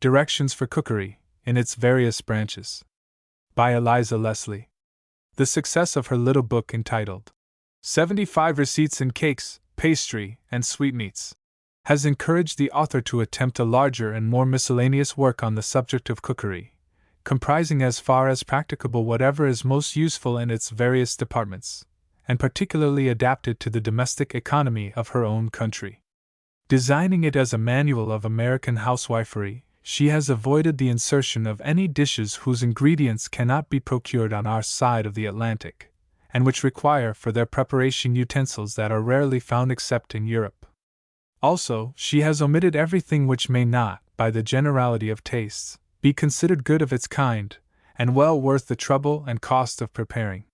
Directions for Cookery, in its various branches. By Eliza Leslie. The success of her little book entitled 75 Receipts in Cakes, Pastry, and Sweetmeats has encouraged the author to attempt a larger and more miscellaneous work on the subject of cookery, comprising as far as practicable whatever is most useful in its various departments, and particularly adapted to the domestic economy of her own country. Designing it as a manual of American housewifery, she has avoided the insertion of any dishes whose ingredients cannot be procured on our side of the Atlantic, and which require for their preparation utensils that are rarely found except in Europe. Also, she has omitted everything which may not, by the generality of tastes, be considered good of its kind, and well worth the trouble and cost of preparing.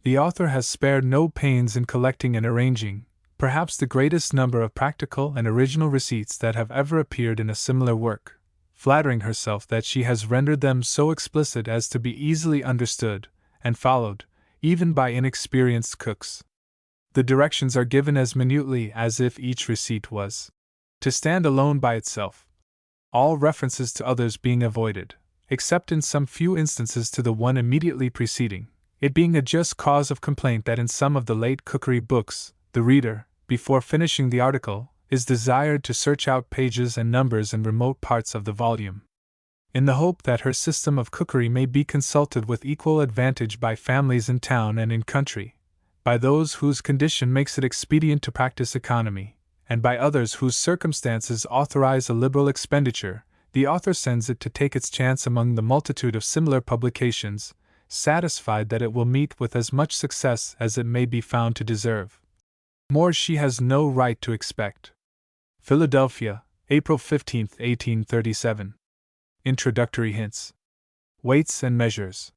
The author has spared no pains in collecting and arranging, perhaps the greatest number of practical and original receipts that have ever appeared in a similar work, flattering herself that she has rendered them so explicit as to be easily understood and followed, even by inexperienced cooks. The directions are given as minutely as if each receipt was to stand alone by itself, all references to others being avoided, except in some few instances to the one immediately preceding, it being a just cause of complaint that in some of the late cookery books, the reader, before finishing the article, is desired to search out pages and numbers in remote parts of the volume. In the hope that her system of cookery may be consulted with equal advantage by families in town and in country, by those whose condition makes it expedient to practice economy, and by others whose circumstances authorize a liberal expenditure, the author sends it to take its chance among the multitude of similar publications, satisfied that it will meet with as much success as it may be found to deserve. More she has no right to expect. Philadelphia, April 15, 1837. Introductory Hints. Weights and Measures.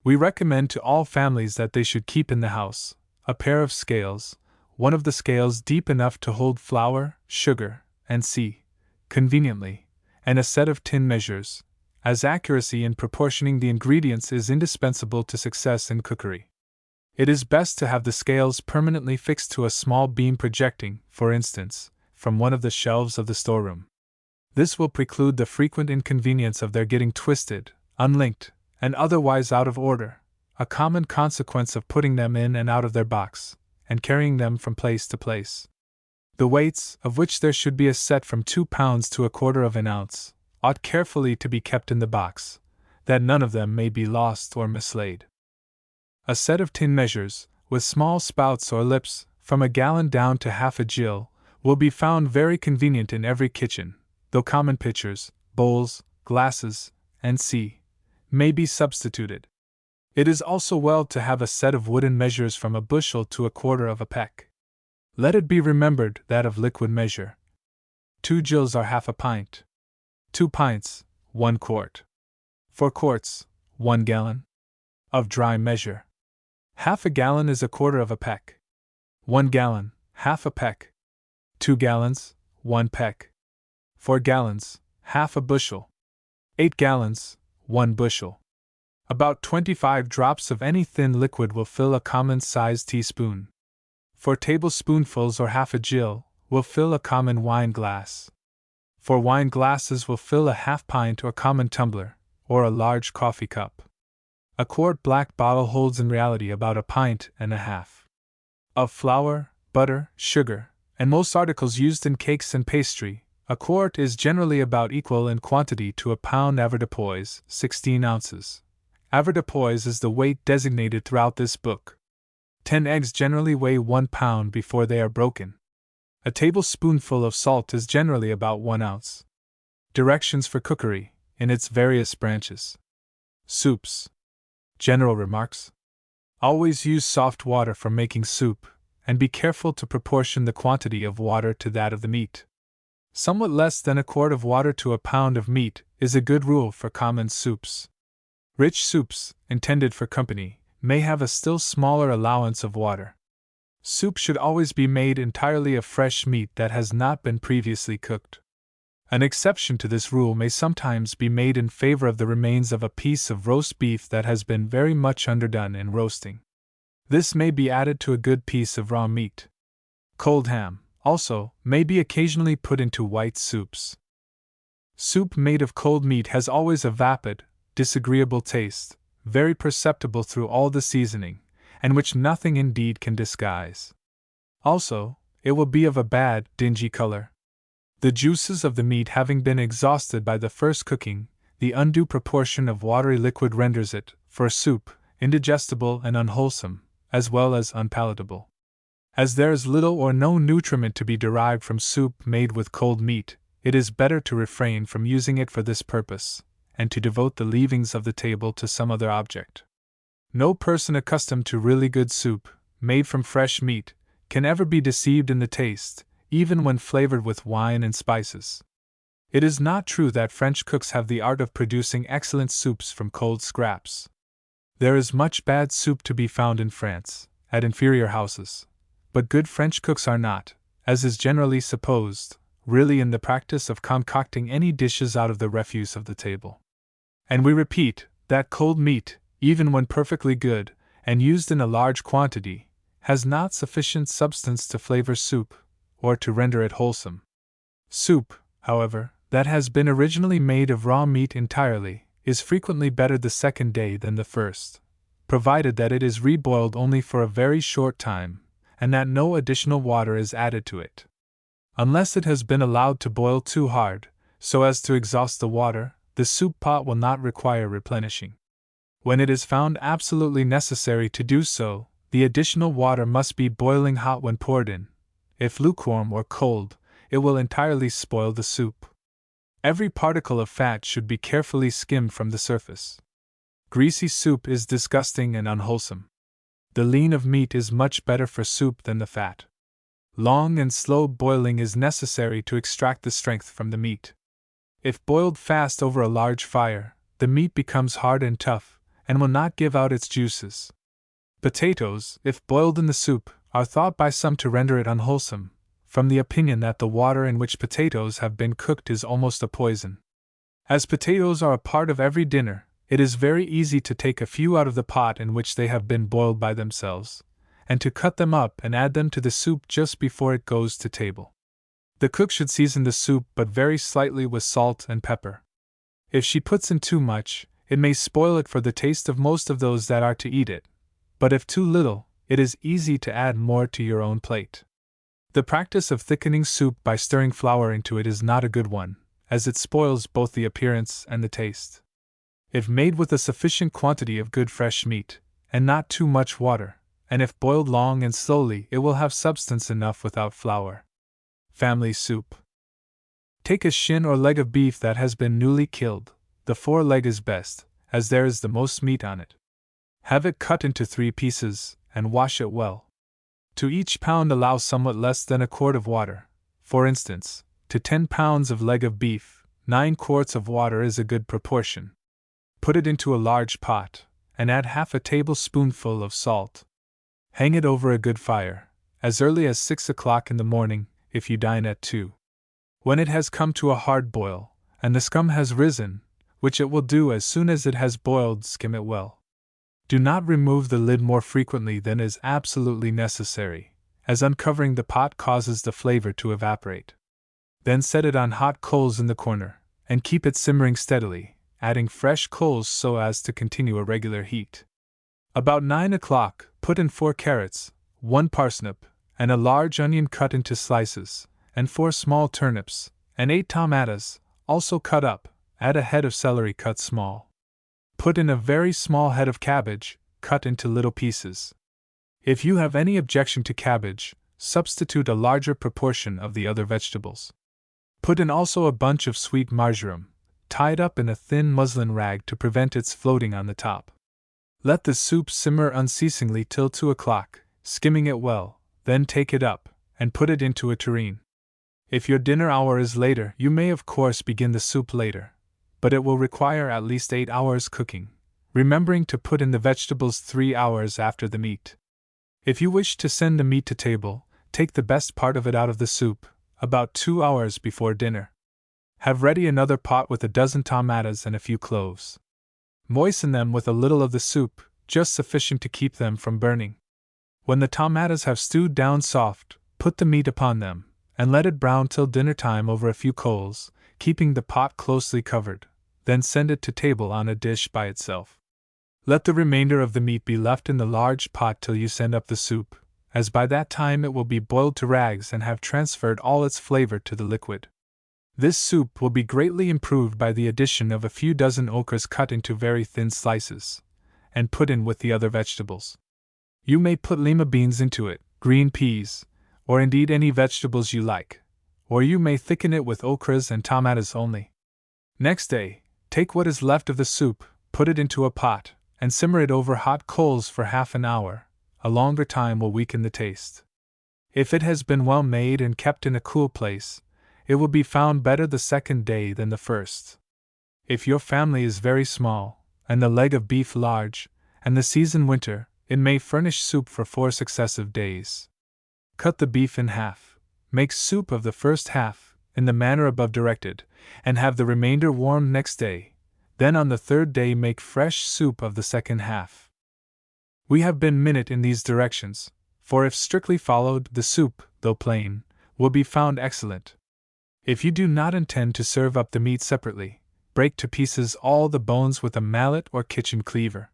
We recommend to all families that they should keep in the house a pair of scales, one of the scales deep enough to hold flour, sugar, and conveniently, and a set of tin measures, as accuracy in proportioning the ingredients is indispensable to success in cookery. It is best to have the scales permanently fixed to a small beam projecting, for instance, from one of the shelves of the storeroom. This will preclude the frequent inconvenience of their getting twisted, unlinked, and otherwise out of order, a common consequence of putting them in and out of their box, and carrying them from place to place. The weights, of which there should be a set from 2 pounds to 1/4 of an ounce, ought carefully to be kept in the box, that none of them may be lost or mislaid. A set of tin measures, with small spouts or lips, from 1 gallon down to half a gill, will be found very convenient in every kitchen, though common pitchers, bowls, glasses, and may be substituted. It is also well to have a set of wooden measures from 1 bushel to 1/4 of a peck. Let it be remembered that of liquid measure, 2 gills are half a pint, 2 pints, 1 quart, 4 quarts, 1 gallon. Of dry measure, half a gallon is 1/4 of a peck, 1 gallon, half a peck, 2 gallons, 1 peck, 4 gallons, half a bushel, 8 gallons, 1 bushel. About 25 drops of any thin liquid will fill a common-sized teaspoon. 4 tablespoonfuls or half a gill will fill a common wine glass. 4 wine glasses will fill a half pint or common tumbler, or a large coffee cup. A quart black bottle holds in reality about 1.5 pints. Of flour, butter, sugar, and most articles used in cakes and pastry, a quart is generally about equal in quantity to a pound avoirdupois, 16 ounces. Avoirdupois is the weight designated throughout this book. 10 eggs generally weigh 1 pound before they are broken. A tablespoonful of salt is generally about 1 ounce. Directions for Cookery, in its various branches. Soups. General remarks. Always use soft water for making soup, and be careful to proportion the quantity of water to that of the meat. Somewhat less than 1 quart of water to a pound of meat is a good rule for common soups. Rich soups, intended for company, may have a still smaller allowance of water. Soup should always be made entirely of fresh meat that has not been previously cooked. An exception to this rule may sometimes be made in favor of the remains of a piece of roast beef that has been very much underdone in roasting. This may be added to a good piece of raw meat. Cold ham, also, may be occasionally put into white soups. Soup made of cold meat has always a vapid, disagreeable taste, very perceptible through all the seasoning, and which nothing indeed can disguise. Also, it will be of a bad, dingy color. The juices of the meat having been exhausted by the first cooking, the undue proportion of watery liquid renders it, for soup, indigestible and unwholesome, as well as unpalatable. As there is little or no nutriment to be derived from soup made with cold meat, it is better to refrain from using it for this purpose, and to devote the leavings of the table to some other object. No person accustomed to really good soup, made from fresh meat, can ever be deceived in the taste, even when flavored with wine and spices. It is not true that French cooks have the art of producing excellent soups from cold scraps. There is much bad soup to be found in France, at inferior houses, but good French cooks are not, as is generally supposed, really in the practice of concocting any dishes out of the refuse of the table. And we repeat, that cold meat, even when perfectly good, and used in a large quantity, has not sufficient substance to flavor soup, or to render it wholesome. Soup, however, that has been originally made of raw meat entirely, is frequently better the second day than the first, provided that it is reboiled only for a very short time, and that no additional water is added to it. Unless it has been allowed to boil too hard, so as to exhaust the water, the soup pot will not require replenishing. When it is found absolutely necessary to do so, the additional water must be boiling hot when poured in. If lukewarm or cold, it will entirely spoil the soup. Every particle of fat should be carefully skimmed from the surface. Greasy soup is disgusting and unwholesome. The lean of meat is much better for soup than the fat. Long and slow boiling is necessary to extract the strength from the meat. If boiled fast over a large fire, the meat becomes hard and tough, and will not give out its juices. Potatoes, if boiled in the soup, are thought by some to render it unwholesome, from the opinion that the water in which potatoes have been cooked is almost a poison. As potatoes are a part of every dinner, it is very easy to take a few out of the pot in which they have been boiled by themselves, and to cut them up and add them to the soup just before it goes to table. The cook should season the soup but very slightly with salt and pepper. If she puts in too much, it may spoil it for the taste of most of those that are to eat it, but if too little, it is easy to add more to your own plate. The practice of thickening soup by stirring flour into it is not a good one, as it spoils both the appearance and the taste. If made with a sufficient quantity of good fresh meat, and not too much water, and if boiled long and slowly, it will have substance enough without flour. Family soup. Take a shin or leg of beef that has been newly killed. The foreleg is best, as there is the most meat on it. Have it cut into 3 pieces, and wash it well. To each pound allow somewhat less than a quart of water. For instance, to 10 pounds of leg of beef, 9 quarts of water is a good proportion. Put it into a large pot, and add half a tablespoonful of salt. Hang it over a good fire, as early as 6 o'clock in the morning, if you dine at 2. When it has come to a hard boil, and the scum has risen, which it will do as soon as it has boiled, skim it well. Do not remove the lid more frequently than is absolutely necessary, as uncovering the pot causes the flavor to evaporate. Then set it on hot coals in the corner, and keep it simmering steadily, adding fresh coals so as to continue a regular heat. About 9 o'clock, put in 4 carrots, 1 parsnip, and a large onion cut into slices, and 4 small turnips, and 8 tomatoes, also cut up. Add a head of celery cut small. Put in a very small head of cabbage, cut into little pieces. If you have any objection to cabbage, substitute a larger proportion of the other vegetables. Put in also a bunch of sweet marjoram, tied up in a thin muslin rag to prevent its floating on the top. Let the soup simmer unceasingly till 2 o'clock, skimming it well, then take it up, and put it into a tureen. If your dinner hour is later, you may of course begin the soup later, but it will require at least 8 hours cooking, remembering to put in the vegetables 3 hours after the meat. If you wish to send the meat to table, take the best part of it out of the soup, about 2 hours before dinner. Have ready another pot with a dozen tomatoes and a few cloves. Moisten them with a little of the soup, just sufficient to keep them from burning. When the tomatoes have stewed down soft, put the meat upon them, and let it brown till dinner time over a few coals, keeping the pot closely covered, then send it to table on a dish by itself. Let the remainder of the meat be left in the large pot till you send up the soup, as by that time it will be boiled to rags and have transferred all its flavor to the liquid. This soup will be greatly improved by the addition of a few dozen okras cut into very thin slices, and put in with the other vegetables. You may put lima beans into it, green peas, or indeed any vegetables you like, or you may thicken it with okras and tomatoes only. Next day, take what is left of the soup, put it into a pot, and simmer it over hot coals for half an hour. A longer time will weaken the taste. If it has been well made and kept in a cool place, it will be found better the second day than the first. If your family is very small, and the leg of beef large, and the season winter, it may furnish soup for 4 successive days. Cut the beef in half, make soup of the first half, in the manner above directed, and have the remainder warmed next day. Then on the third day make fresh soup of the second half. We have been minute in these directions, for if strictly followed, the soup, though plain, will be found excellent. If you do not intend to serve up the meat separately, break to pieces all the bones with a mallet or kitchen cleaver.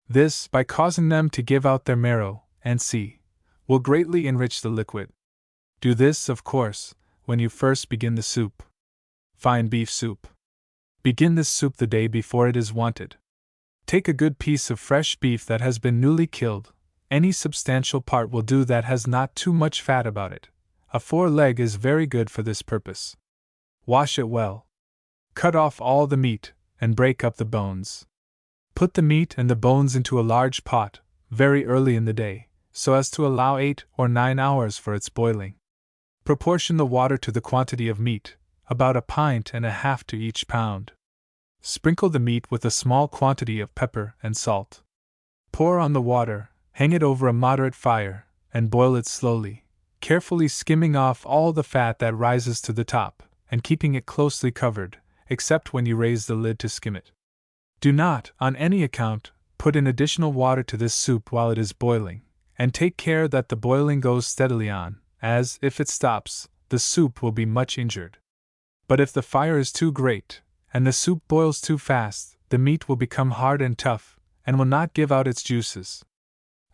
This, by causing them to give out their marrow, and will greatly enrich the liquid. Do this, of course, when you first begin the soup. Fine beef soup. Begin this soup the day before it is wanted. Take a good piece of fresh beef that has been newly killed. Any substantial part will do that has not too much fat about it. A foreleg is very good for this purpose. Wash it well. Cut off all the meat, and break up the bones. Put the meat and the bones into a large pot, very early in the day, so as to allow 8 or 9 hours for its boiling. Proportion the water to the quantity of meat, about 1.5 pints to each pound. Sprinkle the meat with a small quantity of pepper and salt. Pour on the water, hang it over a moderate fire, and boil it slowly, carefully skimming off all the fat that rises to the top, and keeping it closely covered, except when you raise the lid to skim it. Do not, on any account, put in additional water to this soup while it is boiling, and take care that the boiling goes steadily on, as, if it stops, the soup will be much injured. But if the fire is too great, and the soup boils too fast, the meat will become hard and tough, and will not give out its juices.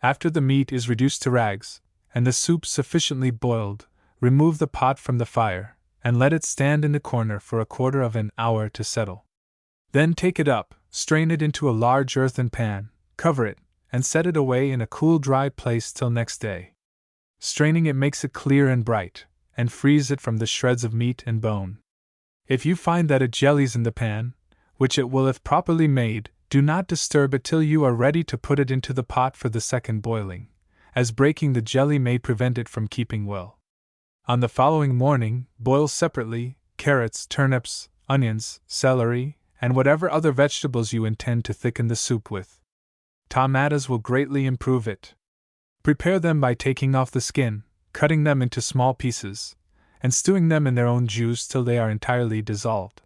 After the meat is reduced to rags, and the soup sufficiently boiled, remove the pot from the fire, and let it stand in the corner for 1/4 hour to settle. Then take it up, strain it into a large earthen pan, cover it, and set it away in a cool dry place till next day. Straining it makes it clear and bright, and frees it from the shreds of meat and bone. If you find that it jellies in the pan, which it will if properly made, do not disturb it till you are ready to put it into the pot for the second boiling, as breaking the jelly may prevent it from keeping well. On the following morning, boil separately carrots, turnips, onions, celery, and whatever other vegetables you intend to thicken the soup with. Tomatoes will greatly improve it. Prepare them by taking off the skin, cutting them into small pieces, and stewing them in their own juice till they are entirely dissolved.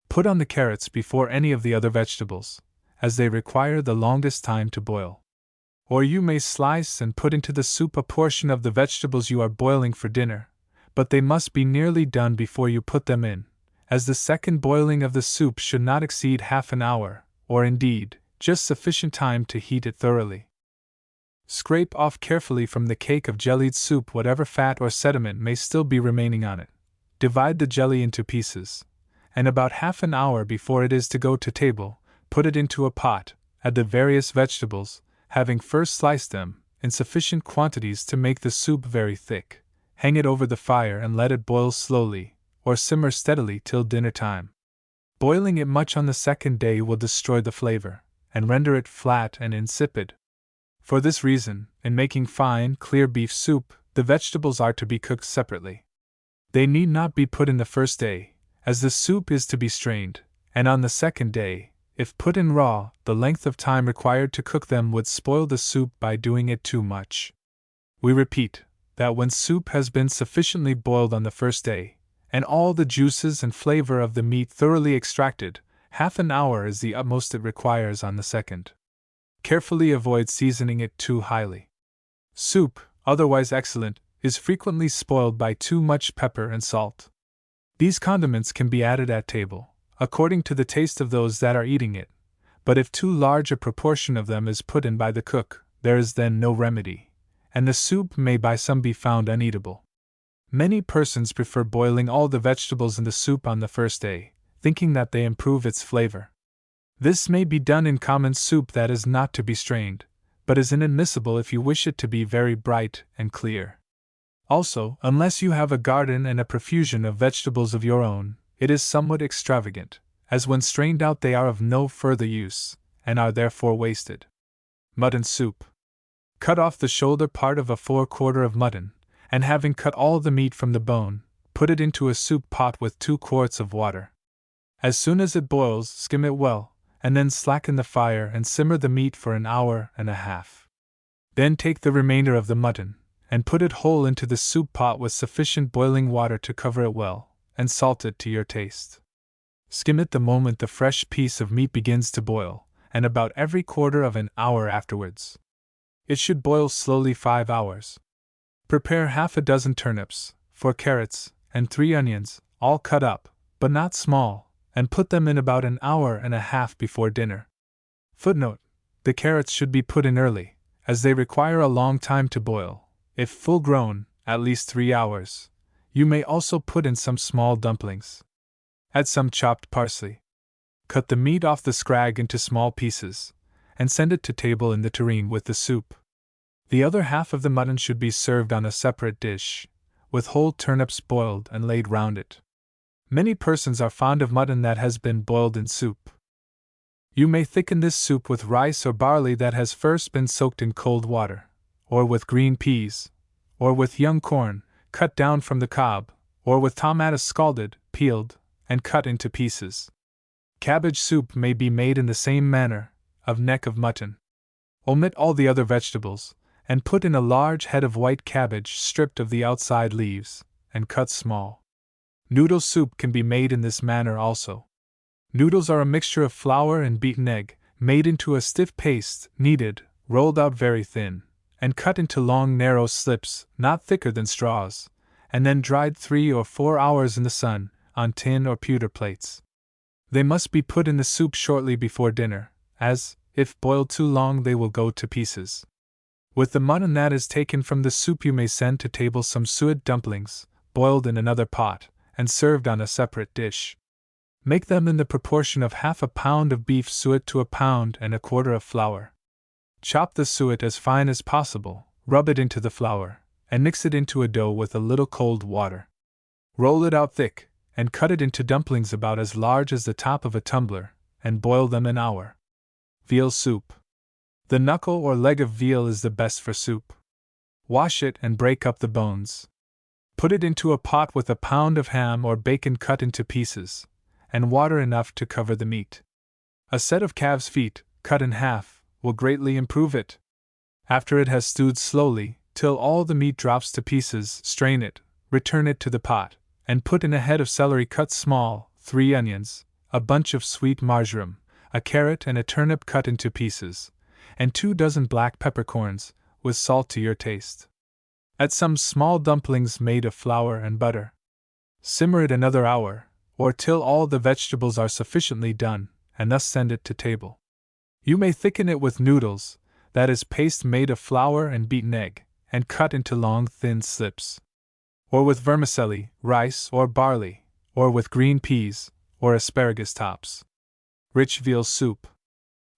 Put on the carrots before any of the other vegetables, as they require the longest time to boil. Or you may slice and put into the soup a portion of the vegetables you are boiling for dinner, but they must be nearly done before you put them in, as the second boiling of the soup should not exceed half an hour, or indeed, just sufficient time to heat it thoroughly. Scrape off carefully from the cake of jellied soup whatever fat or sediment may still be remaining on it. Divide the jelly into pieces, and about half an hour before it is to go to table, put it into a pot, add the various vegetables, having first sliced them, in sufficient quantities to make the soup very thick. Hang it over the fire and let it boil slowly, or simmer steadily till dinner time. Boiling it much on the second day will destroy the flavor, and render it flat and insipid. For this reason, in making fine, clear beef soup, the vegetables are to be cooked separately. They need not be put in the first day, as the soup is to be strained, and on the second day, if put in raw, the length of time required to cook them would spoil the soup by doing it too much. We repeat, that when soup has been sufficiently boiled on the first day, and all the juices and flavor of the meat thoroughly extracted, half an hour is the utmost it requires on the second. Carefully avoid seasoning it too highly. Soup, otherwise excellent, is frequently spoiled by too much pepper and salt. These condiments can be added at table, according to the taste of those that are eating it, but if too large a proportion of them is put in by the cook, there is then no remedy, and the soup may by some be found uneatable. Many persons prefer boiling all the vegetables in the soup on the first day, thinking that they improve its flavor. This may be done in common soup that is not to be strained, but is inadmissible if you wish it to be very bright and clear. Also, unless you have a garden and a profusion of vegetables of your own, it is somewhat extravagant, as when strained out they are of no further use, and are therefore wasted. Mutton soup. Cut off the shoulder part of a forequarter of mutton, and having cut all the meat from the bone, put it into a soup pot with 2 quarts of water. As soon as it boils, skim it well, and then slacken the fire and simmer the meat for an hour and a half. Then take the remainder of the mutton, and put it whole into the soup pot with sufficient boiling water to cover it well, and salt it to your taste. Skim it the moment the fresh piece of meat begins to boil, and about every quarter of an hour afterwards. It should boil slowly 5 hours. Prepare half a dozen turnips, 4 carrots, and 3 onions, all cut up, but not small, and put them in about an hour and a half before dinner. Footnote: the carrots should be put in early, as they require a long time to boil. If full grown, at least 3 hours. You may also put in some small dumplings. Add some chopped parsley. Cut the meat off the scrag into small pieces, and send it to table in the tureen with the soup. The other half of the mutton should be served on a separate dish, with whole turnips boiled and laid round it. Many persons are fond of mutton that has been boiled in soup. You may thicken this soup with rice or barley that has first been soaked in cold water, or with green peas, or with young corn, cut down from the cob, or with tomatoes scalded, peeled, and cut into pieces. Cabbage soup may be made in the same manner, of neck of mutton. Omit all the other vegetables, and put in a large head of white cabbage stripped of the outside leaves, and cut small. Noodle soup can be made in this manner also. Noodles are a mixture of flour and beaten egg, made into a stiff paste, kneaded, rolled out very thin, and cut into long narrow slips, not thicker than straws, and then dried 3 or 4 hours in the sun, on tin or pewter plates. They must be put in the soup shortly before dinner, as, if boiled too long, they will go to pieces. With the mutton that is taken from the soup you may send to table some suet dumplings, boiled in another pot, and served on a separate dish. Make them in the proportion of half a pound of beef suet to 1.25 pounds of flour. Chop the suet as fine as possible, rub it into the flour, and mix it into a dough with a little cold water. Roll it out thick, and cut it into dumplings about as large as the top of a tumbler, and boil them an hour. Veal soup. The knuckle or leg of veal is the best for soup. Wash it and break up the bones. Put it into a pot with 1 pound of ham or bacon cut into pieces, and water enough to cover the meat. A set of calves' feet, cut in half, will greatly improve it. After it has stewed slowly, till all the meat drops to pieces, strain it, return it to the pot, and put in a head of celery cut small, 3 onions, a bunch of sweet marjoram, a carrot and a turnip cut into pieces, and 2 dozen black peppercorns, with salt to your taste. Add some small dumplings made of flour and butter. Simmer it another hour, or till all the vegetables are sufficiently done, and thus send it to table. You may thicken it with noodles, that is paste made of flour and beaten egg, and cut into long thin slips. Or with vermicelli, rice or barley, or with green peas, or asparagus tops. Rich veal soup.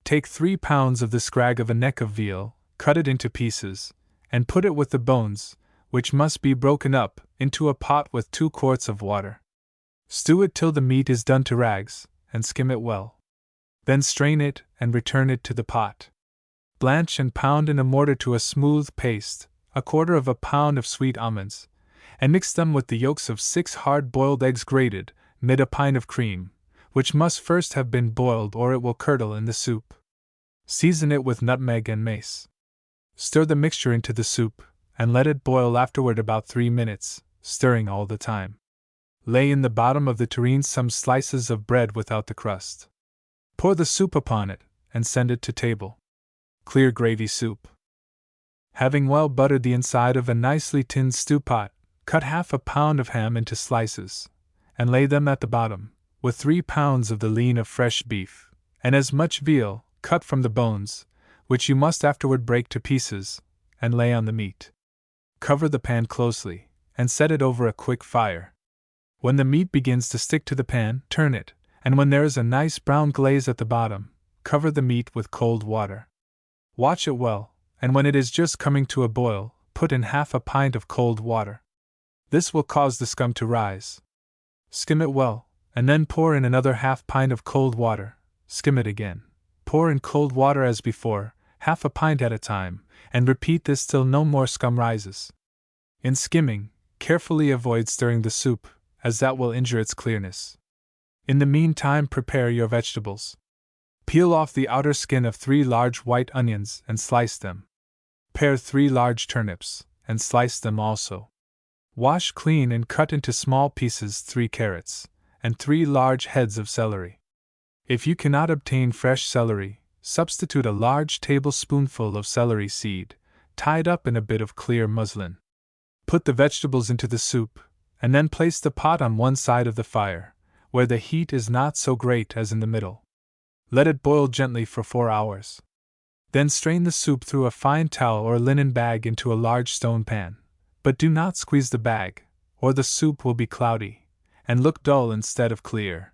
Take 3 pounds of the scrag of a neck of veal, cut it into pieces, and put it with the bones, which must be broken up, into a pot with 2 quarts of water. Stew it till the meat is done to rags, and skim it well. Then strain it and return it to the pot. Blanch and pound in a mortar to a smooth paste, 1/4 pound of sweet almonds, and mix them with the yolks of 6 hard-boiled eggs grated, mid a pint of cream, which must first have been boiled or it will curdle in the soup. Season it with nutmeg and mace. Stir the mixture into the soup, and let it boil afterward about 3 minutes, stirring all the time. Lay in the bottom of the tureen some slices of bread without the crust. Pour the soup upon it, and send it to table. Clear gravy soup. Having well buttered the inside of a nicely tinned stew pot, cut 1/2 pound of ham into slices, and lay them at the bottom, with 3 pounds of the lean of fresh beef, and as much veal, cut from the bones, which you must afterward break to pieces, and lay on the meat. Cover the pan closely, and set it over a quick fire. When the meat begins to stick to the pan, turn it, and when there is a nice brown glaze at the bottom, cover the meat with cold water. Watch it well, and when it is just coming to a boil, put in half a pint of cold water. This will cause the scum to rise. Skim it well, and then pour in another half pint of cold water. Skim it again. Pour in cold water as before, half a pint at a time, and repeat this till no more scum rises. In skimming, carefully avoid stirring the soup, as that will injure its clearness. In the meantime, prepare your vegetables. Peel off the outer skin of 3 large white onions and slice them. Pare 3 large turnips, and slice them also. Wash clean and cut into small pieces 3 carrots, and 3 large heads of celery. If you cannot obtain fresh celery, substitute a large tablespoonful of celery seed, tied up in a bit of clear muslin. Put the vegetables into the soup, and then place the pot on one side of the fire, where the heat is not so great as in the middle. Let it boil gently for 4 hours. Then strain the soup through a fine towel or linen bag into a large stone pan, but do not squeeze the bag, or the soup will be cloudy, and look dull instead of clear.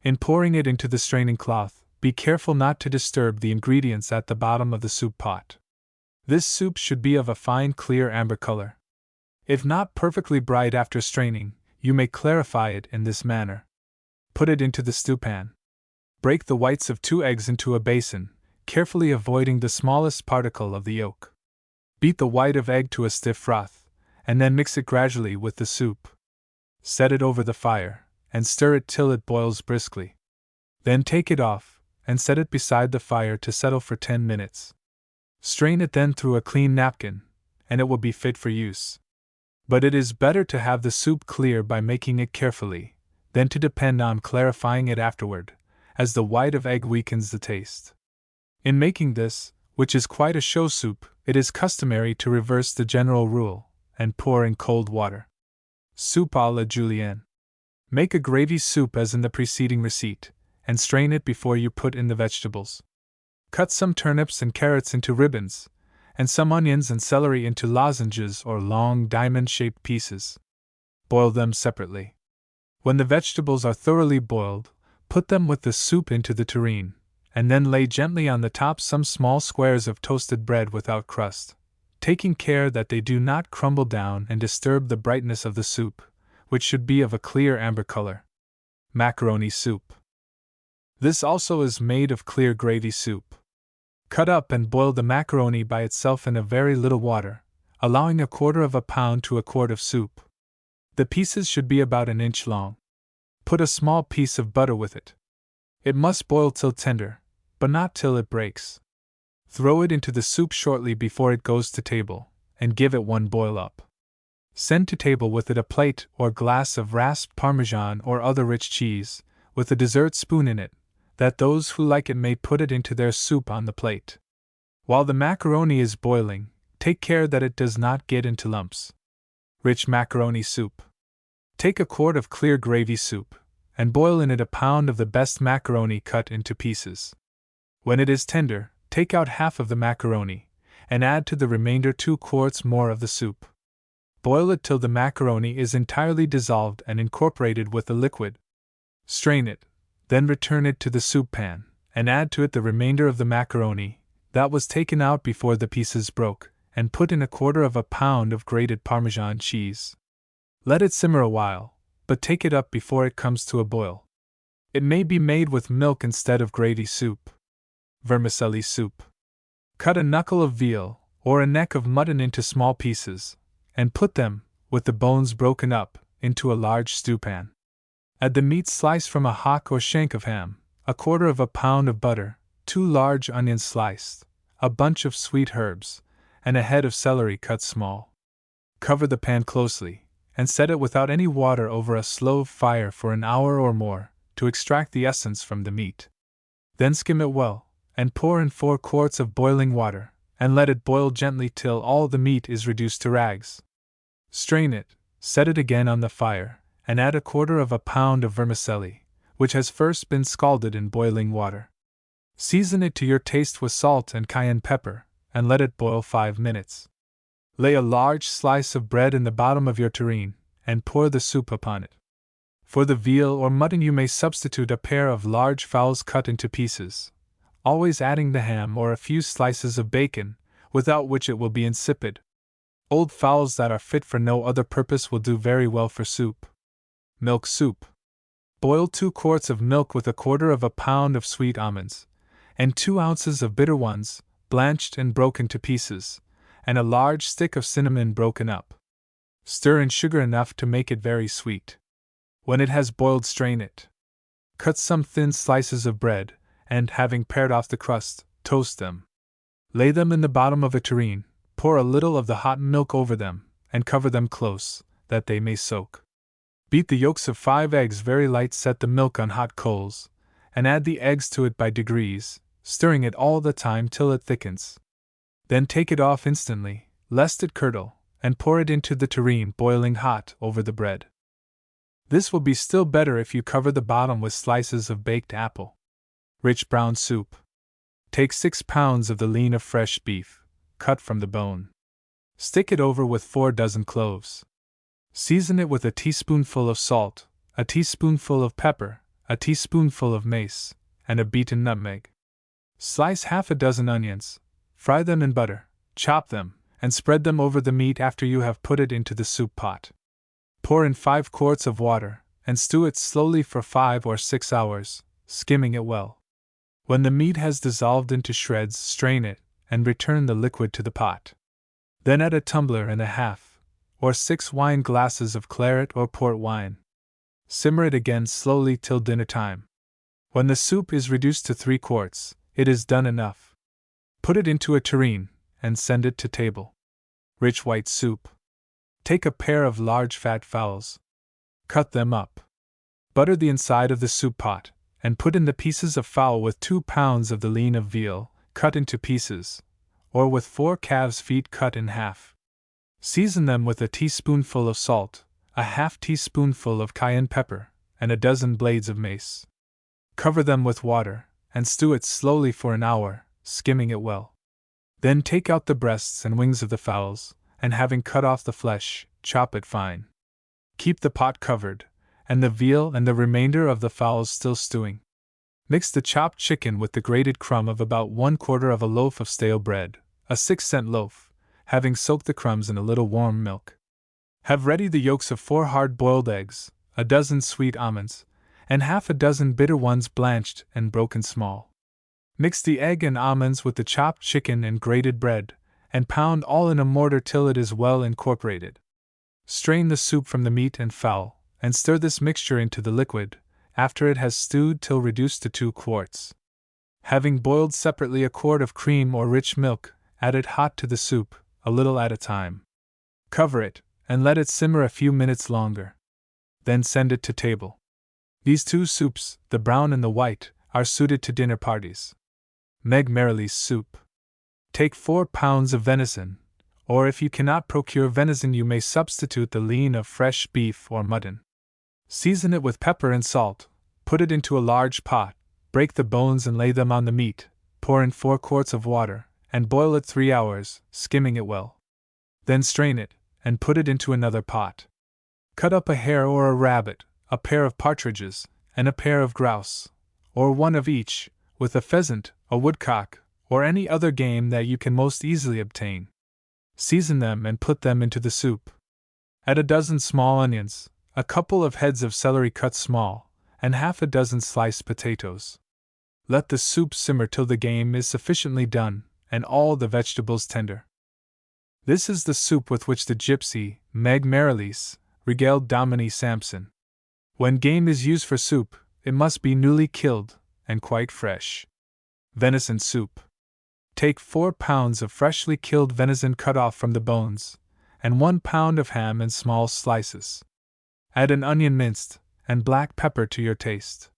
In pouring it into the straining cloth, be careful not to disturb the ingredients at the bottom of the soup pot. This soup should be of a fine clear amber color. If not perfectly bright after straining, you may clarify it in this manner. Put it into the stewpan. Break the whites of 2 eggs into a basin, carefully avoiding the smallest particle of the yolk. Beat the white of egg to a stiff froth, and then mix it gradually with the soup. Set it over the fire, and stir it till it boils briskly. Then take it off, and set it beside the fire to settle for 10 minutes. Strain it then through a clean napkin, and it will be fit for use. But it is better to have the soup clear by making it carefully, than to depend on clarifying it afterward, as the white of egg weakens the taste. In making this, which is quite a show soup, it is customary to reverse the general rule, and pour in cold water. Soup à la julienne. Make a gravy soup as in the preceding receipt, and strain it before you put in the vegetables. Cut some turnips and carrots into ribbons, and some onions and celery into lozenges or long diamond-shaped pieces. Boil them separately. When the vegetables are thoroughly boiled, put them with the soup into the tureen, and then lay gently on the top some small squares of toasted bread without crust, taking care that they do not crumble down and disturb the brightness of the soup, which should be of a clear amber color. Macaroni soup. This also is made of clear gravy soup. Cut up and boil the macaroni by itself in a very little water, allowing 1/4 pound to a quart of soup. The pieces should be about 1 inch long. Put a small piece of butter with it. It must boil till tender, but not till it breaks. Throw it into the soup shortly before it goes to table, and give it 1 boil up. Send to table with it a plate or glass of rasped Parmesan or other rich cheese, with a dessert spoon in it, that those who like it may put it into their soup on the plate. While the macaroni is boiling, take care that it does not get into lumps. Rich macaroni soup. Take a quart of clear gravy soup, and boil in it 1 pound of the best macaroni cut into pieces. When it is tender, take out half of the macaroni, and add to the remainder 2 quarts more of the soup. Boil it till the macaroni is entirely dissolved and incorporated with the liquid. Strain it, then return it to the soup pan, and add to it the remainder of the macaroni that was taken out before the pieces broke, and put in 1/4 pound of grated Parmesan cheese. Let it simmer a while, but take it up before it comes to a boil. It may be made with milk instead of gravy soup. Vermicelli soup. Cut a knuckle of veal, or a neck of mutton into small pieces, and put them, with the bones broken up, into a large stewpan. Add the meat sliced from a hock or shank of ham, 1/4 pound of butter, 2 large onions sliced, a bunch of sweet herbs, and a head of celery cut small. Cover the pan closely, and set it without any water over a slow fire for 1 hour or more, to extract the essence from the meat. Then skim it well, and pour in 4 quarts of boiling water, and let it boil gently till all the meat is reduced to rags. Strain it, set it again on the fire, and add 1/4 pound of vermicelli, which has first been scalded in boiling water. Season it to your taste with salt and cayenne pepper, and let it boil 5 minutes. Lay a large slice of bread in the bottom of your tureen, and pour the soup upon it. For the veal or mutton you may substitute a pair of large fowls cut into pieces, always adding the ham or a few slices of bacon, without which it will be insipid. Old fowls that are fit for no other purpose will do very well for soup. Milk soup. Boil 2 quarts of milk with 1/4 pound of sweet almonds, and 2 ounces of bitter ones, blanched and broken to pieces, and a large stick of cinnamon broken up. Stir in sugar enough to make it very sweet. When it has boiled, strain it. Cut some thin slices of bread, and, having pared off the crust, toast them. Lay them in the bottom of a tureen, pour a little of the hot milk over them, and cover them close, that they may soak. Beat the yolks of 5 eggs very light, set the milk on hot coals, and add the eggs to it by degrees, stirring it all the time till it thickens. Then take it off instantly, lest it curdle, and pour it into the tureen boiling hot over the bread. This will be still better if you cover the bottom with slices of baked apple. Rich brown soup. Take 6 pounds of the lean of fresh beef, cut from the bone. Stick it over with 4 dozen cloves. Season it with a teaspoonful of salt, a teaspoonful of pepper, a teaspoonful of mace, and a beaten nutmeg. Slice 1/2 dozen onions, fry them in butter, chop them, and spread them over the meat after you have put it into the soup pot. Pour in 5 quarts of water, and stew it slowly for 5 or 6 hours, skimming it well. When the meat has dissolved into shreds, strain it, and return the liquid to the pot. Then add 1.5 tumblers, or 6 wine glasses of claret or port wine. Simmer it again slowly till dinner time. When the soup is reduced to 3 quarts, it is done enough. Put it into a tureen, and send it to table. Rich white soup. Take a pair of large fat fowls. Cut them up. Butter the inside of the soup pot, and put in the pieces of fowl with 2 pounds of the lean of veal, cut into pieces, or with 4 calves' feet cut in half. Season them with a teaspoonful of salt, a 1/2 teaspoonful of cayenne pepper, and a dozen blades of mace. Cover them with water, and stew it slowly for an hour, skimming it well. Then take out the breasts and wings of the fowls, and having cut off the flesh, chop it fine. Keep the pot covered, and the veal and the remainder of the fowls still stewing. Mix the chopped chicken with the grated crumb of about 1/4 of a loaf of stale bread, a 6-cent loaf, having soaked the crumbs in a little warm milk. Have ready the yolks of 4 hard-boiled eggs, a dozen sweet almonds, and 1/2 dozen bitter ones blanched and broken small. Mix the egg and almonds with the chopped chicken and grated bread, and pound all in a mortar till it is well incorporated. Strain the soup from the meat and fowl, and stir this mixture into the liquid, after it has stewed till reduced to 2 quarts. Having boiled separately a quart of cream or rich milk, add it hot to the soup, a little at a time. Cover it, and let it simmer a few minutes longer. Then send it to table. These 2 soups, the brown and the white, are suited to dinner parties. Meg Merrilies soup. Take 4 pounds of venison, or if you cannot procure venison you may substitute the lean of fresh beef or mutton. Season it with pepper and salt, put it into a large pot, break the bones and lay them on the meat, pour in 4 quarts of water, and boil it 3 hours, skimming it well. Then strain it, and put it into another pot. Cut up a hare or a rabbit, a pair of partridges, and a pair of grouse, or one of each, with a pheasant, a woodcock, or any other game that you can most easily obtain. Season them and put them into the soup. Add a dozen small onions, a couple of heads of celery cut small, and 1/2 dozen sliced potatoes. Let the soup simmer till the game is sufficiently done, and all the vegetables tender. This is the soup with which the gypsy, Meg Merrilies, regaled Dominie Sampson. When game is used for soup, it must be newly killed, and quite fresh. Venison soup. Take 4 pounds of freshly killed venison cut off from the bones, and 1 pound of ham in small slices. Add an onion minced, and black pepper to your taste.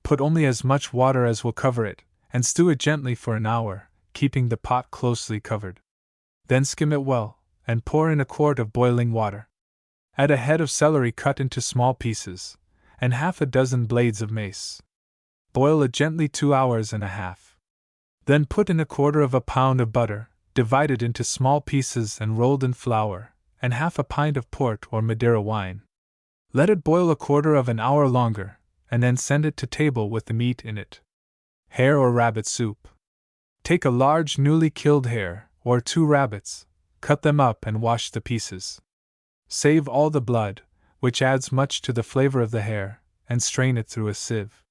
Put only as much water as will cover it, and stew it gently for an hour, keeping the pot closely covered. Then skim it well, and pour in a quart of boiling water. Add a head of celery cut into small pieces, and half a dozen blades of mace. Boil it gently 2 hours and a half. Then put in 1/4 pound of butter, divided into small pieces and rolled in flour, and half a pint of port or Madeira wine. Let it boil 1/4 hour longer, and then send it to table with the meat in it. Hare or rabbit soup. Take a large newly killed hare, or 2 rabbits, cut them up and wash the pieces. Save all the blood, which adds much to the flavor of the hare, and strain it through a sieve.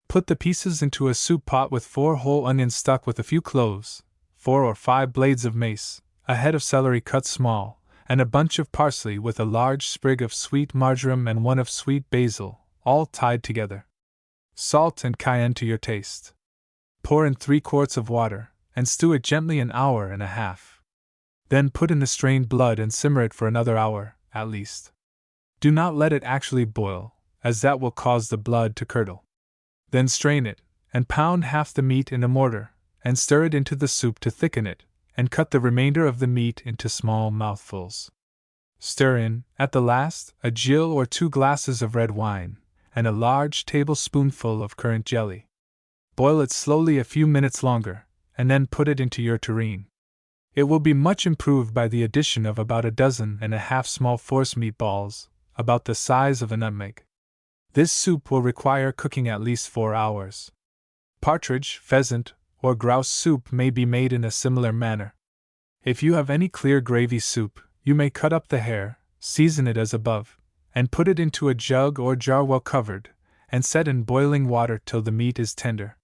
Put the pieces into a soup pot with 4 whole onions stuck with a few cloves, 4 or 5 blades of mace, a head of celery cut small, and a bunch of parsley with a large sprig of sweet marjoram and one of sweet basil, all tied together. Salt and cayenne to your taste. Pour in 3 quarts of water, and stew it gently an hour and a half. Then put in the strained blood and simmer it for another hour, at least. Do not let it actually boil, as that will cause the blood to curdle. Then strain it, and pound half the meat in a mortar, and stir it into the soup to thicken it, and cut the remainder of the meat into small mouthfuls. Stir in, at the last, a gill or 2 glasses of red wine, and a large tablespoonful of currant jelly. Boil it slowly a few minutes longer, and then put it into your tureen. It will be much improved by the addition of about 1.5 small forcemeat balls, about the size of a nutmeg. This soup will require cooking at least 4 hours. Partridge, pheasant, or grouse soup may be made in a similar manner. If you have any clear gravy soup, you may cut up the hare, season it as above, and put it into a jug or jar well covered, and set in boiling water till the meat is tender.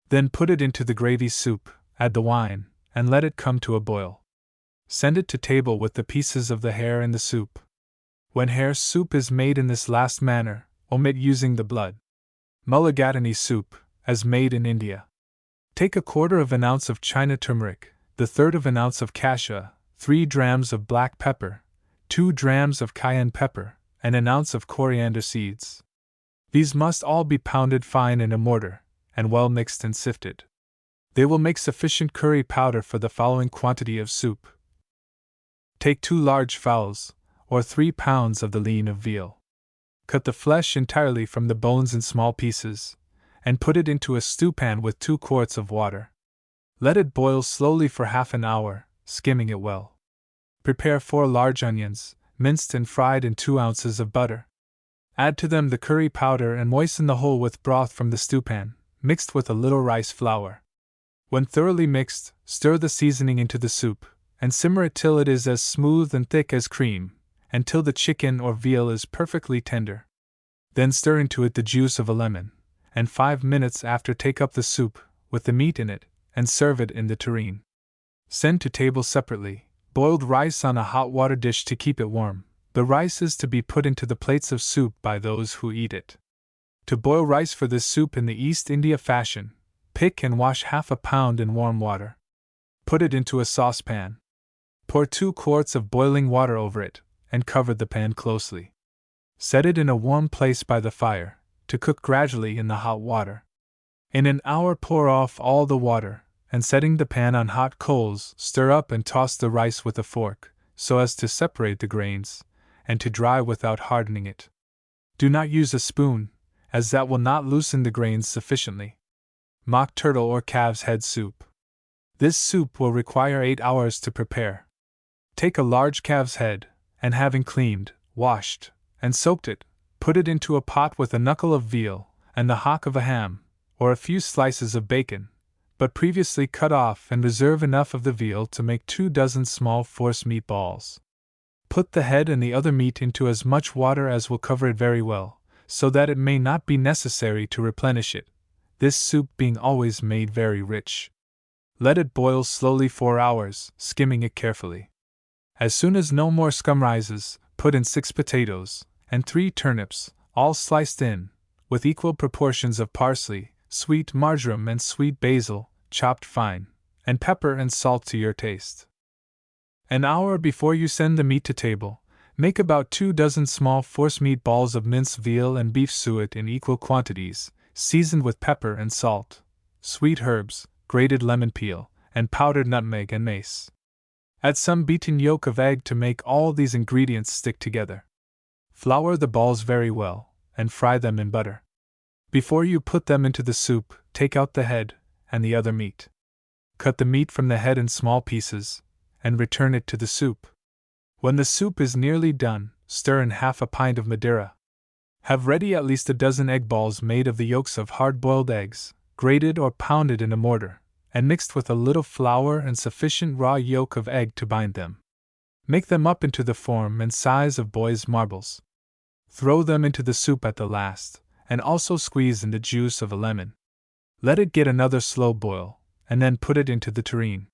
Then put it into the gravy soup, add the wine, and let it come to a boil. Send it to table with the pieces of the hare in the soup. When hare soup is made in this last manner, omit using the blood. Mulligatawny soup, as made in India. Take 1/4 ounce of China turmeric, the 1/3 ounce of cassia, 3 drams of black pepper, 2 drams of cayenne pepper, and an ounce of coriander seeds. These must all be pounded fine in a mortar, and well mixed and sifted. They will make sufficient curry powder for the following quantity of soup. Take 2 large fowls, or 3 pounds of the lean of veal. Cut the flesh entirely from the bones in small pieces, and put it into a stewpan with 2 quarts of water. Let it boil slowly for half an hour, skimming it well. Prepare 4 large onions, minced and fried in 2 ounces of butter. Add to them the curry powder and moisten the whole with broth from the stewpan, mixed with a little rice flour. When thoroughly mixed, stir the seasoning into the soup, and simmer it till it is as smooth and thick as cream, and till the chicken or veal is perfectly tender. Then stir into it the juice of a lemon, and 5 minutes after take up the soup, with the meat in it, and serve it in the tureen. Send to table separately boiled rice on a hot water dish to keep it warm. The rice is to be put into the plates of soup by those who eat it. To boil rice for this soup in the East India fashion, pick and wash half a pound in warm water. Put it into a saucepan. Pour 2 quarts of boiling water over it, and cover the pan closely. Set it in a warm place by the fire, to cook gradually in the hot water. In an hour pour off all the water, and setting the pan on hot coals, stir up and toss the rice with a fork, so as to separate the grains, and to dry without hardening it. Do not use a spoon, as that will not loosen the grains sufficiently. Mock turtle or calf's head soup. This soup will require 8 hours to prepare. Take a large calf's head, and having cleaned, washed, and soaked it, put it into a pot with a knuckle of veal, and the hock of a ham, or a few slices of bacon, but previously cut off, and reserve enough of the veal to make 2 dozen small forcemeat balls. Put the head and the other meat into as much water as will cover it very well, so that it may not be necessary to replenish it, this soup being always made very rich. Let it boil slowly 4 hours, skimming it carefully. As soon as no more scum rises, put in 6 potatoes, and 3 turnips, all sliced in, with equal proportions of parsley, sweet marjoram and sweet basil, chopped fine, and pepper and salt to your taste. An hour before you send the meat to table, make about 2 dozen small forcemeat balls of minced veal and beef suet in equal quantities, seasoned with pepper and salt, sweet herbs, grated lemon peel, and powdered nutmeg and mace. Add some beaten yolk of egg to make all these ingredients stick together. Flour the balls very well, and fry them in butter. Before you put them into the soup, take out the head and the other meat. Cut the meat from the head in small pieces, and return it to the soup. When the soup is nearly done, stir in half a pint of Madeira. Have ready at least a dozen egg balls made of the yolks of hard-boiled eggs, grated or pounded in a mortar, and mixed with a little flour and sufficient raw yolk of egg to bind them. Make them up into the form and size of boys' marbles. Throw them into the soup at the last, and also squeeze in the juice of a lemon. Let it get another slow boil, and then put it into the tureen.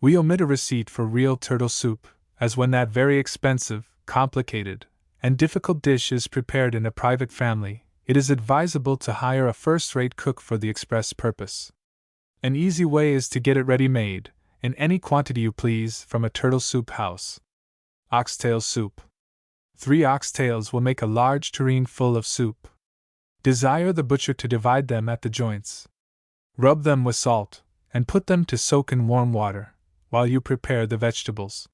We omit a receipt for real turtle soup, as when that very expensive, complicated, and difficult dish is prepared in a private family, it is advisable to hire a first-rate cook for the express purpose. An easy way is to get it ready-made, in any quantity you please, from a turtle soup house. Oxtail soup. 3 oxtails will make a large tureen full of soup. Desire the butcher to divide them at the joints. Rub them with salt, and put them to soak in warm water, while you prepare the vegetables.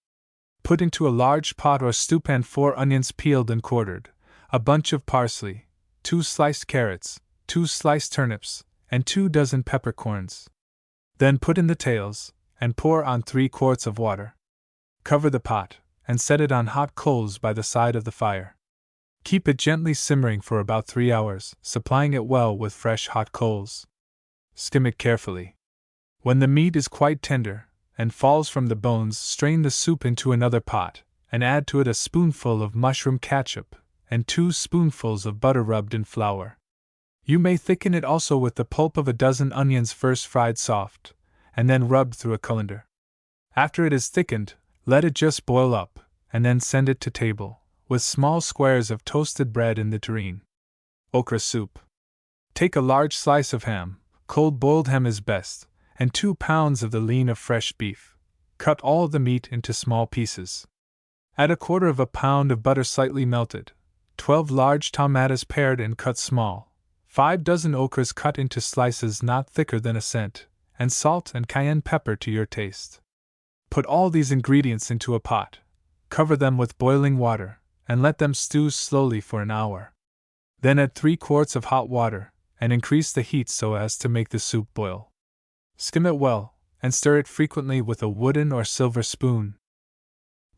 Put into a large pot or stewpan 4 onions peeled and quartered, a bunch of parsley, 2 sliced carrots, 2 sliced turnips, and 2 dozen peppercorns. Then put in the tails, and pour on 3 quarts of water. Cover the pot, and set it on hot coals by the side of the fire. Keep it gently simmering for about 3 hours, supplying it well with fresh hot coals. Skim it carefully. When the meat is quite tender, and falls from the bones, strain the soup into another pot, and add to it a spoonful of mushroom catsup, and 2 spoonfuls of butter rubbed in flour. You may thicken it also with the pulp of a dozen onions first fried soft, and then rubbed through a colander. After it is thickened, let it just boil up, and then send it to table, with small squares of toasted bread in the tureen. Okra soup. Take a large slice of ham, cold boiled ham is best, and 2 pounds of the lean of fresh beef. Cut all the meat into small pieces. Add a quarter of a pound of butter slightly melted, 12 large tomatoes pared and cut small, 5 dozen okras cut into slices not thicker than a cent, and salt and cayenne pepper to your taste. Put all these ingredients into a pot, cover them with boiling water, and let them stew slowly for an hour. Then add 3 quarts of hot water, and increase the heat so as to make the soup boil. Skim it well, and stir it frequently with a wooden or silver spoon.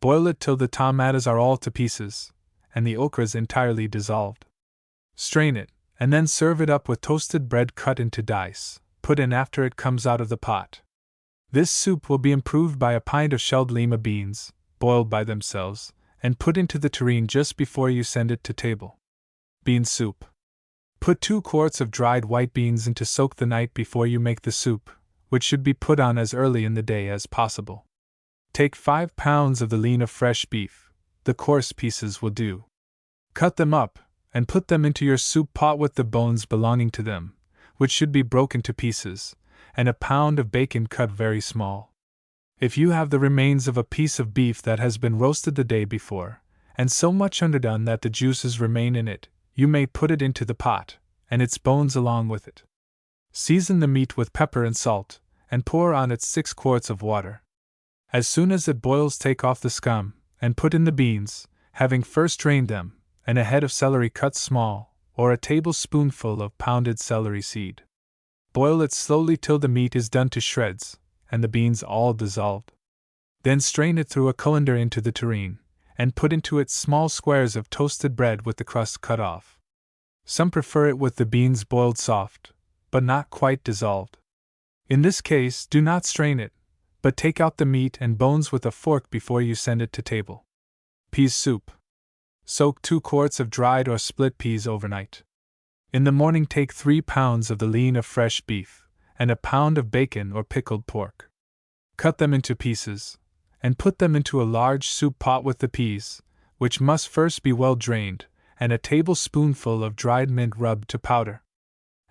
Boil it till the tomatoes are all to pieces, and the okras entirely dissolved. Strain it, and then serve it up with toasted bread cut into dice, put in after it comes out of the pot. This soup will be improved by a pint of shelled lima beans, boiled by themselves, and put into the tureen just before you send it to table. Bean soup. Put 2 quarts of dried white beans into soak the night before you make the soup, which should be put on as early in the day as possible. Take 5 pounds of the lean of fresh beef, the coarse pieces will do. Cut them up, and put them into your soup pot with the bones belonging to them, which should be broken to pieces, and a pound of bacon cut very small. If you have the remains of a piece of beef that has been roasted the day before, and so much underdone that the juices remain in it, you may put it into the pot, and its bones along with it. Season the meat with pepper and salt, and pour on it 6 quarts of water. As soon as it boils, take off the scum, and put in the beans, having first drained them, and a head of celery cut small, or a tablespoonful of pounded celery seed. Boil it slowly till the meat is done to shreds, and the beans all dissolved. Then strain it through a colander into the tureen, and put into it small squares of toasted bread with the crust cut off. Some prefer it with the beans boiled soft, but not quite dissolved. In this case, do not strain it, but take out the meat and bones with a fork before you send it to table. Peas soup. Soak 2 quarts of dried or split peas overnight. In the morning, take 3 pounds of the lean of fresh beef, and a pound of bacon or pickled pork. Cut them into pieces, and put them into a large soup pot with the peas, which must first be well drained, and a tablespoonful of dried mint rubbed to powder.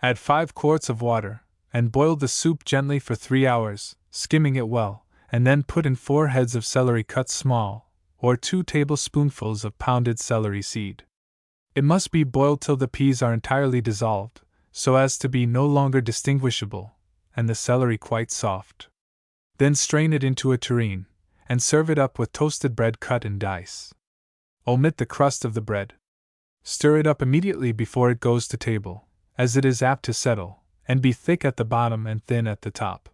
Add 5 quarts of water, and boil the soup gently for 3 hours, skimming it well, and then put in 4 heads of celery cut small, or 2 tablespoonfuls of pounded celery seed. It must be boiled till the peas are entirely dissolved, so as to be no longer distinguishable, and the celery quite soft. Then strain it into a tureen, and serve it up with toasted bread cut in dice. Omit the crust of the bread. Stir it up immediately before it goes to table, as it is apt to settle, and be thick at the bottom and thin at the top.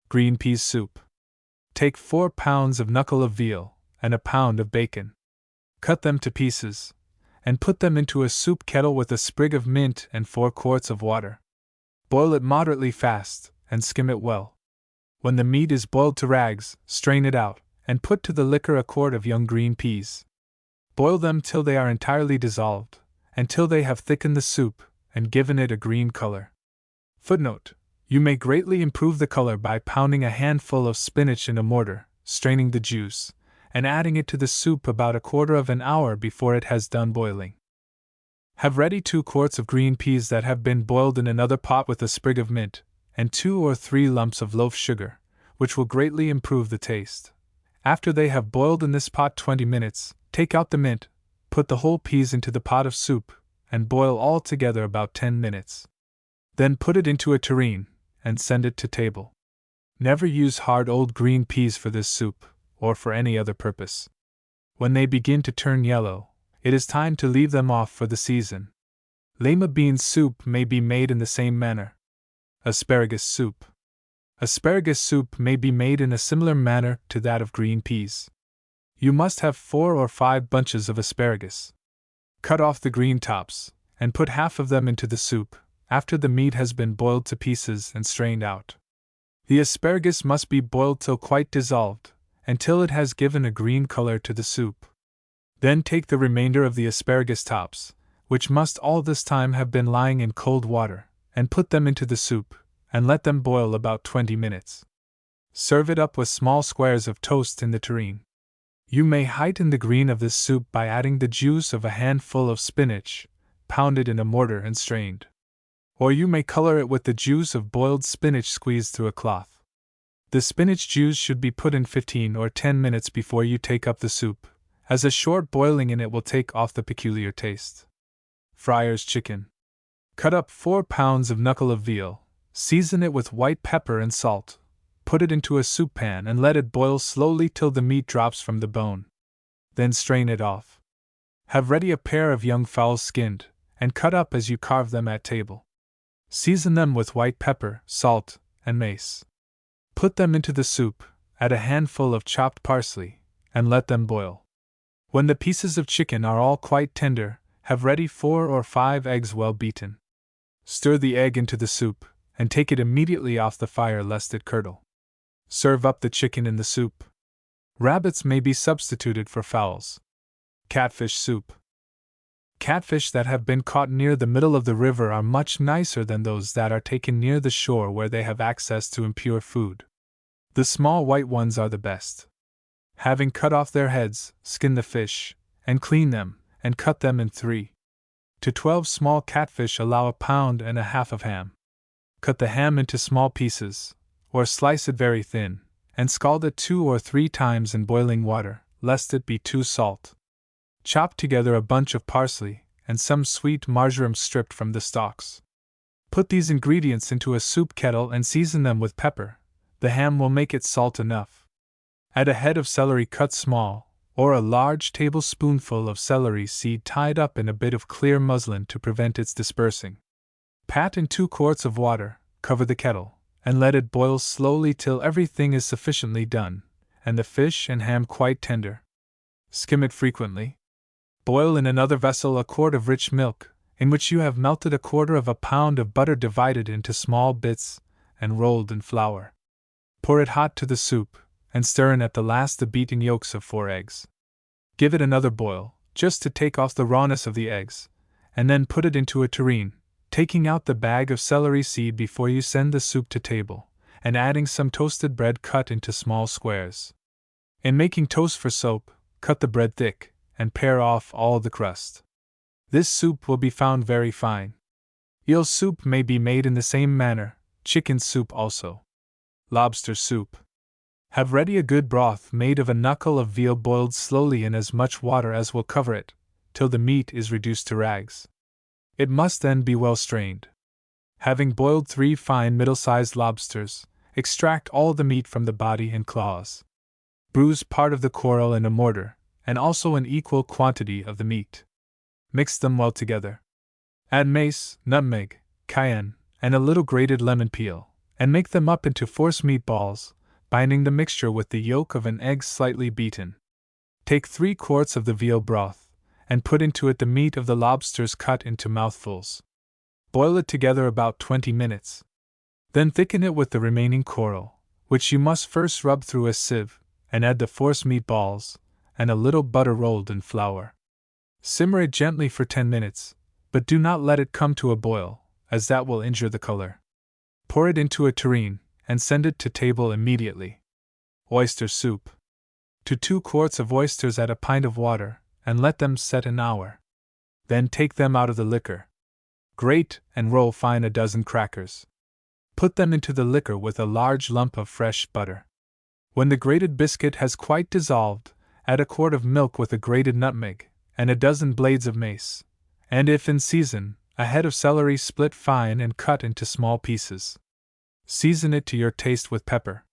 Green peas soup. Take 4 pounds of knuckle of veal, and a pound of bacon. Cut them to pieces, and put them into a soup kettle with a sprig of mint and 4 quarts of water. Boil it moderately fast, and skim it well. When the meat is boiled to rags, strain it out, and put to the liquor a quart of young green peas. Boil them till they are entirely dissolved, and till they have thickened the soup, and given it a green color. Footnote: you may greatly improve the color by pounding a handful of spinach in a mortar, straining the juice, and adding it to the soup about a quarter of an hour before it has done boiling. Have ready 2 quarts of green peas that have been boiled in another pot with a sprig of mint, and 2 or 3 lumps of loaf sugar, which will greatly improve the taste. After they have boiled in this pot 20 minutes, take out the mint, put the whole peas into the pot of soup, and boil all together about 10 minutes. Then put it into a tureen, and send it to table. Never use hard old green peas for this soup, or for any other purpose. When they begin to turn yellow, it is time to leave them off for the season. Lima bean soup may be made in the same manner. Asparagus soup. Asparagus soup may be made in a similar manner to that of green peas. You must have 4 or 5 bunches of asparagus. Cut off the green tops, and put half of them into the soup, after the meat has been boiled to pieces and strained out. The asparagus must be boiled till quite dissolved, until it has given a green color to the soup. Then take the remainder of the asparagus tops, which must all this time have been lying in cold water, and put them into the soup, and let them boil about 20 minutes. Serve it up with small squares of toast in the tureen. You may heighten the green of this soup by adding the juice of a handful of spinach, pounded in a mortar and strained. Or you may color it with the juice of boiled spinach squeezed through a cloth. The spinach juice should be put in 15 or 10 minutes before you take up the soup, as a short boiling in it will take off the peculiar taste. Friar's chicken. Cut up 4 pounds of knuckle of veal, season it with white pepper and salt, put it into a soup pan and let it boil slowly till the meat drops from the bone. Then strain it off. Have ready a pair of young fowls skinned, and cut up as you carve them at table. Season them with white pepper, salt, and mace. Put them into the soup, add a handful of chopped parsley, and let them boil. When the pieces of chicken are all quite tender, have ready 4 or 5 eggs well beaten. Stir the egg into the soup, and take it immediately off the fire lest it curdle. Serve up the chicken in the soup. Rabbits may be substituted for fowls. Catfish soup. Catfish that have been caught near the middle of the river are much nicer than those that are taken near the shore where they have access to impure food. The small white ones are the best. Having cut off their heads, skin the fish, and clean them, and cut them in 3 to 12 small catfish. Allow 1.5 pounds of ham. Cut the ham into small pieces, or slice it very thin, and scald it 2 or 3 times in boiling water, lest it be too salt. Chop together a bunch of parsley, and some sweet marjoram stripped from the stalks. Put these ingredients into a soup kettle and season them with pepper. The ham will make it salt enough. Add a head of celery cut small, or a large tablespoonful of celery seed tied up in a bit of clear muslin to prevent its dispersing. Pat in 2 quarts of water, cover the kettle, and let it boil slowly till everything is sufficiently done, and the fish and ham quite tender. Skim it frequently. Boil in another vessel a quart of rich milk, in which you have melted 1/4 pound of butter divided into small bits and rolled in flour. Pour it hot to the soup, and stir in at the last the beaten yolks of 4 eggs. Give it another boil, just to take off the rawness of the eggs, and then put it into a tureen, taking out the bag of celery seed before you send the soup to table, and adding some toasted bread cut into small squares. In making toast for soap, cut the bread thick, and pare off all the crust. This soup will be found very fine. Eel soup may be made in the same manner, chicken soup also. Lobster soup. Have ready a good broth made of a knuckle of veal boiled slowly in as much water as will cover it, till the meat is reduced to rags. It must then be well strained. Having boiled 3 fine middle-sized lobsters, extract all the meat from the body and claws. Bruise part of the coral in a mortar, and also an equal quantity of the meat. mix them well together. Add mace, nutmeg, cayenne, and a little grated lemon peel, and make them up into forcemeat balls, binding the mixture with the yolk of an egg slightly beaten. Take 3 quarts of the veal broth, and put into it the meat of the lobsters cut into mouthfuls. Boil it together about 20 minutes. Then thicken it with the remaining coral, which you must first rub through a sieve, and add the forcemeat balls, and a little butter rolled in flour. Simmer it gently for 10 minutes, but do not let it come to a boil, as that will injure the color. Pour it into a tureen, and send it to table immediately. Oyster soup. To 2 quarts of oysters add a pint of water, and let them set an hour. Then take them out of the liquor. Grate and roll fine a dozen crackers. Put them into the liquor with a large lump of fresh butter. When the grated biscuit has quite dissolved, add a quart of milk with a grated nutmeg, and a dozen blades of mace, and if in season, a head of celery split fine and cut into small pieces. Season it to your taste with pepper.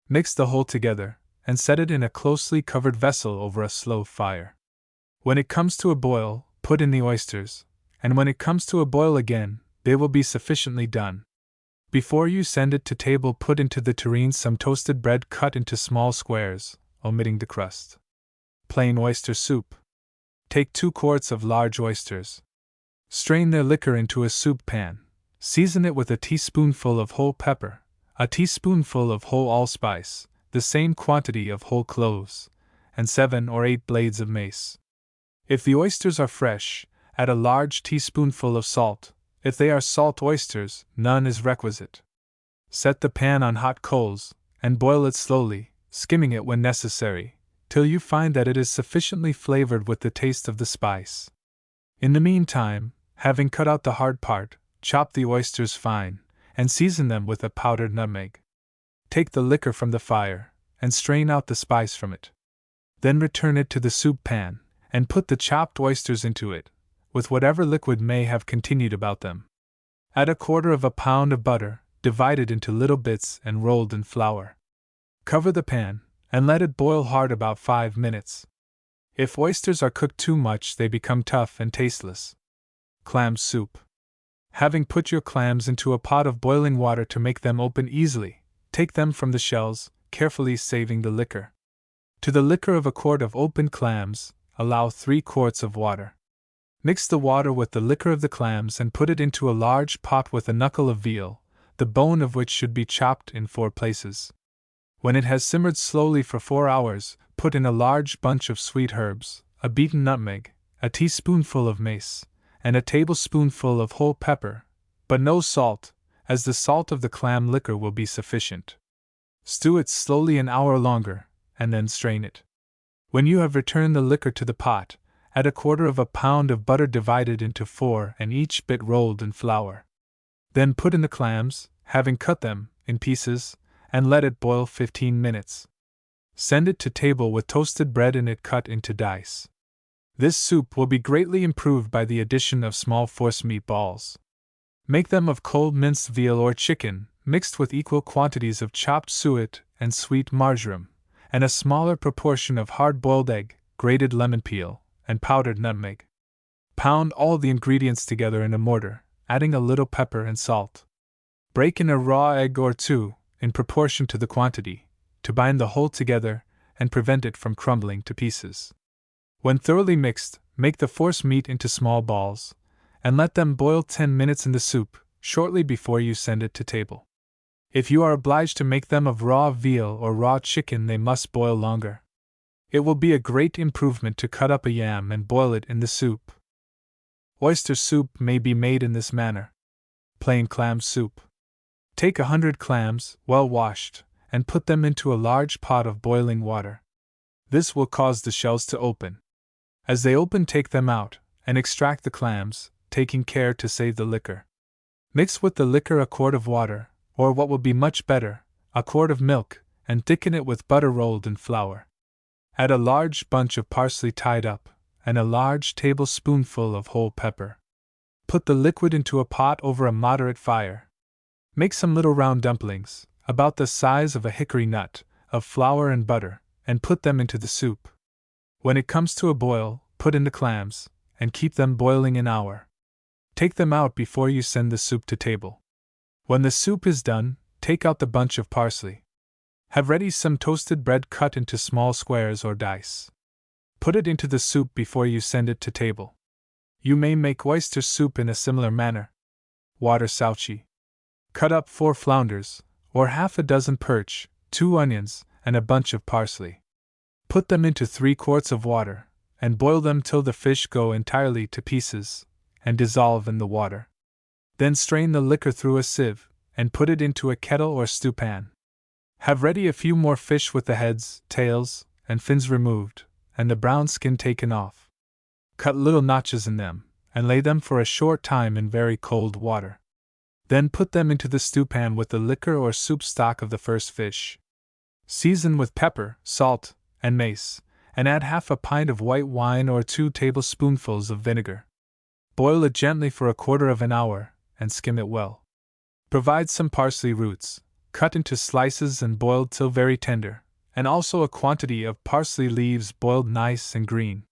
Mix the whole together, and set it in a closely covered vessel over a slow fire. When it comes to a boil, put in the oysters, and when it comes to a boil again, they will be sufficiently done. Before you send it to table, put into the tureen some toasted bread cut into small squares, omitting the crust. Plain oyster soup. Take 2 quarts of large oysters. Strain their liquor into a soup pan. Season it with a teaspoonful of whole pepper, a teaspoonful of whole allspice, the same quantity of whole cloves, and 7 or 8 blades of mace. If the oysters are fresh, add a large teaspoonful of salt. If they are salt oysters, none is requisite. Set the pan on hot coals, and boil it slowly, skimming it when necessary, till you find that it is sufficiently flavored with the taste of the spice. In the meantime, having cut out the hard part, chop the oysters fine, and season them with a powdered nutmeg. Take the liquor from the fire, and strain out the spice from it. Then return it to the soup pan, and put the chopped oysters into it, with whatever liquid may have continued about them. Add a quarter of a pound of butter, divided into little bits and rolled in flour. Cover the pan, and let it boil hard about 5 minutes. If oysters are cooked too much, they become tough and tasteless. Clam soup. Having put your clams into a pot of boiling water to make them open easily, take them from the shells, carefully saving the liquor. To the liquor of a quart of opened clams, allow 3 quarts of water. Mix the water with the liquor of the clams and put it into a large pot with a knuckle of veal, the bone of which should be chopped in 4 places. When it has simmered slowly for 4 hours, put in a large bunch of sweet herbs, a beaten nutmeg, a teaspoonful of mace, and a tablespoonful of whole pepper, but no salt, as the salt of the clam liquor will be sufficient. Stew it slowly an hour longer, and then strain it. When you have returned the liquor to the pot, add a quarter of a pound of butter divided into 4 and each bit rolled in flour. Then put in the clams, having cut them in pieces, and let it boil 15 minutes. Send it to table with toasted bread in it cut into dice. This soup will be greatly improved by the addition of small forcemeat balls. Make them of cold minced veal or chicken, mixed with equal quantities of chopped suet and sweet marjoram, and a smaller proportion of hard-boiled egg, grated lemon peel, and powdered nutmeg. Pound all the ingredients together in a mortar, adding a little pepper and salt. Break in a raw egg or 2, in proportion to the quantity, to bind the whole together and prevent it from crumbling to pieces. When thoroughly mixed, make the forcemeat into small balls, and let them boil 10 minutes in the soup, shortly before you send it to table. If you are obliged to make them of raw veal or raw chicken, they must boil longer. It will be a great improvement to cut up a yam and boil it in the soup. Oyster soup may be made in this manner. Plain clam soup. Take 100 clams, well washed, and put them into a large pot of boiling water. This will cause the shells to open. As they open, take them out, and extract the clams, taking care to save the liquor. Mix with the liquor a quart of water, or what will be much better, a quart of milk, and thicken it with butter rolled in flour. Add a large bunch of parsley tied up, and a large tablespoonful of whole pepper. Put the liquid into a pot over a moderate fire. Make some little round dumplings, about the size of a hickory nut, of flour and butter, and put them into the soup. When it comes to a boil, put in the clams, and keep them boiling an hour. Take them out before you send the soup to table. When the soup is done, take out the bunch of parsley. Have ready some toasted bread cut into small squares or dice. Put it into the soup before you send it to table. You may make oyster soup in a similar manner. Water sauci. Cut up 4 flounders, or half a dozen perch, 2 onions, and a bunch of parsley. Put them into 3 quarts of water, and boil them till the fish go entirely to pieces, and dissolve in the water. Then strain the liquor through a sieve, and put it into a kettle or stew pan. Have ready a few more fish with the heads, tails, and fins removed, and the brown skin taken off. Cut little notches in them, and lay them for a short time in very cold water. Then put them into the stew pan with the liquor or soup stock of the first fish. Season with pepper, salt, and mace, and add half a pint of white wine or 2 tablespoonfuls of vinegar. Boil it gently for a quarter of an hour, and skim it well. Provide some parsley roots, cut into slices and boiled till very tender, and also a quantity of parsley leaves boiled nice and green.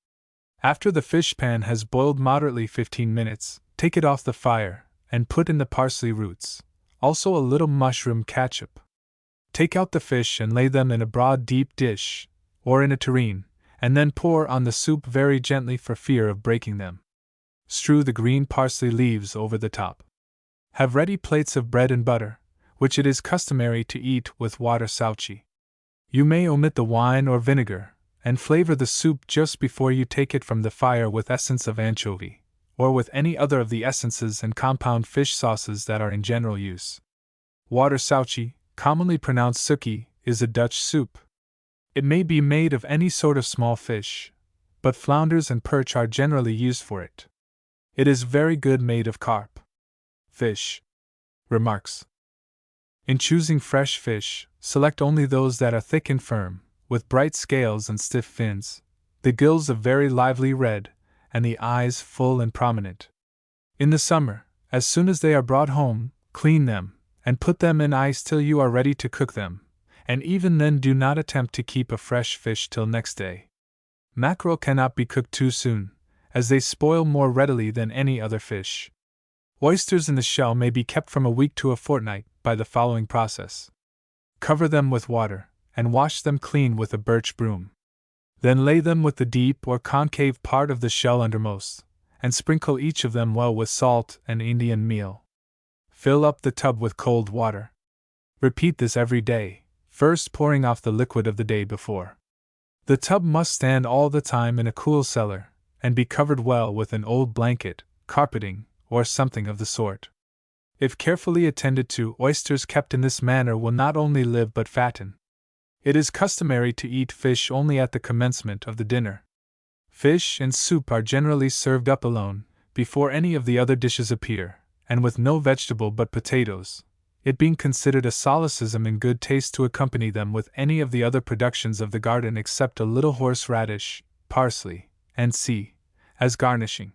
After the fish pan has boiled moderately 15 minutes, take it off the fire, and put in the parsley roots, also a little mushroom catsup. Take out the fish and lay them in a broad deep dish, or in a tureen, and then pour on the soup very gently for fear of breaking them. Strew the green parsley leaves over the top. Have ready plates of bread and butter, which it is customary to eat with water sauci. You may omit the wine or vinegar, and flavor the soup just before you take it from the fire with essence of anchovy, or with any other of the essences and compound fish sauces that are in general use. Water sauci, commonly pronounced suki, is a Dutch soup. It may be made of any sort of small fish, but flounders and perch are generally used for it. It is very good made of carp. Fish. Remarks. In choosing fresh fish, select only those that are thick and firm, with bright scales and stiff fins, the gills a very lively red, and the eyes full and prominent. In the summer, as soon as they are brought home, clean them, and put them in ice till you are ready to cook them, and even then do not attempt to keep a fresh fish till next day. Mackerel cannot be cooked too soon, as they spoil more readily than any other fish. Oysters in the shell may be kept from a week to a fortnight by the following process. Cover them with water, and wash them clean with a birch broom. Then lay them with the deep or concave part of the shell undermost, and sprinkle each of them well with salt and Indian meal. Fill up the tub with cold water. Repeat this every day, first pouring off the liquid of the day before. The tub must stand all the time in a cool cellar, and be covered well with an old blanket, carpeting, or something of the sort. If carefully attended to, oysters kept in this manner will not only live but fatten. It is customary to eat fish only at the commencement of the dinner. Fish and soup are generally served up alone, before any of the other dishes appear, and with no vegetable but potatoes, it being considered a solecism in good taste to accompany them with any of the other productions of the garden except a little horseradish, parsley, and as garnishing.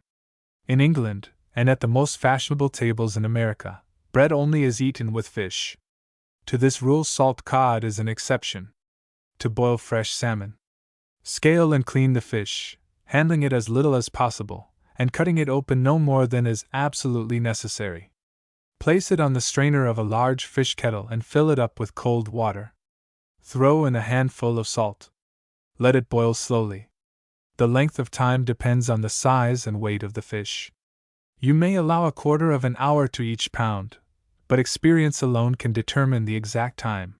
In England, and at the most fashionable tables in America, bread only is eaten with fish. To this rule salt cod is an exception. To boil fresh salmon. Scale and clean the fish, handling it as little as possible, and cutting it open no more than is absolutely necessary. Place it on the strainer of a large fish kettle and fill it up with cold water. Throw in a handful of salt. Let it boil slowly. The length of time depends on the size and weight of the fish. You may allow a quarter of an hour to each pound, but experience alone can determine the exact time.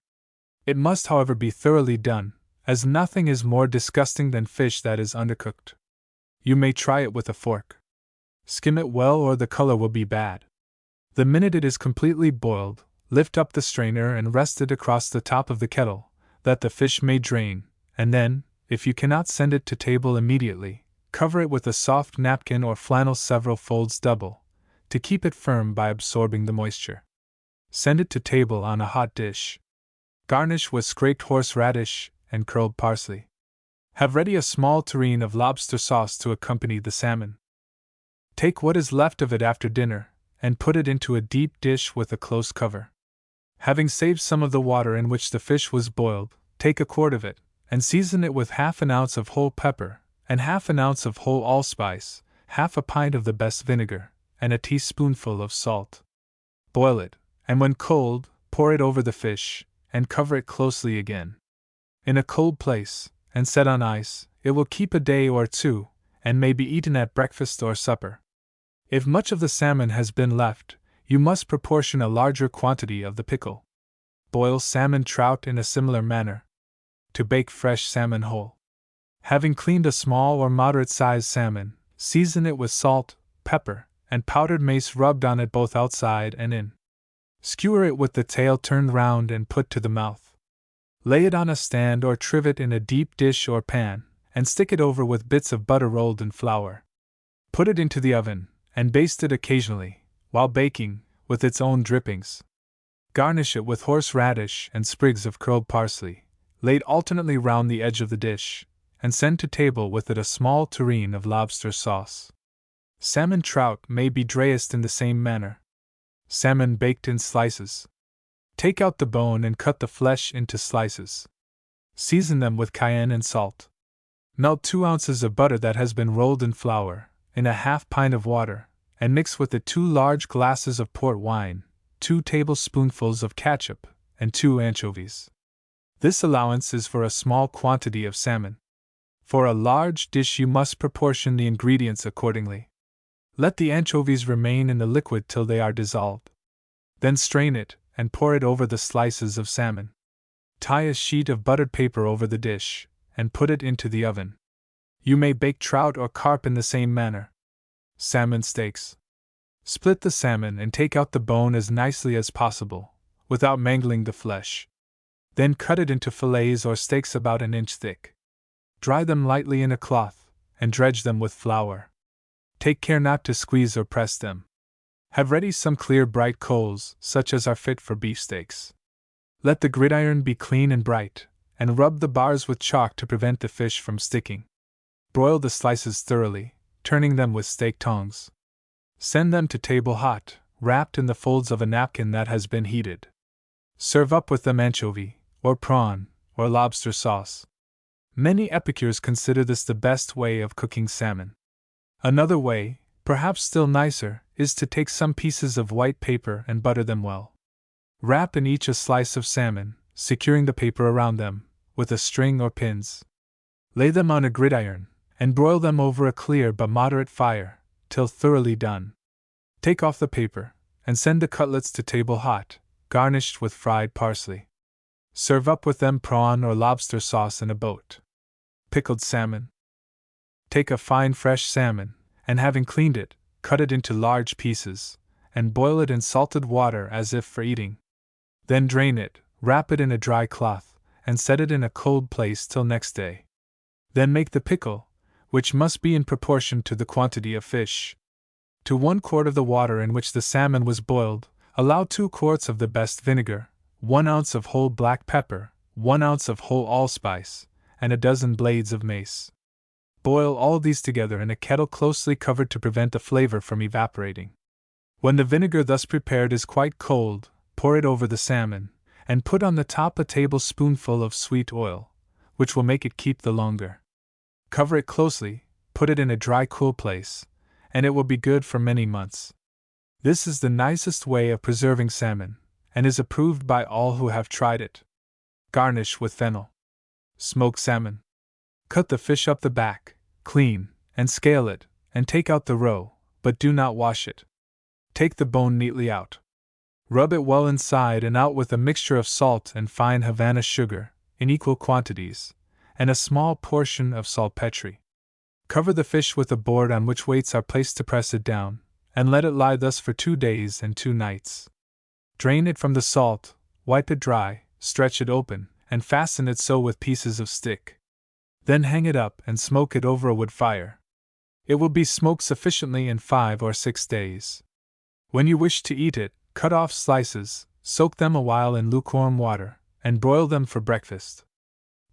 It must, however, be thoroughly done, as nothing is more disgusting than fish that is undercooked. You may try it with a fork. Skim it well or the color will be bad. The minute it is completely boiled, lift up the strainer and rest it across the top of the kettle, that the fish may drain, and then, if you cannot send it to table immediately, cover it with a soft napkin or flannel several folds double, to keep it firm by absorbing the moisture. Send it to table on a hot dish. Garnish with scraped horseradish and curled parsley. Have ready a small tureen of lobster sauce to accompany the salmon. Take what is left of it after dinner, and put it into a deep dish with a close cover. Having saved some of the water in which the fish was boiled, take a quart of it, and season it with half an ounce of whole pepper, and half an ounce of whole allspice, half a pint of the best vinegar, and a teaspoonful of salt. Boil it, and when cold, pour it over the fish, and cover it closely again. In a cold place, and set on ice, it will keep a day or two, and may be eaten at breakfast or supper. If much of the salmon has been left, you must proportion a larger quantity of the pickle. Boil salmon trout in a similar manner. To bake fresh salmon whole. Having cleaned a small or moderate-sized salmon, season it with salt, pepper, and powdered mace rubbed on it both outside and in. Skewer it with the tail turned round and put to the mouth. Lay it on a stand or trivet in a deep dish or pan, and stick it over with bits of butter rolled in flour. Put it into the oven, and baste it occasionally, while baking, with its own drippings. Garnish it with horseradish and sprigs of curled parsley, laid alternately round the edge of the dish, and send to table with it a small tureen of lobster sauce. Salmon trout may be dressed in the same manner. Salmon baked in slices. Take out the bone and cut the flesh into slices. Season them with cayenne and salt. Melt 2 ounces of butter that has been rolled in flour, in a half pint of water, and mix with it 2 large glasses of port wine, 2 tablespoonfuls of catsup, and 2 anchovies. This allowance is for a small quantity of salmon. For a large dish you must proportion the ingredients accordingly. Let the anchovies remain in the liquid till they are dissolved. Then strain it, and pour it over the slices of salmon. Tie a sheet of buttered paper over the dish, and put it into the oven. You may bake trout or carp in the same manner. Salmon steaks. Split the salmon and take out the bone as nicely as possible, without mangling the flesh. Then cut it into fillets or steaks about an inch thick. Dry them lightly in a cloth, and dredge them with flour. Take care not to squeeze or press them. Have ready some clear bright coals, such as are fit for beefsteaks. Let the gridiron be clean and bright, and rub the bars with chalk to prevent the fish from sticking. Broil the slices thoroughly, turning them with steak tongs. Send them to table hot, wrapped in the folds of a napkin that has been heated. Serve up with them anchovy, or prawn, or lobster sauce. Many epicures consider this the best way of cooking salmon. Another way, perhaps still nicer, is to take some pieces of white paper and butter them well. Wrap in each a slice of salmon, securing the paper around them, with a string or pins. Lay them on a gridiron, and broil them over a clear but moderate fire, till thoroughly done. Take off the paper, and send the cutlets to table hot, garnished with fried parsley. Serve up with them prawn or lobster sauce in a boat. Pickled salmon. Take a fine fresh salmon, and having cleaned it, cut it into large pieces, and boil it in salted water as if for eating. Then drain it, wrap it in a dry cloth, and set it in a cold place till next day. Then make the pickle, which must be in proportion to the quantity of fish. To 1 quart of the water in which the salmon was boiled, allow 2 quarts of the best vinegar, 1 ounce of whole black pepper, 1 ounce of whole allspice, and a dozen blades of mace. Boil all these together in a kettle closely covered to prevent the flavor from evaporating. When the vinegar thus prepared is quite cold, pour it over the salmon, and put on the top a tablespoonful of sweet oil, which will make it keep the longer. Cover it closely, put it in a dry, cool place, and it will be good for many months. This is the nicest way of preserving salmon, and is approved by all who have tried it. Garnish with fennel. Smoked salmon. Cut the fish up the back, clean, and scale it, and take out the roe, but do not wash it. Take the bone neatly out. Rub it well inside and out with a mixture of salt and fine Havana sugar, in equal quantities, and a small portion of saltpetre. Cover the fish with a board on which weights are placed to press it down, and let it lie thus for 2 days and 2 nights. Drain it from the salt, wipe it dry, stretch it open, and fasten it so with pieces of stick. Then hang it up and smoke it over a wood fire. It will be smoked sufficiently in 5 or 6 days. When you wish to eat it, cut off slices, soak them a while in lukewarm water, and broil them for breakfast.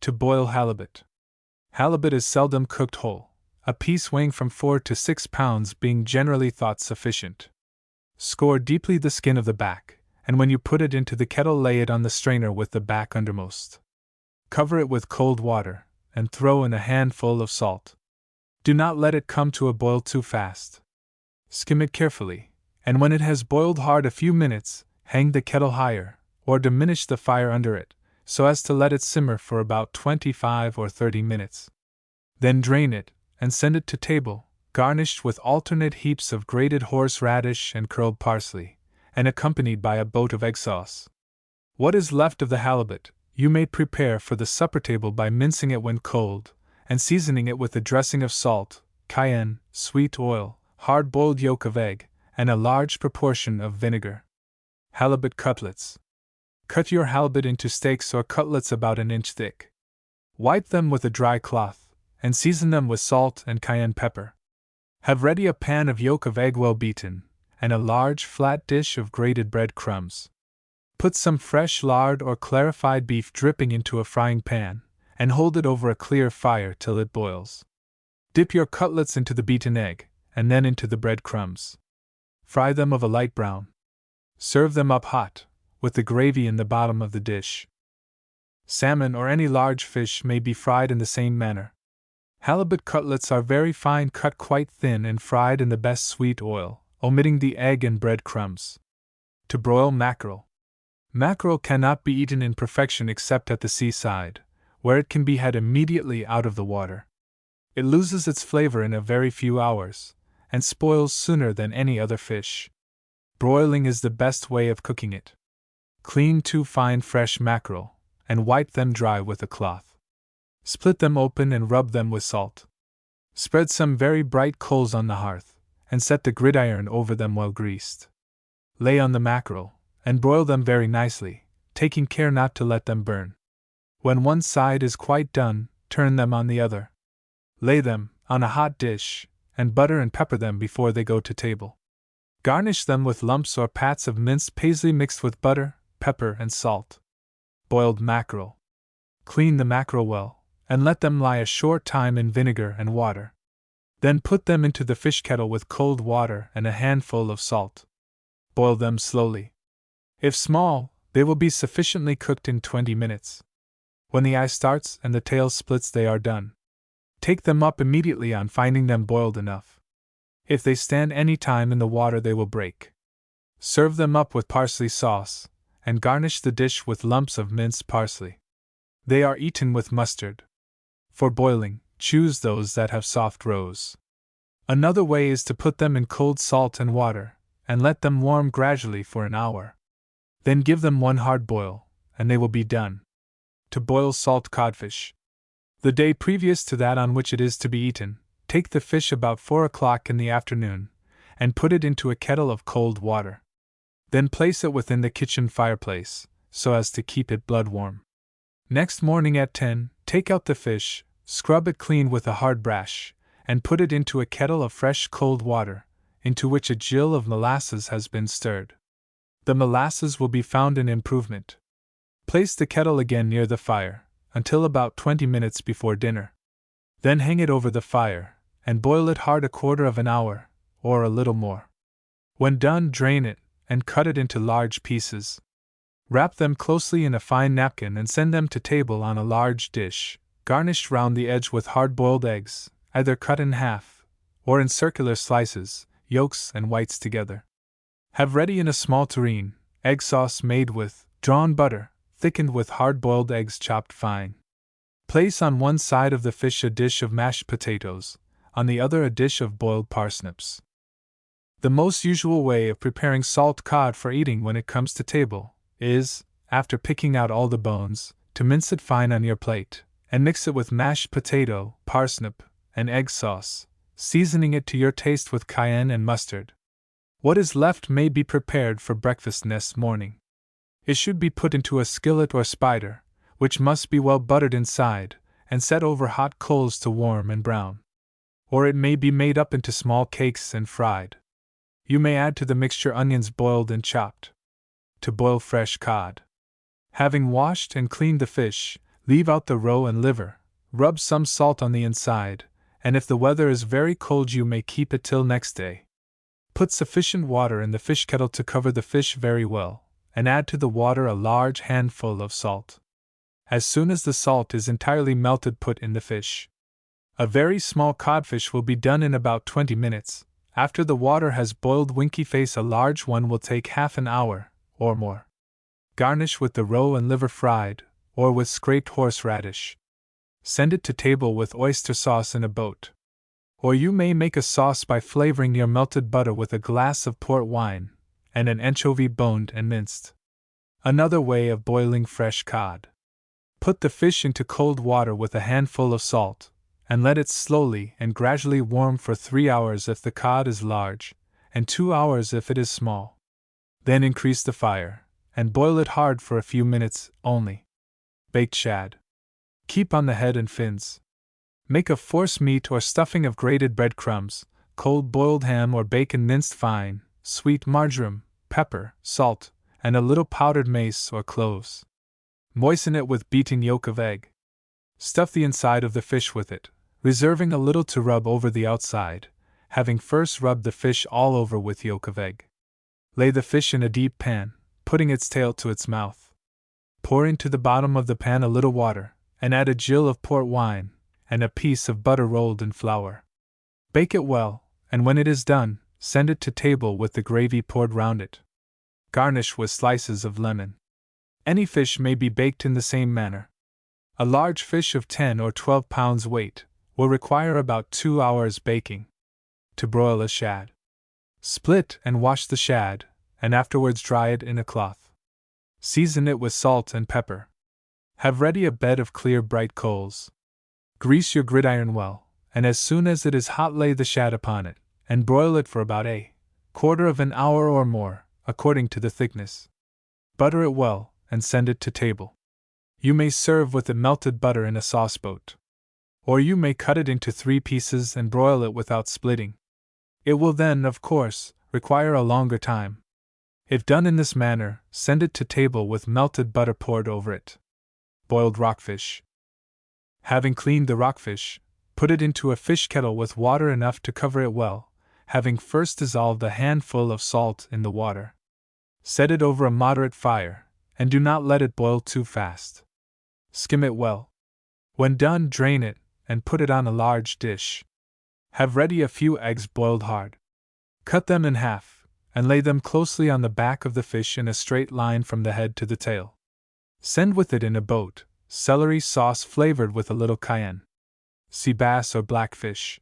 To boil halibut. Halibut is seldom cooked whole, a piece weighing from 4 to 6 pounds being generally thought sufficient. Score deeply the skin of the back, and when you put it into the kettle lay it on the strainer with the back undermost. Cover it with cold water, and throw in a handful of salt. Do not let it come to a boil too fast. Skim it carefully, and when it has boiled hard a few minutes, hang the kettle higher, or diminish the fire under it, so as to let it simmer for about 25 or 30 minutes. Then drain it, and send it to table, garnished with alternate heaps of grated horseradish and curled parsley, and accompanied by a boat of egg sauce. What is left of the halibut, you may prepare for the supper table by mincing it when cold, and seasoning it with a dressing of salt, cayenne, sweet oil, hard-boiled yolk of egg, and a large proportion of vinegar. Halibut cutlets. Cut your halibut into steaks or cutlets about an inch thick. Wipe them with a dry cloth, and season them with salt and cayenne pepper. Have ready a pan of yolk of egg well beaten, and a large flat dish of grated bread crumbs. Put some fresh lard or clarified beef dripping into a frying pan, and hold it over a clear fire till it boils. Dip your cutlets into the beaten egg, and then into the bread crumbs. Fry them of a light brown. Serve them up hot, with the gravy in the bottom of the dish. Salmon or any large fish may be fried in the same manner. Halibut cutlets are very fine, cut quite thin and fried in the best sweet oil, omitting the egg and bread crumbs. To broil mackerel. Mackerel cannot be eaten in perfection except at the seaside, where it can be had immediately out of the water. It loses its flavor in a very few hours, and spoils sooner than any other fish. Broiling is the best way of cooking it. Clean 2 fine fresh mackerel, and wipe them dry with a cloth. Split them open and rub them with salt. Spread some very bright coals on the hearth, and set the gridiron over them well greased. Lay on the mackerel, and broil them very nicely, taking care not to let them burn. When one side is quite done, turn them on the other. Lay them on a hot dish, and butter and pepper them before they go to table. Garnish them with lumps or pats of minced parsley mixed with butter, pepper, and salt. Boiled mackerel. Clean the mackerel well, and let them lie a short time in vinegar and water. Then put them into the fish kettle with cold water and a handful of salt. Boil them slowly. If small, they will be sufficiently cooked in 20 minutes. When the eye starts and the tail splits, they are done. Take them up immediately on finding them boiled enough. If they stand any time in the water, they will break. Serve them up with parsley sauce, and garnish the dish with lumps of minced parsley. They are eaten with mustard. For boiling, choose those that have soft roes. Another way is to put them in cold salt and water, and let them warm gradually for an hour. Then give them one hard boil, and they will be done. To boil salt codfish. The day previous to that on which it is to be eaten, take the fish about 4 o'clock in the afternoon, and put it into a kettle of cold water. Then place it within the kitchen fireplace, so as to keep it blood warm. Next morning at 10, take out the fish, scrub it clean with a hard brush, and put it into a kettle of fresh cold water, into which a gill of molasses has been stirred. The molasses will be found an improvement. Place the kettle again near the fire, until about 20 minutes before dinner. Then hang it over the fire, and boil it hard 1/4 hour, or a little more. When done, drain it, and cut it into large pieces. Wrap them closely in a fine napkin and send them to table on a large dish, garnished round the edge with hard-boiled eggs, either cut in half, or in circular slices, yolks and whites together. Have ready in a small tureen, egg sauce made with drawn butter, thickened with hard-boiled eggs chopped fine. Place on one side of the fish a dish of mashed potatoes, on the other a dish of boiled parsnips. The most usual way of preparing salt cod for eating when it comes to table is, after picking out all the bones, to mince it fine on your plate, and mix it with mashed potato, parsnip, and egg sauce, seasoning it to your taste with cayenne and mustard. What is left may be prepared for breakfast next morning. It should be put into a skillet or spider, which must be well buttered inside, and set over hot coals to warm and brown. Or it may be made up into small cakes and fried. You may add to the mixture onions boiled and chopped. To boil fresh cod. Having washed and cleaned the fish, leave out the roe and liver, rub some salt on the inside, and if the weather is very cold you may keep it till next day. Put sufficient water in the fish kettle to cover the fish very well, and add to the water a large handful of salt. As soon as the salt is entirely melted, put in the fish. A very small codfish will be done in about 20 minutes. After the water has boiled winky face, a large one will take half an hour, or more. Garnish with the roe and liver fried, or with scraped horseradish. Send it to table with oyster sauce in a boat. Or you may make a sauce by flavoring your melted butter with a glass of port wine, and an anchovy boned and minced. Another way of boiling fresh cod. Put the fish into cold water with a handful of salt, and let it slowly and gradually warm for 3 hours if the cod is large, and 2 hours if it is small. Then increase the fire, and boil it hard for a few minutes only. Baked shad. Keep on the head and fins. Make a force meat or stuffing of grated breadcrumbs, cold boiled ham or bacon minced fine, sweet marjoram, pepper, salt, and a little powdered mace or cloves. Moisten it with beaten yolk of egg. Stuff the inside of the fish with it, reserving a little to rub over the outside, having first rubbed the fish all over with yolk of egg. Lay the fish in a deep pan, putting its tail to its mouth. Pour into the bottom of the pan a little water, and add a gill of port wine, and a piece of butter rolled in flour. Bake it well, and when it is done, send it to table with the gravy poured round it. Garnish with slices of lemon. Any fish may be baked in the same manner. A large fish of 10 or 12 pounds weight will require about 2 hours baking. To broil a shad. Split and wash the shad, and afterwards dry it in a cloth. Season it with salt and pepper. Have ready a bed of clear, bright coals. Grease your gridiron well, and as soon as it is hot, lay the shad upon it, and broil it for about a quarter of an hour or more, according to the thickness. Butter it well, and send it to table. You may serve with the melted butter in a sauceboat. Or you may cut it into 3 pieces and broil it without splitting. It will then, of course, require a longer time. If done in this manner, send it to table with melted butter poured over it. Boiled rockfish. Having cleaned the rockfish, put it into a fish kettle with water enough to cover it well, having first dissolved a handful of salt in the water. Set it over a moderate fire, and do not let it boil too fast. Skim it well. When done, drain it, and put it on a large dish. Have ready a few eggs boiled hard. Cut them in half, and lay them closely on the back of the fish in a straight line from the head to the tail. Send with it in a boat celery sauce flavored with a little cayenne. Sea bass or blackfish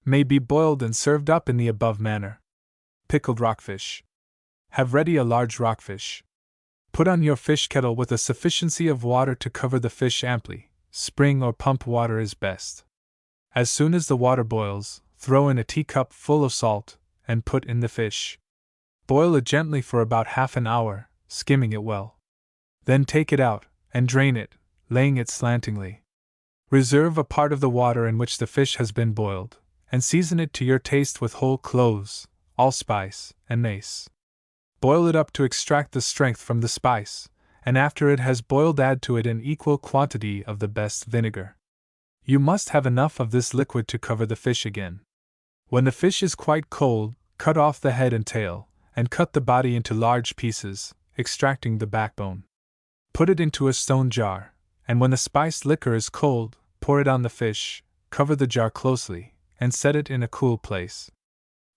may be boiled and served up in the above manner. Pickled rockfish. Have ready a large rockfish. Put on your fish kettle with a sufficiency of water to cover the fish amply. Spring or pump water is best. As soon as the water boils, throw in a teacup full of salt, and put in the fish. Boil it gently for about half an hour, skimming it well. Then take it out, and drain it, laying it slantingly. Reserve a part of the water in which the fish has been boiled, and season it to your taste with whole cloves, allspice, and mace. Boil it up to extract the strength from the spice, and after it has boiled, add to it an equal quantity of the best vinegar. You must have enough of this liquid to cover the fish again. When the fish is quite cold, cut off the head and tail, and cut the body into large pieces, extracting the backbone. Put it into a stone jar, and when the spiced liquor is cold, pour it on the fish, cover the jar closely, and set it in a cool place.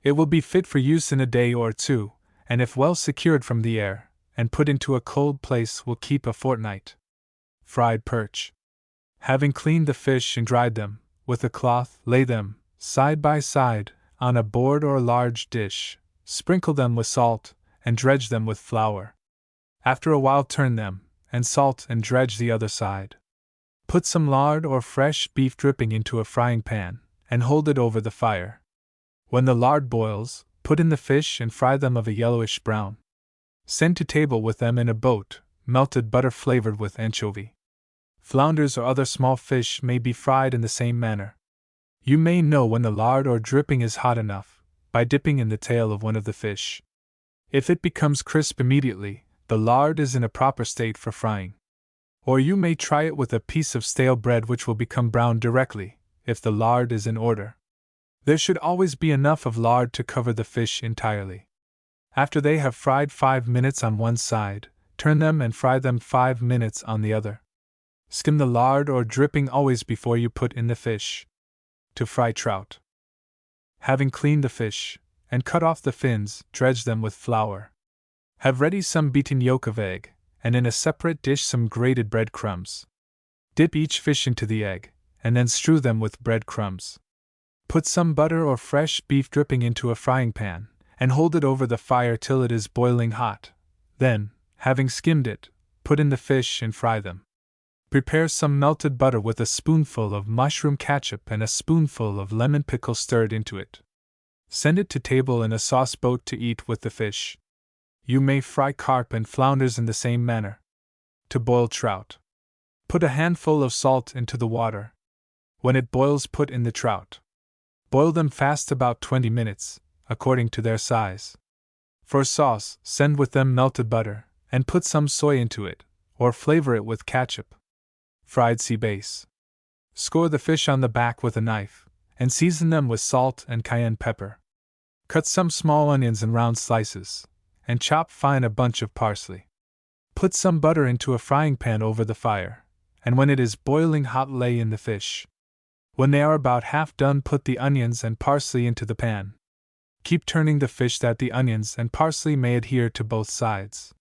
It will be fit for use in a day or 2, and if well secured from the air, and put into a cold place, will keep a fortnight. Fried perch. Having cleaned the fish and dried them, with a cloth, lay them, side by side, on a board or large dish, sprinkle them with salt, and dredge them with flour. After a while, turn them, and salt and dredge the other side. Put some lard or fresh beef dripping into a frying pan, and hold it over the fire. When the lard boils, put in the fish and fry them of a yellowish brown. Send to table with them in a boat, melted butter flavored with anchovy. Flounders or other small fish may be fried in the same manner. You may know when the lard or dripping is hot enough, by dipping in the tail of one of the fish. If it becomes crisp immediately, the lard is in a proper state for frying. Or you may try it with a piece of stale bread, which will become brown directly, if the lard is in order. There should always be enough of lard to cover the fish entirely. After they have fried 5 minutes on one side, turn them and fry them 5 minutes on the other. Skim the lard or dripping always before you put in the fish. to fry trout. Having cleaned the fish, and cut off the fins, dredge them with flour. Have ready some beaten yolk of egg, and in a separate dish some grated bread crumbs. Dip each fish into the egg, and then strew them with bread crumbs. Put some butter or fresh beef dripping into a frying pan, and hold it over the fire till it is boiling hot. Then, having skimmed it, put in the fish and fry them. Prepare some melted butter with a spoonful of mushroom catsup and a spoonful of lemon pickle stirred into it. Send it to table in a sauce boat to eat with the fish. You may fry carp and flounders in the same manner. To boil trout. Put a handful of salt into the water. When it boils, put in the trout. Boil them fast about 20 minutes, according to their size. For sauce, send with them melted butter, and put some soy into it, or flavor it with catsup. Fried sea bass. Score the fish on the back with a knife, and season them with salt and cayenne pepper. Cut some small onions in round slices, and chop fine a bunch of parsley. Put some butter into a frying pan over the fire, and when it is boiling hot, lay in the fish. When they are about half done, put the onions and parsley into the pan. Keep turning the fish that the onions and parsley may adhere to both sides.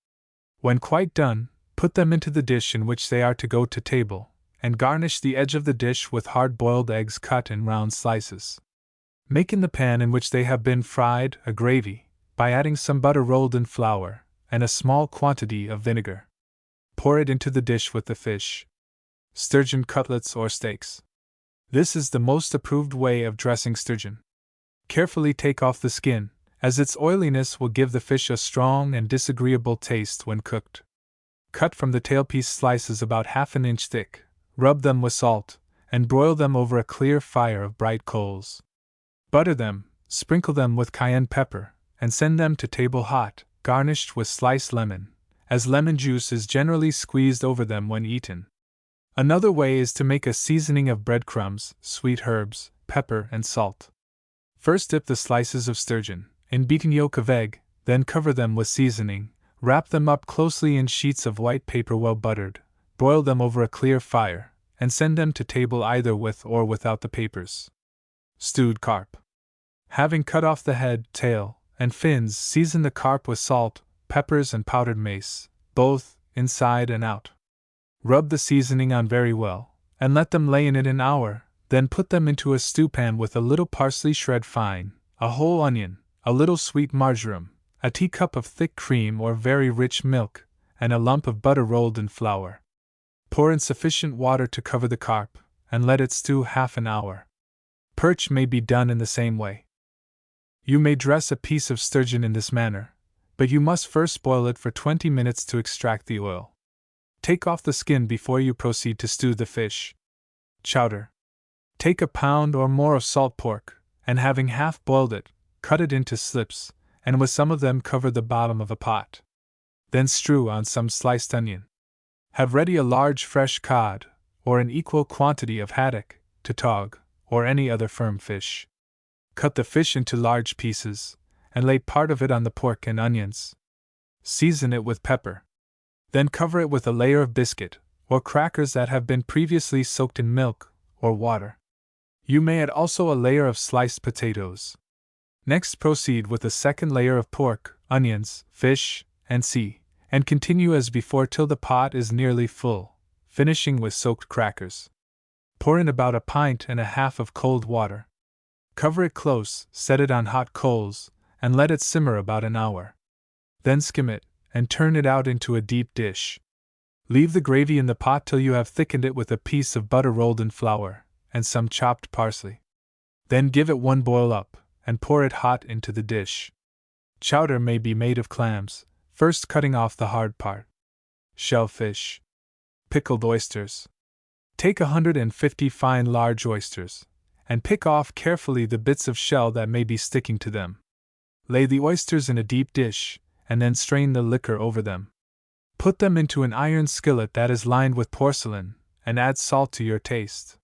When quite done, put them into the dish in which they are to go to table, and garnish the edge of the dish with hard-boiled eggs cut in round slices. Make in the pan in which they have been fried a gravy, by adding some butter rolled in flour, and a small quantity of vinegar. Pour it into the dish with the fish. Sturgeon cutlets or steaks. This is the most approved way of dressing sturgeon. Carefully take off the skin, as its oiliness will give the fish a strong and disagreeable taste when cooked. Cut from the tailpiece slices about half an inch thick, rub them with salt, and broil them over a clear fire of bright coals. Butter them, sprinkle them with cayenne pepper, and send them to table hot, garnished with sliced lemon, as lemon juice is generally squeezed over them when eaten. Another way is to make a seasoning of breadcrumbs, sweet herbs, pepper, and salt. First dip the slices of sturgeon in beaten yolk of egg, then cover them with seasoning, wrap them up closely in sheets of white paper well buttered, broil them over a clear fire, and send them to table either with or without the papers. Stewed carp. Having cut off the head, tail, and fins, season the carp with salt, peppers, and powdered mace, both inside and out. Rub the seasoning on very well, and let them lay in it an hour, then put them into a stewpan with a little parsley shred fine, a whole onion, a little sweet marjoram, a teacup of thick cream or very rich milk, and a lump of butter rolled in flour. Pour in sufficient water to cover the carp, and let it stew half an hour. Perch may be done in the same way. You may dress a piece of sturgeon in this manner, but you must first boil it for 20 minutes to extract the oil. Take off the skin before you proceed to stew the fish. Chowder. Take a pound or more of salt pork, and having half boiled it, cut it into slips, and with some of them cover the bottom of a pot. Then strew on some sliced onion. Have ready a large fresh cod, or an equal quantity of haddock, tautog, or any other firm fish. Cut the fish into large pieces, and lay part of it on the pork and onions. Season it with pepper. Then cover it with a layer of biscuit, or crackers that have been previously soaked in milk or water. You may add also a layer of sliced potatoes. Next proceed with a second layer of pork, onions, fish, and sea, and continue as before till the pot is nearly full, finishing with soaked crackers. Pour in about 1.5 pints of cold water. Cover it close, set it on hot coals, and let it simmer about an hour. Then skim it, and turn it out into a deep dish. Leave the gravy in the pot till you have thickened it with a piece of butter rolled in flour, and some chopped parsley. Then give it one boil up, and pour it hot into the dish. Chowder may be made of clams, first cutting off the hard part. Shellfish. Pickled oysters. Take 150 fine large oysters, and pick off carefully the bits of shell that may be sticking to them. Lay the oysters in a deep dish, and then strain the liquor over them. Put them into an iron skillet that is lined with porcelain, and add salt to your taste.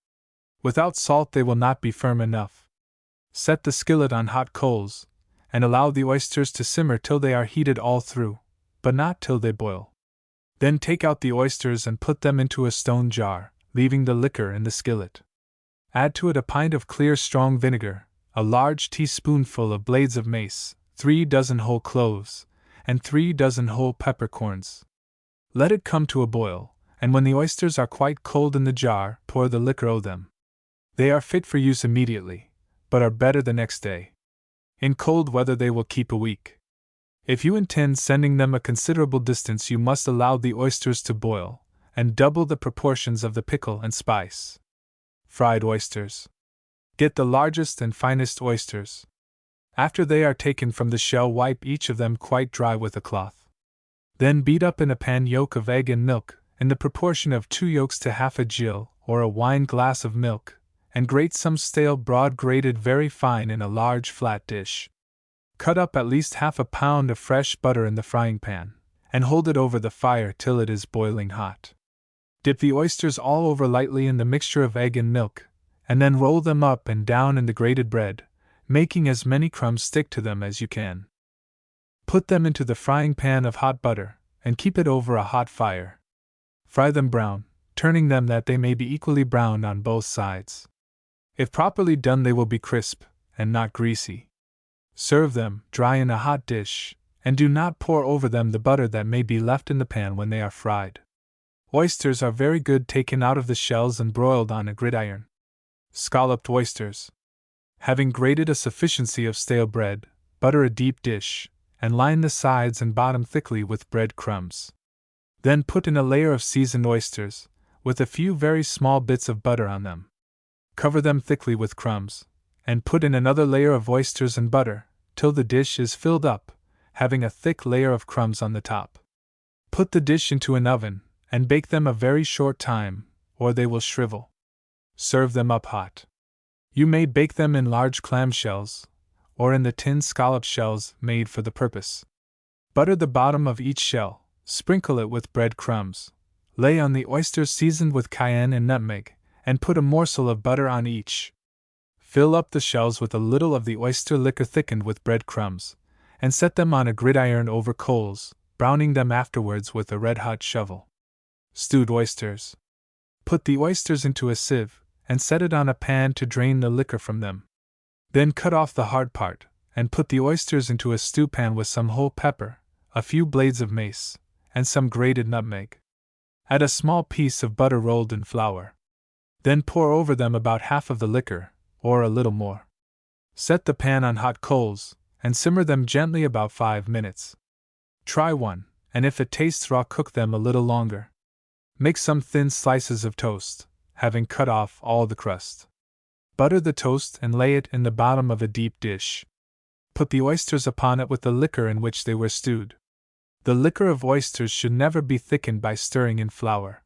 Without salt they will not be firm enough. Set the skillet on hot coals, and allow the oysters to simmer till they are heated all through, but not till they boil. Then take out the oysters and put them into a stone jar, leaving the liquor in the skillet. Add to it a pint of clear strong vinegar, a large teaspoonful of blades of mace, 3 dozen whole cloves, and 3 dozen whole peppercorns. Let it come to a boil, and when the oysters are quite cold in the jar, pour the liquor over them. They are fit for use immediately, but are better the next day. In cold weather they will keep a week. If you intend sending them a considerable distance, you must allow the oysters to boil, and double the proportions of the pickle and spice. Fried oysters. Get the largest and finest oysters. After they are taken from the shell, wipe each of them quite dry with a cloth. Then beat up in a pan yolk of egg and milk, in the proportion of 2 yolks to half a gill, or a wine glass of milk, and grate some stale broad grated very fine in a large flat dish. Cut up at least half a pound of fresh butter in the frying pan, and hold it over the fire till it is boiling hot. Dip the oysters all over lightly in the mixture of egg and milk, and then roll them up and down in the grated bread, making as many crumbs stick to them as you can. Put them into the frying pan of hot butter, and keep it over a hot fire. Fry them brown, turning them that they may be equally browned on both sides. If properly done, they will be crisp, and not greasy. Serve them dry in a hot dish, and do not pour over them the butter that may be left in the pan when they are fried. Oysters are very good taken out of the shells and broiled on a gridiron. Scalloped oysters. Having grated a sufficiency of stale bread, butter a deep dish, and line the sides and bottom thickly with bread crumbs. Then put in a layer of seasoned oysters, with a few very small bits of butter on them. Cover them thickly with crumbs, and put in another layer of oysters and butter, till the dish is filled up, having a thick layer of crumbs on the top. Put the dish into an oven, and bake them a very short time, or they will shrivel. Serve them up hot. You may bake them in large clam shells, or in the tin scallop shells made for the purpose. Butter the bottom of each shell, sprinkle it with bread crumbs, lay on the oysters seasoned with cayenne and nutmeg, and put a morsel of butter on each. Fill up the shells with a little of the oyster liquor thickened with bread crumbs, and set them on a gridiron over coals, browning them afterwards with a red-hot shovel. Stewed oysters. Put the oysters into a sieve, and set it on a pan to drain the liquor from them. Then cut off the hard part, and put the oysters into a stewpan with some whole pepper, a few blades of mace, and some grated nutmeg. Add a small piece of butter rolled in flour. Then pour over them about half of the liquor, or a little more. Set the pan on hot coals, and simmer them gently about 5 minutes. Try one, and if it tastes raw, cook them a little longer. Make some thin slices of toast, having cut off all the crust. Butter the toast and lay it in the bottom of a deep dish. Put the oysters upon it with the liquor in which they were stewed. The liquor of oysters should never be thickened by stirring in flour.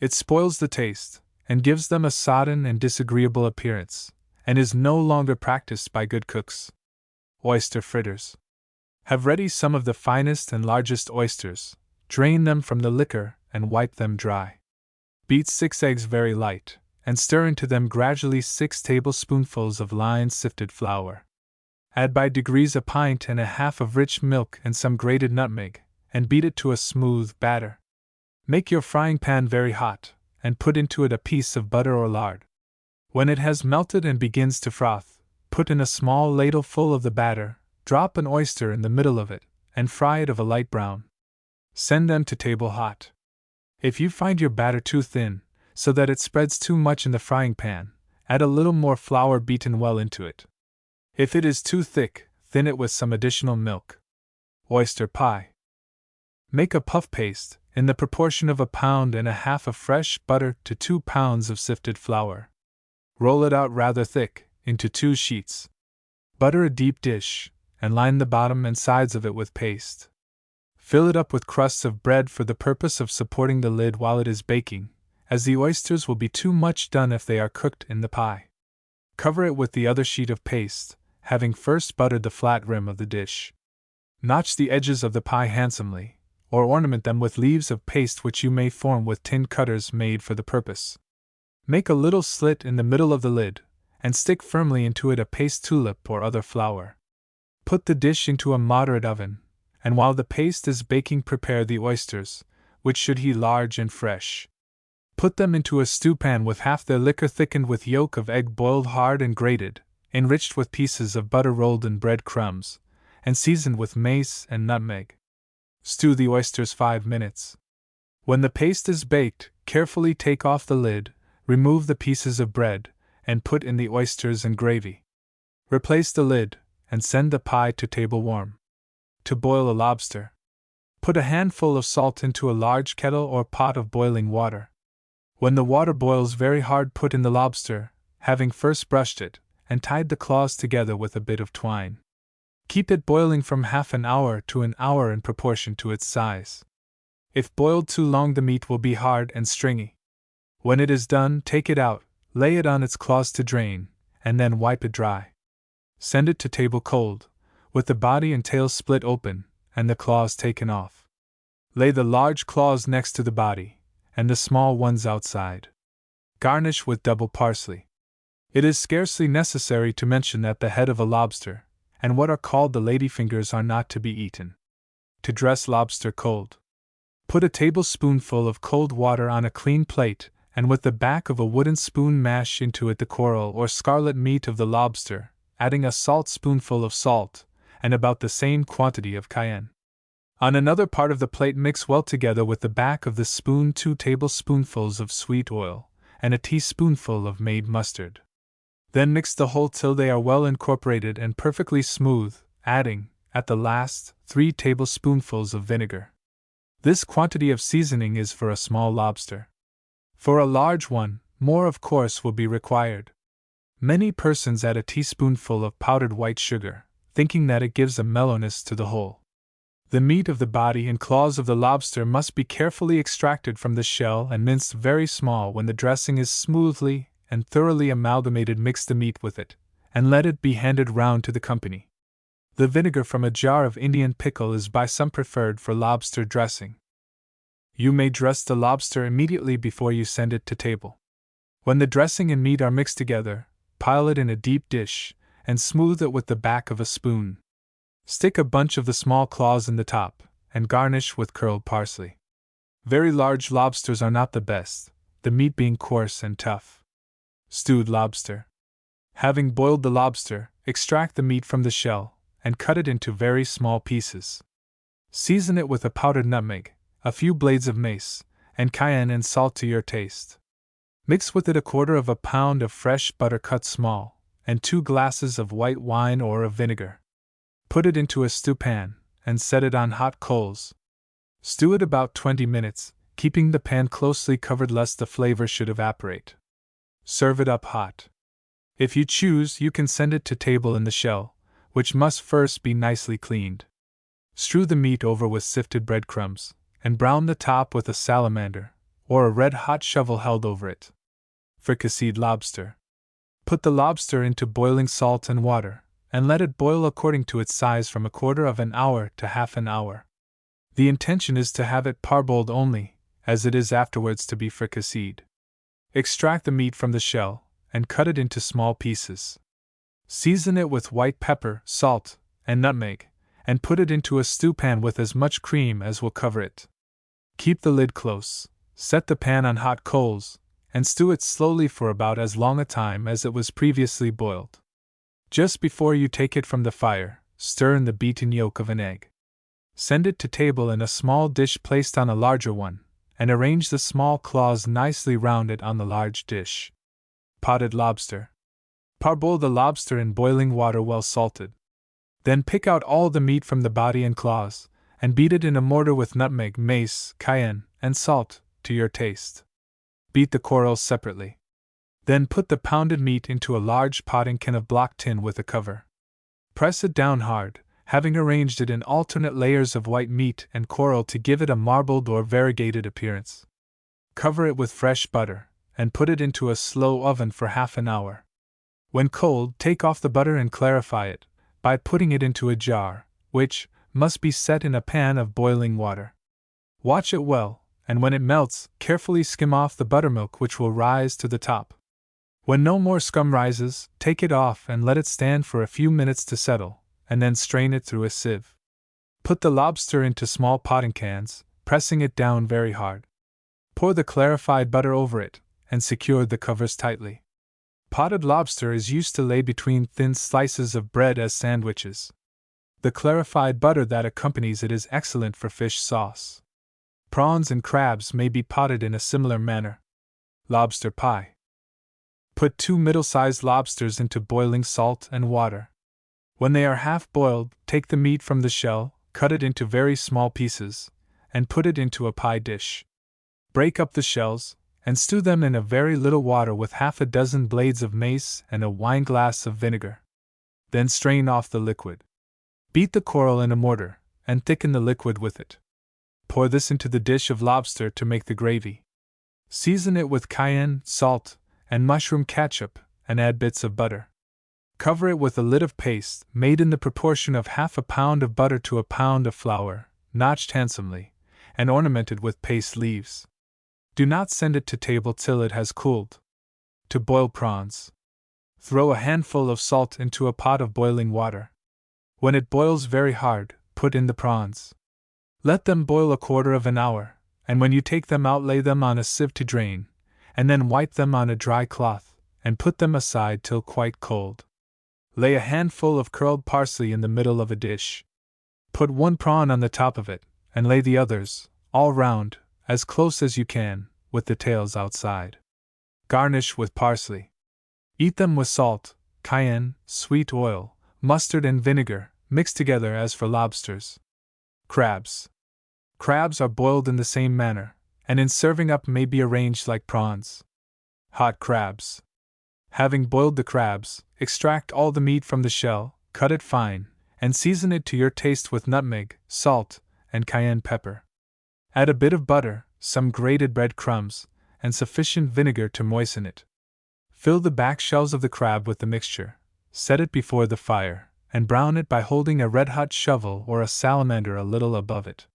It spoils the taste, and gives them a sodden and disagreeable appearance, and is no longer practiced by good cooks. Oyster fritters. Have ready some of the finest and largest oysters, drain them from the liquor, and wipe them dry. Beat 6 eggs very light, and stir into them gradually 6 tablespoonfuls of lined sifted flour. Add by degrees 1.5 pints of rich milk and some grated nutmeg, and beat it to a smooth batter. Make your frying pan very hot, and put into it a piece of butter or lard. When it has melted and begins to froth, put in a small ladleful of the batter, drop an oyster in the middle of it, and fry it of a light brown. Send them to table hot. If you find your batter too thin, so that it spreads too much in the frying pan, add a little more flour beaten well into it. If it is too thick, thin it with some additional milk. Oyster pie. Make a puff paste, in the proportion of 1.5 pounds of fresh butter to 2 pounds of sifted flour. Roll it out rather thick, into 2 sheets. Butter a deep dish, and line the bottom and sides of it with paste. Fill it up with crusts of bread for the purpose of supporting the lid while it is baking, as the oysters will be too much done if they are cooked in the pie. Cover it with the other sheet of paste, having first buttered the flat rim of the dish. Notch the edges of the pie handsomely, or ornament them with leaves of paste which you may form with tin cutters made for the purpose. Make a little slit in the middle of the lid, and stick firmly into it a paste tulip or other flower. Put the dish into a moderate oven, and while the paste is baking prepare the oysters, which should heat large and fresh. Put them into a stewpan with half their liquor thickened with yolk of egg boiled hard and grated, enriched with pieces of butter rolled in bread crumbs, and seasoned with mace and nutmeg. Stew the oysters 5 minutes. When the paste is baked, carefully take off the lid, remove the pieces of bread, and put in the oysters and gravy. Replace the lid, and send the pie to table warm. To boil a lobster. Put a handful of salt into a large kettle or pot of boiling water. When the water boils very hard, put in the lobster, having first brushed it, and tied the claws together with a bit of twine. Keep it boiling from half an hour to an hour in proportion to its size. If boiled too long, the meat will be hard and stringy. When it is done, take it out, lay it on its claws to drain, and then wipe it dry. Send it to table cold, with the body and tail split open, and the claws taken off. Lay the large claws next to the body, and the small ones outside. Garnish with double parsley. It is scarcely necessary to mention that the head of a lobster, and what are called the ladyfingers, are not to be eaten. To dress lobster cold. Put a tablespoonful of cold water on a clean plate, and with the back of a wooden spoon mash into it the coral or scarlet meat of the lobster, adding a saltspoonful of salt, and about the same quantity of cayenne. On another part of the plate, mix well together with the back of the spoon 2 tablespoonfuls of sweet oil, and a teaspoonful of made mustard. Then mix the whole till they are well incorporated and perfectly smooth, adding, at the last, 3 tablespoonfuls of vinegar. This quantity of seasoning is for a small lobster. For a large one, more of course will be required. Many persons add a teaspoonful of powdered white sugar, thinking that it gives a mellowness to the whole. The meat of the body and claws of the lobster must be carefully extracted from the shell and minced very small. When the dressing is smoothly and thoroughly amalgamated, mix the meat with it, and let it be handed round to the company. The vinegar from a jar of Indian pickle is by some preferred for lobster dressing. You may dress the lobster immediately before you send it to table. When the dressing and meat are mixed together, pile it in a deep dish, and smooth it with the back of a spoon. Stick a bunch of the small claws in the top, and garnish with curled parsley. Very large lobsters are not the best, the meat being coarse and tough. Stewed lobster. Having boiled the lobster, extract the meat from the shell, and cut it into very small pieces. Season it with a powdered nutmeg, a few blades of mace, and cayenne and salt to your taste. Mix with it 1/4 pound of fresh butter cut small, and 2 glasses of white wine or of vinegar. Put it into a stewpan, and set it on hot coals. Stew it about 20 minutes, keeping the pan closely covered lest the flavor should evaporate. Serve it up hot. If you choose, you can send it to table in the shell, which must first be nicely cleaned. Strew the meat over with sifted breadcrumbs, and brown the top with a salamander, or a red-hot shovel held over it. Fricasseed lobster. Put the lobster into boiling salt and water, and let it boil according to its size from 1/4 hour to half an hour. The intention is to have it parboiled only, as it is afterwards to be fricasseed. Extract the meat from the shell, and cut it into small pieces. Season it with white pepper, salt, and nutmeg, and put it into a stewpan with as much cream as will cover it. Keep the lid close, set the pan on hot coals, and stew it slowly for about as long a time as it was previously boiled. Just before you take it from the fire, stir in the beaten yolk of an egg. Send it to table in a small dish placed on a larger one, and arrange the small claws nicely round it on the large dish. Potted lobster. Parboil the lobster in boiling water well salted. Then pick out all the meat from the body and claws, and beat it in a mortar with nutmeg, mace, cayenne, and salt, to your taste. Beat the corals separately. Then put the pounded meat into a large potting can of block tin with a cover. Press it down hard, having arranged it in alternate layers of white meat and coral to give it a marbled or variegated appearance. Cover it with fresh butter, and put it into a slow oven for half an hour. When cold, take off the butter and clarify it, by putting it into a jar, which must be set in a pan of boiling water. Watch it well, and when it melts, carefully skim off the buttermilk which will rise to the top. When no more scum rises, take it off and let it stand for a few minutes to settle, and then strain it through a sieve. Put the lobster into small potting cans, pressing it down very hard. Pour the clarified butter over it, and secure the covers tightly. Potted lobster is used to lay between thin slices of bread as sandwiches. The clarified butter that accompanies it is excellent for fish sauce. Prawns and crabs may be potted in a similar manner. Lobster pie. Put 2 middle-sized lobsters into boiling salt and water. When they are half boiled, take the meat from the shell, cut it into very small pieces, and put it into a pie dish. Break up the shells, and stew them in a very little water with half a dozen blades of mace and a wineglass of vinegar. Then strain off the liquid. Beat the coral in a mortar, and thicken the liquid with it. Pour this into the dish of lobster to make the gravy. Season it with cayenne, salt, and mushroom catsup, and add bits of butter. Cover it with a lid of paste made in the proportion of half a pound of butter to a pound of flour, notched handsomely, and ornamented with paste leaves. Do not send it to table till it has cooled. To boil prawns. Throw a handful of salt into a pot of boiling water. When it boils very hard, put in the prawns. Let them boil a quarter of an hour, and when you take them out, lay them on a sieve to drain, and then wipe them on a dry cloth, and put them aside till quite cold. Lay a handful of curled parsley in the middle of a dish. Put 1 prawn on the top of it, and lay the others, all round, as close as you can, with the tails outside. Garnish with parsley. Eat them with salt, cayenne, sweet oil, mustard and vinegar, mixed together as for lobsters. Crabs. Crabs are boiled in the same manner, and in serving up may be arranged like prawns. Hot crabs. Having boiled the crabs, extract all the meat from the shell, cut it fine, and season it to your taste with nutmeg, salt, and cayenne pepper. Add a bit of butter, some grated bread crumbs, and sufficient vinegar to moisten it. Fill the back shells of the crab with the mixture, set it before the fire, and brown it by holding a red-hot shovel or a salamander a little above it.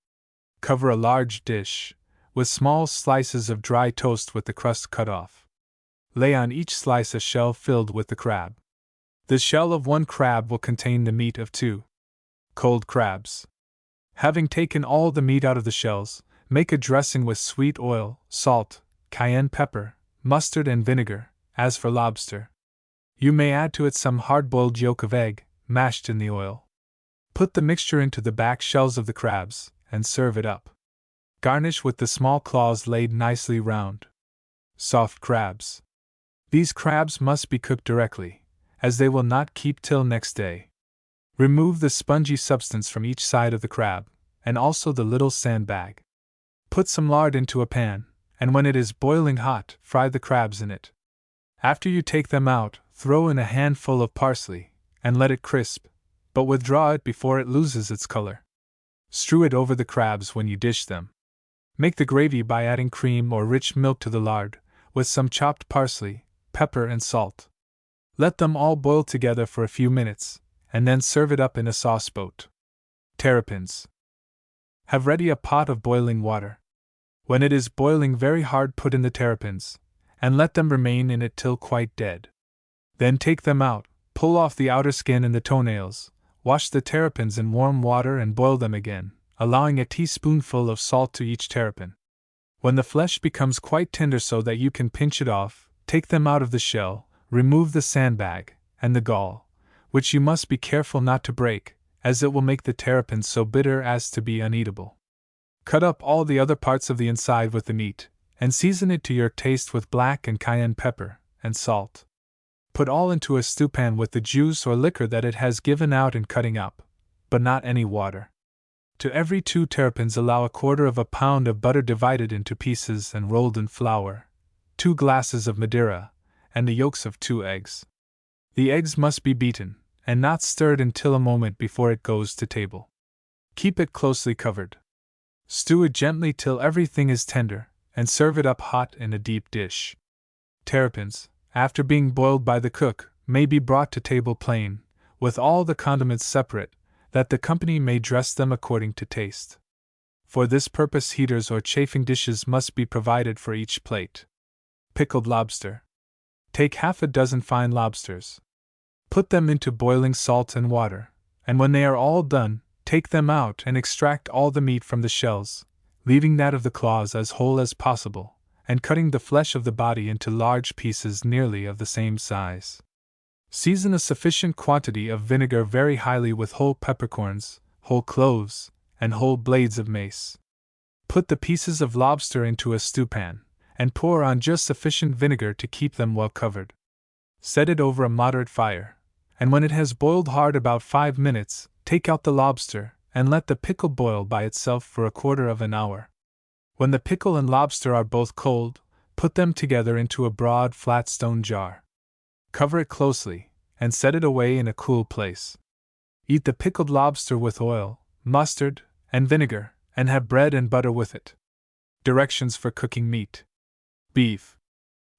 Cover a large dish with small slices of dry toast with the crust cut off. Lay on each slice a shell filled with the crab. The shell of 1 crab will contain the meat of 2. Cold crabs. Having taken all the meat out of the shells, make a dressing with sweet oil, salt, cayenne pepper, mustard and vinegar, as for lobster. You may add to it some hard-boiled yolk of egg, mashed in the oil. Put the mixture into the back shells of the crabs, and serve it up. Garnish with the small claws laid nicely round. Soft crabs. These crabs must be cooked directly, as they will not keep till next day. Remove the spongy substance from each side of the crab, and also the little sandbag. Put some lard into a pan, and when it is boiling hot, fry the crabs in it. After you take them out, throw in a handful of parsley, and let it crisp, but withdraw it before it loses its color. Strew it over the crabs when you dish them. Make the gravy by adding cream or rich milk to the lard, with some chopped parsley, pepper and salt. Let them all boil together for a few minutes, and then serve it up in a sauce boat. Terrapins. Have ready a pot of boiling water. When it is boiling very hard, put in the terrapins, and let them remain in it till quite dead. Then take them out, pull off the outer skin and the toenails, wash the terrapins in warm water and boil them again, allowing a teaspoonful of salt to each terrapin. When the flesh becomes quite tender so that you can pinch it off, take them out of the shell, remove the sandbag, and the gall, which you must be careful not to break, as it will make the terrapins so bitter as to be uneatable. Cut up all the other parts of the inside with the meat, and season it to your taste with black and cayenne pepper, and salt. Put all into a stewpan with the juice or liquor that it has given out in cutting up, but not any water. To every 2 terrapins allow a quarter of a pound of butter divided into pieces and rolled in flour, 2 glasses of Madeira, and the yolks of 2 eggs. The eggs must be beaten, and not stirred until a moment before it goes to table. Keep it closely covered. Stew it gently till everything is tender, and serve it up hot in a deep dish. Terrapins, after being boiled by the cook, may be brought to table plain, with all the condiments separate, that the company may dress them according to taste. For this purpose heaters or chafing dishes must be provided for each plate. Pickled lobster. Take half a dozen fine lobsters. Put them into boiling salt and water, and when they are all done, take them out and extract all the meat from the shells, leaving that of the claws as whole as possible, and cutting the flesh of the body into large pieces nearly of the same size. Season a sufficient quantity of vinegar very highly with whole peppercorns, whole cloves, and whole blades of mace. Put the pieces of lobster into a stewpan, and pour on just sufficient vinegar to keep them well covered. Set it over a moderate fire, and when it has boiled hard about 5 minutes, take out the lobster, and let the pickle boil by itself for a quarter of an hour. When the pickle and lobster are both cold, put them together into a broad flat stone jar. Cover it closely, and set it away in a cool place. Eat the pickled lobster with oil, mustard, and vinegar, and have bread and butter with it. Directions for cooking meat. Beef.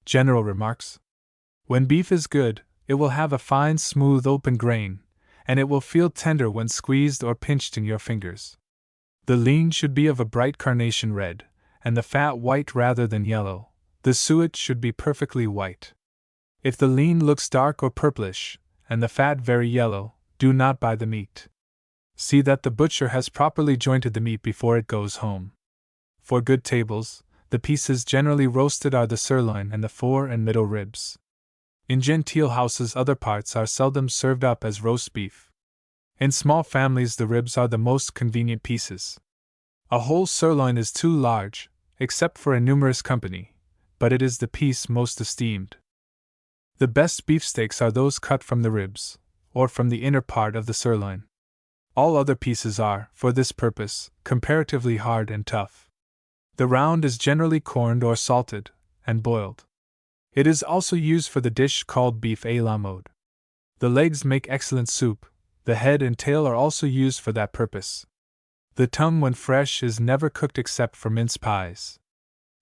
General remarks. When beef is good, it will have a fine, smooth, open grain, and it will feel tender when squeezed or pinched in your fingers. The lean should be of a bright carnation red, and the fat white rather than yellow. The suet should be perfectly white. If the lean looks dark or purplish, and the fat very yellow, do not buy the meat. See that the butcher has properly jointed the meat before it goes home. For good tables, the pieces generally roasted are the sirloin and the fore and middle ribs. In genteel houses, other parts are seldom served up as roast beef. In small families, the ribs are the most convenient pieces. A whole sirloin is too large, except for a numerous company, but it is the piece most esteemed. The best beefsteaks are those cut from the ribs, or from the inner part of the sirloin. All other pieces are, for this purpose, comparatively hard and tough. The round is generally corned or salted, and boiled. It is also used for the dish called beef à la mode. The legs make excellent soup. The head and tail are also used for that purpose. The tongue, when fresh, is never cooked except for mince pies.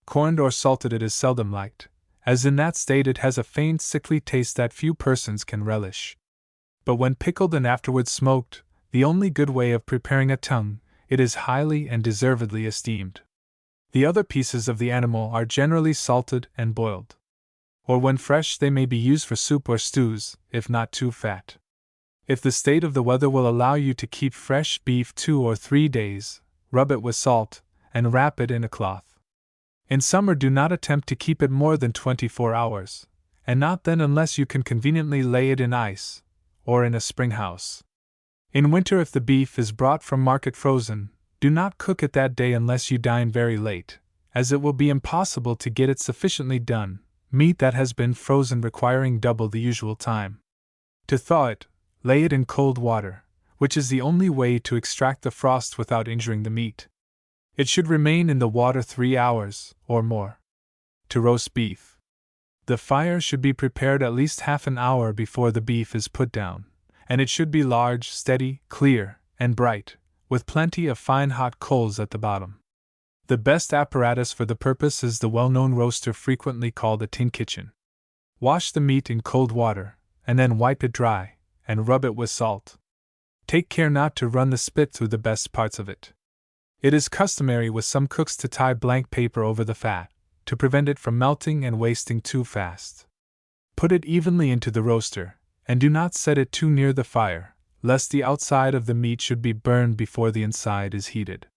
Corned or salted, it is seldom liked, as in that state it has a faint sickly taste that few persons can relish. But when pickled and afterwards smoked, the only good way of preparing a tongue, it is highly and deservedly esteemed. The other pieces of the animal are generally salted and boiled. Or when fresh, they may be used for soup or stews, if not too fat. If the state of the weather will allow you to keep fresh beef 2 or 3 days, rub it with salt, and wrap it in a cloth. In summer, do not attempt to keep it more than 24 hours, and not then unless you can conveniently lay it in ice, or in a spring house. In winter, if the beef is brought from market frozen, do not cook it that day unless you dine very late, as it will be impossible to get it sufficiently done, meat that has been frozen requiring double the usual time. To thaw it, lay it in cold water, which is the only way to extract the frost without injuring the meat. It should remain in the water 3 hours, or more. To roast beef. The fire should be prepared at least half an hour before the beef is put down, and it should be large, steady, clear, and bright, with plenty of fine hot coals at the bottom. The best apparatus for the purpose is the well-known roaster, frequently called a tin kitchen. Wash the meat in cold water, and then wipe it dry, and rub it with salt. Take care not to run the spit through the best parts of it. It is customary with some cooks to tie blank paper over the fat, to prevent it from melting and wasting too fast. Put it evenly into the roaster, and do not set it too near the fire, lest the outside of the meat should be burned before the inside is heated.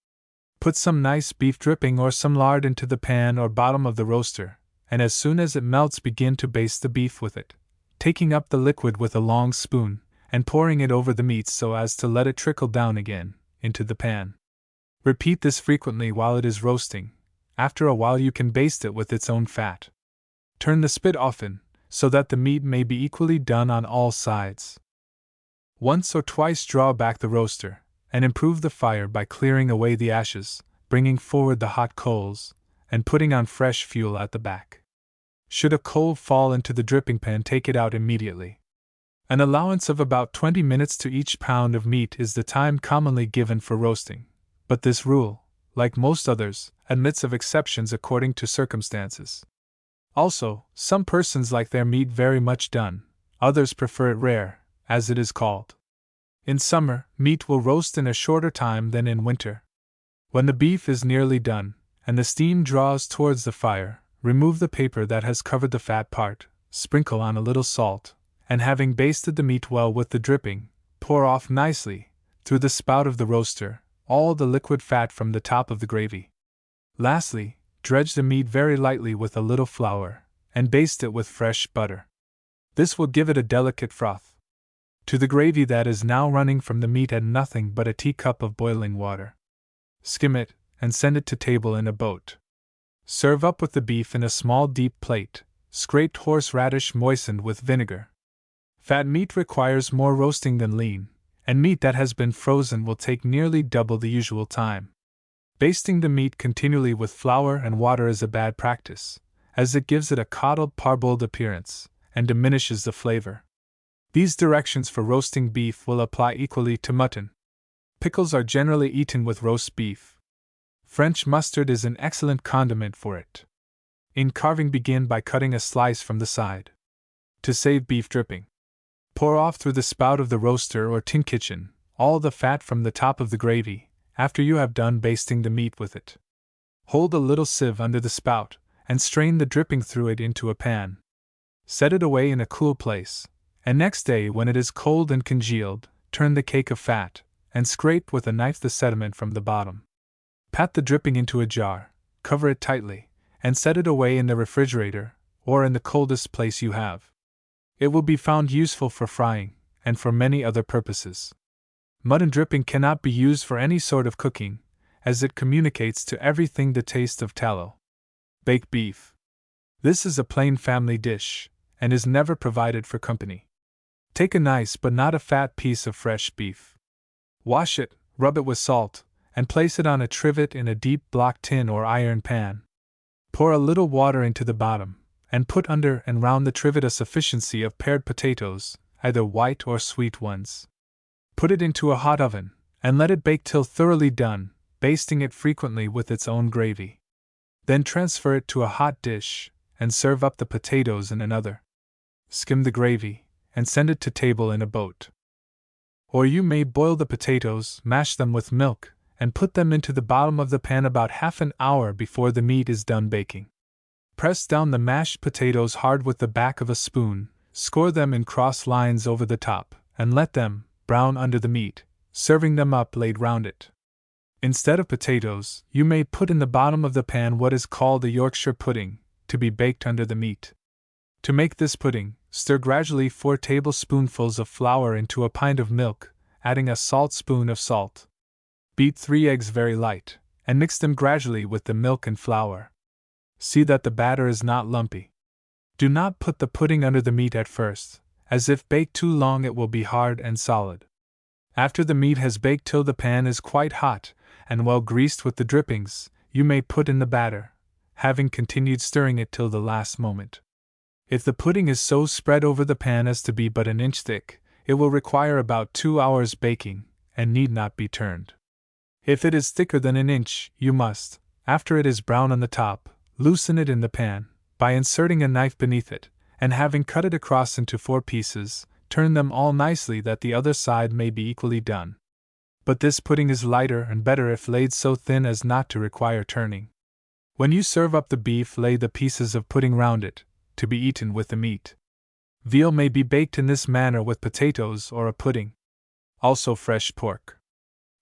Put some nice beef dripping or some lard into the pan or bottom of the roaster, and as soon as it melts, begin to baste the beef with it, taking up the liquid with a long spoon, and pouring it over the meat so as to let it trickle down again into the pan. Repeat this frequently while it is roasting. After a while you can baste it with its own fat. Turn the spit often, so that the meat may be equally done on all sides. Once or twice draw back the roaster, and improve the fire by clearing away the ashes, bringing forward the hot coals, and putting on fresh fuel at the back. Should a coal fall into the dripping pan, take it out immediately. An allowance of about 20 minutes to each pound of meat is the time commonly given for roasting, but this rule, like most others, admits of exceptions according to circumstances. Also, some persons like their meat very much done, others prefer it rare, as it is called. In summer, meat will roast in a shorter time than in winter. When the beef is nearly done, and the steam draws towards the fire, remove the paper that has covered the fat part, sprinkle on a little salt, and having basted the meat well with the dripping, pour off nicely, through the spout of the roaster, all the liquid fat from the top of the gravy. Lastly, dredge the meat very lightly with a little flour, and baste it with fresh butter. This will give it a delicate froth. To the gravy that is now running from the meat add nothing but a teacup of boiling water. Skim it, and send it to table in a boat. Serve up with the beef in a small deep plate, scraped horseradish moistened with vinegar. Fat meat requires more roasting than lean, and meat that has been frozen will take nearly double the usual time. Basting the meat continually with flour and water is a bad practice, as it gives it a coddled, parboiled appearance, and diminishes the flavor. These directions for roasting beef will apply equally to mutton. Pickles are generally eaten with roast beef. French mustard is an excellent condiment for it. In carving, begin by cutting a slice from the side. To save beef dripping, pour off through the spout of the roaster or tin kitchen all the fat from the top of the gravy, after you have done basting the meat with it. Hold a little sieve under the spout, and strain the dripping through it into a pan. Set it away in a cool place, and next day, when it is cold and congealed, turn the cake of fat, and scrape with a knife the sediment from the bottom. Pat the dripping into a jar, cover it tightly, and set it away in the refrigerator, or in the coldest place you have. It will be found useful for frying, and for many other purposes. Mutton dripping cannot be used for any sort of cooking, as it communicates to everything the taste of tallow. Baked beef. This is a plain family dish, and is never provided for company. Take a nice but not a fat piece of fresh beef. Wash it, rub it with salt, and place it on a trivet in a deep block tin or iron pan. Pour a little water into the bottom, and put under and round the trivet a sufficiency of pared potatoes, either white or sweet ones. Put it into a hot oven, and let it bake till thoroughly done, basting it frequently with its own gravy. Then transfer it to a hot dish, and serve up the potatoes in another. Skim the gravy, and send it to table in a boat. Or you may boil the potatoes, mash them with milk, and put them into the bottom of the pan about half an hour before the meat is done baking. Press down the mashed potatoes hard with the back of a spoon, score them in cross lines over the top, and let them brown under the meat, serving them up laid round it. Instead of potatoes, you may put in the bottom of the pan what is called a Yorkshire pudding, to be baked under the meat. To make this pudding, stir gradually 4 tablespoonfuls of flour into a pint of milk, adding a saltspoon of salt. Beat 3 eggs very light, and mix them gradually with the milk and flour. See that the batter is not lumpy. Do not put the pudding under the meat at first, as if baked too long it will be hard and solid. After the meat has baked till the pan is quite hot, and well greased with the drippings, you may put in the batter, having continued stirring it till the last moment. If the pudding is so spread over the pan as to be but an inch thick, it will require about 2 hours baking, and need not be turned. If it is thicker than an inch, you must, after it is brown on the top, loosen it in the pan, by inserting a knife beneath it, and having cut it across into 4 pieces, turn them all nicely that the other side may be equally done. But this pudding is lighter and better if laid so thin as not to require turning. When you serve up the beef, lay the pieces of pudding round it, to be eaten with the meat. Veal may be baked in this manner with potatoes or a pudding. Also fresh pork.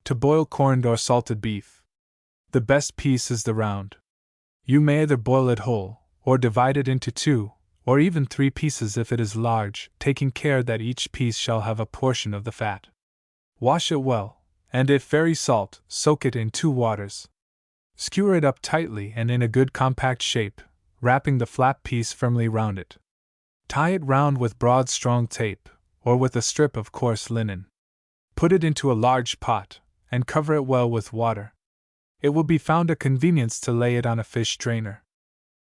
To boil corned or salted beef. The best piece is the round. You may either boil it whole, or divide it into 2, or even 3 pieces if it is large, taking care that each piece shall have a portion of the fat. Wash it well, and if very salt, soak it in 2 waters. Skewer it up tightly and in a good compact shape, wrapping the flat piece firmly round it. Tie it round with broad strong tape, or with a strip of coarse linen. Put it into a large pot, and cover it well with water. It will be found a convenience to lay it on a fish drainer.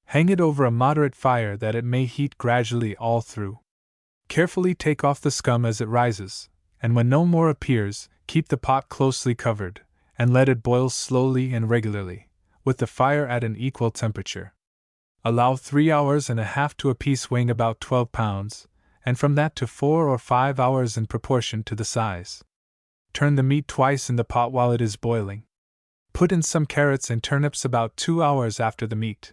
Hang it over a moderate fire that it may heat gradually all through. Carefully take off the scum as it rises, and when no more appears, keep the pot closely covered, and let it boil slowly and regularly, with the fire at an equal temperature. Allow 3 hours and a half to a piece weighing about 12 pounds, and from that to 4 or 5 hours in proportion to the size. Turn the meat twice in the pot while it is boiling. Put in some carrots and turnips about 2 hours after the meat.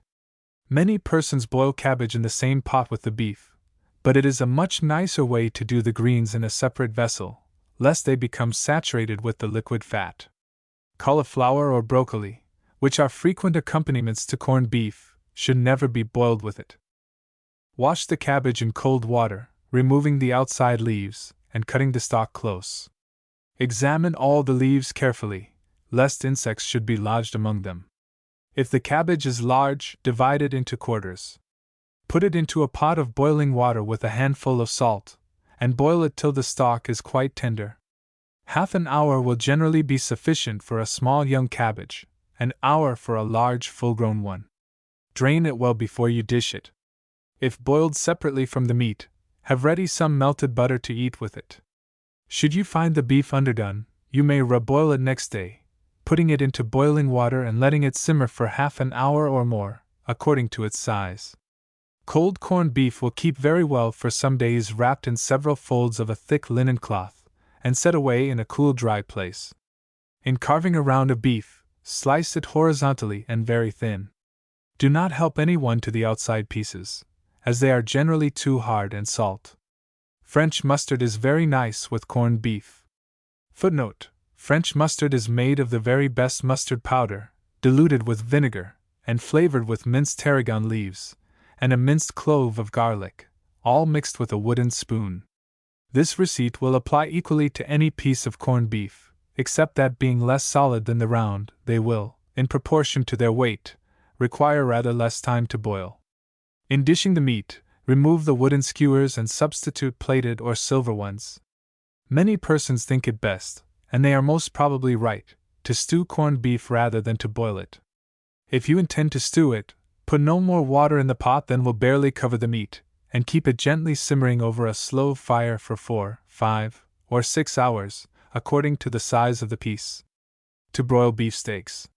Many persons boil cabbage in the same pot with the beef, but it is a much nicer way to do the greens in a separate vessel, lest they become saturated with the liquid fat. Cauliflower or broccoli, which are frequent accompaniments to corned beef, should never be boiled with it. Wash the cabbage in cold water, removing the outside leaves and cutting the stalk close. Examine all the leaves carefully, lest insects should be lodged among them. If the cabbage is large, divide it into quarters. Put it into a pot of boiling water with a handful of salt, and boil it till the stalk is quite tender. Half an hour will generally be sufficient for a small young cabbage, an hour for a large full-grown one. Drain it well before you dish it. If boiled separately from the meat, have ready some melted butter to eat with it. Should you find the beef underdone, you may reboil it next day, putting it into boiling water and letting it simmer for half an hour or more, according to its size. Cold corned beef will keep very well for some days wrapped in several folds of a thick linen cloth, and set away in a cool, dry place. In carving a round of beef, slice it horizontally and very thin. Do not help anyone to the outside pieces, as they are generally too hard and salt. French mustard is very nice with corned beef. Footnote: French mustard is made of the very best mustard powder, diluted with vinegar, and flavored with minced tarragon leaves, and a minced clove of garlic, all mixed with a wooden spoon. This receipt will apply equally to any piece of corned beef, except that being less solid than the round, they will, in proportion to their weight, require rather less time to boil. In dishing the meat, remove the wooden skewers and substitute plated or silver ones. Many persons think it best, and they are most probably right, to stew corned beef rather than to boil it. If you intend to stew it, put no more water in the pot than will barely cover the meat, and keep it gently simmering over a slow fire for 4, 5, or 6 hours, according to the size of the piece. To broil beefsteaks.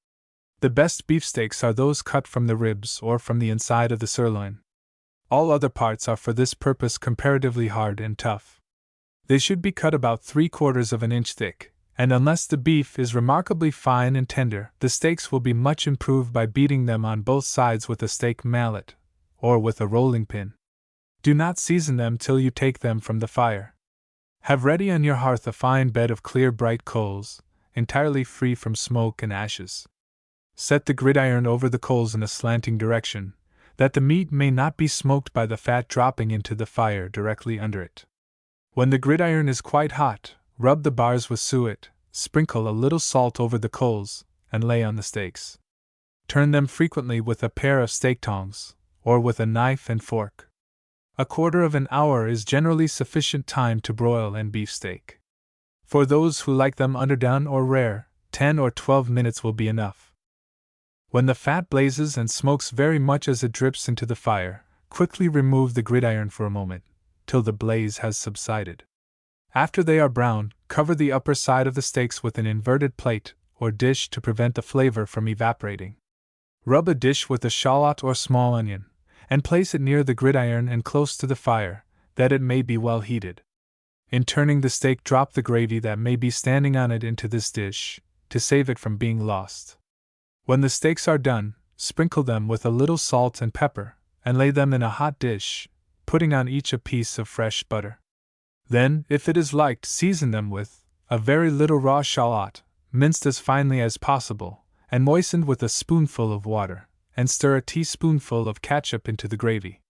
The best beefsteaks are those cut from the ribs or from the inside of the sirloin. All other parts are for this purpose comparatively hard and tough. They should be cut about 3/4 of an inch thick, and unless the beef is remarkably fine and tender, the steaks will be much improved by beating them on both sides with a steak mallet, or with a rolling pin. Do not season them till you take them from the fire. Have ready on your hearth a fine bed of clear bright coals, entirely free from smoke and ashes. Set the gridiron over the coals in a slanting direction, that the meat may not be smoked by the fat dropping into the fire directly under it. When the gridiron is quite hot, rub the bars with suet, sprinkle a little salt over the coals, and lay on the steaks. Turn them frequently with a pair of steak tongs, or with a knife and fork. 1/4 of an hour is generally sufficient time to broil an beefsteak. For those who like them underdone or rare, 10 or 12 minutes will be enough. When the fat blazes and smokes very much as it drips into the fire, quickly remove the gridiron for a moment, till the blaze has subsided. After they are brown, cover the upper side of the steaks with an inverted plate or dish to prevent the flavor from evaporating. Rub a dish with a shallot or small onion, and place it near the gridiron and close to the fire, that it may be well heated. In turning the steak, drop the gravy that may be standing on it into this dish, to save it from being lost. When the steaks are done, sprinkle them with a little salt and pepper, and lay them in a hot dish, putting on each a piece of fresh butter. Then, if it is liked, season them with a very little raw shallot, minced as finely as possible, and moistened with a spoonful of water, and stir a teaspoonful of catsup into the gravy.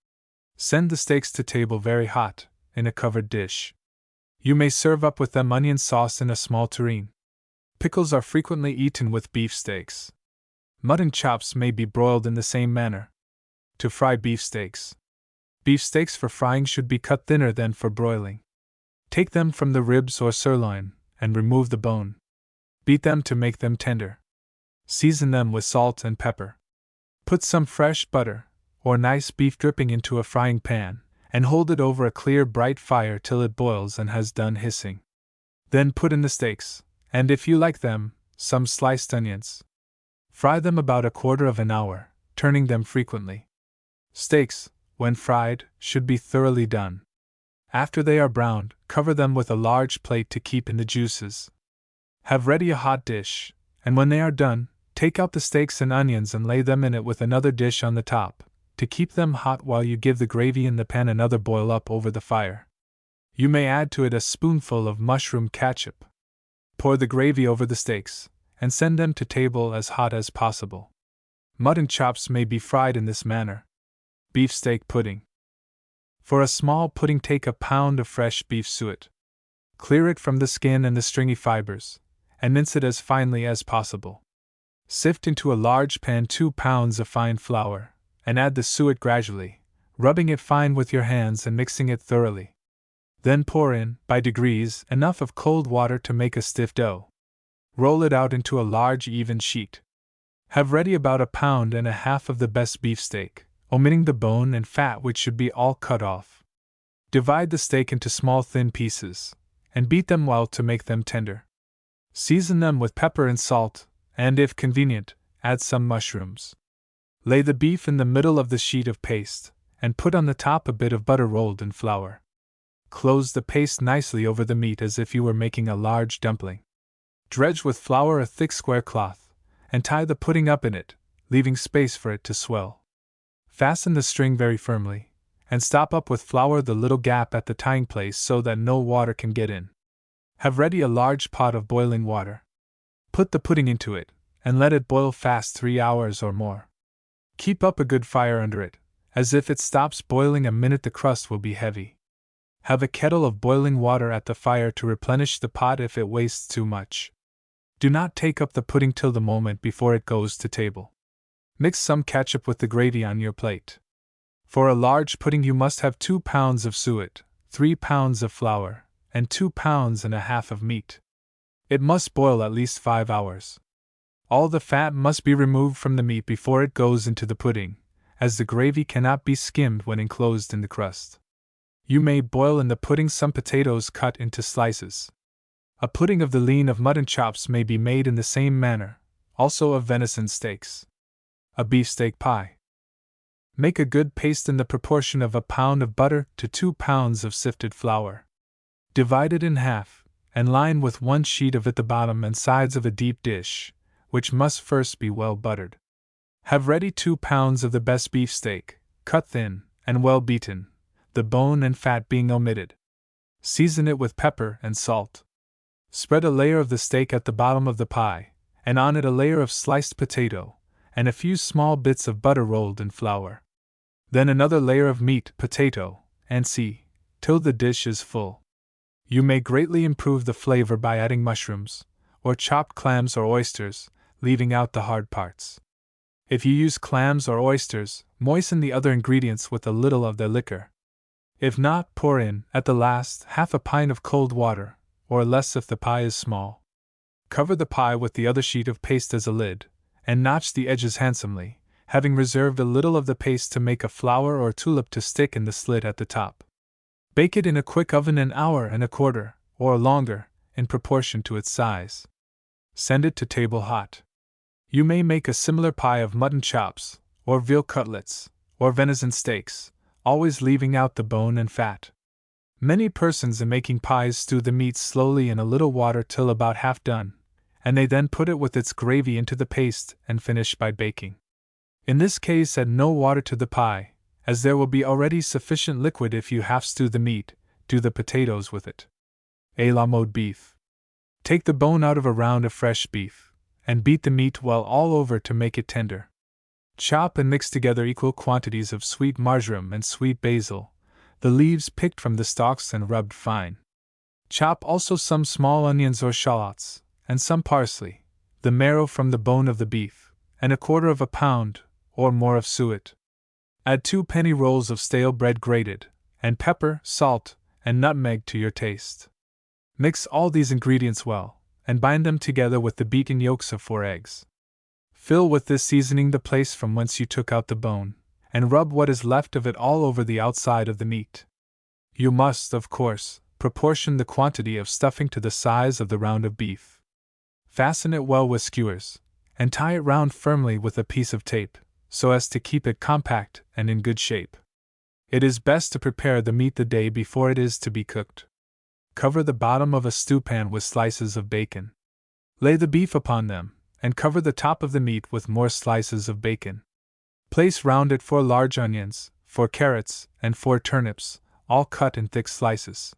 Send the steaks to table very hot, in a covered dish. You may serve up with them onion sauce in a small tureen. Pickles are frequently eaten with beefsteaks. Mutton chops may be broiled in the same manner. To fry beefsteaks. Beefsteaks for frying should be cut thinner than for broiling. Take them from the ribs or sirloin, and remove the bone. Beat them to make them tender. Season them with salt and pepper. Put some fresh butter, or nice beef dripping into a frying pan, and hold it over a clear bright fire till it boils and has done hissing. Then put in the steaks, and if you like them, some sliced onions. Fry them about 1/4 of an hour, turning them frequently. Steaks, when fried, should be thoroughly done. After they are browned, cover them with a large plate to keep in the juices. Have ready a hot dish, and when they are done, take out the steaks and onions and lay them in it with another dish on the top, to keep them hot while you give the gravy in the pan another boil up over the fire. You may add to it a spoonful of mushroom catsup. Pour the gravy over the steaks, and send them to table as hot as possible. Mutton chops may be fried in this manner. Beefsteak pudding. For a small pudding, take a pound of fresh beef suet. Clear it from the skin and the stringy fibers, and mince it as finely as possible. Sift into a large pan 2 pounds of fine flour, and add the suet gradually, rubbing it fine with your hands and mixing it thoroughly. Then pour in, by degrees, enough of cold water to make a stiff dough. Roll it out into a large even sheet. Have ready about 1.5 pounds of the best beefsteak, omitting the bone and fat, which should be all cut off. Divide the steak into small thin pieces, and beat them well to make them tender. Season them with pepper and salt, and if convenient, add some mushrooms. Lay the beef in the middle of the sheet of paste, and put on the top a bit of butter rolled in flour. Close the paste nicely over the meat as if you were making a large dumpling. Dredge with flour a thick square cloth, and tie the pudding up in it, leaving space for it to swell. Fasten the string very firmly, and stop up with flour the little gap at the tying place so that no water can get in. Have ready a large pot of boiling water. Put the pudding into it, and let it boil fast 3 hours or more. Keep up a good fire under it, as if it stops boiling a minute the crust will be heavy. Have a kettle of boiling water at the fire to replenish the pot if it wastes too much. Do not take up the pudding till the moment before it goes to table. Mix some ketchup with the gravy on your plate. For a large pudding you must have 2 pounds of suet, 3 pounds of flour, and 2.5 pounds of meat. It must boil at least 5 hours. All the fat must be removed from the meat before it goes into the pudding, as the gravy cannot be skimmed when enclosed in the crust. You may boil in the pudding some potatoes cut into slices. A pudding of the lean of mutton chops may be made in the same manner, also of venison steaks. A beefsteak pie. Make a good paste in the proportion of 1 pound of butter to 2 pounds of sifted flour. Divide it in half, and line with 1 sheet of it the bottom and sides of a deep dish, which must first be well buttered. Have ready 2 pounds of the best beefsteak, cut thin, and well beaten, the bone and fat being omitted. Season it with pepper and salt. Spread a layer of the steak at the bottom of the pie, and on it a layer of sliced potato, and a few small bits of butter rolled in flour. Then another layer of meat, potato, and see, till the dish is full. You may greatly improve the flavor by adding mushrooms, or chopped clams or oysters, leaving out the hard parts. If you use clams or oysters, moisten the other ingredients with a little of their liquor. If not, pour in, at the last, 1/2 pint of cold water, or less if the pie is small. Cover the pie with the other sheet of paste as a lid, and notch the edges handsomely, having reserved a little of the paste to make a flower or tulip to stick in the slit at the top. Bake it in a quick oven 1 hour and a quarter, or longer, in proportion to its size. Send it to table hot. You may make a similar pie of mutton chops, or veal cutlets, or venison steaks, always leaving out the bone and fat. Many persons in making pies stew the meat slowly in a little water till about half done, and they then put it with its gravy into the paste and finish by baking. In this case, add no water to the pie, as there will be already sufficient liquid if you half stew the meat. Do the potatoes with it. A la mode beef. Take the bone out of a round of fresh beef, and beat the meat well all over to make it tender. Chop and mix together equal quantities of sweet marjoram and sweet basil, the leaves picked from the stalks and rubbed fine. Chop also some small onions or shallots, and some parsley, the marrow from the bone of the beef, and 1/4 pound, or more of suet. Add 2 penny rolls of stale bread grated, and pepper, salt, and nutmeg to your taste. Mix all these ingredients well, and bind them together with the beaten yolks of 4 eggs. Fill with this seasoning the place from whence you took out the bone, and rub what is left of it all over the outside of the meat. You must, of course, proportion the quantity of stuffing to the size of the round of beef. Fasten it well with skewers, and tie it round firmly with a piece of tape, so as to keep it compact and in good shape. It is best to prepare the meat the day before it is to be cooked. Cover the bottom of a stewpan with slices of bacon. Lay the beef upon them, and cover the top of the meat with more slices of bacon. Place round it 4 large onions, 4 carrots, and 4 turnips, all cut in thick slices.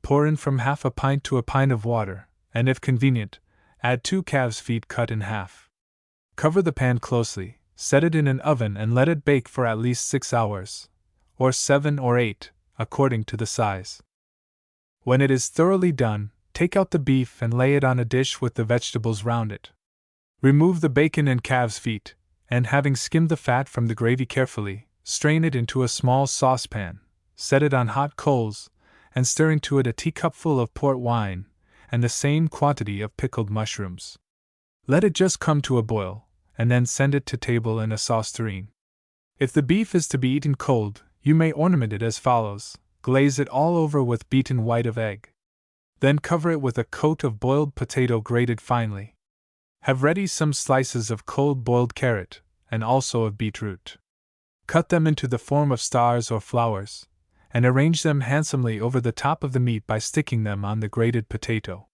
Pour in from 1/2 pint to 1 pint of water, and if convenient, Add 2 calves' feet cut in half. Cover the pan closely, set it in an oven and let it bake for at least 6 hours, or 7 or 8, according to the size. When it is thoroughly done, take out the beef and lay it on a dish with the vegetables round it. Remove the bacon and calves' feet, and having skimmed the fat from the gravy carefully, strain it into a small saucepan, set it on hot coals, and stir into it a teacupful of port wine, and the same quantity of pickled mushrooms. Let it just come to a boil, and then send it to table in a sauce tureen. If the beef is to be eaten cold, you may ornament it as follows: glaze it all over with beaten white of egg. Then cover it with a coat of boiled potato grated finely. Have ready some slices of cold boiled carrot, and also of beetroot. Cut them into the form of stars or flowers, and arrange them handsomely over the top of the meat by sticking them on the grated potato.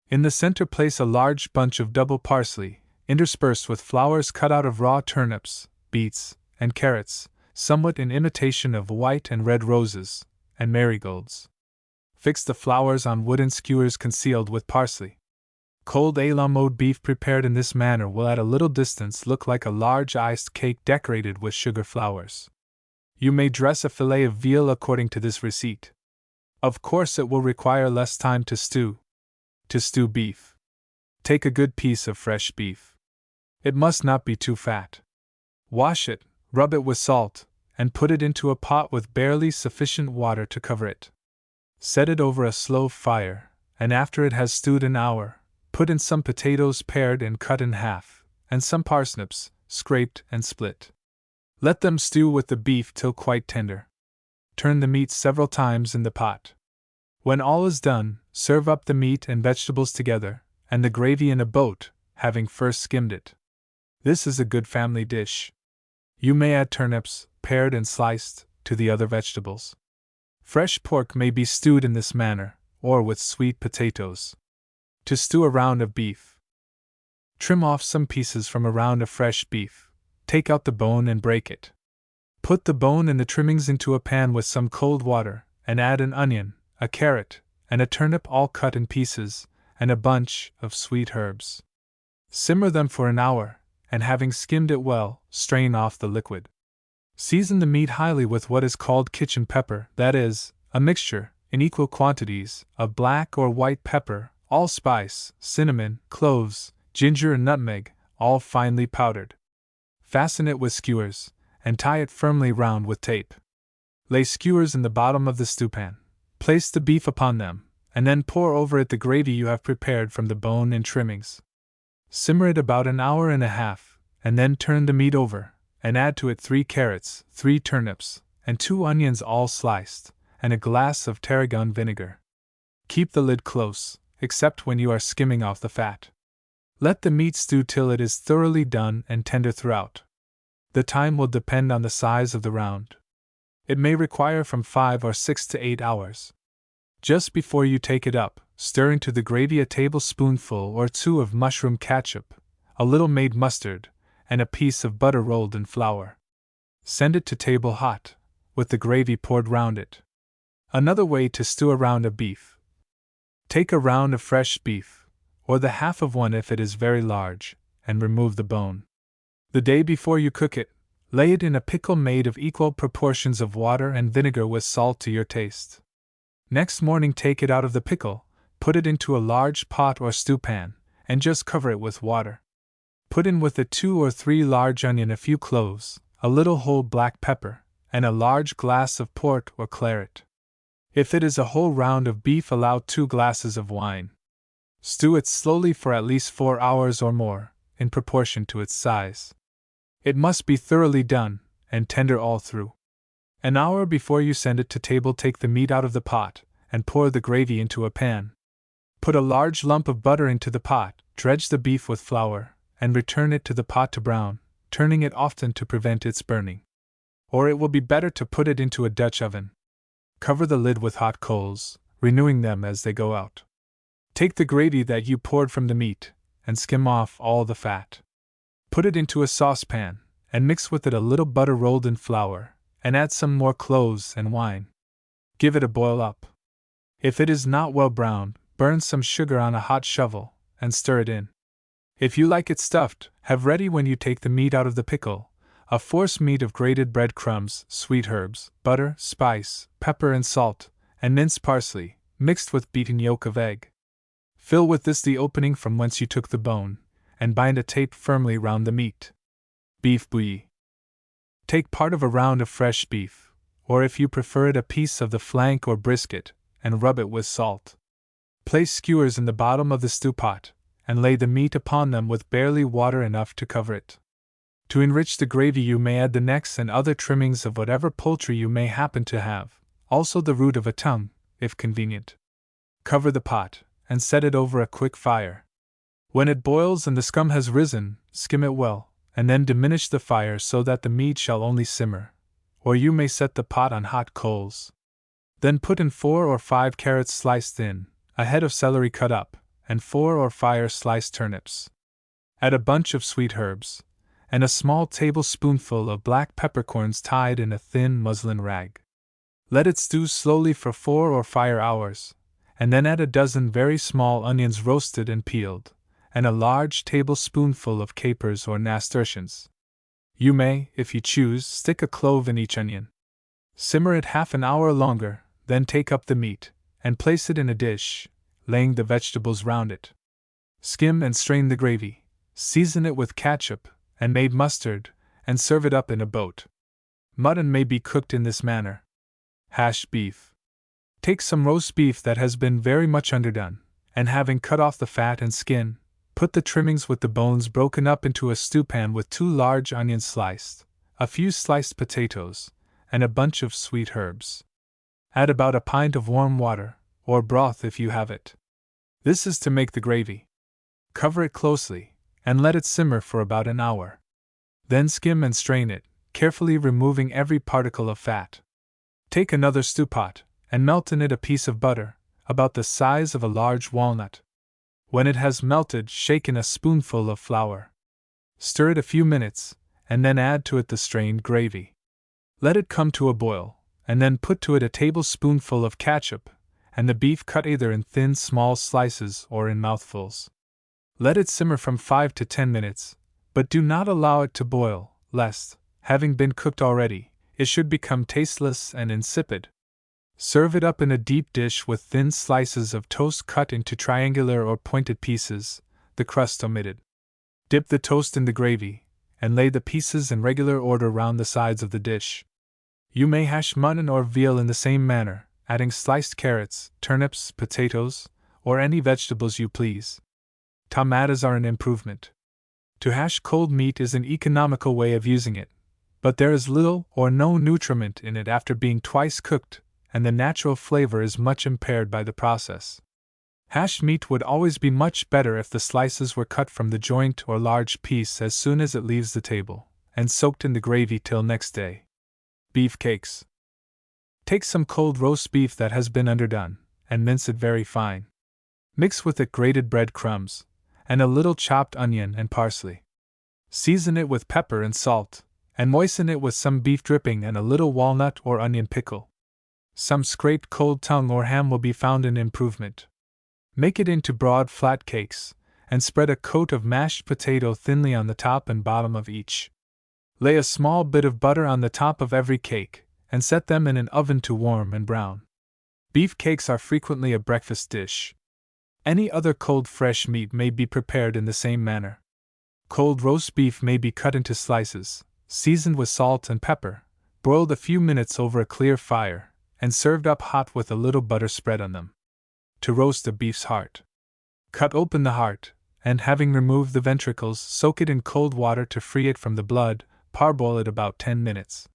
In the center place a large bunch of double parsley, interspersed with flowers cut out of raw turnips, beets, and carrots, somewhat in imitation of white and red roses, and marigolds. Fix the flowers on wooden skewers concealed with parsley. Cold a la mode beef prepared in this manner will at a little distance look like a large iced cake decorated with sugar flowers. You may dress a fillet of veal according to this receipt. Of course, it will require less time to stew. To stew beef, take a good piece of fresh beef. It must not be too fat. Wash it, rub it with salt, and put it into a pot with barely sufficient water to cover it. Set it over a slow fire, and after it has stewed an hour, put in some potatoes pared and cut in half, and some parsnips, scraped and split. Let them stew with the beef till quite tender. Turn the meat several times in the pot. When all is done, serve up the meat and vegetables together, and the gravy in a boat, having first skimmed it. This is a good family dish. You may add turnips, pared and sliced, to the other vegetables. Fresh pork may be stewed in this manner, or with sweet potatoes. To stew a round of beef. Trim off some pieces from a round of fresh beef. Take out the bone and break it. Put the bone and the trimmings into a pan with some cold water, and add an onion, a carrot, and a turnip all cut in pieces, and a bunch of sweet herbs. Simmer them for an hour, and having skimmed it well, strain off the liquid. Season the meat highly with what is called kitchen pepper, that is, a mixture, in equal quantities, of black or white pepper, allspice, cinnamon, cloves, ginger and nutmeg, all finely powdered. Fasten it with skewers, and tie it firmly round with tape. Lay skewers in the bottom of the stewpan. Place the beef upon them, and then pour over it the gravy you have prepared from the bone and trimmings. Simmer it about an hour and a half, and then turn the meat over, and add to it 3 carrots, 3 turnips, and 2 onions all sliced, and a glass of tarragon vinegar. Keep the lid close, except when you are skimming off the fat. Let the meat stew till it is thoroughly done and tender throughout. The time will depend on the size of the round. It may require from 5 or 6 to 8 hours. Just before you take it up, stir into the gravy a tablespoonful or 2 of mushroom catsup, a little made mustard, and a piece of butter rolled in flour. Send it to table hot, with the gravy poured round it. Another way to stew a round of beef. Take a round of fresh beef, or the half of one if it is very large, and remove the bone. The day before you cook it, lay it in a pickle made of equal proportions of water and vinegar with salt to your taste. Next morning take it out of the pickle, put it into a large pot or stewpan, and just cover it with water. Put in with it 2 or 3 large onion, a few cloves, a little whole black pepper, and a large glass of port or claret. If it is a whole round of beef, allow 2 glasses of wine. Stew it slowly for at least 4 hours or more, in proportion to its size. It must be thoroughly done, and tender all through. An hour before you send it to table, take the meat out of the pot, and pour the gravy into a pan. Put a large lump of butter into the pot, dredge the beef with flour, and return it to the pot to brown, turning it often to prevent its burning. Or it will be better to put it into a Dutch oven. Cover the lid with hot coals, renewing them as they go out. Take the gravy that you poured from the meat, and skim off all the fat. Put it into a saucepan, and mix with it a little butter rolled in flour, and add some more cloves and wine. Give it a boil up. If it is not well browned, burn some sugar on a hot shovel, and stir it in. If you like it stuffed, have ready when you take the meat out of the pickle a force meat of grated bread crumbs, sweet herbs, butter, spice, pepper and salt, and minced parsley, mixed with beaten yolk of egg. Fill with this the opening from whence you took the bone, and bind a tape firmly round the meat. Beef bouillie. Take part of a round of fresh beef, or if you prefer it a piece of the flank or brisket, and rub it with salt. Place skewers in the bottom of the stew pot, and lay the meat upon them with barely water enough to cover it. To enrich the gravy you may add the necks and other trimmings of whatever poultry you may happen to have, also the root of a tongue, if convenient. Cover the pot, and set it over a quick fire. When it boils and the scum has risen, skim it well, and then diminish the fire so that the meat shall only simmer, or you may set the pot on hot coals. Then put in 4 or 5 carrots sliced thin, a head of celery cut up, and 4 or 5 sliced turnips. Add a bunch of sweet herbs, and a small tablespoonful of black peppercorns tied in a thin muslin rag. Let it stew slowly for 4 or 5 hours, and then add a dozen very small onions roasted and peeled, and a large tablespoonful of capers or nasturtiums. You may, if you choose, stick a clove in each onion. Simmer it half an hour longer, then take up the meat, and place it in a dish, laying the vegetables round it. Skim and strain the gravy, season it with catsup and made mustard, and serve it up in a boat. Mutton may be cooked in this manner. Hashed beef. Take some roast beef that has been very much underdone, and having cut off the fat and skin, put the trimmings with the bones broken up into a stewpan with 2 large onions sliced, a few sliced potatoes, and a bunch of sweet herbs. Add about a pint of warm water, or broth if you have it. This is to make the gravy. Cover it closely, and let it simmer for about an hour. Then skim and strain it, carefully removing every particle of fat. Take another stew pot, and melt in it a piece of butter, about the size of a large walnut. When it has melted, shake in a spoonful of flour. Stir it a few minutes, and then add to it the strained gravy. Let it come to a boil, and then put to it a tablespoonful of catsup, and the beef cut either in thin small slices or in mouthfuls. Let it simmer from 5 to 10 minutes, but do not allow it to boil, lest, having been cooked already, it should become tasteless and insipid. Serve it up in a deep dish with thin slices of toast cut into triangular or pointed pieces, the crust omitted. Dip the toast in the gravy, and lay the pieces in regular order round the sides of the dish. You may hash mutton or veal in the same manner, adding sliced carrots, turnips, potatoes, or any vegetables you please. Tomatoes are an improvement. To hash cold meat is an economical way of using it, but there is little or no nutriment in it after being twice cooked, and the natural flavor is much impaired by the process. Hashed meat would always be much better if the slices were cut from the joint or large piece as soon as it leaves the table, and soaked in the gravy till next day. Beef cakes. Take some cold roast beef that has been underdone, and mince it very fine. Mix with it grated bread crumbs, and a little chopped onion and parsley. Season it with pepper and salt, and moisten it with some beef dripping and a little walnut or onion pickle. Some scraped cold tongue or ham will be found an improvement. Make it into broad flat cakes, and spread a coat of mashed potato thinly on the top and bottom of each. Lay a small bit of butter on the top of every cake, and set them in an oven to warm and brown. Beef cakes are frequently a breakfast dish. Any other cold fresh meat may be prepared in the same manner. Cold roast beef may be cut into slices, seasoned with salt and pepper, broiled a few minutes over a clear fire, and served up hot with a little butter spread on them. To roast a beef's heart. Cut open the heart, and having removed the ventricles, soak it in cold water to free it from the blood, parboil it about 10 minutes.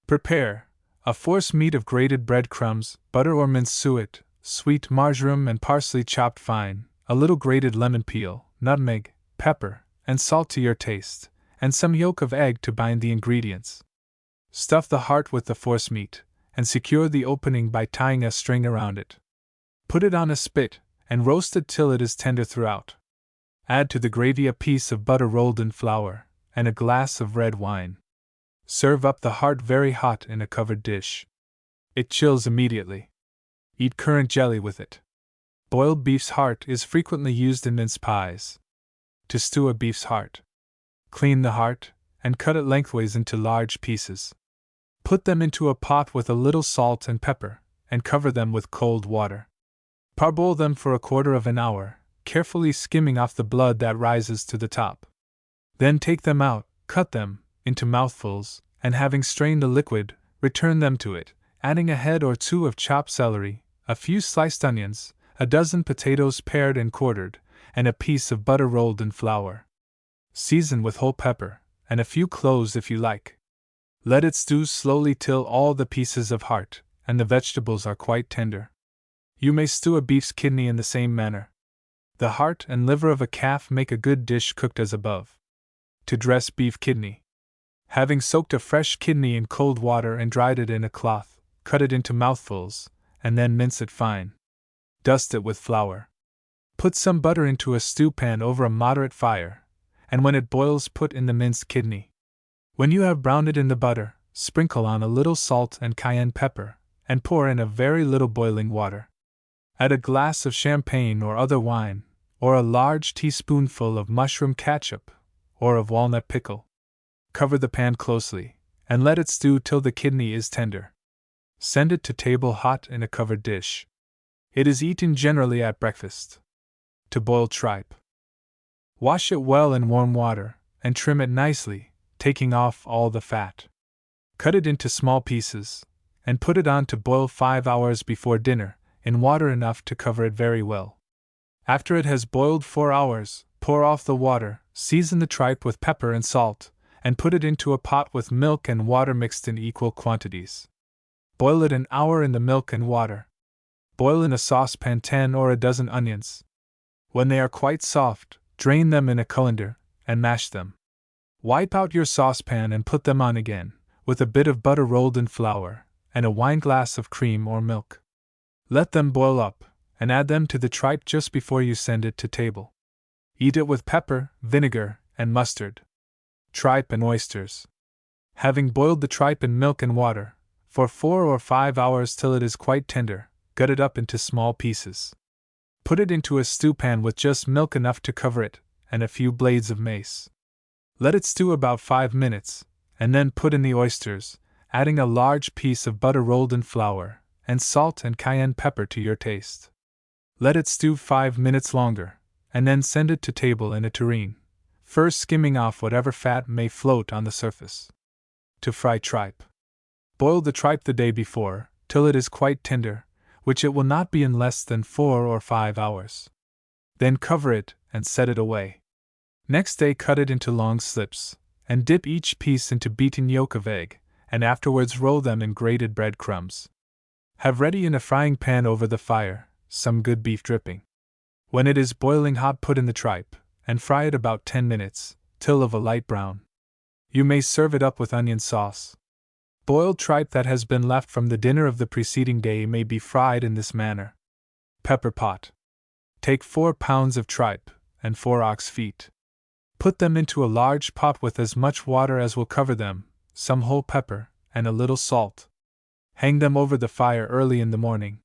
Prepare a force meat of grated bread crumbs, butter or minced suet, sweet marjoram and parsley chopped fine, a little grated lemon peel, nutmeg, pepper, and salt to your taste, and some yolk of egg to bind the ingredients. Stuff the heart with the force meat, and secure the opening by tying a string around it. Put it on a spit, and roast it till it is tender throughout. Add to the gravy a piece of butter rolled in flour, and a glass of red wine. Serve up the heart very hot in a covered dish. It chills immediately. Eat currant jelly with it. Boiled beef's heart is frequently used in mince pies. To stew a beef's heart. Clean the heart, and cut it lengthways into large pieces. Put them into a pot with a little salt and pepper, and cover them with cold water. Parboil them for a quarter of an hour, carefully skimming off the blood that rises to the top. Then take them out, cut them into mouthfuls, and having strained the liquid, return them to it, adding a head or two of chopped celery, a few sliced onions, a dozen potatoes pared and quartered, and a piece of butter rolled in flour. Season with whole pepper, and a few cloves if you like. Let it stew slowly till all the pieces of heart and the vegetables are quite tender. You may stew a beef's kidney in the same manner. The heart and liver of a calf make a good dish cooked as above. To dress beef kidney. Having soaked a fresh kidney in cold water and dried it in a cloth, cut it into mouthfuls, and then mince it fine. Dust it with flour. Put some butter into a stew pan over a moderate fire, and when it boils put in the minced kidney. When you have browned it in the butter, sprinkle on a little salt and cayenne pepper, and pour in a very little boiling water. Add a glass of champagne or other wine, or a large teaspoonful of mushroom catsup, or of walnut pickle. Cover the pan closely, and let it stew till the kidney is tender. Send it to table hot in a covered dish. It is eaten generally at breakfast. To boil tripe. Wash it well in warm water, and trim it nicely, taking off all the fat. Cut it into small pieces, and put it on to boil 5 hours before dinner, in water enough to cover it very well. After it has boiled 4 hours, pour off the water, season the tripe with pepper and salt, and put it into a pot with milk and water mixed in equal quantities. Boil it an hour in the milk and water. Boil in a saucepan 10 or a dozen onions. When they are quite soft, drain them in a colander, and mash them. Wipe out your saucepan and put them on again, with a bit of butter rolled in flour, and a wineglass of cream or milk. Let them boil up, and add them to the tripe just before you send it to table. Eat it with pepper, vinegar, and mustard. Tripe and oysters. Having boiled the tripe in milk and water, for 4 or 5 hours till it is quite tender, gut it up into small pieces. Put it into a stew pan with just milk enough to cover it, and a few blades of mace. Let it stew about 5 minutes, and then put in the oysters, adding a large piece of butter rolled in flour, and salt and cayenne pepper to your taste. Let it stew 5 minutes longer, and then send it to table in a tureen, first skimming off whatever fat may float on the surface. To fry tripe. Boil the tripe the day before, till it is quite tender, which it will not be in less than 4 or 5 hours. Then cover it and set it away. Next day cut it into long slips, and dip each piece into beaten yolk of egg, and afterwards roll them in grated bread crumbs. Have ready in a frying pan over the fire some good beef dripping. When it is boiling hot put in the tripe, and fry it about 10 minutes, till of a light brown. You may serve it up with onion sauce. Boiled tripe that has been left from the dinner of the preceding day may be fried in this manner. Pepper pot. Take 4 pounds of tripe, and 4 ox feet. Put them into a large pot with as much water as will cover them, some whole pepper, and a little salt. Hang them over the fire early in the morning.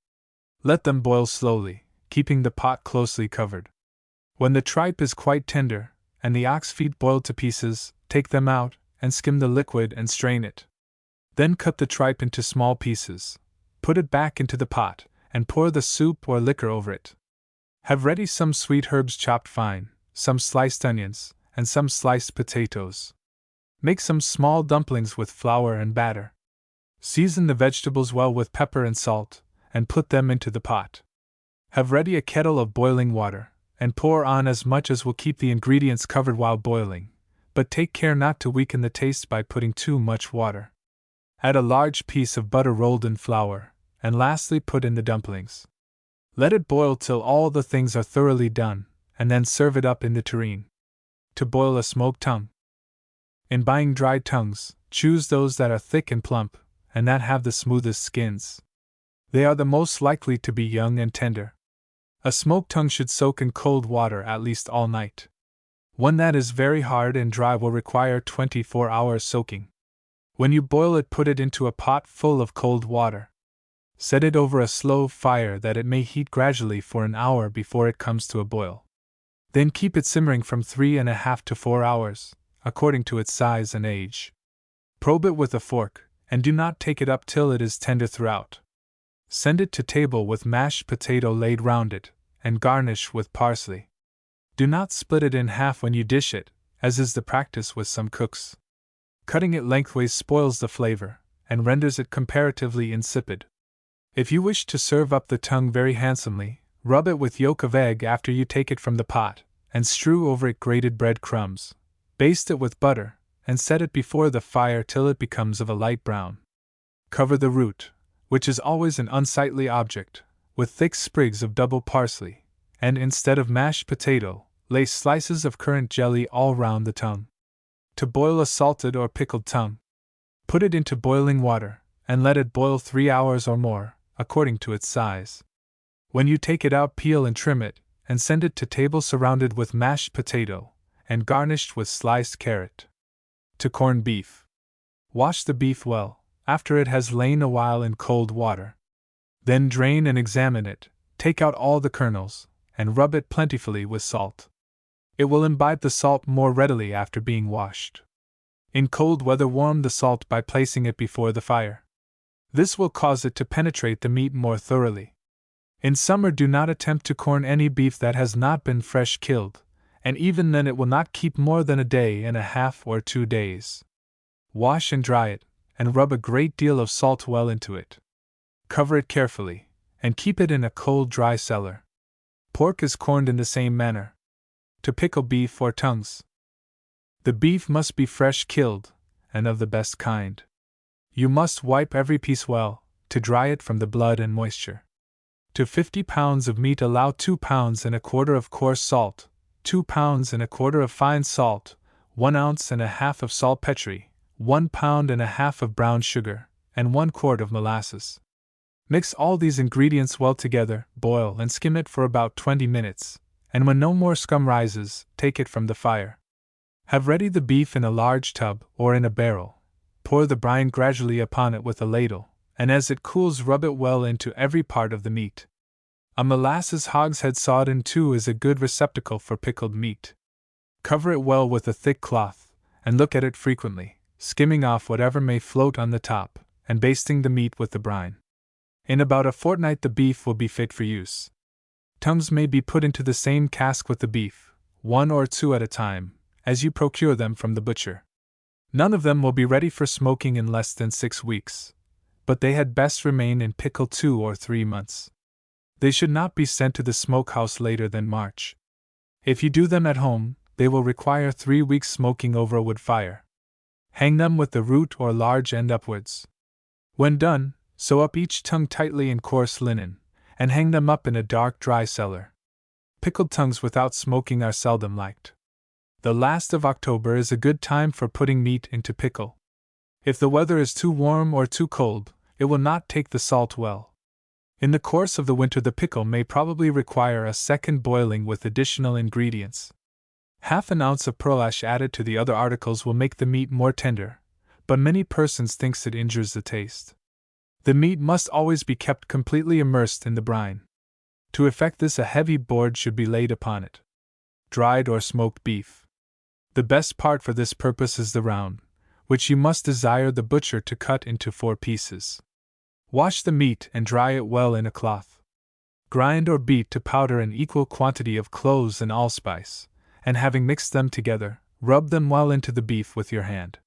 Let them boil slowly, keeping the pot closely covered. When the tripe is quite tender, and the ox feet boiled to pieces, take them out, and skim the liquid and strain it. Then cut the tripe into small pieces, put it back into the pot, and pour the soup or liquor over it. Have ready some sweet herbs chopped fine, some sliced onions, and some sliced potatoes. Make some small dumplings with flour and batter. Season the vegetables well with pepper and salt, and put them into the pot. Have ready a kettle of boiling water, and pour on as much as will keep the ingredients covered while boiling, but take care not to weaken the taste by putting too much water. Add a large piece of butter rolled in flour, and lastly put in the dumplings. Let it boil till all the things are thoroughly done, and then serve it up in the tureen. To boil a smoked tongue. In buying dried tongues, choose those that are thick and plump, and that have the smoothest skins. They are the most likely to be young and tender. A smoked tongue should soak in cold water at least all night. One that is very hard and dry will require 24 hours soaking. When you boil it, put it into a pot full of cold water. Set it over a slow fire that it may heat gradually for an hour before it comes to a boil. Then keep it simmering from 3.5 to 4 hours, according to its size and age. Probe it with a fork, and do not take it up till it is tender throughout. Send it to table with mashed potato laid round it, and garnish with parsley. Do not split it in half when you dish it, as is the practice with some cooks. Cutting it lengthways spoils the flavor, and renders it comparatively insipid. If you wish to serve up the tongue very handsomely, rub it with yolk of egg after you take it from the pot, and strew over it grated bread crumbs. Baste it with butter, and set it before the fire till it becomes of a light brown. Cover the root, which is always an unsightly object, with thick sprigs of double parsley, and instead of mashed potato, lay slices of currant jelly all round the tongue. To boil a salted or pickled tongue. Put it into boiling water, and let it boil 3 hours or more, according to its size. When you take it out, peel and trim it, and send it to table surrounded with mashed potato, and garnished with sliced carrot. To corned beef. Wash the beef well, after it has lain a while in cold water. Then drain and examine it, take out all the kernels, and rub it plentifully with salt. It will imbibe the salt more readily after being washed. In cold weather, warm the salt by placing it before the fire. This will cause it to penetrate the meat more thoroughly. In summer, do not attempt to corn any beef that has not been fresh killed, and even then it will not keep more than a day and a half or 2 days. Wash and dry it, and rub a great deal of salt well into it. Cover it carefully, and keep it in a cold, dry cellar. Pork is corned in the same manner. To pickle beef or tongues. The beef must be fresh killed, and of the best kind. You must wipe every piece well, to dry it from the blood and moisture. To 50 pounds of meat allow 2 pounds and a quarter of coarse salt, 2 pounds and a quarter of fine salt, 1 ounce and a half of saltpetre, 1 pound and a half of brown sugar, and 1 quart of molasses. Mix all these ingredients well together, boil and skim it for about 20 minutes, and when no more scum rises, take it from the fire. Have ready the beef in a large tub or in a barrel. Pour the brine gradually upon it with a ladle, and as it cools, rub it well into every part of the meat. A molasses hogshead sawed in two is a good receptacle for pickled meat. Cover it well with a thick cloth, and look at it frequently, skimming off whatever may float on the top, and basting the meat with the brine. In about a fortnight the beef will be fit for use. Tongues may be put into the same cask with the beef, 1 or 2 at a time, as you procure them from the butcher. None of them will be ready for smoking in less than 6 weeks, but they had best remain in pickle 2 or 3 months. They should not be sent to the smokehouse later than March. If you do them at home, they will require 3 weeks smoking over a wood fire. Hang them with the root or large end upwards. When done, sew up each tongue tightly in coarse linen, and hang them up in a dark, dry cellar. Pickled tongues without smoking are seldom liked. The last of October is a good time for putting meat into pickle. If the weather is too warm or too cold, it will not take the salt well. In the course of the winter the pickle may probably require a second boiling with additional ingredients. Half an ounce of pearl ash added to the other articles will make the meat more tender, but many persons think it injures the taste. The meat must always be kept completely immersed in the brine. To effect this, a heavy board should be laid upon it. Dried or smoked beef. The best part for this purpose is the round, which you must desire the butcher to cut into 4 pieces. Wash the meat and dry it well in a cloth. Grind or beat to powder an equal quantity of cloves and allspice, and having mixed them together, rub them well into the beef with your hand.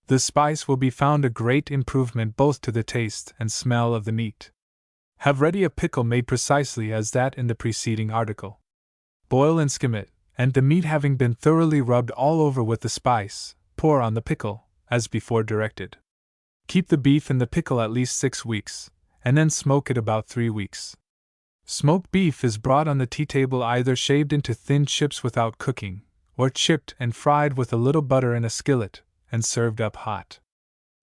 The spice will be found a great improvement both to the taste and smell of the meat. Have ready a pickle made precisely as that in the preceding article. Boil and skim it, and the meat having been thoroughly rubbed all over with the spice, pour on the pickle, as before directed. Keep the beef in the pickle at least 6 weeks, and then smoke it about 3 weeks. Smoked beef is brought on the tea table either shaved into thin chips without cooking, or chipped and fried with a little butter in a skillet, and served up hot.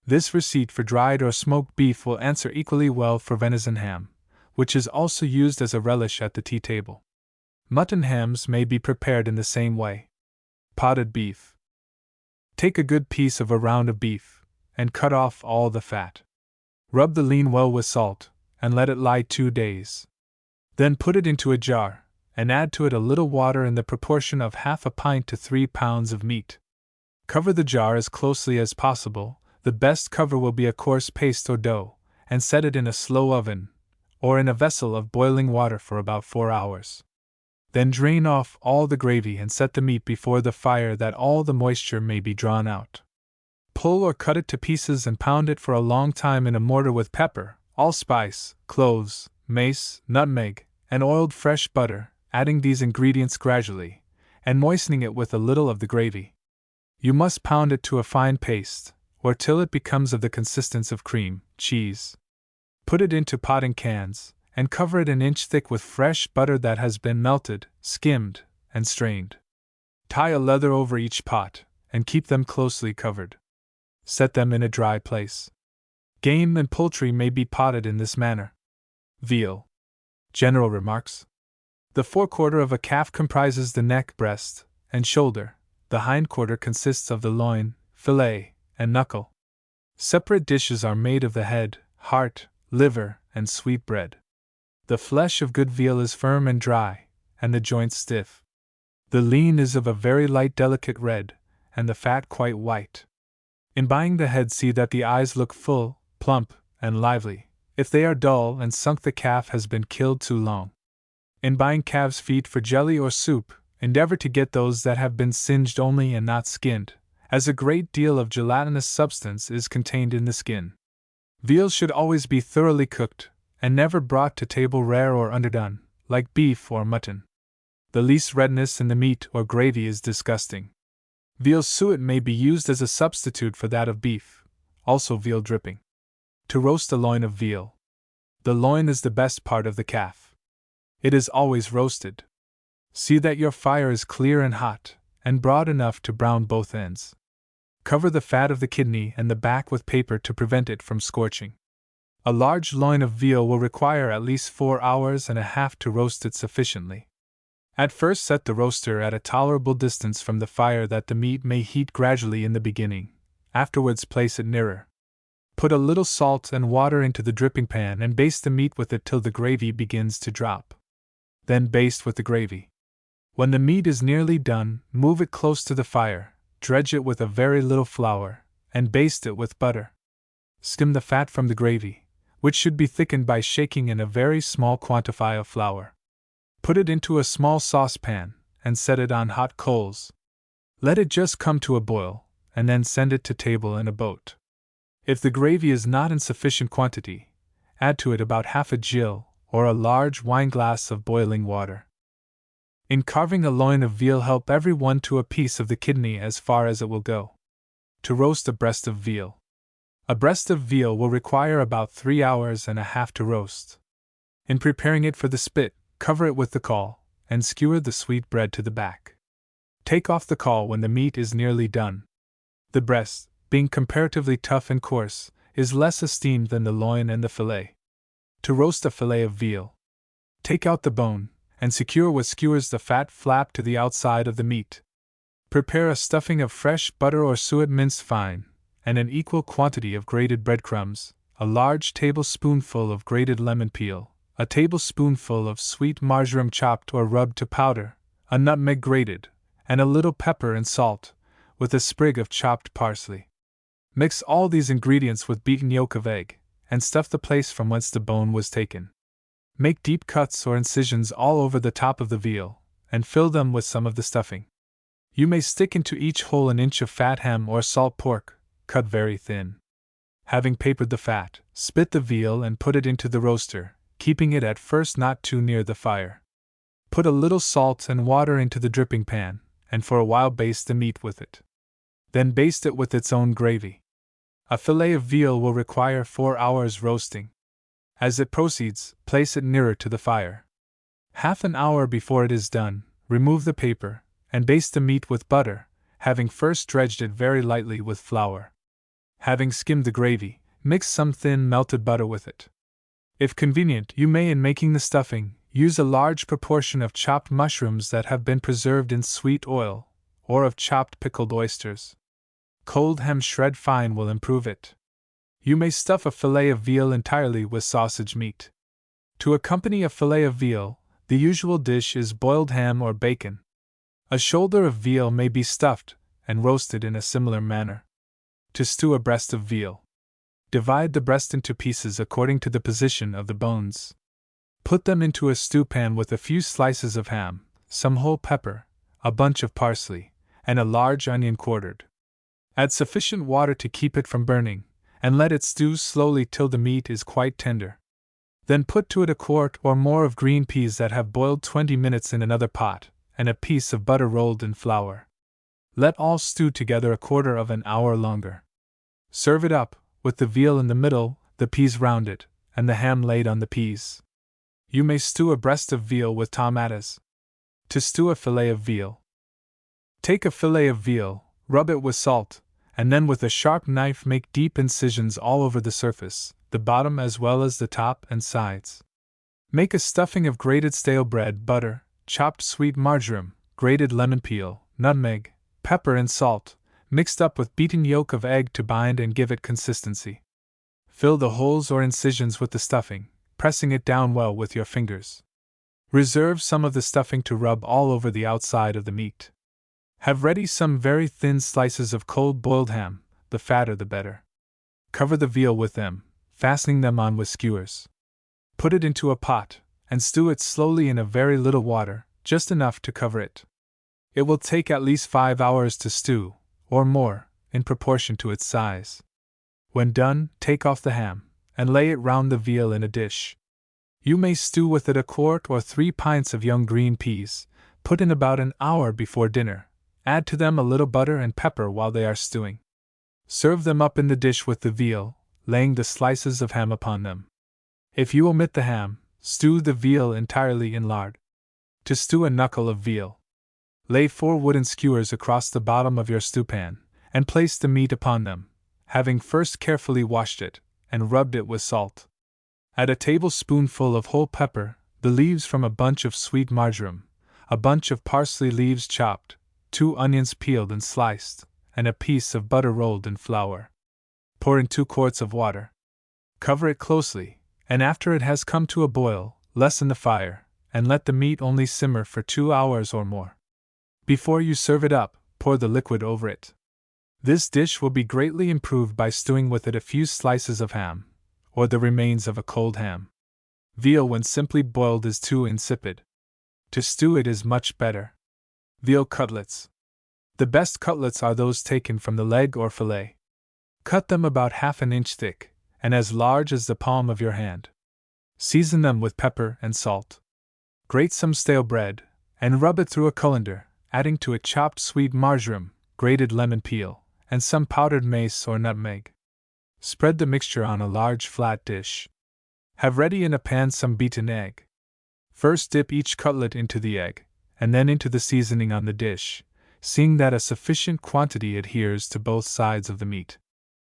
This receipt for dried or smoked beef will answer equally well for venison ham, which is also used as a relish at the tea table. Mutton hams may be prepared in the same way. Potted beef. Take a good piece of a round of beef, and cut off all the fat. Rub the lean well with salt, and let it lie 2 days. Then put it into a jar, and add to it a little water in the proportion of half a pint to 3 pounds of meat. Cover the jar as closely as possible. The best cover will be a coarse paste or dough, and set it in a slow oven, or in a vessel of boiling water for about 4 hours. Then drain off all the gravy and set the meat before the fire that all the moisture may be drawn out. Pull or cut it to pieces and pound it for a long time in a mortar with pepper, allspice, cloves, mace, nutmeg, and oiled fresh butter, adding these ingredients gradually, and moistening it with a little of the gravy. You must pound it to a fine paste, or till it becomes of the consistence of cream cheese. Put it into potting cans, and cover it an inch thick with fresh butter that has been melted, skimmed, and strained. Tie a leather over each pot, and keep them closely covered. Set them in a dry place. Game and poultry may be potted in this manner. Veal. General remarks. The forequarter of a calf comprises the neck, breast, and shoulder. The hindquarter consists of the loin, fillet, and knuckle. Separate dishes are made of the head, heart, liver, and sweetbread. The flesh of good veal is firm and dry, and the joints stiff. The lean is of a very light, delicate red, and the fat quite white. In buying the head, see that the eyes look full, plump, and lively. If they are dull and sunk, the calf has been killed too long. In buying calves' feet for jelly or soup, endeavor to get those that have been singed only and not skinned, as a great deal of gelatinous substance is contained in the skin. Veal should always be thoroughly cooked, and never brought to table rare or underdone, like beef or mutton. The least redness in the meat or gravy is disgusting. Veal suet may be used as a substitute for that of beef, also veal dripping. To roast a loin of veal. The loin is the best part of the calf. It is always roasted. See that your fire is clear and hot, and broad enough to brown both ends. Cover the fat of the kidney and the back with paper to prevent it from scorching. A large loin of veal will require at least 4 hours and a half to roast it sufficiently. At first set the roaster at a tolerable distance from the fire that the meat may heat gradually in the beginning, afterwards place it nearer. Put a little salt and water into the dripping pan and baste the meat with it till the gravy begins to drop. Then baste with the gravy. When the meat is nearly done, move it close to the fire, dredge it with a very little flour, and baste it with butter. Skim the fat from the gravy, which should be thickened by shaking in a very small quantity of flour. Put it into a small saucepan, and set it on hot coals. Let it just come to a boil, and then send it to table in a boat. If the gravy is not in sufficient quantity, add to it about half a gill, or a large wineglass of boiling water. In carving a loin of veal, help every one to a piece of the kidney as far as it will go. To roast a breast of veal. A breast of veal will require about 3 hours and a half to roast. In preparing it for the spit, cover it with the caul, and skewer the sweetbread to the back. Take off the caul when the meat is nearly done. The breast, being comparatively tough and coarse, is less esteemed than the loin and the fillet. To roast a fillet of veal. Take out the bone, and secure with skewers the fat flap to the outside of the meat. Prepare a stuffing of fresh butter or suet minced fine, and an equal quantity of grated breadcrumbs, a large tablespoonful of grated lemon peel, a tablespoonful of sweet marjoram chopped or rubbed to powder, a nutmeg grated, and a little pepper and salt, with a sprig of chopped parsley. Mix all these ingredients with beaten yolk of egg, and stuff the place from whence the bone was taken. Make deep cuts or incisions all over the top of the veal, and fill them with some of the stuffing. You may stick into each hole an inch of fat ham or salt pork, cut very thin. Having papered the fat, spit the veal and put it into the roaster, keeping it at first not too near the fire. Put a little salt and water into the dripping pan, and for a while baste the meat with it. Then baste it with its own gravy. A fillet of veal will require 4 hours roasting. As it proceeds, place it nearer to the fire. Half an hour before it is done, remove the paper, and baste the meat with butter, having first dredged it very lightly with flour. Having skimmed the gravy, mix some thin melted butter with it. If convenient, you may, in making the stuffing, use a large proportion of chopped mushrooms that have been preserved in sweet oil, or of chopped pickled oysters. Cold ham shred fine will improve it. You may stuff a fillet of veal entirely with sausage meat. To accompany a fillet of veal, the usual dish is boiled ham or bacon. A shoulder of veal may be stuffed and roasted in a similar manner. To stew a breast of veal. Divide the breast into pieces according to the position of the bones. Put them into a stewpan with a few slices of ham, some whole pepper, a bunch of parsley, and a large onion quartered. Add sufficient water to keep it from burning, and let it stew slowly till the meat is quite tender. Then put to it a quart or more of green peas that have boiled 20 minutes in another pot, and a piece of butter rolled in flour. Let all stew together a quarter of an hour longer. Serve it up, with the veal in the middle, the peas round it, and the ham laid on the peas. You may stew a breast of veal with tomatoes. To stew a fillet of veal. Take a fillet of veal, rub it with salt, and then with a sharp knife make deep incisions all over the surface, the bottom as well as the top and sides. Make a stuffing of grated stale bread, butter, chopped sweet marjoram, grated lemon peel, nutmeg, pepper and salt, mixed up with beaten yolk of egg to bind and give it consistency. Fill the holes or incisions with the stuffing, pressing it down well with your fingers. Reserve some of the stuffing to rub all over the outside of the meat. Have ready some very thin slices of cold boiled ham, the fatter the better. Cover the veal with them, fastening them on with skewers. Put it into a pot, and stew it slowly in a very little water, just enough to cover it. It will take at least 5 hours to stew, or more, in proportion to its size. When done, take off the ham, and lay it round the veal in a dish. You may stew with it a quart or 3 pints of young green peas, put in about an hour before dinner. Add to them a little butter and pepper while they are stewing. Serve them up in the dish with the veal, laying the slices of ham upon them. If you omit the ham, stew the veal entirely in lard. To stew a knuckle of veal. Lay 4 wooden skewers across the bottom of your stewpan, and place the meat upon them, having first carefully washed it, and rubbed it with salt. Add a tablespoonful of whole pepper, the leaves from a bunch of sweet marjoram, a bunch of parsley leaves chopped, 2 onions peeled and sliced, and a piece of butter rolled in flour. Pour in 2 quarts of water. Cover it closely, and after it has come to a boil, lessen the fire, and let the meat only simmer for 2 hours or more. Before you serve it up, pour the liquid over it. This dish will be greatly improved by stewing with it a few slices of ham, or the remains of a cold ham. Veal when simply boiled is too insipid. To stew it is much better. Veal cutlets. The best cutlets are those taken from the leg or fillet. Cut them about ½ an inch thick, and as large as the palm of your hand. Season them with pepper and salt. Grate some stale bread, and rub it through a colander, adding to it chopped sweet marjoram, grated lemon peel, and some powdered mace or nutmeg. Spread the mixture on a large flat dish. Have ready in a pan some beaten egg. First dip each cutlet into the egg, and then into the seasoning on the dish, seeing that a sufficient quantity adheres to both sides of the meat.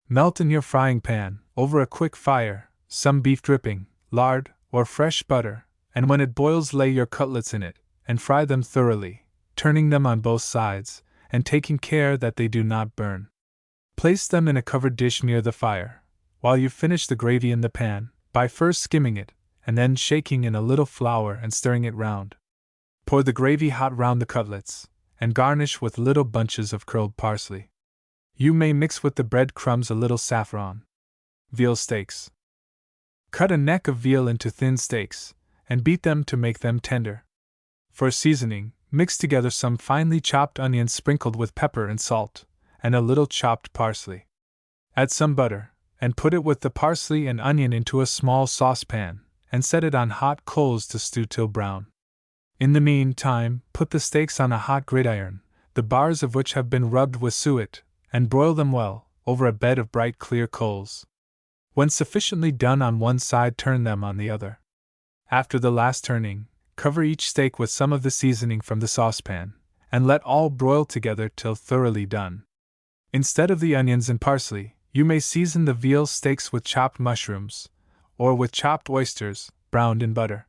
Melt in your frying pan, over a quick fire, some beef dripping, lard, or fresh butter, and when it boils lay your cutlets in it, and fry them thoroughly, turning them on both sides, and taking care that they do not burn. Place them in a covered dish near the fire, while you finish the gravy in the pan, by first skimming it, and then shaking in a little flour and stirring it round. Pour the gravy hot round the cutlets, and garnish with little bunches of curled parsley. You may mix with the bread crumbs a little saffron. Veal steaks. Cut a neck of veal into thin steaks, and beat them to make them tender. For seasoning, mix together some finely chopped onions sprinkled with pepper and salt, and a little chopped parsley. Add some butter, and put it with the parsley and onion into a small saucepan, and set it on hot coals to stew till brown. In the meantime, put the steaks on a hot gridiron, the bars of which have been rubbed with suet, and broil them well, over a bed of bright clear coals. When sufficiently done on one side, turn them on the other. After the last turning, cover each steak with some of the seasoning from the saucepan, and let all broil together till thoroughly done. Instead of the onions and parsley, you may season the veal steaks with chopped mushrooms, or with chopped oysters, browned in butter.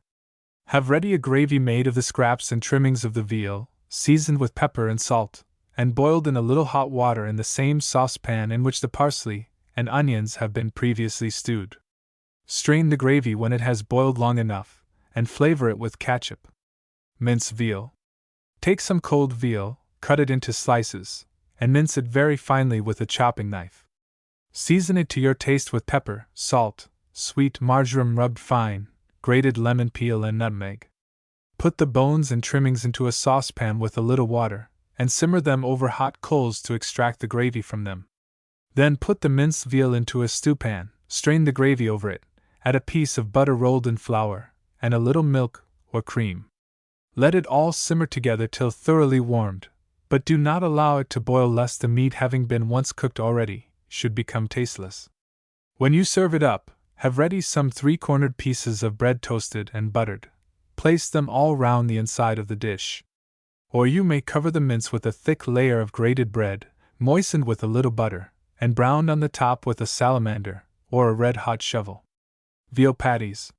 Have ready a gravy made of the scraps and trimmings of the veal, seasoned with pepper and salt, and boiled in a little hot water in the same saucepan in which the parsley and onions have been previously stewed. Strain the gravy when it has boiled long enough, and flavor it with catsup. Mince veal. Take some cold veal, cut it into slices, and mince it very finely with a chopping knife. Season it to your taste with pepper, salt, sweet marjoram rubbed fine, grated lemon peel and nutmeg. Put the bones and trimmings into a saucepan with a little water, and simmer them over hot coals to extract the gravy from them. Then put the minced veal into a stewpan, strain the gravy over it, add a piece of butter rolled in flour, and a little milk or cream. Let it all simmer together till thoroughly warmed, but do not allow it to boil lest the meat, having been once cooked already, should become tasteless. When you serve it up, have ready some 3-cornered pieces of bread toasted and buttered. Place them all round the inside of the dish. Or you may cover the mince with a thick layer of grated bread, moistened with a little butter, and browned on the top with a salamander or a red-hot shovel. Veal patties.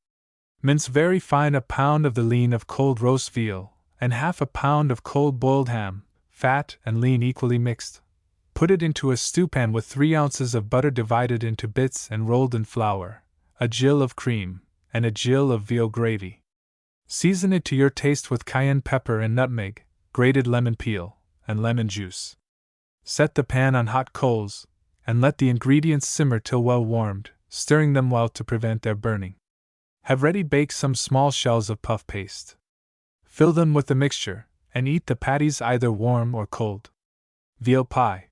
Mince very fine a pound of the lean of cold roast veal, and half a pound of cold boiled ham, fat and lean equally mixed. Put it into a stewpan with 3 ounces of butter divided into bits and rolled in flour, a gill of cream, and a gill of veal gravy. Season it to your taste with cayenne pepper and nutmeg, grated lemon peel, and lemon juice. Set the pan on hot coals, and let the ingredients simmer till well warmed, stirring them well to prevent their burning. Have ready bake some small shells of puff paste. Fill them with the mixture, and eat the patties either warm or cold. Veal pie.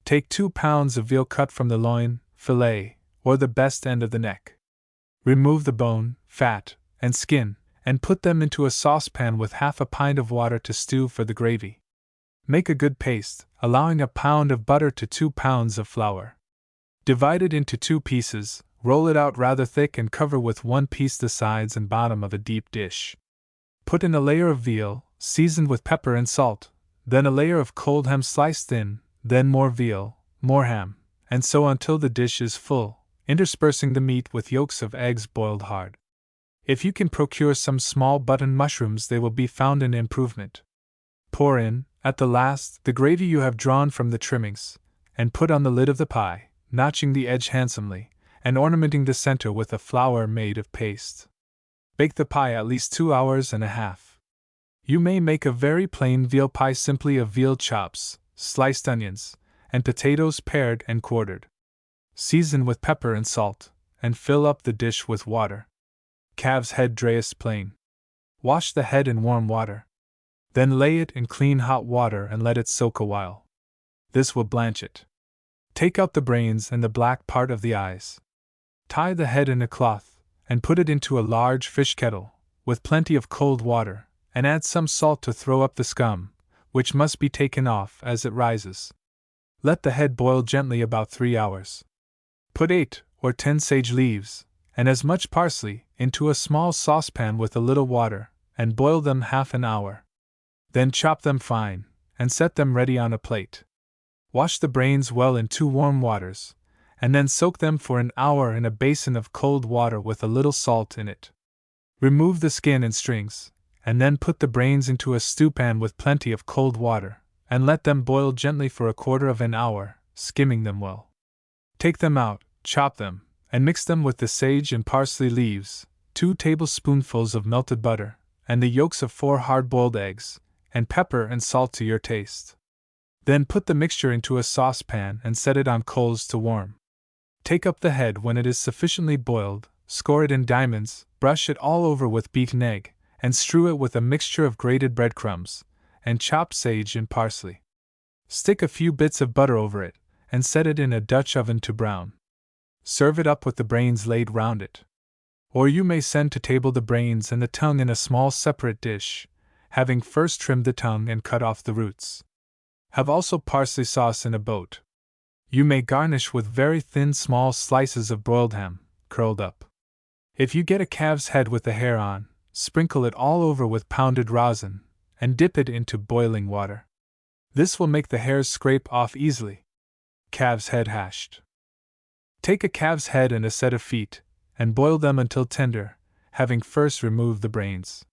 Take 2 pounds of veal cut from the loin, fillet, or the best end of the neck. Remove the bone, fat, and skin, and put them into a saucepan with half a pint of water to stew for the gravy. Make a good paste, allowing a pound of butter to 2 pounds of flour. Divide it into 2 pieces, roll it out rather thick and cover with 1 piece the sides and bottom of a deep dish. Put in a layer of veal, seasoned with pepper and salt, then a layer of cold ham sliced thin, then more veal, more ham, and so until the dish is full, interspersing the meat with yolks of eggs boiled hard. If you can procure some small button mushrooms, they will be found an improvement. Pour in, at the last, the gravy you have drawn from the trimmings, and put on the lid of the pie, notching the edge handsomely, and ornamenting the center with a flower made of paste. Bake the pie at least 2 hours and a half. You may make a very plain veal pie simply of veal chops, sliced onions, and potatoes pared and quartered. Season with pepper and salt, and fill up the dish with water. Calf's head dressed plain. Wash the head in warm water. Then lay it in clean hot water and let it soak a while. This will blanch it. Take out the brains and the black part of the eyes. Tie the head in a cloth, and put it into a large fish kettle, with plenty of cold water, and add some salt to throw up the scum, which must be taken off as it rises. Let the head boil gently about 3 hours. Put 8 or 10 sage leaves, and as much parsley, into a small saucepan with a little water, and boil them half an hour. Then chop them fine, and set them ready on a plate. Wash the brains well in 2 warm waters, and then soak them for an hour in a basin of cold water with a little salt in it. Remove the skin and strings, and then put the brains into a stewpan with plenty of cold water, and let them boil gently for 1/4 of an hour, skimming them well. Take them out, chop them, and mix them with the sage and parsley leaves, 2 tablespoonfuls of melted butter, and the yolks of 4 hard-boiled eggs, and pepper and salt to your taste. Then put the mixture into a saucepan and set it on coals to warm. Take up the head when it is sufficiently boiled, score it in diamonds, brush it all over with beaten egg, and strew it with a mixture of grated breadcrumbs, and chopped sage and parsley. Stick a few bits of butter over it, and set it in a Dutch oven to brown. Serve it up with the brains laid round it. Or you may send to table the brains and the tongue in a small separate dish, having first trimmed the tongue and cut off the roots. Have also parsley sauce in a boat. You may garnish with very thin small slices of broiled ham, curled up. If you get a calf's head with the hair on, sprinkle it all over with pounded rosin, and dip it into boiling water. This will make the hairs scrape off easily. Calf's head hashed. Take a calf's head and a set of feet, and boil them until tender, having first removed the brains.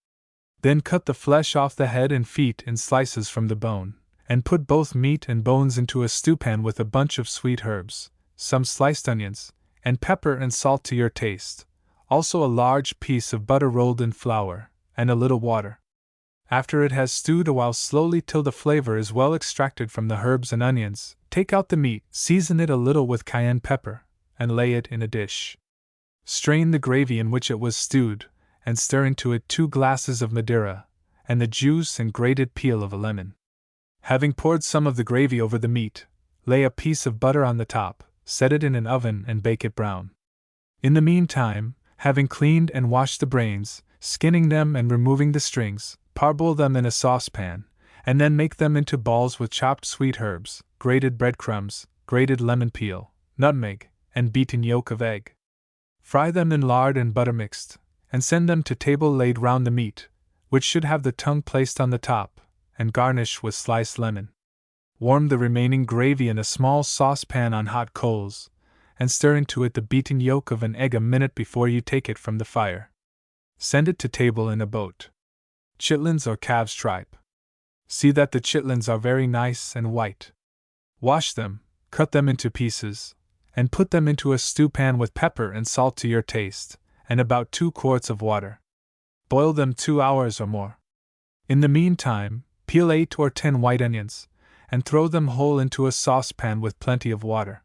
Then cut the flesh off the head and feet in slices from the bone, and put both meat and bones into a stewpan with a bunch of sweet herbs, some sliced onions, and pepper and salt to your taste, also a large piece of butter rolled in flour, and a little water. After it has stewed a while slowly till the flavor is well extracted from the herbs and onions, take out the meat, season it a little with cayenne pepper, and lay it in a dish. Strain the gravy in which it was stewed, and stir into it 2 glasses of Madeira, and the juice and grated peel of a lemon. Having poured some of the gravy over the meat, lay a piece of butter on the top, set it in an oven and bake it brown. In the meantime, having cleaned and washed the brains, skinning them and removing the strings, parboil them in a saucepan, and then make them into balls with chopped sweet herbs, grated breadcrumbs, grated lemon peel, nutmeg, and beaten yolk of egg. Fry them in lard and butter mixed, and send them to table laid round the meat, which should have the tongue placed on the top, and garnish with sliced lemon. Warm the remaining gravy in a small saucepan on hot coals, and stir into it the beaten yolk of an egg a minute before you take it from the fire. Send it to table in a boat. Chitlins or calves tripe. See that the chitlins are very nice and white. Wash them, cut them into pieces, and put them into a stewpan with pepper and salt to your taste, and about 2 quarts of water. Boil them 2 hours or more. In the meantime, peel 8 or 10 white onions, and throw them whole into a saucepan with plenty of water.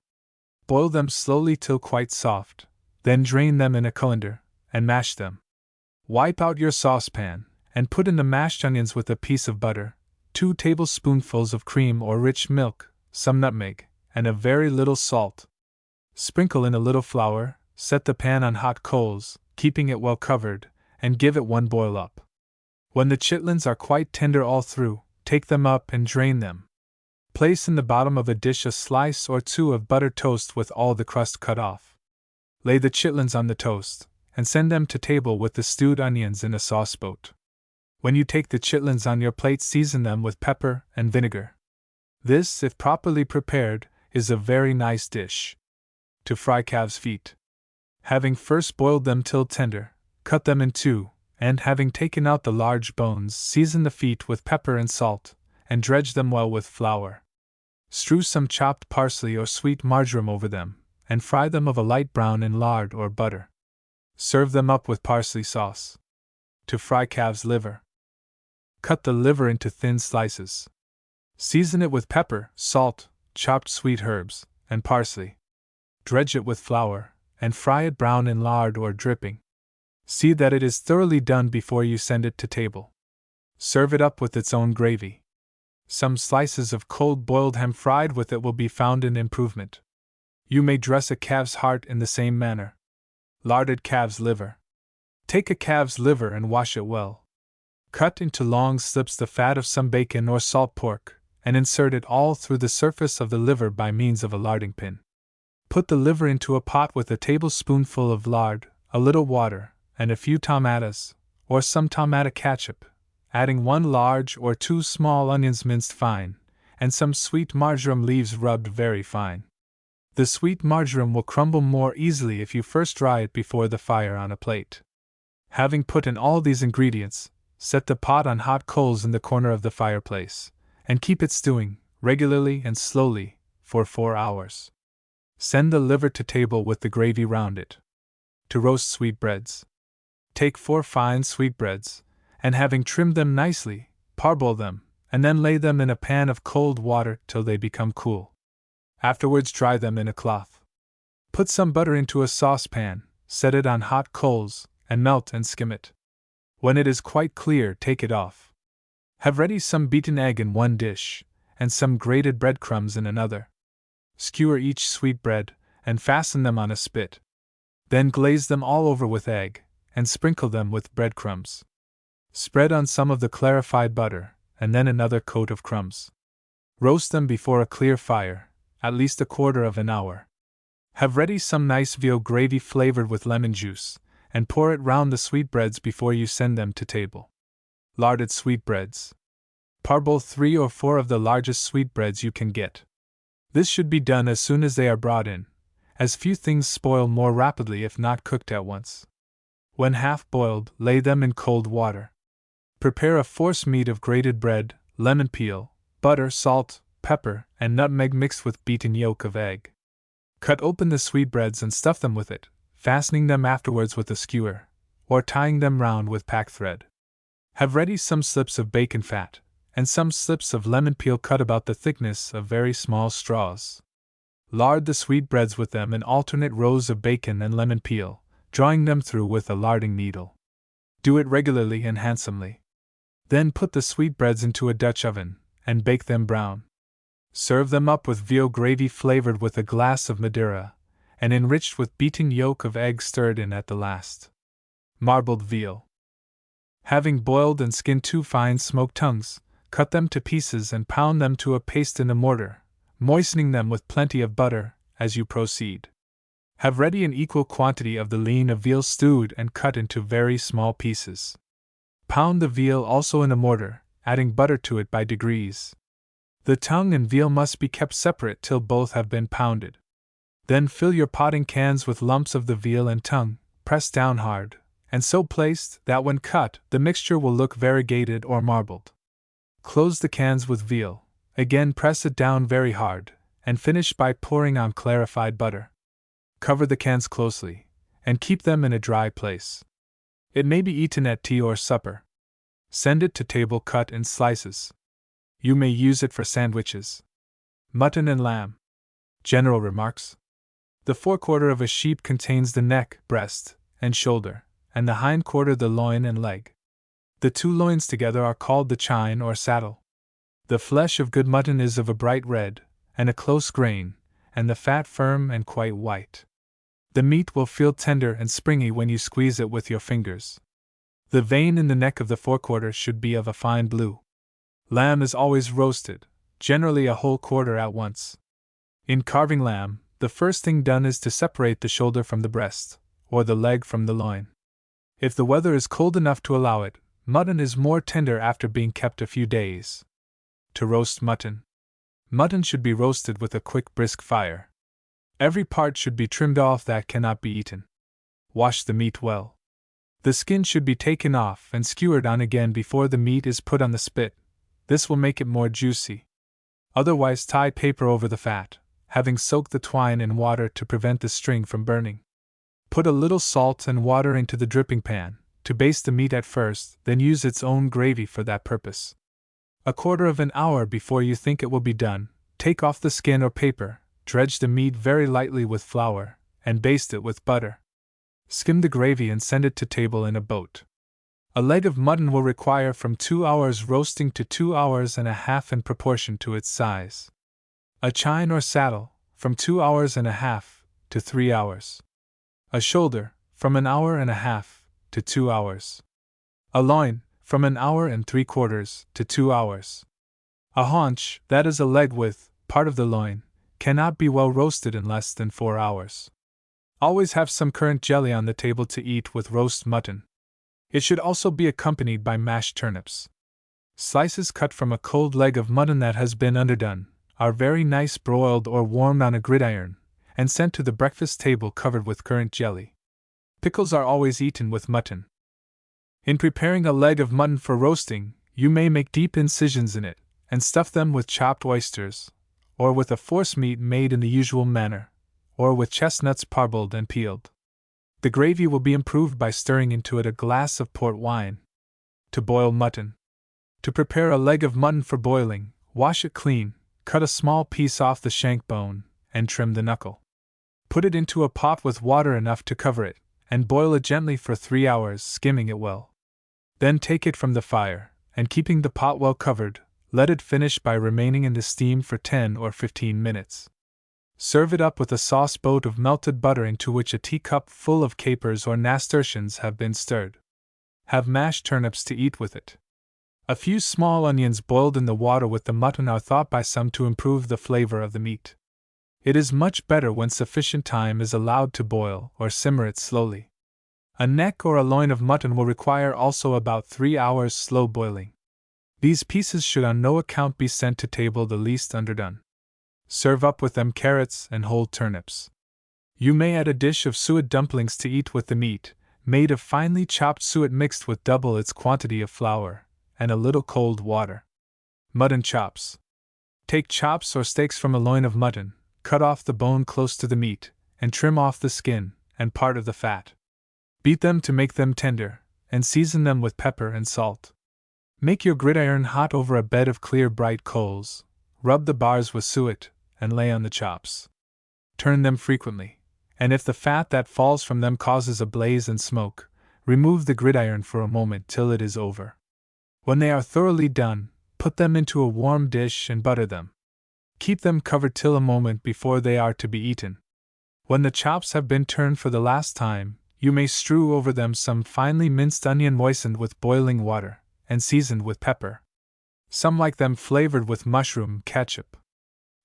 Boil them slowly till quite soft, then drain them in a colander, and mash them. Wipe out your saucepan, and put in the mashed onions with a piece of butter, 2 tablespoonfuls of cream or rich milk, some nutmeg, and a very little salt. Sprinkle in a little flour, set the pan on hot coals, keeping it well covered, and give it 1 boil up. When the chitlins are quite tender all through, take them up and drain them. Place in the bottom of a dish a slice or 2 of buttered toast with all the crust cut off. Lay the chitlins on the toast, and send them to table with the stewed onions in a sauceboat. When you take the chitlins on your plate, season them with pepper and vinegar. This, if properly prepared, is a very nice dish. To fry calves' feet. Having first boiled them till tender, cut them in 2, and having taken out the large bones, season the feet with pepper and salt, and dredge them well with flour. Strew some chopped parsley or sweet marjoram over them, and fry them of a light brown in lard or butter. Serve them up with parsley sauce. To fry calves' liver. Cut the liver into thin slices. Season it with pepper, salt, chopped sweet herbs, and parsley. Dredge it with flour, and fry it brown in lard or dripping. See that it is thoroughly done before you send it to table. Serve it up with its own gravy. Some slices of cold boiled ham fried with it will be found an improvement. You may dress a calf's heart in the same manner. Larded calf's liver. Take a calf's liver and wash it well. Cut into long slips the fat of some bacon or salt pork, and insert it all through the surface of the liver by means of a larding pin. Put the liver into a pot with a tablespoonful of lard, a little water, and a few tomatoes, or some tomato catsup, adding 1 large or 2 small onions minced fine, and some sweet marjoram leaves rubbed very fine. The sweet marjoram will crumble more easily if you first dry it before the fire on a plate. Having put in all these ingredients, set the pot on hot coals in the corner of the fireplace, and keep it stewing, regularly and slowly, for 4 hours. Send the liver to table with the gravy round it. To roast sweetbreads. Take 4 fine sweetbreads, and having trimmed them nicely, parboil them, and then lay them in a pan of cold water till they become cool. Afterwards dry them in a cloth. Put some butter into a saucepan, set it on hot coals, and melt and skim it. When it is quite clear, take it off. Have ready some beaten egg in 1 dish, and some grated breadcrumbs in another. Skewer each sweetbread, and fasten them on a spit. Then glaze them all over with egg, and sprinkle them with breadcrumbs. Spread on some of the clarified butter, and then another coat of crumbs. Roast them before a clear fire, at least a quarter of an hour. Have ready some nice veal gravy flavored with lemon juice, and pour it round the sweetbreads before you send them to table. Larded sweetbreads. Parboil 3 or 4 of the largest sweetbreads you can get. This should be done as soon as they are brought in, as few things spoil more rapidly if not cooked at once. When half boiled, lay them in cold water. Prepare a forcemeat of grated bread, lemon peel, butter, salt, pepper, and nutmeg mixed with beaten yolk of egg. Cut open the sweetbreads and stuff them with it, fastening them afterwards with a skewer, or tying them round with pack thread. Have ready some slips of bacon fat, and some slips of lemon peel cut about the thickness of very small straws. Lard the sweetbreads with them in alternate rows of bacon and lemon peel, drawing them through with a larding needle. Do it regularly and handsomely. Then put the sweetbreads into a Dutch oven, and bake them brown. Serve them up with veal gravy flavored with a glass of Madeira, and enriched with beaten yolk of egg stirred in at the last. Marbled veal. Having boiled and skinned 2 fine smoked tongues, cut them to pieces and pound them to a paste in a mortar, moistening them with plenty of butter as you proceed. Have ready an equal quantity of the lean of veal stewed and cut into very small pieces. Pound the veal also in a mortar, adding butter to it by degrees. The tongue and veal must be kept separate till both have been pounded. Then fill your potting cans with lumps of the veal and tongue, pressed down hard, and so placed that when cut the mixture will look variegated or marbled. Close the cans with veal, again press it down very hard, and finish by pouring on clarified butter. Cover the cans closely, and keep them in a dry place. It may be eaten at tea or supper. Send it to table cut in slices. You may use it for sandwiches. Mutton and lamb. General remarks. The forequarter of a sheep contains the neck, breast, and shoulder, and the hindquarter the loin and leg. The 2 loins together are called the chine or saddle. The flesh of good mutton is of a bright red, and a close grain, and the fat firm and quite white. The meat will feel tender and springy when you squeeze it with your fingers. The vein in the neck of the forequarter should be of a fine blue. Lamb is always roasted, generally a whole quarter at once. In carving lamb, the first thing done is to separate the shoulder from the breast, or the leg from the loin. If the weather is cold enough to allow it, mutton is more tender after being kept a few days. To roast mutton. Mutton should be roasted with a quick brisk fire. Every part should be trimmed off that cannot be eaten. Wash the meat well. The skin should be taken off and skewered on again before the meat is put on the spit. This will make it more juicy. Otherwise, tie paper over the fat, having soaked the twine in water to prevent the string from burning. Put a little salt and water into the dripping pan, to baste the meat at first, then use its own gravy for that purpose. A quarter of an hour before you think it will be done, take off the skin or paper, dredge the meat very lightly with flour, and baste it with butter. Skim the gravy and send it to table in a boat. A leg of mutton will require from 2 hours roasting to 2 hours and a half in proportion to its size. A chine or saddle, from 2 hours and a half to 3 hours. A shoulder, from an hour and a half to 2 hours. A loin, from an hour and 3/4 to 2 hours. A haunch, that is a leg with part of the loin, cannot be well roasted in less than 4 hours. Always have some currant jelly on the table to eat with roast mutton. It should also be accompanied by mashed turnips. Slices cut from a cold leg of mutton that has been underdone are very nice broiled or warmed on a gridiron, and sent to the breakfast table covered with currant jelly. Pickles are always eaten with mutton. In preparing a leg of mutton for roasting, you may make deep incisions in it, and stuff them with chopped oysters, or with a forcemeat made in the usual manner, or with chestnuts parboiled and peeled. The gravy will be improved by stirring into it a glass of port wine. To boil mutton. To prepare a leg of mutton for boiling, wash it clean, cut a small piece off the shank bone, and trim the knuckle. Put it into a pot with water enough to cover it, and boil it gently for 3 hours, skimming it well. Then take it from the fire, and keeping the pot well covered, let it finish by remaining in the steam for 10 or 15 minutes. Serve it up with a sauce boat of melted butter into which a teacup full of capers or nasturtiums have been stirred. Have mashed turnips to eat with it. A few small onions boiled in the water with the mutton are thought by some to improve the flavor of the meat. It is much better when sufficient time is allowed to boil or simmer it slowly. A neck or a loin of mutton will require also about 3 hours slow boiling. These pieces should on no account be sent to table the least underdone. Serve up with them carrots and whole turnips. You may add a dish of suet dumplings to eat with the meat, made of finely chopped suet mixed with double its quantity of flour, and a little cold water. Mutton chops. Take chops or steaks from a loin of mutton, cut off the bone close to the meat, and trim off the skin and part of the fat. Beat them to make them tender, and season them with pepper and salt. Make your gridiron hot over a bed of clear bright coals, rub the bars with suet, and lay on the chops. Turn them frequently, and if the fat that falls from them causes a blaze and smoke, remove the gridiron for a moment till it is over. When they are thoroughly done, put them into a warm dish and butter them. Keep them covered till a moment before they are to be eaten. When the chops have been turned for the last time, you may strew over them some finely minced onion moistened with boiling water, and seasoned with pepper. Some like them flavored with mushroom ketchup.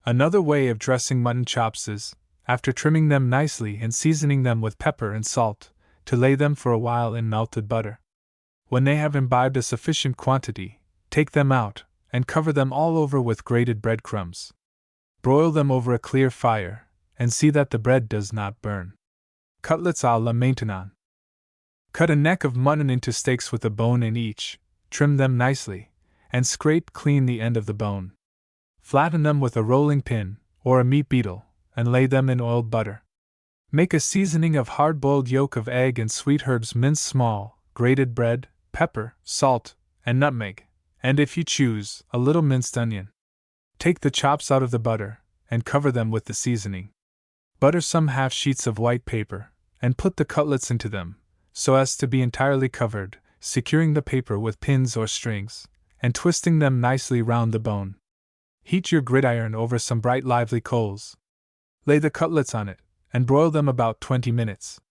Another way of dressing mutton chops is, after trimming them nicely and seasoning them with pepper and salt, to lay them for a while in melted butter. When they have imbibed a sufficient quantity, take them out, and cover them all over with grated breadcrumbs. Broil them over a clear fire, and see that the bread does not burn. Cutlets à la Maintenon. Cut a neck of mutton into steaks with a bone in each, trim them nicely, and scrape clean the end of the bone. Flatten them with a rolling pin, or a meat beetle, and lay them in oiled butter. Make a seasoning of hard-boiled yolk of egg and sweet herbs minced small, grated bread, pepper, salt, and nutmeg, and if you choose, a little minced onion. Take the chops out of the butter, and cover them with the seasoning. Butter some half sheets of white paper, and put the cutlets into them, so as to be entirely covered, securing the paper with pins or strings, and twisting them nicely round the bone. Heat your gridiron over some bright lively coals. Lay the cutlets on it, and broil them about 20 minutes.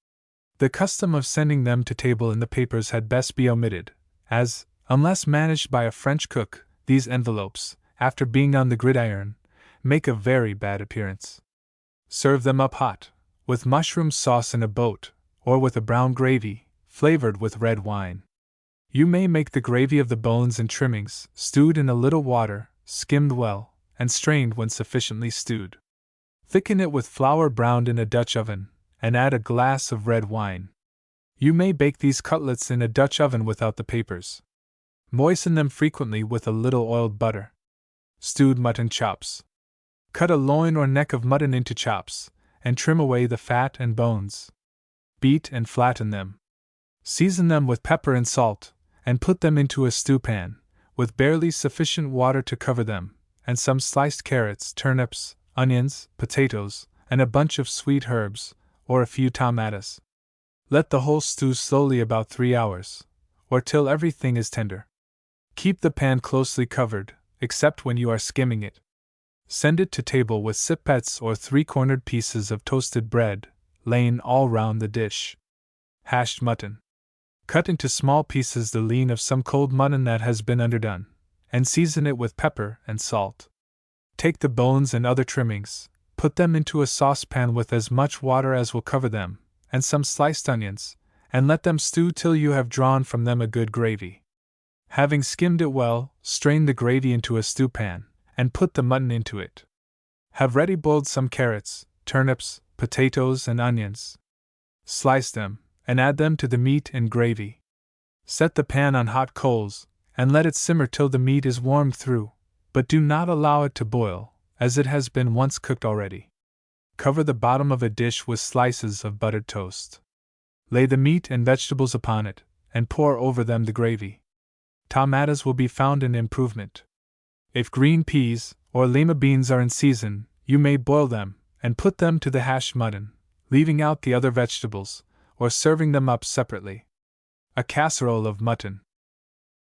The custom of sending them to table in the papers had best be omitted, as, unless managed by a French cook, these envelopes, after being on the gridiron, make a very bad appearance. Serve them up hot, with mushroom sauce in a boat, or with a brown gravy, flavored with red wine. You may make the gravy of the bones and trimmings, stewed in a little water, skimmed well, and strained when sufficiently stewed. Thicken it with flour browned in a Dutch oven, and add a glass of red wine. You may bake these cutlets in a Dutch oven without the papers. Moisten them frequently with a little oiled butter. Stewed mutton chops. Cut a loin or neck of mutton into chops, and trim away the fat and bones. Beat and flatten them. Season them with pepper and salt, and put them into a stewpan, with barely sufficient water to cover them, and some sliced carrots, turnips, onions, potatoes, and a bunch of sweet herbs, or a few tomatoes. Let the whole stew slowly about 3 hours, or till everything is tender. Keep the pan closely covered, except when you are skimming it. Send it to table with sippets or 3-cornered pieces of toasted bread, laying all round the dish. Hashed mutton. Cut into small pieces the lean of some cold mutton that has been underdone, and season it with pepper and salt. Take the bones and other trimmings, put them into a saucepan with as much water as will cover them, and some sliced onions, and let them stew till you have drawn from them a good gravy. Having skimmed it well, strain the gravy into a stewpan, and put the mutton into it. Have ready boiled some carrots, turnips, potatoes, and onions. Slice them, and add them to the meat and gravy. Set the pan on hot coals, and let it simmer till the meat is warmed through, but do not allow it to boil, as it has been once cooked already. Cover the bottom of a dish with slices of buttered toast. Lay the meat and vegetables upon it, and pour over them the gravy. Tomatoes will be found an improvement. If green peas or lima beans are in season, you may boil them, and put them to the hashed mutton, leaving out the other vegetables, or serving them up separately. A casserole of mutton.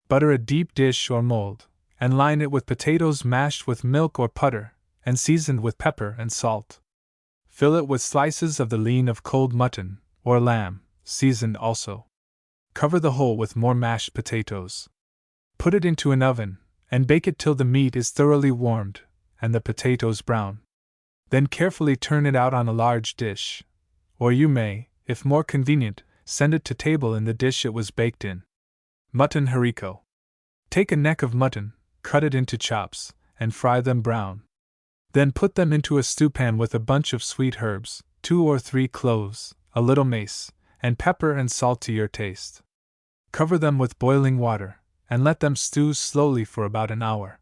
Butter a deep dish or mold, and line it with potatoes mashed with milk or butter, and seasoned with pepper and salt. Fill it with slices of the lean of cold mutton, or lamb, seasoned also. Cover the whole with more mashed potatoes. Put it into an oven, and bake it till the meat is thoroughly warmed, and the potatoes brown. Then carefully turn it out on a large dish. Or you may, if more convenient, send it to table in the dish it was baked in. Mutton haricot. Take a neck of mutton, cut it into chops, and fry them brown. Then put them into a stewpan with a bunch of sweet herbs, 2 or 3 cloves, a little mace, and pepper and salt to your taste. Cover them with boiling water, and let them stew slowly for about an hour.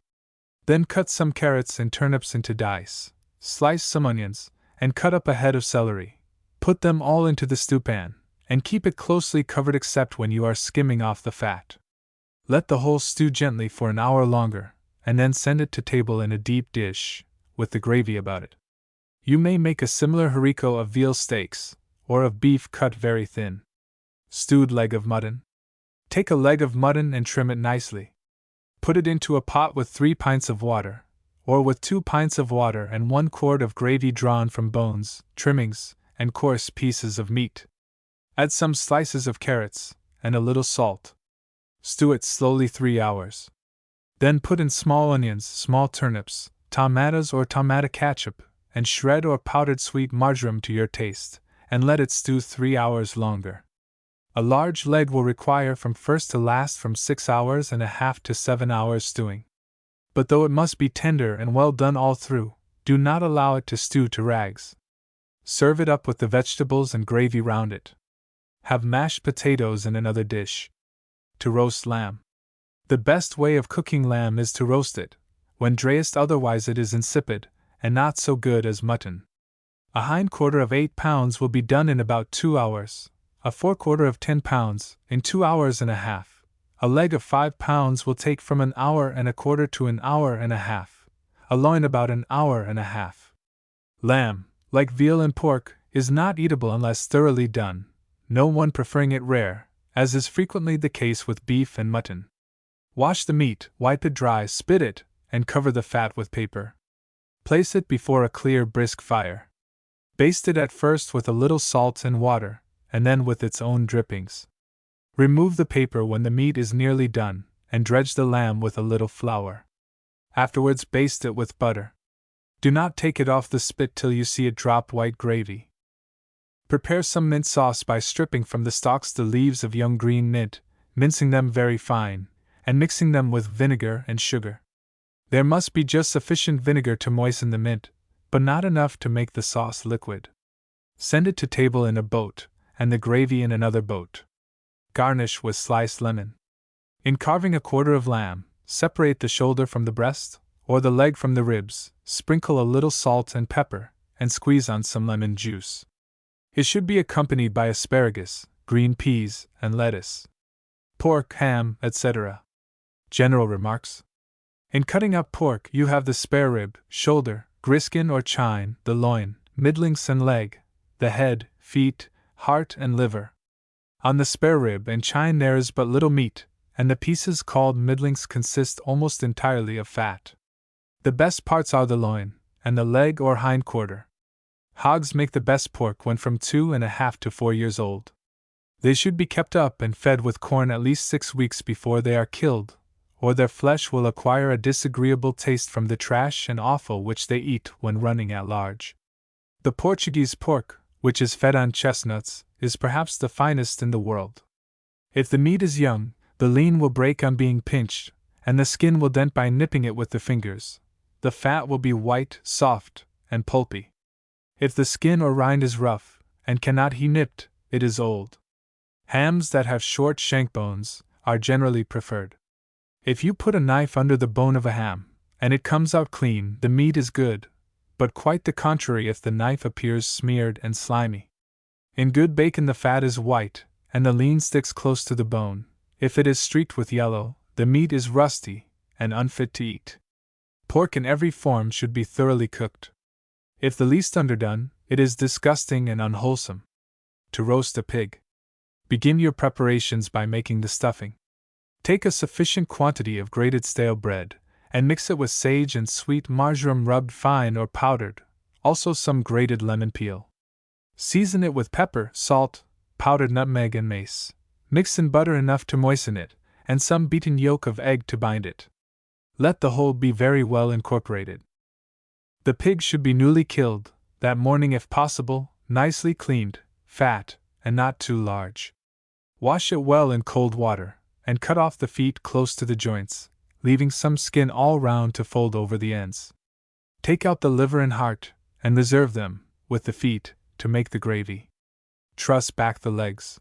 Then cut some carrots and turnips into dice, slice some onions, and cut up a head of celery. Put them all into the stewpan, and keep it closely covered except when you are skimming off the fat. Let the whole stew gently for an hour longer, and then send it to table in a deep dish, with the gravy about it. You may make a similar haricot of veal steaks, or of beef cut very thin. Stewed leg of mutton. Take a leg of mutton and trim it nicely. Put it into a pot with 3 pints of water, or with 2 pints of water and 1 quart of gravy drawn from bones, trimmings, and coarse pieces of meat. Add some slices of carrots, and a little salt. Stew it slowly 3 hours. Then put in small onions, small turnips, tomatoes or tomato catsup, and shred or powdered sweet marjoram to your taste, and let it stew 3 hours longer. A large leg will require from first to last from 6 hours and a half to 7 hours stewing. But though it must be tender and well done all through, do not allow it to stew to rags. Serve it up with the vegetables and gravy round it. Have mashed potatoes in another dish. To roast lamb. The best way of cooking lamb is to roast it, when driest, otherwise it is insipid, and not so good as mutton. A hind quarter of 8 pounds will be done in about 2 hours, a forequarter of 10 pounds in 2 hours and a half. A leg of 5 pounds will take from an hour and a quarter to an hour and a half, a loin about an hour and a half. Lamb, like veal and pork, is not eatable unless thoroughly done, no one preferring it rare, as is frequently the case with beef and mutton. Wash the meat, wipe it dry, spit it, and cover the fat with paper. Place it before a clear, brisk fire. Baste it at first with a little salt and water, and then with its own drippings. Remove the paper when the meat is nearly done, and dredge the lamb with a little flour. Afterwards baste it with butter. Do not take it off the spit till you see it drop white gravy. Prepare some mint sauce by stripping from the stalks the leaves of young green mint, mincing them very fine, and mixing them with vinegar and sugar. There must be just sufficient vinegar to moisten the mint, but not enough to make the sauce liquid. Send it to table in a boat, and the gravy in another boat. Garnish with sliced lemon. In carving a quarter of lamb, separate the shoulder from the breast, or the leg from the ribs, sprinkle a little salt and pepper, and squeeze on some lemon juice. It should be accompanied by asparagus, green peas, and lettuce. Pork, ham, etc. General remarks. In cutting up pork, you have the spare rib, shoulder, griskin or chine, the loin, middlings and leg, the head, feet, heart, and liver. On the spare rib and chine there is but little meat, and the pieces called middlings consist almost entirely of fat. The best parts are the loin, and the leg or hind quarter. Hogs make the best pork when from 2½ to 4 years old. They should be kept up and fed with corn at least 6 weeks before they are killed, or their flesh will acquire a disagreeable taste from the trash and offal which they eat when running at large. The Portuguese pork, which is fed on chestnuts, is perhaps the finest in the world. If the meat is young, the lean will break on being pinched, and the skin will dent by nipping it with the fingers. The fat will be white, soft, and pulpy. If the skin or rind is rough, and cannot be nipped, it is old. Hams that have short shank bones are generally preferred. If you put a knife under the bone of a ham, and it comes out clean, the meat is good, but quite the contrary if the knife appears smeared and slimy. In good bacon the fat is white, and the lean sticks close to the bone. If it is streaked with yellow, the meat is rusty, and unfit to eat. Pork in every form should be thoroughly cooked. If the least underdone, it is disgusting and unwholesome. To roast a pig. Begin your preparations by making the stuffing. Take a sufficient quantity of grated stale bread, and mix it with sage and sweet marjoram rubbed fine or powdered, also some grated lemon peel. Season it with pepper, salt, powdered nutmeg, and mace. Mix in butter enough to moisten it, and some beaten yolk of egg to bind it. Let the whole be very well incorporated. The pig should be newly killed, that morning if possible, nicely cleaned, fat, and not too large. Wash it well in cold water, and cut off the feet close to the joints, leaving some skin all round to fold over the ends. Take out the liver and heart, and reserve them, with the feet, to make the gravy. Truss back the legs.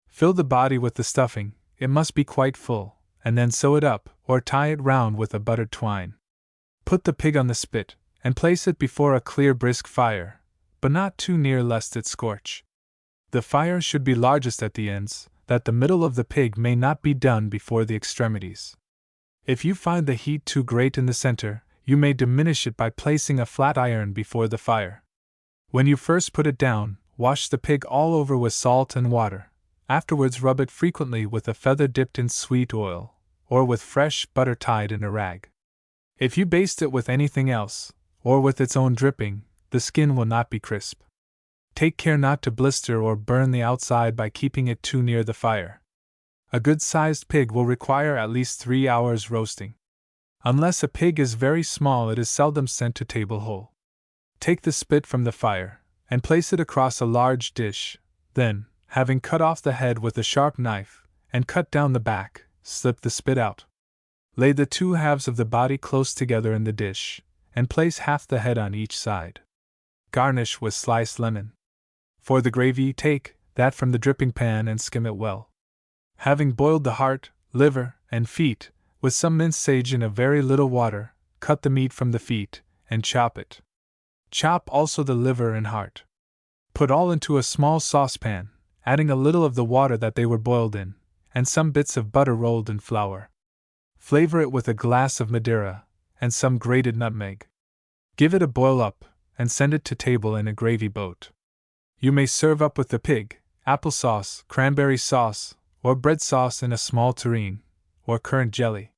Fill the body with the stuffing, it must be quite full, and then sew it up, or tie it round with a buttered twine. Put the pig on the spit, and place it before a clear brisk fire, but not too near lest it scorch. The fire should be largest at the ends, that the middle of the pig may not be done before the extremities. If you find the heat too great in the center, you may diminish it by placing a flat iron before the fire. When you first put it down, wash the pig all over with salt and water. Afterwards rub it frequently with a feather dipped in sweet oil, or with fresh butter tied in a rag. If you baste it with anything else, or with its own dripping, the skin will not be crisp. Take care not to blister or burn the outside by keeping it too near the fire. A good-sized pig will require at least 3 hours roasting. Unless a pig is very small, it is seldom sent to table whole. Take the spit from the fire, and place it across a large dish. Then, having cut off the head with a sharp knife, and cut down the back, slip the spit out. Lay the 2 halves of the body close together in the dish, and place half the head on each side. Garnish with sliced lemon. For the gravy, take that from the dripping pan and skim it well. Having boiled the heart, liver, and feet, with some minced sage in a very little water, cut the meat from the feet, and chop it. Chop also the liver and heart. Put all into a small saucepan, adding a little of the water that they were boiled in, and some bits of butter rolled in flour. Flavor it with a glass of Madeira, and some grated nutmeg. Give it a boil up, and send it to table in a gravy boat. You may serve up with the pig, applesauce, cranberry sauce, or bread sauce in a small tureen, or currant jelly.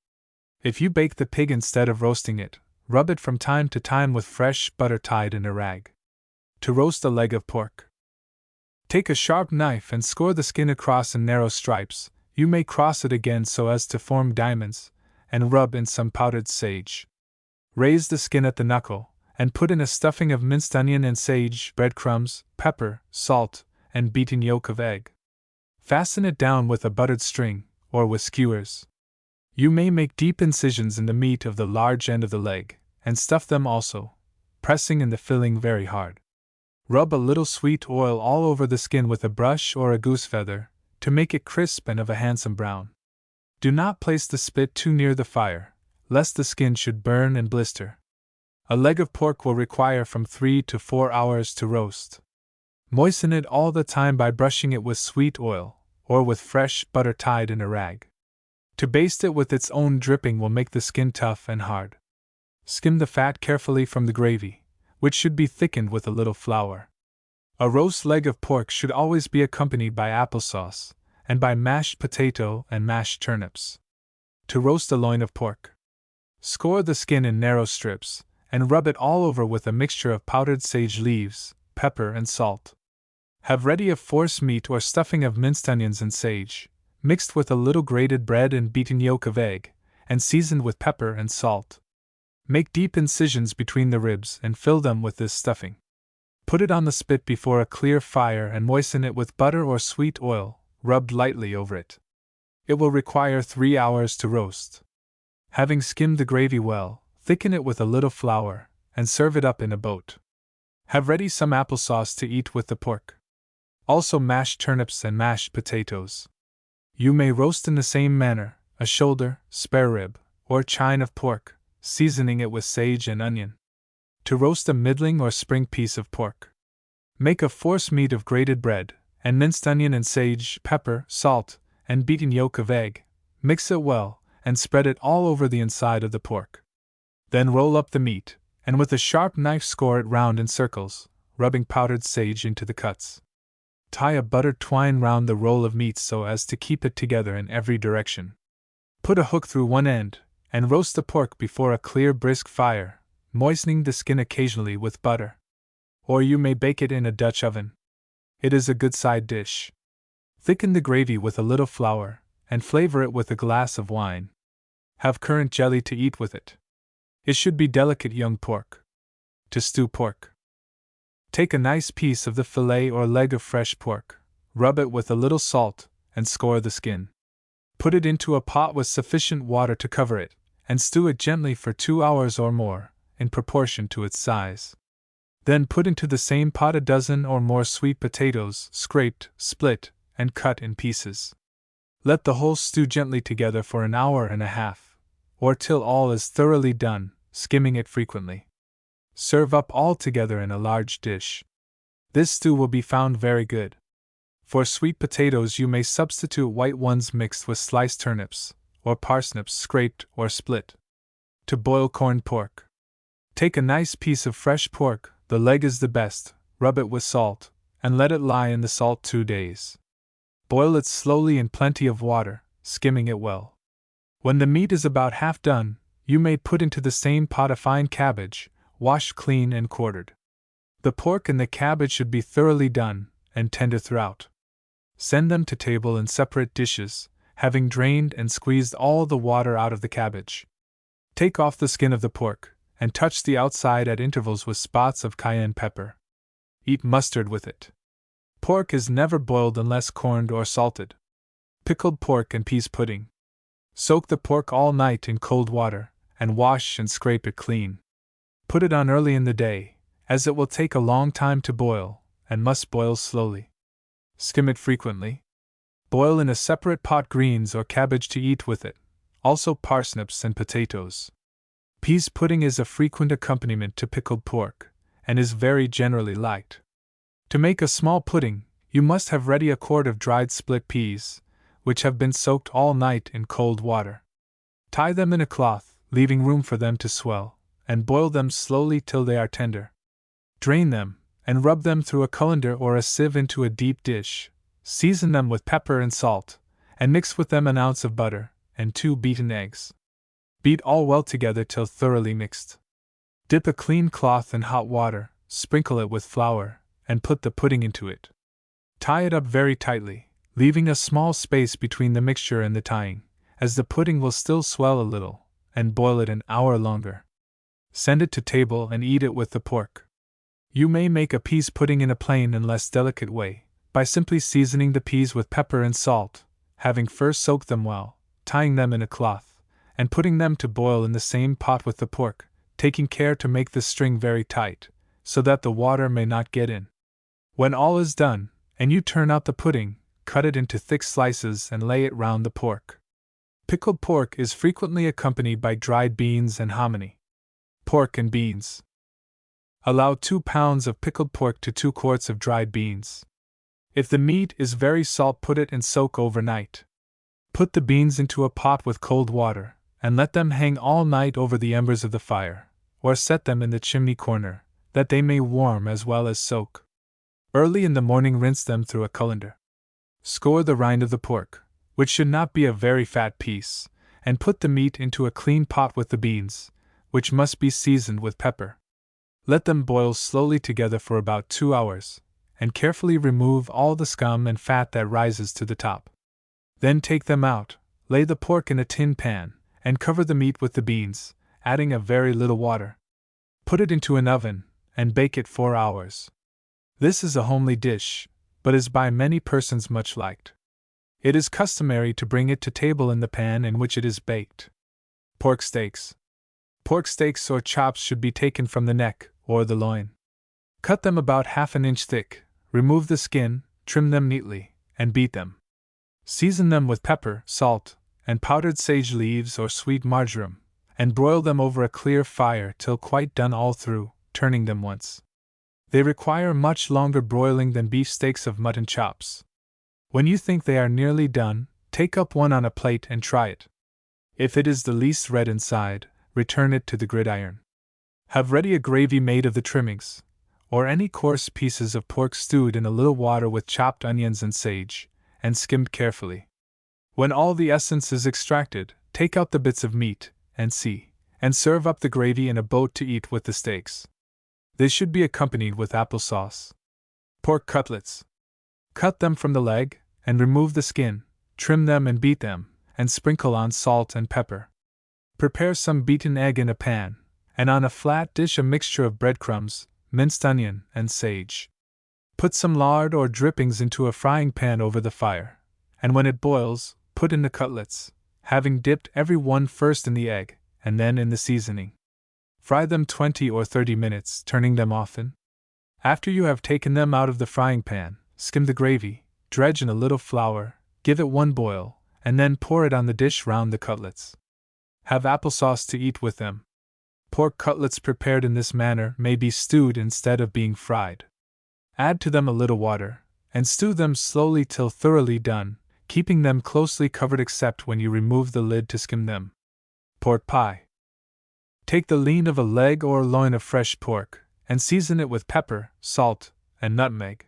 If you bake the pig instead of roasting it, rub it from time to time with fresh butter tied in a rag. To roast a leg of pork. Take a sharp knife and score the skin across in narrow stripes. You may cross it again so as to form diamonds, and rub in some powdered sage. Raise the skin at the knuckle, and put in a stuffing of minced onion and sage, breadcrumbs, pepper, salt, and beaten yolk of egg. Fasten it down with a buttered string, or with skewers. You may make deep incisions in the meat of the large end of the leg, and stuff them also, pressing in the filling very hard. Rub a little sweet oil all over the skin with a brush or a goose feather, to make it crisp and of a handsome brown. Do not place the spit too near the fire, lest the skin should burn and blister. A leg of pork will require from 3 to 4 hours to roast. Moisten it all the time by brushing it with sweet oil, or with fresh butter tied in a rag. To baste it with its own dripping will make the skin tough and hard. Skim the fat carefully from the gravy, which should be thickened with a little flour. A roast leg of pork should always be accompanied by applesauce, and by mashed potato and mashed turnips. To roast a loin of pork. Score the skin in narrow strips, and rub it all over with a mixture of powdered sage leaves, pepper, and salt. Have ready a force meat or stuffing of minced onions and sage, mixed with a little grated bread and beaten yolk of egg, and seasoned with pepper and salt. Make deep incisions between the ribs and fill them with this stuffing. Put it on the spit before a clear fire and moisten it with butter or sweet oil, rubbed lightly over it. It will require 3 hours to roast. Having skimmed the gravy well, thicken it with a little flour, and serve it up in a boat. Have ready some applesauce to eat with the pork. Also mashed turnips and mashed potatoes. You may roast in the same manner a shoulder, spare rib, or chine of pork, seasoning it with sage and onion. To roast a middling or spring piece of pork. Make a force meat of grated bread, and minced onion and sage, pepper, salt, and beaten yolk of egg. Mix it well, and spread it all over the inside of the pork. Then roll up the meat, and with a sharp knife score it round in circles, rubbing powdered sage into the cuts. Tie a buttered twine round the roll of meat so as to keep it together in every direction. Put a hook through one end, and roast the pork before a clear brisk fire, moistening the skin occasionally with butter. Or you may bake it in a Dutch oven. It is a good side dish. Thicken the gravy with a little flour, and flavor it with a glass of wine. Have currant jelly to eat with it. It should be delicate young pork. To stew pork. Take a nice piece of the fillet or leg of fresh pork, rub it with a little salt, and score the skin. Put it into a pot with sufficient water to cover it, and stew it gently for 2 hours or more, in proportion to its size. Then put into the same pot a dozen or more sweet potatoes, scraped, split, and cut in pieces. Let the whole stew gently together for an hour and a half, or till all is thoroughly done, skimming it frequently. Serve up all together in a large dish. This stew will be found very good. For sweet potatoes you may substitute white ones mixed with sliced turnips, or parsnips scraped or split. To boil corned pork. Take a nice piece of fresh pork, the leg is the best, rub it with salt, and let it lie in the salt 2 days. Boil it slowly in plenty of water, skimming it well. When the meat is about half done, you may put into the same pot a fine cabbage, washed clean and quartered. The pork and the cabbage should be thoroughly done, and tender throughout. Send them to table in separate dishes, having drained and squeezed all the water out of the cabbage. Take off the skin of the pork, and touch the outside at intervals with spots of cayenne pepper. Eat mustard with it. Pork is never boiled unless corned or salted. Pickled pork and peas pudding. Soak the pork all night in cold water, and wash and scrape it clean. Put it on early in the day, as it will take a long time to boil, and must boil slowly. Skim it frequently. Boil in a separate pot greens or cabbage to eat with it, also parsnips and potatoes. Peas pudding is a frequent accompaniment to pickled pork, and is very generally liked. To make a small pudding, you must have ready a quart of dried split peas, which have been soaked all night in cold water. Tie them in a cloth, leaving room for them to swell, and boil them slowly till they are tender. Drain them, and rub them through a colander or a sieve into a deep dish. Season them with pepper and salt, and mix with them an ounce of butter, and 2 beaten eggs. Beat all well together till thoroughly mixed. Dip a clean cloth in hot water, sprinkle it with flour, and put the pudding into it. Tie it up very tightly, leaving a small space between the mixture and the tying, as the pudding will still swell a little, and boil it an hour longer. Send it to table and eat it with the pork. You may make a peas pudding in a plain and less delicate way, by simply seasoning the peas with pepper and salt, having first soaked them well, tying them in a cloth, and putting them to boil in the same pot with the pork, taking care to make the string very tight, so that the water may not get in. When all is done, and you turn out the pudding, cut it into thick slices and lay it round the pork. Pickled pork is frequently accompanied by dried beans and hominy. Pork and beans. Allow 2 pounds of pickled pork to 2 quarts of dried beans. If the meat is very salt, put it in soak overnight. Put the beans into a pot with cold water, and let them hang all night over the embers of the fire, or set them in the chimney corner, that they may warm as well as soak. Early in the morning rinse them through a colander. Score the rind of the pork, which should not be a very fat piece, and put the meat into a clean pot with the beans, which must be seasoned with pepper. Let them boil slowly together for about 2 hours, and carefully remove all the scum and fat that rises to the top. Then take them out, lay the pork in a tin pan, and cover the meat with the beans, adding a very little water. Put it into an oven, and bake it 4 hours. This is a homely dish, but is by many persons much liked. It is customary to bring it to table in the pan in which it is baked. Pork steaks. Pork steaks or chops should be taken from the neck, or the loin. Cut them about ½ an inch thick, remove the skin, trim them neatly, and beat them. Season them with pepper, salt, and powdered sage leaves or sweet marjoram, and broil them over a clear fire till quite done all through, turning them once. They require much longer broiling than beef steaks of mutton chops. When you think they are nearly done, take up one on a plate and try it. If it is the least red inside, return it to the gridiron. Have ready a gravy made of the trimmings, or any coarse pieces of pork stewed in a little water with chopped onions and sage, and skimmed carefully. When all the essence is extracted, take out the bits of meat, and serve up the gravy in a boat to eat with the steaks. They should be accompanied with applesauce. Pork cutlets. Cut them from the leg, and remove the skin, trim them and beat them, and sprinkle on salt and pepper. Prepare some beaten egg in a pan, and on a flat dish a mixture of breadcrumbs, minced onion, and sage. Put some lard or drippings into a frying pan over the fire, and when it boils, put in the cutlets, having dipped every one first in the egg, and then in the seasoning. Fry them 20 or 30 minutes, turning them often. After you have taken them out of the frying pan, skim the gravy, dredge in a little flour, give it one boil, and then pour it on the dish round the cutlets. Have applesauce to eat with them. Pork cutlets prepared in this manner may be stewed instead of being fried. Add to them a little water, and stew them slowly till thoroughly done, keeping them closely covered except when you remove the lid to skim them. Pork pie. Take the lean of a leg or loin of fresh pork, and season it with pepper, salt, and nutmeg.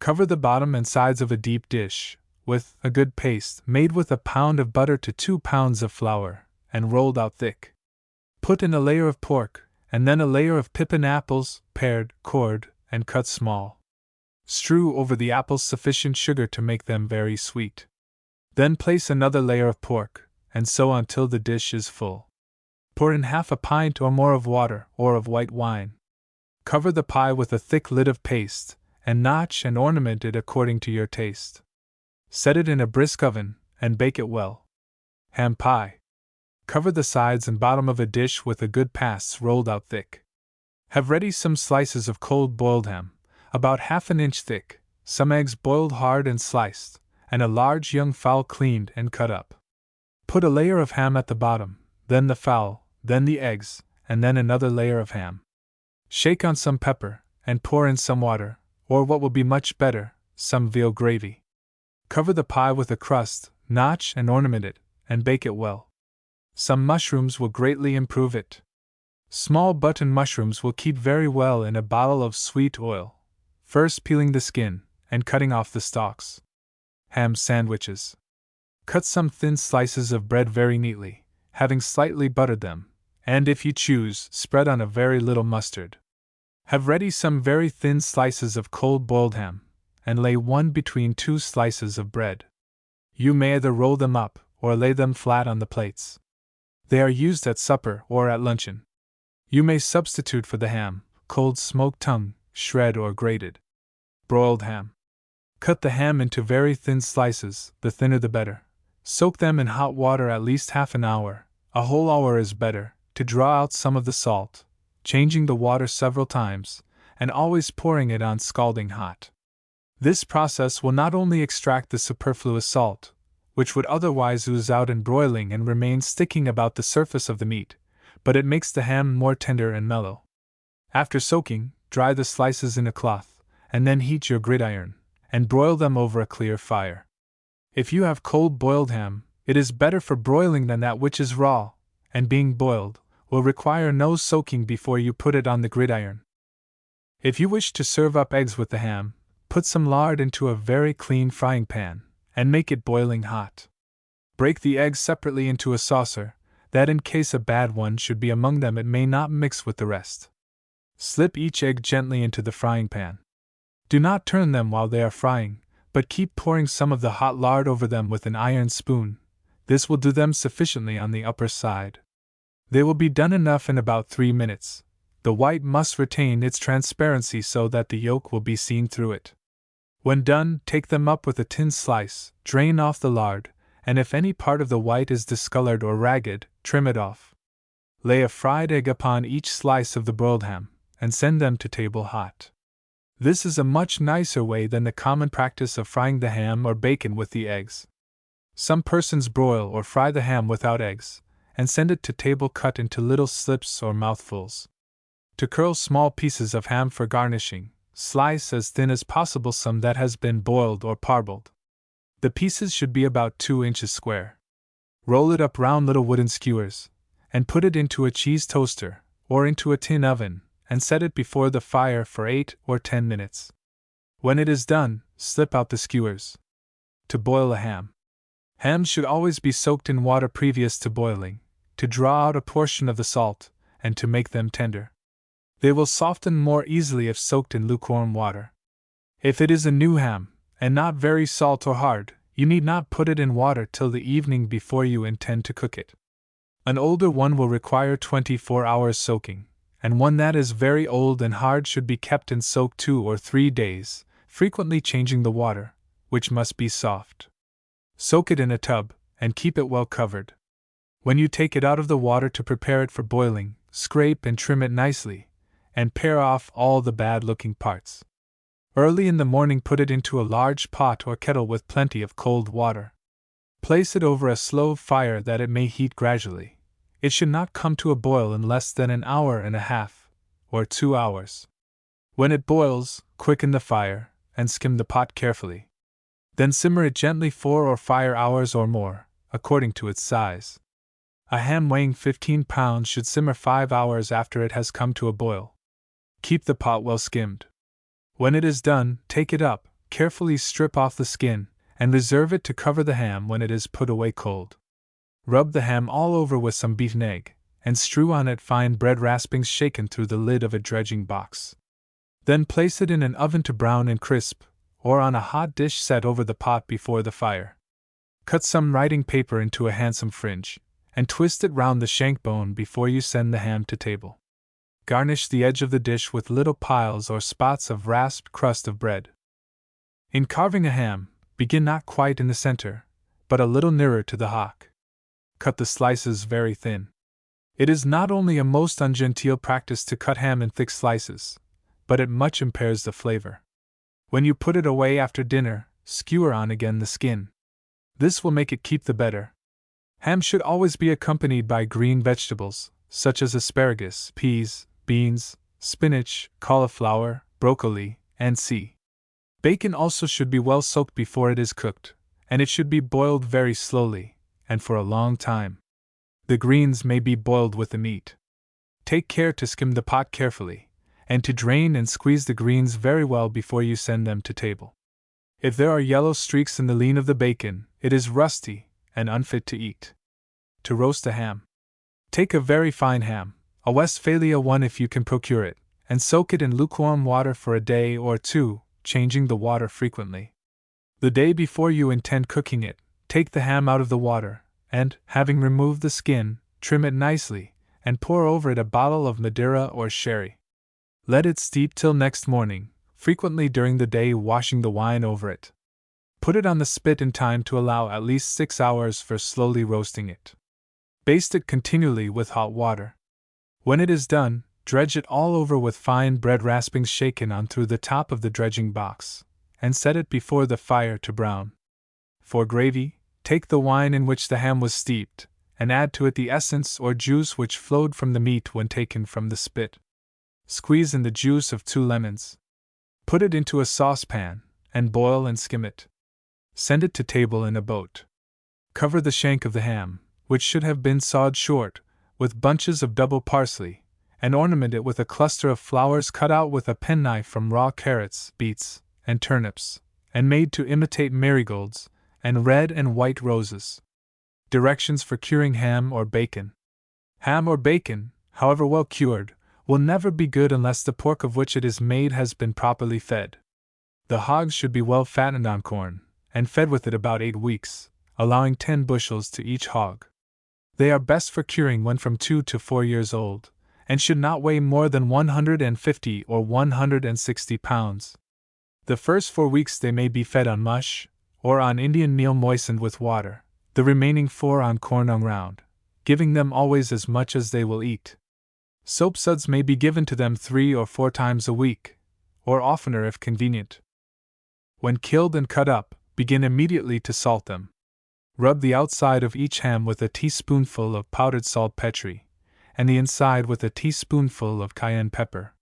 Cover the bottom and sides of a deep dish with a good paste made with a pound of butter to 2 pounds of flour, and rolled out thick. Put in a layer of pork, and then a layer of pippin apples, pared, cored, and cut small. Strew over the apples sufficient sugar to make them very sweet. Then place another layer of pork, and so on till the dish is full. Pour in half a pint or more of water or of white wine. Cover the pie with a thick lid of paste, and notch and ornament it according to your taste. Set it in a brisk oven, and bake it well. Ham pie. Cover the sides and bottom of a dish with a good paste rolled out thick. Have ready some slices of cold boiled ham, about half an inch thick, some eggs boiled hard and sliced, and a large young fowl cleaned and cut up. Put a layer of ham at the bottom, then the fowl, then the eggs, and then another layer of ham. Shake on some pepper, and pour in some water, or what will be much better, some veal gravy. Cover the pie with a crust, notch and ornament it, and bake it well. Some mushrooms will greatly improve it. Small button mushrooms will keep very well in a bottle of sweet oil, first peeling the skin and cutting off the stalks. Ham sandwiches. Cut some thin slices of bread very neatly, having slightly buttered them, and if you choose, spread on a very little mustard. Have ready some very thin slices of cold boiled ham, and lay one between 2 slices of bread. You may either roll them up or lay them flat on the plates. They are used at supper or at luncheon. You may substitute for the ham cold smoked tongue, shred or grated. Broiled ham. Cut the ham into very thin slices, the thinner the better. Soak them in hot water at least half an hour, a whole hour is better, to draw out some of the salt, changing the water several times, and always pouring it on scalding hot. This process will not only extract the superfluous salt, which would otherwise ooze out in broiling and remain sticking about the surface of the meat, but it makes the ham more tender and mellow. After soaking, dry the slices in a cloth, and then heat your gridiron, and broil them over a clear fire. If you have cold boiled ham, it is better for broiling than that which is raw, and being boiled, will require no soaking before you put it on the gridiron. If you wish to serve up eggs with the ham, put some lard into a very clean frying pan, and make it boiling hot. Break the eggs separately into a saucer, that in case a bad one should be among them it may not mix with the rest. Slip each egg gently into the frying pan. Do not turn them while they are frying, but keep pouring some of the hot lard over them with an iron spoon. This will do them sufficiently on the upper side. They will be done enough in about 3 minutes. The white must retain its transparency so that the yolk will be seen through it. When done, take them up with a thin slice, drain off the lard, and if any part of the white is discolored or ragged, trim it off. Lay a fried egg upon each slice of the broiled ham, and send them to table hot. This is a much nicer way than the common practice of frying the ham or bacon with the eggs. Some persons broil or fry the ham without eggs, and send it to table cut into little slips or mouthfuls. To curl small pieces of ham for garnishing, slice as thin as possible some that has been boiled or parboiled. The pieces should be about 2 inches square. Roll it up round little wooden skewers, and put it into a cheese toaster, or into a tin oven, and set it before the fire for 8 or 10 minutes. When it is done, slip out the skewers. To boil a ham. Hams should always be soaked in water previous to boiling, to draw out a portion of the salt, and to make them tender. They will soften more easily if soaked in lukewarm water. If it is a new ham, and not very salt or hard, you need not put it in water till the evening before you intend to cook it. An older one will require 24 hours soaking, and one that is very old and hard should be kept in soak 2 or 3 days, frequently changing the water, which must be soft. Soak it in a tub, and keep it well covered. When you take it out of the water to prepare it for boiling, scrape and trim it nicely, and pare off all the bad-looking parts. Early in the morning put it into a large pot or kettle with plenty of cold water. Place it over a slow fire that it may heat gradually. It should not come to a boil in less than an hour and a half, or 2 hours. When it boils, quicken the fire, and skim the pot carefully. Then simmer it gently 4 or 5 hours or more, according to its size. A ham weighing 15 pounds should simmer 5 hours after it has come to a boil. Keep the pot well skimmed. When it is done, take it up, carefully strip off the skin, and reserve it to cover the ham when it is put away cold. Rub the ham all over with some beaten egg, and strew on it fine bread raspings shaken through the lid of a dredging box. Then place it in an oven to brown and crisp, or on a hot dish set over the pot before the fire. Cut some writing paper into a handsome fringe, and twist it round the shank bone before you send the ham to table. Garnish the edge of the dish with little piles or spots of rasped crust of bread. In carving a ham, begin not quite in the center, but a little nearer to the hock. Cut the slices very thin. It is not only a most ungenteel practice to cut ham in thick slices, but it much impairs the flavor. When you put it away after dinner, skewer on again the skin. This will make it keep the better. Ham should always be accompanied by green vegetables, such as asparagus, peas, beans, spinach, cauliflower, broccoli, and c. Bacon also should be well soaked before it is cooked, and it should be boiled very slowly, and for a long time. The greens may be boiled with the meat. Take care to skim the pot carefully, and to drain and squeeze the greens very well before you send them to table. If there are yellow streaks in the lean of the bacon, it is rusty and unfit to eat. To roast a ham. Take a very fine ham, a Westphalia one if you can procure it, and soak it in lukewarm water for a day or 2, changing the water frequently. The day before you intend cooking it, take the ham out of the water, and, having removed the skin, trim it nicely, and pour over it a bottle of Madeira or sherry. Let it steep till next morning, frequently during the day washing the wine over it. Put it on the spit in time to allow at least 6 hours for slowly roasting it. Baste it continually with hot water. When it is done, dredge it all over with fine bread raspings shaken on through the top of the dredging box, and set it before the fire to brown. For gravy, take the wine in which the ham was steeped, and add to it the essence or juice which flowed from the meat when taken from the spit. Squeeze in the juice of 2 lemons. Put it into a saucepan, and boil and skim it. Send it to table in a boat. Cover the shank of the ham, which should have been sawed short, with bunches of double parsley, and ornament it with a cluster of flowers cut out with a penknife from raw carrots, beets, and turnips, and made to imitate marigolds, and red and white roses. Directions for curing ham or bacon. Ham or bacon, however well cured, will never be good unless the pork of which it is made has been properly fed. The hogs should be well fattened on corn, and fed with it about 8 weeks, allowing 10 bushels to each hog. They are best for curing when from 2 to 4 years old, and should not weigh more than 150 or 160 pounds. The first 4 weeks they may be fed on mush, or on Indian meal moistened with water, the remaining 4 on corn unground, giving them always as much as they will eat. Soap suds may be given to them 3 or 4 times a week, or oftener if convenient. When killed and cut up, begin immediately to salt them. Rub the outside of each ham with a teaspoonful of powdered saltpetre, and the inside with a teaspoonful of cayenne pepper.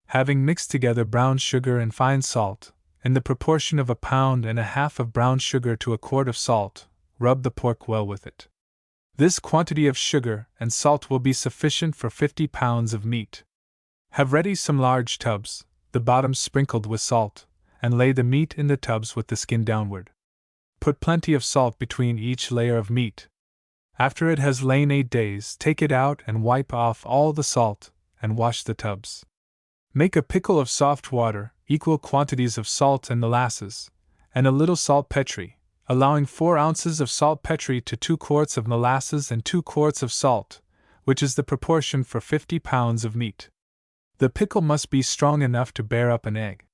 Having mixed together brown sugar and fine salt, in the proportion of 1.5 pounds of brown sugar to a quart of salt, rub the pork well with it. This quantity of sugar and salt will be sufficient for 50 pounds of meat. Have ready some large tubs, the bottoms sprinkled with salt, and lay the meat in the tubs with the skin downward. Put plenty of salt between each layer of meat. After it has lain 8 days, take it out and wipe off all the salt, and wash the tubs. Make a pickle of soft water, equal quantities of salt and molasses, and a little saltpetre, allowing 4 ounces of saltpetre to 2 quarts of molasses and 2 quarts of salt, which is the proportion for 50 pounds of meat. The pickle must be strong enough to bear up an egg.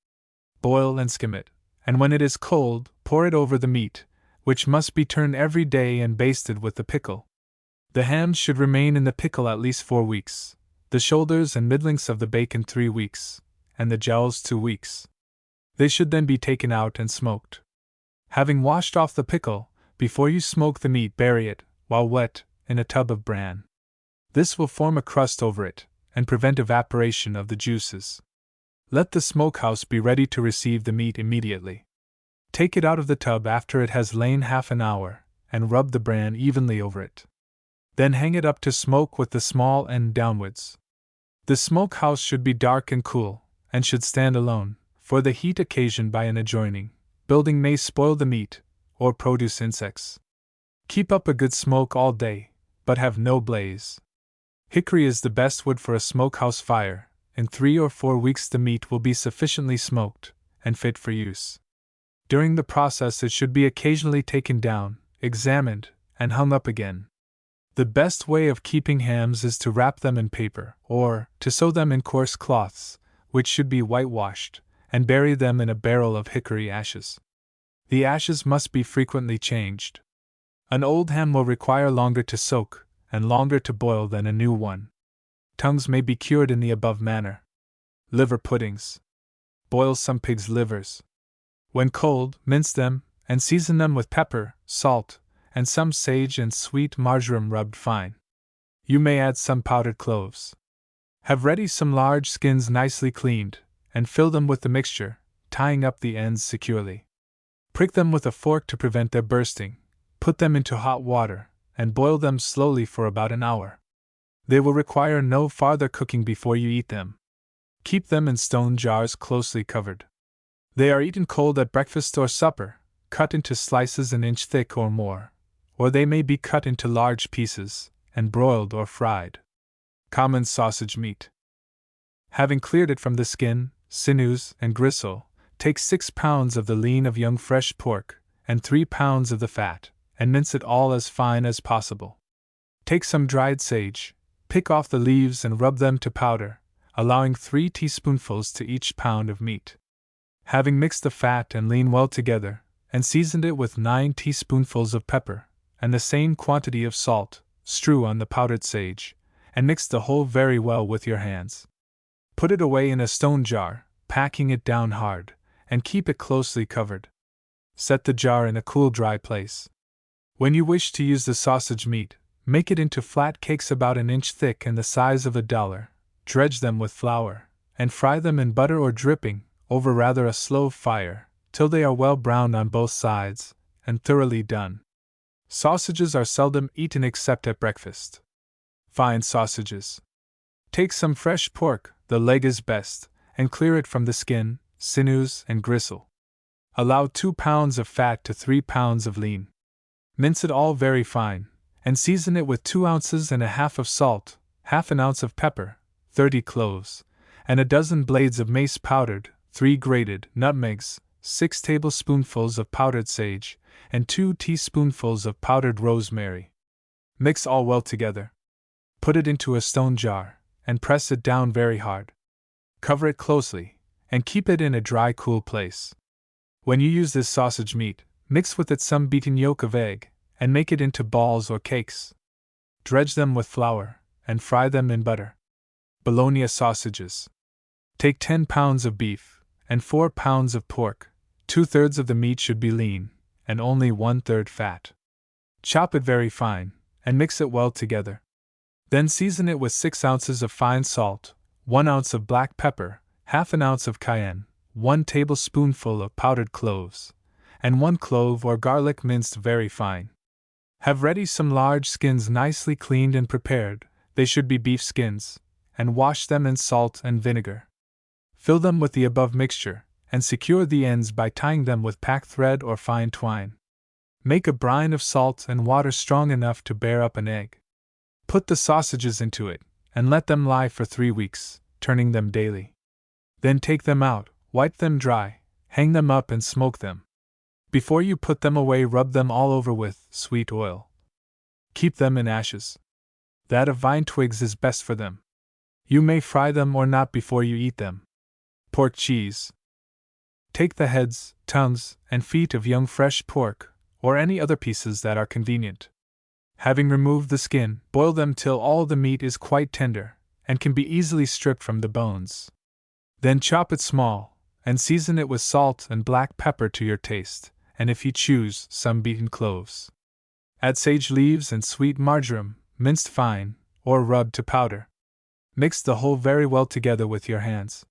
Boil and skim it, and when it is cold, pour it over the meat, which must be turned every day and basted with the pickle. The hams should remain in the pickle at least 4 weeks, the shoulders and middlings of the bacon 3 weeks, and the jowls 2 weeks. They should then be taken out and smoked. Having washed off the pickle, before you smoke the meat, bury it, while wet, in a tub of bran. This will form a crust over it and prevent evaporation of the juices. Let the smokehouse be ready to receive the meat immediately. Take it out of the tub after it has lain half an hour and rub the bran evenly over it. Then hang it up to smoke with the small end downwards. The smokehouse should be dark and cool, and should stand alone, for the heat occasioned by an adjoining building may spoil the meat or produce insects. Keep up a good smoke all day, but have no blaze. Hickory is the best wood for a smokehouse fire. In 3 or 4 weeks the meat will be sufficiently smoked and fit for use. During the process it should be occasionally taken down, examined, and hung up again. The best way of keeping hams is to wrap them in paper, or to sew them in coarse cloths, which should be whitewashed, and bury them in a barrel of hickory ashes. The ashes must be frequently changed. An old ham will require longer to soak, and longer to boil than a new one. Tongues may be cured in the above manner. Liver puddings. Boil some pig's livers. When cold, mince them, and season them with pepper, salt, and some sage and sweet marjoram rubbed fine. You may add some powdered cloves. Have ready some large skins nicely cleaned, and fill them with the mixture, tying up the ends securely. Prick them with a fork to prevent their bursting, put them into hot water, and boil them slowly for about an hour. They will require no farther cooking before you eat them. Keep them in stone jars closely covered. They are eaten cold at breakfast or supper, cut into slices an inch thick or more, or they may be cut into large pieces, and broiled or fried. Common sausage meat. Having cleared it from the skin, sinews, and gristle, take 6 pounds of the lean of young fresh pork, and 3 pounds of the fat, and mince it all as fine as possible. Take some dried sage, pick off the leaves and rub them to powder, allowing 3 teaspoonfuls to each pound of meat. Having mixed the fat and lean well together, and seasoned it with 9 teaspoonfuls of pepper, and the same quantity of salt, strew on the powdered sage, and mix the whole very well with your hands. Put it away in a stone jar, packing it down hard, and keep it closely covered. Set the jar in a cool, dry place. When you wish to use the sausage meat, make it into flat cakes about an inch thick and the size of $1, dredge them with flour, and fry them in butter or dripping, over rather a slow fire, till they are well browned on both sides, and thoroughly done. Sausages are seldom eaten except at breakfast. Fine sausages. Take some fresh pork, the leg is best, and clear it from the skin, sinews, and gristle. Allow 2 pounds of fat to 3 pounds of lean. Mince it all very fine, and season it with 2 ounces and a half of salt, half an ounce of pepper, 30 cloves, and a dozen blades of mace powdered, 3 grated nutmegs, 6 tablespoonfuls of powdered sage, and 2 teaspoonfuls of powdered rosemary. Mix all well together. Put it into a stone jar, and press it down very hard. Cover it closely, and keep it in a dry, cool place. When you use this sausage meat, mix with it some beaten yolk of egg, and make it into balls or cakes. Dredge them with flour, and fry them in butter. Bologna sausages. Take 10 pounds of beef, and 4 pounds of pork. 2/3 of the meat should be lean, and only 1/3 fat. Chop it very fine, and mix it well together. Then season it with 6 ounces of fine salt, 1 ounce of black pepper, half an ounce of cayenne, 1 tablespoonful of powdered cloves, and 1 clove or garlic minced very fine. Have ready some large skins nicely cleaned and prepared, they should be beef skins, and wash them in salt and vinegar. Fill them with the above mixture, and secure the ends by tying them with pack thread or fine twine. Make a brine of salt and water strong enough to bear up an egg. Put the sausages into it, and let them lie for 3 weeks, turning them daily. Then take them out, wipe them dry, hang them up and smoke them. Before you put them away, rub them all over with sweet oil. Keep them in ashes. That of vine twigs is best for them. You may fry them or not before you eat them. Pork cheese. Take the heads, tongues, and feet of young fresh pork, or any other pieces that are convenient. Having removed the skin, boil them till all the meat is quite tender, and can be easily stripped from the bones. Then chop it small, and season it with salt and black pepper to your taste, and if you choose, some beaten cloves. Add sage leaves and sweet marjoram, minced fine, or rubbed to powder. Mix the whole very well together with your hands.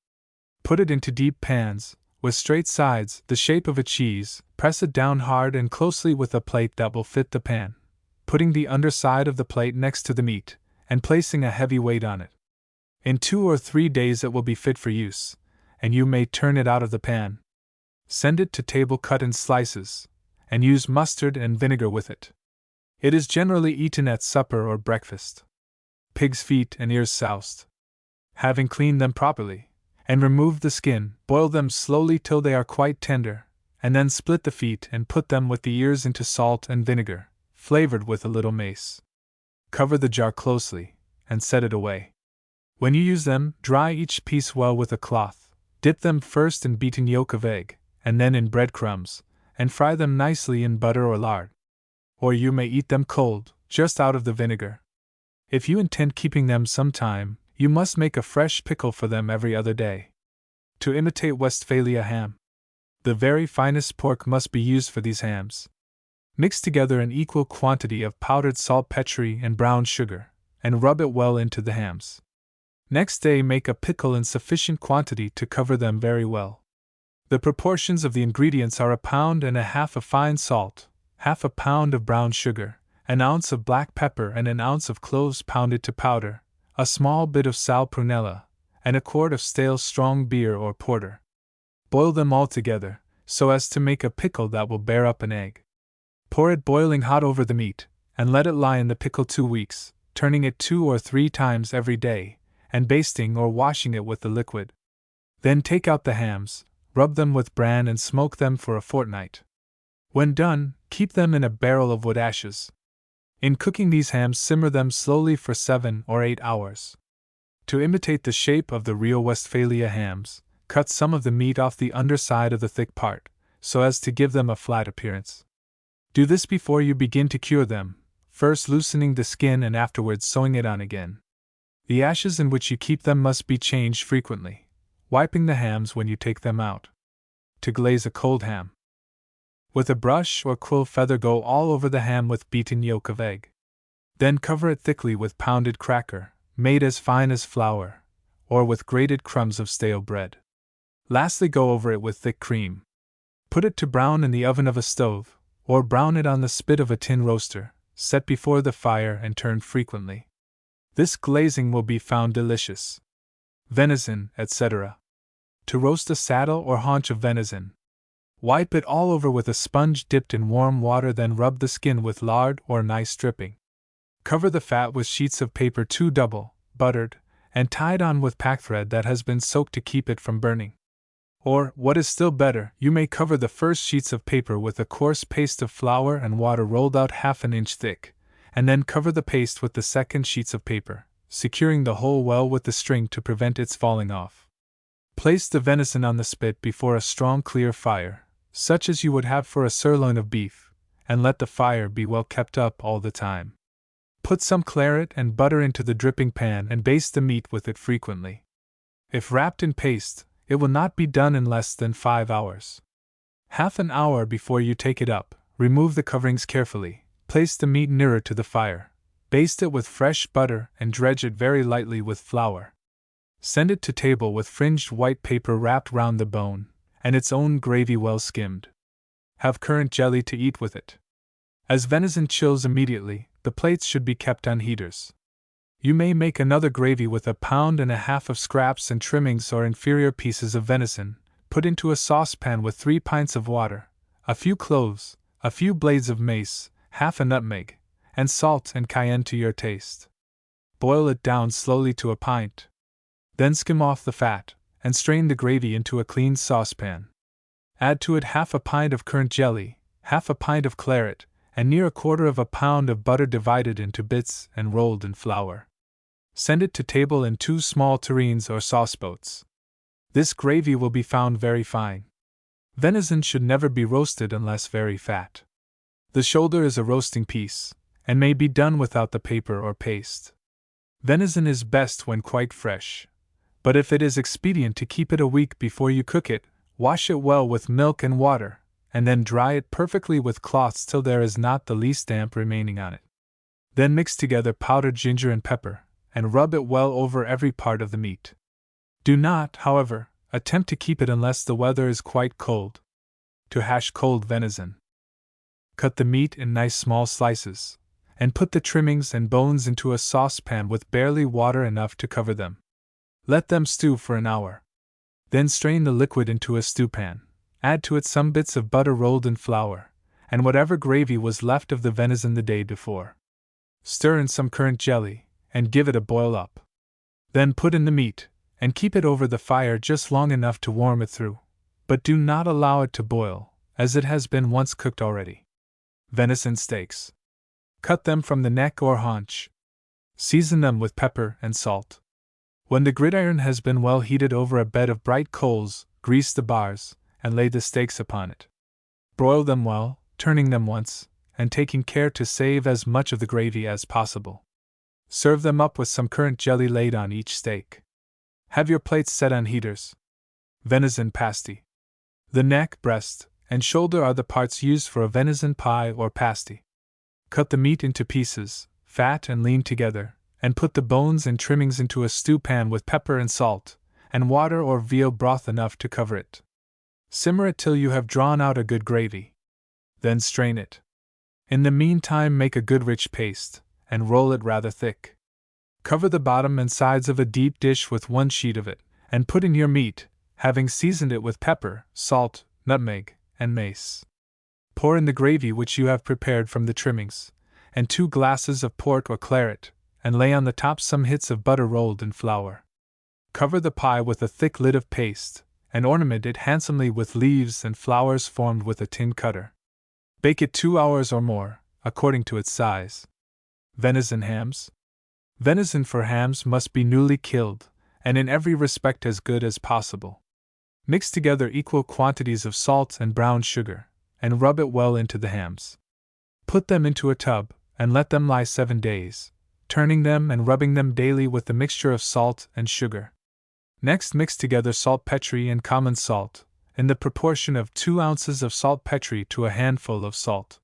Put it into deep pans, with straight sides, the shape of a cheese, press it down hard and closely with a plate that will fit the pan, putting the underside of the plate next to the meat, and placing a heavy weight on it. In 2 or 3 days it will be fit for use, and you may turn it out of the pan. Send it to table cut in slices, and use mustard and vinegar with it. It is generally eaten at supper or breakfast. Pig's feet and ears soused. Having cleaned them properly, and removed the skin, boil them slowly till they are quite tender, and then split the feet and put them with the ears into salt and vinegar, flavored with a little mace. Cover the jar closely, and set it away. When you use them, dry each piece well with a cloth, dip them first in beaten yolk of egg, and then in bread crumbs, and fry them nicely in butter or lard. Or you may eat them cold, just out of the vinegar. If you intend keeping them some time, you must make a fresh pickle for them every other day. To imitate Westphalia ham. The very finest pork must be used for these hams. Mix together an equal quantity of powdered saltpetre and brown sugar, and rub it well into the hams. Next day make a pickle in sufficient quantity to cover them very well. The proportions of the ingredients are 1.5 pounds of fine salt, 1/2 pound of brown sugar, 1 ounce of black pepper and 1 ounce of cloves pounded to powder, a small bit of sal prunella, and a quart of stale strong beer or porter. Boil them all together, so as to make a pickle that will bear up an egg. Pour it boiling hot over the meat, and let it lie in the pickle 2 weeks, turning it 2 or 3 times every day, and basting or washing it with the liquid. Then take out the hams, rub them with bran and smoke them for a fortnight. When done, keep them in a barrel of wood ashes. In cooking these hams, simmer them slowly for 7 or 8 hours. To imitate the shape of the real Westphalia hams, cut some of the meat off the underside of the thick part, so as to give them a flat appearance. Do this before you begin to cure them, first loosening the skin and afterwards sewing it on again. The ashes in which you keep them must be changed frequently, wiping the hams when you take them out. To glaze a cold ham. With a brush or quill feather go all over the ham with beaten yolk of egg. Then cover it thickly with pounded cracker, made as fine as flour, or with grated crumbs of stale bread. Lastly go over it with thick cream. Put it to brown in the oven of a stove, or brown it on the spit of a tin roaster, set before the fire and turned frequently. This glazing will be found delicious. Venison, etc. To roast a saddle or haunch of venison. Wipe it all over with a sponge dipped in warm water, then rub the skin with lard or nice dripping. Cover the fat with sheets of paper 2 double, buttered, and tied on with packthread that has been soaked to keep it from burning. Or, what is still better, you may cover the first sheets of paper with a coarse paste of flour and water rolled out 1/2 inch thick, and then cover the paste with the second sheets of paper, securing the whole well with the string to prevent its falling off. Place the venison on the spit before a strong clear fire, such as you would have for a sirloin of beef, and let the fire be well kept up all the time. Put some claret and butter into the dripping pan and baste the meat with it frequently. If wrapped in paste, it will not be done in less than 5 hours. Half an hour before you take it up, remove the coverings carefully, place the meat nearer to the fire, baste it with fresh butter and dredge it very lightly with flour. Send it to table with fringed white paper wrapped round the bone, and its own gravy well skimmed. Have currant jelly to eat with it. As venison chills immediately, the plates should be kept on heaters. You may make another gravy with 1.5 pounds of scraps and trimmings or inferior pieces of venison, put into a saucepan with 3 pints of water, a few cloves, a few blades of mace, 1/2 a nutmeg, and salt and cayenne to your taste. Boil it down slowly to a pint. Then skim off the fat, and strain the gravy into a clean saucepan. Add to it 1/2 pint of currant jelly, 1/2 pint of claret, and near 1/4 pound of butter divided into bits and rolled in flour. Send it to table in 2 small tureens or sauceboats. This gravy will be found very fine. Venison should never be roasted unless very fat. The shoulder is a roasting piece, and may be done without the paper or paste. Venison is best when quite fresh, but if it is expedient to keep it a week before you cook it, wash it well with milk and water, and then dry it perfectly with cloths till there is not the least damp remaining on it. Then mix together powdered ginger and pepper, and rub it well over every part of the meat. Do not, however, attempt to keep it unless the weather is quite cold. To hash cold venison. Cut the meat in nice small slices, and put the trimmings and bones into a saucepan with barely water enough to cover them. Let them stew for an hour. Then strain the liquid into a stewpan, add to it some bits of butter rolled in flour, and whatever gravy was left of the venison the day before. Stir in some currant jelly, and give it a boil up. Then put in the meat, and keep it over the fire just long enough to warm it through, but do not allow it to boil, as it has been once cooked already. Venison steaks. Cut them from the neck or haunch. Season them with pepper and salt. When the gridiron has been well heated over a bed of bright coals, grease the bars, and lay the steaks upon it. Broil them well, turning them once, and taking care to save as much of the gravy as possible. Serve them up with some currant jelly laid on each steak. Have your plates set on heaters. Venison pasty. The neck, breast, and shoulder are the parts used for a venison pie or pasty. Cut the meat into pieces, fat and lean together, and put the bones and trimmings into a stew pan with pepper and salt, and water or veal broth enough to cover it. Simmer it till you have drawn out a good gravy. Then strain it. In the meantime, make a good rich paste, and roll it rather thick. Cover the bottom and sides of a deep dish with one sheet of it, and put in your meat, having seasoned it with pepper, salt, nutmeg, and mace. Pour in the gravy which you have prepared from the trimmings, and 2 glasses of port or claret, and lay on the top some hits of butter rolled in flour. Cover the pie with a thick lid of paste, and ornament it handsomely with leaves and flowers formed with a tin cutter. Bake it 2 hours or more, according to its size. Venison hams. Venison for hams must be newly killed, and in every respect as good as possible. Mix together equal quantities of salt and brown sugar, and rub it well into the hams. Put them into a tub, and let them lie 7 days, turning them and rubbing them daily with the mixture of salt and sugar. Next mix together saltpetre and common salt, in the proportion of 2 ounces of saltpetre to a handful of salt.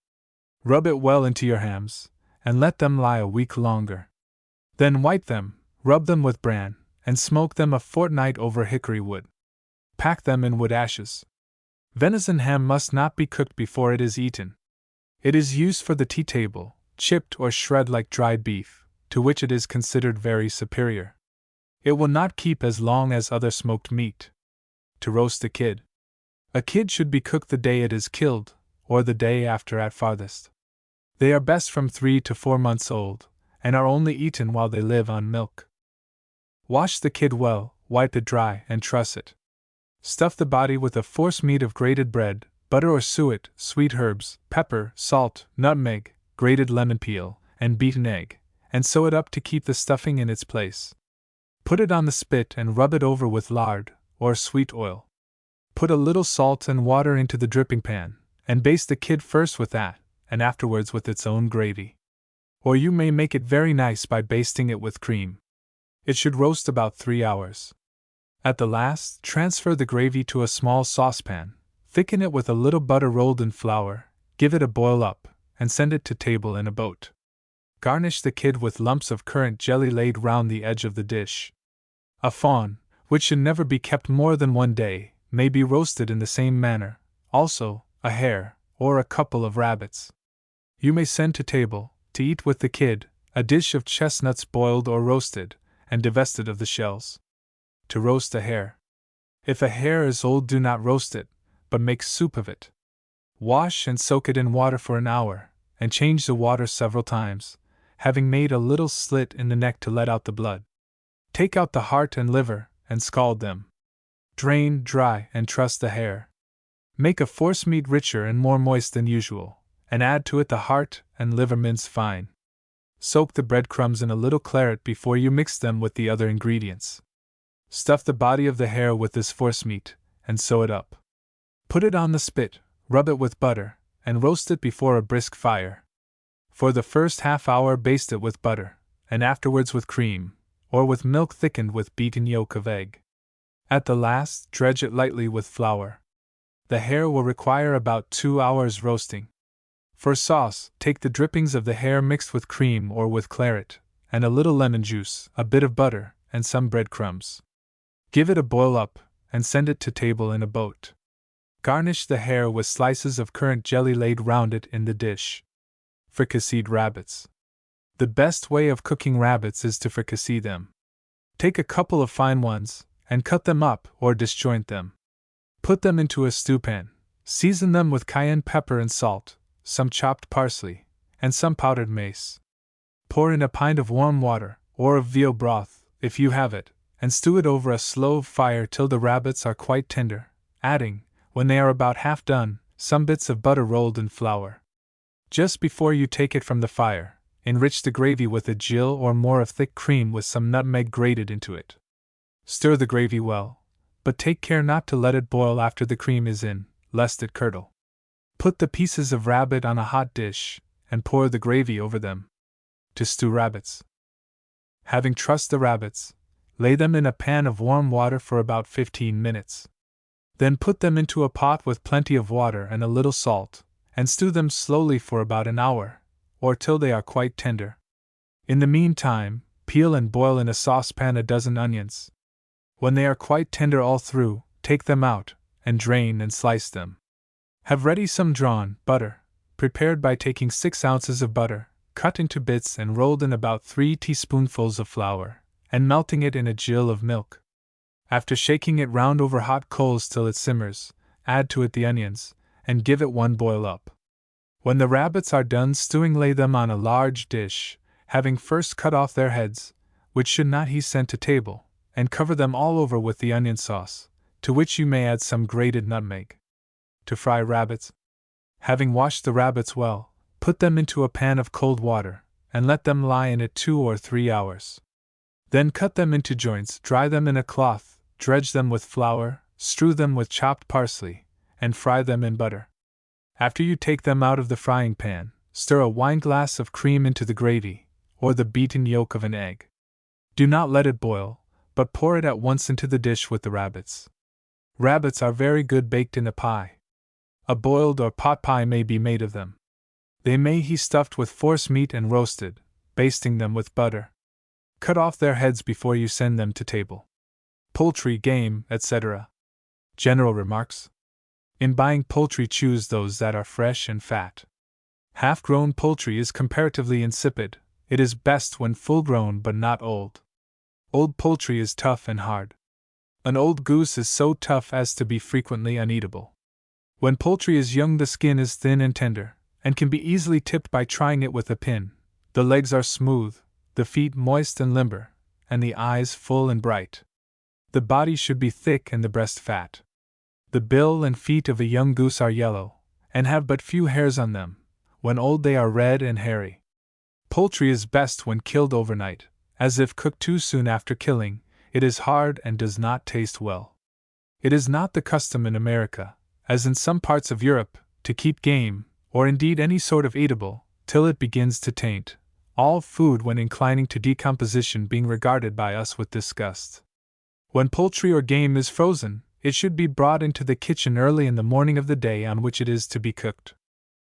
Rub it well into your hams, and let them lie a week longer. Then wipe them, rub them with bran, and smoke them a fortnight over hickory wood. Pack them in wood ashes. Venison ham must not be cooked before it is eaten. It is used for the tea table, chipped or shred like dried beef, to which it is considered very superior. It will not keep as long as other smoked meat. To roast a kid. A kid should be cooked the day it is killed, or the day after at farthest. They are best from 3 to 4 months old, and are only eaten while they live on milk. Wash the kid well, wipe it dry, and truss it. Stuff the body with a forcemeat of grated bread, butter or suet, sweet herbs, pepper, salt, nutmeg, grated lemon peel, and beaten egg, and sew it up to keep the stuffing in its place. Put it on the spit and rub it over with lard, or sweet oil. Put a little salt and water into the dripping pan, and baste the kid first with that, and afterwards with its own gravy. Or you may make it very nice by basting it with cream. It should roast about 3 hours. At the last, transfer the gravy to a small saucepan, thicken it with a little butter rolled in flour, give it a boil up, and send it to table in a boat. Garnish the kid with lumps of currant jelly laid round the edge of the dish. A fawn, which should never be kept more than 1 day, may be roasted in the same manner, also a hare, or a couple of rabbits. You may send to table, to eat with the kid, a dish of chestnuts boiled or roasted, and divested of the shells. To roast a hare. If a hare is old, do not roast it, but make soup of it. Wash and soak it in water for an hour, and change the water several times, having made a little slit in the neck to let out the blood. Take out the heart and liver, and scald them. Drain, dry, and truss the hare. Make a forcemeat richer and more moist than usual, and add to it the heart and liver minced fine. Soak the breadcrumbs in a little claret before you mix them with the other ingredients. Stuff the body of the hare with this forcemeat, and sew it up. Put it on the spit, rub it with butter, and roast it before a brisk fire. For the first half hour baste it with butter, and afterwards with cream, or with milk thickened with beaten yolk of egg. At the last, dredge it lightly with flour. The hare will require about 2 hours roasting. For sauce, take the drippings of the hare mixed with cream or with claret, and a little lemon juice, a bit of butter, and some breadcrumbs. Give it a boil up, and send it to table in a boat. Garnish the hare with slices of currant jelly laid round it in the dish. Fricasseed rabbits. The best way of cooking rabbits is to fricassee them. Take a couple of fine ones, and cut them up or disjoint them. Put them into a stewpan, season them with cayenne pepper and salt, some chopped parsley, and some powdered mace. Pour in a pint of warm water, or of veal broth, if you have it, and stew it over a slow fire till the rabbits are quite tender, adding, when they are about half done, some bits of butter rolled in flour. Just before you take it from the fire, enrich the gravy with a gill or more of thick cream with some nutmeg grated into it. Stir the gravy well, but take care not to let it boil after the cream is in, lest it curdle. Put the pieces of rabbit on a hot dish, and pour the gravy over them. To stew rabbits. Having trussed the rabbits, lay them in a pan of warm water for about 15 minutes. Then put them into a pot with plenty of water and a little salt, and stew them slowly for about an hour, or till they are quite tender. In the meantime, peel and boil in a saucepan a dozen onions. When they are quite tender all through, take them out, and drain and slice them. Have ready some drawn butter, prepared by taking 6 ounces of butter, cut into bits and rolled in about 3 teaspoonfuls of flour, and melting it in a gill of milk. After shaking it round over hot coals till it simmers, add to it the onions, and give it one boil up. When the rabbits are done stewing, lay them on a large dish, having first cut off their heads, which should not he sent to table, and cover them all over with the onion sauce, to which you may add some grated nutmeg. To fry rabbits. Having washed the rabbits well, put them into a pan of cold water, and let them lie in it 2 or 3 hours. Then cut them into joints, dry them in a cloth, dredge them with flour, strew them with chopped parsley, and fry them in butter. After you take them out of the frying pan, stir a wineglass of cream into the gravy, or the beaten yolk of an egg. Do not let it boil, but pour it at once into the dish with the rabbits. Rabbits are very good baked in a pie. A boiled or pot pie may be made of them. They may be stuffed with forcemeat and roasted, basting them with butter. Cut off their heads before you send them to table. Poultry, game, etc. General remarks. In buying poultry, choose those that are fresh and fat. Half-grown poultry is comparatively insipid. It is best when full-grown but not old. Old poultry is tough and hard. An old goose is so tough as to be frequently uneatable. When poultry is young, the skin is thin and tender, and can be easily tipped by trying it with a pin. The legs are smooth, the feet moist and limber, and the eyes full and bright. The body should be thick and the breast fat. The bill and feet of a young goose are yellow, and have but few hairs on them. When old, they are red and hairy. Poultry is best when killed overnight, as if cooked too soon after killing, it is hard and does not taste well. It is not the custom in America, as in some parts of Europe, to keep game, or indeed any sort of eatable, till it begins to taint, all food when inclining to decomposition being regarded by us with disgust. When poultry or game is frozen, it should be brought into the kitchen early in the morning of the day on which it is to be cooked.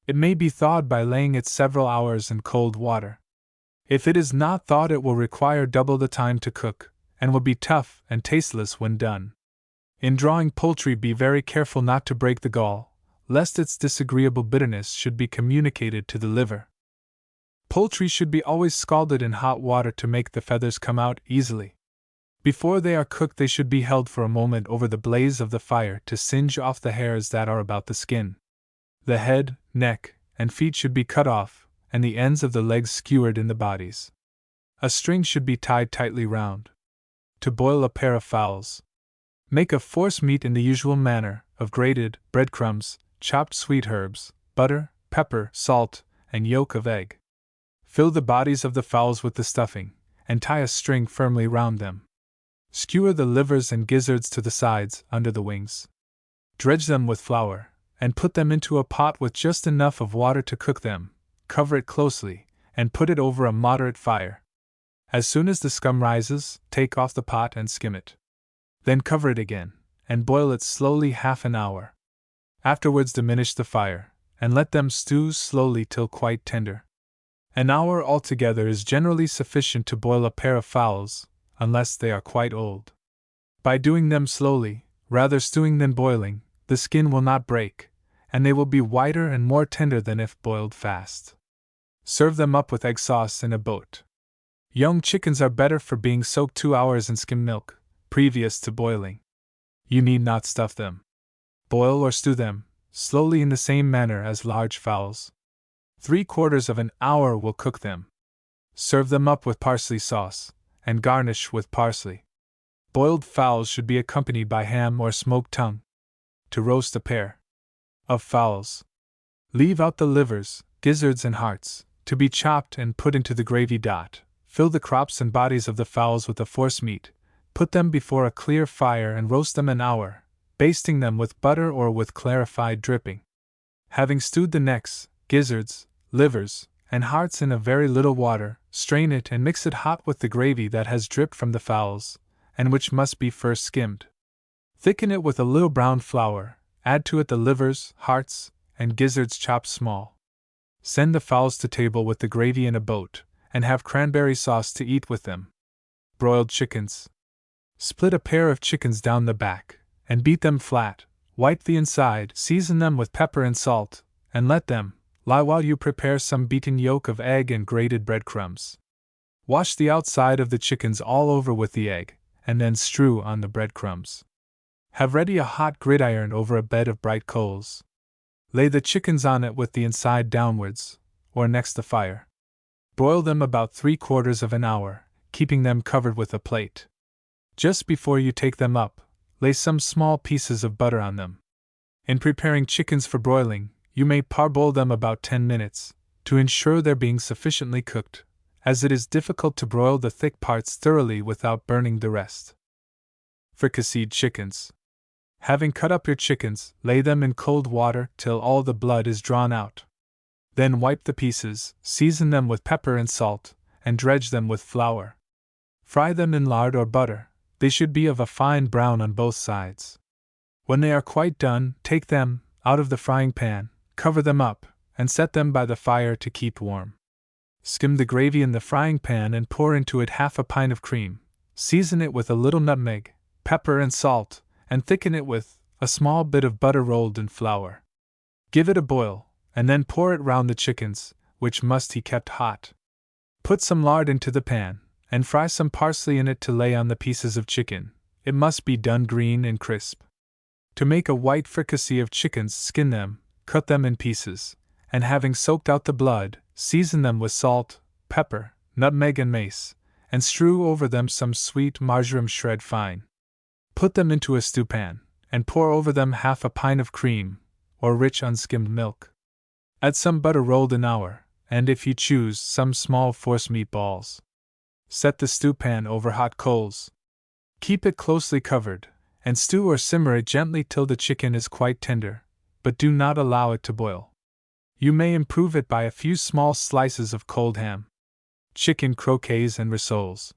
It may be thawed by laying it several hours in cold water. If it is not thawed, it will require double the time to cook, and will be tough and tasteless when done. In drawing poultry, be very careful not to break the gall, lest its disagreeable bitterness should be communicated to the liver. Poultry should be always scalded in hot water to make the feathers come out easily. Before they are cooked, they should be held for a moment over the blaze of the fire to singe off the hairs that are about the skin. The head, neck, and feet should be cut off, and the ends of the legs skewered in the bodies. A string should be tied tightly round. To boil a pair of fowls. Make a forcemeat in the usual manner, of grated breadcrumbs, chopped sweet herbs, butter, pepper, salt, and yolk of egg. Fill the bodies of the fowls with the stuffing, and tie a string firmly round them. Skewer the livers and gizzards to the sides, under the wings. Dredge them with flour, and put them into a pot with just enough of water to cook them. Cover it closely, and put it over a moderate fire. As soon as the scum rises, take off the pot and skim it. Then cover it again, and boil it slowly half an hour. Afterwards diminish the fire, and let them stew slowly till quite tender. An hour altogether is generally sufficient to boil a pair of fowls, unless they are quite old. By doing them slowly, rather stewing than boiling, the skin will not break, and they will be whiter and more tender than if boiled fast. Serve them up with egg sauce in a boat. Young chickens are better for being soaked 2 hours in skim milk, previous to boiling. You need not stuff them. Boil or stew them, slowly in the same manner as large fowls. 3/4 of an hour will cook them. Serve them up with parsley sauce, and garnish with parsley. Boiled fowls should be accompanied by ham or smoked tongue. To roast a pair of fowls. Leave out the livers, gizzards, and hearts, to be chopped and put into the gravy. Fill the crops and bodies of the fowls with the forcemeat, put them before a clear fire and roast them an hour, basting them with butter or with clarified dripping. Having stewed the necks, gizzards, livers, and hearts in a very little water, strain it and mix it hot with the gravy that has dripped from the fowls, and which must be first skimmed. Thicken it with a little browned flour, add to it the livers, hearts, and gizzards chopped small. Send the fowls to table with the gravy in a boat, and have cranberry sauce to eat with them. Broiled chickens. Split a pair of chickens down the back, and beat them flat, wipe the inside, season them with pepper and salt, and let them lie while you prepare some beaten yolk of egg and grated breadcrumbs. Wash the outside of the chickens all over with the egg, and then strew on the breadcrumbs. Have ready a hot gridiron over a bed of bright coals. Lay the chickens on it with the inside downwards, or next the fire. Broil them about 3/4 of an hour, keeping them covered with a plate. Just before you take them up, lay some small pieces of butter on them. In preparing chickens for broiling, you may parboil them about 10 minutes, to ensure their being sufficiently cooked, as it is difficult to broil the thick parts thoroughly without burning the rest. Fricasseed chickens. Having cut up your chickens, lay them in cold water till all the blood is drawn out. Then wipe the pieces, season them with pepper and salt, and dredge them with flour. Fry them in lard or butter. They should be of a fine brown on both sides. When they are quite done, take them out of the frying pan, cover them up, and set them by the fire to keep warm. Skim the gravy in the frying pan and pour into it half a pint of cream. Season it with a little nutmeg, pepper, and salt, and thicken it with a small bit of butter rolled in flour. Give it a boil, and then pour it round the chickens, which must be kept hot. Put some lard into the pan, and fry some parsley in it to lay on the pieces of chicken. It must be done green and crisp. To make a white fricassee of chickens, skin them, cut them in pieces, and having soaked out the blood, season them with salt, pepper, nutmeg, and mace, and strew over them some sweet marjoram shred fine. Put them into a stewpan, and pour over them half a pint of cream, or rich unskimmed milk. Add some butter rolled an hour, and if you choose, some small forcemeat balls. Set the stewpan over hot coals. Keep it closely covered, and stew or simmer it gently till the chicken is quite tender, but do not allow it to boil. You may improve it by a few small slices of cold ham. Chicken croquettes and rissoles.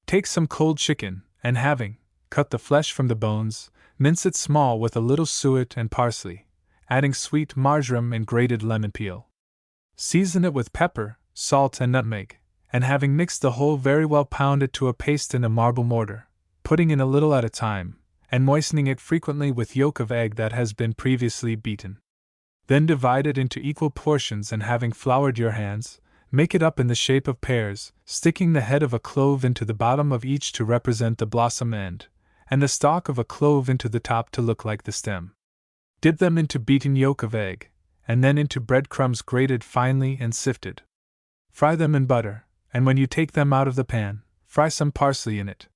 Take some cold chicken, and having cut the flesh from the bones, mince it small with a little suet and parsley, adding sweet marjoram and grated lemon peel. Season it with pepper, salt, and nutmeg, and having mixed the whole very well, pound it to a paste in a marble mortar, putting in a little at a time, and moistening it frequently with yolk of egg that has been previously beaten. Then divide it into equal portions, and having floured your hands, make it up in the shape of pears, sticking the head of a clove into the bottom of each to represent the blossom end, and the stalk of a clove into the top to look like the stem. Dip them into beaten yolk of egg, and then into breadcrumbs grated finely and sifted. Fry them in butter, and when you take them out of the pan, fry some parsley in it.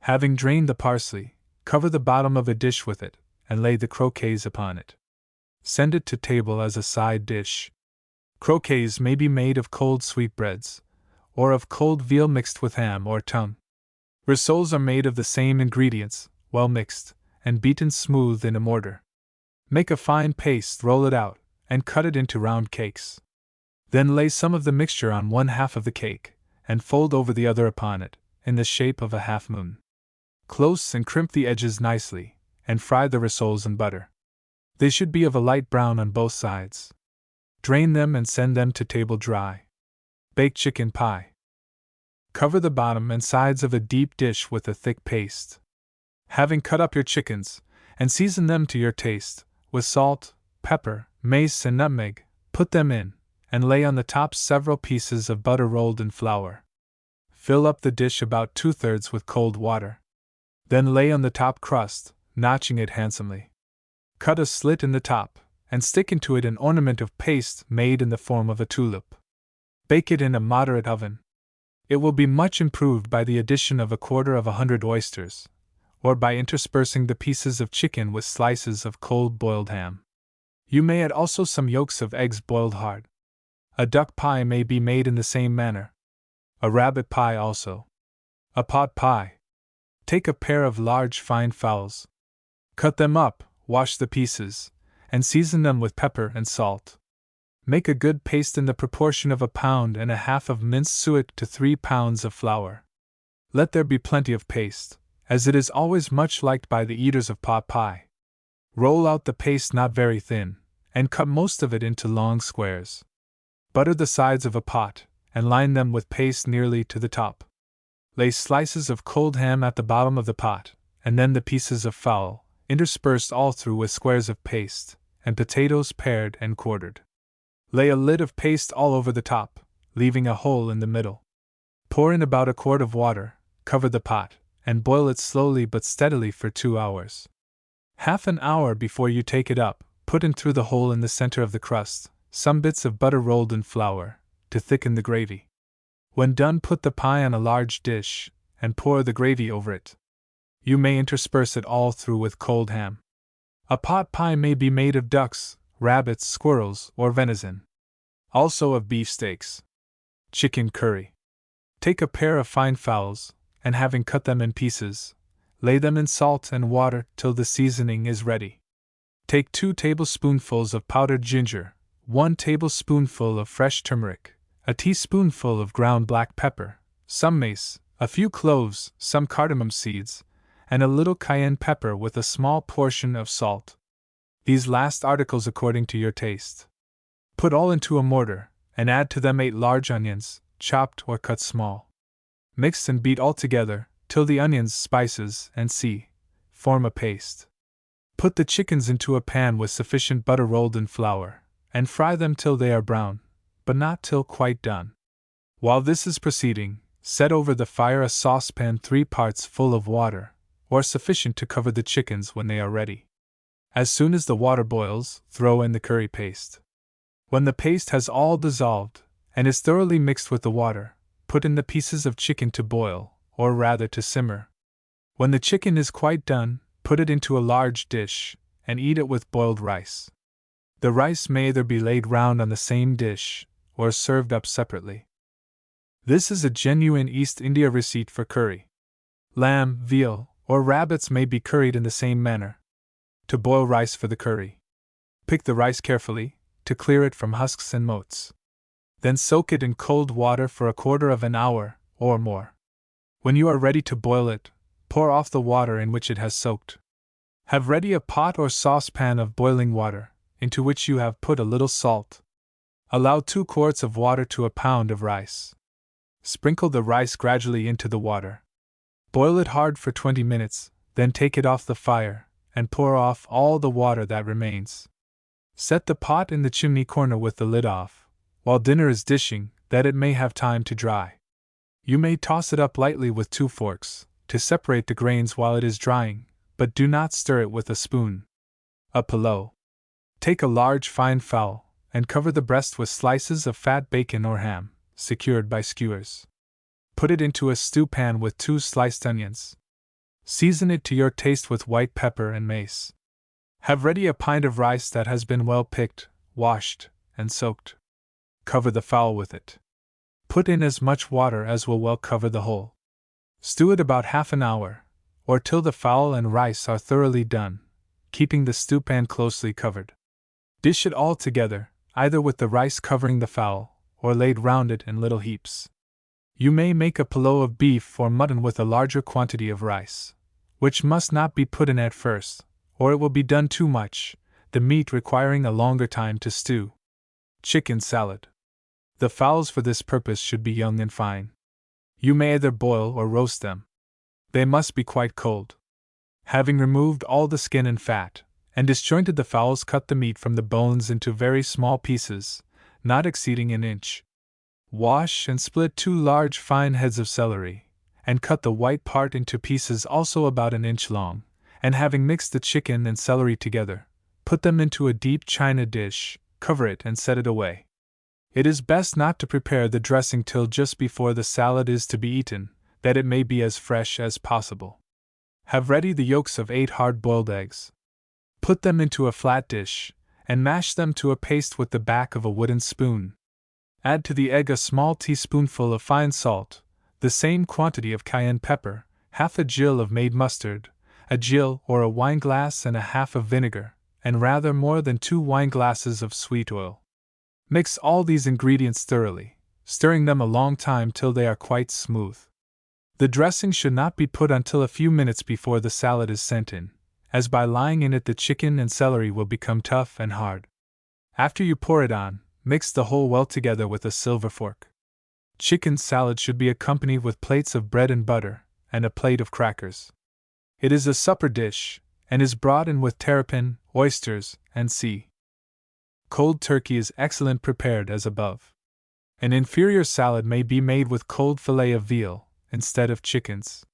Having drained the parsley, cover the bottom of a dish with it, and lay the croquettes upon it. Send it to table as a side dish. Croquettes may be made of cold sweetbreads, or of cold veal mixed with ham or tongue. Rissoles are made of the same ingredients, well mixed, and beaten smooth in a mortar. Make a fine paste, roll it out, and cut it into round cakes. Then lay some of the mixture on one half of the cake, and fold over the other upon it, in the shape of a half moon. Close and crimp the edges nicely, and fry the rissoles in butter. They should be of a light brown on both sides. Drain them and send them to table dry. Baked chicken pie. Cover the bottom and sides of a deep dish with a thick paste. Having cut up your chickens, and season them to your taste, with salt, pepper, mace, and nutmeg, put them in, and lay on the top several pieces of butter rolled in flour. Fill up the dish about 2/3 with cold water. Then lay on the top crust, notching it handsomely. Cut a slit in the top, and stick into it an ornament of paste made in the form of a tulip. Bake it in a moderate oven. It will be much improved by the addition of 1/4 oysters, or by interspersing the pieces of chicken with slices of cold boiled ham. You may add also some yolks of eggs boiled hard. A duck pie may be made in the same manner. A rabbit pie also. A pot pie. Take a pair of large fine fowls. Cut them up, wash the pieces, and season them with pepper and salt. Make a good paste in the proportion of 1.5 pounds of minced suet to 3 pounds of flour. Let there be plenty of paste, as it is always much liked by the eaters of pot pie. Roll out the paste not very thin, and cut most of it into long squares. Butter the sides of a pot, and line them with paste nearly to the top. Lay slices of cold ham at the bottom of the pot, and then the pieces of fowl, interspersed all through with squares of paste, and potatoes pared and quartered. Lay a lid of paste all over the top, leaving a hole in the middle. Pour in about 1 quart of water, cover the pot, and boil it slowly but steadily for 2 hours. Half an hour before you take it up, put in through the hole in the center of the crust some bits of butter rolled in flour, to thicken the gravy. When done, put the pie on a large dish, and pour the gravy over it. You may intersperse it all through with cold ham. A pot pie may be made of ducks, rabbits, squirrels, or venison. Also of beefsteaks. Chicken curry. Take a pair of fine fowls, and having cut them in pieces, lay them in salt and water till the seasoning is ready. Take 2 tablespoonfuls of powdered ginger, 1 tablespoonful of fresh turmeric, a teaspoonful of ground black pepper, some mace, a few cloves, some cardamom seeds, and a little cayenne pepper with a small portion of salt. These last articles according to your taste. Put all into a mortar, and add to them 8 large onions, chopped or cut small. Mix and beat all together, till the onions, spices, and form a paste. Put the chickens into a pan with sufficient butter rolled in flour, and fry them till they are brown, but not till quite done. While this is proceeding, set over the fire a saucepan 3 parts full of water, or sufficient to cover the chickens when they are ready. As soon as the water boils, throw in the curry paste. When the paste has all dissolved, and is thoroughly mixed with the water, put in the pieces of chicken to boil, or rather to simmer. When the chicken is quite done, put it into a large dish, and eat it with boiled rice. The rice may either be laid round on the same dish, or served up separately. This is a genuine East India receipt for curry. Lamb, veal, or rabbits may be curried in the same manner. To boil rice for the curry. Pick the rice carefully, to clear it from husks and motes. Then soak it in cold water for 1/4 hour, or more. When you are ready to boil it, pour off the water in which it has soaked. Have ready a pot or saucepan of boiling water, into which you have put a little salt. Allow 2 quarts of water to 1 pound of rice. Sprinkle the rice gradually into the water. Boil it hard for 20 minutes, then take it off the fire, and pour off all the water that remains. Set the pot in the chimney corner with the lid off, while dinner is dishing, that it may have time to dry. You may toss it up lightly with 2 forks, to separate the grains while it is drying, but do not stir it with a spoon. A pillau. Take a large fine fowl, and cover the breast with slices of fat bacon or ham, secured by skewers. Put it into a stew pan with 2 sliced onions. Season it to your taste with white pepper and mace. Have ready a pint of rice that has been well picked, washed, and soaked. Cover the fowl with it. Put in as much water as will well cover the whole. Stew it about half an hour, or till the fowl and rice are thoroughly done, keeping the stew pan closely covered. Dish it all together, either with the rice covering the fowl, or laid round it in little heaps. You may make a pillau of beef or mutton with a larger quantity of rice, which must not be put in at first, or it will be done too much, the meat requiring a longer time to stew. Chicken salad. The fowls for this purpose should be young and fine. You may either boil or roast them. They must be quite cold. Having removed all the skin and fat, and disjointed the fowls, cut the meat from the bones into very small pieces, not exceeding an inch. Wash and split 2 large fine heads of celery, and cut the white part into pieces also about an inch long, and having mixed the chicken and celery together, put them into a deep china dish, cover it and set it away. It is best not to prepare the dressing till just before the salad is to be eaten, that it may be as fresh as possible. Have ready the yolks of 8 hard-boiled eggs. Put them into a flat dish, and mash them to a paste with the back of a wooden spoon. Add to the egg a small teaspoonful of fine salt, the same quantity of cayenne pepper, half a gill of made mustard, a gill or a wineglass and a half of vinegar, and rather more than 2 wineglasses of sweet oil. Mix all these ingredients thoroughly, stirring them a long time till they are quite smooth. The dressing should not be put until a few minutes before the salad is sent in, as by lying in it the chicken and celery will become tough and hard. After you pour it on, mix the whole well together with a silver fork. Chicken salad should be accompanied with plates of bread and butter, and a plate of crackers. It is a supper dish, and is brought in with terrapin, oysters, and sea. Cold turkey is excellent prepared as above. An inferior salad may be made with cold fillet of veal, instead of chickens.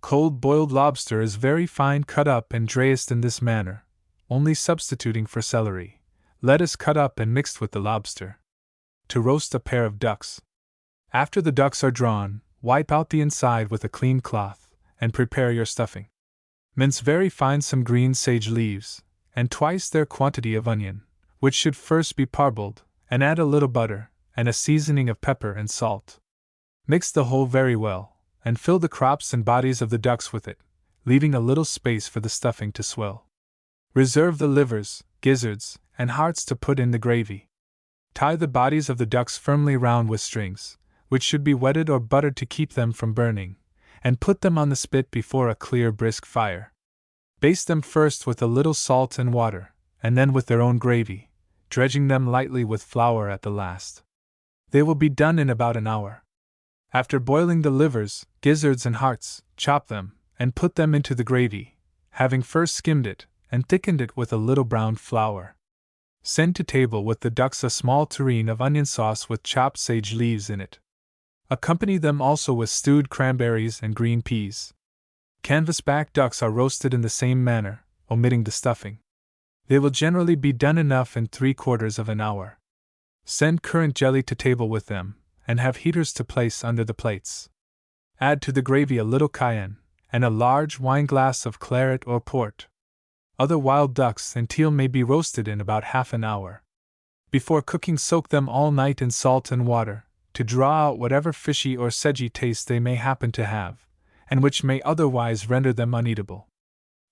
Cold boiled lobster is very fine cut up and dressed in this manner, only substituting for celery, lettuce cut up and mixed with the lobster. To roast a pair of ducks. After the ducks are drawn, wipe out the inside with a clean cloth, and prepare your stuffing. Mince very fine some green sage leaves, and twice their quantity of onion, which should first be parboiled, and add a little butter, and a seasoning of pepper and salt. Mix the whole very well, and fill the crops and bodies of the ducks with it, leaving a little space for the stuffing to swell. Reserve the livers, gizzards, and hearts to put in the gravy. Tie the bodies of the ducks firmly round with strings, which should be wetted or buttered to keep them from burning, and put them on the spit before a clear brisk fire. Baste them first with a little salt and water, and then with their own gravy, dredging them lightly with flour at the last. They will be done in about an hour. After boiling the livers, gizzards, and hearts, chop them, and put them into the gravy, having first skimmed it, and thickened it with a little browned flour. Send to table with the ducks a small tureen of onion sauce with chopped sage leaves in it. Accompany them also with stewed cranberries and green peas. Canvasback ducks are roasted in the same manner, omitting the stuffing. They will generally be done enough in 3/4 of an hour. Send currant jelly to table with them, and have heaters to place under the plates. Add to the gravy a little cayenne, and a large wineglass of claret or port. Other wild ducks and teal may be roasted in about half an hour. Before cooking, soak them all night in salt and water, to draw out whatever fishy or sedgy taste they may happen to have, and which may otherwise render them uneatable.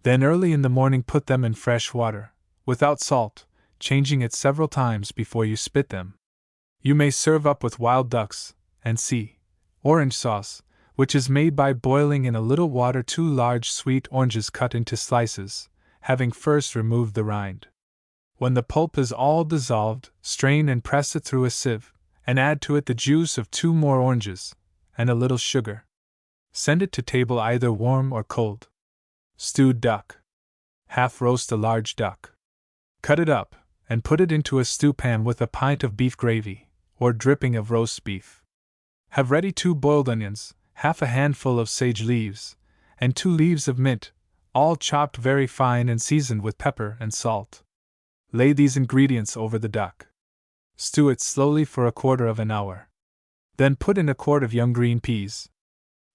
Then early in the morning put them in fresh water, without salt, changing it several times before you spit them. You may serve up with wild ducks, and see orange sauce, which is made by boiling in a little water 2 large sweet oranges cut into slices, having first removed the rind. When the pulp is all dissolved, strain and press it through a sieve, and add to it the juice of 2 more oranges, and a little sugar. Send it to table either warm or cold. Stewed duck. Half roast a large duck. Cut it up, and put it into a stew pan with a pint of beef gravy, or dripping of roast beef. Have ready 2 boiled onions, half a handful of sage leaves, and 2 leaves of mint, all chopped very fine and seasoned with pepper and salt. Lay these ingredients over the duck. Stew it slowly for 1/4 of an hour. Then put in a quart of young green peas.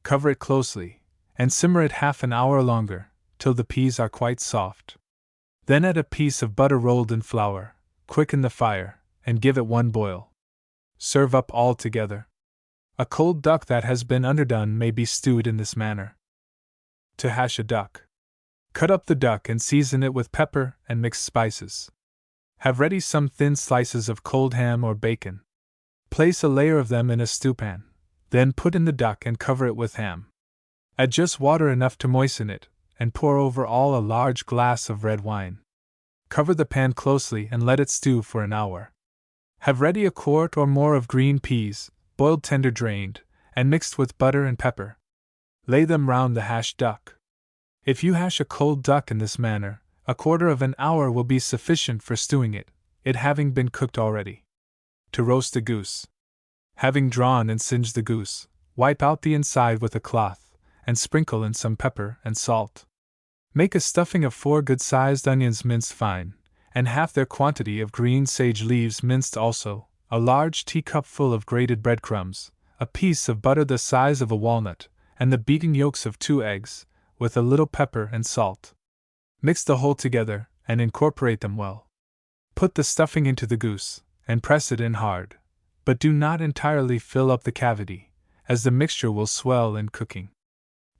Cover it closely, and simmer it half an hour longer, till the peas are quite soft. Then add a piece of butter rolled in flour, quicken the fire, and give it 1 boil. Serve up all together. A cold duck that has been underdone may be stewed in this manner. To hash a duck. Cut up the duck and season it with pepper and mixed spices. Have ready some thin slices of cold ham or bacon. Place a layer of them in a stewpan, then put in the duck and cover it with ham. Add just water enough to moisten it, and pour over all a large glass of red wine. Cover the pan closely and let it stew for an hour. Have ready a quart or more of green peas, boiled tender, drained, and mixed with butter and pepper. Lay them round the hashed duck. If you hash a cold duck in this manner, a quarter of an hour will be sufficient for stewing it, it having been cooked already. To roast a goose. Having drawn and singed the goose, wipe out the inside with a cloth, and sprinkle in some pepper and salt. Make a stuffing of 4 good-sized onions minced fine, and half their quantity of green sage leaves minced also, a large teacupful of grated breadcrumbs, a piece of butter the size of a walnut, and the beaten yolks of 2 eggs, with a little pepper and salt. Mix the whole together, and incorporate them well. Put the stuffing into the goose, and press it in hard, but do not entirely fill up the cavity, as the mixture will swell in cooking.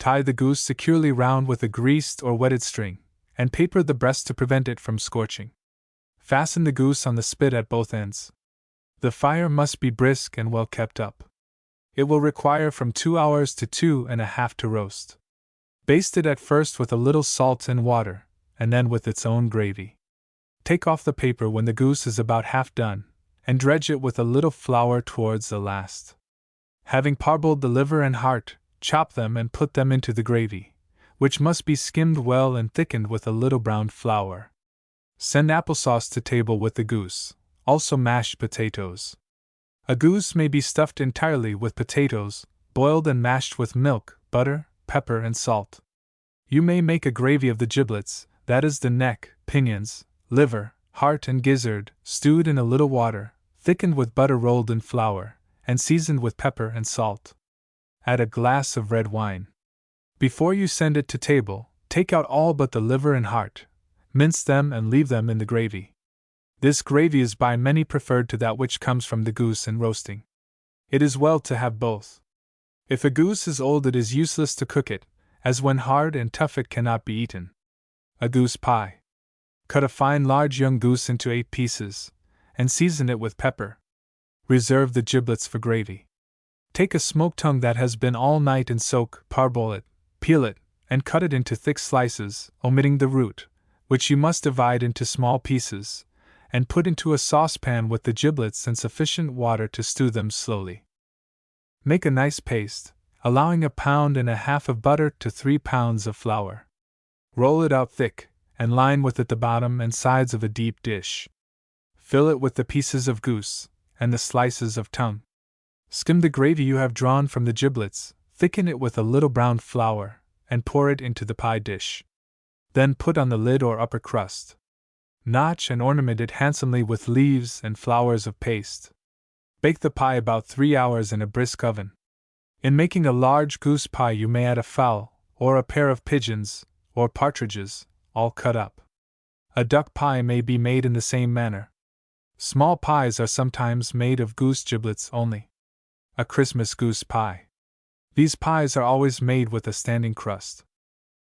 Tie the goose securely round with a greased or wetted string, and paper the breast to prevent it from scorching. Fasten the goose on the spit at both ends. The fire must be brisk and well kept up. It will require from 2 hours to 2½ to roast. Baste it at first with a little salt and water, and then with its own gravy. Take off the paper when the goose is about half done, and dredge it with a little flour towards the last. Having parboiled the liver and heart, chop them and put them into the gravy, which must be skimmed well and thickened with a little browned flour. Send applesauce to table with the goose, also mashed potatoes. A goose may be stuffed entirely with potatoes, boiled and mashed with milk, butter, pepper, and salt. You may make a gravy of the giblets, that is the neck, pinions, liver, heart, and gizzard, stewed in a little water, thickened with butter rolled in flour, and seasoned with pepper and salt. Add a glass of red wine. Before you send it to table, take out all but the liver and heart, mince them and leave them in the gravy. This gravy is by many preferred to that which comes from the goose in roasting. It is well to have both. If a goose is old, it is useless to cook it, as when hard and tough it cannot be eaten. A goose pie. Cut a fine large young goose into 8 pieces, and season it with pepper. Reserve the giblets for gravy. Take a smoked tongue that has been all night in soak, parboil it, peel it, and cut it into thick slices, omitting the root, which you must divide into small pieces, and put into a saucepan with the giblets and sufficient water to stew them slowly. Make a nice paste, allowing 1.5 pounds of butter to 3 pounds of flour. Roll it out thick, and line with it the bottom and sides of a deep dish. Fill it with the pieces of goose, and the slices of tongue. Skim the gravy you have drawn from the giblets, thicken it with a little browned flour, and pour it into the pie dish. Then put on the lid or upper crust. Notch and ornament it handsomely with leaves and flowers of paste. Bake the pie about 3 hours in a brisk oven. In making a large goose pie, you may add a fowl, or a pair of pigeons, or partridges, all cut up. A duck pie may be made in the same manner. Small pies are sometimes made of goose giblets only. A Christmas goose pie. These pies are always made with a standing crust.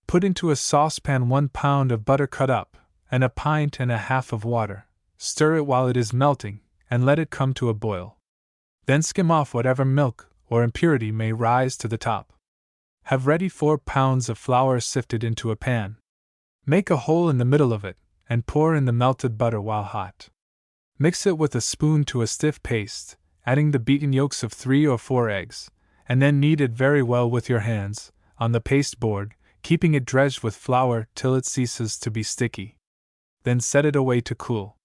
Put into a saucepan 1 pound of butter cut up, and 1.5 pints of water. Stir it while it is melting, and let it come to a boil. Then skim off whatever milk or impurity may rise to the top. Have ready 4 pounds of flour sifted into a pan. Make a hole in the middle of it, and pour in the melted butter while hot. Mix it with a spoon to a stiff paste, adding the beaten yolks of 3 or 4 eggs, and then knead it very well with your hands, on the paste board, keeping it dredged with flour till it ceases to be sticky. Then set it away to cool.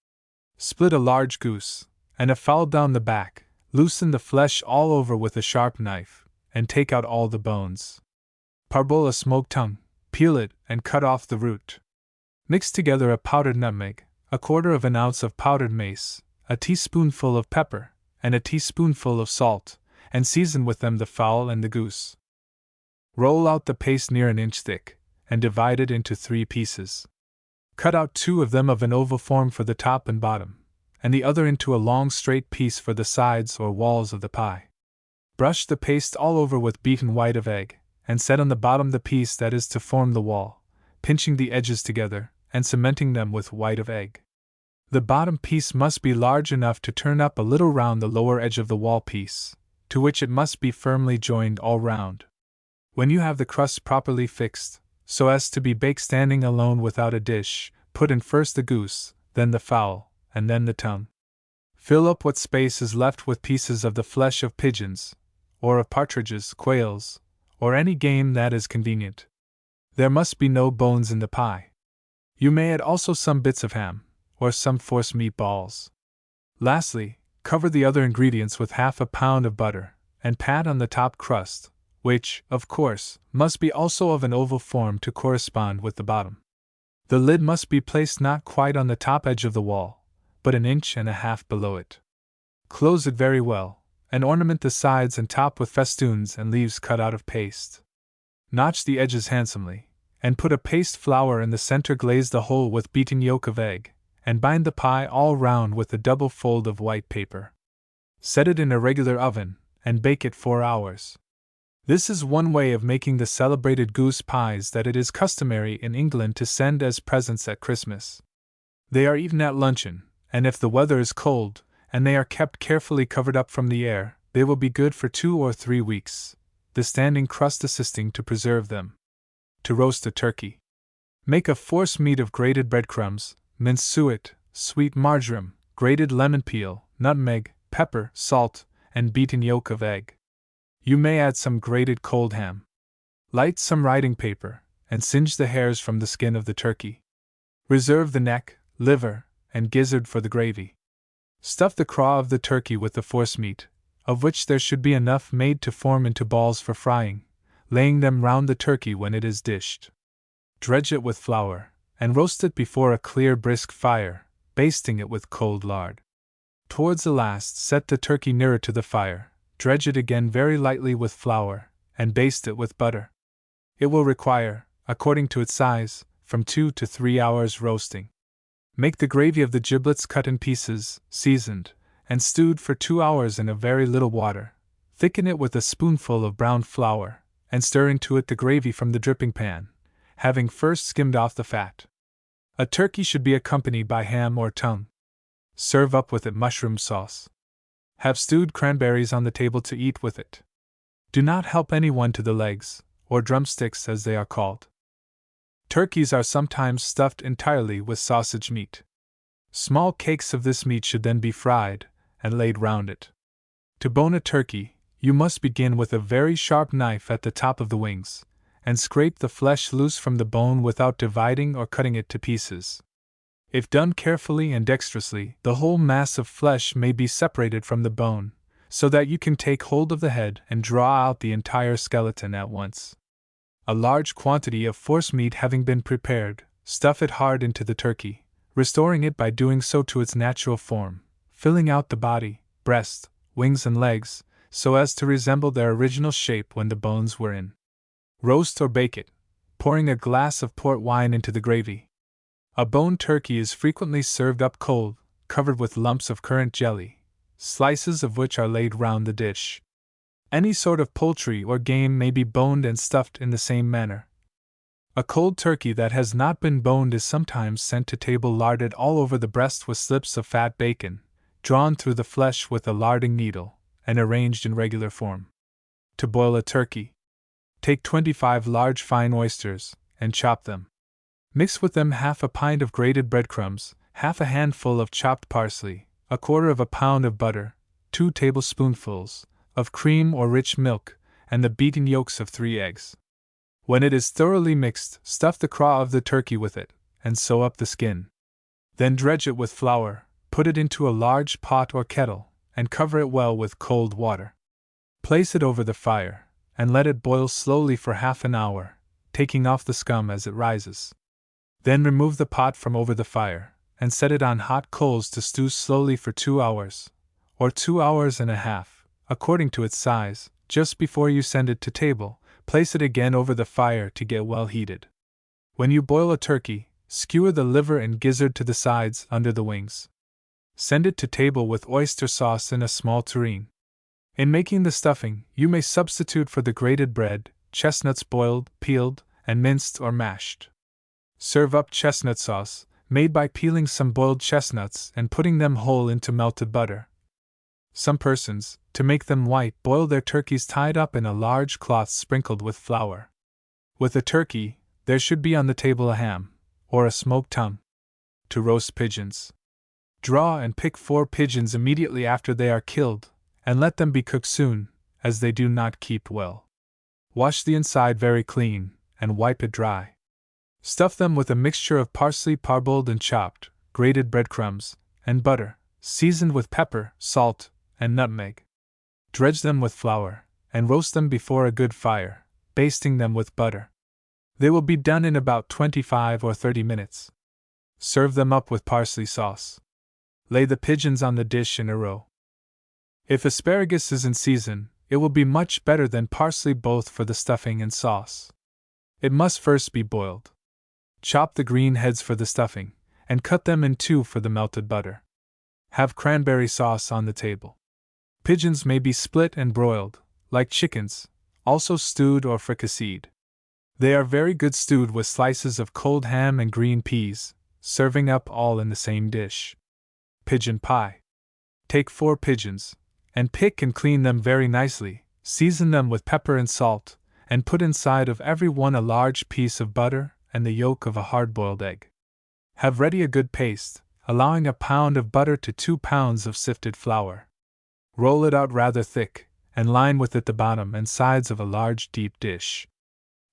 Split a large goose, and a fowl down the back, loosen the flesh all over with a sharp knife, and take out all the bones. Parboil a smoked tongue, peel it, and cut off the root. Mix together a powdered nutmeg, 1/4 ounce of powdered mace, a teaspoonful of pepper, and a teaspoonful of salt, and season with them the fowl and the goose. Roll out the paste near 1 inch thick, and divide it into 3 pieces. Cut out 2 of them of an oval form for the top and bottom, and the other into a long straight piece for the sides or walls of the pie. Brush the paste all over with beaten white of egg, and set on the bottom the piece that is to form the wall, pinching the edges together, and cementing them with white of egg. The bottom piece must be large enough to turn up a little round the lower edge of the wall piece, to which it must be firmly joined all round. When you have the crust properly fixed, so as to be baked standing alone without a dish, put in first the goose, then the fowl, and then the tongue. Fill up what space is left with pieces of the flesh of pigeons, or of partridges, quails, or any game that is convenient. There must be no bones in the pie. You may add also some bits of ham, or some forcemeat balls. Lastly, cover the other ingredients with half a pound of butter, and pat on the top crust, which, of course, must be also of an oval form to correspond with the bottom. The lid must be placed not quite on the top edge of the wall, but an inch and a half below it. Close it very well, and ornament the sides and top with festoons and leaves cut out of paste. Notch the edges handsomely, and put a paste flour in the center. Glaze the whole with beaten yolk of egg, and bind the pie all round with a double fold of white paper. Set it in a regular oven, and bake it 4 hours. This is one way of making the celebrated goose pies that it is customary in England to send as presents at Christmas. They are eaten at luncheon, and if the weather is cold, and they are kept carefully covered up from the air, they will be good for 2 or 3 weeks, the standing crust assisting to preserve them. To roast a turkey. Make a forcemeat of grated breadcrumbs, minced suet, sweet marjoram, grated lemon peel, nutmeg, pepper, salt, and beaten yolk of egg. You may add some grated cold ham. Light some writing paper, and singe the hairs from the skin of the turkey. Reserve the neck, liver, and gizzard for the gravy. Stuff the craw of the turkey with the forcemeat, of which there should be enough made to form into balls for frying, laying them round the turkey when it is dished. Dredge it with flour, and roast it before a clear brisk fire, basting it with cold lard. Towards the last, set the turkey nearer to the fire, dredge it again very lightly with flour, and baste it with butter. It will require, according to its size, from 2 to 3 hours roasting. Make the gravy of the giblets cut in pieces, seasoned, and stewed for 2 hours in a very little water. Thicken it with a spoonful of browned flour, and stir into it the gravy from the dripping pan, having first skimmed off the fat. A turkey should be accompanied by ham or tongue. Serve up with it mushroom sauce. Have stewed cranberries on the table to eat with it. Do not help anyone to the legs, or drumsticks as they are called. Turkeys are sometimes stuffed entirely with sausage meat. Small cakes of this meat should then be fried, and laid round it. To bone a turkey, you must begin with a very sharp knife at the top of the wings, and scrape the flesh loose from the bone without dividing or cutting it to pieces. If done carefully and dexterously, the whole mass of flesh may be separated from the bone, so that you can take hold of the head and draw out the entire skeleton at once. A large quantity of forcemeat having been prepared, stuff it hard into the turkey, restoring it by doing so to its natural form, filling out the body, breast, wings and legs, so as to resemble their original shape when the bones were in. Roast or bake it, pouring a glass of port wine into the gravy. A boned turkey is frequently served up cold, covered with lumps of currant jelly, slices of which are laid round the dish. Any sort of poultry or game may be boned and stuffed in the same manner. A cold turkey that has not been boned is sometimes sent to table larded all over the breast with slips of fat bacon, drawn through the flesh with a larding needle, and arranged in regular form. To boil a turkey. Take 25 large fine oysters, and chop them. Mix with them half a pint of grated breadcrumbs, half a handful of chopped parsley, a quarter of a pound of butter, 2 tablespoonfuls of cream or rich milk, and the beaten yolks of 3 eggs. When it is thoroughly mixed, stuff the craw of the turkey with it, and sew up the skin. Then dredge it with flour, put it into a large pot or kettle, and cover it well with cold water. Place it over the fire, and let it boil slowly for half an hour, taking off the scum as it rises. Then remove the pot from over the fire, and set it on hot coals to stew slowly for 2 hours, or 2 hours and a half, according to its size. Just before you send it to table, place it again over the fire to get well heated. When you boil a turkey, skewer the liver and gizzard to the sides under the wings. Send it to table with oyster sauce in a small tureen. In making the stuffing, you may substitute for the grated bread, chestnuts boiled, peeled, and minced or mashed. Serve up chestnut sauce, made by peeling some boiled chestnuts and putting them whole into melted butter. Some persons, to make them white, boil their turkeys tied up in a large cloth sprinkled with flour. With a turkey, there should be on the table a ham, or a smoked tongue. To roast pigeons. Draw and pick 4 pigeons immediately after they are killed, and let them be cooked soon, as they do not keep well. Wash the inside very clean, and wipe it dry. Stuff them with a mixture of parsley parboiled and chopped, grated breadcrumbs, and butter, seasoned with pepper, salt, and nutmeg. Dredge them with flour, and roast them before a good fire, basting them with butter. They will be done in about 25 or 30 minutes. Serve them up with parsley sauce. Lay the pigeons on the dish in a row. If asparagus is in season, it will be much better than parsley both for the stuffing and sauce. It must first be boiled. Chop the green heads for the stuffing, and cut them in 2 for the melted butter. Have cranberry sauce on the table. Pigeons may be split and broiled, like chickens, also stewed or fricasseed. They are very good stewed with slices of cold ham and green peas, serving up all in the same dish. Pigeon pie. Take 4 pigeons, and pick and clean them very nicely, season them with pepper and salt, and put inside of every one a large piece of butter and the yolk of a hard-boiled egg. Have ready a good paste, allowing a pound of butter to 2 pounds of sifted flour. Roll it out rather thick, and line with it the bottom and sides of a large deep dish.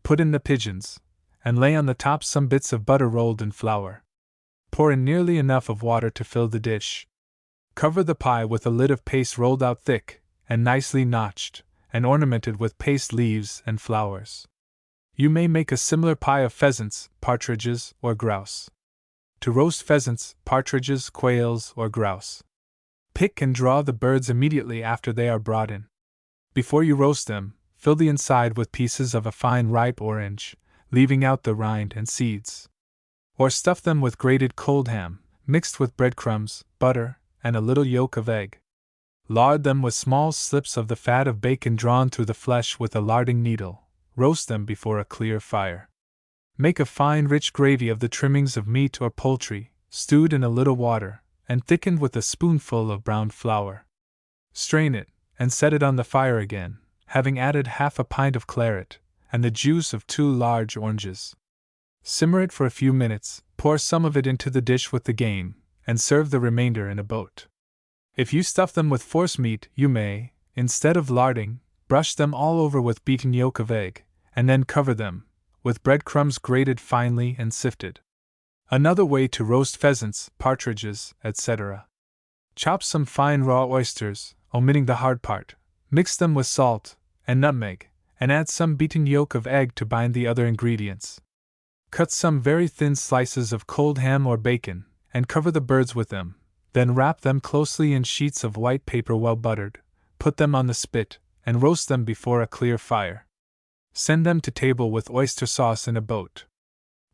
Put in the pigeons, and lay on the top some bits of butter rolled in flour. Pour in nearly enough of water to fill the dish. Cover the pie with a lid of paste rolled out thick, and nicely notched, and ornamented with paste leaves and flowers. You may make a similar pie of pheasants, partridges, or grouse. To roast pheasants, partridges, quails, or grouse. Pick and draw the birds immediately after they are brought in. Before you roast them, fill the inside with pieces of a fine ripe orange, leaving out the rind and seeds. Or stuff them with grated cold ham, mixed with breadcrumbs, butter, and a little yolk of egg. Lard them with small slips of the fat of bacon drawn through the flesh with a larding needle. Roast them before a clear fire. Make a fine rich gravy of the trimmings of meat or poultry, stewed in a little water, and thickened with a spoonful of browned flour. Strain it, and set it on the fire again, having added half a pint of claret, and the juice of 2 large oranges. Simmer it for a few minutes, pour some of it into the dish with the game, and serve the remainder in a boat. If you stuff them with forcemeat, you may, instead of larding, brush them all over with beaten yolk of egg, and then cover them with breadcrumbs grated finely and sifted. Another way to roast pheasants, partridges, etc. Chop some fine raw oysters, omitting the hard part, mix them with salt and nutmeg, and add some beaten yolk of egg to bind the other ingredients. Cut some very thin slices of cold ham or bacon, and cover the birds with them, then wrap them closely in sheets of white paper well buttered, put them on the spit, and roast them before a clear fire. Send them to table with oyster sauce in a boat.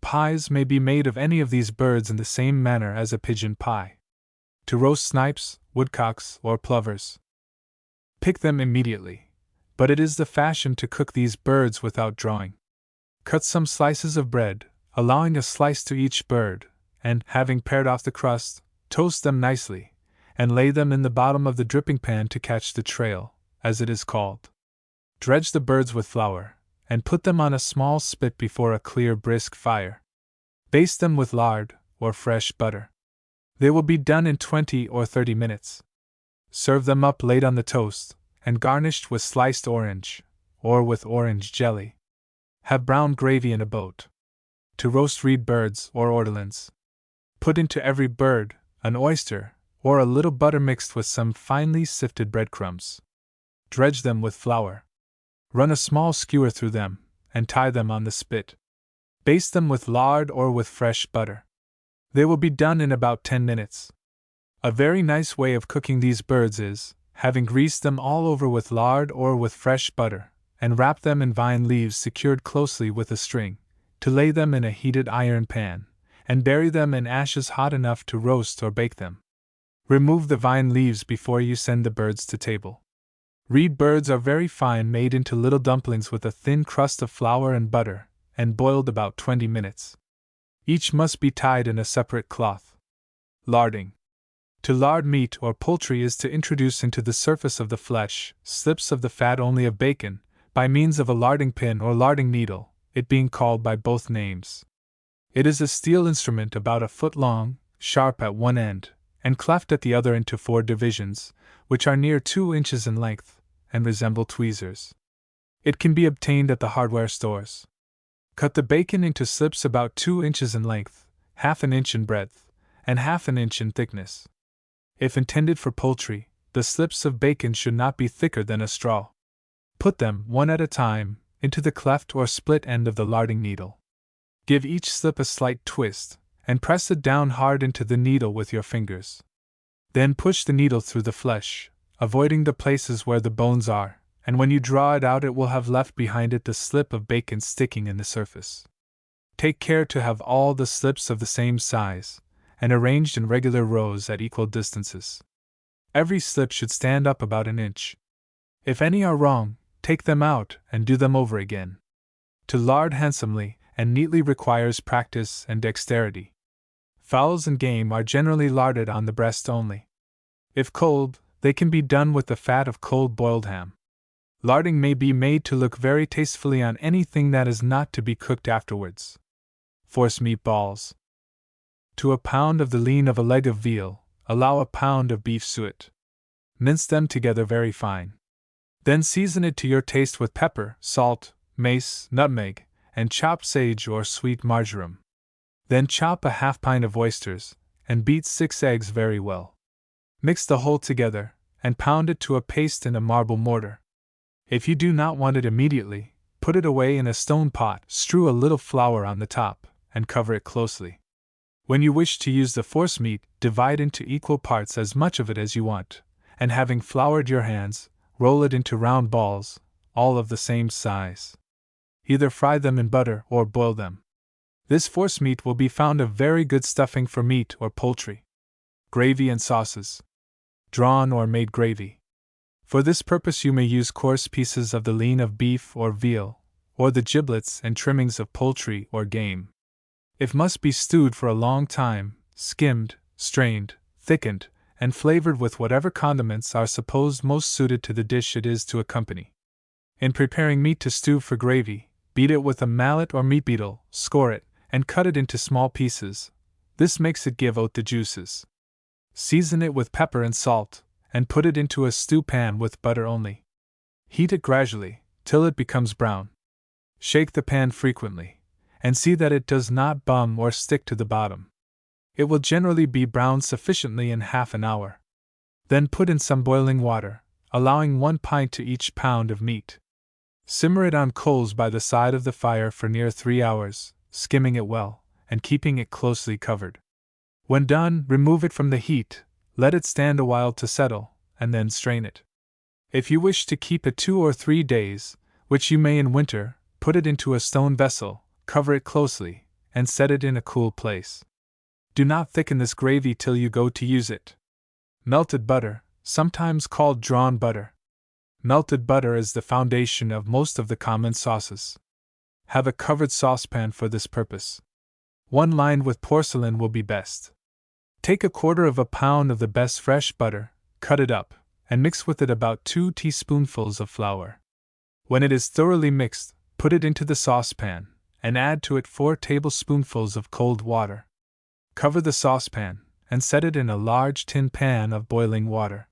Pies may be made of any of these birds in the same manner as a pigeon pie. To roast snipes, woodcocks, or plovers. Pick them immediately, but it is the fashion to cook these birds without drawing. Cut some slices of bread, allowing a slice to each bird, and, having pared off the crust, toast them nicely, and lay them in the bottom of the dripping pan to catch the trail, as it is called. Dredge the birds with flour, and put them on a small spit before a clear brisk fire. Baste them with lard, or fresh butter. They will be done in 20 or 30 minutes. Serve them up laid on the toast, and garnished with sliced orange, or with orange jelly. Have brown gravy in a boat. To roast reed birds or ortolans. Put into every bird an oyster, or a little butter mixed with some finely sifted breadcrumbs. Dredge them with flour. Run a small skewer through them, and tie them on the spit. Baste them with lard or with fresh butter. They will be done in about 10 minutes. A very nice way of cooking these birds is, having greased them all over with lard or with fresh butter, and wrap them in vine leaves secured closely with a string, to lay them in a heated iron pan, and bury them in ashes hot enough to roast or bake them. Remove the vine leaves before you send the birds to table. Reed birds are very fine, made into little dumplings with a thin crust of flour and butter, and boiled about 20 minutes. Each must be tied in a separate cloth. Larding. To lard meat or poultry is to introduce into the surface of the flesh slips of the fat only of bacon, by means of a larding pin or larding needle, it being called by both names. It is a steel instrument about a foot long, sharp at one end, and cleft at the other into 4 divisions, which are near 2 inches in length, and resemble tweezers. It can be obtained at the hardware stores. Cut the bacon into slips about 2 inches in length, half an inch in breadth, and half an inch in thickness. If intended for poultry, the slips of bacon should not be thicker than a straw. Put them, one at a time, into the cleft or split end of the larding needle. Give each slip a slight twist, and press it down hard into the needle with your fingers. Then push the needle through the flesh, avoiding the places where the bones are, and when you draw it out it will have left behind it the slip of bacon sticking in the surface. Take care to have all the slips of the same size, and arranged in regular rows at equal distances. Every slip should stand up about an inch. If any are wrong, take them out and do them over again. To lard handsomely and neatly requires practice and dexterity. Fowls and game are generally larded on the breast only. If cold, they can be done with the fat of cold boiled ham. Larding may be made to look very tastefully on anything that is not to be cooked afterwards. Forcemeat balls. To a pound of the lean of a leg of veal, allow a pound of beef suet. Mince them together very fine. Then season it to your taste with pepper, salt, mace, nutmeg, and chopped sage or sweet marjoram. Then chop a half pint of oysters, and beat 6 eggs very well. Mix the whole together, and pound it to a paste in a marble mortar. If you do not want it immediately, put it away in a stone pot, strew a little flour on the top, and cover it closely. When you wish to use the forcemeat, divide into equal parts as much of it as you want, and having floured your hands, roll it into round balls, all of the same size. Either fry them in butter or boil them. This forcemeat will be found a very good stuffing for meat or poultry. Gravy and sauces. Drawn or made gravy. For this purpose you may use coarse pieces of the lean of beef or veal, or the giblets and trimmings of poultry or game. If must be stewed for a long time, skimmed, strained, thickened, and flavored with whatever condiments are supposed most suited to the dish it is to accompany. In preparing meat to stew for gravy, beat it with a mallet or meat beetle, score it, and cut it into small pieces. This makes it give out the juices. Season it with pepper and salt, and put it into a stew pan with butter only. Heat it gradually, till it becomes brown. Shake the pan frequently, and see that it does not bung or stick to the bottom. It will generally be browned sufficiently in half an hour. Then put in some boiling water, allowing 1 pint to each pound of meat. Simmer it on coals by the side of the fire for near 3 hours, skimming it well, and keeping it closely covered. When done, remove it from the heat, let it stand a while to settle, and then strain it. If you wish to keep it 2 or 3 days, which you may in winter, put it into a stone vessel, cover it closely, and set it in a cool place. Do not thicken this gravy till you go to use it. Melted butter, sometimes called drawn butter. Melted butter is the foundation of most of the common sauces. Have a covered saucepan for this purpose. One lined with porcelain will be best. Take 1/4 pound of the best fresh butter, cut it up, and mix with it about 2 teaspoonfuls of flour. When it is thoroughly mixed, put it into the saucepan, and add to it 4 tablespoonfuls of cold water. Cover the saucepan, and set it in a large tin pan of boiling water.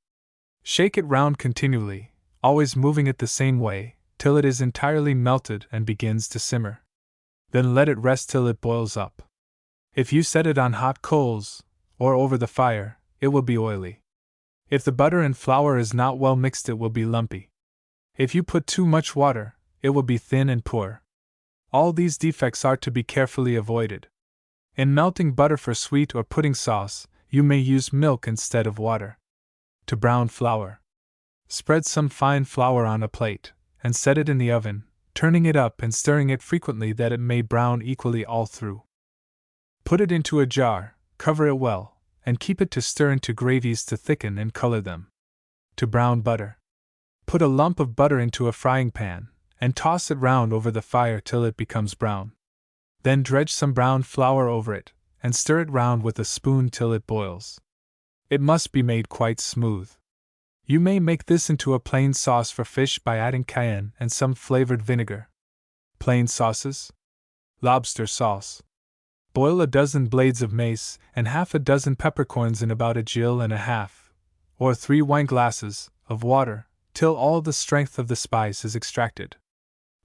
Shake it round continually, always moving it the same way, till it is entirely melted and begins to simmer. Then let it rest till it boils up. If you set it on hot coals, or over the fire, it will be oily. If the butter and flour is not well mixed, it will be lumpy. If you put too much water, it will be thin and poor. All these defects are to be carefully avoided. In melting butter for sweet or pudding sauce, you may use milk instead of water. To brown flour. Spread some fine flour on a plate, and set it in the oven, turning it up and stirring it frequently that it may brown equally all through. Put it into a jar, cover it well, and keep it to stir into gravies to thicken and color them. To brown butter. Put a lump of butter into a frying pan, and toss it round over the fire till it becomes brown. Then dredge some brown flour over it, and stir it round with a spoon till it boils. It must be made quite smooth. You may make this into a plain sauce for fish by adding cayenne and some flavored vinegar. Plain sauces. Lobster sauce. Boil a dozen blades of mace and half a dozen peppercorns in about a gill and a half, or 3 wineglasses, of water, till all the strength of the spice is extracted.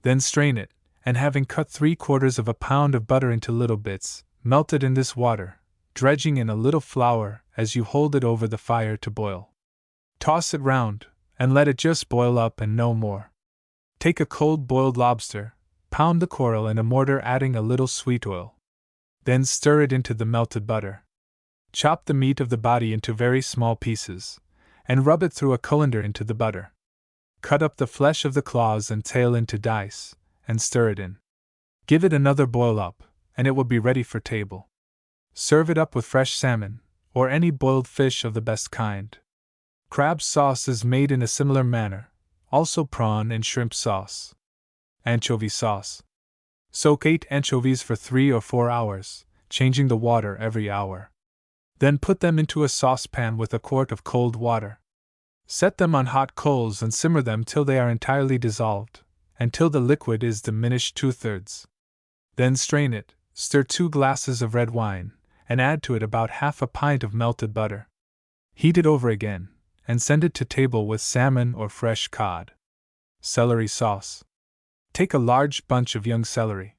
Then strain it, and having cut 3/4 of a pound of butter into little bits, melt it in this water, dredging in a little flour as you hold it over the fire to boil. Toss it round, and let it just boil up and no more. Take a cold boiled lobster, pound the coral in a mortar, adding a little sweet oil. Then stir it into the melted butter. Chop the meat of the body into very small pieces, and rub it through a colander into the butter. Cut up the flesh of the claws and tail into dice, and stir it in. Give it another boil up, and it will be ready for table. Serve it up with fresh salmon, or any boiled fish of the best kind. Crab sauce is made in a similar manner, also prawn and shrimp sauce. Anchovy sauce. Soak 8 anchovies for 3 or 4 hours, changing the water every hour. Then put them into a saucepan with a quart of cold water. Set them on hot coals and simmer them till they are entirely dissolved, and till the liquid is diminished 2/3. Then strain it, stir 2 glasses of red wine, and add to it about half a pint of melted butter. Heat it over again, and send it to table with salmon or fresh cod. Celery sauce. Take a large bunch of young celery.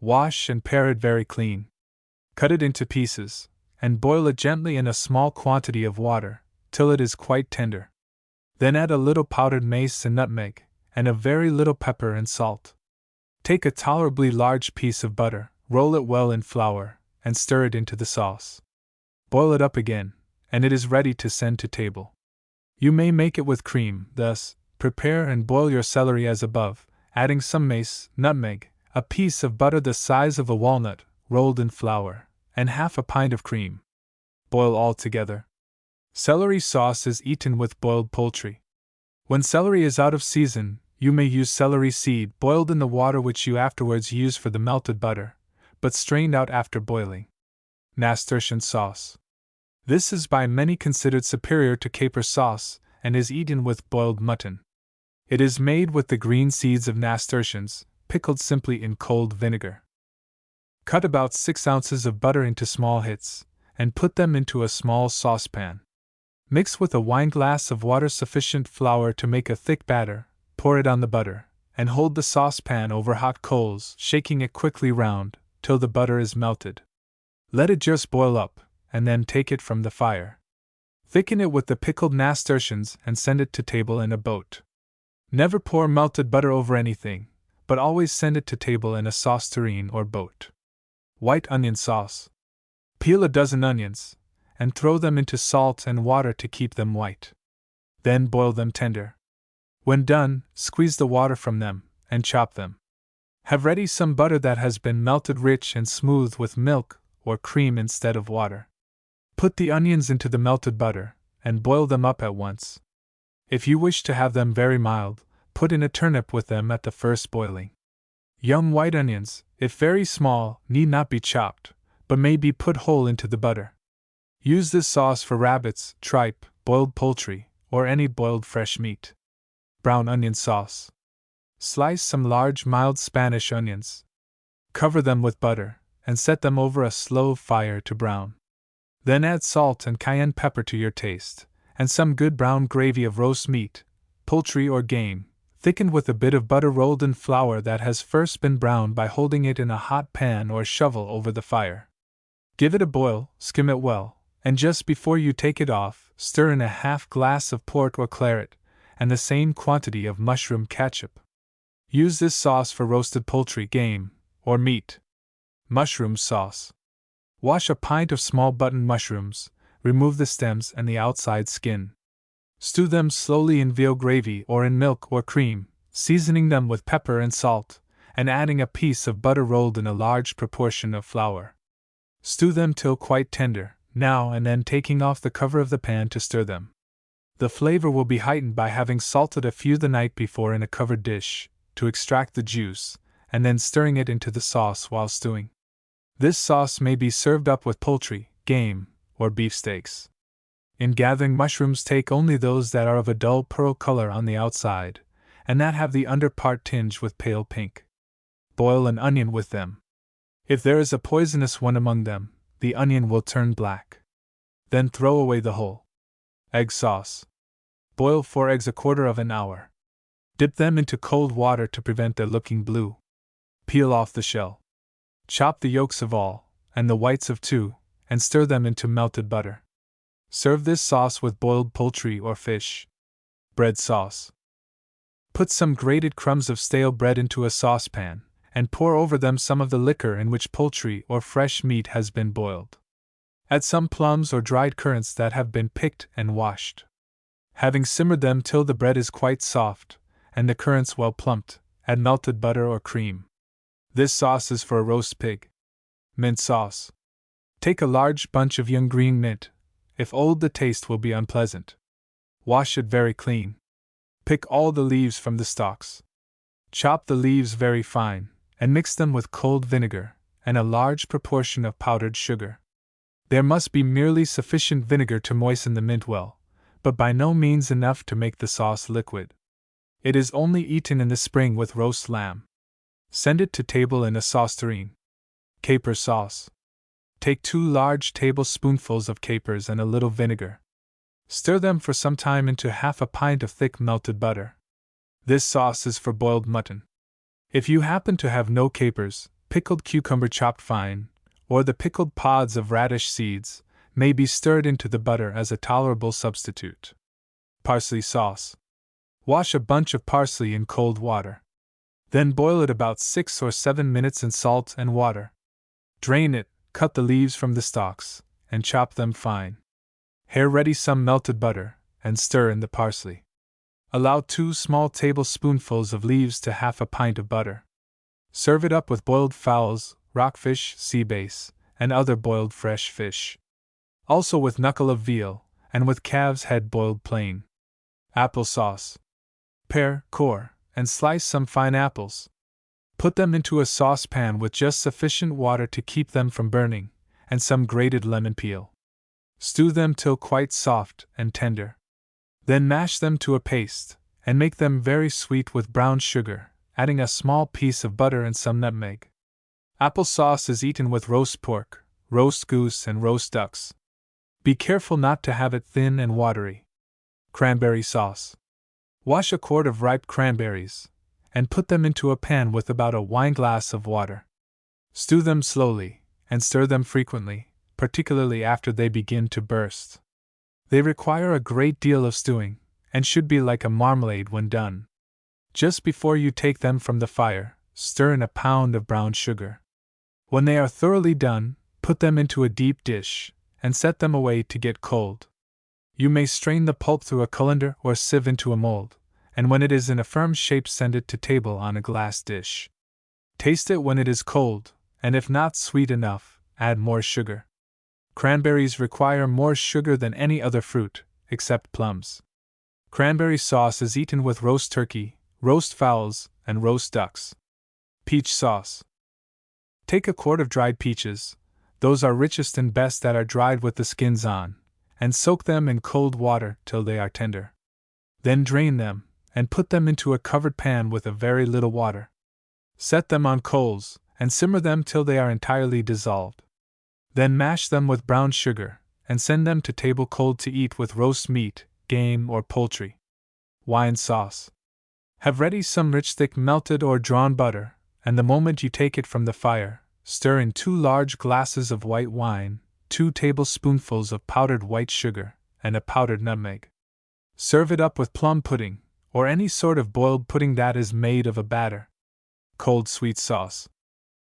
Wash and pare it very clean. Cut it into pieces, and boil it gently in a small quantity of water, till it is quite tender. Then add a little powdered mace and nutmeg, and a very little pepper and salt. Take a tolerably large piece of butter, roll it well in flour, and stir it into the sauce. Boil it up again, and it is ready to send to table. You may make it with cream. Thus, prepare and boil your celery as above, adding some mace, nutmeg, a piece of butter the size of a walnut, rolled in flour, and half a pint of cream. Boil all together. Celery sauce is eaten with boiled poultry. When celery is out of season, you may use celery seed boiled in the water which you afterwards use for the melted butter, but strained out after boiling. Nasturtium sauce. This is by many considered superior to caper sauce, and is eaten with boiled mutton. It is made with the green seeds of nasturtiums, pickled simply in cold vinegar. Cut about 6 ounces of butter into small hits, and put them into a small saucepan. Mix with a wineglass of water sufficient flour to make a thick batter, pour it on the butter, and hold the saucepan over hot coals, shaking it quickly round, till the butter is melted. Let it just boil up, and then take it from the fire. Thicken it with the pickled nasturtiums and send it to table in a boat. Never pour melted butter over anything, but always send it to table in a sauce tureen or boat. White onion sauce. Peel a dozen onions, and throw them into salt and water to keep them white. Then boil them tender. When done, squeeze the water from them, and chop them. Have ready some butter that has been melted rich and smooth with milk or cream instead of water. Put the onions into the melted butter, and boil them up at once. If you wish to have them very mild, put in a turnip with them at the first boiling. Young white onions, if very small, need not be chopped, but may be put whole into the butter. Use this sauce for rabbits, tripe, boiled poultry, or any boiled fresh meat. Brown onion sauce. Slice some large mild Spanish onions. Cover them with butter, and set them over a slow fire to brown. Then add salt and cayenne pepper to your taste, and some good brown gravy of roast meat, poultry or game, thickened with a bit of butter rolled in flour that has first been browned by holding it in a hot pan or shovel over the fire. Give it a boil, skim it well, and just before you take it off, stir in a half glass of port or claret, and the same quantity of mushroom catsup. Use this sauce for roasted poultry, game, or meat. Mushroom sauce. Wash a pint of small button mushrooms, remove the stems and the outside skin. Stew them slowly in veal gravy or in milk or cream, seasoning them with pepper and salt, and adding a piece of butter rolled in a large proportion of flour. Stew them till quite tender, now and then taking off the cover of the pan to stir them. The flavor will be heightened by having salted a few the night before in a covered dish, to extract the juice, and then stirring it into the sauce while stewing. This sauce may be served up with poultry, game, or beefsteaks. In gathering mushrooms, take only those that are of a dull pearl color on the outside, and that have the under part tinged with pale pink. Boil an onion with them. If there is a poisonous one among them, the onion will turn black. Then throw away the whole. Egg sauce. Boil 4 eggs a quarter of an hour. Dip them into cold water to prevent their looking blue. Peel off the shell. Chop the yolks of all, and the whites of 2, and stir them into melted butter. Serve this sauce with boiled poultry or fish. Bread sauce. Put some grated crumbs of stale bread into a saucepan, and pour over them some of the liquor in which poultry or fresh meat has been boiled. Add some plums or dried currants that have been picked and washed. Having simmered them till the bread is quite soft, and the currants well plumped, add melted butter or cream. This sauce is for a roast pig. Mint sauce. Take a large bunch of young green mint. If old, the taste will be unpleasant. Wash it very clean. Pick all the leaves from the stalks. Chop the leaves very fine, and mix them with cold vinegar, and a large proportion of powdered sugar. There must be merely sufficient vinegar to moisten the mint well, but by no means enough to make the sauce liquid. It is only eaten in the spring with roast lamb. Send it to table in a sauce tureen. Caper sauce. Take 2 large tablespoonfuls of capers and a little vinegar. Stir them for some time into half a pint of thick melted butter. This sauce is for boiled mutton. If you happen to have no capers, pickled cucumber chopped fine, or the pickled pods of radish seeds, may be stirred into the butter as a tolerable substitute. Parsley sauce. Wash a bunch of parsley in cold water. Then boil it about 6 or 7 minutes in salt and water. Drain it, cut the leaves from the stalks, and chop them fine. Here ready some melted butter, and stir in the parsley. Allow 2 small tablespoonfuls of leaves to half a pint of butter. Serve it up with boiled fowls, rockfish, sea bass, and other boiled fresh fish. Also with knuckle of veal, and with calf's head boiled plain. Apple sauce. Pare, core, and slice some fine apples. Put them into a saucepan with just sufficient water to keep them from burning, and some grated lemon peel. Stew them till quite soft and tender. Then mash them to a paste, and make them very sweet with brown sugar, adding a small piece of butter and some nutmeg. Apple sauce is eaten with roast pork, roast goose, and roast ducks. Be careful not to have it thin and watery. Cranberry sauce. Wash a quart of ripe cranberries, and put them into a pan with about a wineglass of water. Stew them slowly, and stir them frequently, particularly after they begin to burst. They require a great deal of stewing, and should be like a marmalade when done. Just before you take them from the fire, stir in a pound of brown sugar. When they are thoroughly done, put them into a deep dish, and set them away to get cold. You may strain the pulp through a colander or sieve into a mold, and when it is in a firm shape, send it to table on a glass dish. Taste it when it is cold, and if not sweet enough, add more sugar. Cranberries require more sugar than any other fruit, except plums. Cranberry sauce is eaten with roast turkey, roast fowls, and roast ducks. Peach sauce. Take a quart of dried peaches, those are richest and best that are dried with the skins on, and soak them in cold water till they are tender. Then drain them, and put them into a covered pan with a very little water. Set them on coals, and simmer them till they are entirely dissolved. Then mash them with brown sugar, and send them to table cold to eat with roast meat, game, or poultry. Wine sauce. Have ready some rich thick melted or drawn butter, and the moment you take it from the fire, stir in 2 large glasses of white wine, 2 tablespoonfuls of powdered white sugar, and a powdered nutmeg. Serve it up with plum pudding, or any sort of boiled pudding that is made of a batter. Cold sweet sauce.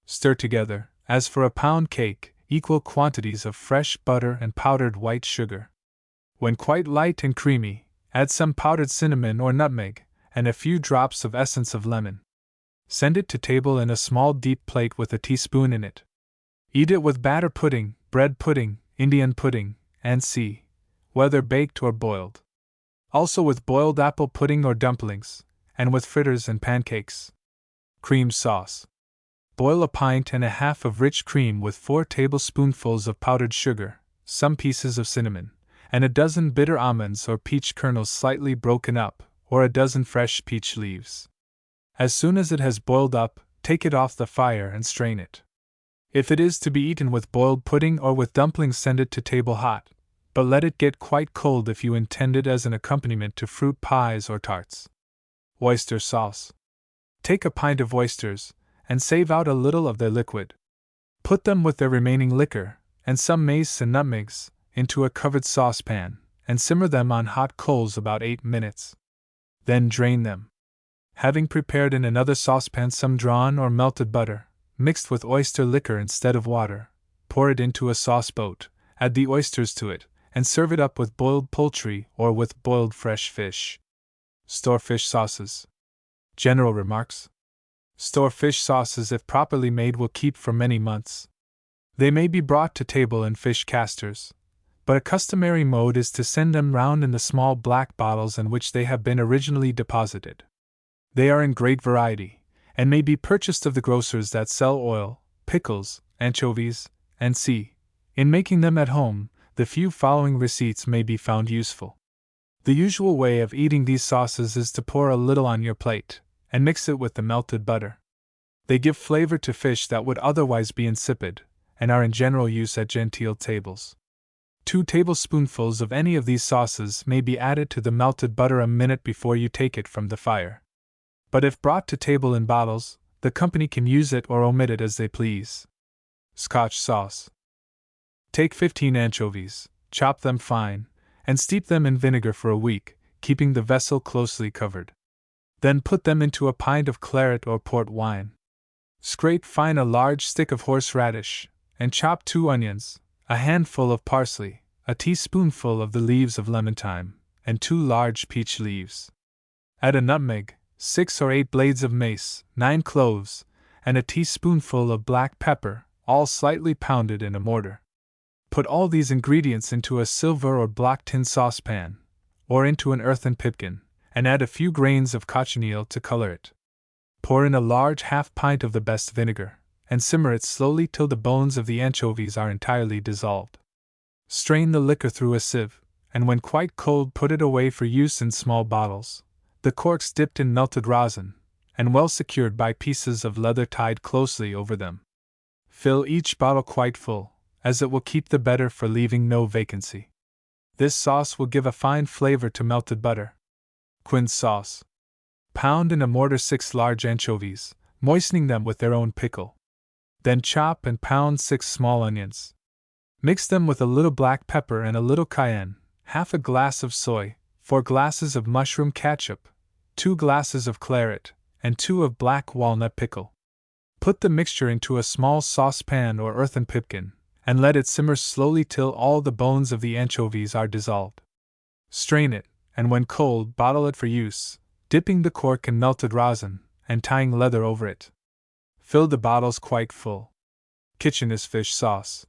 Stir together, as for a pound cake, equal quantities of fresh butter and powdered white sugar. When quite light and creamy, add some powdered cinnamon or nutmeg, and a few drops of essence of lemon. Send it to table in a small deep plate with a teaspoon in it. Eat it with batter pudding, bread pudding, Indian pudding, and see whether baked or boiled. Also with boiled apple pudding or dumplings, and with fritters and pancakes. Cream sauce. Boil a pint and a half of rich cream with 4 tablespoonfuls of powdered sugar, some pieces of cinnamon, and a dozen bitter almonds or peach kernels slightly broken up, or a dozen fresh peach leaves. As soon as it has boiled up, take it off the fire and strain it. If it is to be eaten with boiled pudding or with dumplings, send it to table hot, but let it get quite cold if you intend it as an accompaniment to fruit pies or tarts. Oyster sauce. Take a pint of oysters, and save out a little of their liquid. Put them with their remaining liquor, and some mace and nutmegs, into a covered saucepan, and simmer them on hot coals about 8 minutes. Then drain them. Having prepared in another saucepan some drawn or melted butter, mixed with oyster liquor instead of water, pour it into a sauce boat, add the oysters to it, and serve it up with boiled poultry or with boiled fresh fish. Store fish sauces. General remarks. Store fish sauces, if properly made, will keep for many months. They may be brought to table in fish casters, but a customary mode is to send them round in the small black bottles in which they have been originally deposited. They are in great variety, and may be purchased of the grocers that sell oil, pickles, anchovies, and c. In making them at home, the few following receipts may be found useful. The usual way of eating these sauces is to pour a little on your plate, and mix it with the melted butter. They give flavor to fish that would otherwise be insipid, and are in general use at genteel tables. 2 tablespoonfuls of any of these sauces may be added to the melted butter a minute before you take it from the fire. But if brought to table in bottles, the company can use it or omit it as they please. Scotch sauce. Take 15 anchovies, chop them fine, and steep them in vinegar for a week, keeping the vessel closely covered. Then put them into a pint of claret or port wine. Scrape fine a large stick of horseradish, and chop 2 onions, a handful of parsley, a teaspoonful of the leaves of lemon thyme, and 2 large peach leaves. Add a nutmeg, 6 or 8 blades of mace, 9 cloves, and a teaspoonful of black pepper, all slightly pounded in a mortar. Put all these ingredients into a silver or black tin saucepan, or into an earthen pipkin, and add a few grains of cochineal to color it. Pour in a large half-pint of the best vinegar, and simmer it slowly till the bones of the anchovies are entirely dissolved. Strain the liquor through a sieve, and when quite cold put it away for use in small bottles, the corks dipped in melted rosin, and well secured by pieces of leather tied closely over them. Fill each bottle quite full, as it will keep the better for leaving no vacancy. This sauce will give a fine flavor to melted butter. Quince sauce. Pound in a mortar 6 large anchovies, moistening them with their own pickle. Then chop and pound 6 small onions. Mix them with a little black pepper and a little cayenne, half a glass of soy, 4 glasses of mushroom catsup, 2 glasses of claret, and 2 of black walnut pickle. Put the mixture into a small saucepan or earthen pipkin, and let it simmer slowly till all the bones of the anchovies are dissolved. Strain it, and when cold, bottle it for use, dipping the cork in melted rosin, and tying leather over it. Fill the bottles quite full. Kitchener's fish sauce.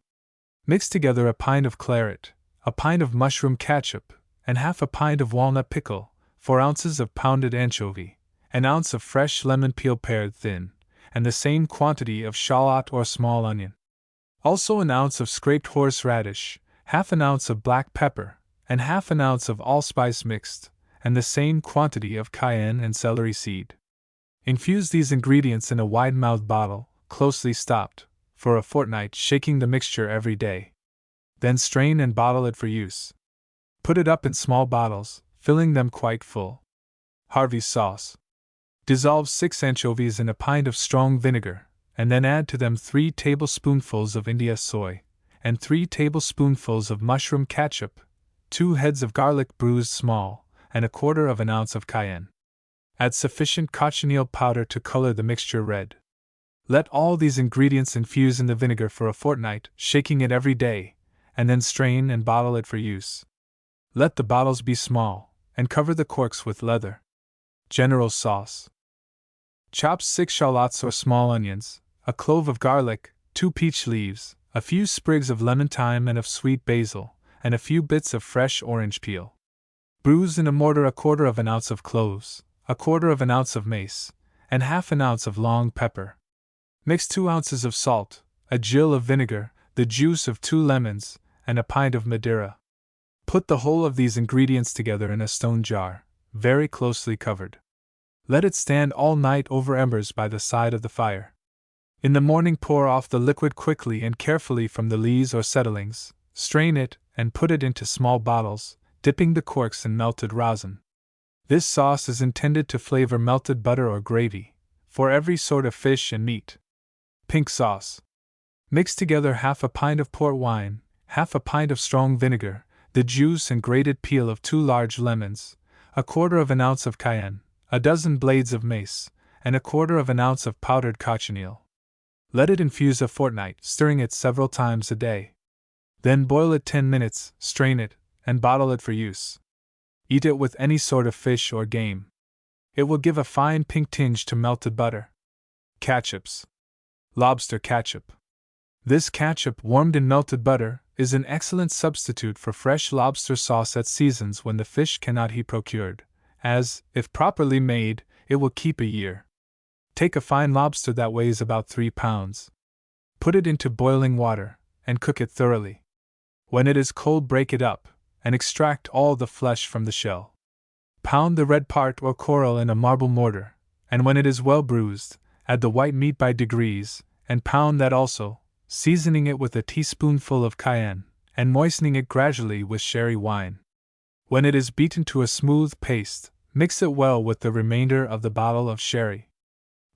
Mix together a pint of claret, a pint of mushroom catsup, and half a pint of walnut pickle, 4 ounces of pounded anchovy, an ounce of fresh lemon peel pared thin, and the same quantity of shallot or small onion. Also an ounce of scraped horseradish, half an ounce of black pepper, and half an ounce of allspice mixed, and the same quantity of cayenne and celery seed. Infuse these ingredients in a wide-mouthed bottle, closely stopped, for a fortnight, shaking the mixture every day. Then strain and bottle it for use. Put it up in small bottles, filling them quite full. Harvey's sauce. Dissolve 6 anchovies in a pint of strong vinegar, and then add to them 3 tablespoonfuls of India soy, and 3 tablespoonfuls of mushroom catsup, 2 heads of garlic bruised small, and 1/4 of an ounce of cayenne. Add sufficient cochineal powder to color the mixture red. Let all these ingredients infuse in the vinegar for a fortnight, shaking it every day, and then strain and bottle it for use. Let the bottles be small, and cover the corks with leather. General sauce. Chop 6 shallots or small onions, a clove of garlic, 2 peach leaves, a few sprigs of lemon thyme and of sweet basil, and a few bits of fresh orange peel. Bruise in a mortar 1/4 of an ounce of cloves, 1/4 of an ounce of mace, and half an ounce of long pepper. Mix 2 ounces of salt, a gill of vinegar, the juice of 2 lemons, and a pint of Madeira. Put the whole of these ingredients together in a stone jar, very closely covered. Let it stand all night over embers by the side of the fire. In the morning, pour off the liquid quickly and carefully from the lees or settlings, strain it, and put it into small bottles, dipping the corks in melted rosin. This sauce is intended to flavor melted butter or gravy, for every sort of fish and meat. Pink sauce. Mix together half a pint of port wine, half a pint of strong vinegar, the juice and grated peel of 2 large lemons, a quarter of an ounce of cayenne, a dozen blades of mace, and a quarter of an ounce of powdered cochineal. Let it infuse a fortnight, stirring it several times a day. Then boil it 10 minutes, strain it, and bottle it for use. Eat it with any sort of fish or game. It will give a fine pink tinge to melted butter. Ketchups. Lobster ketchup. This ketchup, warmed in melted butter, is an excellent substitute for fresh lobster sauce at seasons when the fish cannot be procured, as, if properly made, it will keep a year. Take a fine lobster that weighs about 3 pounds. Put it into boiling water, and cook it thoroughly. When it is cold, break it up, and extract all the flesh from the shell. Pound the red part or coral in a marble mortar, and when it is well bruised, add the white meat by degrees, and pound that also, seasoning it with a teaspoonful of cayenne, and moistening it gradually with sherry wine. When it is beaten to a smooth paste, mix it well with the remainder of the bottle of sherry.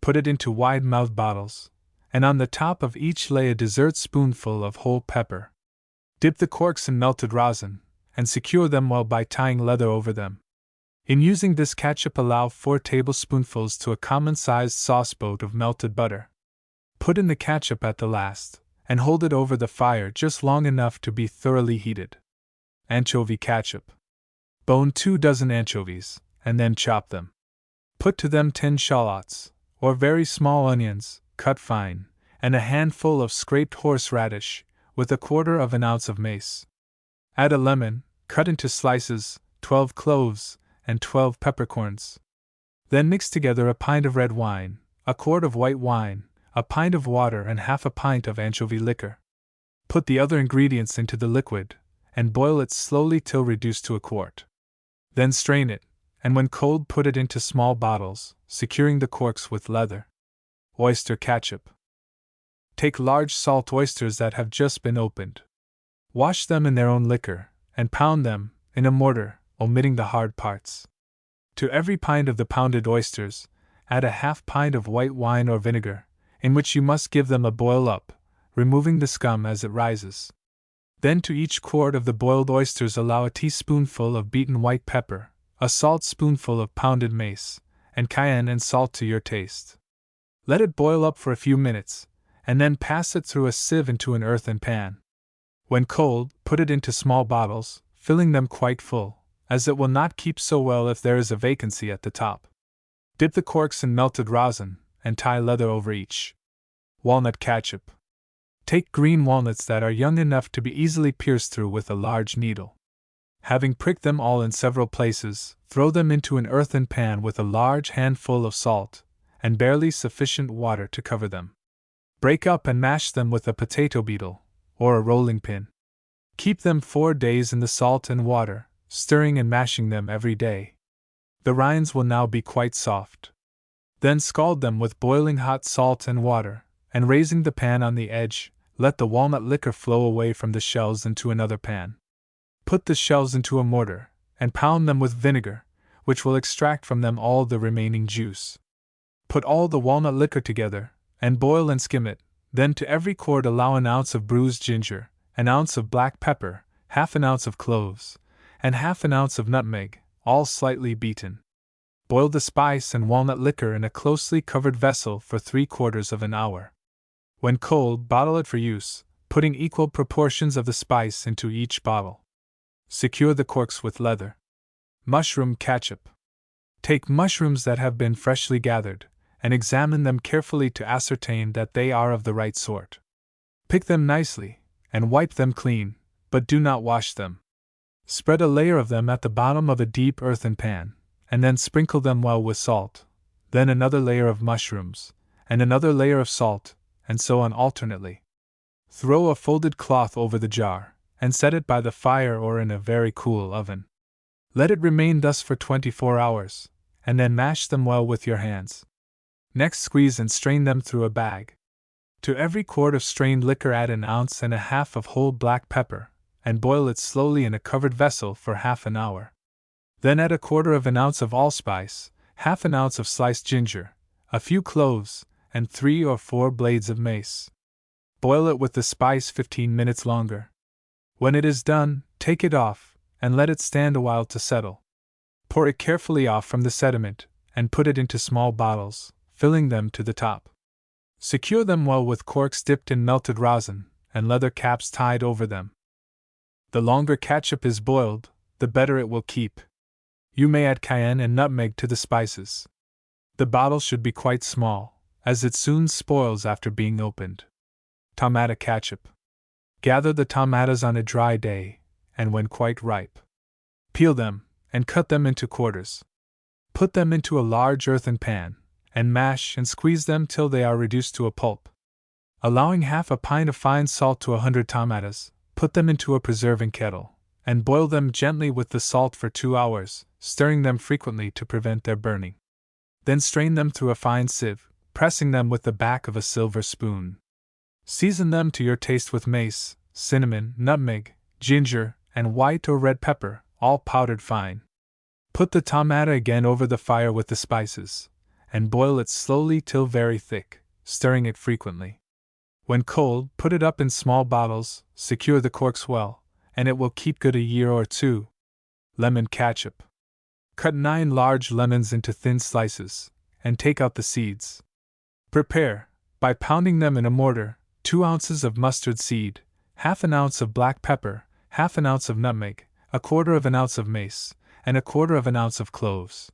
Put it into wide-mouthed bottles, and on the top of each lay a dessertspoonful of whole pepper. Dip the corks in melted rosin, and secure them well by tying leather over them. In using this ketchup, allow 4 tablespoonfuls to a common-sized sauceboat of melted butter. Put in the ketchup at the last, and hold it over the fire just long enough to be thoroughly heated. Anchovy ketchup. Bone 2 dozen anchovies, and then chop them. Put to them 10 shallots, or very small onions, cut fine, and a handful of scraped horseradish, with a quarter of an ounce of mace. Add a lemon, cut into slices, 12 cloves, and 12 peppercorns. Then mix together a pint of red wine, a quart of white wine, a pint of water, and half a pint of anchovy liquor. Put the other ingredients into the liquid, and boil it slowly till reduced to a quart. Then strain it, and when cold, put it into small bottles, securing the corks with leather. Oyster ketchup. Take large salt oysters that have just been opened. Wash them in their own liquor, and pound them, in a mortar, omitting the hard parts. To every pint of the pounded oysters, add a half pint of white wine or vinegar, in which you must give them a boil up, removing the scum as it rises. Then to each quart of the boiled oysters allow a teaspoonful of beaten white pepper, a saltspoonful of pounded mace, and cayenne and salt to your taste. Let it boil up for a few minutes, and then pass it through a sieve into an earthen pan. When cold, put it into small bottles, filling them quite full, as it will not keep so well if there is a vacancy at the top. Dip the corks in melted rosin, and tie leather over each. Walnut ketchup. Take green walnuts that are young enough to be easily pierced through with a large needle. Having pricked them all in several places, throw them into an earthen pan with a large handful of salt, and barely sufficient water to cover them. Break up and mash them with a potato beetle, or a rolling pin. Keep them 4 days in the salt and water, stirring and mashing them every day. The rinds will now be quite soft. Then scald them with boiling hot salt and water, and raising the pan on the edge, let the walnut liquor flow away from the shells into another pan. Put the shells into a mortar, and pound them with vinegar, which will extract from them all the remaining juice. Put all the walnut liquor together, and boil and skim it. Then to every quart allow an ounce of bruised ginger, an ounce of black pepper, half an ounce of cloves, and half an ounce of nutmeg, all slightly beaten. Boil the spice and walnut liquor in a closely covered vessel for 3/4 of an hour. When cold, bottle it for use, putting equal proportions of the spice into each bottle. Secure the corks with leather. Mushroom ketchup. Take mushrooms that have been freshly gathered, and examine them carefully to ascertain that they are of the right sort. Pick them nicely, and wipe them clean, but do not wash them. Spread a layer of them at the bottom of a deep earthen pan, and then sprinkle them well with salt, then another layer of mushrooms, and another layer of salt, and so on alternately. Throw a folded cloth over the jar, and set it by the fire or in a very cool oven. Let it remain thus for 24 hours, and then mash them well with your hands. Next, squeeze and strain them through a bag. To every quart of strained liquor add an ounce and a half of whole black pepper, and boil it slowly in a covered vessel for half an hour. Then add a quarter of an ounce of allspice, half an ounce of sliced ginger, a few cloves, and 3 or 4 blades of mace. Boil it with the spice 15 minutes longer. When it is done, take it off, and let it stand a while to settle. Pour it carefully off from the sediment, and put it into small bottles, filling them to the top. Secure them well with corks dipped in melted rosin, and leather caps tied over them. The longer catsup is boiled, the better it will keep. You may add cayenne and nutmeg to the spices. The bottle should be quite small, as it soon spoils after being opened. Tomato catsup. Gather the tomatoes on a dry day, and when quite ripe, peel them, and cut them into quarters. Put them into a large earthen pan, and mash and squeeze them till they are reduced to a pulp. Allowing half a pint of fine salt to 100 tomatoes, put them into a preserving kettle, and boil them gently with the salt for 2 hours, stirring them frequently to prevent their burning. Then strain them through a fine sieve, pressing them with the back of a silver spoon. Season them to your taste with mace, cinnamon, nutmeg, ginger, and white or red pepper, all powdered fine. Put the tomato again over the fire with the spices, and boil it slowly till very thick, stirring it frequently. When cold, put it up in small bottles, secure the corks well, and it will keep good a year or 2. Lemon catsup. Cut 9 large lemons into thin slices, and take out the seeds. Prepare, by pounding them in a mortar, 2 ounces of mustard seed, half an ounce of black pepper, half an ounce of nutmeg, a quarter of an ounce of mace, and a quarter of an ounce of cloves.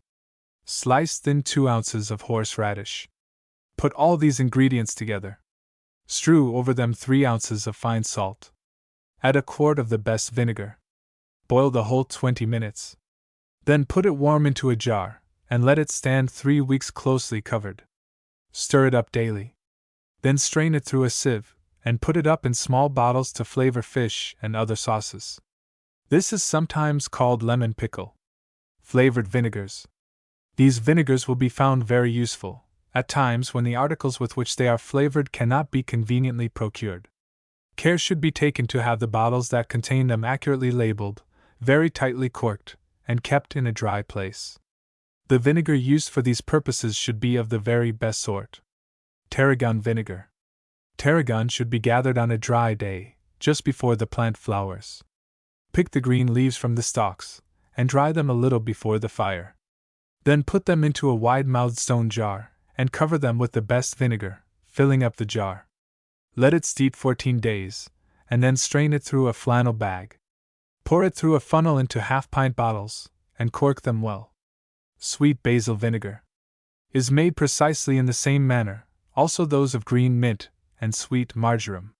Slice thin 2 ounces of horseradish. Put all these ingredients together. Strew over them 3 ounces of fine salt. Add a quart of the best vinegar. Boil the whole 20 minutes. Then put it warm into a jar, and let it stand 3 weeks closely covered. Stir it up daily. Then strain it through a sieve, and put it up in small bottles to flavor fish and other sauces. This is sometimes called lemon pickle. Flavored vinegars. These vinegars will be found very useful, at times when the articles with which they are flavored cannot be conveniently procured. Care should be taken to have the bottles that contain them accurately labeled, very tightly corked, and kept in a dry place. The vinegar used for these purposes should be of the very best sort. Tarragon vinegar. Tarragon should be gathered on a dry day, just before the plant flowers. Pick the green leaves from the stalks, and dry them a little before the fire. Then put them into a wide-mouthed stone jar, and cover them with the best vinegar, filling up the jar. Let it steep 14 days, and then strain it through a flannel bag. Pour it through a funnel into half-pint bottles, and cork them well. Sweet basil vinegar is made precisely in the same manner, also those of green mint and sweet marjoram.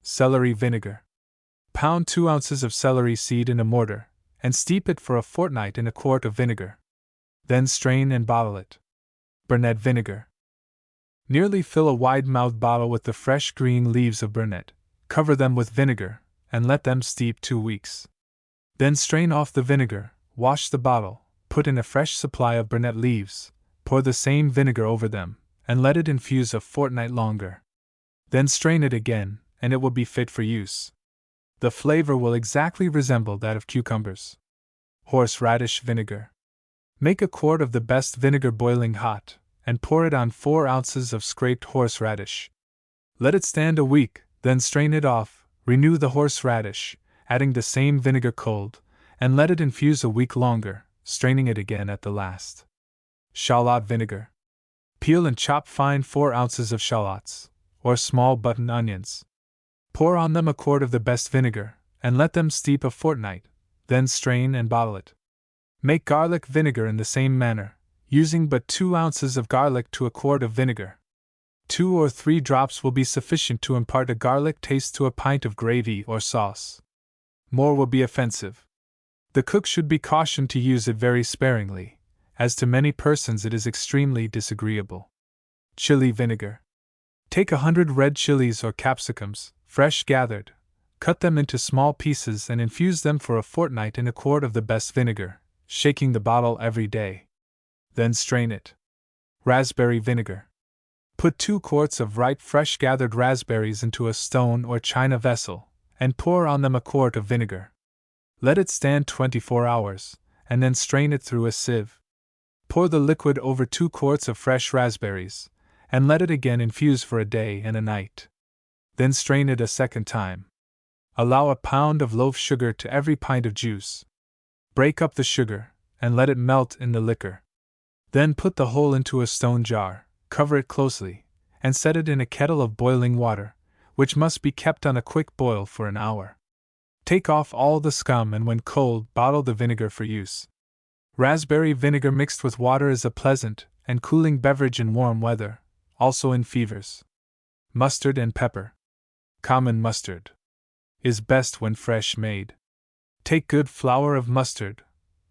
Celery vinegar. Pound 2 ounces of celery seed in a mortar, and steep it for a fortnight in a quart of vinegar. Then strain and bottle it. Burnet vinegar. Nearly fill a wide-mouthed bottle with the fresh green leaves of burnet, cover them with vinegar, and let them steep 2 weeks. Then strain off the vinegar, wash the bottle, put in a fresh supply of burnet leaves, pour the same vinegar over them, and let it infuse a fortnight longer. Then strain it again, and it will be fit for use. The flavor will exactly resemble that of cucumbers. Horseradish vinegar. Make a quart of the best vinegar boiling hot, and pour it on 4 ounces of scraped horseradish. Let it stand a week, then strain it off, renew the horseradish, adding the same vinegar cold, and let it infuse a week longer, straining it again at the last. Shallot vinegar. Peel and chop fine 4 ounces of shallots, or small button onions. Pour on them a quart of the best vinegar, and let them steep a fortnight, then strain and bottle it. Make garlic vinegar in the same manner, using but 2 ounces of garlic to a quart of vinegar. 2 or 3 drops will be sufficient to impart a garlic taste to a pint of gravy or sauce. More will be offensive. The cook should be cautioned to use it very sparingly, as to many persons it is extremely disagreeable. Chili vinegar. Take 100 red chilies or capsicums, fresh gathered, cut them into small pieces and infuse them for a fortnight in a quart of the best vinegar, shaking the bottle every day. Then strain it. Raspberry vinegar. Put 2 quarts of ripe fresh gathered raspberries into a stone or china vessel, and pour on them a quart of vinegar. Let it stand 24 hours, and then strain it through a sieve. Pour the liquid over 2 quarts of fresh raspberries, and let it again infuse for a day and a night. Then strain it a second time. Allow a pound of loaf sugar to every pint of juice. Break up the sugar, and let it melt in the liquor. Then put the whole into a stone jar, cover it closely, and set it in a kettle of boiling water, which must be kept on a quick boil for an hour. Take off all the scum and when cold, bottle the vinegar for use. Raspberry vinegar mixed with water is a pleasant and cooling beverage in warm weather, also in fevers. Mustard and pepper. Common mustard is best when fresh made. Take good flour of mustard,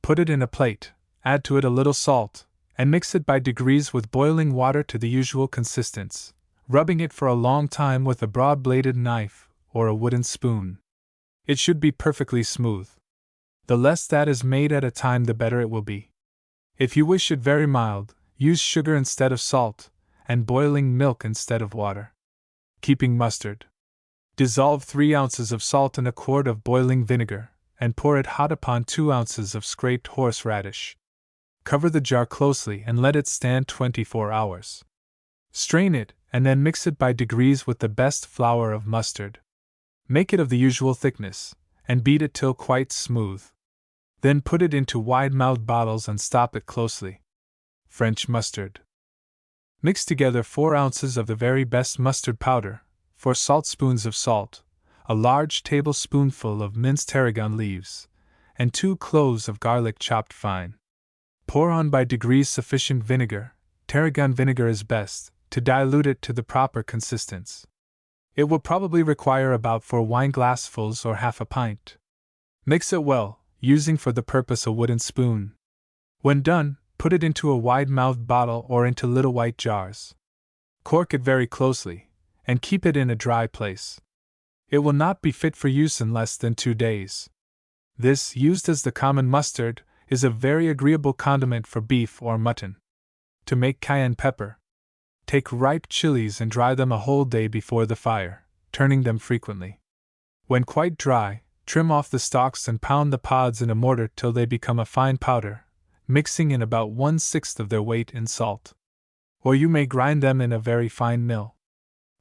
put it in a plate, add to it a little salt, and mix it by degrees with boiling water to the usual consistence, rubbing it for a long time with a broad-bladed knife or a wooden spoon. It should be perfectly smooth. The less that is made at a time, the better it will be. If you wish it very mild, use sugar instead of salt, and boiling milk instead of water. Keeping mustard. Dissolve 3 ounces of salt in a quart of boiling vinegar, and pour it hot upon 2 ounces of scraped horseradish. Cover the jar closely and let it stand 24 hours. Strain it, and then mix it by degrees with the best flour of mustard. Make it of the usual thickness, and beat it till quite smooth. Then put it into wide-mouthed bottles and stop it closely. French mustard. Mix together 4 ounces of the very best mustard powder, 4 saltspoons of salt, a large tablespoonful of minced tarragon leaves, and 2 cloves of garlic chopped fine. Pour on by degrees sufficient vinegar, tarragon vinegar is best, to dilute it to the proper consistence. It will probably require about 4 wineglassfuls or half a pint. Mix it well, using for the purpose a wooden spoon. When done, put it into a wide-mouthed bottle or into little white jars. Cork it very closely, and keep it in a dry place. It will not be fit for use in less than 2 days. This, used as the common mustard, is a very agreeable condiment for beef or mutton. To make cayenne pepper. Take ripe chilies and dry them a whole day before the fire, turning them frequently. When quite dry, trim off the stalks and pound the pods in a mortar till they become a fine powder, mixing in about 1/6 of their weight in salt. Or you may grind them in a very fine mill.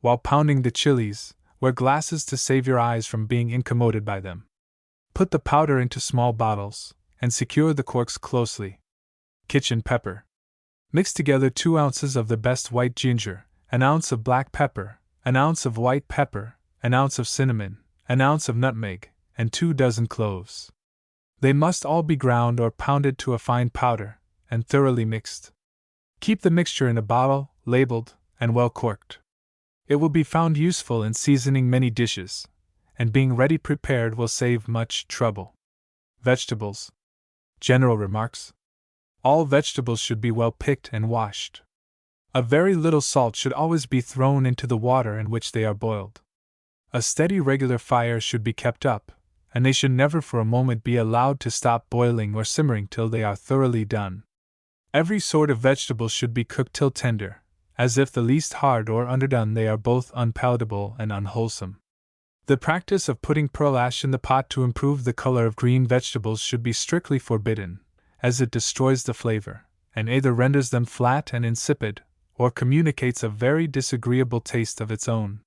While pounding the chilies, wear glasses to save your eyes from being incommoded by them. Put the powder into small bottles, and secure the corks closely. Kitchen pepper. Mix together 2 ounces of the best white ginger, an ounce of black pepper, an ounce of white pepper, an ounce of cinnamon, an ounce of nutmeg, and 2 dozen cloves. They must all be ground or pounded to a fine powder, and thoroughly mixed. Keep the mixture in a bottle, labeled, and well corked. It will be found useful in seasoning many dishes, and being ready prepared will save much trouble. Vegetables. General remarks. All vegetables should be well picked and washed. A very little salt should always be thrown into the water in which they are boiled. A steady regular fire should be kept up, and they should never for a moment be allowed to stop boiling or simmering till they are thoroughly done. Every sort of vegetable should be cooked till tender, as if the least hard or underdone they are both unpalatable and unwholesome. The practice of putting pearl ash in the pot to improve the color of green vegetables should be strictly forbidden, as it destroys the flavor, and either renders them flat and insipid, or communicates a very disagreeable taste of its own.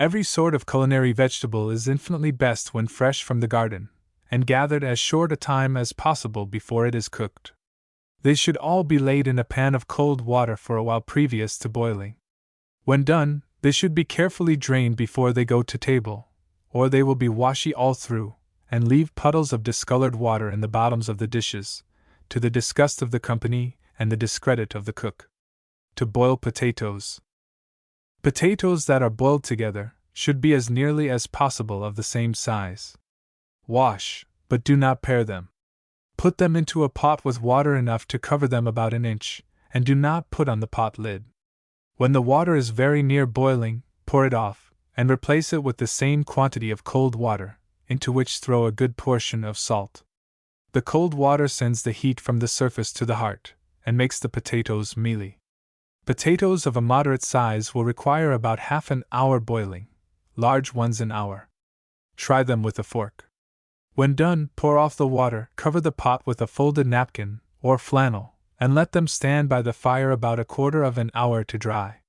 Every sort of culinary vegetable is infinitely best when fresh from the garden, and gathered as short a time as possible before it is cooked. They should all be laid in a pan of cold water for a while previous to boiling. When done, they should be carefully drained before they go to table, or they will be washy all through, and leave puddles of discolored water in the bottoms of the dishes, to the disgust of the company and the discredit of the cook. To boil potatoes. Potatoes that are boiled together should be as nearly as possible of the same size. Wash, but do not pare them. Put them into a pot with water enough to cover them about an inch, and do not put on the pot lid. When the water is very near boiling, pour it off, and replace it with the same quantity of cold water, into which throw a good portion of salt. The cold water sends the heat from the surface to the heart, and makes the potatoes mealy. Potatoes of a moderate size will require about half an hour boiling, large ones an hour. Try them with a fork. When done, pour off the water, cover the pot with a folded napkin or flannel, and let them stand by the fire about a quarter of an hour to dry.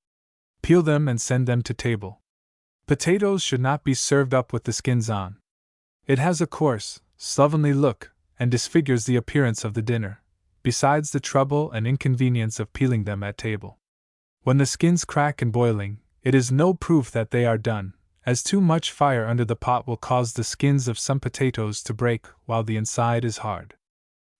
Peel them and send them to table. Potatoes should not be served up with the skins on. It has a coarse, slovenly look, and disfigures the appearance of the dinner, besides the trouble and inconvenience of peeling them at table. When the skins crack in boiling, it is no proof that they are done, as too much fire under the pot will cause the skins of some potatoes to break while the inside is hard.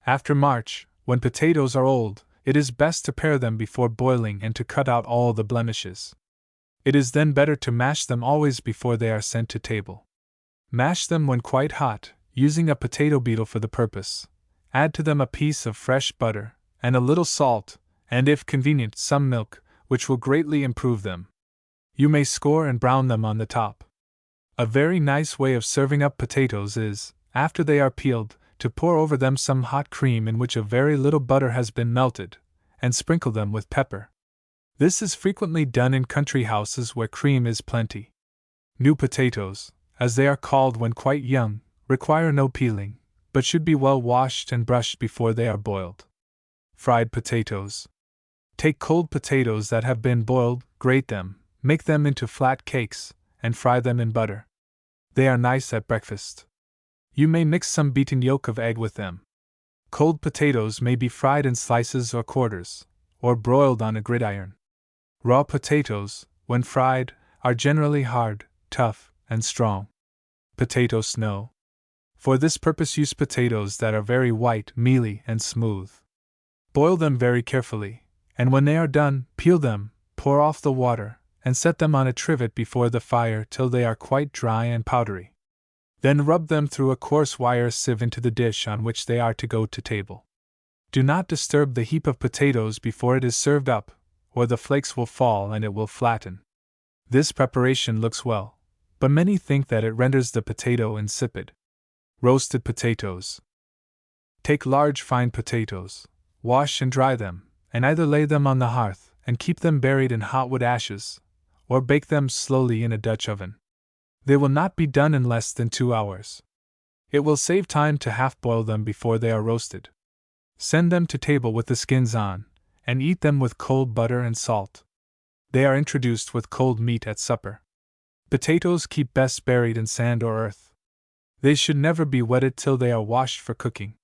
After March, when potatoes are old, it is best to pare them before boiling and to cut out all the blemishes. It is then better to mash them always before they are sent to table. Mash them when quite hot, using a potato beetle for the purpose. Add to them a piece of fresh butter, and a little salt, and if convenient, some milk, which will greatly improve them. You may score and brown them on the top. A very nice way of serving up potatoes is, after they are peeled, to pour over them some hot cream in which a very little butter has been melted, and sprinkle them with pepper. This is frequently done in country houses where cream is plenty. New potatoes, as they are called when quite young, require no peeling, but should be well washed and brushed before they are boiled. Fried potatoes. Take cold potatoes that have been boiled, grate them, make them into flat cakes, and fry them in butter. They are nice at breakfast. You may mix some beaten yolk of egg with them. Cold potatoes may be fried in slices or quarters, or broiled on a gridiron. Raw potatoes, when fried, are generally hard, tough, and strong. Potato snow. For this purpose use potatoes that are very white, mealy, and smooth. Boil them very carefully, and when they are done, peel them, pour off the water, and set them on a trivet before the fire till they are quite dry and powdery. Then rub them through a coarse wire sieve into the dish on which they are to go to table. Do not disturb the heap of potatoes before it is served up, or the flakes will fall and it will flatten. This preparation looks well, but many think that it renders the potato insipid. Roasted potatoes. Take large fine potatoes, wash and dry them, and either lay them on the hearth and keep them buried in hot wood ashes, or bake them slowly in a Dutch oven. They will not be done in less than 2 hours. It will save time to half-boil them before they are roasted. Send them to table with the skins on, and eat them with cold butter and salt. They are introduced with cold meat at supper. Potatoes keep best buried in sand or earth. They should never be wetted till they are washed for cooking.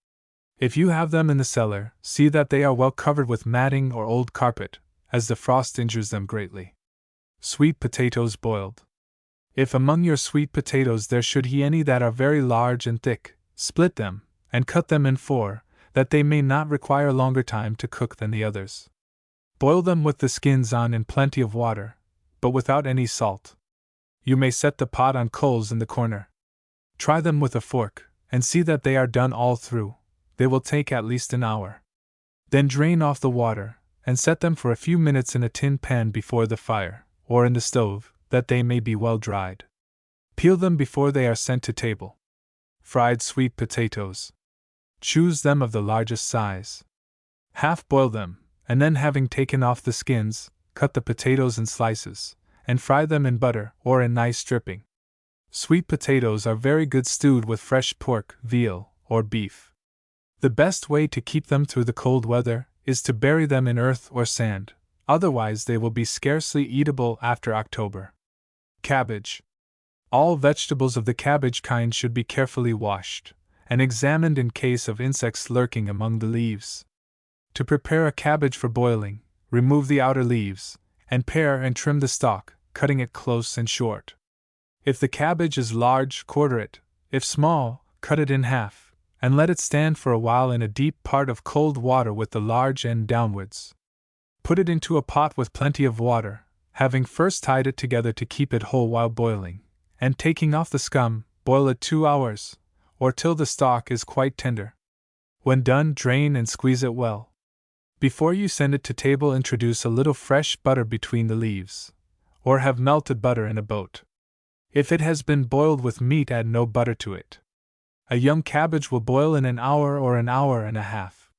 If you have them in the cellar, see that they are well covered with matting or old carpet, as the frost injures them greatly. Sweet potatoes boiled. If among your sweet potatoes there should be any that are very large and thick, split them, and cut them in 4, that they may not require longer time to cook than the others. Boil them with the skins on in plenty of water, but without any salt. You may set the pot on coals in the corner. Try them with a fork, and see that they are done all through. They will take at least an hour. Then drain off the water, and set them for a few minutes in a tin pan before the fire, or in the stove, that they may be well dried. Peel them before they are sent to table. Fried sweet potatoes. Choose them of the largest size. Half-boil them, and then having taken off the skins, cut the potatoes in slices, and fry them in butter or in nice dripping. Sweet potatoes are very good stewed with fresh pork, veal, or beef. The best way to keep them through the cold weather is to bury them in earth or sand, otherwise they will be scarcely eatable after October. Cabbage. All vegetables of the cabbage kind should be carefully washed, and examined in case of insects lurking among the leaves. To prepare a cabbage for boiling, remove the outer leaves, and pare and trim the stalk, cutting it close and short. If the cabbage is large, quarter it; if small, cut it in half, and let it stand for a while in a deep part of cold water with the large end downwards. Put it into a pot with plenty of water, having first tied it together to keep it whole while boiling, and taking off the scum, boil it 2 hours, or till the stalk is quite tender. When done, drain and squeeze it well. Before you send it to table, introduce a little fresh butter between the leaves, or have melted butter in a boat. If it has been boiled with meat, add no butter to it. A young cabbage will boil in an hour or an hour and a half.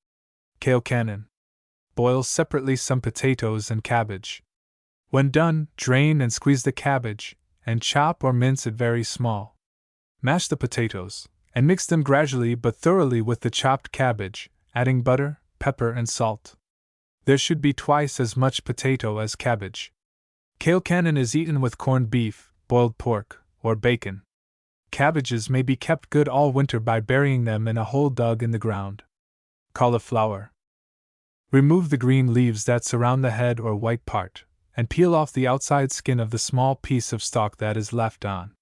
Kale cannon. boil separately some potatoes and cabbage. When done, drain and squeeze the cabbage, and chop or mince it very small. Mash the potatoes, and mix them gradually but thoroughly with the chopped cabbage, adding butter, pepper, and salt. There should be twice as much potato as cabbage. Kale cannon is eaten with corned beef, boiled pork, or bacon. Cabbages may be kept good all winter by burying them in a hole dug in the ground. Cauliflower. Remove the green leaves that surround the head or white part, and peel off the outside skin of the small piece of stalk that is left on.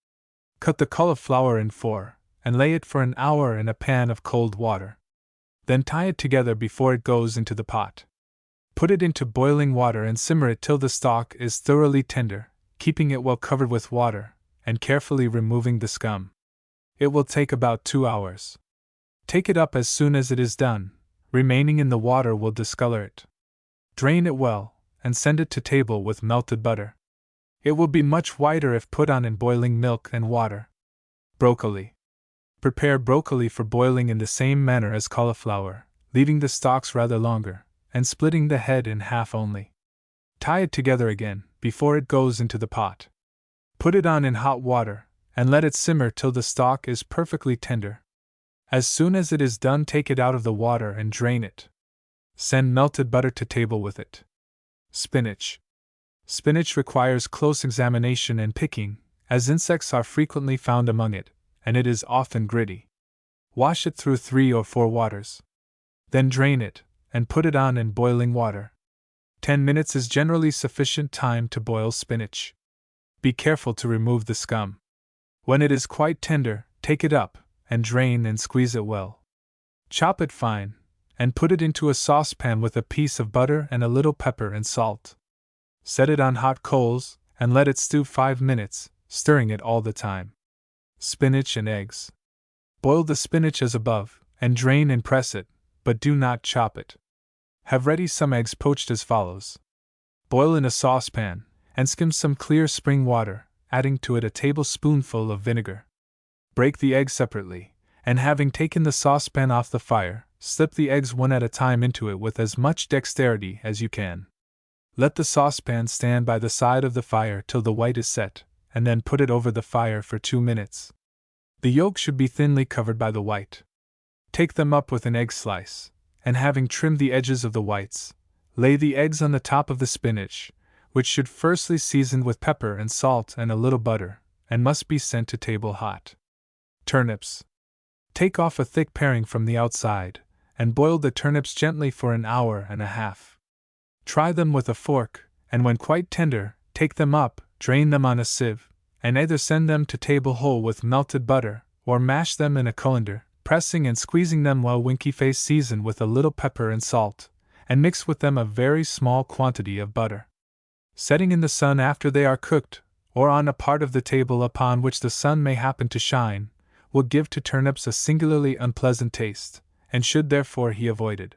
Cut the cauliflower in 4, and lay it for an hour in a pan of cold water. Then tie it together before it goes into the pot. Put it into boiling water and simmer it till the stalk is thoroughly tender, keeping it well covered with water, and carefully removing the scum. It will take about 2 hours. Take it up as soon as it is done. Remaining in the water will discolor it. Drain it well, and send it to table with melted butter. It will be much whiter if put on in boiling milk and water. Broccoli. Prepare broccoli for boiling in the same manner as cauliflower, leaving the stalks rather longer, and splitting the head in half only. Tie it together again, before it goes into the pot. Put it on in hot water, and let it simmer till the stalk is perfectly tender. As soon as it is done, take it out of the water and drain it. Send melted butter to table with it. Spinach. Spinach requires close examination and picking, as insects are frequently found among it, and it is often gritty. Wash it through 3 or 4 waters. Then drain it, and put it on in boiling water. 10 minutes is generally sufficient time to boil spinach. Be careful to remove the scum. When it is quite tender, take it up, and drain and squeeze it well. Chop it fine, and put it into a saucepan with a piece of butter and a little pepper and salt. Set it on hot coals, and let it stew 5 minutes, stirring it all the time. Spinach and eggs. Boil the spinach as above, and drain and press it, but do not chop it. Have ready some eggs poached as follows. Boil in a saucepan, and skim some clear spring water, adding to it a tablespoonful of vinegar. Break the eggs separately, and having taken the saucepan off the fire, slip the eggs one at a time into it with as much dexterity as you can. Let the saucepan stand by the side of the fire till the white is set, and then put it over the fire for 2 minutes. The yolk should be thinly covered by the white. Take them up with an egg slice, and having trimmed the edges of the whites, lay the eggs on the top of the spinach, which should firstly season with pepper and salt and a little butter, and must be sent to table hot. Turnips. Take off a thick paring from the outside, and boil the turnips gently for an hour and a half. Try them with a fork, and when quite tender, take them up, drain them on a sieve, and either send them to table whole with melted butter, or mash them in a colander, pressing and squeezing them well. Winky face season with a little pepper and salt, and mix with them a very small quantity of butter. Setting in the sun after they are cooked, or on a part of the table upon which the sun may happen to shine, will give to turnips a singularly unpleasant taste, and should therefore be avoided.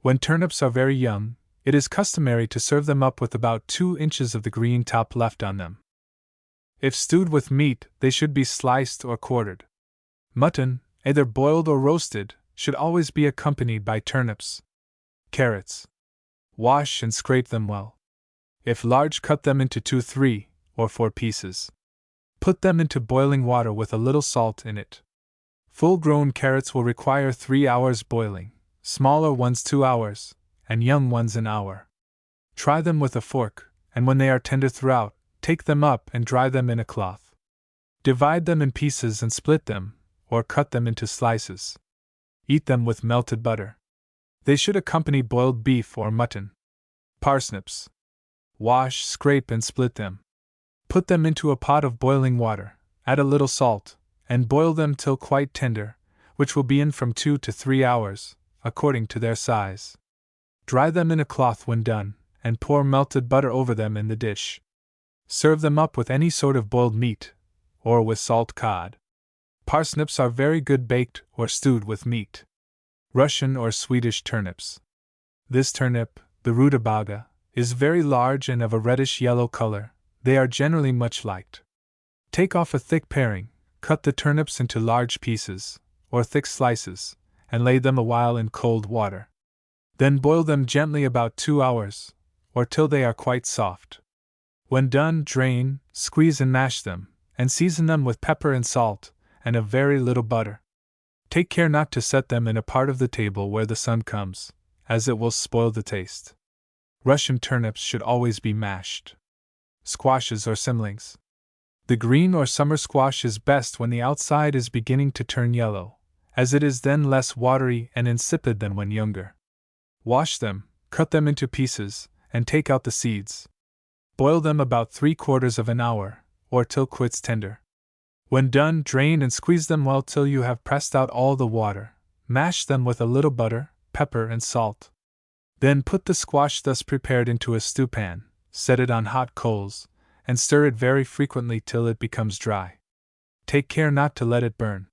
When turnips are very young, it is customary to serve them up with about 2 inches of the green top left on them. If stewed with meat, they should be sliced or quartered. Mutton, either boiled or roasted, should always be accompanied by turnips. Carrots. Wash and scrape them well. If large, cut them into 2, 3, or 4 pieces. Put them into boiling water with a little salt in it. Full-grown carrots will require 3 hours boiling, smaller ones 2 hours, and young ones an hour. Try them with a fork, and when they are tender throughout, take them up and dry them in a cloth. Divide them in pieces and split them, or cut them into slices. Eat them with melted butter. They should accompany boiled beef or mutton. Parsnips. Wash, scrape, and split them. Put them into a pot of boiling water, add a little salt, and boil them till quite tender, which will be in from 2 to 3 hours, according to their size. Dry them in a cloth when done, and pour melted butter over them in the dish. Serve them up with any sort of boiled meat, or with salt cod. Parsnips are very good baked or stewed with meat. Russian or Swedish turnips. This turnip, the rutabaga, is very large and of a reddish-yellow color. They are generally much liked. Take off a thick paring, cut the turnips into large pieces, or thick slices, and lay them a while in cold water. Then boil them gently about 2 hours, or till they are quite soft. When done, drain, squeeze and mash them, and season them with pepper and salt, and a very little butter. Take care not to set them in a part of the table where the sun comes, as it will spoil the taste. Russian turnips should always be mashed. Squashes or cymlings. The green or summer squash is best when the outside is beginning to turn yellow, as it is then less watery and insipid than when younger. Wash them, cut them into pieces, and take out the seeds. Boil them about 3/4 of an hour, or till quits tender. When done, drain and squeeze them well till you have pressed out all the water. Mash them with a little butter, pepper, and salt. Then put the squash thus prepared into a stewpan, set it on hot coals, and stir it very frequently till it becomes dry. Take care not to let it burn.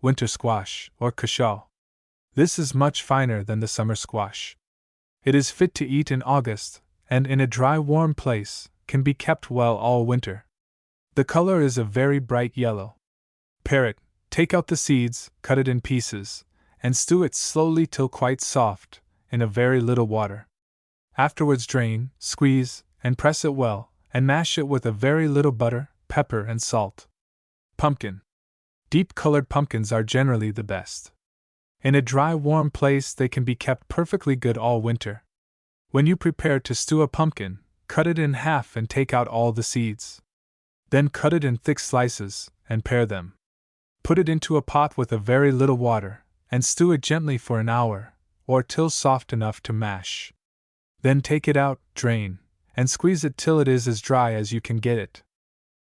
Winter squash, or cacao. This is much finer than the summer squash. It is fit to eat in August, and in a dry, warm place, can be kept well all winter. The color is a very bright yellow. Pare it, take out the seeds, cut it in pieces, and stew it slowly till quite soft, in a very little water. Afterwards drain, squeeze, and press it well, and mash it with a very little butter, pepper, and salt. Pumpkin. Deep-colored pumpkins are generally the best. In a dry, warm place they can be kept perfectly good all winter. When you prepare to stew a pumpkin, cut it in half and take out all the seeds. Then cut it in thick slices, and pare them. Put it into a pot with a very little water, and stew it gently for an hour, or till soft enough to mash. Then take it out, drain, and squeeze it till it is as dry as you can get it.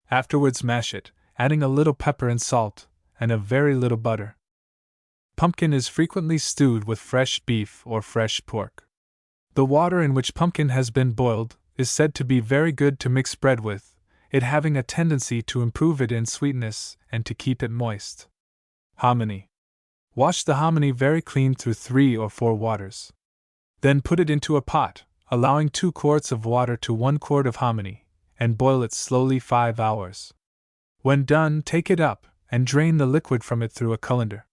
Afterwards mash it, adding a little pepper and salt, and a very little butter. Pumpkin is frequently stewed with fresh beef or fresh pork. The water in which pumpkin has been boiled is said to be very good to mix bread with, it having a tendency to improve it in sweetness and to keep it moist. Hominy. Wash the hominy very clean through 3 or 4 waters. Then put it into a pot, allowing 2 quarts of water to 1 quart of hominy, and boil it slowly 5 hours. When done, take it up, and drain the liquid from it through a colander.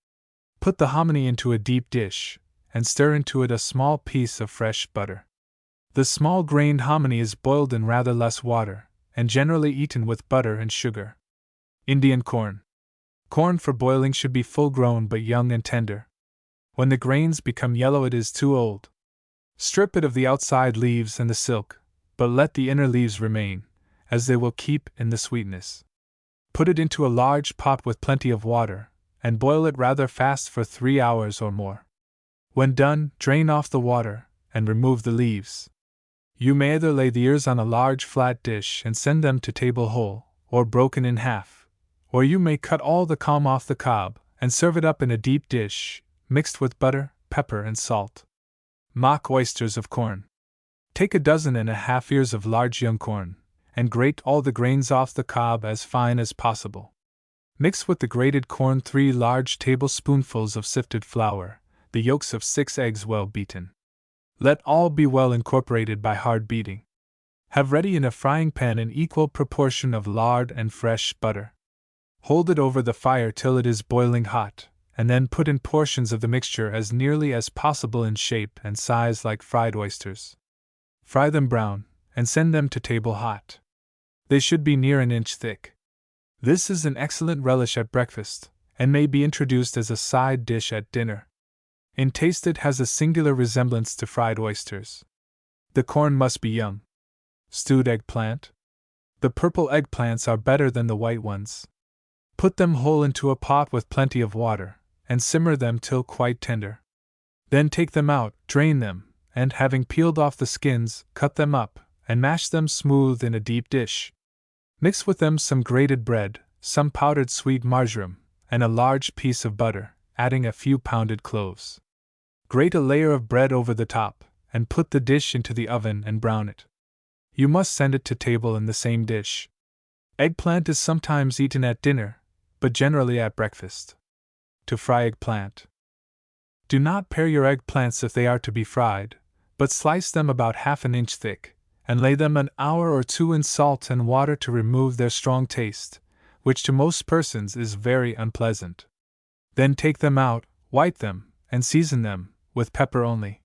Put the hominy into a deep dish, and stir into it a small piece of fresh butter. The small grained hominy is boiled in rather less water, and generally eaten with butter and sugar. Indian corn. Corn for boiling should be full grown but young and tender. When the grains become yellow, it is too old. Strip it of the outside leaves and the silk, but let the inner leaves remain, as they will keep in the sweetness. Put it into a large pot with plenty of water, and boil it rather fast for 3 hours or more. When done, drain off the water, and remove the leaves. You may either lay the ears on a large flat dish and send them to table whole, or broken in half, or you may cut all the calm off the cob, and serve it up in a deep dish, mixed with butter, pepper, and salt. Mock oysters of corn. Take 12 ears of large young corn, and grate all the grains off the cob as fine as possible. Mix with the grated corn 3 large tablespoonfuls of sifted flour, the yolks of 6 eggs well beaten. Let all be well incorporated by hard beating. Have ready in a frying pan an equal proportion of lard and fresh butter. Hold it over the fire till it is boiling hot, and then put in portions of the mixture as nearly as possible in shape and size like fried oysters. Fry them brown, and send them to table hot. They should be near an inch thick. This is an excellent relish at breakfast, and may be introduced as a side dish at dinner. In taste it has a singular resemblance to fried oysters. The corn must be young. Stewed eggplant. The purple eggplants are better than the white ones. Put them whole into a pot with plenty of water, and simmer them till quite tender. Then take them out, drain them, and having peeled off the skins, cut them up, and mash them smooth in a deep dish. Mix with them some grated bread, some powdered sweet marjoram, and a large piece of butter, adding a few pounded cloves. Grate a layer of bread over the top, and put the dish into the oven and brown it. You must send it to table in the same dish. Eggplant is sometimes eaten at dinner, but generally at breakfast. To fry eggplant. Do not pare your eggplants if they are to be fried, but slice them about half an inch thick, and lay them an hour or 2 in salt and water to remove their strong taste, which to most persons is very unpleasant. Then take them out, white them, and season them, with pepper only.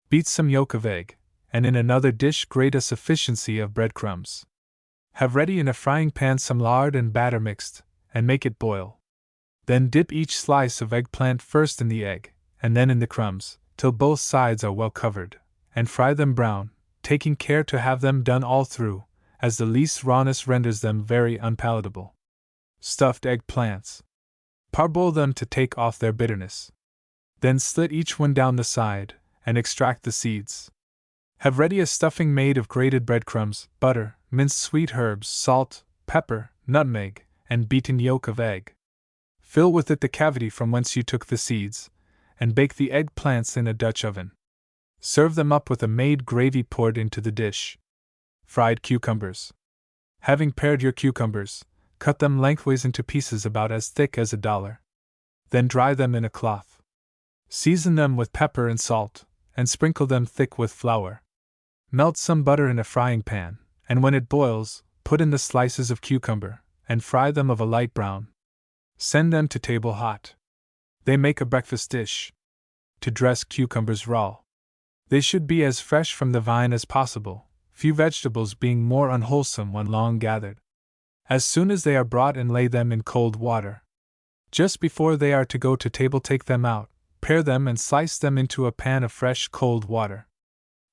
Beat some yolk of egg, and in another dish grate a sufficiency of breadcrumbs. Have ready in a frying pan some lard and batter mixed, and make it boil. Then dip each slice of eggplant first in the egg, and then in the crumbs, till both sides are well covered, and fry them brown, taking care to have them done all through, as the least rawness renders them very unpalatable. Stuffed eggplants. Parboil them to take off their bitterness. Then slit each one down the side, and extract the seeds. Have ready a stuffing made of grated breadcrumbs, butter, minced sweet herbs, salt, pepper, nutmeg, and beaten yolk of egg. Fill with it the cavity from whence you took the seeds, and bake the eggplants in a Dutch oven. Serve them up with a made gravy poured into the dish. Fried cucumbers. Having pared your cucumbers, cut them lengthways into pieces about as thick as a dollar. Then dry them in a cloth. Season them with pepper and salt, and sprinkle them thick with flour. Melt some butter in a frying pan, and when it boils, put in the slices of cucumber, and fry them of a light brown. Send them to table hot. They make a breakfast dish. To dress cucumbers raw. They should be as fresh from the vine as possible, few vegetables being more unwholesome when long gathered. As soon as they are brought in, lay them in cold water. Just before they are to go to table, take them out, pare them and slice them into a pan of fresh cold water.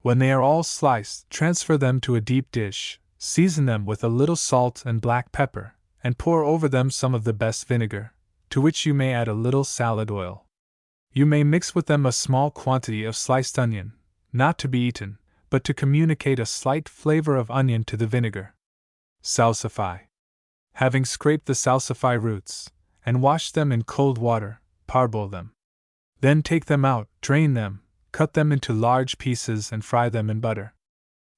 When they are all sliced, transfer them to a deep dish, season them with a little salt and black pepper, and pour over them some of the best vinegar, to which you may add a little salad oil. You may mix with them a small quantity of sliced onion, not to be eaten, but to communicate a slight flavor of onion to the vinegar. Salsify. Having scraped the salsify roots, and washed them in cold water, parboil them. Then take them out, drain them, cut them into large pieces and fry them in butter.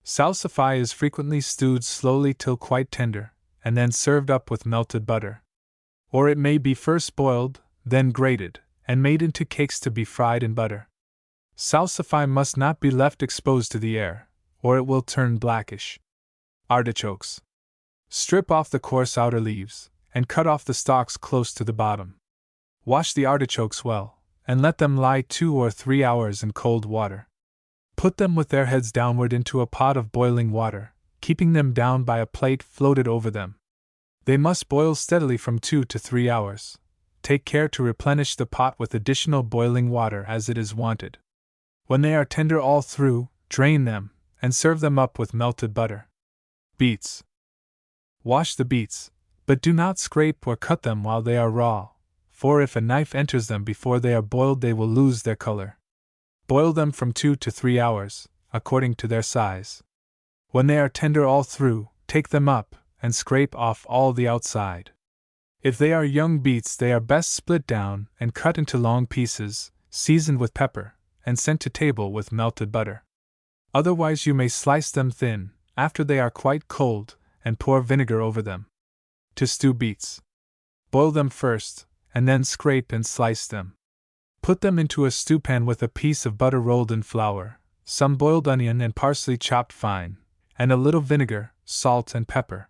Salsify is frequently stewed slowly till quite tender, and then served up with melted butter. Or it may be first boiled, then grated, and made into cakes to be fried in butter. Salsify must not be left exposed to the air, or it will turn blackish. Artichokes. Strip off the coarse outer leaves, and cut off the stalks close to the bottom. Wash the artichokes well, and let them lie 2 or 3 hours in cold water. Put them with their heads downward into a pot of boiling water, keeping them down by a plate floated over them. They must boil steadily from 2 to 3 hours. Take care to replenish the pot with additional boiling water as it is wanted. When they are tender all through, drain them, and serve them up with melted butter. Beets. Wash the beets, but do not scrape or cut them while they are raw, for if a knife enters them before they are boiled, they will lose their color. Boil them from 2 to 3 hours, according to their size. When they are tender all through, take them up, and scrape off all the outside. If they are young beets, they are best split down and cut into long pieces, seasoned with pepper, and sent to table with melted butter. Otherwise you may slice them thin, after they are quite cold, and pour vinegar over them. To stew beets. Boil them first, and then scrape and slice them. Put them into a stewpan with a piece of butter rolled in flour, some boiled onion and parsley chopped fine, and a little vinegar, salt and pepper.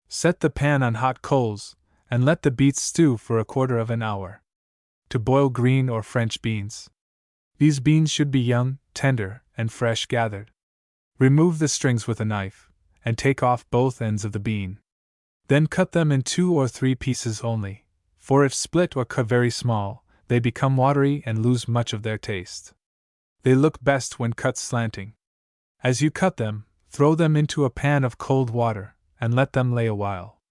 Set the pan on hot coals, and let the beets stew for 1/4 of an hour. To boil green or French beans. These beans should be young, tender, and fresh gathered. Remove the strings with a knife, and take off both ends of the bean. Then cut them in 2 or 3 pieces only, for if split or cut very small, they become watery and lose much of their taste. They look best when cut slanting. As you cut them, throw them into a pan of cold water, and let them lay a while.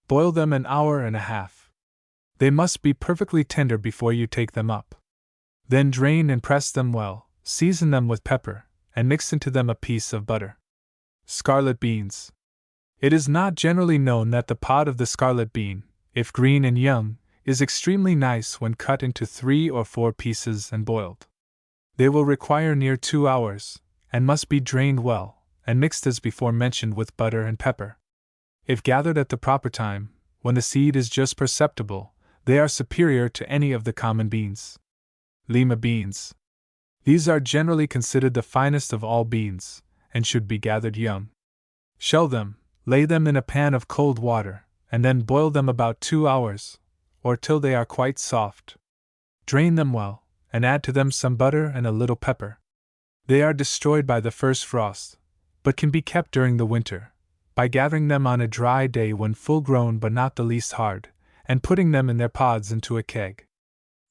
Boil them 1 hour and a half. They must be perfectly tender before you take them up. Then drain and press them well, season them with pepper, and mix into them a piece of butter. Scarlet beans. It is not generally known that the pod of the scarlet bean, if green and young, is extremely nice when cut into 3 or 4 pieces and boiled. They will require near 2 hours, and must be drained well, and mixed as before mentioned with butter and pepper. If gathered at the proper time, when the seed is just perceptible, they are superior to any of the common beans. Lima beans. These are generally considered the finest of all beans, and should be gathered young. Shell them, lay them in a pan of cold water, and then boil them about 2 hours, or till they are quite soft. Drain them well, and add to them some butter and a little pepper. They are destroyed by the first frost, but can be kept during the winter, by gathering them on a dry day when full grown but not the least hard, and putting them in their pods into a keg.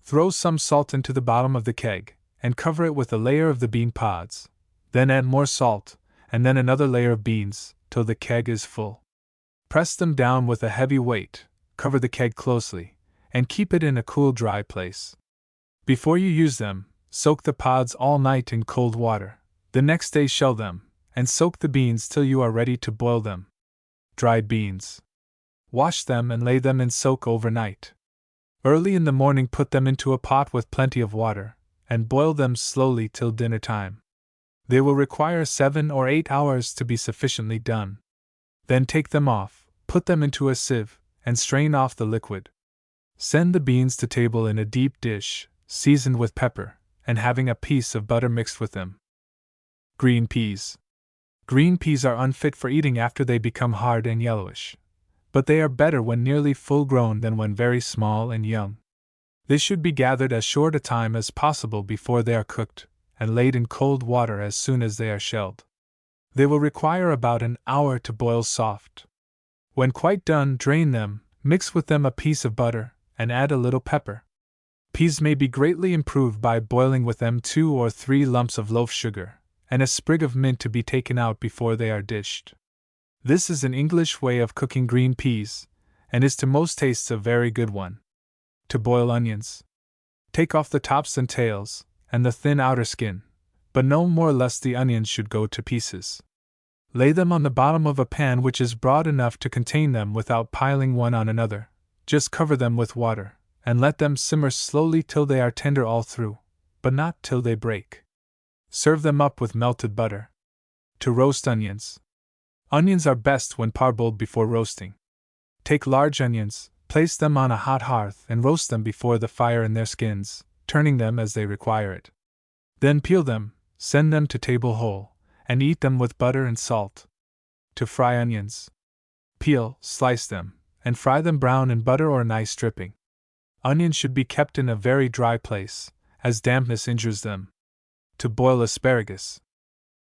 Throw some salt into the bottom of the keg, and cover it with a layer of the bean pods, then add more salt, and then another layer of beans, till the keg is full. Press them down with a heavy weight, cover the keg closely, and keep it in a cool, dry place. Before you use them, soak the pods all night in cold water. The next day shell them, and soak the beans till you are ready to boil them. Dried beans. Wash them and lay them in soak overnight. Early in the morning put them into a pot with plenty of water, and boil them slowly till dinner time. They will require 7 or 8 hours to be sufficiently done. Then take them off, put them into a sieve, and strain off the liquid. Send the beans to table in a deep dish, seasoned with pepper, and having a piece of butter mixed with them. Green peas. Green peas are unfit for eating after they become hard and yellowish, but they are better when nearly full grown than when very small and young. They should be gathered as short a time as possible before they are cooked, and laid in cold water as soon as they are shelled. They will require about an hour to boil soft. When quite done, drain them, mix with them a piece of butter, and add a little pepper. Peas may be greatly improved by boiling with them 2 or 3 lumps of loaf sugar, and a sprig of mint to be taken out before they are dished. This is an English way of cooking green peas, and is to most tastes a very good one. To boil onions. Take off the tops and tails, and the thin outer skin, but no more lest the onions should go to pieces. Lay them on the bottom of a pan which is broad enough to contain them without piling one on another. Just cover them with water, and let them simmer slowly till they are tender all through, but not till they break. Serve them up with melted butter. To roast onions. Onions are best when parboiled before roasting. Take large onions, place them on a hot hearth and roast them before the fire in their skins, turning them as they require it. Then peel them, send them to table whole, and eat them with butter and salt. To fry onions. Peel, slice them, and fry them brown in butter or nice dripping. Onions should be kept in a very dry place, as dampness injures them. To boil asparagus.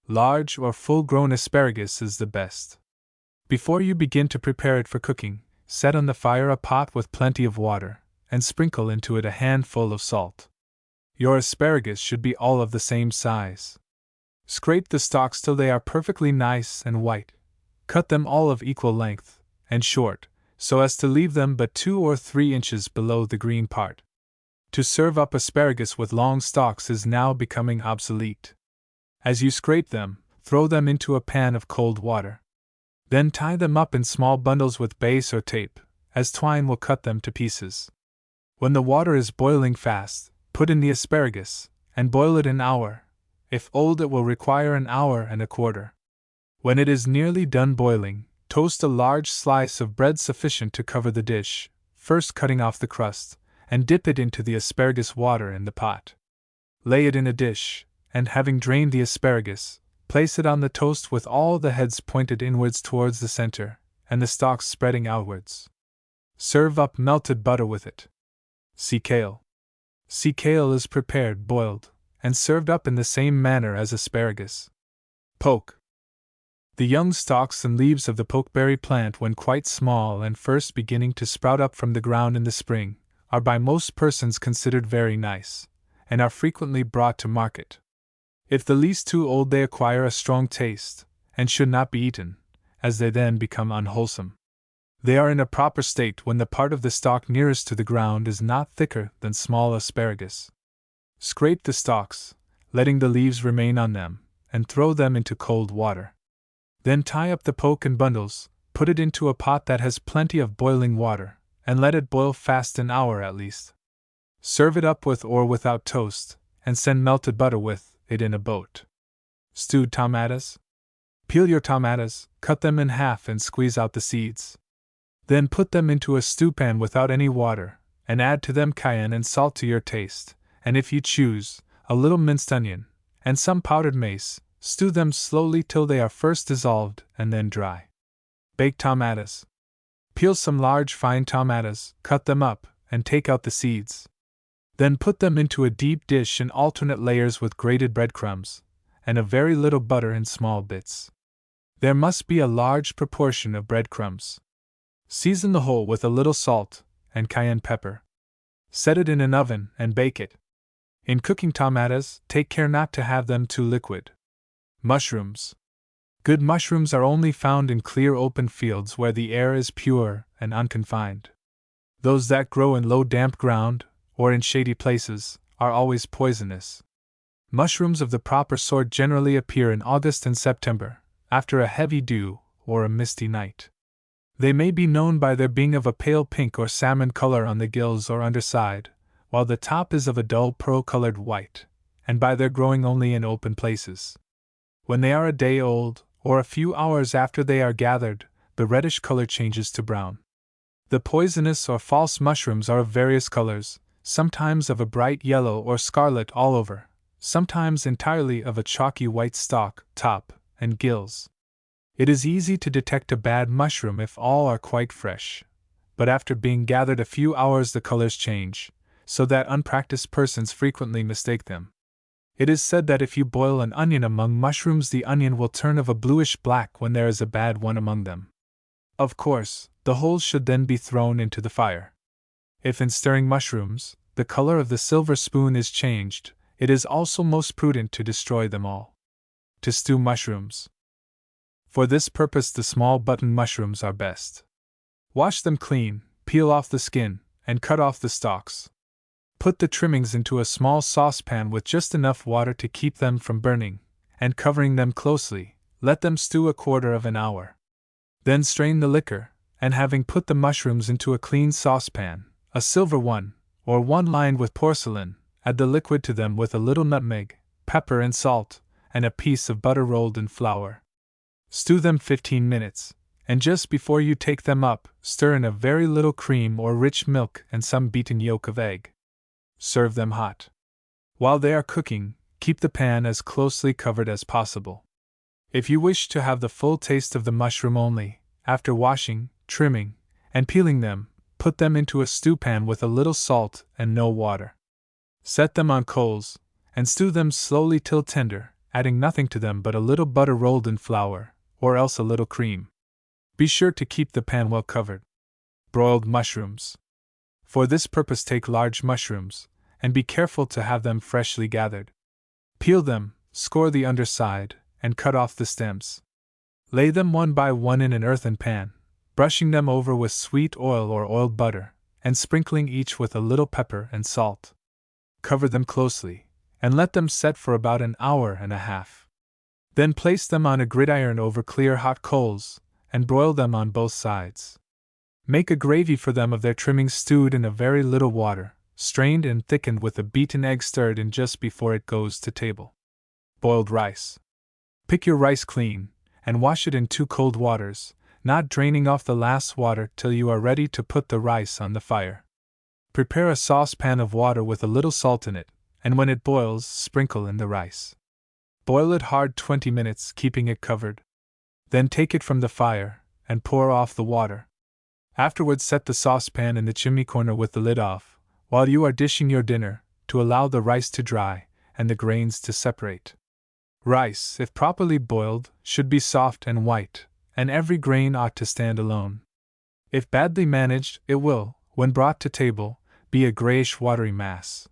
Large or full-grown asparagus is the best. Before you begin to prepare it for cooking, set on the fire a pot with plenty of water, and sprinkle into it a handful of salt. Your asparagus should be all of the same size. Scrape the stalks till they are perfectly nice and white. Cut them all of equal length, and short, so as to leave them but 2 or 3 inches below the green part. To serve up asparagus with long stalks is now becoming obsolete. As you scrape them, throw them into a pan of cold water. Then tie them up in small bundles with base or tape, as twine will cut them to pieces. When the water is boiling fast, put in the asparagus, and boil it an hour. If old, it will require an hour and a quarter. When it is nearly done boiling, toast a large slice of bread sufficient to cover the dish, first cutting off the crust, and dip it into the asparagus water in the pot. Lay it in a dish, and having drained the asparagus, place it on the toast with all the heads pointed inwards towards the center, and the stalks spreading outwards. Serve up melted butter with it. Sea kale. Sea kale is prepared boiled, and served up in the same manner as asparagus. Poke. The young stalks and leaves of the pokeberry plant, when quite small and first beginning to sprout up from the ground in the spring, are by most persons considered very nice, and are frequently brought to market. If the least too old, they acquire a strong taste, and should not be eaten, as they then become unwholesome. They are in a proper state when the part of the stalk nearest to the ground is not thicker than small asparagus. Scrape the stalks, letting the leaves remain on them, and throw them into cold water. Then tie up the poke in bundles, put it into a pot that has plenty of boiling water, and let it boil fast an hour at least. Serve it up with or without toast, and send melted butter with it in a boat. Stewed tomatoes. Peel your tomatoes, cut them in half and squeeze out the seeds. Then put them into a stewpan without any water, and add to them cayenne and salt to your taste, and if you choose, a little minced onion, and some powdered mace. Stew them slowly till they are first dissolved and then dry. Baked tomatoes. Peel some large fine tomatoes, cut them up, and take out the seeds. Then put them into a deep dish in alternate layers with grated breadcrumbs, and a very little butter in small bits. There must be a large proportion of breadcrumbs. Season the whole with a little salt and cayenne pepper. Set it in an oven and bake it. In cooking tomatoes, take care not to have them too liquid. Mushrooms. Good mushrooms are only found in clear open fields where the air is pure and unconfined. Those that grow in low damp ground, or in shady places, are always poisonous. Mushrooms of the proper sort generally appear in August and September, after a heavy dew or a misty night. They may be known by their being of a pale pink or salmon color on the gills or underside, while the top is of a dull pearl-colored white, and by their growing only in open places. When they are a day old, or a few hours after they are gathered, the reddish color changes to brown. The poisonous or false mushrooms are of various colors, sometimes of a bright yellow or scarlet all over, sometimes entirely of a chalky white stalk, top, and gills. It is easy to detect a bad mushroom if all are quite fresh, but after being gathered a few hours the colors change, so that unpracticed persons frequently mistake them. It is said that if you boil an onion among mushrooms, the onion will turn of a bluish black when there is a bad one among them. Of course, the whole should then be thrown into the fire. If in stirring mushrooms, the color of the silver spoon is changed, it is also most prudent to destroy them all. To stew mushrooms. For this purpose the small button mushrooms are best. Wash them clean, peel off the skin, and cut off the stalks. Put the trimmings into a small saucepan with just enough water to keep them from burning, and covering them closely, let them stew a quarter of an hour. Then strain the liquor, and having put the mushrooms into a clean saucepan, a silver one, or one lined with porcelain, add the liquid to them with a little nutmeg, pepper and salt, and a piece of butter rolled in flour. Stew them 15 minutes, and just before you take them up, stir in a very little cream or rich milk and some beaten yolk of egg. Serve them hot. While they are cooking, keep the pan as closely covered as possible. If you wish to have the full taste of the mushroom only, after washing, trimming, and peeling them, put them into a stewpan with a little salt and no water. Set them on coals, and stew them slowly till tender, adding nothing to them but a little butter rolled in flour, or else a little cream. Be sure to keep the pan well covered. Broiled mushrooms. For this purpose take large mushrooms, and be careful to have them freshly gathered. Peel them, score the underside, and cut off the stems. Lay them one by one in an earthen pan, brushing them over with sweet oil or oiled butter, and sprinkling each with a little pepper and salt. Cover them closely, and let them set for about an hour and a half. Then place them on a gridiron over clear hot coals, and broil them on both sides. Make a gravy for them of their trimmings stewed in a very little water, strained and thickened with a beaten egg stirred in just before it goes to table. Boiled rice. Pick your rice clean, and wash it in 2 cold waters, not draining off the last water till you are ready to put the rice on the fire. Prepare a saucepan of water with a little salt in it, and when it boils, sprinkle in the rice. Boil it hard 20 minutes, keeping it covered. Then take it from the fire, and pour off the water. Afterwards set the saucepan in the chimney corner with the lid off, while you are dishing your dinner, to allow the rice to dry, and the grains to separate. Rice, if properly boiled, should be soft and white, and every grain ought to stand alone. If badly managed, it will, when brought to table, be a grayish watery mass.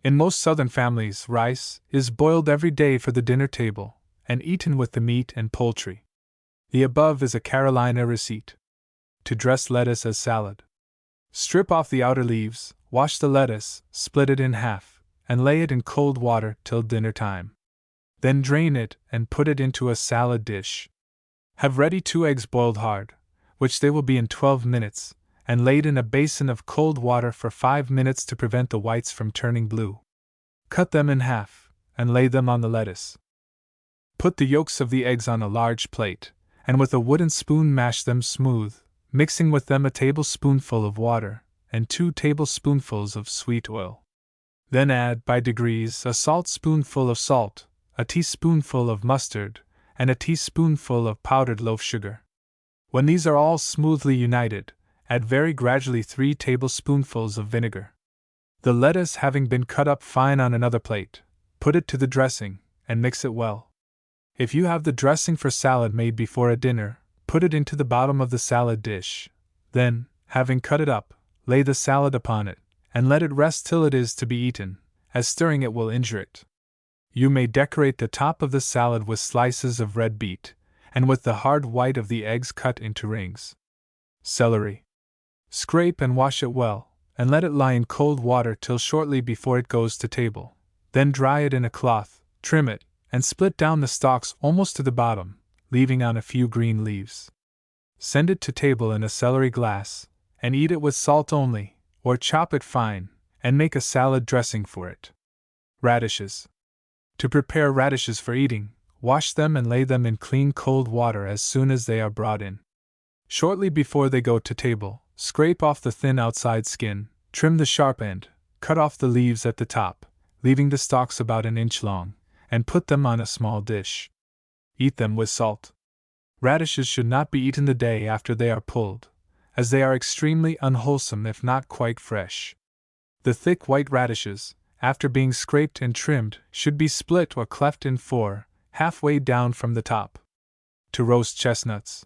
In most southern families, rice is boiled every day for the dinner table, and eaten with the meat and poultry. The above is a Carolina receipt. To dress lettuce as salad. Strip off the outer leaves, wash the lettuce, split it in half, and lay it in cold water till dinner time. Then drain it and put it into a salad dish. Have ready 2 eggs boiled hard, which they will be in 12 minutes, and laid in a basin of cold water for 5 minutes to prevent the whites from turning blue. Cut them in half, and lay them on the lettuce. Put the yolks of the eggs on a large plate, and with a wooden spoon mash them smooth, mixing with them a tablespoonful of water, and 2 tablespoonfuls of sweet oil. Then add, by degrees, a saltspoonful of salt, a teaspoonful of mustard, and a teaspoonful of powdered loaf sugar. When these are all smoothly united, add very gradually 3 tablespoonfuls of vinegar. The lettuce having been cut up fine on another plate, put it to the dressing, and mix it well. If you have the dressing for salad made before a dinner, put it into the bottom of the salad dish. Then, having cut it up, lay the salad upon it, and let it rest till it is to be eaten, as stirring it will injure it. You may decorate the top of the salad with slices of red beet, and with the hard white of the eggs cut into rings. Celery. Scrape and wash it well, and let it lie in cold water till shortly before it goes to table. Then dry it in a cloth, trim it, and split down the stalks almost to the bottom, leaving on a few green leaves. Send it to table in a celery glass, and eat it with salt only, or chop it fine, and make a salad dressing for it. Radishes. To prepare radishes for eating, wash them and lay them in clean cold water as soon as they are brought in. Shortly before they go to table, scrape off the thin outside skin, trim the sharp end, cut off the leaves at the top, leaving the stalks about an inch long, and put them on a small dish. Eat them with salt. Radishes should not be eaten the day after they are pulled, as they are extremely unwholesome if not quite fresh. The thick white radishes, after being scraped and trimmed, should be split or cleft in four, halfway down from the top. To roast chestnuts.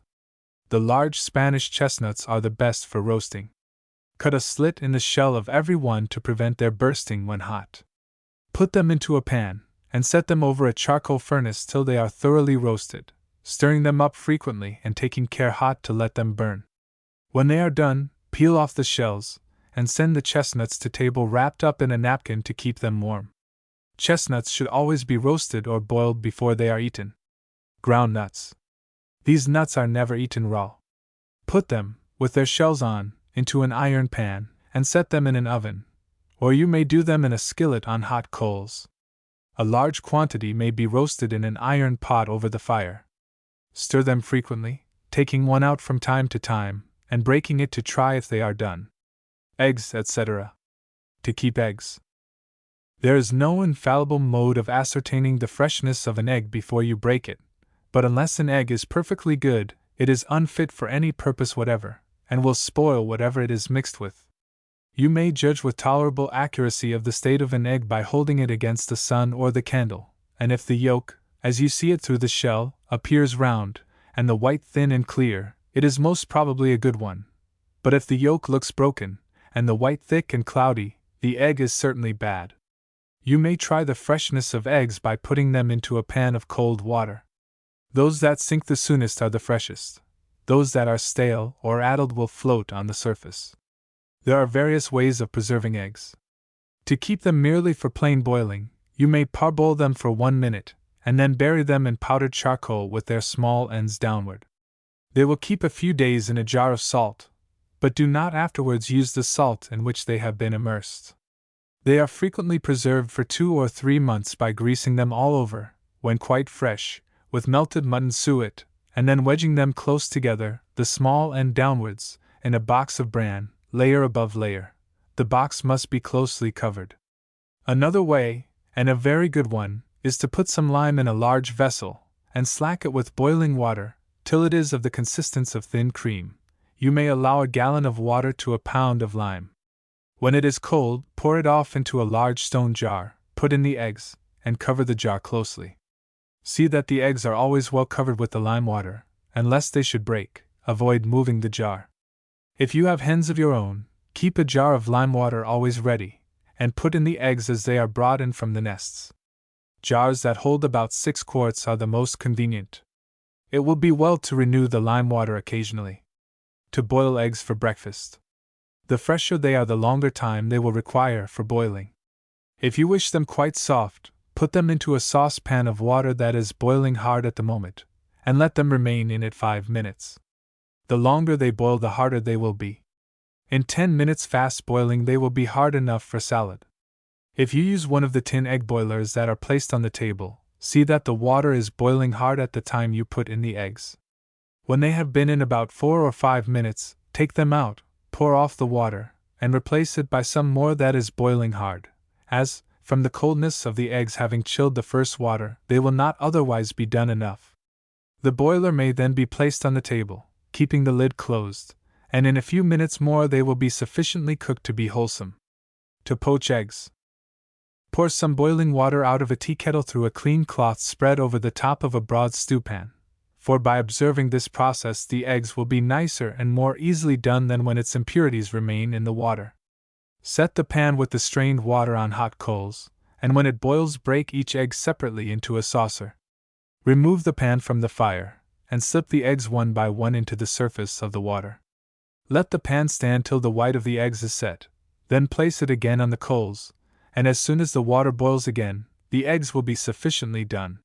The large Spanish chestnuts are the best for roasting. Cut a slit in the shell of every one to prevent their bursting when hot. Put them into a pan, and set them over a charcoal furnace till they are thoroughly roasted, stirring them up frequently and taking care hot to let them burn. When they are done, peel off the shells, and send the chestnuts to table wrapped up in a napkin to keep them warm. Chestnuts should always be roasted or boiled before they are eaten. Ground nuts. These nuts are never eaten raw. Put them, with their shells on, into an iron pan, and set them in an oven, or you may do them in a skillet on hot coals. A large quantity may be roasted in an iron pot over the fire. Stir them frequently, taking one out from time to time, and breaking it to try if they are done. Eggs, etc. To keep eggs. There is no infallible mode of ascertaining the freshness of an egg before you break it, but unless an egg is perfectly good, it is unfit for any purpose whatever, and will spoil whatever it is mixed with. You may judge with tolerable accuracy of the state of an egg by holding it against the sun or the candle, and if the yolk, as you see it through the shell, appears round, and the white thin and clear, it is most probably a good one. But if the yolk looks broken, and the white thick and cloudy, the egg is certainly bad. You may try the freshness of eggs by putting them into a pan of cold water. Those that sink the soonest are the freshest. Those that are stale or addled will float on the surface. There are various ways of preserving eggs. To keep them merely for plain boiling, you may parboil them for 1 minute, and then bury them in powdered charcoal with their small ends downward. They will keep a few days in a jar of salt, but do not afterwards use the salt in which they have been immersed. They are frequently preserved for 2 or 3 months by greasing them all over, when quite fresh, with melted mutton suet, and then wedging them close together, the small end downwards, in a box of bran, layer above layer. The box must be closely covered. Another way, and a very good one, is to put some lime in a large vessel, and slack it with boiling water, till it is of the consistence of thin cream. You may allow a gallon of water to a pound of lime. When it is cold, pour it off into a large stone jar, put in the eggs, and cover the jar closely. See that the eggs are always well covered with the lime water, and lest they should break, avoid moving the jar. If you have hens of your own, keep a jar of lime water always ready, and put in the eggs as they are brought in from the nests. Jars that hold about 6 quarts are the most convenient. It will be well to renew the lime water occasionally. To boil eggs for breakfast. The fresher they are, the longer time they will require for boiling. If you wish them quite soft, put them into a saucepan of water that is boiling hard at the moment, and let them remain in it 5 minutes. The longer they boil, the harder they will be. In 10 minutes fast boiling they will be hard enough for salad. If you use one of the tin egg boilers that are placed on the table, see that the water is boiling hard at the time you put in the eggs. When they have been in about 4 or 5 minutes, take them out, pour off the water, and replace it by some more that is boiling hard, as, from the coldness of the eggs having chilled the first water, they will not otherwise be done enough. The boiler may then be placed on the table, keeping the lid closed, and in a few minutes more they will be sufficiently cooked to be wholesome. To poach eggs. Pour some boiling water out of a tea kettle through a clean cloth spread over the top of a broad stewpan, for by observing this process the eggs will be nicer and more easily done than when its impurities remain in the water. Set the pan with the strained water on hot coals, and when it boils break each egg separately into a saucer. Remove the pan from the fire, and slip the eggs one by one into the surface of the water. Let the pan stand till the white of the eggs is set, then place it again on the coals, and as soon as the water boils again, the eggs will be sufficiently done.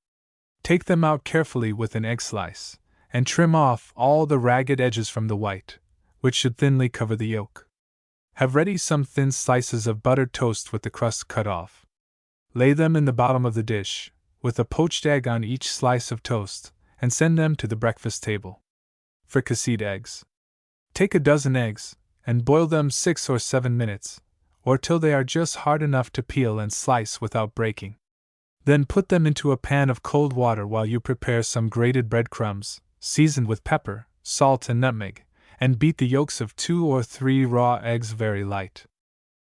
Take them out carefully with an egg slice, and trim off all the ragged edges from the white, which should thinly cover the yolk. Have ready some thin slices of buttered toast with the crust cut off. Lay them in the bottom of the dish, with a poached egg on each slice of toast, and send them to the breakfast table. Fricasseed eggs. Take a dozen eggs, and boil them 6 or 7 minutes, or till they are just hard enough to peel and slice without breaking. Then put them into a pan of cold water while you prepare some grated breadcrumbs, seasoned with pepper, salt, and nutmeg, and beat the yolks of 2 or 3 raw eggs very light.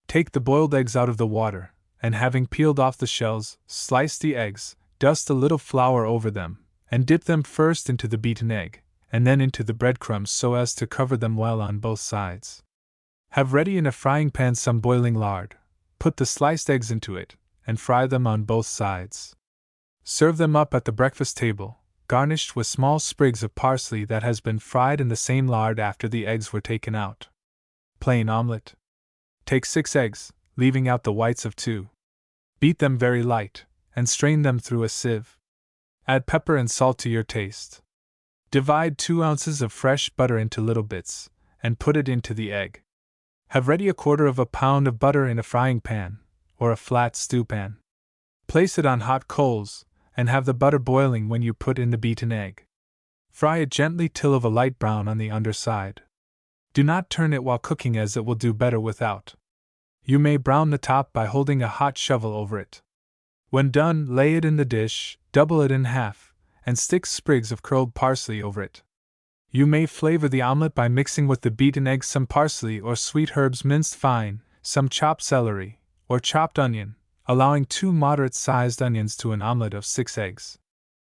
Take the boiled eggs out of the water, and having peeled off the shells, slice the eggs, dust a little flour over them, and dip them first into the beaten egg, and then into the breadcrumbs so as to cover them well on both sides. Have ready in a frying pan some boiling lard, put the sliced eggs into it, and fry them on both sides. Serve them up at the breakfast table, garnished with small sprigs of parsley that has been fried in the same lard after the eggs were taken out. Plain omelette. Take 6 eggs, leaving out the whites of 2. Beat them very light, and strain them through a sieve. Add pepper and salt to your taste. Divide 2 ounces of fresh butter into little bits, and put it into the egg. Have ready 1/4 pound of butter in a frying pan, or a flat stew pan. Place it on hot coals, and have the butter boiling when you put in the beaten egg. Fry it gently till of a light brown on the underside. Do not turn it while cooking as it will do better without. You may brown the top by holding a hot shovel over it. When done, lay it in the dish, double it in half, and stick sprigs of curled parsley over it. You may flavor the omelette by mixing with the beaten egg some parsley or sweet herbs minced fine, some chopped celery, or chopped onion, allowing 2 moderate-sized onions to an omelette of 6 eggs.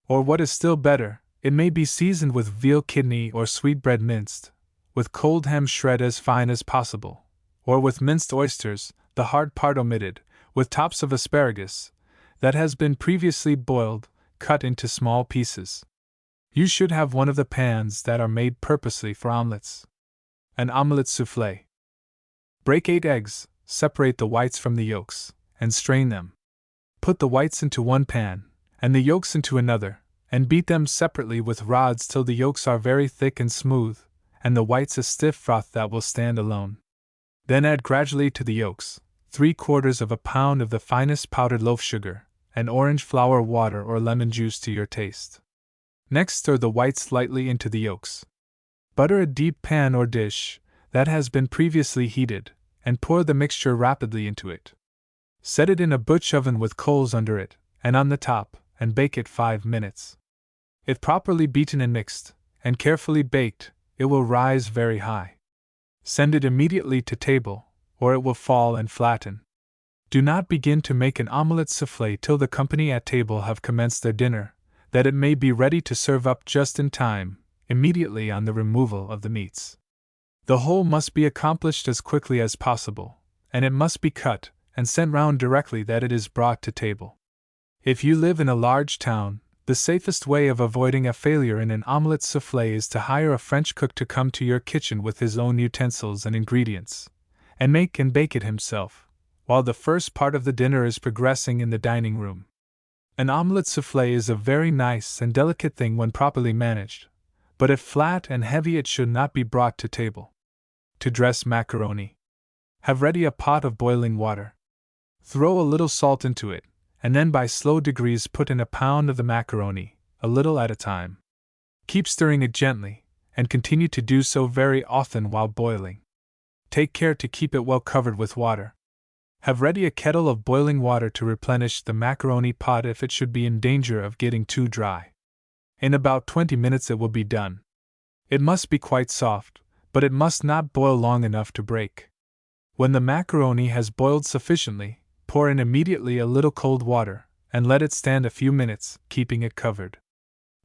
Or what is still better, it may be seasoned with veal kidney or sweetbread minced, with cold ham shred as fine as possible, or with minced oysters, the hard part omitted, with tops of asparagus, that has been previously boiled, cut into small pieces. You should have one of the pans that are made purposely for omelettes. An omelette soufflé. Break 8 eggs, separate the whites from the yolks, and strain them. Put the whites into one pan, and the yolks into another, and beat them separately with rods till the yolks are very thick and smooth, and the whites a stiff froth that will stand alone. Then add gradually to the yolks 3/4 pound of the finest powdered loaf sugar, and orange flower water or lemon juice to your taste. Next stir the whites lightly into the yolks. Butter a deep pan or dish that has been previously heated, and pour the mixture rapidly into it. Set it in a butch oven with coals under it, and on the top, and bake it 5 minutes. If properly beaten and mixed, and carefully baked, it will rise very high. Send it immediately to table, or it will fall and flatten. Do not begin to make an omelette soufflé till the company at table have commenced their dinner, that it may be ready to serve up just in time, immediately on the removal of the meats. The whole must be accomplished as quickly as possible, and it must be cut and sent round directly that it is brought to table. If you live in a large town, the safest way of avoiding a failure in an omelette soufflé is to hire a French cook to come to your kitchen with his own utensils and ingredients, and make and bake it himself, while the first part of the dinner is progressing in the dining room. An omelette soufflé is a very nice and delicate thing when properly managed, but if flat and heavy it should not be brought to table. To dress macaroni. Have ready a pot of boiling water. Throw a little salt into it, and then by slow degrees put in a pound of the macaroni, a little at a time. Keep stirring it gently, and continue to do so very often while boiling. Take care to keep it well covered with water. Have ready a kettle of boiling water to replenish the macaroni pot if it should be in danger of getting too dry. In about 20 minutes it will be done. It must be quite soft, but it must not boil long enough to break. When the macaroni has boiled sufficiently, pour in immediately a little cold water, and let it stand a few minutes, keeping it covered.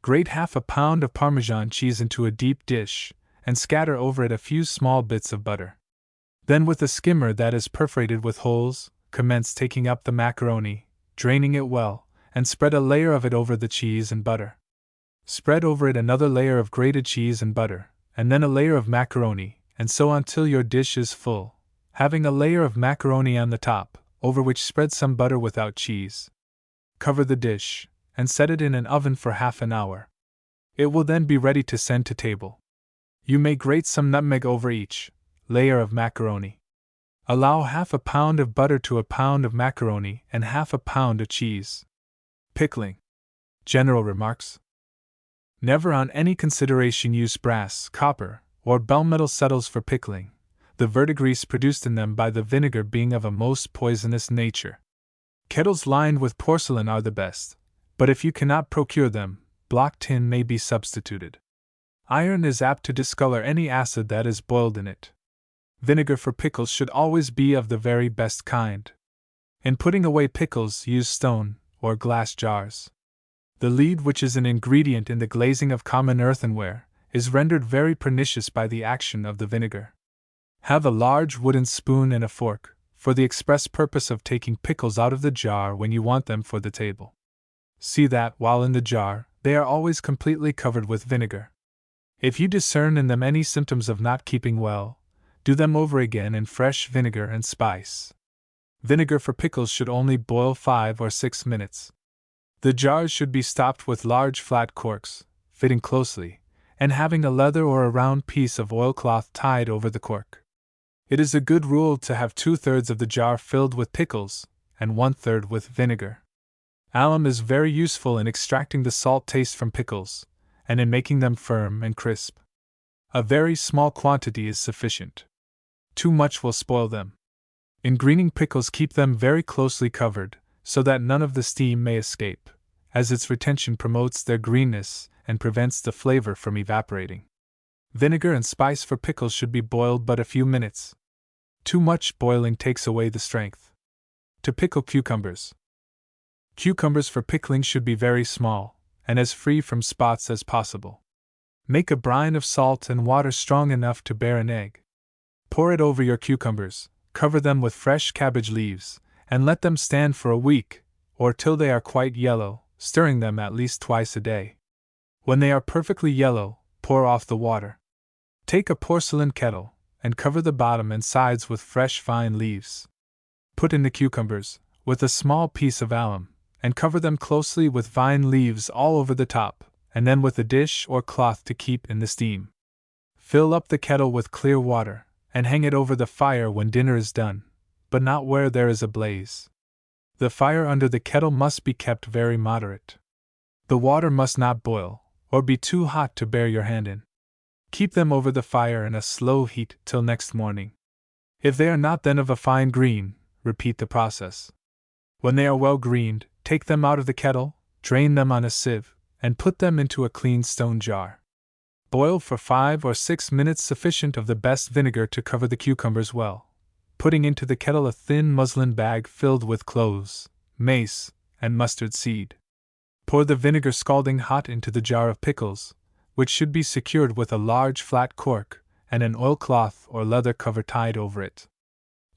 Grate half a pound of Parmesan cheese into a deep dish, and scatter over it a few small bits of butter. Then, with a skimmer that is perforated with holes, commence taking up the macaroni, draining it well, and spread a layer of it over the cheese and butter. Spread over it another layer of grated cheese and butter, and then a layer of macaroni, and so on till your dish is full, having a layer of macaroni on the top, over which spread some butter without cheese. Cover the dish, and set it in an oven for half an hour. It will then be ready to send to table. You may grate some nutmeg over each layer of macaroni. Allow half a pound of butter to a pound of macaroni and half a pound of cheese. Pickling. General remarks. Never on any consideration use brass, copper, or bell-metal settles for pickling, the verdigris produced in them by the vinegar being of a most poisonous nature. Kettles lined with porcelain are the best, but if you cannot procure them, block tin may be substituted. Iron is apt to discolor any acid that is boiled in it. Vinegar for pickles should always be of the very best kind. In putting away pickles, use stone or glass jars. The lead, which is an ingredient in the glazing of common earthenware, is rendered very pernicious by the action of the vinegar. Have a large wooden spoon and a fork, for the express purpose of taking pickles out of the jar when you want them for the table. See that, while in the jar, they are always completely covered with vinegar. If you discern in them any symptoms of not keeping well, do them over again in fresh vinegar and spice. Vinegar for pickles should only boil 5 or 6 minutes. The jars should be stopped with large flat corks, fitting closely, and having a leather or a round piece of oilcloth tied over the cork. It is a good rule to have 2/3 of the jar filled with pickles, and 1/3 with vinegar. Alum is very useful in extracting the salt taste from pickles, and in making them firm and crisp. A very small quantity is sufficient. Too much will spoil them. In greening pickles, keep them very closely covered, so that none of the steam may escape, as its retention promotes their greenness and prevents the flavor from evaporating. Vinegar and spice for pickles should be boiled but a few minutes. Too much boiling takes away the strength. To pickle cucumbers. Cucumbers for pickling should be very small, and as free from spots as possible. Make a brine of salt and water strong enough to bear an egg. Pour it over your cucumbers, cover them with fresh cabbage leaves, and let them stand for a week, or till they are quite yellow, stirring them at least twice a day. When they are perfectly yellow, pour off the water. Take a porcelain kettle, and cover the bottom and sides with fresh vine leaves. Put in the cucumbers, with a small piece of alum, and cover them closely with vine leaves all over the top, and then with a dish or cloth to keep in the steam. Fill up the kettle with clear water, and hang it over the fire when dinner is done, but not where there is a blaze. The fire under the kettle must be kept very moderate. The water must not boil, or be too hot to bear your hand in. Keep them over the fire in a slow heat till next morning. If they are not then of a fine green, repeat the process. When they are well greened, take them out of the kettle, drain them on a sieve, and put them into a clean stone jar. Boil for 5 or 6 minutes, sufficient of the best vinegar to cover the cucumbers well, putting into the kettle a thin muslin bag filled with cloves, mace, and mustard seed. Pour the vinegar scalding hot into the jar of pickles, which should be secured with a large flat cork, and an oilcloth or leather cover tied over it.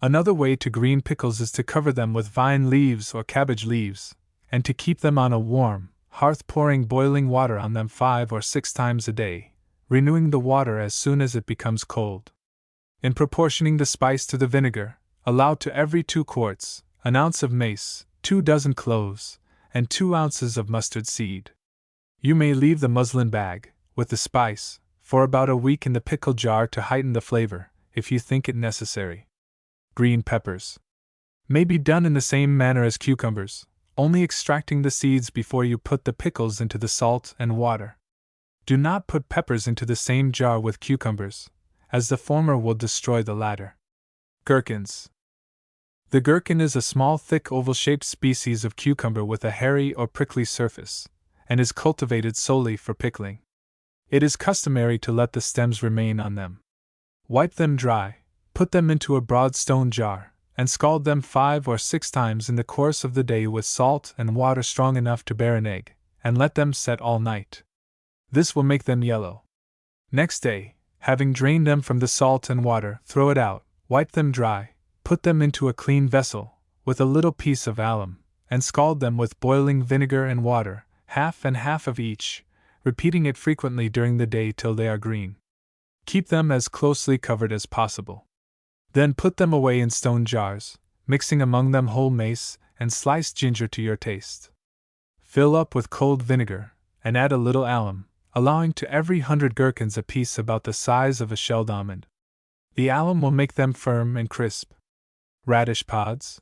Another way to green pickles is to cover them with vine leaves or cabbage leaves, and to keep them on a warm hearth, pouring boiling water on them 5 or 6 times a day, renewing the water as soon as it becomes cold. In proportioning the spice to the vinegar, allow to every 2 quarts an ounce of mace, 2 dozen cloves, and 2 ounces of mustard seed. You may leave the muslin bag, with the spice, for about a week in the pickle jar to heighten the flavor, if you think it necessary. Green peppers may be done in the same manner as cucumbers, only extracting the seeds before you put the pickles into the salt and water. Do not put peppers into the same jar with cucumbers, as the former will destroy the latter. Gherkins. The gherkin is a small, thick, oval-shaped species of cucumber with a hairy or prickly surface, and is cultivated solely for pickling. It is customary to let the stems remain on them. Wipe them dry, put them into a broad stone jar, and scald them 5 or 6 times in the course of the day with salt and water strong enough to bear an egg, and let them set all night. This will make them yellow. Next day, having drained them from the salt and water, throw it out, wipe them dry, put them into a clean vessel, with a little piece of alum, and scald them with boiling vinegar and water, half and half of each, repeating it frequently during the day till they are green. Keep them as closely covered as possible. Then put them away in stone jars, mixing among them whole mace and sliced ginger to your taste. Fill up with cold vinegar, and add a little alum, allowing to every 100 gherkins a piece about the size of a shelled almond. The alum will make them firm and crisp. Radish pods.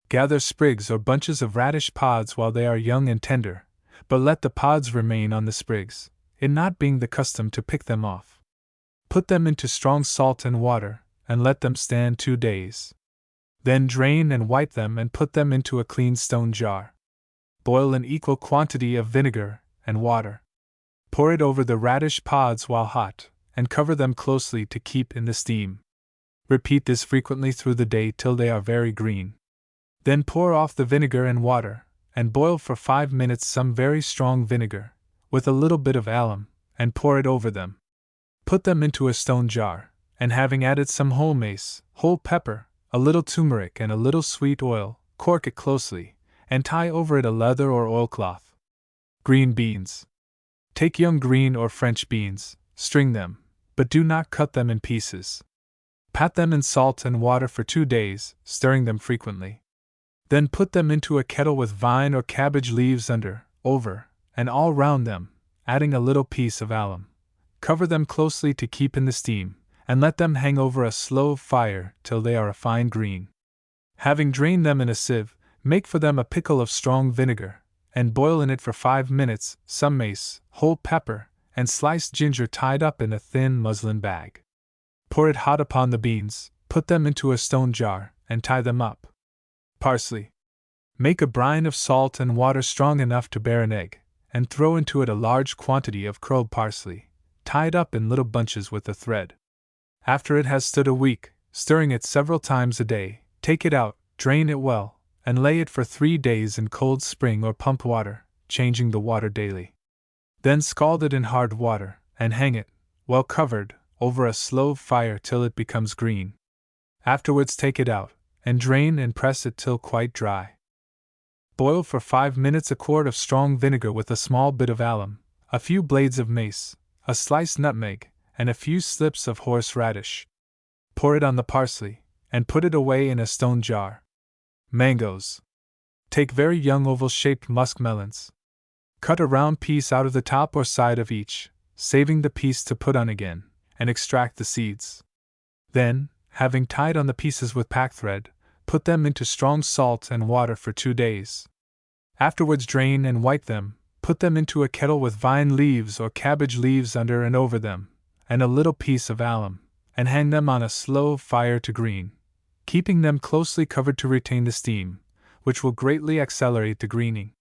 Gather sprigs or bunches of radish pods while they are young and tender, but let the pods remain on the sprigs, it not being the custom to pick them off. Put them into strong salt and water, and let them stand 2 days. Then drain and wipe them and put them into a clean stone jar. Boil an equal quantity of vinegar and water. Pour it over the radish pods while hot, and cover them closely to keep in the steam. Repeat this frequently through the day till they are very green. Then pour off the vinegar and water, and boil for 5 minutes some very strong vinegar, with a little bit of alum, and pour it over them. Put them into a stone jar, and having added some whole mace, whole pepper, a little turmeric and a little sweet oil, cork it closely, and tie over it a leather or oilcloth. Green beans. Take young green or French beans, string them, but do not cut them in pieces. Pat them in salt and water for 2 days, stirring them frequently. Then put them into a kettle with vine or cabbage leaves under, over, and all round them, adding a little piece of alum. Cover them closely to keep in the steam, and let them hang over a slow fire till they are a fine green. Having drained them in a sieve, make for them a pickle of strong vinegar, and boil in it for 5 minutes some mace, whole pepper, and sliced ginger tied up in a thin muslin bag. Pour it hot upon the beans, put them into a stone jar, and tie them up. Parsley. Make a brine of salt and water strong enough to bear an egg, and throw into it a large quantity of curled parsley, tied up in little bunches with a thread. After it has stood a week, stirring it several times a day, take it out, drain it well, and lay it for 3 days in cold spring or pump water, changing the water daily. Then scald it in hard water, and hang it, well covered, over a slow fire till it becomes green. Afterwards take it out, and drain and press it till quite dry. Boil for 5 minutes a quart of strong vinegar with a small bit of alum, a few blades of mace, a sliced nutmeg, and a few slips of horseradish. Pour it on the parsley, and put it away in a stone jar. Mangoes. Take very young oval-shaped muskmelons. Cut a round piece out of the top or side of each, saving the piece to put on again, and extract the seeds. Then, having tied on the pieces with packthread, put them into strong salt and water for 2 days. Afterwards drain and wipe them, put them into a kettle with vine leaves or cabbage leaves under and over them, and a little piece of alum, and hang them on a slow fire to green, keeping them closely covered to retain the steam, which will greatly accelerate the greening.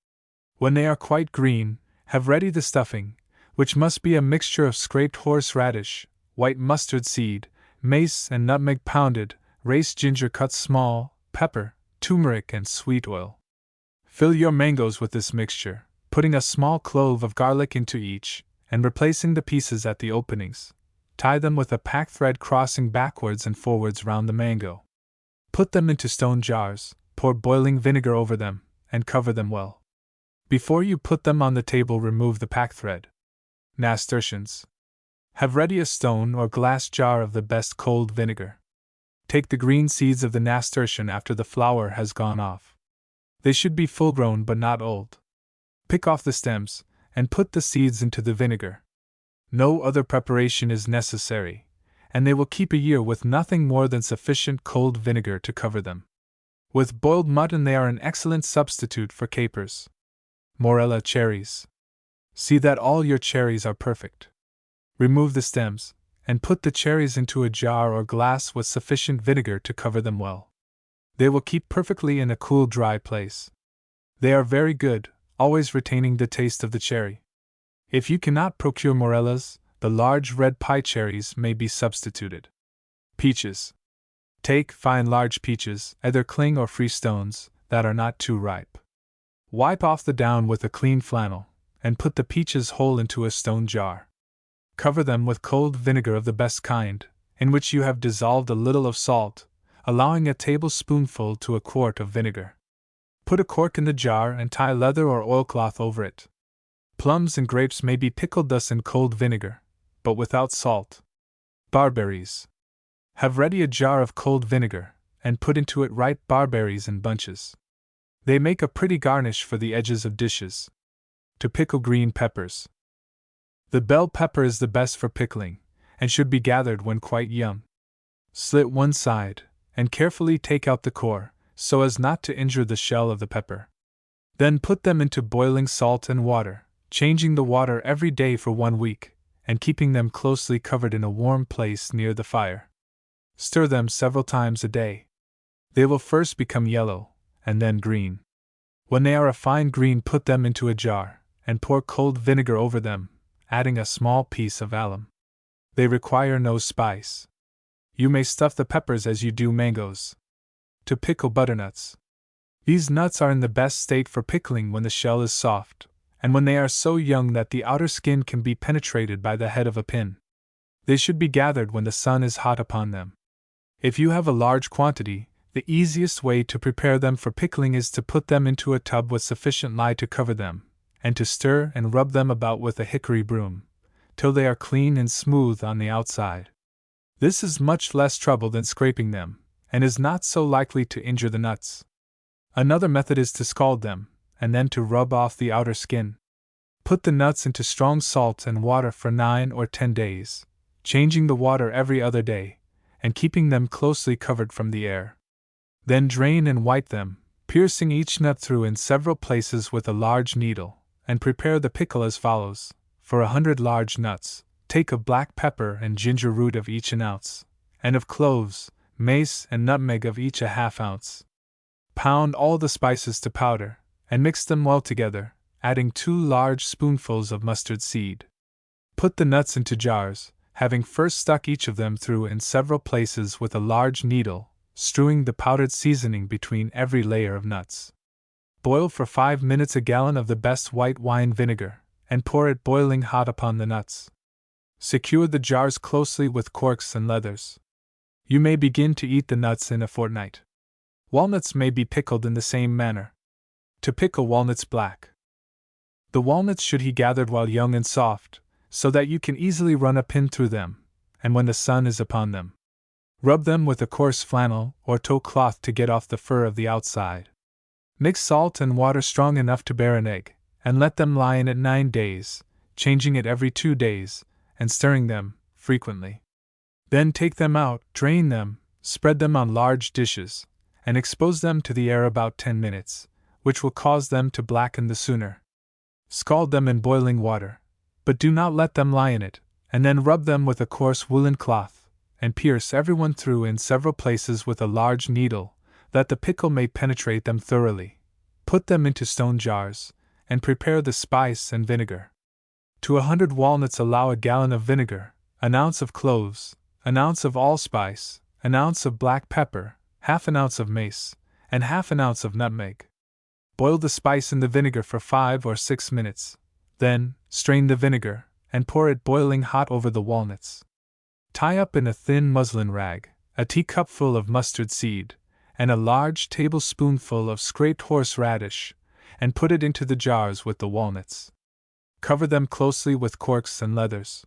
When they are quite green, have ready the stuffing, which must be a mixture of scraped horseradish, white mustard seed, mace and nutmeg pounded, race ginger cut small, pepper, turmeric and sweet oil. Fill your mangoes with this mixture, putting a small clove of garlic into each, and replacing the pieces at the openings. Tie them with a packthread crossing backwards and forwards round the mango. Put them into stone jars, pour boiling vinegar over them, and cover them well. Before you put them on the table, remove the packthread. Nasturtiums. Have ready a stone or glass jar of the best cold vinegar. Take the green seeds of the nasturtium after the flower has gone off. They should be full grown but not old. Pick off the stems, and put the seeds into the vinegar. No other preparation is necessary, and they will keep a year with nothing more than sufficient cold vinegar to cover them. With boiled mutton they are an excellent substitute for capers. Morella cherries. See that all your cherries are perfect. Remove the stems, and put the cherries into a jar or glass with sufficient vinegar to cover them well. They will keep perfectly in a cool, dry place. They are very good, always retaining the taste of the cherry. If you cannot procure morellas, the large red pie cherries may be substituted. Peaches. Take fine large peaches, either cling or free stones, that are not too ripe. Wipe off the down with a clean flannel, and put the peaches whole into a stone jar. Cover them with cold vinegar of the best kind, in which you have dissolved a little of salt, allowing a tablespoonful to a quart of vinegar. Put a cork in the jar and tie leather or oilcloth over it. Plums and grapes may be pickled thus in cold vinegar, but without salt. Barberries. Have ready a jar of cold vinegar, and put into it ripe barberries in bunches. They make a pretty garnish for the edges of dishes. To pickle green peppers. The bell pepper is the best for pickling, and should be gathered when quite young. Slit one side, and carefully take out the core, so as not to injure the shell of the pepper. Then put them into boiling salt and water, changing the water every day for 1 week, and keeping them closely covered in a warm place near the fire. Stir them several times a day. They will first become yellow, and then green. When they are a fine green, put them into a jar, and pour cold vinegar over them, adding a small piece of alum. They require no spice. You may stuff the peppers as you do mangoes. To pickle butternuts. These nuts are in the best state for pickling when the shell is soft, and when they are so young that the outer skin can be penetrated by the head of a pin. They should be gathered when the sun is hot upon them. If you have a large quantity, the easiest way to prepare them for pickling is to put them into a tub with sufficient lye to cover them, and to stir and rub them about with a hickory broom, till they are clean and smooth on the outside. This is much less trouble than scraping them, and is not so likely to injure the nuts. Another method is to scald them, and then to rub off the outer skin. Put the nuts into strong salt and water for 9 or 10 days, changing the water every other day, and keeping them closely covered from the air. Then drain and wipe them, piercing each nut through in several places with a large needle, and prepare the pickle as follows. For 100 large nuts, take of black pepper and ginger root of each an ounce, and of cloves, mace, and nutmeg of each a ½ ounce. Pound all the spices to powder, and mix them well together, adding 2 large spoonfuls of mustard seed. Put the nuts into jars, having first stuck each of them through in several places with a large needle, strewing the powdered seasoning between every layer of nuts. Boil for 5 minutes a gallon of the best white wine vinegar, and pour it boiling hot upon the nuts. Secure the jars closely with corks and leathers. You may begin to eat the nuts in a fortnight. Walnuts may be pickled in the same manner. To pickle walnuts black. The walnuts should be gathered while young and soft, so that you can easily run a pin through them, and when the sun is upon them. Rub them with a coarse flannel or tow cloth to get off the fur of the outside. Mix salt and water strong enough to bear an egg, and let them lie in it 9 days, changing it every 2 days, and stirring them frequently. Then take them out, drain them, spread them on large dishes, and expose them to the air about 10 minutes, which will cause them to blacken the sooner. Scald them in boiling water, but do not let them lie in it, and then rub them with a coarse woolen cloth, and pierce everyone through in several places with a large needle, that the pickle may penetrate them thoroughly. Put them into stone jars, and prepare the spice and vinegar. To 100 walnuts allow a gallon of vinegar, an ounce of cloves, an ounce of allspice, an ounce of black pepper, ½ an ounce of mace, and ½ an ounce of nutmeg. Boil the spice in the vinegar for 5 or 6 minutes, then strain the vinegar, and pour it boiling hot over the walnuts. Tie up in a thin muslin rag a teacupful of mustard seed, and a large tablespoonful of scraped horseradish, and put it into the jars with the walnuts. Cover them closely with corks and leathers.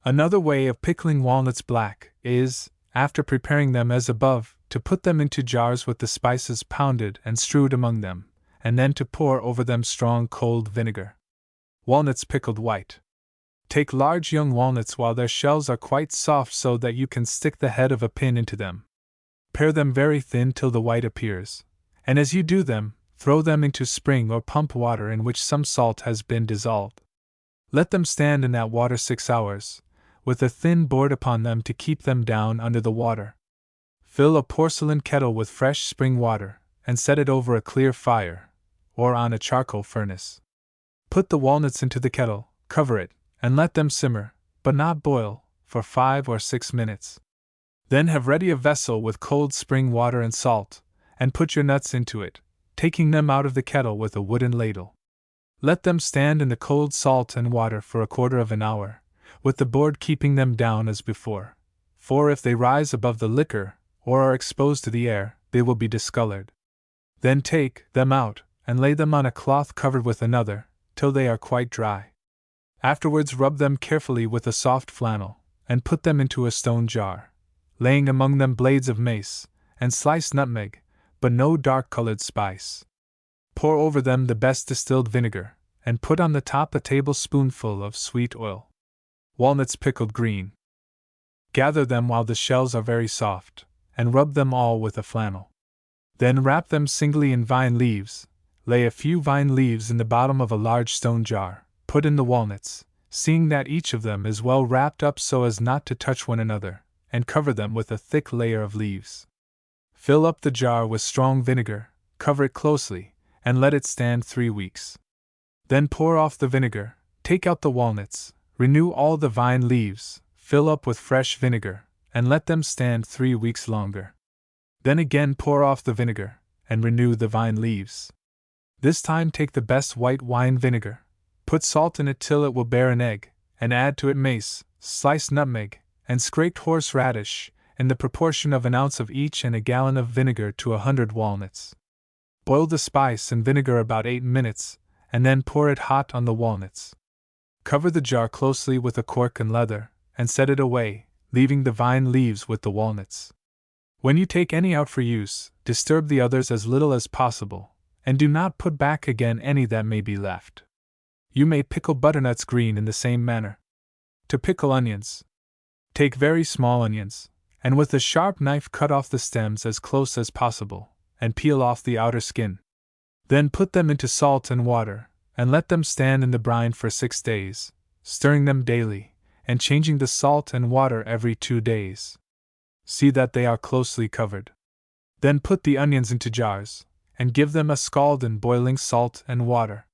Another way of pickling walnuts black is, after preparing them as above, to put them into jars with the spices pounded and strewed among them, and then to pour over them strong cold vinegar. Walnuts pickled white. Take large young walnuts while their shells are quite soft so that you can stick the head of a pin into them. Pare them very thin till the white appears, and as you do them, throw them into spring or pump water in which some salt has been dissolved. Let them stand in that water 6 hours, with a thin board upon them to keep them down under the water. Fill a porcelain kettle with fresh spring water, and set it over a clear fire, or on a charcoal furnace. Put the walnuts into the kettle, cover it, and let them simmer, but not boil, for 5 or 6 minutes. Then have ready a vessel with cold spring water and salt, and put your nuts into it, taking them out of the kettle with a wooden ladle. Let them stand in the cold salt and water for a quarter of an hour, with the board keeping them down as before, for if they rise above the liquor, or are exposed to the air, they will be discolored. Then take them out, and lay them on a cloth covered with another, till they are quite dry. Afterwards rub them carefully with a soft flannel, and put them into a stone jar, laying among them blades of mace, and sliced nutmeg, but no dark-colored spice. Pour over them the best distilled vinegar, and put on the top a tablespoonful of sweet oil. Walnuts pickled green. Gather them while the shells are very soft, and rub them all with a flannel. Then wrap them singly in vine leaves, lay a few vine leaves in the bottom of a large stone jar, put in the walnuts, seeing that each of them is well wrapped up so as not to touch one another, and cover them with a thick layer of leaves. Fill up the jar with strong vinegar, cover it closely, and let it stand 3 weeks. Then pour off the vinegar, take out the walnuts, renew all the vine leaves, fill up with fresh vinegar, and let them stand 3 weeks longer. Then again pour off the vinegar, and renew the vine leaves. This time take the best white wine vinegar, put salt in it till it will bear an egg, and add to it mace, sliced nutmeg, and scraped horseradish, in the proportion of an ounce of each and a gallon of vinegar to 100 walnuts. Boil the spice and vinegar about 8 minutes, and then pour it hot on the walnuts. Cover the jar closely with a cork and leather, and set it away, leaving the vine leaves with the walnuts. When you take any out for use, disturb the others as little as possible, and do not put back again any that may be left. You may pickle butternuts green in the same manner. To pickle onions. Take very small onions, and with a sharp knife cut off the stems as close as possible, and peel off the outer skin. Then put them into salt and water, and let them stand in the brine for 6 days, stirring them daily, and changing the salt and water every 2 days. See that they are closely covered. Then put the onions into jars, and give them a scald in boiling salt and water.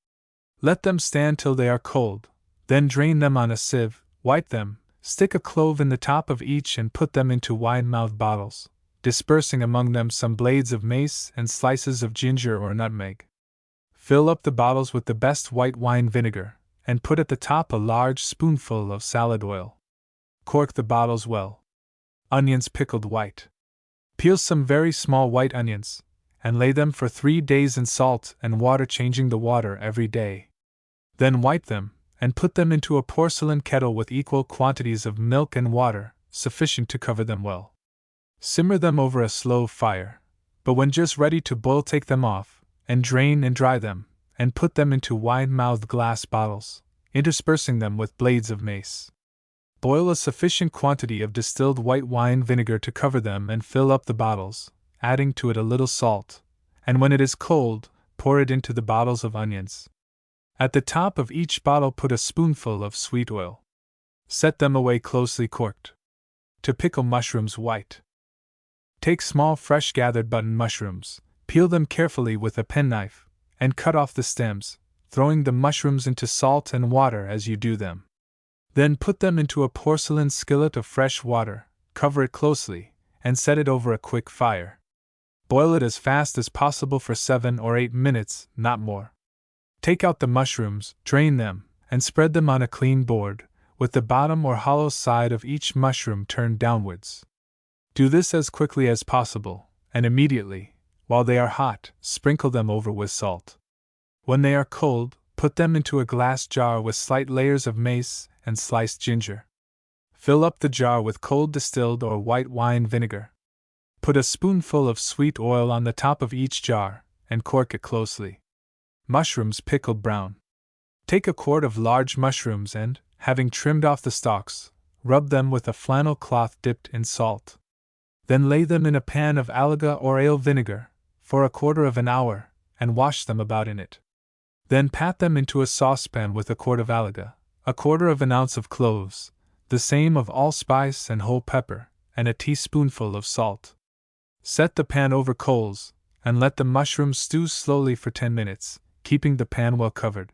Let them stand till they are cold, then drain them on a sieve, wipe them, stick a clove in the top of each and put them into wide-mouthed bottles, dispersing among them some blades of mace and slices of ginger or nutmeg. Fill up the bottles with the best white wine vinegar, and put at the top a large spoonful of salad oil. Cork the bottles well. Onions pickled white. Peel some very small white onions, and lay them for 3 days in salt and water, changing the water every day. Then wipe them, and put them into a porcelain kettle with equal quantities of milk and water, sufficient to cover them well. Simmer them over a slow fire, but when just ready to boil take them off, and drain and dry them, and put them into wide-mouthed glass bottles, interspersing them with blades of mace. Boil a sufficient quantity of distilled white wine vinegar to cover them and fill up the bottles, adding to it a little salt, and when it is cold, pour it into the bottles of onions. At the top of each bottle put a spoonful of sweet oil. Set them away closely corked. To pickle mushrooms white. Take small fresh gathered button mushrooms, peel them carefully with a penknife, and cut off the stems, throwing the mushrooms into salt and water as you do them. Then put them into a porcelain skillet of fresh water, cover it closely, and set it over a quick fire. Boil it as fast as possible for 7 or 8 minutes, not more. Take out the mushrooms, drain them, and spread them on a clean board, with the bottom or hollow side of each mushroom turned downwards. Do this as quickly as possible, and immediately, while they are hot, sprinkle them over with salt. When they are cold, put them into a glass jar with slight layers of mace and sliced ginger. Fill up the jar with cold distilled or white wine vinegar. Put a spoonful of sweet oil on the top of each jar, and cork it closely. Mushrooms pickled brown. Take a quart of large mushrooms and, having trimmed off the stalks, rub them with a flannel cloth dipped in salt. Then lay them in a pan of alga or ale vinegar, for a quarter of an hour, and wash them about in it. Then pat them into a saucepan with a quart of alga, a quarter of an ounce of cloves, the same of allspice and whole pepper, and a teaspoonful of salt. Set the pan over coals, and let the mushrooms stew slowly for 10 minutes, keeping the pan well covered.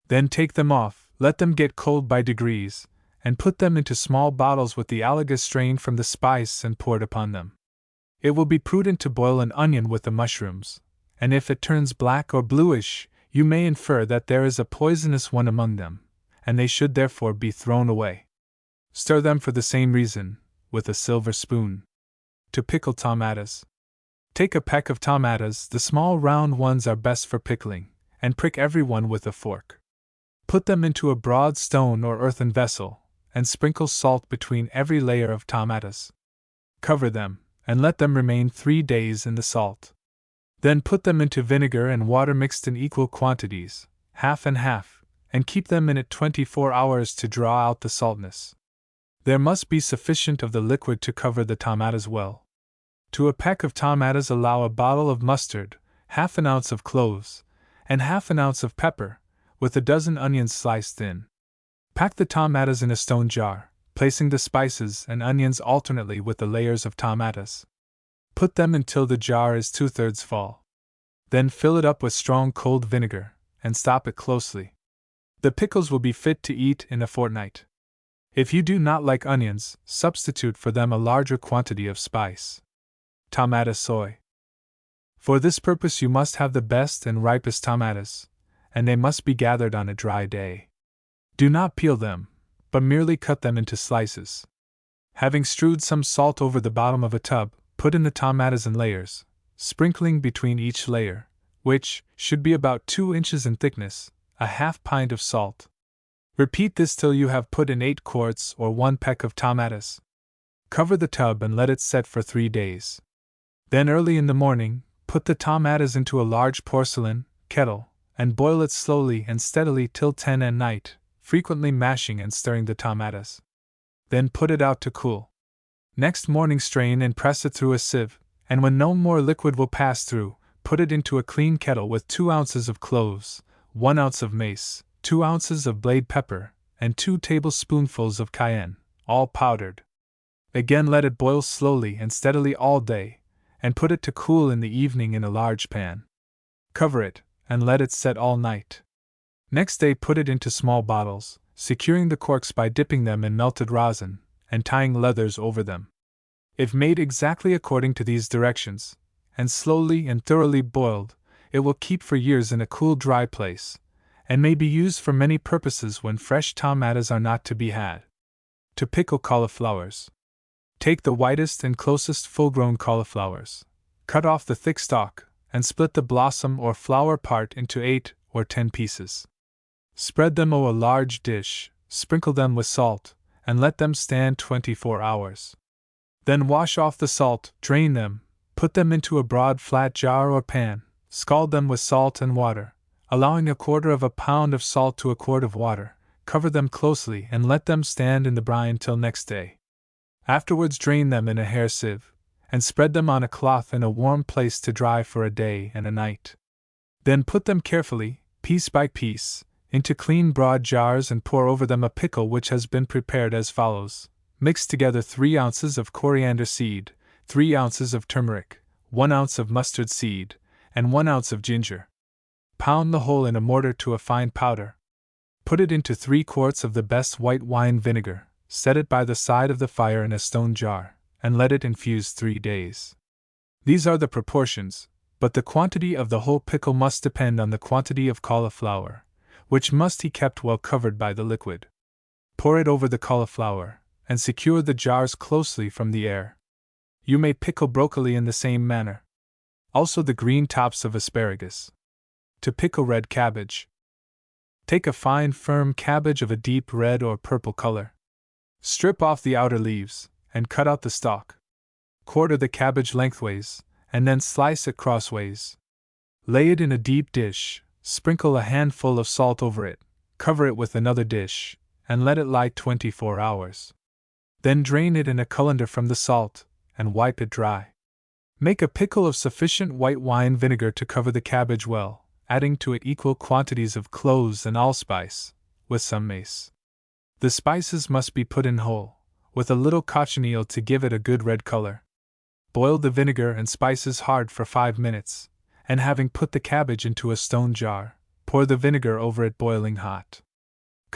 Then take them off, let them get cold by degrees, and put them into small bottles with the aliga strained from the spice and poured upon them. It will be prudent to boil an onion with the mushrooms, and if it turns black or bluish, you may infer that there is a poisonous one among them, and they should therefore be thrown away. Stir them for the same reason, with a silver spoon. To pickle tomatoes. Take a peck of tomatoes, the small round ones are best for pickling, and prick every one with a fork. Put them into a broad stone or earthen vessel, and sprinkle salt between every layer of tomatoes. Cover them, and let them remain 3 days in the salt. Then put them into vinegar and water mixed in equal quantities, half and half, and keep them in it 24 hours to draw out the saltness. There must be sufficient of the liquid to cover the tomatoes well. To a peck of tomatoes allow a bottle of mustard, half an ounce of cloves, and half an ounce of pepper, with a dozen onions sliced thin. Pack the tomatoes in a stone jar, placing the spices and onions alternately with the layers of tomatoes. Put them until the jar is 2/3 full. Then fill it up with strong cold vinegar, and stop it closely. The pickles will be fit to eat in a fortnight. If you do not like onions, substitute for them a larger quantity of spice. Tomato soy. For this purpose you must have the best and ripest tomatoes, and they must be gathered on a dry day. Do not peel them, but merely cut them into slices. Having strewed some salt over the bottom of a tub, put in the tomatoes in layers, sprinkling between each layer, which should be about 2 inches in thickness, a half pint of salt. Repeat this till you have put in 8 quarts or 1 peck of tomatoes. Cover the tub and let it set for 3 days. Then early in the morning, put the tomatoes into a large porcelain kettle, and boil it slowly and steadily till 10 at night, frequently mashing and stirring the tomatoes. Then put it out to cool. Next morning strain and press it through a sieve, and when no more liquid will pass through, put it into a clean kettle with 2 ounces of cloves, 1 ounce of mace, 2 ounces of blade pepper, and 2 tablespoonfuls of cayenne, all powdered. Again let it boil slowly and steadily all day, and put it to cool in the evening in a large pan. Cover it, and let it set all night. Next day put it into small bottles, securing the corks by dipping them in melted rosin, and tying leathers over them. If made exactly according to these directions, and slowly and thoroughly boiled, it will keep for years in a cool, dry place, and may be used for many purposes when fresh tomatoes are not to be had. To pickle cauliflowers. Take the whitest and closest full-grown cauliflowers, cut off the thick stalk, and split the blossom or flower part into 8 or 10 pieces. Spread them over a large dish, sprinkle them with salt, and let them stand 24 hours. Then wash off the salt, drain them, put them into a broad flat jar or pan, scald them with salt and water, allowing 1/4 pound of salt to a quart of water, cover them closely and let them stand in the brine till next day. Afterwards drain them in a hair sieve, and spread them on a cloth in a warm place to dry for a day and a night. Then put them carefully, piece by piece, into clean broad jars and pour over them a pickle which has been prepared as follows. Mix together 3 ounces of coriander seed, 3 ounces of turmeric, 1 ounce of mustard seed, and 1 ounce of ginger. Pound the whole in a mortar to a fine powder. Put it into 3 quarts of the best white wine vinegar, set it by the side of the fire in a stone jar, and let it infuse 3 days. These are the proportions, but the quantity of the whole pickle must depend on the quantity of cauliflower, which must be kept well covered by the liquid. Pour it over the cauliflower, and secure the jars closely from the air. You may pickle broccoli in the same manner. Also the green tops of asparagus. To pickle red cabbage. Take a fine firm cabbage of a deep red or purple color. Strip off the outer leaves, and cut out the stalk. Quarter the cabbage lengthways, and then slice it crossways. Lay it in a deep dish, sprinkle a handful of salt over it, cover it with another dish, and let it lie 24 hours. Then drain it in a colander from the salt, and wipe it dry. Make a pickle of sufficient white wine vinegar to cover the cabbage well, adding to it equal quantities of cloves and allspice, with some mace. The spices must be put in whole, with a little cochineal to give it a good red color. Boil the vinegar and spices hard for 5 minutes, and having put the cabbage into a stone jar, pour the vinegar over it boiling hot.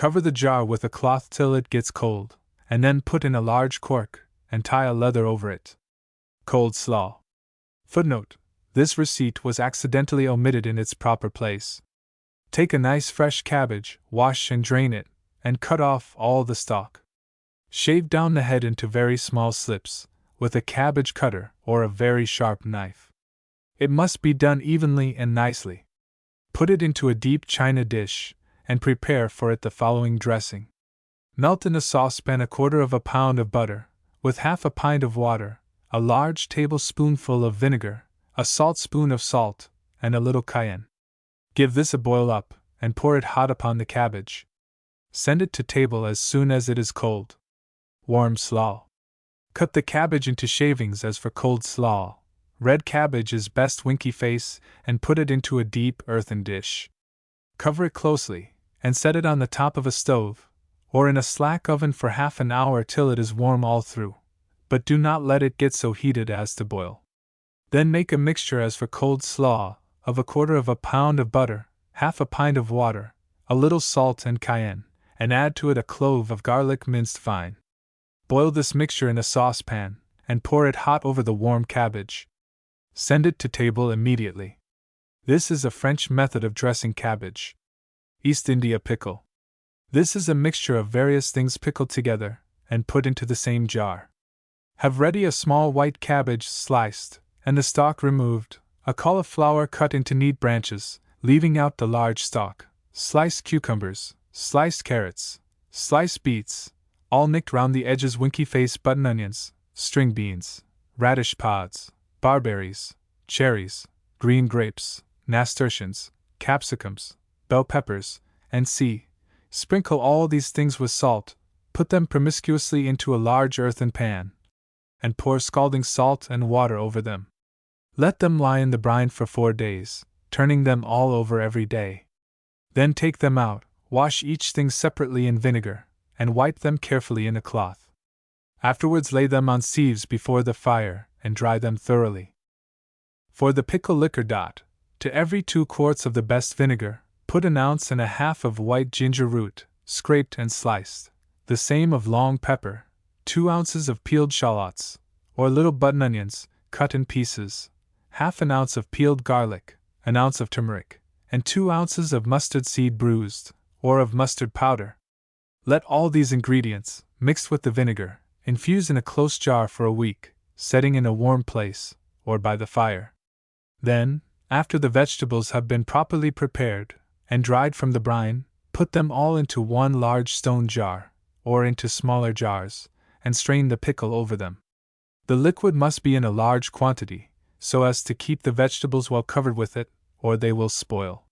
Cover the jar with a cloth till it gets cold, and then put in a large cork, and tie a leather over it. Cold slaw. Footnote: this receipt was accidentally omitted in its proper place. Take a nice fresh cabbage, wash and drain it, and cut off all the stalk. Shave down the head into very small slips, with a cabbage cutter or a very sharp knife. It must be done evenly and nicely. Put it into a deep china dish, and prepare for it the following dressing. Melt in a saucepan 1/4 pound of butter, with half a pint of water, a large tablespoonful of vinegar, a saltspoon of salt, and a little cayenne. Give this a boil up, and pour it hot upon the cabbage. Send it to table as soon as it is cold. Warm slaw. Cut the cabbage into shavings as for cold slaw. Red cabbage is best winky face, and put it into a deep earthen dish. Cover it closely, and set it on the top of a stove, or in a slack oven for half an hour till it is warm all through, but do not let it get so heated as to boil. Then make a mixture as for cold slaw, of 1/4 pound of butter, half a pint of water, a little salt and cayenne, and add to it a clove of garlic minced fine. Boil this mixture in a saucepan, and pour it hot over the warm cabbage. Send it to table immediately. This is a French method of dressing cabbage. East India pickle. This is a mixture of various things pickled together, and put into the same jar. Have ready a small white cabbage sliced, and the stalk removed, a cauliflower cut into neat branches, leaving out the large stalk, sliced cucumbers, sliced carrots, sliced beets, all nicked round the edges, winky face button onions, string beans, radish pods, barberries, cherries, green grapes, nasturtiums, capsicums, bell peppers, and sprinkle all these things with salt, put them promiscuously into a large earthen pan, and pour scalding salt and water over them. Let them lie in the brine for 4 days, turning them all over every day. Then take them out, wash each thing separately in vinegar, and wipe them carefully in a cloth. Afterwards lay them on sieves before the fire, and dry them thoroughly. For the pickle liquor. To every 2 quarts of the best vinegar, put 1.5 ounces of white ginger root, scraped and sliced, the same of long pepper, 2 ounces of peeled shallots, or little button onions, cut in pieces, half an ounce of peeled garlic, 1 ounce of turmeric, and 2 ounces of mustard seed bruised, or of mustard powder. Let all these ingredients, mixed with the vinegar, infuse in a close jar for a week, setting in a warm place, or by the fire. Then, after the vegetables have been properly prepared, and dried from the brine, put them all into one large stone jar, or into smaller jars, and strain the pickle over them. The liquid must be in a large quantity, so as to keep the vegetables well covered with it, or they will spoil.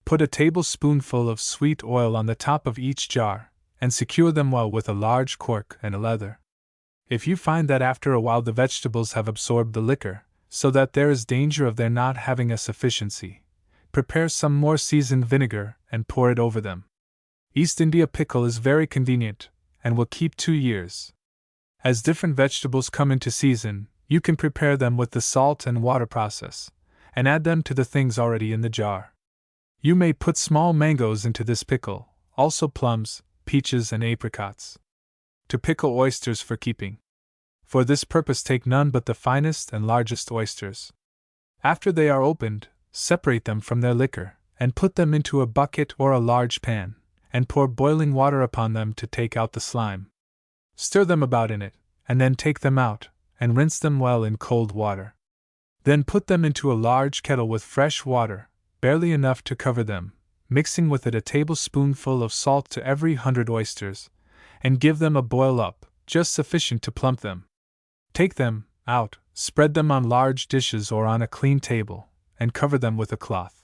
Put a tablespoonful of sweet oil on the top of each jar, and secure them well with a large cork and a leather. If you find that after a while the vegetables have absorbed the liquor, so that there is danger of their not having a sufficiency, prepare some more seasoned vinegar and pour it over them. East India pickle is very convenient, and will keep 2 years. As different vegetables come into season, you can prepare them with the salt and water process, and add them to the things already in the jar. You may put small mangoes into this pickle, also plums, peaches, and apricots. To pickle oysters for keeping. For this purpose take none but the finest and largest oysters. After they are opened, separate them from their liquor, and put them into a bucket or a large pan, and pour boiling water upon them to take out the slime. Stir them about in it, and then take them out, and rinse them well in cold water. Then put them into a large kettle with fresh water, barely enough to cover them, mixing with it a tablespoonful of salt to every 100 oysters, and give them a boil up, just sufficient to plump them. Take them out, spread them on large dishes or on a clean table, and cover them with a cloth.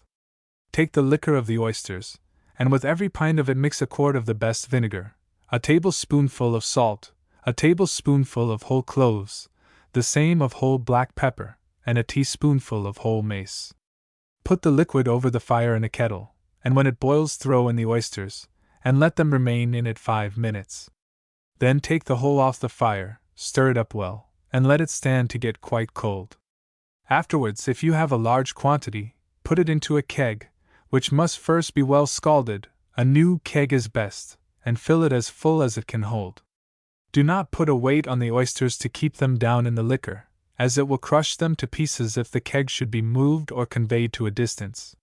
Take the liquor of the oysters, and with every pint of it mix 1 quart of the best vinegar, a tablespoonful of salt, a tablespoonful of whole cloves, the same of whole black pepper, and a teaspoonful of whole mace. Put the liquid over the fire in a kettle, and when it boils throw in the oysters, and let them remain in it 5 minutes. Then take the whole off the fire, stir it up well, and let it stand to get quite cold. Afterwards, if you have a large quantity, put it into a keg, which must first be well scalded, A new keg is best, and fill it as full as it can hold. Do not put a weight on the oysters to keep them down in the liquor, as it will crush them to pieces if the keg should be moved or conveyed to a distance.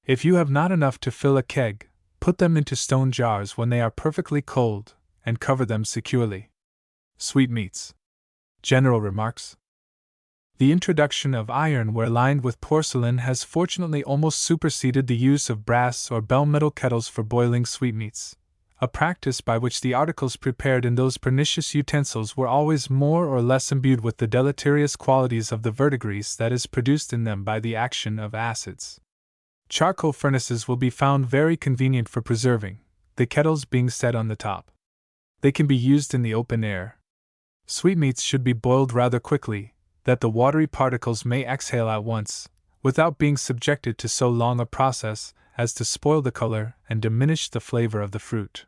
If you have not enough to fill a keg, put them into stone jars when they are perfectly cold, and cover them securely. Sweetmeats. General remarks. The introduction of ironware lined with porcelain has fortunately almost superseded the use of brass or bell-metal kettles for boiling sweetmeats, a practice by which the articles prepared in those pernicious utensils were always more or less imbued with the deleterious qualities of the verdigris that is produced in them by the action of acids. Charcoal furnaces will be found very convenient for preserving, the kettles being set on the top. They can be used in the open air. Sweetmeats should be boiled rather quickly, that the watery particles may exhale at once, without being subjected to so long a process as to spoil the color and diminish the flavor of the fruit.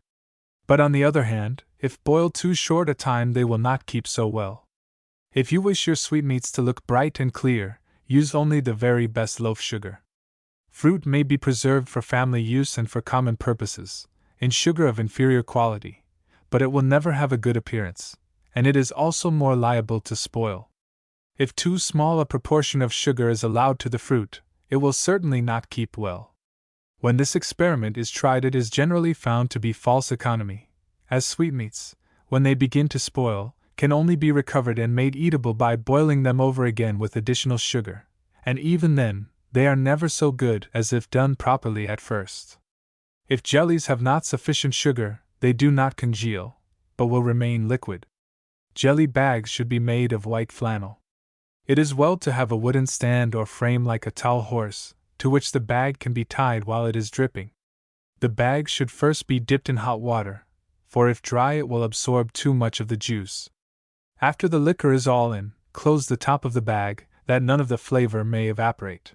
But on the other hand, if boiled too short a time, they will not keep so well. If you wish your sweetmeats to look bright and clear, use only the very best loaf sugar. Fruit may be preserved for family use and for common purposes, in sugar of inferior quality, but it will never have a good appearance, and it is also more liable to spoil. If too small a proportion of sugar is allowed to the fruit, it will certainly not keep well. When this experiment is tried, it is generally found to be false economy, as sweetmeats, when they begin to spoil, can only be recovered and made eatable by boiling them over again with additional sugar, and even then, they are never so good as if done properly at first. If jellies have not sufficient sugar, they do not congeal, but will remain liquid. Jelly bags should be made of white flannel. It is well to have a wooden stand or frame like a tall horse, to which the bag can be tied while it is dripping. The bag should first be dipped in hot water, for if dry it will absorb too much of the juice. After the liquor is all in, close the top of the bag, that none of the flavor may evaporate.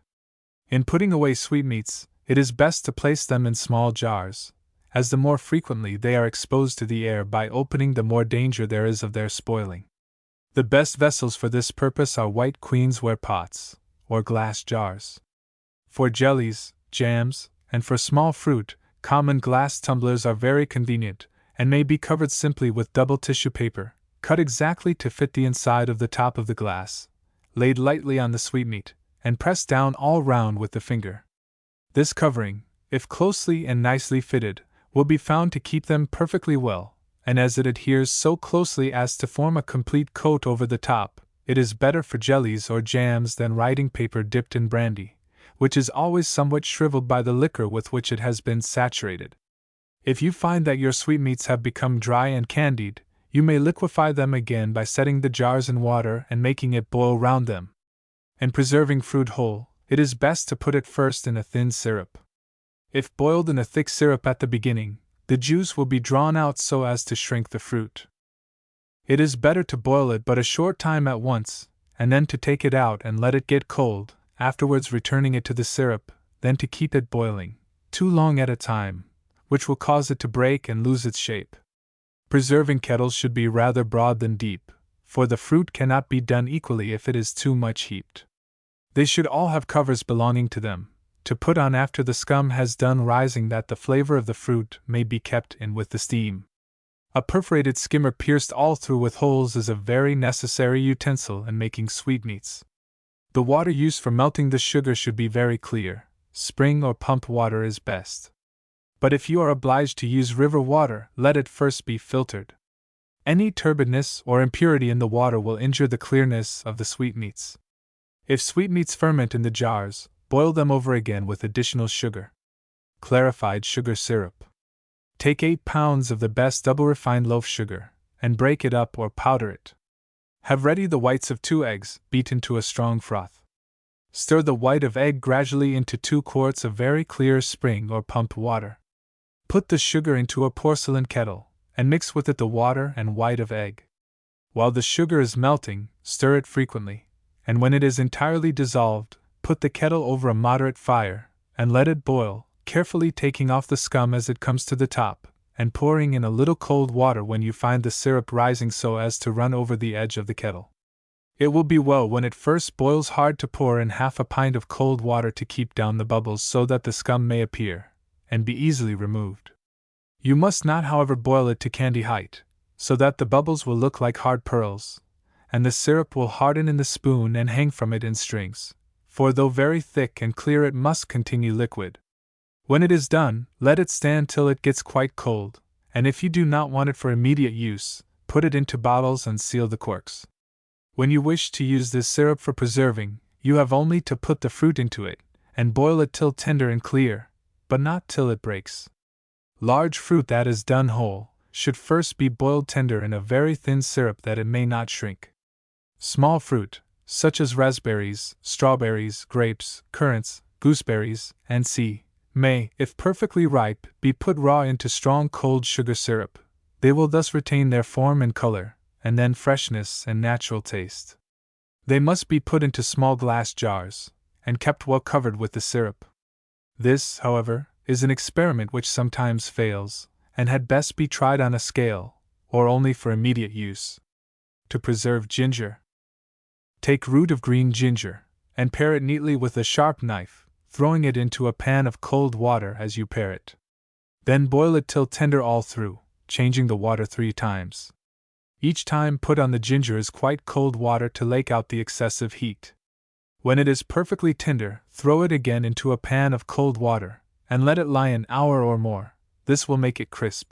In putting away sweetmeats, it is best to place them in small jars, as the more frequently they are exposed to the air by opening, the more danger there is of their spoiling. The best vessels for this purpose are white queensware pots, or glass jars. For jellies, jams, and for small fruit, common glass tumblers are very convenient, and may be covered simply with double tissue paper, cut exactly to fit the inside of the top of the glass, laid lightly on the sweetmeat, and pressed down all round with the finger. This covering, if closely and nicely fitted, will be found to keep them perfectly well, and as it adheres so closely as to form a complete coat over the top, it is better for jellies or jams than writing paper dipped in brandy, which is always somewhat shriveled by the liquor with which it has been saturated. If you find that your sweetmeats have become dry and candied, you may liquefy them again by setting the jars in water and making it boil round them. In preserving fruit whole, it is best to put it first in a thin syrup. If boiled in a thick syrup at the beginning, the juice will be drawn out so as to shrink the fruit. It is better to boil it but a short time at once, and then to take it out and let it get cold, afterwards returning it to the syrup, than to keep it boiling too long at a time, which will cause it to break and lose its shape. Preserving kettles should be rather broad than deep, for the fruit cannot be done equally if it is too much heaped. They should all have covers belonging to them, to put on after the scum has done rising, that the flavor of the fruit may be kept in with the steam. A perforated skimmer pierced all through with holes is a very necessary utensil in making sweetmeats. The water used for melting the sugar should be very clear. Spring or pump water is best. But if you are obliged to use river water, let it first be filtered. Any turbidness or impurity in the water will injure the clearness of the sweetmeats. If sweetmeats ferment in the jars, boil them over again with additional sugar. Clarified sugar syrup. Take 8 pounds of the best double-refined loaf sugar, and break it up or powder it. Have ready the whites of 2 eggs, beaten to a strong froth. Stir the white of egg gradually into 2 quarts of very clear spring or pump water. Put the sugar into a porcelain kettle, and mix with it the water and white of egg. While the sugar is melting, stir it frequently, and when it is entirely dissolved, put the kettle over a moderate fire, and let it boil, carefully taking off the scum as it comes to the top, and pouring in a little cold water when you find the syrup rising so as to run over the edge of the kettle. It will be well when it first boils hard to pour in half a pint of cold water to keep down the bubbles so that the scum may appear, and be easily removed. You must not, however, boil it to candy height, so that the bubbles will look like hard pearls, and the syrup will harden in the spoon and hang from it in strings, for though very thick and clear it must continue liquid. When it is done, let it stand till it gets quite cold, and if you do not want it for immediate use, put it into bottles and seal the corks. When you wish to use this syrup for preserving, you have only to put the fruit into it, and boil it till tender and clear, but not till it breaks. Large fruit that is done whole should first be boiled tender in a very thin syrup that it may not shrink. Small fruit, such as raspberries, strawberries, grapes, currants, gooseberries, and may, if perfectly ripe, be put raw into strong cold sugar syrup. They will thus retain their form and color, and then freshness and natural taste. They must be put into small glass jars, and kept well covered with the syrup. This, however, is an experiment which sometimes fails, and had best be tried on a scale, or only for immediate use. To preserve ginger. Take root of green ginger, and pare it neatly with a sharp knife, throwing it into a pan of cold water as you pare it. Then boil it till tender all through, changing the water 3 times. Each time put on the ginger is quite cold water to lake out the excessive heat. When it is perfectly tender, throw it again into a pan of cold water, and let it lie an hour or more. This will make it crisp.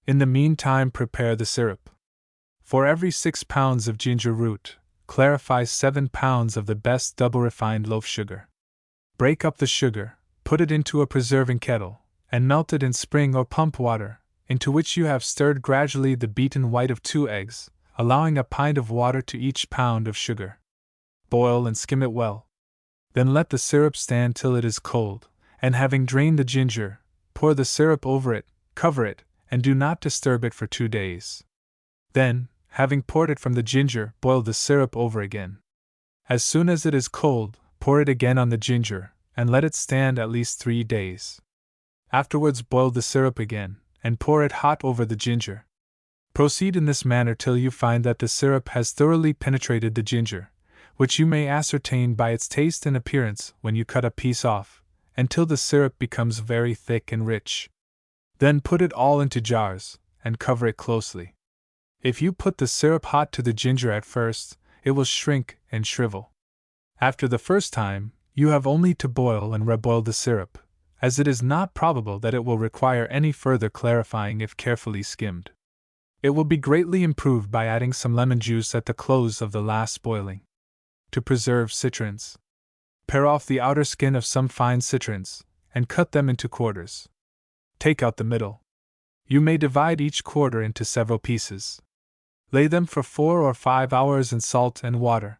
In the meantime, prepare the syrup. For every 6 pounds of ginger root, clarify 7 pounds of the best double refined loaf sugar. Break up the sugar, put it into a preserving kettle, and melt it in spring or pump water, into which you have stirred gradually the beaten white of 2 eggs, allowing a pint of water to each pound of sugar. Boil and skim it well. Then let the syrup stand till it is cold, and having drained the ginger, pour the syrup over it, cover it, and do not disturb it for 2 days. Then, having poured it from the ginger, boil the syrup over again. As soon as it is cold, pour it again on the ginger, and let it stand at least 3 days. Afterwards boil the syrup again, and pour it hot over the ginger. Proceed in this manner till you find that the syrup has thoroughly penetrated the ginger, which you may ascertain by its taste and appearance when you cut a piece off, until the syrup becomes very thick and rich. Then put it all into jars, and cover it closely. If you put the syrup hot to the ginger at first, it will shrink and shrivel. After the first time, you have only to boil and reboil the syrup, as it is not probable that it will require any further clarifying if carefully skimmed. It will be greatly improved by adding some lemon juice at the close of the last boiling. To preserve citrons. Pare off the outer skin of some fine citrons, and cut them into quarters. Take out the middle. You may divide each quarter into several pieces. Lay them for 4 or 5 hours in salt and water.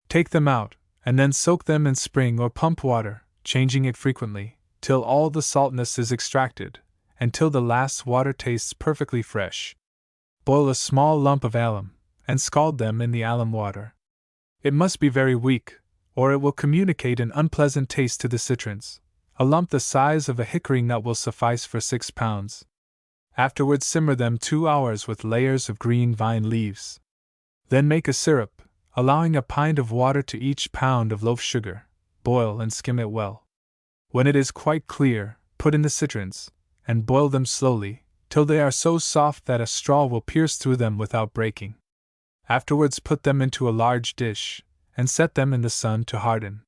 Take them out, and then soak them in spring or pump water, changing it frequently, till all the saltness is extracted, and till the last water tastes perfectly fresh. Boil a small lump of alum, and scald them in the alum water. It must be very weak, or it will communicate an unpleasant taste to the citrons. A lump the size of a hickory nut will suffice for 6 pounds. Afterwards simmer them 2 hours with layers of green vine leaves. Then make a syrup, allowing a pint of water to each pound of loaf sugar. Boil and skim it well. When it is quite clear, put in the citrons, and boil them slowly, till they are so soft that a straw will pierce through them without breaking. Afterwards put them into a large dish, and set them in the sun to harden.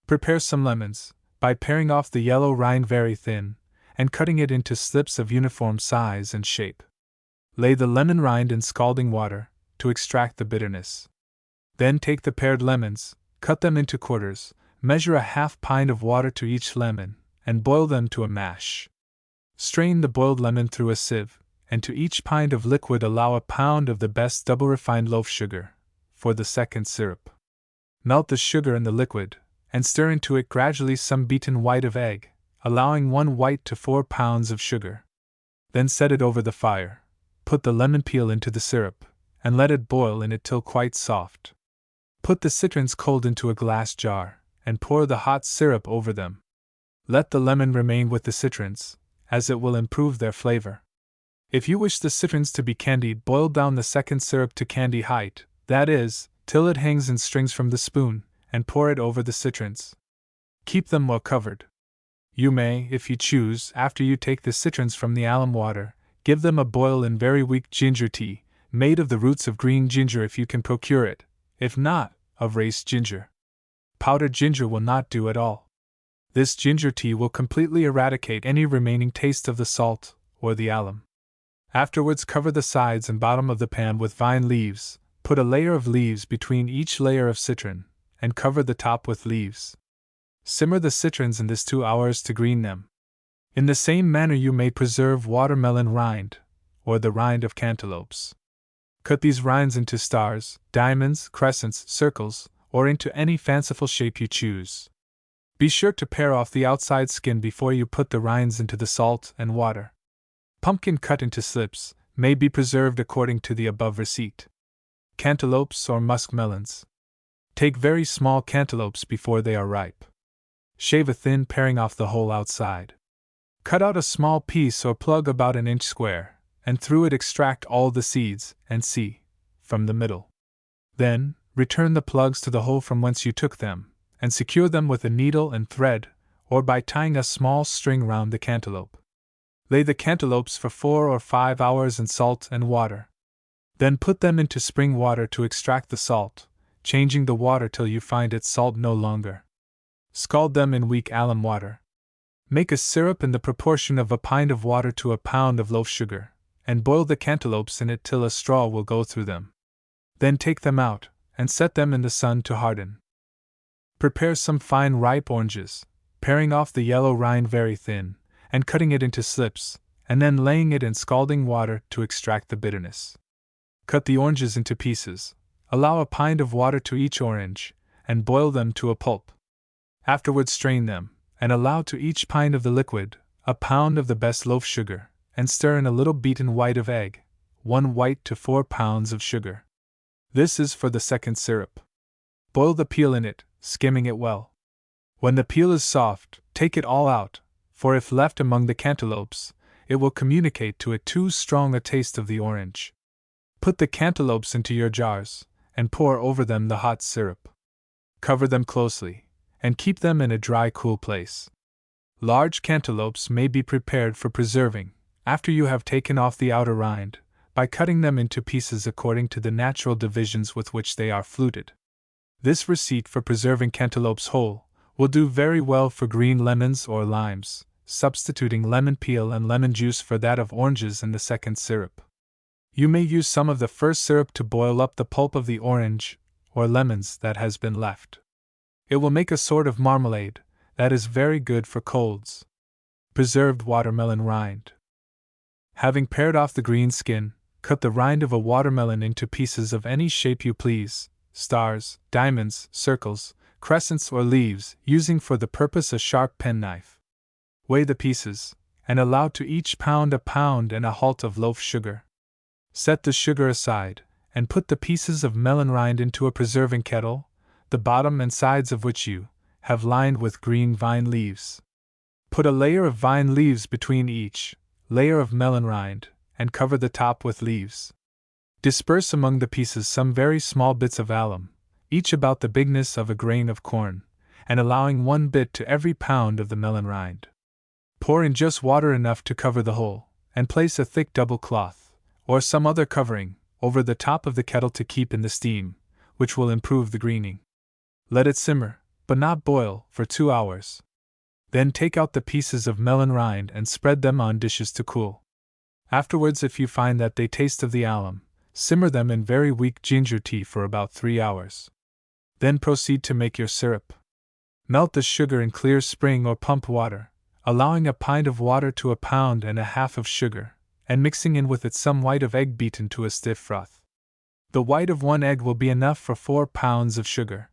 Prepare some lemons, by paring off the yellow rind very thin, and cutting it into slips of uniform size and shape. Lay the lemon rind in scalding water, to extract the bitterness. Then take the pared lemons, cut them into quarters, measure a half pint of water to each lemon, and boil them to a mash. Strain the boiled lemon through a sieve, and to each pint of liquid allow a pound of the best double refined loaf sugar, for the second syrup. Melt the sugar in the liquid, and stir into it gradually some beaten white of egg, allowing 1 white to 4 pounds of sugar. Then set it over the fire, put the lemon peel into the syrup, and let it boil in it till quite soft. Put the citrons cold into a glass jar, and pour the hot syrup over them. Let the lemon remain with the citrons, as it will improve their flavor. If you wish the citrons to be candied, boil down the second syrup to candy height, that is, till it hangs in strings from the spoon, and pour it over the citrons. Keep them well covered. You may, if you choose, after you take the citrons from the alum water, give them a boil in very weak ginger tea, made of the roots of green ginger if you can procure it, if not, of race ginger. Powdered ginger will not do at all. This ginger tea will completely eradicate any remaining taste of the salt or the alum. Afterwards, cover the sides and bottom of the pan with vine leaves, put a layer of leaves between each layer of citron, and cover the top with leaves. Simmer the citrons in this 2 hours to green them. In the same manner you may preserve watermelon rind, or the rind of cantaloupes. Cut these rinds into stars, diamonds, crescents, circles, or into any fanciful shape you choose. Be sure to pare off the outside skin before you put the rinds into the salt and water. Pumpkin cut into slips may be preserved according to the above receipt. Cantaloupes or muskmelons. Take very small cantaloupes before they are ripe. Shave a thin paring off the whole outside. Cut out a small piece or plug about an inch square, and through it extract all the seeds, and see, from the middle. Then, return the plugs to the hole from whence you took them, and secure them with a needle and thread, or by tying a small string round the cantaloupe. Lay the cantaloupes for 4 or 5 hours in salt and water. Then put them into spring water to extract the salt, changing the water till you find it salt no longer. Scald them in weak alum water. Make a syrup in the proportion of a pint of water to a pound of loaf sugar, and boil the cantaloupes in it till a straw will go through them. Then take them out, and set them in the sun to harden. Prepare some fine ripe oranges, paring off the yellow rind very thin, and cutting it into slips, and then laying it in scalding water to extract the bitterness. Cut the oranges into pieces, allow a pint of water to each orange, and boil them to a pulp. Afterwards strain them, and allow to each pint of the liquid a pound of the best loaf sugar, and stir in a little beaten white of egg, 1 white to 4 pounds of sugar. This is for the second syrup. Boil the peel in it, skimming it well. When the peel is soft, take it all out, for if left among the cantaloupes, it will communicate to it too strong a taste of the orange. Put the cantaloupes into your jars, and pour over them the hot syrup. Cover them closely, and keep them in a dry, cool place. Large cantaloupes may be prepared for preserving, after you have taken off the outer rind, by cutting them into pieces according to the natural divisions with which they are fluted. This receipt for preserving cantaloupes whole will do very well for green lemons or limes, substituting lemon peel and lemon juice for that of oranges in the second syrup. You may use some of the first syrup to boil up the pulp of the orange or lemons that has been left. It will make a sort of marmalade that is very good for colds. Preserved watermelon rind. Having pared off the green skin, cut the rind of a watermelon into pieces of any shape you please, stars, diamonds, circles, crescents or leaves, using for the purpose a sharp penknife. Weigh the pieces, and allow to each pound a pound and a halt of loaf sugar. Set the sugar aside, and put the pieces of melon rind into a preserving kettle, the bottom and sides of which you have lined with green vine leaves. Put a layer of vine leaves between each layer of melon rind, and cover the top with leaves. Disperse among the pieces some very small bits of alum, each about the bigness of a grain of corn, and allowing 1 bit to every pound of the melon rind. Pour in just water enough to cover the whole, and place a thick double cloth, or some other covering, over the top of the kettle to keep in the steam, which will improve the greening. Let it simmer, but not boil, for 2 hours. Then take out the pieces of melon rind and spread them on dishes to cool. Afterwards, if you find that they taste of the alum, simmer them in very weak ginger tea for about 3 hours. Then proceed to make your syrup. Melt the sugar in clear spring or pump water, allowing a pint of water to a pound and a half of sugar, and mixing in with it some white of egg beaten to a stiff froth. The white of 1 egg will be enough for 4 pounds of sugar.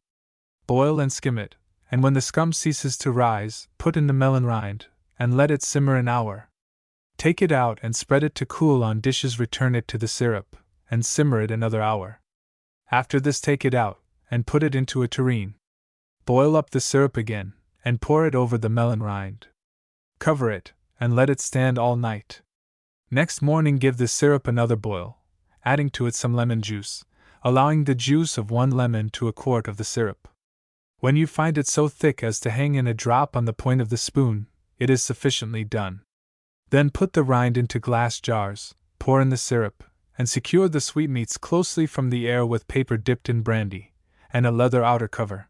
Boil and skim it, and when the scum ceases to rise, put in the melon rind, and let it simmer an hour. Take it out and spread it to cool on dishes. Return it to the syrup, and simmer it another hour. After this, take it out, and put it into a tureen. Boil up the syrup again, and pour it over the melon rind. Cover it, and let it stand all night. Next morning give the syrup another boil, adding to it some lemon juice, allowing the juice of 1 lemon to a quart of the syrup. When you find it so thick as to hang in a drop on the point of the spoon, it is sufficiently done. Then put the rind into glass jars, pour in the syrup, and secure the sweetmeats closely from the air with paper dipped in brandy, and a leather outer cover.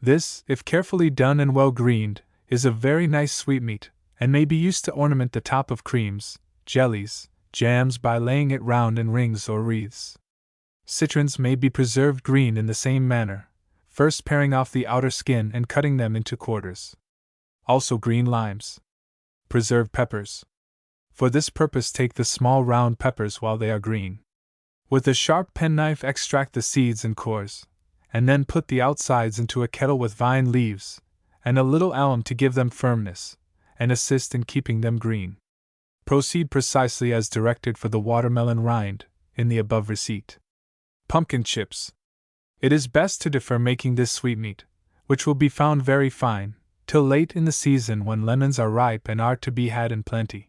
This, if carefully done and well greened, is a very nice sweetmeat, and may be used to ornament the top of creams, jellies, jams by laying it round in rings or wreaths. Citrons may be preserved green in the same manner, first paring off the outer skin and cutting them into quarters. Also green limes. Preserved peppers. For this purpose take the small round peppers while they are green. With a sharp penknife extract the seeds and cores, and then put the outsides into a kettle with vine leaves, and a little alum to give them firmness, and assist in keeping them green. Proceed precisely as directed for the watermelon rind, in the above receipt. Pumpkin chips. It is best to defer making this sweetmeat, which will be found very fine, till late in the season when lemons are ripe and are to be had in plenty.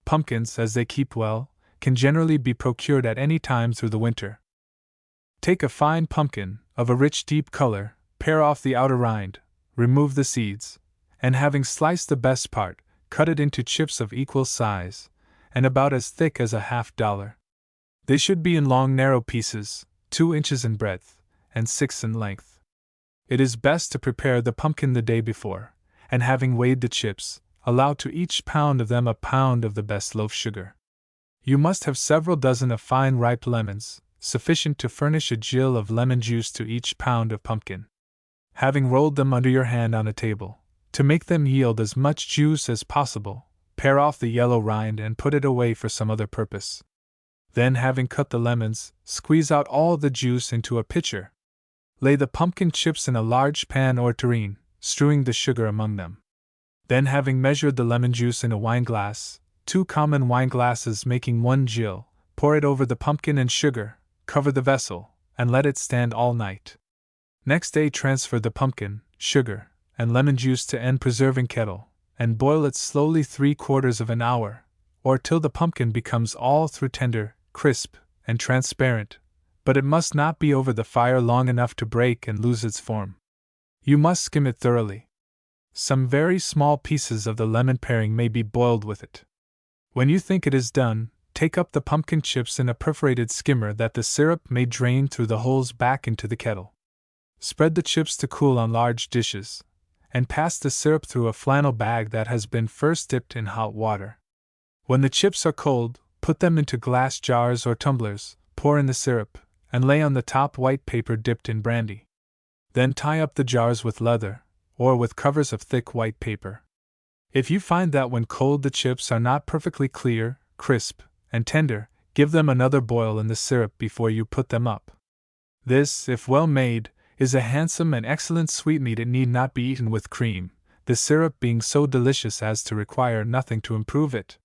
Pumpkins, as they keep well, can generally be procured at any time through the winter. Take a fine pumpkin, of a rich deep color, pare off the outer rind, remove the seeds, and having sliced the best part, cut it into chips of equal size, and about as thick as a $half. They should be in long narrow pieces, 2 inches in breadth, and 6 in length. It is best to prepare the pumpkin the day before, and having weighed the chips, allow to each pound of them a pound of the best loaf sugar. You must have several dozen of fine ripe lemons, sufficient to furnish a gill of lemon juice to each pound of pumpkin. Having rolled them under your hand on a table, to make them yield as much juice as possible, pare off the yellow rind and put it away for some other purpose. Then, having cut the lemons, squeeze out all the juice into a pitcher. Lay the pumpkin chips in a large pan or tureen, strewing the sugar among them. Then, having measured the lemon juice in a wineglass, 2 common wineglasses making 1 gill, pour it over the pumpkin and sugar, cover the vessel, and let it stand all night. Next day transfer the pumpkin, sugar, and lemon juice to an preserving kettle, and boil it slowly 3/4 of an hour, or till the pumpkin becomes all through tender, crisp, and transparent, but it must not be over the fire long enough to break and lose its form. You must skim it thoroughly. Some very small pieces of the lemon paring may be boiled with it. When you think it is done, take up the pumpkin chips in a perforated skimmer that the syrup may drain through the holes back into the kettle. Spread the chips to cool on large dishes, and pass the syrup through a flannel bag that has been first dipped in hot water. When the chips are cold, put them into glass jars or tumblers, pour in the syrup, and lay on the top white paper dipped in brandy. Then tie up the jars with leather, or with covers of thick white paper. If you find that when cold the chips are not perfectly clear, crisp, and tender, give them another boil in the syrup before you put them up. This, if well made, is a handsome and excellent sweetmeat. It need not be eaten with cream, the syrup being so delicious as to require nothing to improve it.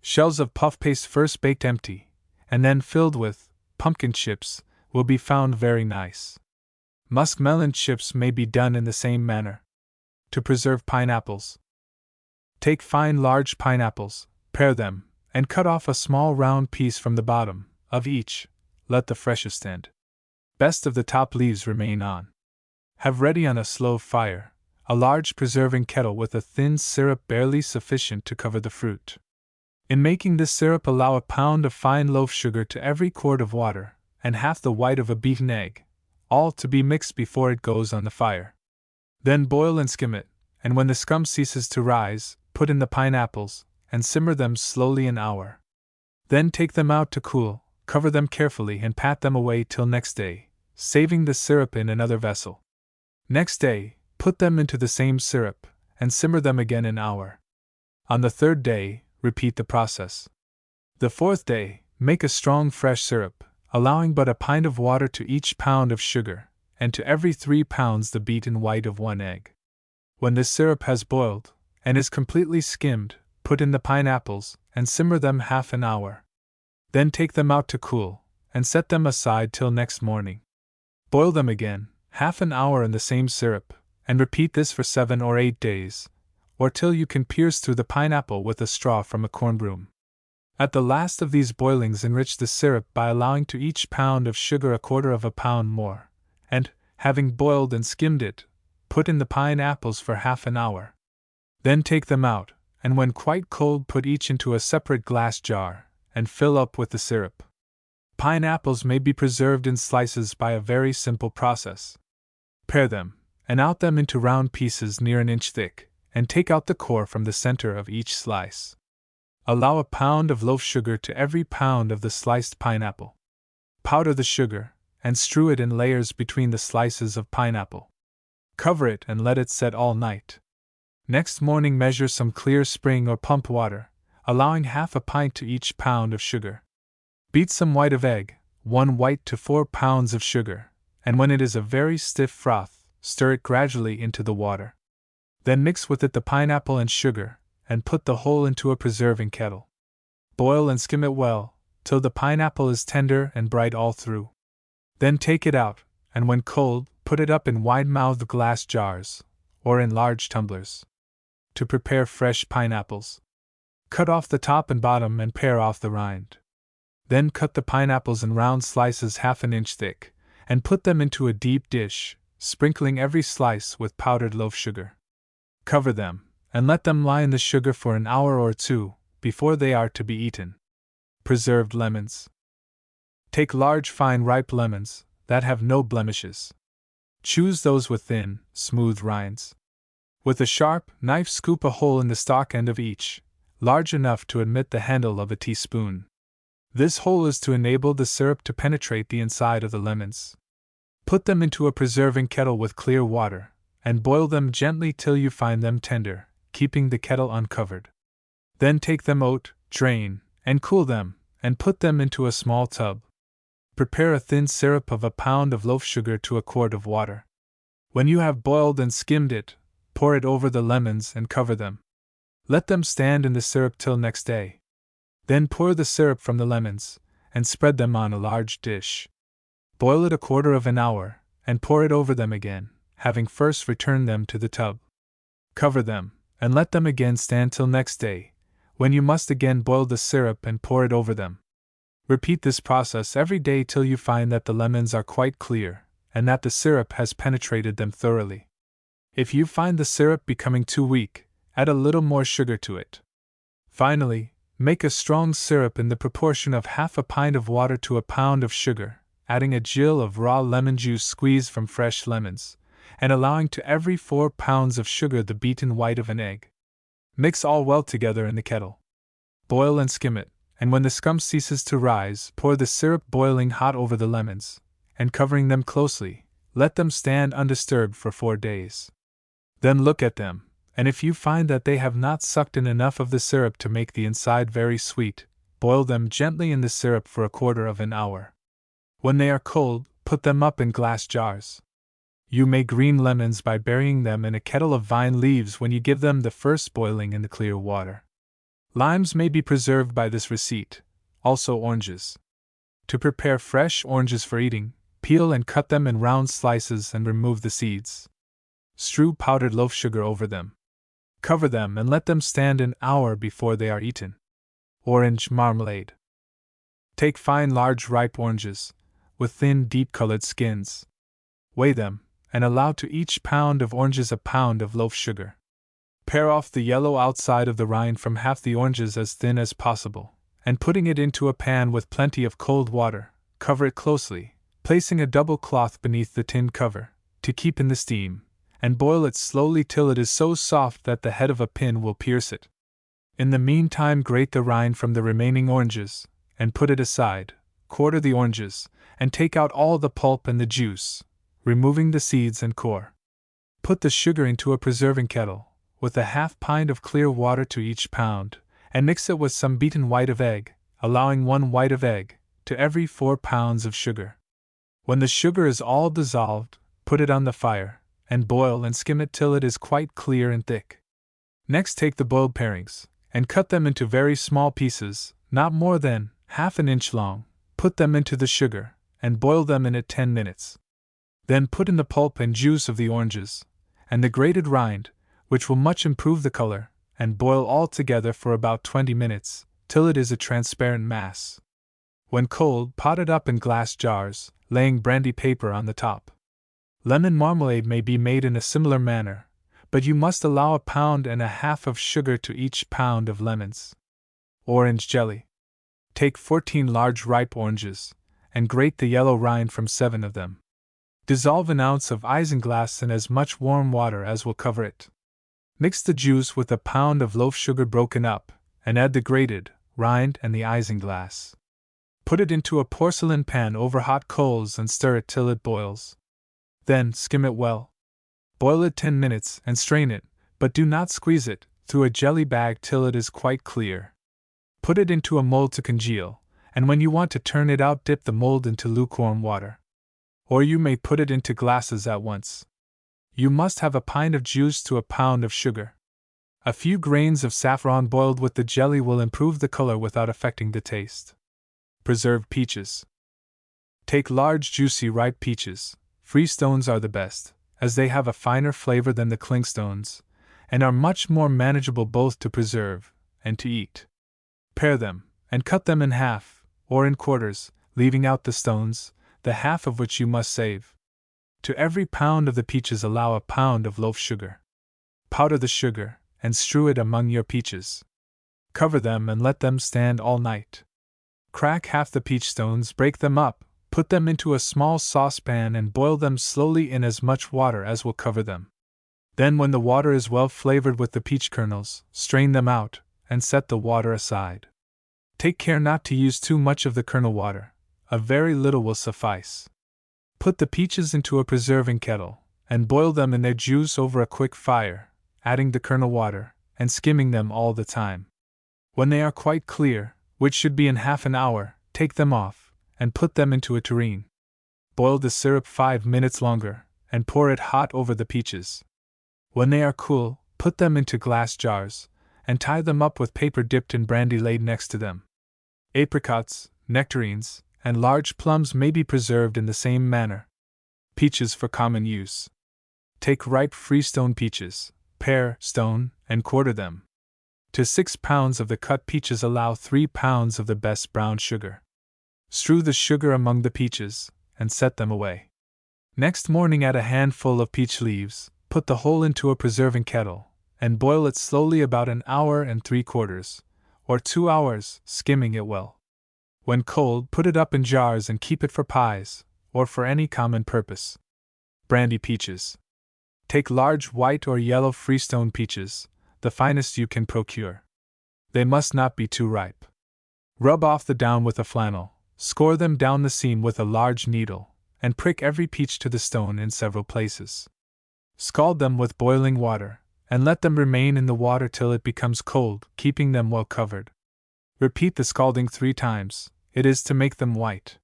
Shells of puff paste first baked empty, and then filled with pumpkin chips, will be found very nice. Muskmelon chips may be done in the same manner. To preserve pineapples. Take fine large pineapples, pare them, and cut off a small round piece from the bottom of each, let the freshest end. Best of the top leaves remain on. Have ready on a slow fire a large preserving kettle with a thin syrup barely sufficient to cover the fruit. In making this syrup allow a pound of fine loaf sugar to every quart of water, and half the white of a beaten egg, all to be mixed before it goes on the fire. Then boil and skim it, and when the scum ceases to rise, put in the pineapples, and simmer them slowly an hour. Then take them out to cool, cover them carefully and pat them away till next day, saving the syrup in another vessel. Next day, put them into the same syrup, and simmer them again an hour. On the 3rd day, repeat the process. The 4th day, make a strong fresh syrup, allowing but a pint of water to each pound of sugar, and to every 3 pounds the beaten white of 1 egg. When this syrup has boiled, and is completely skimmed, put in the pineapples, and simmer them half an hour. Then take them out to cool, and set them aside till next morning. Boil them again, half an hour in the same syrup, and repeat this for 7 or 8 days, or till you can pierce through the pineapple with a straw from a corn broom. At the last of these boilings enrich the syrup by allowing to each pound of sugar 1/4 pound more, and, having boiled and skimmed it, put in the pineapples for half an hour. Then take them out, and when quite cold put each into a separate glass jar, and fill up with the syrup. Pineapples may be preserved in slices by a very simple process. Pare them, and out them into round pieces near an inch thick, and take out the core from the center of each slice. Allow a pound of loaf sugar to every pound of the sliced pineapple. Powder the sugar, and strew it in layers between the slices of pineapple. Cover it and let it set all night. Next morning measure some clear spring or pump water, allowing half a pint to each pound of sugar. Beat some white of egg, 1 white to 4 pounds of sugar, and when it is a very stiff froth, stir it gradually into the water. Then mix with it the pineapple and sugar, and put the whole into a preserving kettle. Boil and skim it well, till the pineapple is tender and bright all through. Then take it out, and when cold, put it up in wide-mouthed glass jars, or in large tumblers. To prepare fresh pineapples. Cut off the top and bottom and pare off the rind. Then cut the pineapples in round slices half an inch thick, and put them into a deep dish, sprinkling every slice with powdered loaf sugar. Cover them, and let them lie in the sugar for an hour or two, before they are to be eaten. Preserved lemons. Take large fine ripe lemons, that have no blemishes. Choose those with thin, smooth rinds. With a sharp knife scoop a hole in the stalk end of each, large enough to admit the handle of a teaspoon. This hole is to enable the syrup to penetrate the inside of the lemons. Put them into a preserving kettle with clear water, and boil them gently till you find them tender, keeping the kettle uncovered. Then take them out, drain, and cool them, and put them into a small tub. Prepare a thin syrup of a pound of loaf sugar to a quart of water. When you have boiled and skimmed it, pour it over the lemons and cover them. Let them stand in the syrup till next day. Then pour the syrup from the lemons, and spread them on a large dish. Boil it a quarter of an hour, and pour it over them again, having first returned them to the tub. Cover them, and let them again stand till next day, when you must again boil the syrup and pour it over them. Repeat this process every day till you find that the lemons are quite clear, and that the syrup has penetrated them thoroughly. If you find the syrup becoming too weak, add a little more sugar to it. Finally, make a strong syrup in the proportion of half a pint of water to a pound of sugar, adding a gill of raw lemon juice squeezed from fresh lemons, and allowing to every 4 pounds of sugar the beaten white of an egg. Mix all well together in the kettle. Boil and skim it, and when the scum ceases to rise, pour the syrup boiling hot over the lemons, and covering them closely, let them stand undisturbed for 4 days. Then look at them, and if you find that they have not sucked in enough of the syrup to make the inside very sweet, boil them gently in the syrup for a quarter of an hour. When they are cold, put them up in glass jars. You may green lemons by burying them in a kettle of vine leaves when you give them the first boiling in the clear water. Limes may be preserved by this receipt, also oranges. To prepare fresh oranges for eating, peel and cut them in round slices and remove the seeds. Strew powdered loaf sugar over them. Cover them and let them stand an hour before they are eaten. Orange marmalade. Take fine large ripe oranges, with thin deep-colored skins. Weigh them, and allow to each pound of oranges a pound of loaf sugar. Pare off the yellow outside of the rind from half the oranges as thin as possible, and putting it into a pan with plenty of cold water, cover it closely, placing a double cloth beneath the tin cover, to keep in the steam, and boil it slowly till it is so soft that the head of a pin will pierce it. In the meantime grate the rind from the remaining oranges, and put it aside, quarter the oranges, and take out all the pulp and the juice, removing the seeds and core. Put the sugar into a preserving kettle, with a half pint of clear water to each pound, and mix it with some beaten white of egg, allowing 1 white of egg to every 4 pounds of sugar. When the sugar is all dissolved, put it on the fire, and boil and skim it till it is quite clear and thick. Next take the boiled parings, and cut them into very small pieces, not more than half an inch long. Put them into the sugar, and boil them in it 10 minutes. Then put in the pulp and juice of the oranges, and the grated rind, which will much improve the color, and boil all together for about 20 minutes, till it is a transparent mass. When cold, pot it up in glass jars, laying brandy paper on the top. Lemon marmalade may be made in a similar manner, but you must allow 1.5 pounds of sugar to each pound of lemons. Orange jelly. Take 14 large ripe oranges, and grate the yellow rind from 7 of them. Dissolve an ounce of isinglass in as much warm water as will cover it. Mix the juice with 1 pound of loaf sugar broken up, and add the grated rind and the isinglass. Put it into a porcelain pan over hot coals and stir it till it boils. Then skim it well. Boil it 10 minutes and strain it, but do not squeeze it, through a jelly bag till it is quite clear. Put it into a mold to congeal, and when you want to turn it out, dip the mold into lukewarm water. Or you may put it into glasses at once. You must have 1 pint of juice to 1 pound of sugar. A few grains of saffron boiled with the jelly will improve the color without affecting the taste. Preserved peaches. Take large, juicy, ripe peaches. Freestones are the best, as they have a finer flavor than the clingstones, and are much more manageable both to preserve and to eat. Pare them, and cut them in half, or in quarters, leaving out the stones, the half of which you must save. To every pound of the peaches allow 1 pound of loaf sugar. Powder the sugar, and strew it among your peaches. Cover them and let them stand all night. Crack half the peach stones, break them up, put them into a small saucepan and boil them slowly in as much water as will cover them. Then when the water is well flavored with the peach kernels, strain them out, and set the water aside. Take care not to use too much of the kernel water, a very little will suffice. Put the peaches into a preserving kettle, and boil them in their juice over a quick fire, adding the kernel water, and skimming them all the time. When they are quite clear, which should be in half an hour, take them off, and put them into a tureen. Boil the syrup 5 minutes longer, and pour it hot over the peaches. When they are cool, put them into glass jars, and tie them up with paper dipped in brandy laid next to them. Apricots, nectarines, and large plums may be preserved in the same manner. Peaches for common use. Take ripe freestone peaches, pare, stone, and quarter them. To 6 pounds of the cut peaches allow 3 pounds of the best brown sugar. Strew the sugar among the peaches, and set them away. Next morning add a handful of peach leaves, put the whole into a preserving kettle, and boil it slowly about 1 hour and 3/4, or 2 hours, skimming it well. When cold, put it up in jars and keep it for pies, or for any common purpose. Brandy peaches. Take large white or yellow freestone peaches, the finest you can procure. They must not be too ripe. Rub off the down with a flannel, score them down the seam with a large needle, and prick every peach to the stone in several places. Scald them with boiling water, and let them remain in the water till it becomes cold, keeping them well covered. Repeat the scalding 3 times, it is to make them white.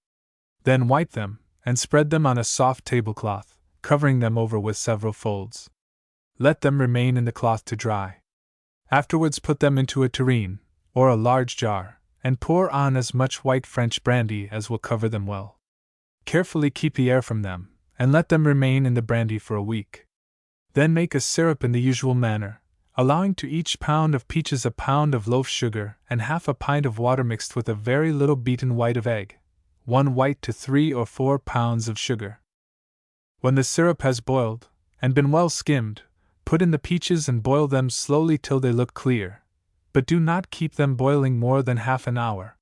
Then wipe them, and spread them on a soft tablecloth, covering them over with several folds. Let them remain in the cloth to dry. Afterwards put them into a tureen, or a large jar, and pour on as much white French brandy as will cover them well. Carefully keep the air from them, and let them remain in the brandy for a week. Then make a syrup in the usual manner, allowing to each pound of peaches 1 pound of loaf sugar and half a pint of water mixed with a very little beaten white of egg, 1 white to 3 or 4 pounds of sugar. When the syrup has boiled, and been well skimmed, put in the peaches and boil them slowly till they look clear, but do not keep them boiling more than half an hour.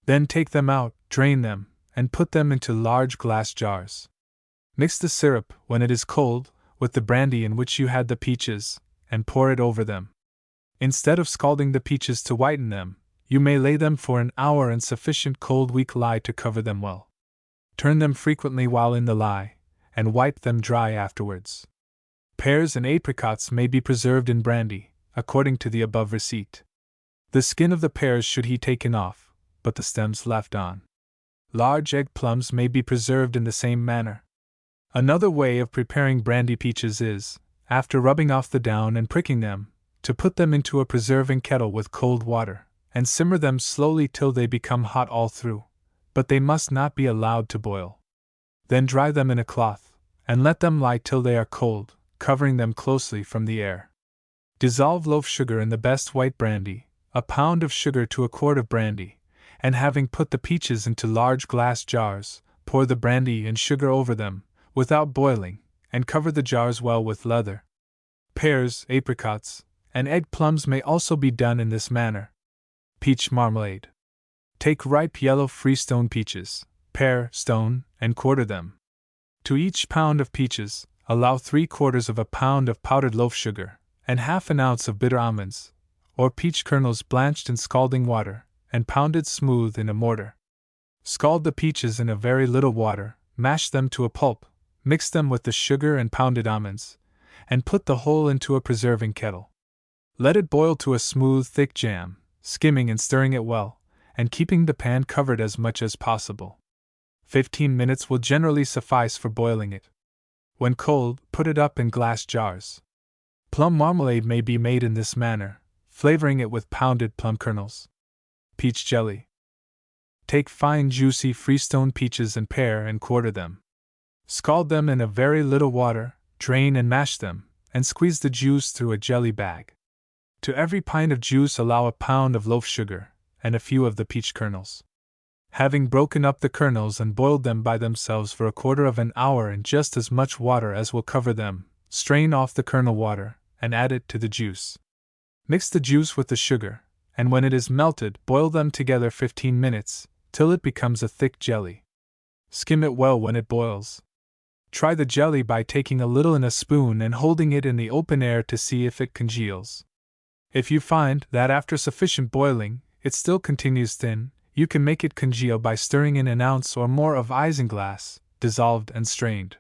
Then take them out, drain them, and put them into large glass jars. Mix the syrup, when it is cold, with the brandy in which you had the peaches, and pour it over them. Instead of scalding the peaches to whiten them, you may lay them for an hour in sufficient cold weak lye to cover them well. Turn them frequently while in the lye, and wipe them dry afterwards. Pears and apricots may be preserved in brandy, according to the above receipt. The skin of the pears should be taken off, but the stems left on. Large egg plums may be preserved in the same manner. Another way of preparing brandy peaches is, after rubbing off the down and pricking them, to put them into a preserving kettle with cold water, and simmer them slowly till they become hot all through, but they must not be allowed to boil. Then dry them in a cloth, and let them lie till they are cold, covering them closely from the air. Dissolve loaf sugar in the best white brandy, 1 pound of sugar to 1 quart of brandy, and having put the peaches into large glass jars, pour the brandy and sugar over them, without boiling, and cover the jars well with leather. Pears, apricots, and egg plums may also be done in this manner. Peach marmalade. Take ripe yellow freestone peaches, pare, stone, and quarter them. To each pound of peaches, allow 3/4 of a pound of powdered loaf sugar, and half an ounce of bitter almonds, or peach kernels blanched in scalding water, and pounded smooth in a mortar. Scald the peaches in a very little water, mash them to a pulp, mix them with the sugar and pounded almonds, and put the whole into a preserving kettle. Let it boil to a smooth, thick jam, skimming and stirring it well, and keeping the pan covered as much as possible. 15 minutes will generally suffice for boiling it. When cold, put it up in glass jars. Plum marmalade may be made in this manner, flavoring it with pounded plum kernels. Peach jelly. Take fine juicy freestone peaches and pare and quarter them. Scald them in a very little water, drain and mash them, and squeeze the juice through a jelly bag. To every pint of juice allow a pound of loaf sugar, and a few of the peach kernels. Having broken up the kernels and boiled them by themselves for 1/4 of an hour in just as much water as will cover them, strain off the kernel water, and add it to the juice. Mix the juice with the sugar, and when it is melted, boil them together 15 minutes, till it becomes a thick jelly. Skim it well when it boils. Try the jelly by taking a little in a spoon and holding it in the open air to see if it congeals. If you find that after sufficient boiling, it still continues thin, you can make it congeal by stirring in an ounce or more of isinglass, dissolved and strained.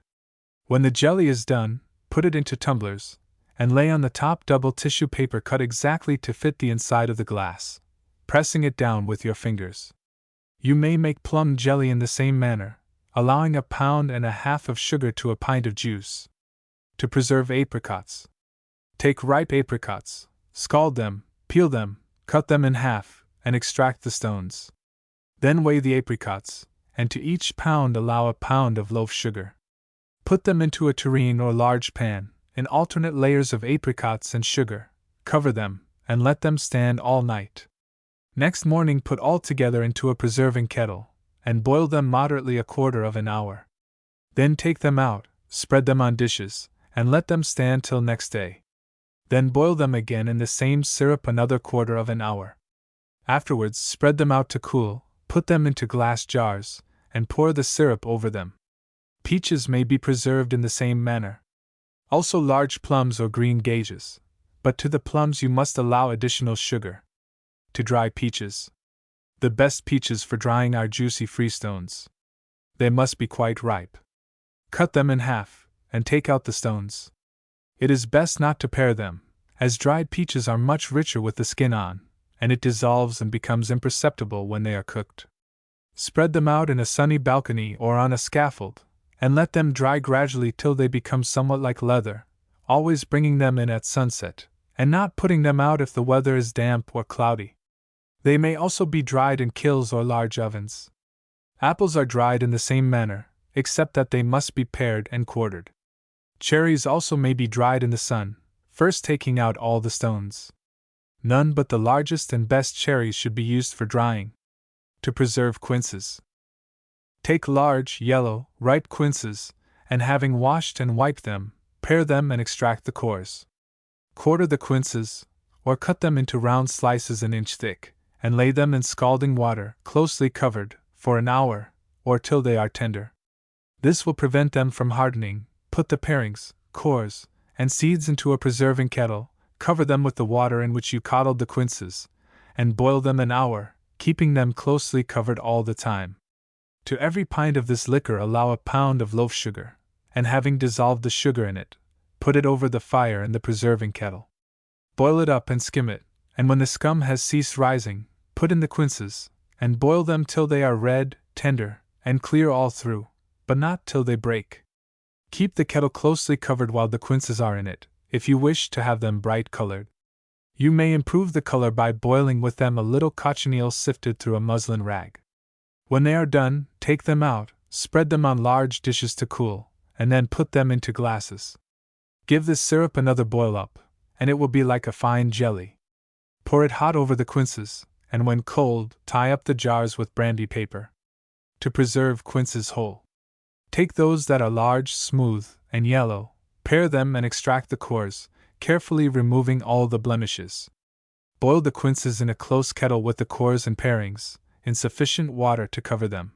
When the jelly is done, put it into tumblers, and lay on the top double tissue paper cut exactly to fit the inside of the glass, pressing it down with your fingers. You may make plum jelly in the same manner, allowing 1.5 pounds of sugar to a pint of juice. To preserve apricots. Take ripe apricots, scald them, peel them, cut them in half, and extract the stones. Then weigh the apricots, and to each pound allow 1 pound of loaf sugar. Put them into a tureen or large pan, in alternate layers of apricots and sugar, cover them, and let them stand all night. Next morning put all together into a preserving kettle, and boil them moderately 1/4 of an hour. Then take them out, spread them on dishes, and let them stand till next day. Then boil them again in the same syrup another 1/4 of an hour. Afterwards spread them out to cool, put them into glass jars, and pour the syrup over them. Peaches may be preserved in the same manner. Also large plums or green gages, but to the plums you must allow additional sugar. To dry peaches. The best peaches for drying are juicy freestones. They must be quite ripe. Cut them in half, and take out the stones. It is best not to pare them, as dried peaches are much richer with the skin on, and it dissolves and becomes imperceptible when they are cooked. Spread them out in a sunny balcony or on a scaffold, and let them dry gradually till they become somewhat like leather, always bringing them in at sunset, and not putting them out if the weather is damp or cloudy. They may also be dried in kilns or large ovens. Apples are dried in the same manner, except that they must be pared and quartered. Cherries also may be dried in the sun, first taking out all the stones. None but the largest and best cherries should be used for drying. To preserve quinces. Take large, yellow, ripe quinces, and having washed and wiped them, pare them and extract the cores. Quarter the quinces, or cut them into round slices an inch thick, and lay them in scalding water, closely covered, for an hour, or till they are tender. This will prevent them from hardening. Put the parings, cores, and seeds into a preserving kettle, cover them with the water in which you coddled the quinces, and boil them an hour, keeping them closely covered all the time. To every pint of this liquor allow 1 pound of loaf sugar, and having dissolved the sugar in it, put it over the fire in the preserving kettle. Boil it up and skim it, and when the scum has ceased rising, put in the quinces, and boil them till they are red, tender, and clear all through, but not till they break. Keep the kettle closely covered while the quinces are in it, if you wish to have them bright colored. You may improve the color by boiling with them a little cochineal sifted through a muslin rag. When they are done, take them out, spread them on large dishes to cool, and then put them into glasses. Give this syrup another boil up, and it will be like a fine jelly. Pour it hot over the quinces, and when cold, tie up the jars with brandy paper. To preserve quinces whole. Take those that are large, smooth, and yellow, pare them and extract the cores, carefully removing all the blemishes. Boil the quinces in a close kettle with the cores and parings, in sufficient water to cover them.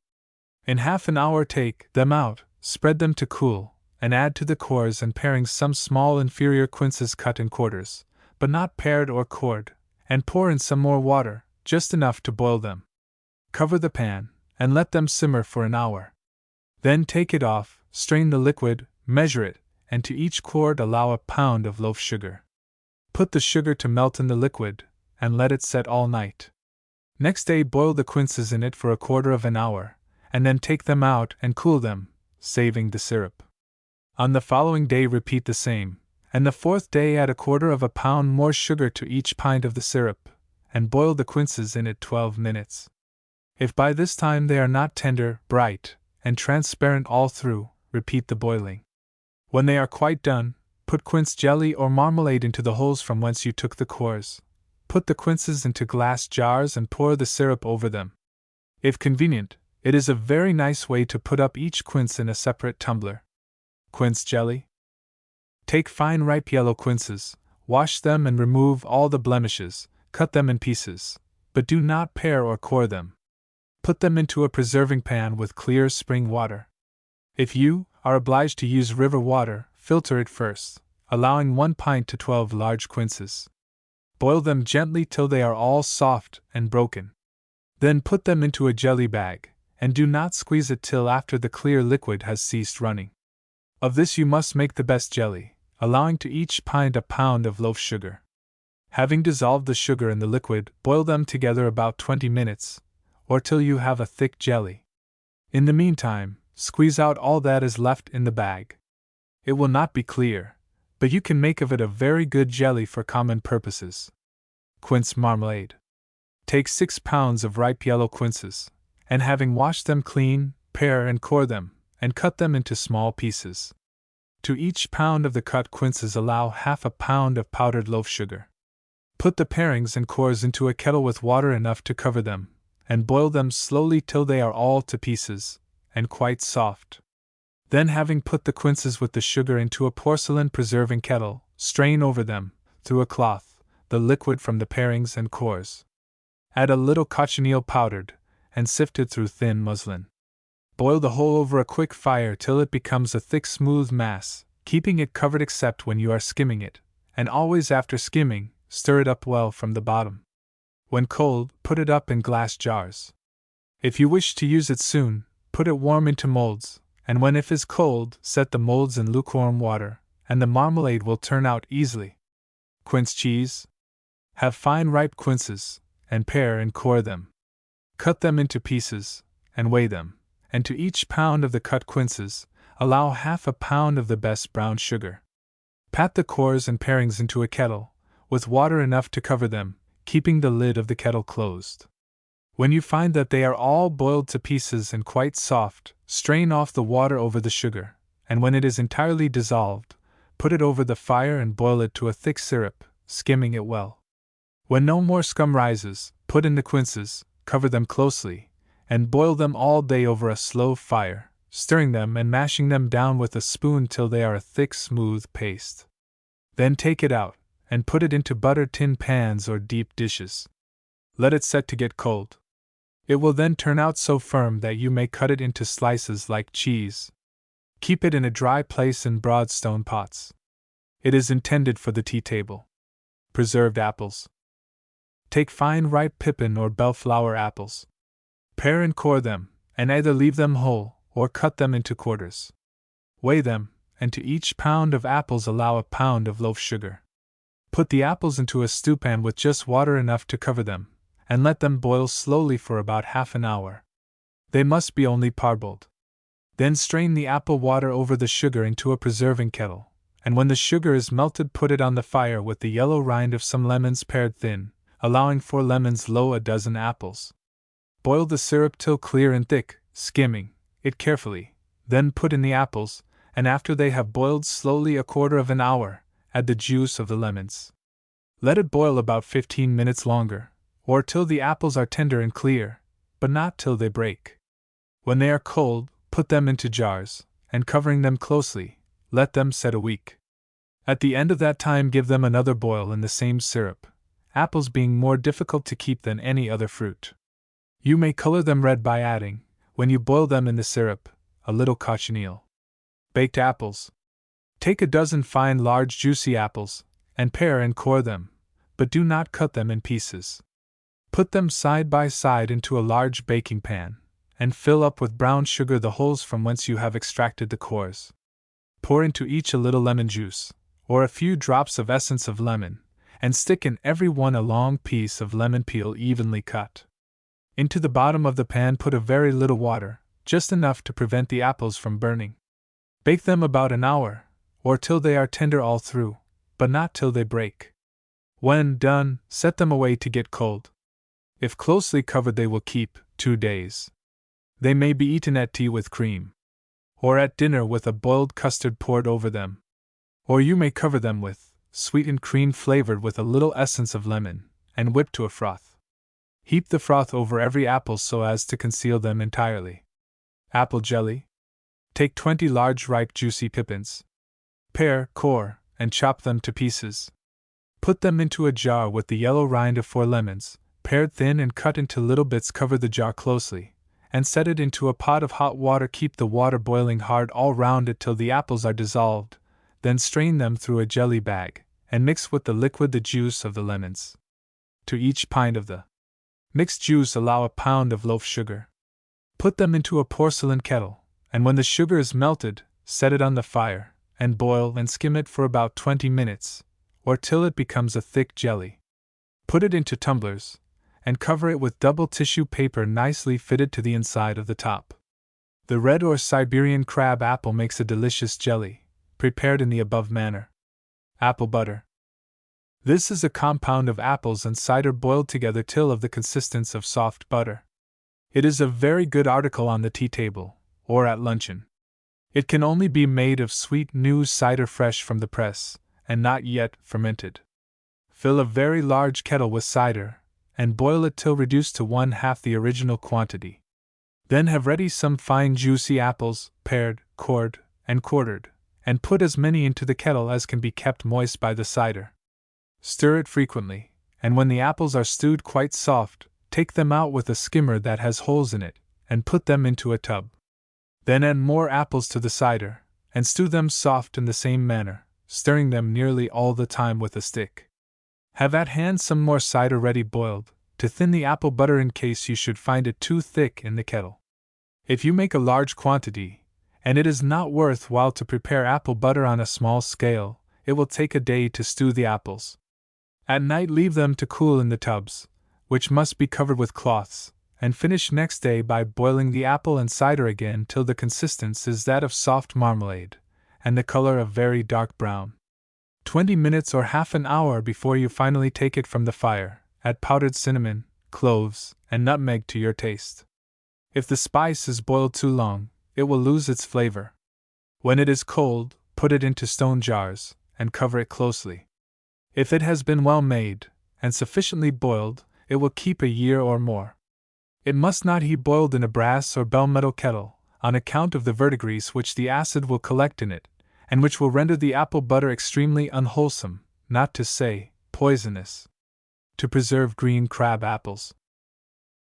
In half an hour take them out, spread them to cool, and add to the cores and parings some small inferior quinces cut in quarters, but not pared or cored, and pour in some more water, just enough to boil them. Cover the pan, and let them simmer for an hour. Then take it off, strain the liquid, measure it, and to each quart allow a pound of loaf sugar. Put the sugar to melt in the liquid, and let it set all night. Next day boil the quinces in it for a quarter of an hour, and then take them out and cool them, saving the syrup. On the following day repeat the same, and the fourth day add a quarter of a pound more sugar to each pint of the syrup, and boil the quinces in it 12 minutes. If by this time they are not tender, bright, and transparent all through, repeat the boiling. When they are quite done, put quince jelly or marmalade into the holes from whence you took the cores. Put the quinces into glass jars and pour the syrup over them. If convenient, it is a very nice way to put up each quince in a separate tumbler. Quince jelly. Take fine ripe yellow quinces, wash them and remove all the blemishes, cut them in pieces, but do not pare or core them. Put them into a preserving pan with clear spring water. If you are obliged to use river water, filter it first, allowing 1 pint to 12 large quinces. Boil them gently till they are all soft and broken. Then put them into a jelly bag, and do not squeeze it till after the clear liquid has ceased running. Of this you must make the best jelly, allowing to each pint a pound of loaf sugar. Having dissolved the sugar in the liquid, boil them together about 20 minutes, or till you have a thick jelly. In the meantime, squeeze out all that is left in the bag. It will not be clear, but you can make of it a very good jelly for common purposes. Quince marmalade. Take 6 pounds of ripe yellow quinces, and having washed them clean, pare and core them, and cut them into small pieces. To each pound of the cut quinces allow half a pound of powdered loaf sugar. Put the parings and cores into a kettle with water enough to cover them, and boil them slowly till they are all to pieces, and quite soft. Then having put the quinces with the sugar into a porcelain preserving kettle, strain over them, through a cloth, the liquid from the parings and cores. Add a little cochineal powdered, and sifted through thin muslin. Boil the whole over a quick fire till it becomes a thick smooth mass, keeping it covered except when you are skimming it, and always after skimming, stir it up well from the bottom. When cold, put it up in glass jars. If you wish to use it soon, put it warm into molds, and when it is cold, set the molds in lukewarm water, and the marmalade will turn out easily. Quince cheese. Have fine ripe quinces, and pare and core them. Cut them into pieces, and weigh them, and to each pound of the cut quinces, allow half a pound of the best brown sugar. Pat the cores and parings into a kettle, with water enough to cover them, keeping the lid of the kettle closed. When you find that they are all boiled to pieces and quite soft, strain off the water over the sugar, and when it is entirely dissolved, put it over the fire and boil it to a thick syrup, skimming it well. When no more scum rises, put in the quinces, cover them closely, and boil them all day over a slow fire, stirring them and mashing them down with a spoon till they are a thick, smooth paste. Then take it out, and put it into buttered tin pans or deep dishes. Let it set to get cold. It will then turn out so firm that you may cut it into slices like cheese. Keep it in a dry place in broad stone pots. It is intended for the tea table. Preserved apples. Take fine ripe pippin or bellflower apples. Pare and core them, and either leave them whole, or cut them into quarters. Weigh them, and to each pound of apples allow a pound of loaf sugar. Put the apples into a stewpan with just water enough to cover them, and let them boil slowly for about half an hour. They must be only parboiled. Then strain the apple water over the sugar into a preserving kettle, and when the sugar is melted put it on the fire with the yellow rind of some lemons pared thin, allowing 4 lemons low a dozen apples. Boil the syrup till clear and thick, skimming it carefully, then put in the apples, and after they have boiled slowly a quarter of an hour, add the juice of the lemons. Let it boil about 15 minutes longer, or till the apples are tender and clear, but not till they break. When they are cold, put them into jars, and covering them closely, let them set a week. At the end of that time, give them another boil in the same syrup, apples being more difficult to keep than any other fruit. You may color them red by adding, when you boil them in the syrup, a little cochineal. Baked apples. Take a dozen fine large juicy apples, and pare and core them, but do not cut them in pieces. Put them side by side into a large baking pan, and fill up with brown sugar the holes from whence you have extracted the cores. Pour into each a little lemon juice, or a few drops of essence of lemon, and stick in every one a long piece of lemon peel evenly cut. Into the bottom of the pan put a very little water, just enough to prevent the apples from burning. Bake them about an hour, or till they are tender all through, but not till they break. When done, set them away to get cold. If closely covered, they will keep 2 days. They may be eaten at tea with cream, or at dinner with a boiled custard poured over them. Or you may cover them with sweetened cream flavored with a little essence of lemon, and whipped to a froth. Heap the froth over every apple so as to conceal them entirely. Apple jelly. Take 20 large ripe juicy pippins. Pare, core, and chop them to pieces. Put them into a jar with the yellow rind of 4 lemons, pared thin and cut into little bits. Cover the jar closely, and set it into a pot of hot water. Keep the water boiling hard all round it till the apples are dissolved, then strain them through a jelly bag, and mix with the liquid the juice of the lemons. To each pint of the mixed juice allow a pound of loaf sugar. Put them into a porcelain kettle, and when the sugar is melted, set it on the fire, and boil and skim it for about 20 minutes, or till it becomes a thick jelly. Put it into tumblers, and cover it with double tissue paper nicely fitted to the inside of the top. The red or Siberian crab apple makes a delicious jelly, prepared in the above manner. Apple butter. This is a compound of apples and cider boiled together till of the consistence of soft butter. It is a very good article on the tea table, or at luncheon. It can only be made of sweet new cider fresh from the press, and not yet fermented. Fill a very large kettle with cider, and boil it till reduced to 1/2 the original quantity. Then have ready some fine juicy apples, pared, cored, and quartered, and put as many into the kettle as can be kept moist by the cider. Stir it frequently, and when the apples are stewed quite soft, take them out with a skimmer that has holes in it, and put them into a tub. Then add more apples to the cider, and stew them soft in the same manner, stirring them nearly all the time with a stick. Have at hand some more cider ready boiled, to thin the apple butter in case you should find it too thick in the kettle. If you make a large quantity, and it is not worth while to prepare apple butter on a small scale, it will take a day to stew the apples. At night leave them to cool in the tubs, which must be covered with cloths, and finish next day by boiling the apple and cider again till the consistence is that of soft marmalade, and the color of very dark brown. 20 minutes or half an hour before you finally take it from the fire, add powdered cinnamon, cloves, and nutmeg to your taste. If the spice is boiled too long, it will lose its flavor. When it is cold, put it into stone jars, and cover it closely. If it has been well made, and sufficiently boiled, it will keep a year or more. It must not be boiled in a brass or bell-metal kettle, on account of the verdigris which the acid will collect in it, and which will render the apple butter extremely unwholesome, not to say poisonous. To preserve green crab apples.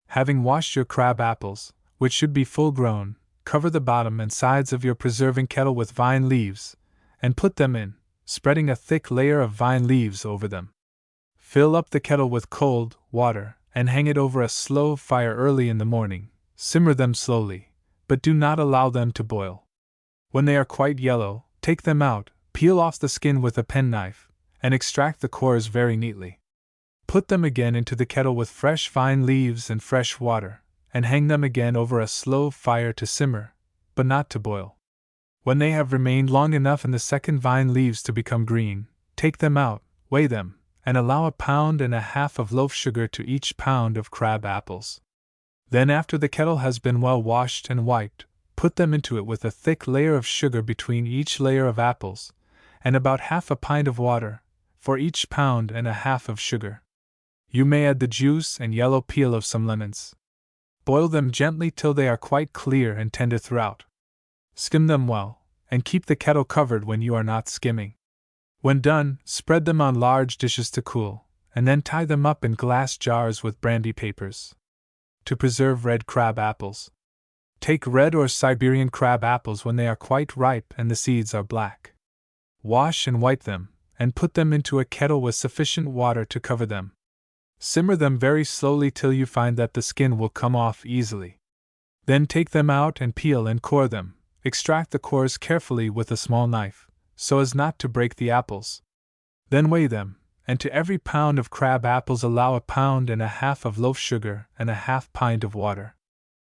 Having washed your crab apples, which should be full grown, cover the bottom and sides of your preserving kettle with vine leaves, and put them in, spreading a thick layer of vine leaves over them. Fill up the kettle with cold water, and hang it over a slow fire early in the morning. Simmer them slowly, but do not allow them to boil. When they are quite yellow, take them out, peel off the skin with a penknife, and extract the cores very neatly. Put them again into the kettle with fresh vine leaves and fresh water, and hang them again over a slow fire to simmer, but not to boil. When they have remained long enough in the second vine leaves to become green, take them out, weigh them, and allow 1.5 pounds of loaf sugar to each pound of crab apples. Then, after the kettle has been well washed and wiped, put them into it with a thick layer of sugar between each layer of apples, and about 1/2 pint of water, for each 1.5 pounds of sugar. You may add the juice and yellow peel of some lemons. Boil them gently till they are quite clear and tender throughout. Skim them well, and keep the kettle covered when you are not skimming. When done, spread them on large dishes to cool, and then tie them up in glass jars with brandy papers. To preserve red crab apples. Take red or Siberian crab apples when they are quite ripe and the seeds are black. Wash and wipe them, and put them into a kettle with sufficient water to cover them. Simmer them very slowly till you find that the skin will come off easily. Then take them out and peel and core them. Extract the cores carefully with a small knife, so as not to break the apples. Then weigh them, and to every pound of crab apples allow 1.5 pounds of loaf sugar and 1/2 pint of water.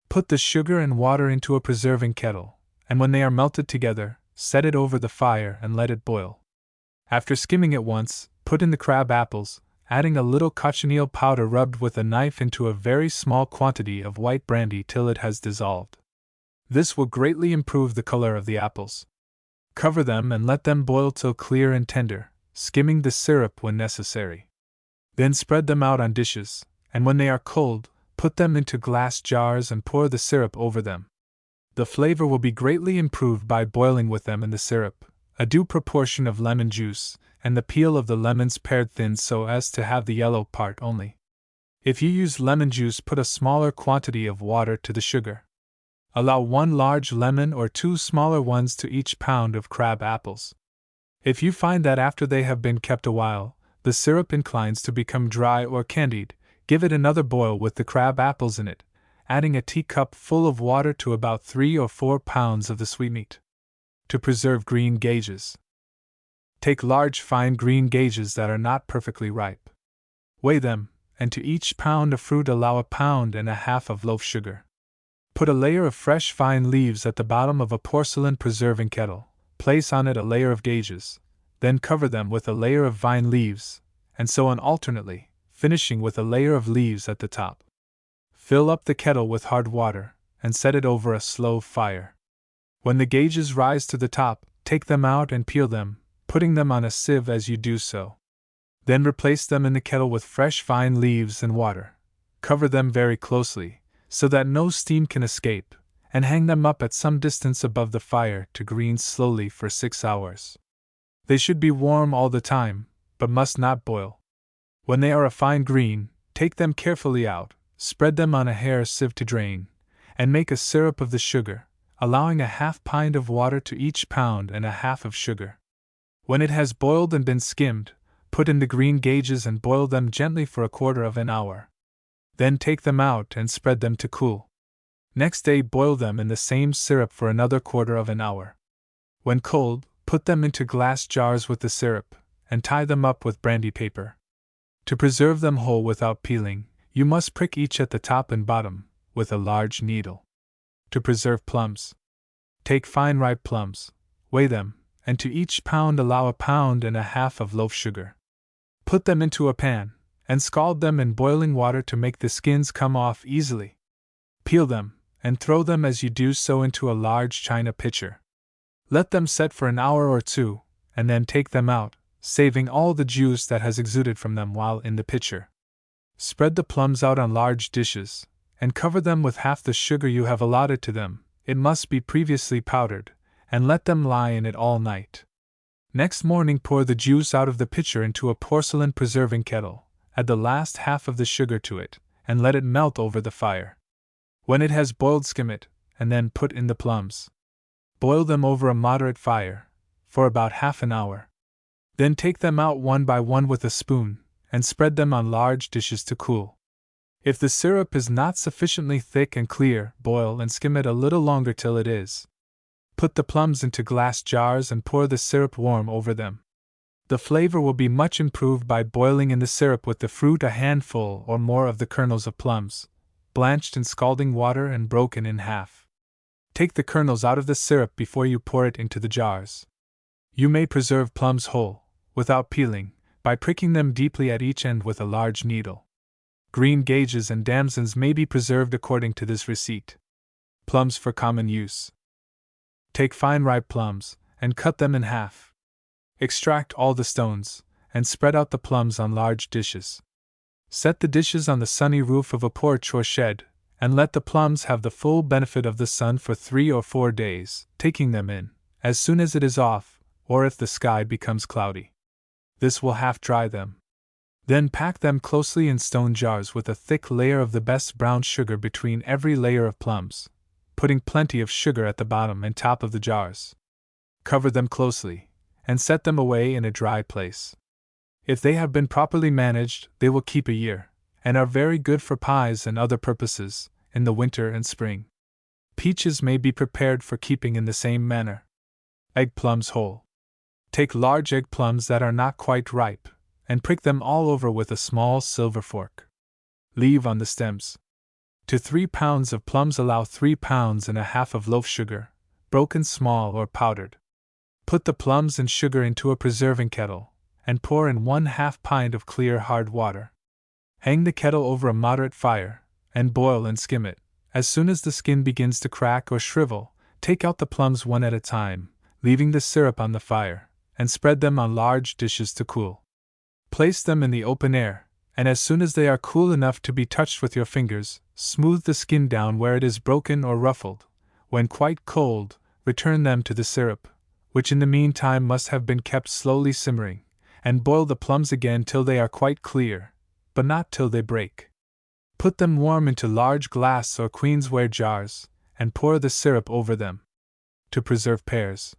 Put the sugar and water into a preserving kettle, and when they are melted together, set it over the fire and let it boil. After skimming it once, put in the crab apples, adding a little cochineal powder rubbed with a knife into a very small quantity of white brandy till it has dissolved. This will greatly improve the color of the apples. Cover them and let them boil till clear and tender, skimming the syrup when necessary. Then spread them out on dishes, and when they are cold, put them into glass jars and pour the syrup over them. The flavor will be greatly improved by boiling with them in the syrup, a due proportion of lemon juice, and the peel of the lemons pared thin so as to have the yellow part only. If you use lemon juice, put a smaller quantity of water to the sugar. Allow 1 large lemon or 2 smaller ones to each pound of crab apples. If you find that after they have been kept a while, the syrup inclines to become dry or candied, give it another boil with the crab apples in it, adding a teacup full of water to about 3 or 4 pounds of the sweetmeat. To preserve green gages. Take large fine green gages that are not perfectly ripe. Weigh them, and to each pound of fruit allow 1.5 pounds of loaf sugar. Put a layer of fresh fine leaves at the bottom of a porcelain preserving kettle, place on it a layer of gages, then cover them with a layer of vine leaves, and so on alternately, finishing with a layer of leaves at the top. Fill up the kettle with hard water, and set it over a slow fire. When the gages rise to the top, take them out and peel them, putting them on a sieve as you do so. Then replace them in the kettle with fresh vine leaves and water. Cover them very closely, so that no steam can escape, and hang them up at some distance above the fire to green slowly for 6 hours. They should be warm all the time, but must not boil. When they are a fine green, take them carefully out, spread them on a hair sieve to drain, and make a syrup of the sugar, allowing 1/2 pint of water to each 1.5 pounds of sugar. When it has boiled and been skimmed, put in the green gages and boil them gently for 1/4 hour. Then take them out and spread them to cool. Next day boil them in the same syrup for another 1/4 hour. When cold, put them into glass jars with the syrup, and tie them up with brandy paper. To preserve them whole without peeling, you must prick each at the top and bottom with a large needle. To preserve plums. Take fine ripe plums, weigh them, and to each pound allow 1.5 pounds of loaf sugar. Put them into a pan, and scald them in boiling water to make the skins come off easily. Peel them, and throw them as you do so into a large china pitcher. Let them set for an hour or 2, and then take them out, saving all the juice that has exuded from them while in the pitcher. Spread the plums out on large dishes, and cover them with half the sugar you have allotted to them. It must be previously powdered, and let them lie in it all night. Next morning pour the juice out of the pitcher into a porcelain preserving kettle, add the last half of the sugar to it, and let it melt over the fire. When it has boiled, skim it, and then put in the plums. Boil them over a moderate fire, for about half an hour. Then take them out one by one with a spoon, and spread them on large dishes to cool. If the syrup is not sufficiently thick and clear, boil and skim it a little longer till it is. Put the plums into glass jars and pour the syrup warm over them. The flavor will be much improved by boiling in the syrup with the fruit a handful or more of the kernels of plums, blanched in scalding water and broken in half. Take the kernels out of the syrup before you pour it into the jars. You may preserve plums whole, without peeling, by pricking them deeply at each end with a large needle. Green gages and damsons may be preserved according to this receipt. Plums for common use. Take fine ripe plums, and cut them in half. Extract all the stones, and spread out the plums on large dishes. Set the dishes on the sunny roof of a porch or shed, and let the plums have the full benefit of the sun for 3 or 4 days, taking them in as soon as it is off, or if the sky becomes cloudy. This will half dry them. Then pack them closely in stone jars with a thick layer of the best brown sugar between every layer of plums, putting plenty of sugar at the bottom and top of the jars. Cover them closely, and set them away in a dry place. If they have been properly managed, they will keep a year, and are very good for pies and other purposes, in the winter and spring. Peaches may be prepared for keeping in the same manner. Egg plums whole. Take large egg plums that are not quite ripe, and prick them all over with a small silver fork. Leave on the stems. To 3 pounds of plums allow 3 pounds and a half of loaf sugar, broken small or powdered. Put the plums and sugar into a preserving kettle, and pour in 1/2 pint of clear hard water. Hang the kettle over a moderate fire, and boil and skim it. As soon as the skin begins to crack or shrivel, take out the plums one at a time, leaving the syrup on the fire, and spread them on large dishes to cool. Place them in the open air, and as soon as they are cool enough to be touched with your fingers, smooth the skin down where it is broken or ruffled. When quite cold, return them to the syrup, which in the meantime must have been kept slowly simmering, and boil the plums again till they are quite clear, but not till they break. Put them warm into large glass or queensware jars, and pour the syrup over them. To preserve pears.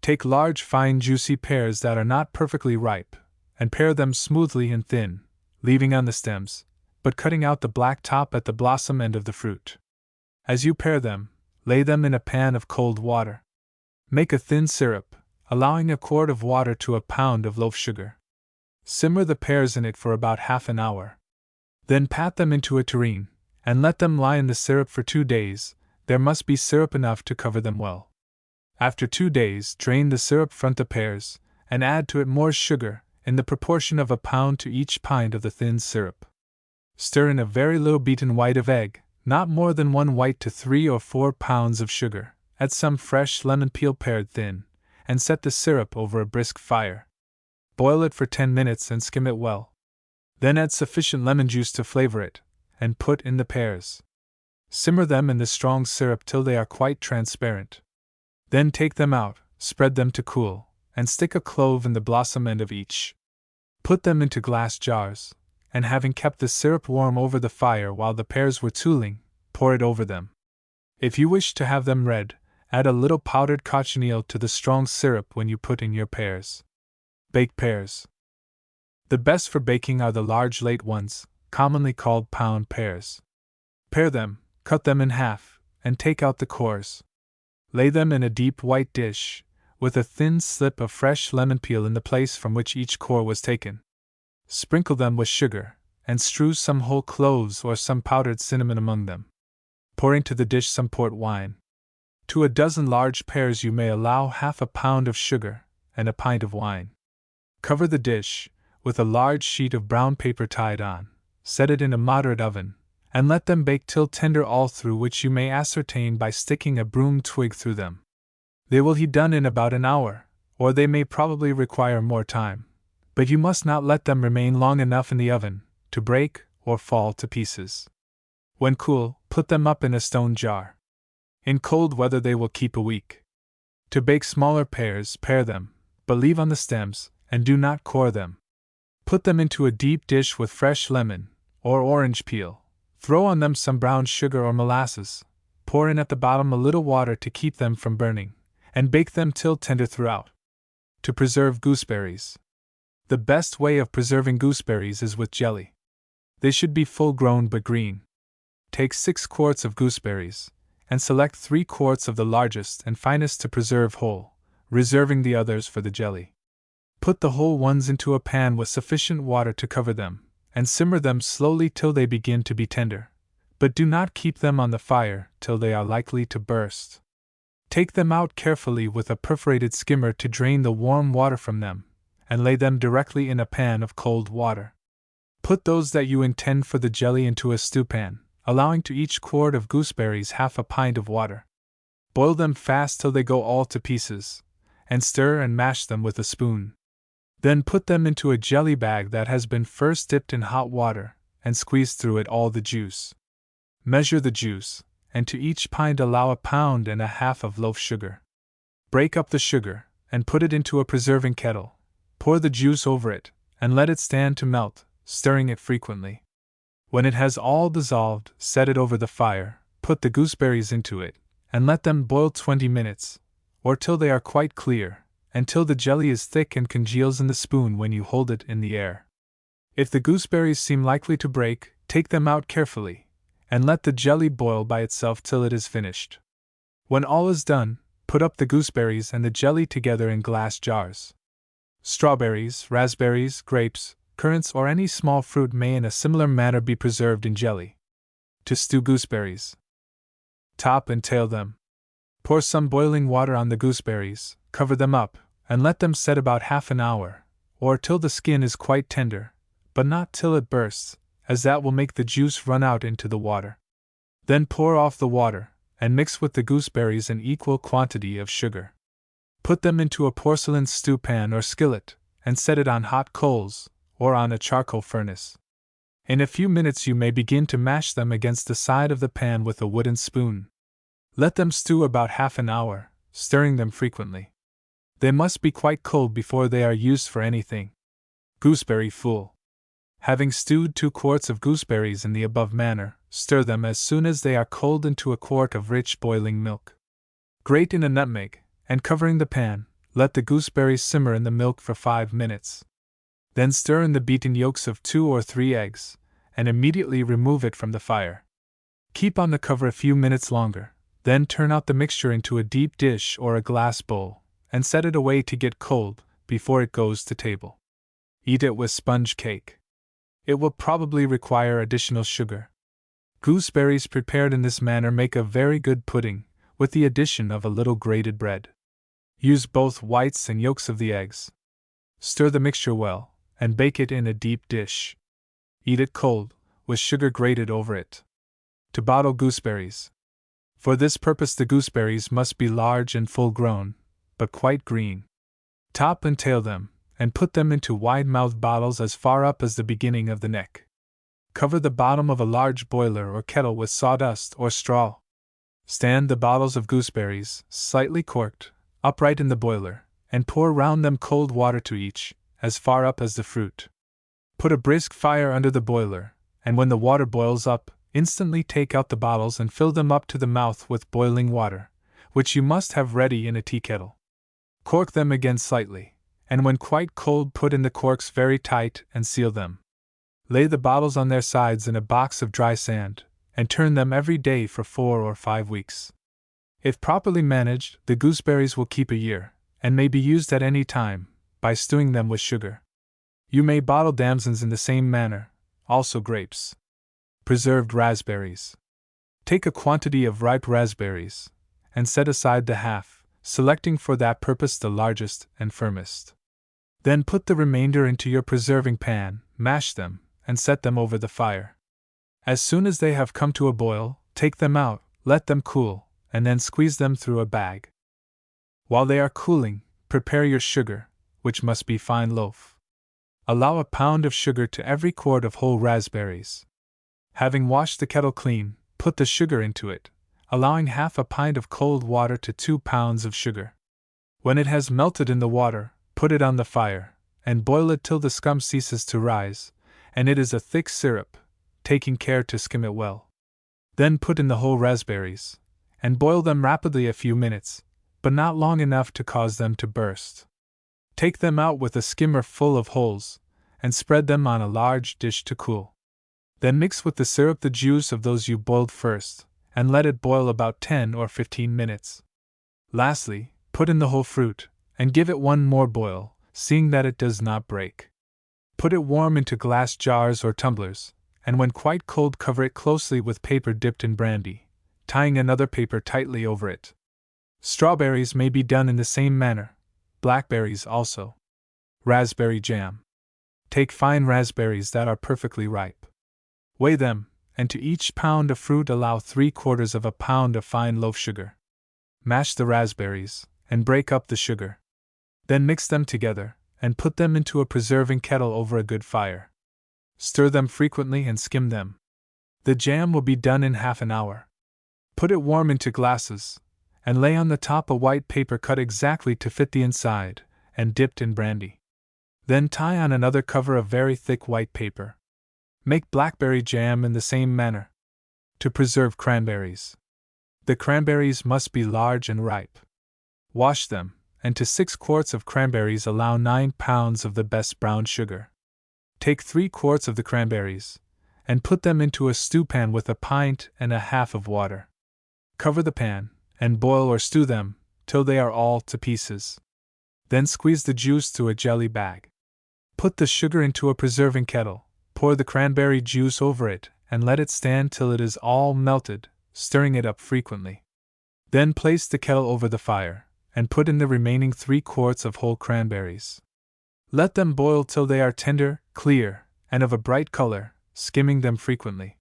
Take large fine juicy pears that are not perfectly ripe, and pare them smoothly and thin, leaving on the stems, but cutting out the black top at the blossom end of the fruit. As you pare them, lay them in a pan of cold water. Make a thin syrup, allowing a quart of water to a pound of loaf sugar. Simmer the pears in it for about half an hour. Then pat them into a tureen, and let them lie in the syrup for 2 days. There must be syrup enough to cover them well. After 2 days, drain the syrup from the pears, and add to it more sugar, in the proportion of a pound to each pint of the thin syrup. Stir in a very little beaten white of egg, not more than 1 white to 3 or 4 pounds of sugar. Add some fresh lemon peel pared thin, and set the syrup over a brisk fire. Boil it for 10 minutes and skim it well. Then add sufficient lemon juice to flavor it, and put in the pears. Simmer them in the strong syrup till they are quite transparent. Then take them out, spread them to cool, and stick a clove in the blossom end of each. Put them into glass jars, and having kept the syrup warm over the fire while the pears were cooling, pour it over them. If you wish to have them red, add a little powdered cochineal to the strong syrup when you put in your pears. Baked pears. The best for baking are the large late ones, commonly called pound pears. Pare them, cut them in half, and take out the cores. Lay them in a deep white dish, with a thin slip of fresh lemon peel in the place from which each core was taken. Sprinkle them with sugar, and strew some whole cloves or some powdered cinnamon among them. Pour into the dish some port wine. To a dozen large pears you may allow 1/2 pound of sugar, and a pint of wine. Cover the dish with a large sheet of brown paper tied on, set it in a moderate oven, and let them bake till tender all through, which you may ascertain by sticking a broom twig through them. They will be done in about an hour, or they may probably require more time, but you must not let them remain long enough in the oven to break or fall to pieces. When cool, put them up in a stone jar. In cold weather they will keep a week. To bake smaller pears, pare them, but leave on the stems, and do not core them. Put them into a deep dish with fresh lemon, or orange peel. Throw on them some brown sugar or molasses. Pour in at the bottom a little water to keep them from burning, and bake them till tender throughout. To preserve gooseberries. The best way of preserving gooseberries is with jelly. They should be full grown but green. Take 6 quarts of gooseberries, and select 3 quarts of the largest and finest to preserve whole, reserving the others for the jelly. Put the whole ones into a pan with sufficient water to cover them, and simmer them slowly till they begin to be tender, but do not keep them on the fire till they are likely to burst. Take them out carefully with a perforated skimmer to drain the warm water from them, and lay them directly in a pan of cold water. Put those that you intend for the jelly into a stewpan, allowing to each quart of gooseberries 1/2 pint of water. Boil them fast till they go all to pieces, and stir and mash them with a spoon. Then put them into a jelly bag that has been first dipped in hot water, and squeeze through it all the juice. Measure the juice, and to each pint allow 1.5 pounds of loaf sugar. Break up the sugar, and put it into a preserving kettle, Pour the juice over it, and let it stand to melt, stirring it frequently. When it has all dissolved, set it over the fire, put the gooseberries into it, and let them boil 20 minutes, or till they are quite clear, and till the jelly is thick and congeals in the spoon when you hold it in the air. If the gooseberries seem likely to break, take them out carefully, and let the jelly boil by itself till it is finished. When all is done, put up the gooseberries and the jelly together in glass jars. Strawberries, raspberries, grapes, currants, or any small fruit may in a similar manner be preserved in jelly. To stew gooseberries. Top and tail them. Pour some boiling water on the gooseberries, cover them up, and let them set about half an hour, or till the skin is quite tender, but not till it bursts, as that will make the juice run out into the water. Then pour off the water, and mix with the gooseberries an equal quantity of sugar. Put them into a porcelain stew pan or skillet, and set it on hot coals, or on a charcoal furnace. In a few minutes you may begin to mash them against the side of the pan with a wooden spoon. Let them stew about half an hour, stirring them frequently. They must be quite cold before they are used for anything. Gooseberry fool. Having stewed 2 quarts of gooseberries in the above manner, stir them as soon as they are cold into a quart of rich boiling milk. Grate in a nutmeg, and covering the pan, let the gooseberries simmer in the milk for 5 minutes. Then stir in the beaten yolks of 2 or 3 eggs, and immediately remove it from the fire. Keep on the cover a few minutes longer, then turn out the mixture into a deep dish or a glass bowl, and set it away to get cold before it goes to table. Eat it with sponge cake. It will probably require additional sugar. Gooseberries prepared in this manner make a very good pudding, with the addition of a little grated bread. Use both whites and yolks of the eggs. Stir the mixture well, and bake it in a deep dish. Eat it cold, with sugar grated over it. To bottle gooseberries. For this purpose the gooseberries must be large and full grown, but quite green. Top and tail them, and put them into wide-mouthed bottles as far up as the beginning of the neck. Cover the bottom of a large boiler or kettle with sawdust or straw. Stand the bottles of gooseberries, slightly corked, upright in the boiler, and pour round them cold water to each, as far up as the fruit. Put a brisk fire under the boiler, and when the water boils up, instantly take out the bottles and fill them up to the mouth with boiling water, which you must have ready in a tea kettle. Cork them again slightly, and when quite cold put in the corks very tight and seal them. Lay the bottles on their sides in a box of dry sand, and turn them every day for 4 or 5 weeks. If properly managed, the gooseberries will keep a year, and may be used at any time, by stewing them with sugar. You may bottle damsons in the same manner, also grapes. Preserved raspberries. Take a quantity of ripe raspberries, and set aside the half, selecting for that purpose the largest and firmest. Then put the remainder into your preserving pan, mash them, and set them over the fire. As soon as they have come to a boil, take them out, let them cool, and then squeeze them through a bag. While they are cooling, prepare your sugar, which must be fine loaf. Allow a pound of sugar to every quart of whole raspberries. Having washed the kettle clean, put the sugar into it, allowing half a pint of cold water to 2 pounds of sugar. When it has melted in the water, put it on the fire, and boil it till the scum ceases to rise, and it is a thick syrup, taking care to skim it well. Then put in the whole raspberries, and boil them rapidly a few minutes, but not long enough to cause them to burst. Take them out with a skimmer full of holes, and spread them on a large dish to cool. Then mix with the syrup the juice of those you boiled first, and let it boil about 10 or 15 minutes. Lastly, put in the whole fruit, and give it one more boil, seeing that it does not break. Put it warm into glass jars or tumblers, and when quite cold cover it closely with paper dipped in brandy, tying another paper tightly over it. Strawberries may be done in the same manner, blackberries also. Raspberry jam. Take fine raspberries that are perfectly ripe. Weigh them, and to each pound of fruit allow 3/4 of a pound of fine loaf sugar. Mash the raspberries, and break up the sugar. Then mix them together, and put them into a preserving kettle over a good fire. Stir them frequently and skim them. The jam will be done in half an hour. Put it warm into glasses, and lay on the top a white paper cut exactly to fit the inside, and dipped in brandy. Then tie on another cover of very thick white paper. Make blackberry jam in the same manner. To preserve cranberries. The cranberries must be large and ripe. Wash them, and to 6 quarts of cranberries allow 9 pounds of the best brown sugar. Take 3 quarts of the cranberries, and put them into a stewpan with 1.5 pints of water. Cover the pan, and boil or stew them, till they are all to pieces. Then squeeze the juice through a jelly bag. Put the sugar into a preserving kettle, pour the cranberry juice over it, and let it stand till it is all melted, stirring it up frequently. Then place the kettle over the fire, and put in the remaining 3 quarts of whole cranberries. Let them boil till they are tender, clear, and of a bright color, skimming them frequently.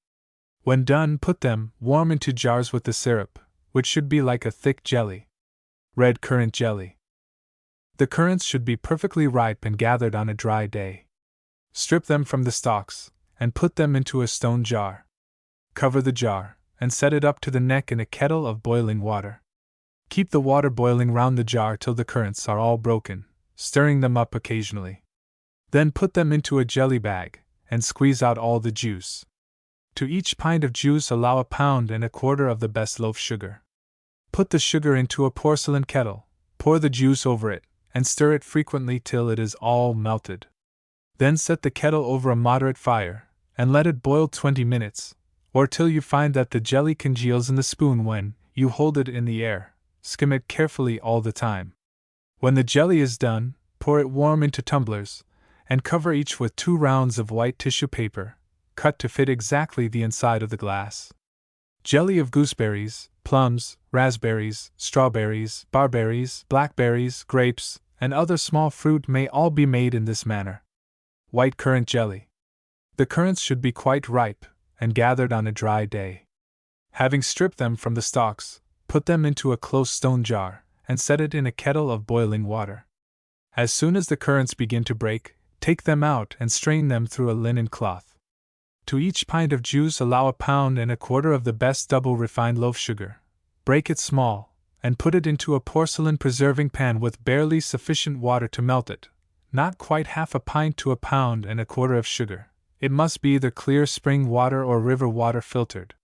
When done, put them warm into jars with the syrup, which should be like a thick jelly. Red currant jelly. The currants should be perfectly ripe and gathered on a dry day. Strip them from the stalks, and put them into a stone jar. Cover the jar, and set it up to the neck in a kettle of boiling water. Keep the water boiling round the jar till the currants are all broken, stirring them up occasionally. Then put them into a jelly bag, and squeeze out all the juice. To each pint of juice allow 1.25 pounds of the best loaf sugar. Put the sugar into a porcelain kettle, pour the juice over it, and stir it frequently till it is all melted. Then set the kettle over a moderate fire, and let it boil 20 minutes, or till you find that the jelly congeals in the spoon when you hold it in the air. Skim it carefully all the time. When the jelly is done, pour it warm into tumblers, and cover each with 2 rounds of white tissue paper, cut to fit exactly the inside of the glass. Jelly of gooseberries, plums, raspberries, strawberries, barberries, blackberries, grapes, and other small fruit may all be made in this manner. White currant jelly. The currants should be quite ripe, and gathered on a dry day. Having stripped them from the stalks, put them into a close stone jar, and set it in a kettle of boiling water. As soon as the currants begin to break, take them out and strain them through a linen cloth. To each pint of juice allow 1.25 pounds of the best double refined loaf sugar. Break it small, and put it into a porcelain preserving pan with barely sufficient water to melt it. Not quite 1/2 pint to 1.25 pounds of sugar. It must be either clear spring water or river water filtered.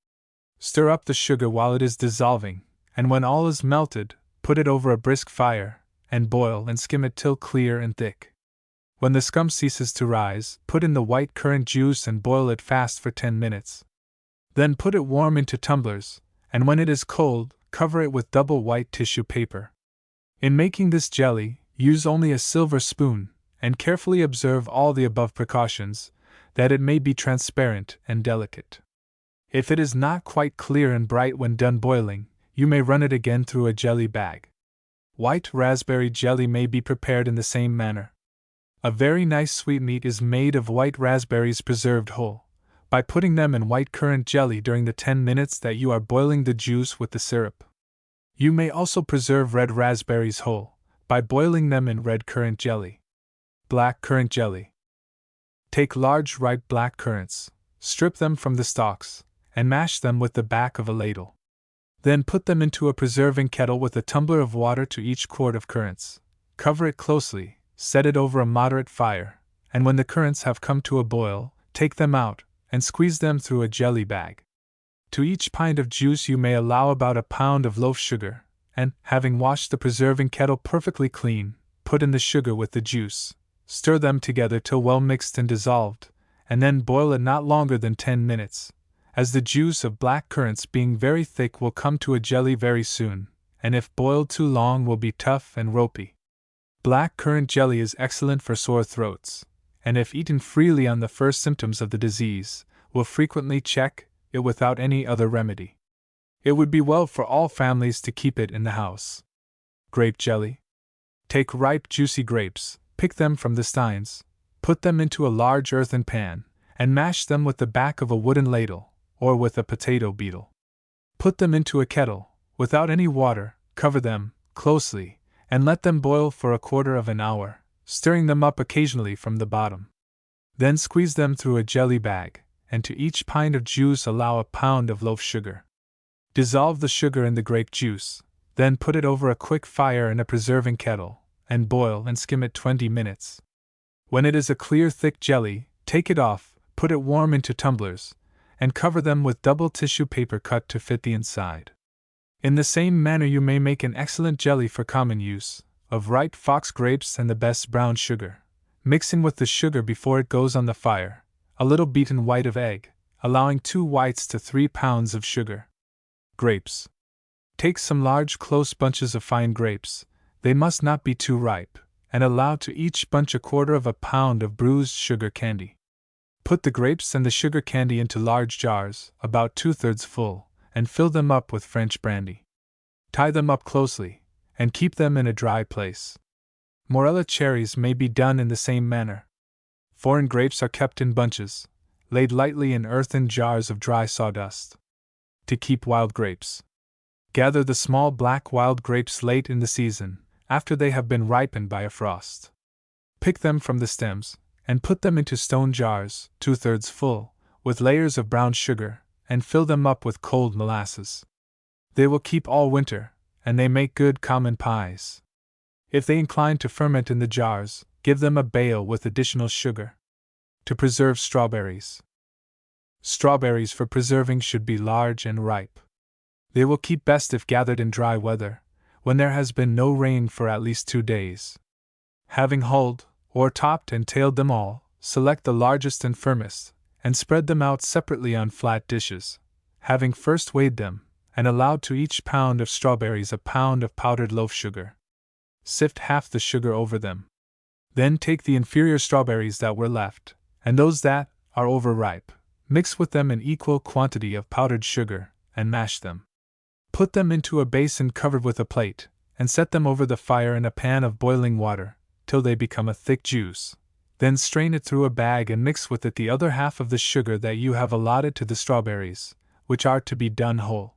Stir up the sugar while it is dissolving, and when all is melted, put it over a brisk fire, and boil and skim it till clear and thick. When the scum ceases to rise, put in the white currant juice and boil it fast for 10 minutes. Then put it warm into tumblers, and when it is cold, cover it with double white tissue paper. In making this jelly, use only a silver spoon, and carefully observe all the above precautions, that it may be transparent and delicate. If it is not quite clear and bright when done boiling, you may run it again through a jelly bag. White raspberry jelly may be prepared in the same manner. A very nice sweetmeat is made of white raspberries preserved whole, by putting them in white currant jelly during the 10 minutes that you are boiling the juice with the syrup. You may also preserve red raspberries whole, by boiling them in red currant jelly. Black currant jelly. Take large ripe black currants, strip them from the stalks, and mash them with the back of a ladle. Then put them into a preserving kettle with a tumbler of water to each quart of currants. Cover it closely, set it over a moderate fire, and when the currants have come to a boil, take them out, and squeeze them through a jelly bag. To each pint of juice you may allow about 1 pound of loaf sugar, and, having washed the preserving kettle perfectly clean, put in the sugar with the juice, stir them together till well mixed and dissolved, and then boil it not longer than 10 minutes, as the juice of black currants being very thick will come to a jelly very soon, and if boiled too long will be tough and ropey. Black currant jelly is excellent for sore throats, and if eaten freely on the first symptoms of the disease, will frequently check it without any other remedy. It would be well for all families to keep it in the house. Grape jelly. Take ripe juicy grapes, pick them from the steins, put them into a large earthen pan, and mash them with the back of a wooden ladle, or with a potato beetle. Put them into a kettle, without any water, cover them closely, and let them boil for 1/4 hour, stirring them up occasionally from the bottom. Then squeeze them through a jelly bag, and to each pint of juice allow 1 pound of loaf sugar. Dissolve the sugar in the grape juice, then put it over a quick fire in a preserving kettle, and boil and skim it 20 minutes. When it is a clear, thick jelly, take it off, put it warm into tumblers, and cover them with double tissue paper cut to fit the inside. In the same manner you may make an excellent jelly for common use, of ripe fox grapes and the best brown sugar, mixing with the sugar before it goes on the fire, a little beaten white of egg, allowing 2 whites to 3 pounds of sugar. Grapes. Take some large close bunches of fine grapes, they must not be too ripe, and allow to each bunch 1/4 pound of bruised sugar candy. Put the grapes and the sugar candy into large jars, about 2/3 full, and fill them up with French brandy. Tie them up closely, and keep them in a dry place. Morella cherries may be done in the same manner. Foreign grapes are kept in bunches, laid lightly in earthen jars of dry sawdust. To keep wild grapes. Gather the small black wild grapes late in the season, after they have been ripened by a frost. Pick them from the stems, and put them into stone jars, 2/3 full, with layers of brown sugar, and fill them up with cold molasses. They will keep all winter, and they make good common pies. If they incline to ferment in the jars, give them a bale with additional sugar. To preserve strawberries. Strawberries for preserving should be large and ripe. They will keep best if gathered in dry weather, when there has been no rain for at least 2 days. Having hulled, or topped and tailed them all, select the largest and firmest, and spread them out separately on flat dishes, having first weighed them, and allowed to each pound of strawberries a pound of powdered loaf sugar. Sift half the sugar over them. Then take the inferior strawberries that were left, and those that are overripe, mix with them an equal quantity of powdered sugar, and mash them. Put them into a basin covered with a plate, and set them over the fire in a pan of boiling water, till they become a thick juice. Then strain it through a bag and mix with it the other half of the sugar that you have allotted to the strawberries, which are to be done whole.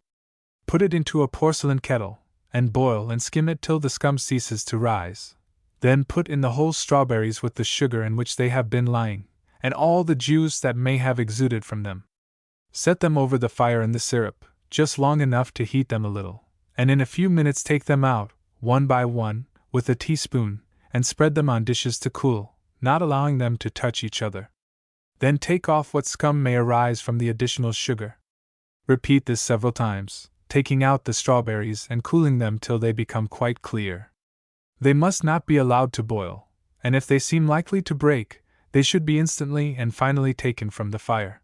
Put it into a porcelain kettle, and boil and skim it till the scum ceases to rise. Then put in the whole strawberries with the sugar in which they have been lying, and all the juice that may have exuded from them. Set them over the fire in the syrup, just long enough to heat them a little, and in a few minutes take them out, one by one, with a teaspoon, and spread them on dishes to cool, not allowing them to touch each other. Then take off what scum may arise from the additional sugar. Repeat this several times, taking out the strawberries and cooling them till they become quite clear. They must not be allowed to boil, and if they seem likely to break, they should be instantly and finally taken from the fire.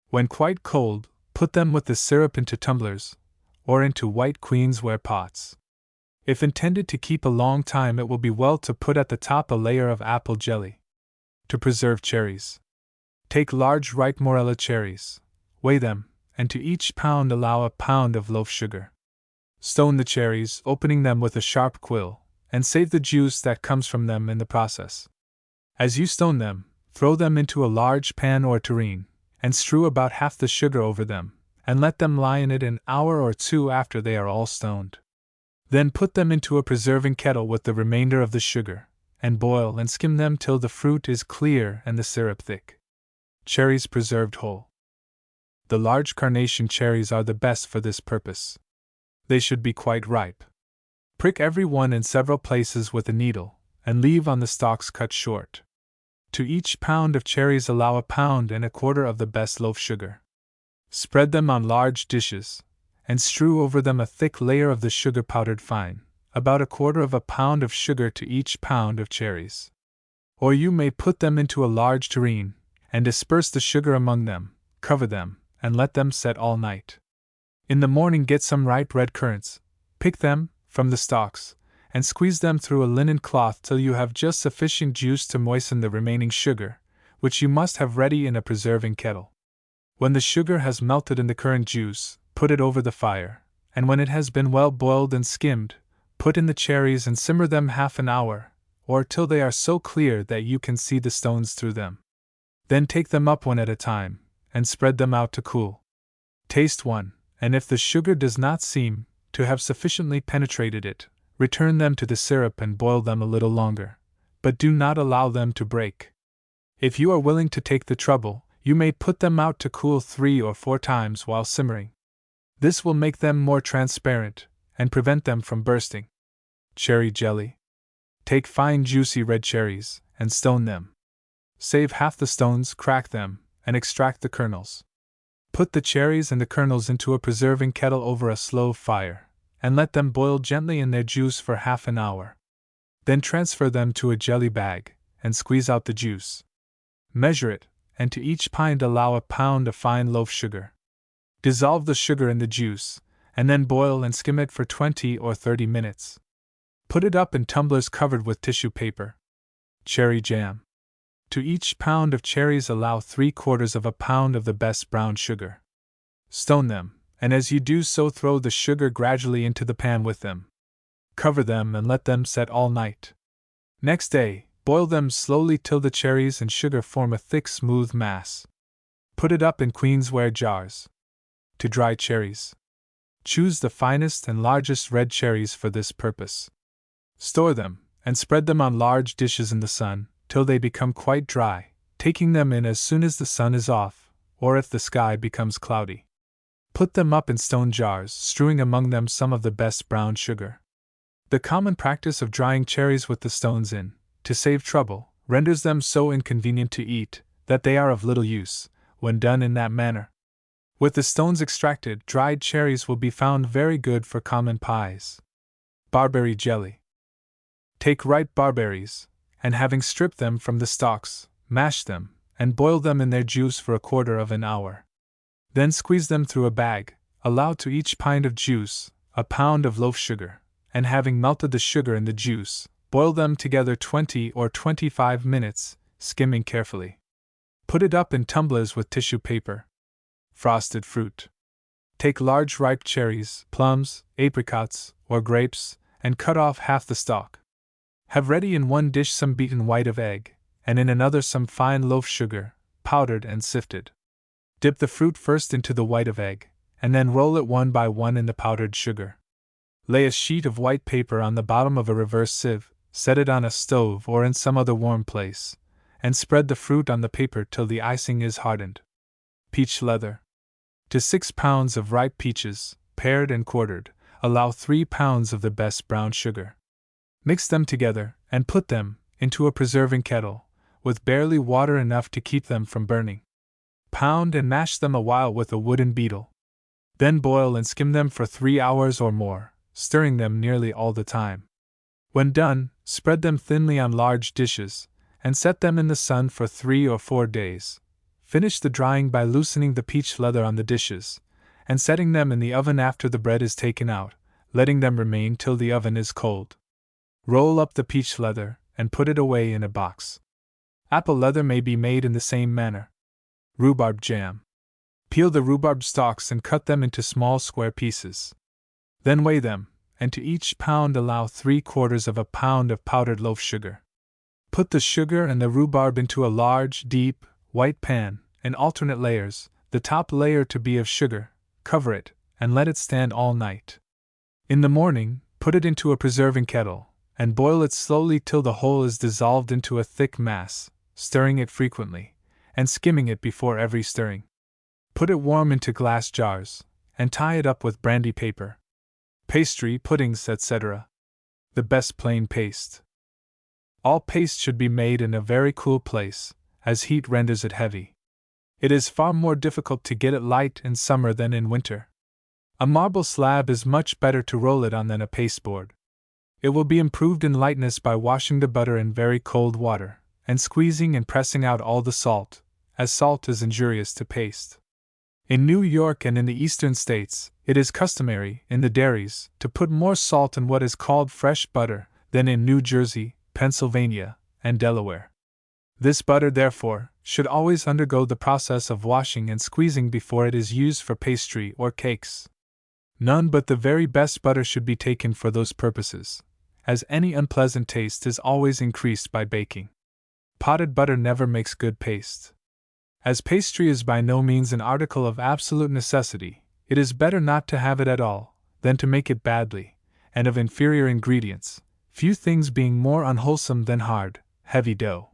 When quite cold, put them with the syrup into tumblers, or into white queensware pots. If intended to keep a long time, it will be well to put at the top a layer of apple jelly. To preserve cherries. Take large ripe morella cherries, weigh them, and to each pound allow a pound of loaf sugar. Stone the cherries, opening them with a sharp quill, and save the juice that comes from them in the process. As you stone them, throw them into a large pan or tureen, and strew about half the sugar over them, and let them lie in it an hour or 2 after they are all stoned. Then put them into a preserving kettle with the remainder of the sugar, and boil and skim them till the fruit is clear and the syrup thick. Cherries preserved whole. The large carnation cherries are the best for this purpose. They should be quite ripe. Prick every one in several places with a needle, and leave on the stalks cut short. To each pound of cherries allow a pound and 1/4 of the best loaf sugar. Spread them on large dishes, and strew over them a thick layer of the sugar powdered fine, about 1/4 pound of sugar to each pound of cherries. Or you may put them into a large tureen, and disperse the sugar among them, cover them, and let them set all night. In the morning get some ripe red currants, pick them from the stalks, and squeeze them through a linen cloth till you have just sufficient juice to moisten the remaining sugar, which you must have ready in a preserving kettle. When the sugar has melted in the currant juice, put it over the fire, and when it has been well boiled and skimmed, put in the cherries and simmer them half an hour, or till they are so clear that you can see the stones through them. Then take them up one at a time, and spread them out to cool. Taste one, and if the sugar does not seem to have sufficiently penetrated it, return them to the syrup and boil them a little longer, but do not allow them to break. If you are willing to take the trouble, you may put them out to cool 3 or 4 times while simmering. This will make them more transparent, and prevent them from bursting. Cherry jelly. Take fine juicy red cherries, and stone them. Save half the stones, crack them, and extract the kernels. Put the cherries and the kernels into a preserving kettle over a slow fire, and let them boil gently in their juice for half an hour. Then transfer them to a jelly bag, and squeeze out the juice. Measure it, and to each pint allow a pound of fine loaf sugar. Dissolve the sugar in the juice, and then boil and skim it for 20 or 30 minutes. Put it up in tumblers covered with tissue paper. Cherry jam. To each pound of cherries allow 3/4 of a pound of the best brown sugar. Stone them, and as you do so throw the sugar gradually into the pan with them. Cover them and let them set all night. Next day, boil them slowly till the cherries and sugar form a thick, smooth mass. Put it up in queensware jars. To dry cherries. Choose the finest and largest red cherries for this purpose. Store them, and spread them on large dishes in the sun, till they become quite dry, taking them in as soon as the sun is off, or if the sky becomes cloudy. Put them up in stone jars, strewing among them some of the best brown sugar. The common practice of drying cherries with the stones in, to save trouble, renders them so inconvenient to eat, that they are of little use, when done in that manner. With the stones extracted, dried cherries will be found very good for common pies. Barberry jelly. Take ripe barberries, and having stripped them from the stalks, mash them, and boil them in their juice for 1/4 of an hour. Then squeeze them through a bag, allow to each pint of juice a pound of loaf sugar, and having melted the sugar in the juice, boil them together 20 or 25 minutes, skimming carefully. Put it up in tumblers with tissue paper. Frosted fruit. Take large ripe cherries, plums, apricots, or grapes, and cut off half the stalk. Have ready in one dish some beaten white of egg, and in another some fine loaf sugar, powdered and sifted. Dip the fruit first into the white of egg, and then roll it one by one in the powdered sugar. Lay a sheet of white paper on the bottom of a reverse sieve, set it on a stove or in some other warm place, and spread the fruit on the paper till the icing is hardened. Peach leather. To 6 pounds of ripe peaches, pared and quartered, allow 3 pounds of the best brown sugar. Mix them together, and put them into a preserving kettle, with barely water enough to keep them from burning. Pound and mash them a while with a wooden beetle. Then boil and skim them for 3 hours or more, stirring them nearly all the time. When done, spread them thinly on large dishes, and set them in the sun for 3 or 4 days. Finish the drying by loosening the peach leather on the dishes, and setting them in the oven after the bread is taken out, letting them remain till the oven is cold. Roll up the peach leather, and put it away in a box. Apple leather may be made in the same manner. Rhubarb jam. Peel the rhubarb stalks and cut them into small square pieces. Then weigh them, and to each pound allow 3/4 of a pound of powdered loaf sugar. Put the sugar and the rhubarb into a large, deep, white pan, in alternate layers, the top layer to be of sugar. Cover it, and let it stand all night. In the morning, put it into a preserving kettle, and boil it slowly till the whole is dissolved into a thick mass, stirring it frequently, and skimming it before every stirring. Put it warm into glass jars, and tie it up with brandy paper. Pastry, puddings, etc. The best plain paste. All paste should be made in a very cool place, as heat renders it heavy. It is far more difficult to get it light in summer than in winter. A marble slab is much better to roll it on than a pasteboard. It will be improved in lightness by washing the butter in very cold water, and squeezing and pressing out all the salt, as salt is injurious to paste. In New York and in the eastern states, it is customary, in the dairies, to put more salt in what is called fresh butter than in New Jersey, Pennsylvania, and Delaware. This butter, therefore, should always undergo the process of washing and squeezing before it is used for pastry or cakes. None but the very best butter should be taken for those purposes, as any unpleasant taste is always increased by baking. Potted butter never makes good paste. As pastry is by no means an article of absolute necessity, it is better not to have it at all, than to make it badly, and of inferior ingredients, few things being more unwholesome than hard, heavy dough.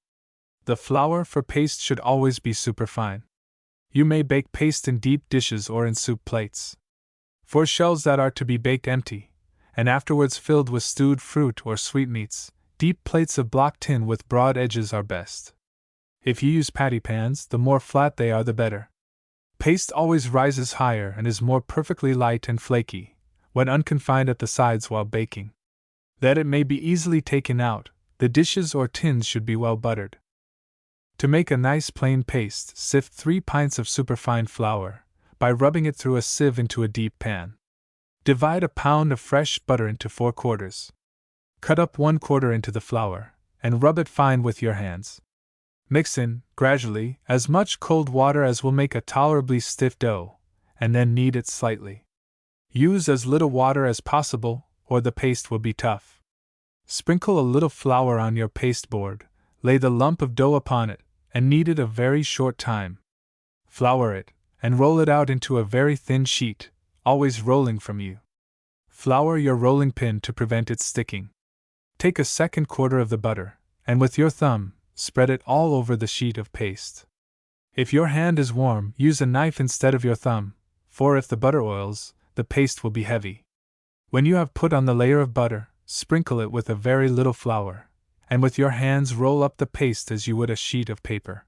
The flour for paste should always be superfine. You may bake paste in deep dishes or in soup plates. For shells that are to be baked empty, and afterwards filled with stewed fruit or sweetmeats, deep plates of block tin with broad edges are best. If you use patty pans, the more flat they are, the better. Paste always rises higher and is more perfectly light and flaky when unconfined at the sides while baking. That it may be easily taken out, the dishes or tins should be well buttered. To make a nice plain paste, sift 3 pints of superfine flour by rubbing it through a sieve into a deep pan. Divide a pound of fresh butter into 4 quarters. Cut up 1/4 into the flour and rub it fine with your hands. Mix in, gradually, as much cold water as will make a tolerably stiff dough, and then knead it slightly. Use as little water as possible, or the paste will be tough. Sprinkle a little flour on your pasteboard, lay the lump of dough upon it, and knead it a very short time. Flour it, and roll it out into a very thin sheet, always rolling from you. Flour your rolling pin to prevent it sticking. Take a 2/4 of the butter, and with your thumb, spread it all over the sheet of paste. If your hand is warm, use a knife instead of your thumb, for if the butter oils, the paste will be heavy. When you have put on the layer of butter, sprinkle it with a very little flour, and with your hands roll up the paste as you would a sheet of paper.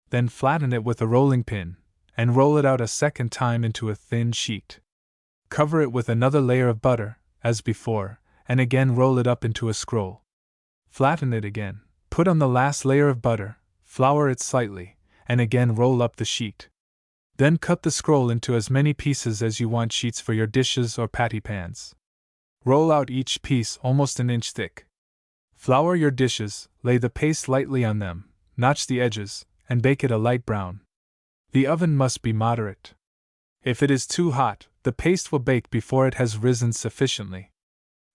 Then flatten it with a rolling pin, and roll it out a second time into a thin sheet. Cover it with another layer of butter, as before, and again roll it up into a scroll. Flatten it again. Put on the last layer of butter, flour it slightly, and again roll up the sheet. Then cut the scroll into as many pieces as you want sheets for your dishes or patty pans. Roll out each piece almost an inch thick. Flour your dishes, lay the paste lightly on them, notch the edges, and bake it a light brown. The oven must be moderate. If it is too hot, the paste will bake before it has risen sufficiently.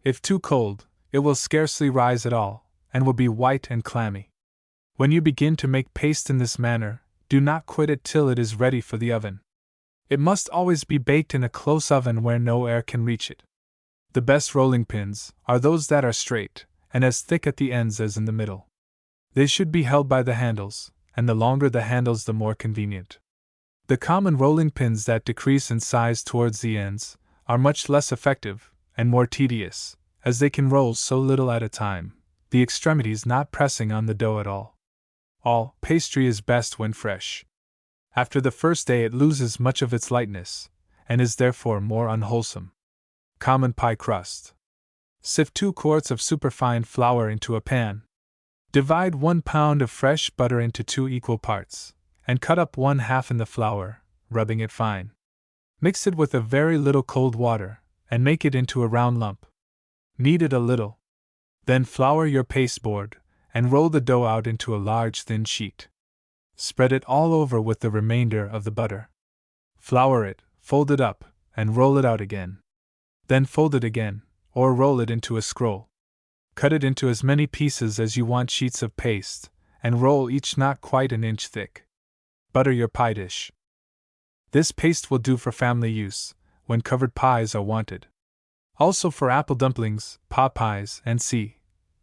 If too cold, it will scarcely rise at all, and will be white and clammy. When you begin to make paste in this manner, do not quit it till it is ready for the oven. It must always be baked in a close oven where no air can reach it. The best rolling pins are those that are straight, and as thick at the ends as in the middle. They should be held by the handles, and the longer the handles the more convenient. The common rolling pins that decrease in size towards the ends are much less effective, and more tedious, as they can roll so little at a time, the extremities not pressing on the dough at all. All pastry is best when fresh. After the first day it loses much of its lightness, and is therefore more unwholesome. Common pie crust. Sift 2 quarts of superfine flour into a pan. Divide 1 pound of fresh butter into 2 equal parts, and cut up 1/2 in the flour, rubbing it fine. Mix it with a very little cold water, and make it into a round lump. Knead it a little. Then flour your pasteboard, and roll the dough out into a large thin sheet. Spread it all over with the remainder of the butter. Flour it, fold it up, and roll it out again. Then fold it again, or roll it into a scroll. Cut it into as many pieces as you want sheets of paste, and roll each not quite an inch thick. Butter your pie dish. This paste will do for family use, when covered pies are wanted. Also for apple dumplings, pot pies, and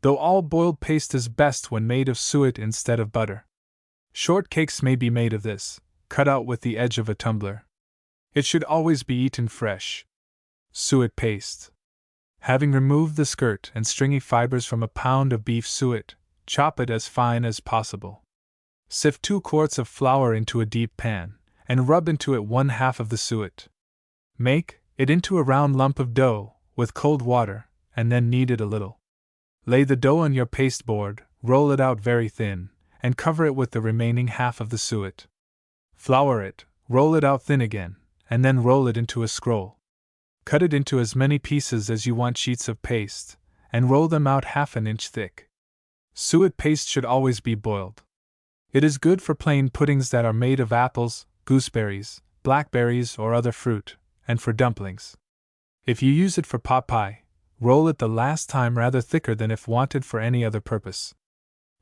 though all boiled paste is best when made of suet instead of butter. Shortcakes may be made of this, cut out with the edge of a tumbler. It should always be eaten fresh. Suet paste. Having removed the skirt and stringy fibers from a pound of beef suet, chop it as fine as possible. Sift 2 quarts of flour into a deep pan, and rub into it 1/2 of the suet. Make it into a round lump of dough, with cold water, and then knead it a little. Lay the dough on your pasteboard, roll it out very thin, and cover it with the remaining half of the suet. Flour it, roll it out thin again, and then roll it into a scroll. Cut it into as many pieces as you want sheets of paste, and roll them out 1/2 inch thick. Suet paste should always be boiled. It is good for plain puddings that are made of apples, gooseberries, blackberries, or other fruit, and for dumplings. If you use it for pot pie, roll it the last time rather thicker than if wanted for any other purpose.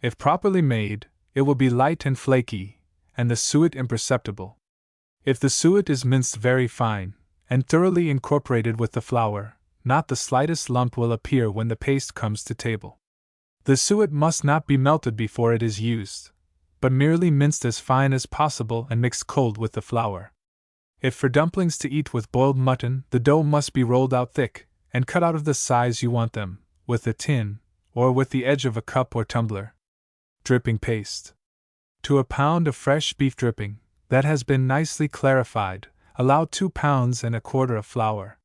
If properly made, it will be light and flaky, and the suet imperceptible. If the suet is minced very fine, and thoroughly incorporated with the flour, not the slightest lump will appear when the paste comes to table. The suet must not be melted before it is used, but merely minced as fine as possible and mixed cold with the flour. If for dumplings to eat with boiled mutton, the dough must be rolled out thick, and cut out of the size you want them, with a tin, or with the edge of a cup or tumbler. Dripping paste. To a pound of fresh beef dripping that has been nicely clarified, allow 2 pounds of flour.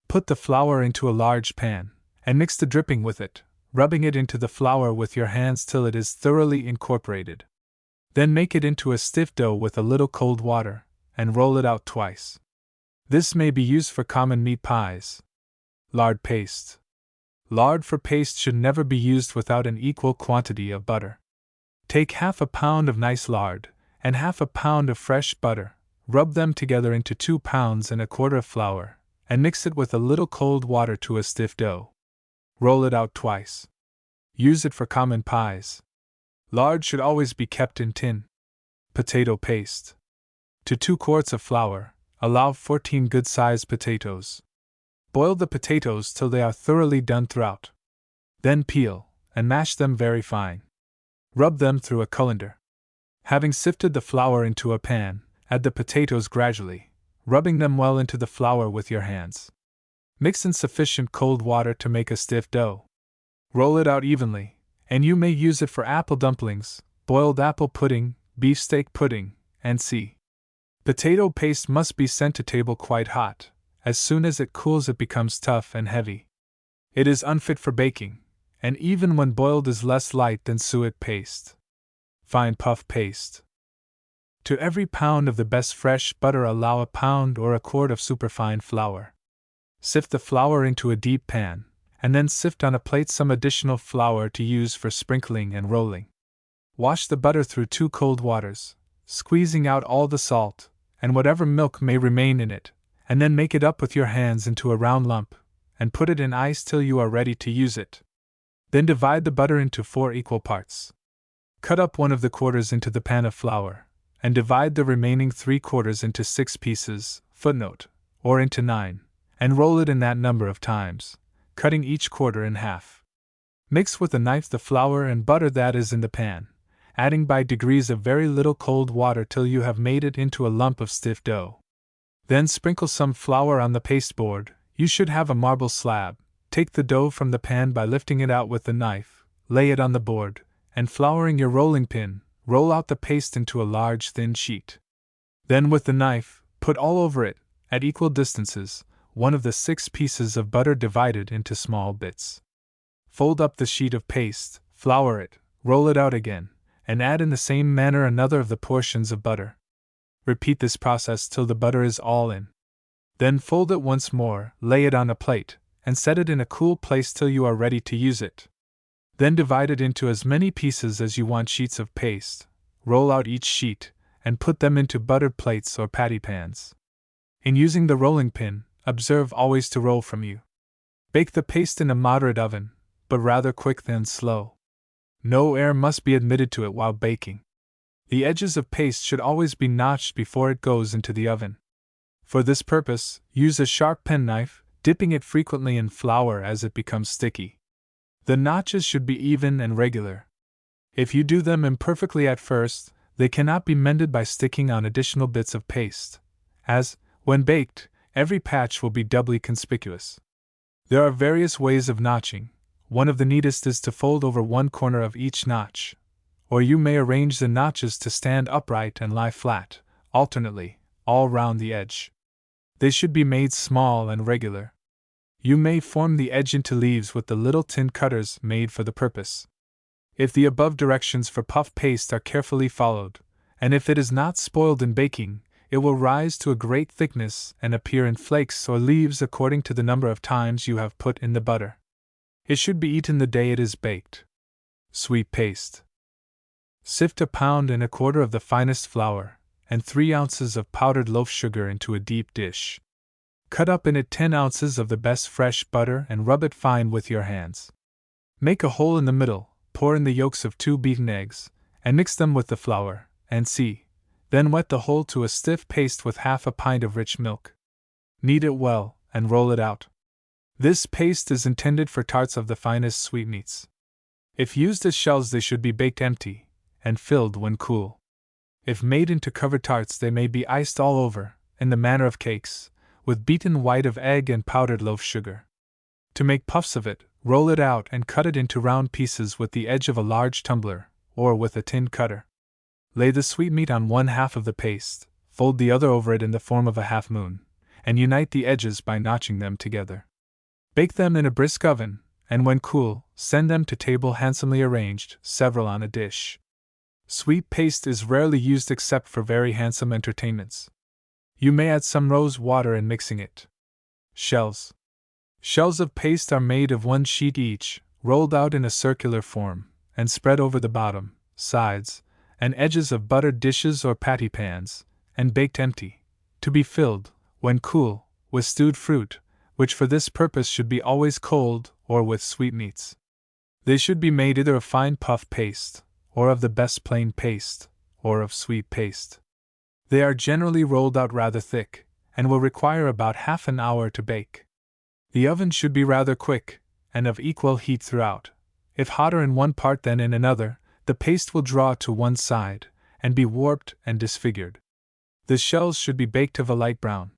Put the flour into a large pan, and mix the dripping with it, rubbing it into the flour with your hands till it is thoroughly incorporated. Then make it into a stiff dough with a little cold water, and roll it out twice. This may be used for common meat pies. Lard paste. Lard for paste should never be used without an equal quantity of butter. Take half a pound of nice lard, and half a pound of fresh butter, rub them together into 2 pounds of flour, and mix it with a little cold water to a stiff dough. Roll it out twice. Use it for common pies. Lard should always be kept in tin. Potato paste. To 2 quarts of flour, allow 14 good-sized potatoes. Boil the potatoes till they are thoroughly done throughout. Then peel, and mash them very fine. Rub them through a colander. Having sifted the flour into a pan, add the potatoes gradually, rubbing them well into the flour with your hands. Mix in sufficient cold water to make a stiff dough. Roll it out evenly, and you may use it for apple dumplings, boiled apple pudding, beefsteak pudding, and Potato paste must be sent to table quite hot. As soon as it cools, it becomes tough and heavy. It is unfit for baking, and even when boiled is less light than suet paste. Fine puff paste. To every pound of the best fresh butter, allow a pound or a quart of superfine flour. Sift the flour into a deep pan, and then sift on a plate some additional flour to use for sprinkling and rolling. Wash the butter through 2 cold waters, squeezing out all the salt and whatever milk may remain in it, and then make it up with your hands into a round lump, and put it in ice till you are ready to use it. Then divide the butter into 4 equal parts. Cut up one of the quarters into the pan of flour, and divide the remaining 3 quarters into 6 pieces, or into 9, and roll it in that number of times, cutting each quarter in half. Mix with a knife the flour and butter that is in the pan, adding by degrees a very little cold water till you have made it into a lump of stiff dough. Then sprinkle some flour on the pasteboard. You should have a marble slab. Take the dough from the pan by lifting it out with the knife, lay it on the board, and flouring your rolling pin, roll out the paste into a large thin sheet. Then with the knife, put all over it, at equal distances, one of the 6 pieces of butter divided into small bits. Fold up the sheet of paste, flour it, roll it out again, and add in the same manner another of the portions of butter. Repeat this process till the butter is all in. Then fold it once more, lay it on a plate, and set it in a cool place till you are ready to use it. Then divide it into as many pieces as you want sheets of paste, roll out each sheet, and put them into buttered plates or patty pans. In using the rolling pin, observe always to roll from you. Bake the paste in a moderate oven, but rather quick than slow. No air must be admitted to it while baking. The edges of paste should always be notched before it goes into the oven. For this purpose, use a sharp penknife, dipping it frequently in flour as it becomes sticky. The notches should be even and regular. If you do them imperfectly at first, they cannot be mended by sticking on additional bits of paste, as, when baked, every patch will be doubly conspicuous. There are various ways of notching. One of the neatest is to fold over one corner of each notch, or you may arrange the notches to stand upright and lie flat, alternately, all round the edge. They should be made small and regular. You may form the edge into leaves with the little tin cutters made for the purpose. If the above directions for puff paste are carefully followed, and if it is not spoiled in baking, it will rise to a great thickness and appear in flakes or leaves according to the number of times you have put in the butter. It should be eaten the day it is baked. Sweet paste. Sift 1 pound and a quarter of the finest flour, and 3 ounces of powdered loaf sugar into a deep dish. Cut up in it 10 ounces of the best fresh butter and rub it fine with your hands. Make a hole in the middle, pour in the yolks of 2 beaten eggs, and mix them with the flour, and then wet the whole to a stiff paste with half a pint of rich milk. Knead it well, and roll it out. This paste is intended for tarts of the finest sweetmeats. If used as shells, they should be baked empty, and filled when cool. If made into covered tarts, they may be iced all over, in the manner of cakes, with beaten white of egg and powdered loaf sugar. To make puffs of it, roll it out and cut it into round pieces with the edge of a large tumbler, or with a tin cutter. Lay the sweetmeat on one half of the paste, fold the other over it in the form of a half moon, and unite the edges by notching them together. Bake them in a brisk oven, and when cool, send them to table handsomely arranged, several on a dish. Sweet paste is rarely used except for very handsome entertainments. You may add some rose water in mixing it. Shells. Shells of paste are made of one sheet each, rolled out in a circular form, and spread over the bottom, sides, and edges of buttered dishes or patty pans, and baked empty, to be filled, when cool, with stewed fruit, which for this purpose should be always cold, or with sweetmeats. They should be made either of fine puff paste, or of the best plain paste, or of sweet paste. They are generally rolled out rather thick, and will require about half an hour to bake. The oven should be rather quick, and of equal heat throughout. If hotter in one part than in another, the paste will draw to one side, and be warped and disfigured. The shells should be baked of a light brown.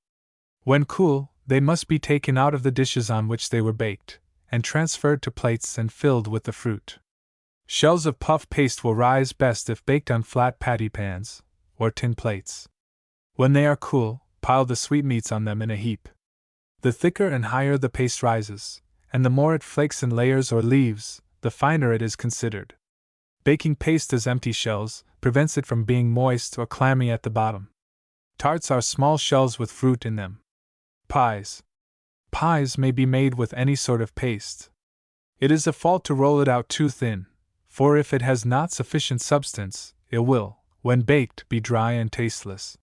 When cool, they must be taken out of the dishes on which they were baked, and transferred to plates and filled with the fruit. Shells of puff paste will rise best if baked on flat patty pans, or tin plates. When they are cool, pile the sweetmeats on them in a heap. The thicker and higher the paste rises, and the more it flakes in layers or leaves, the finer it is considered. Baking paste as empty shells prevents it from being moist or clammy at the bottom. Tarts are small shells with fruit in them. Pies. Pies may be made with any sort of paste. It is a fault to roll it out too thin, for if it has not sufficient substance, it will, when baked, be dry and tasteless.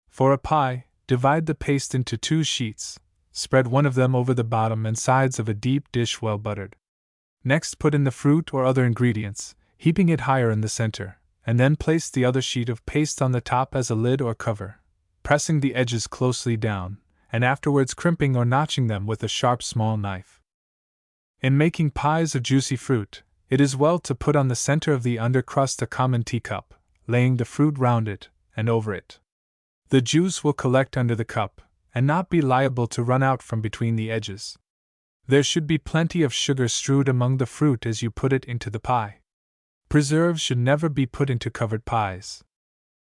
For a pie, divide the paste into 2 sheets, spread one of them over the bottom and sides of a deep dish well buttered. Next put in the fruit or other ingredients, heaping it higher in the center, and then place the other sheet of paste on the top as a lid or cover, pressing the edges closely down, and afterwards crimping or notching them with a sharp small knife. In making pies of juicy fruit, it is well to put on the center of the under crust a common teacup, laying the fruit round it and over it. The juice will collect under the cup, and not be liable to run out from between the edges. There should be plenty of sugar strewed among the fruit as you put it into the pie. Preserves should never be put into covered pies.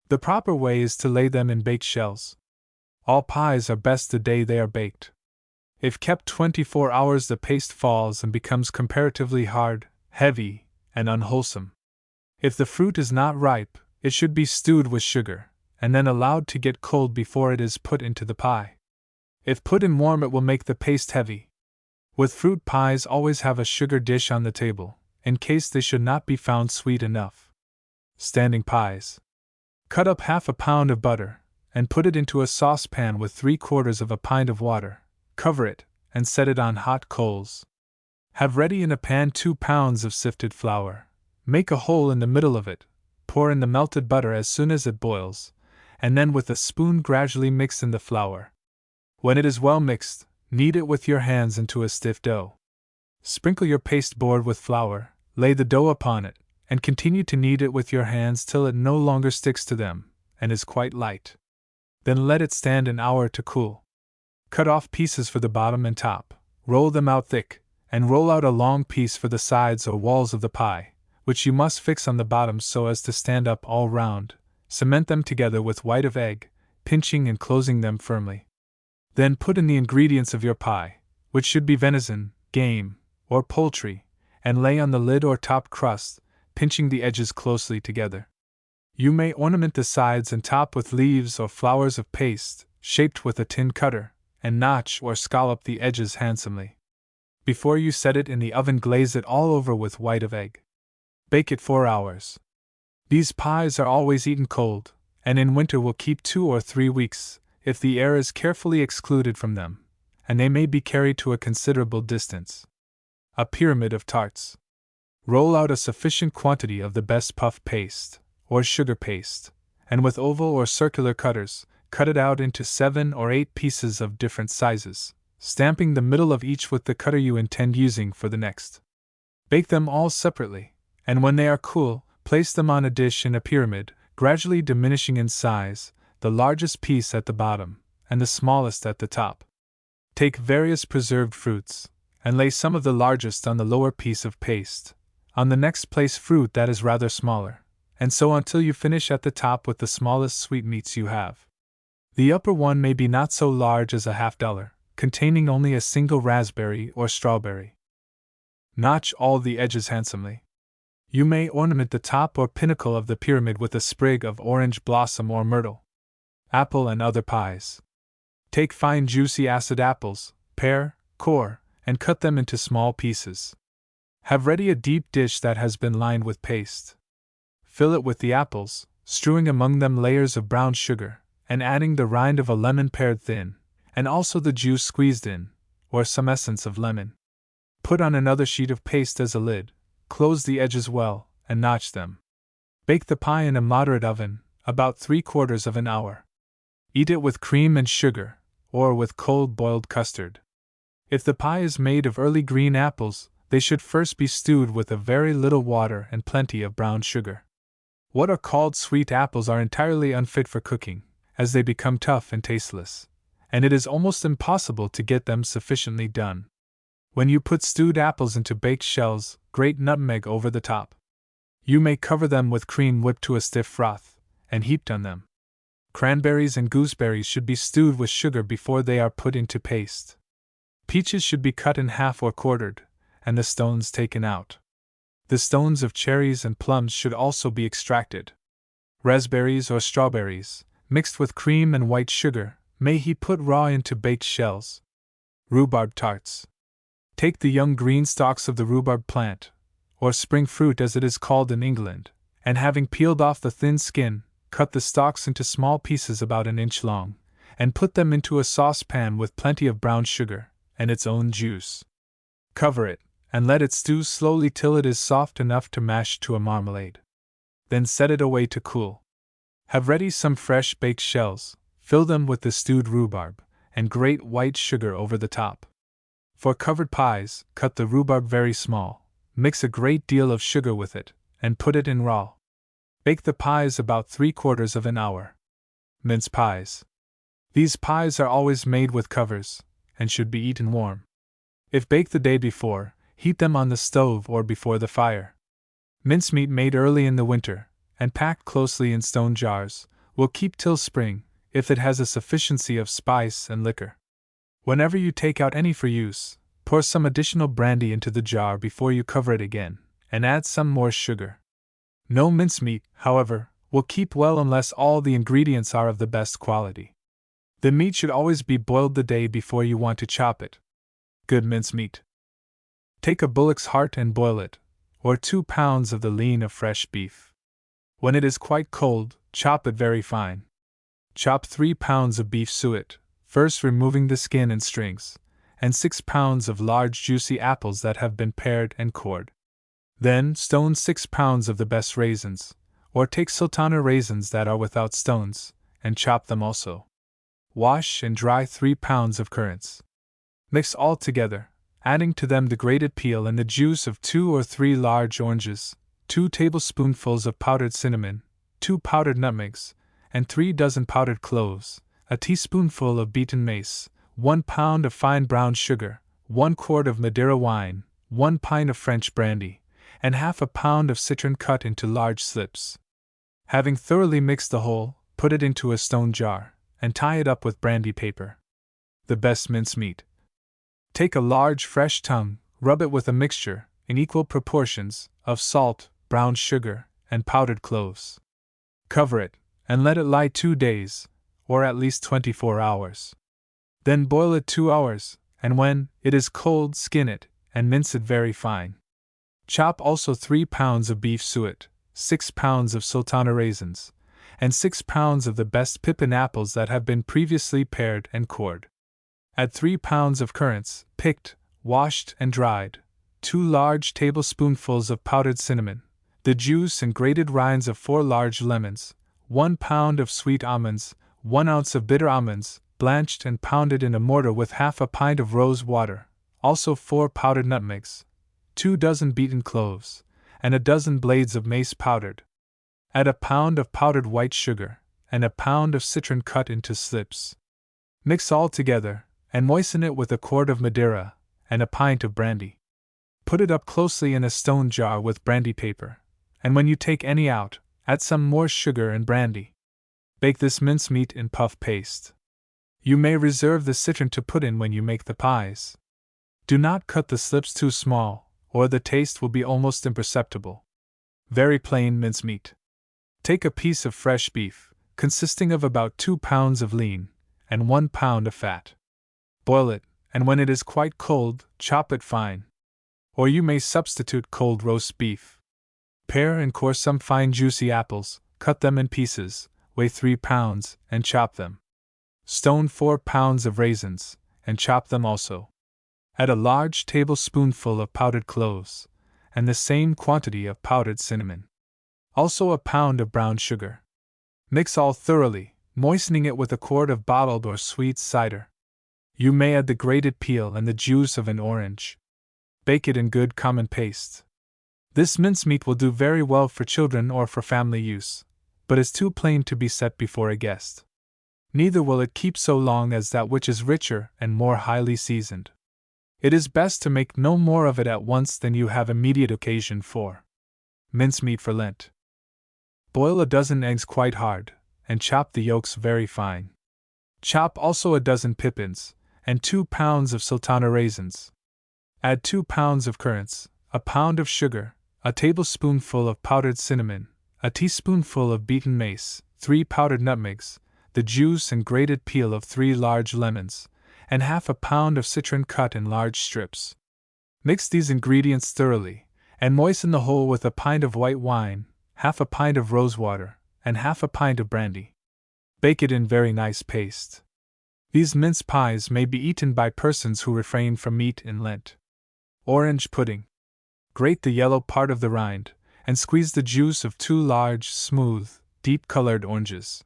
The proper way is to lay them in baked shells. All pies are best the day they are baked. If kept 24 hours, the paste falls and becomes comparatively hard, heavy, and unwholesome. If the fruit is not ripe, it should be stewed with sugar, and then allowed to get cold before it is put into the pie. If put in warm, it will make the paste heavy. With fruit pies, always have a sugar dish on the table, in case they should not be found sweet enough. Standing pies. Cut up half a pound of butter, and put it into a saucepan with 3/4 of a pint of water. Cover it, and set it on hot coals. Have ready in a pan 2 pounds of sifted flour. Make a hole in the middle of it, pour in the melted butter as soon as it boils, and then with a spoon gradually mix in the flour. When it is well mixed, knead it with your hands into a stiff dough. Sprinkle your pasteboard with flour, lay the dough upon it, and continue to knead it with your hands till it no longer sticks to them, and is quite light. Then let it stand an hour to cool. Cut off pieces for the bottom and top, roll them out thick, and roll out a long piece for the sides or walls of the pie, which you must fix on the bottom so as to stand up all round. Cement them together with white of egg, pinching and closing them firmly. Then put in the ingredients of your pie, which should be venison, game, or poultry, and lay on the lid or top crust, pinching the edges closely together. You may ornament the sides and top with leaves or flowers of paste, shaped with a tin cutter, and notch or scallop the edges handsomely. Before you set it in the oven, glaze it all over with white of egg. Bake it 4 hours. These pies are always eaten cold, and in winter will keep 2 or 3 weeks, if the air is carefully excluded from them, and they may be carried to a considerable distance. A pyramid of tarts. Roll out a sufficient quantity of the best puff paste, or sugar paste, and with oval or circular cutters, cut it out into 7 or 8 pieces of different sizes, stamping the middle of each with the cutter you intend using for the next. Bake them all separately, and when they are cool, place them on a dish in a pyramid, gradually diminishing in size, the largest piece at the bottom, and the smallest at the top. Take various preserved fruits, and lay some of the largest on the lower piece of paste. On the next place fruit that is rather smaller, and so until you finish at the top with the smallest sweetmeats you have. The upper one may be not so large as a $1/2, containing only a single raspberry or strawberry. Notch all the edges handsomely. You may ornament the top or pinnacle of the pyramid with a sprig of orange blossom or myrtle. Apple and other pies. Take fine juicy acid apples, pare, core, and cut them into small pieces. Have ready a deep dish that has been lined with paste. Fill it with the apples, strewing among them layers of brown sugar, and adding the rind of a lemon pared thin, and also the juice squeezed in, or some essence of lemon. Put on another sheet of paste as a lid, close the edges well, and notch them. Bake the pie in a moderate oven, about 3/4 of an hour. Eat it with cream and sugar, or with cold boiled custard. If the pie is made of early green apples, they should first be stewed with a very little water and plenty of brown sugar. What are called sweet apples are entirely unfit for cooking, as they become tough and tasteless, and it is almost impossible to get them sufficiently done. When you put stewed apples into baked shells, grate nutmeg over the top. You may cover them with cream whipped to a stiff froth, and heaped on them. Cranberries and gooseberries should be stewed with sugar before they are put into paste. Peaches should be cut in half or quartered, and the stones taken out. The stones of cherries and plums should also be extracted. Raspberries or strawberries, mixed with cream and white sugar, may be put raw into baked shells. Rhubarb tarts. Take the young green stalks of the rhubarb plant, or spring fruit as it is called in England, and having peeled off the thin skin, cut the stalks into small pieces about an inch long, and put them into a saucepan with plenty of brown sugar, and its own juice. Cover it, and let it stew slowly till it is soft enough to mash to a marmalade. Then set it away to cool. Have ready some fresh baked shells, fill them with the stewed rhubarb, and grate white sugar over the top. For covered pies, cut the rhubarb very small, mix a great deal of sugar with it, and put it in raw. Bake the pies about 3/4 of an hour. Mince pies. These pies are always made with covers, and should be eaten warm. If baked the day before, heat them on the stove or before the fire. Mincemeat made early in the winter, and packed closely in stone jars, will keep till spring, if it has a sufficiency of spice and liquor. Whenever you take out any for use, pour some additional brandy into the jar before you cover it again, and add some more sugar. No mincemeat, however, will keep well unless all the ingredients are of the best quality. The meat should always be boiled the day before you want to chop it. Good mincemeat. Take a bullock's heart and boil it, or 2 pounds of the lean of fresh beef. When it is quite cold, chop it very fine. Chop 3 pounds of beef suet, first removing the skin and strings, and 6 pounds of large juicy apples that have been pared and cored. Then stone 6 pounds of the best raisins, or take sultana raisins that are without stones, and chop them also. Wash and dry 3 pounds of currants. Mix all together, adding to them the grated peel and the juice of 2 or 3 large oranges, 2 tablespoonfuls of powdered cinnamon, 2 powdered nutmegs, and 3 dozen powdered cloves, a teaspoonful of beaten mace, 1 pound of fine brown sugar, 1 quart of Madeira wine, 1 pint of French brandy, and half a pound of citron cut into large slips. Having thoroughly mixed the whole, put it into a stone jar, and tie it up with brandy paper. The best mincemeat. Take a large fresh tongue, rub it with a mixture, in equal proportions, of salt, brown sugar, and powdered cloves. Cover it, and let it lie 2 days, or at least 24 hours. Then boil it 2 hours, and when it is cold, skin it, and mince it very fine. Chop also 3 pounds of beef suet, 6 pounds of sultana raisins, and 6 pounds of the best pippin apples that have been previously pared and cored. Add 3 pounds of currants, picked, washed, and dried, 2 large tablespoonfuls of powdered cinnamon, the juice and grated rinds of 4 large lemons, 1 pound of sweet almonds, 1 ounce of bitter almonds, blanched and pounded in a mortar with half a pint of rose water, also 4 powdered nutmegs, 2 dozen beaten cloves, and a dozen blades of mace powdered. Add a pound of powdered white sugar, and a pound of citron cut into slips. Mix all together, and moisten it with a quart of Madeira, and a pint of brandy. Put it up closely in a stone jar with brandy paper, and when you take any out, Add some more sugar and brandy. Bake this mincemeat in puff paste. You may reserve the citron to put in when you make the pies. Do not cut the slips too small, or the taste will be almost imperceptible. Very plain mincemeat. Take a piece of fresh beef, consisting of about 2 pounds of lean, and 1 pound of fat. Boil it, and when it is quite cold, chop it fine. Or you may substitute cold roast beef. Pare and core some fine juicy apples, cut them in pieces, weigh 3 pounds, and chop them. Stone 4 pounds of raisins, and chop them also. Add a large tablespoonful of powdered cloves, and the same quantity of powdered cinnamon. Also a pound of brown sugar. Mix all thoroughly, moistening it with a quart of bottled or sweet cider. You may add the grated peel and the juice of an orange. Bake it in good common paste. This mincemeat will do very well for children or for family use, but is too plain to be set before a guest. Neither will it keep so long as that which is richer and more highly seasoned. It is best to make no more of it at once than you have immediate occasion for. Mincemeat for Lent. Boil a dozen eggs quite hard, and chop the yolks very fine. Chop also a dozen pippins, and 2 pounds of sultana raisins. Add 2 pounds of currants, a pound of sugar, a tablespoonful of powdered cinnamon, a teaspoonful of beaten mace, 3 powdered nutmegs, the juice and grated peel of 3 large lemons, and half a pound of citron cut in large strips. Mix these ingredients thoroughly, and moisten the whole with a pint of white wine, half a pint of rose water, and half a pint of brandy. Bake it in very nice paste. These mince pies may be eaten by persons who refrain from meat in Lent. Orange pudding. Grate the yellow part of the rind, and squeeze the juice of 2 large, smooth, deep-colored oranges.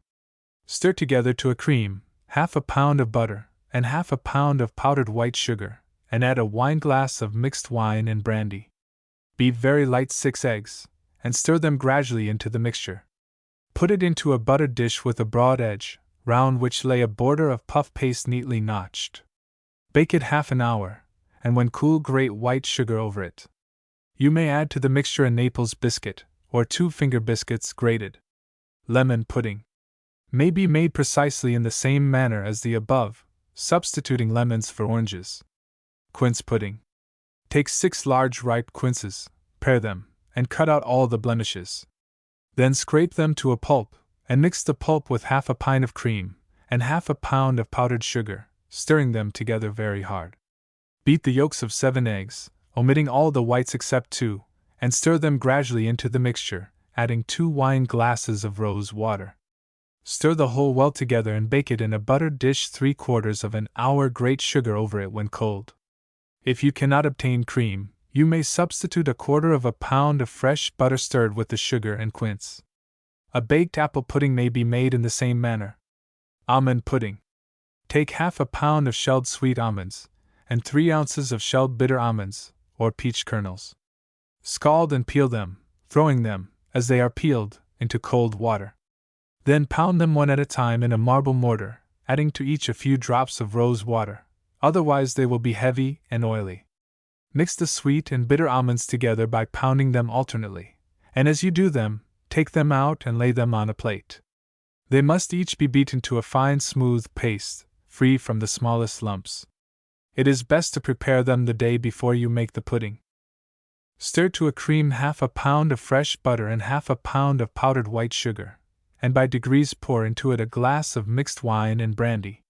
Stir together to a cream, half a pound of butter, and half a pound of powdered white sugar, and add a wineglass of mixed wine and brandy. Beat very light 6 eggs, and stir them gradually into the mixture. Put it into a buttered dish with a broad edge, round which lay a border of puff paste neatly notched. Bake it half an hour, and when cool grate white sugar over it. You may add to the mixture a Naples biscuit, or 2 finger biscuits grated. Lemon pudding may be made precisely in the same manner as the above, substituting lemons for oranges. Quince pudding. Take 6 large ripe quinces, pare them, and cut out all the blemishes. Then scrape them to a pulp, and mix the pulp with half a pint of cream, and half a pound of powdered sugar, stirring them together very hard. Beat the yolks of 7 eggs, omitting all the whites except 2, and stir them gradually into the mixture, adding 2 wine glasses of rose water. Stir the whole well together and bake it in a buttered dish 3/4 of an hour. Grate sugar over it when cold. If you cannot obtain cream, you may substitute 1/4 pound of fresh butter stirred with the sugar and quince. A baked apple pudding may be made in the same manner. Almond pudding. Take half a pound of shelled sweet almonds, and 3 ounces of shelled bitter almonds, or peach kernels. Scald and peel them, throwing them, as they are peeled, into cold water. Then pound them one at a time in a marble mortar, adding to each a few drops of rose water, otherwise they will be heavy and oily. Mix the sweet and bitter almonds together by pounding them alternately, and as you do them, take them out and lay them on a plate. They must each be beaten to a fine smooth paste, free from the smallest lumps. It is best to prepare them the day before you make the pudding. Stir to a cream half a pound of fresh butter and half a pound of powdered white sugar, and by degrees pour into it a glass of mixed wine and brandy.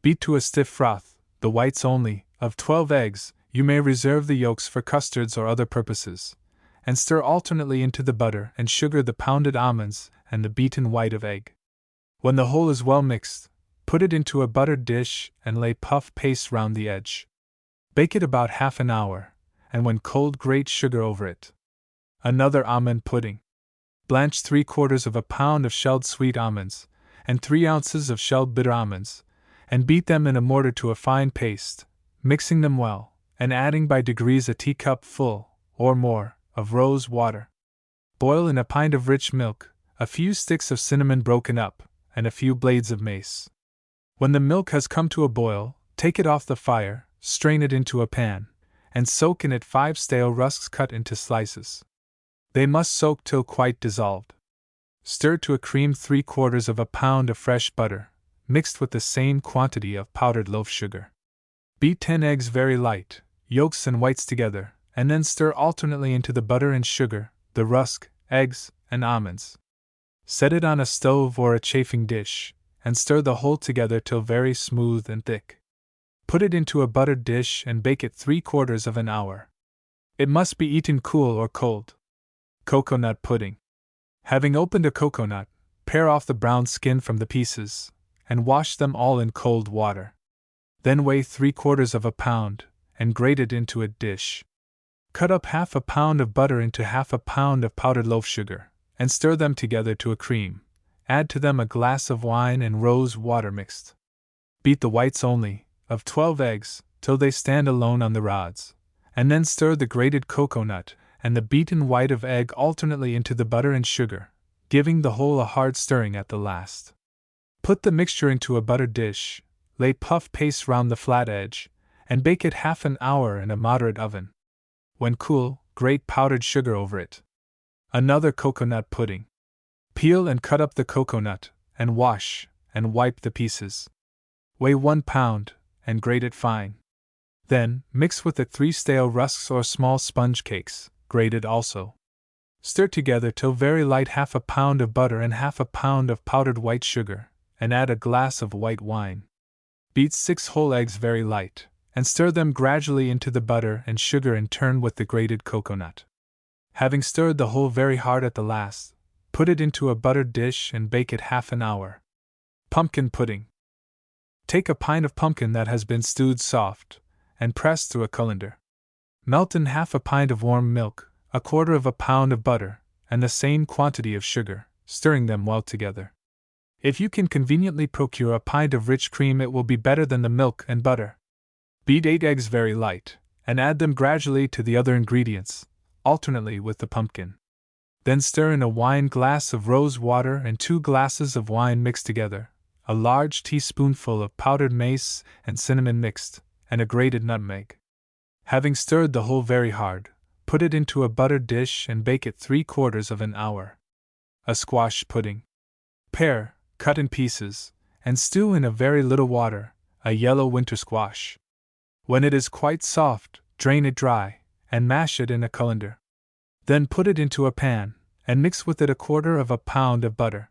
Beat to a stiff froth, the whites only, of 12 eggs. You may reserve the yolks for custards or other purposes, and stir alternately into the butter and sugar the pounded almonds and the beaten white of egg. When the whole is well mixed, put it into a buttered dish and lay puff paste round the edge. Bake it about half an hour, and when cold grate sugar over it. Another almond pudding. Blanch 3/4 pound of shelled sweet almonds, and 3 ounces of shelled bitter almonds, and beat them in a mortar to a fine paste, mixing them well, and adding by degrees a teacup full, or more, of rose water. Boil in a pint of rich milk, a few sticks of cinnamon broken up, and a few blades of mace. When the milk has come to a boil, take it off the fire, strain it into a pan, and soak in it 5 stale rusks cut into slices. They must soak till quite dissolved. Stir to a cream 3/4 of a pound of fresh butter, mixed with the same quantity of powdered loaf sugar. Beat 10 eggs very light, yolks and whites together, and then stir alternately into the butter and sugar, the rusk, eggs, and almonds. Set it on a stove or a chafing dish, and stir the whole together till very smooth and thick. Put it into a buttered dish and bake it 3/4 of an hour. It must be eaten cool or cold. Cocoanut pudding. Having opened a cocoanut, pare off the brown skin from the pieces, and wash them all in cold water. Then weigh 3/4 of a pound, and grate it into a dish. Cut up half a pound of butter into half a pound of powdered loaf sugar, and stir them together to a cream. Add to them a glass of wine and rose water mixed. Beat the whites only, of 12 eggs, till they stand alone on the rods, and then stir the grated cocoanut and the beaten white of egg alternately into the butter and sugar, giving the whole a hard stirring at the last. Put the mixture into a buttered dish, lay puff paste round the flat edge, and bake it half an hour in a moderate oven. When cool, grate powdered sugar over it. Another cocoanut pudding. Peel and cut up the cocoanut, and wash, and wipe the pieces. Weigh 1 pound, and grate it fine. Then, mix with it 3 stale rusks or small sponge cakes, grated also. Stir together till very light half a pound of butter and half a pound of powdered white sugar, and add a glass of white wine. Beat 6 whole eggs very light, and stir them gradually into the butter and sugar and turn with the grated cocoanut. Having stirred the whole very hard at the last, put it into a buttered dish and bake it half an hour. Pumpkin pudding. Take a pint of pumpkin that has been stewed soft, and press through a colander. Melt in half a pint of warm milk, 1/4 of a pound of butter, and the same quantity of sugar, stirring them well together. If you can conveniently procure a pint of rich cream, it will be better than the milk and butter. Beat 8 eggs very light, and add them gradually to the other ingredients, alternately with the pumpkin. Then stir in a wine glass of rose water and 2 glasses of wine mixed together, a large teaspoonful of powdered mace and cinnamon mixed, and a grated nutmeg. Having stirred the whole very hard, put it into a buttered dish and bake it 3/4 of an hour. A squash pudding. Pare, cut in pieces, and stew in a very little water, a yellow winter squash. When it is quite soft, drain it dry, and mash it in a colander. Then put it into a pan, and mix with it 1/4 of a pound of butter.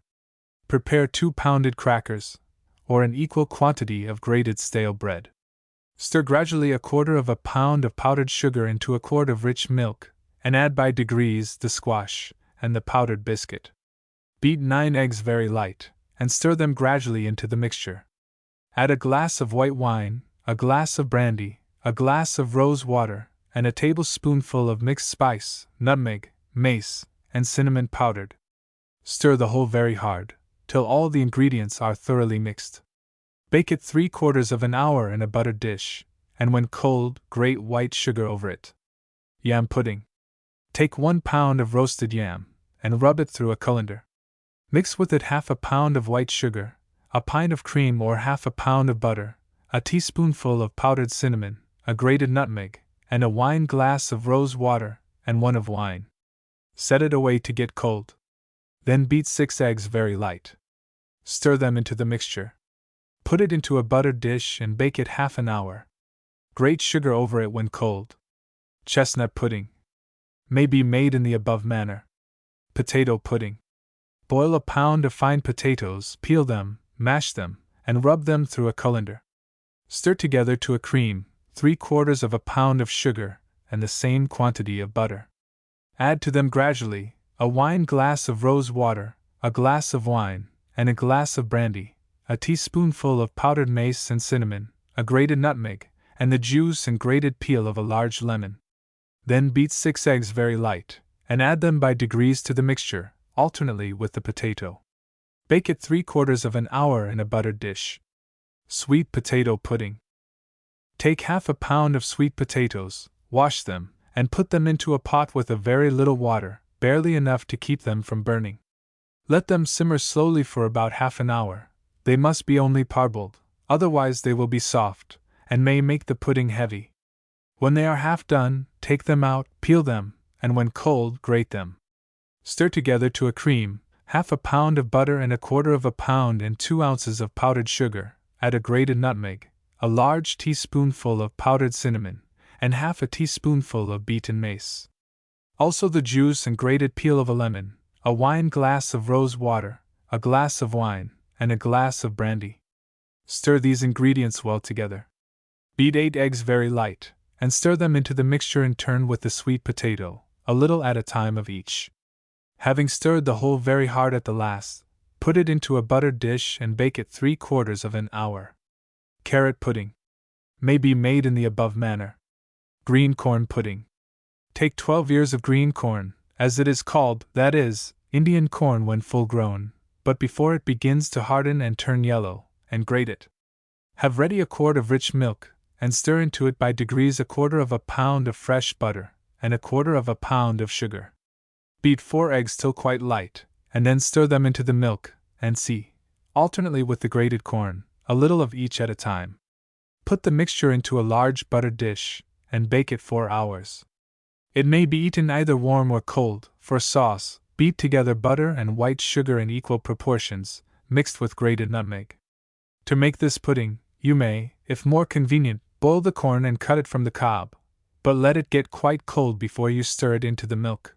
Prepare 2 pounded crackers, or an equal quantity of grated stale bread. Stir gradually 1/4 of a pound of powdered sugar into a quart of rich milk, and add by degrees the squash and the powdered biscuit. Beat 9 eggs very light, and stir them gradually into the mixture. Add a glass of white wine, a glass of brandy, a glass of rose water, and a tablespoonful of mixed spice, nutmeg, mace, and cinnamon powdered. Stir the whole very hard, till all the ingredients are thoroughly mixed. Bake it 3/4 of an hour in a buttered dish, and when cold, grate white sugar over it. Yam pudding. Take 1 pound of roasted yam, and rub it through a colander. Mix with it half a pound of white sugar, a pint of cream or half a pound of butter, a teaspoonful of powdered cinnamon, a grated nutmeg, and a wine glass of rose water, and 1 of wine. Set it away to get cold. Then beat 6 eggs very light. Stir them into the mixture. Put it into a buttered dish and bake it half an hour. Grate sugar over it when cold. Chestnut pudding. May be made in the above manner. Potato pudding. Boil a pound of fine potatoes, peel them, mash them, and rub them through a colander. Stir together to a cream 3/4 of a pound of sugar, and the same quantity of butter. Add to them gradually a wine glass of rose water, a glass of wine, and a glass of brandy, a teaspoonful of powdered mace and cinnamon, a grated nutmeg, and the juice and grated peel of a large lemon. Then beat 6 eggs very light, and add them by degrees to the mixture, alternately with the potato. Bake it 3/4 of an hour in a buttered dish. Sweet potato pudding. Take half a pound of sweet potatoes, wash them, and put them into a pot with a very little water, barely enough to keep them from burning. Let them simmer slowly for about half an hour. They must be only parboiled, otherwise they will be soft, and may make the pudding heavy. When they are half done, take them out, peel them, and when cold, grate them. Stir together to a cream, half a pound of butter and a quarter of a pound and 2 ounces of powdered sugar, add a grated nutmeg, a large teaspoonful of powdered cinnamon, and half a teaspoonful of beaten mace. Also the juice and grated peel of a lemon, a wine glass of rose water, a glass of wine, and a glass of brandy. Stir these ingredients well together. Beat 8 eggs very light, and stir them into the mixture in turn with the sweet potato, a little at a time of each. Having stirred the whole very hard at the last, put it into a buttered dish and bake it 3/4 of an hour. Carrot pudding may be made in the above manner. Green corn pudding. Take 12 ears of green corn, as it is called, that is, Indian corn when full grown, but before it begins to harden and turn yellow, and grate it. Have ready a quart of rich milk, and stir into it by degrees a quarter of a pound of fresh butter, and a quarter of a pound of sugar. Beat 4 eggs till quite light, and then stir them into the milk, and see, alternately with the grated corn, a little of each at a time. Put the mixture into a large buttered dish, and bake it 4 hours. It may be eaten either warm or cold. For sauce, beat together butter and white sugar in equal proportions, mixed with grated nutmeg. To make this pudding, you may, if more convenient, boil the corn and cut it from the cob, but let it get quite cold before you stir it into the milk.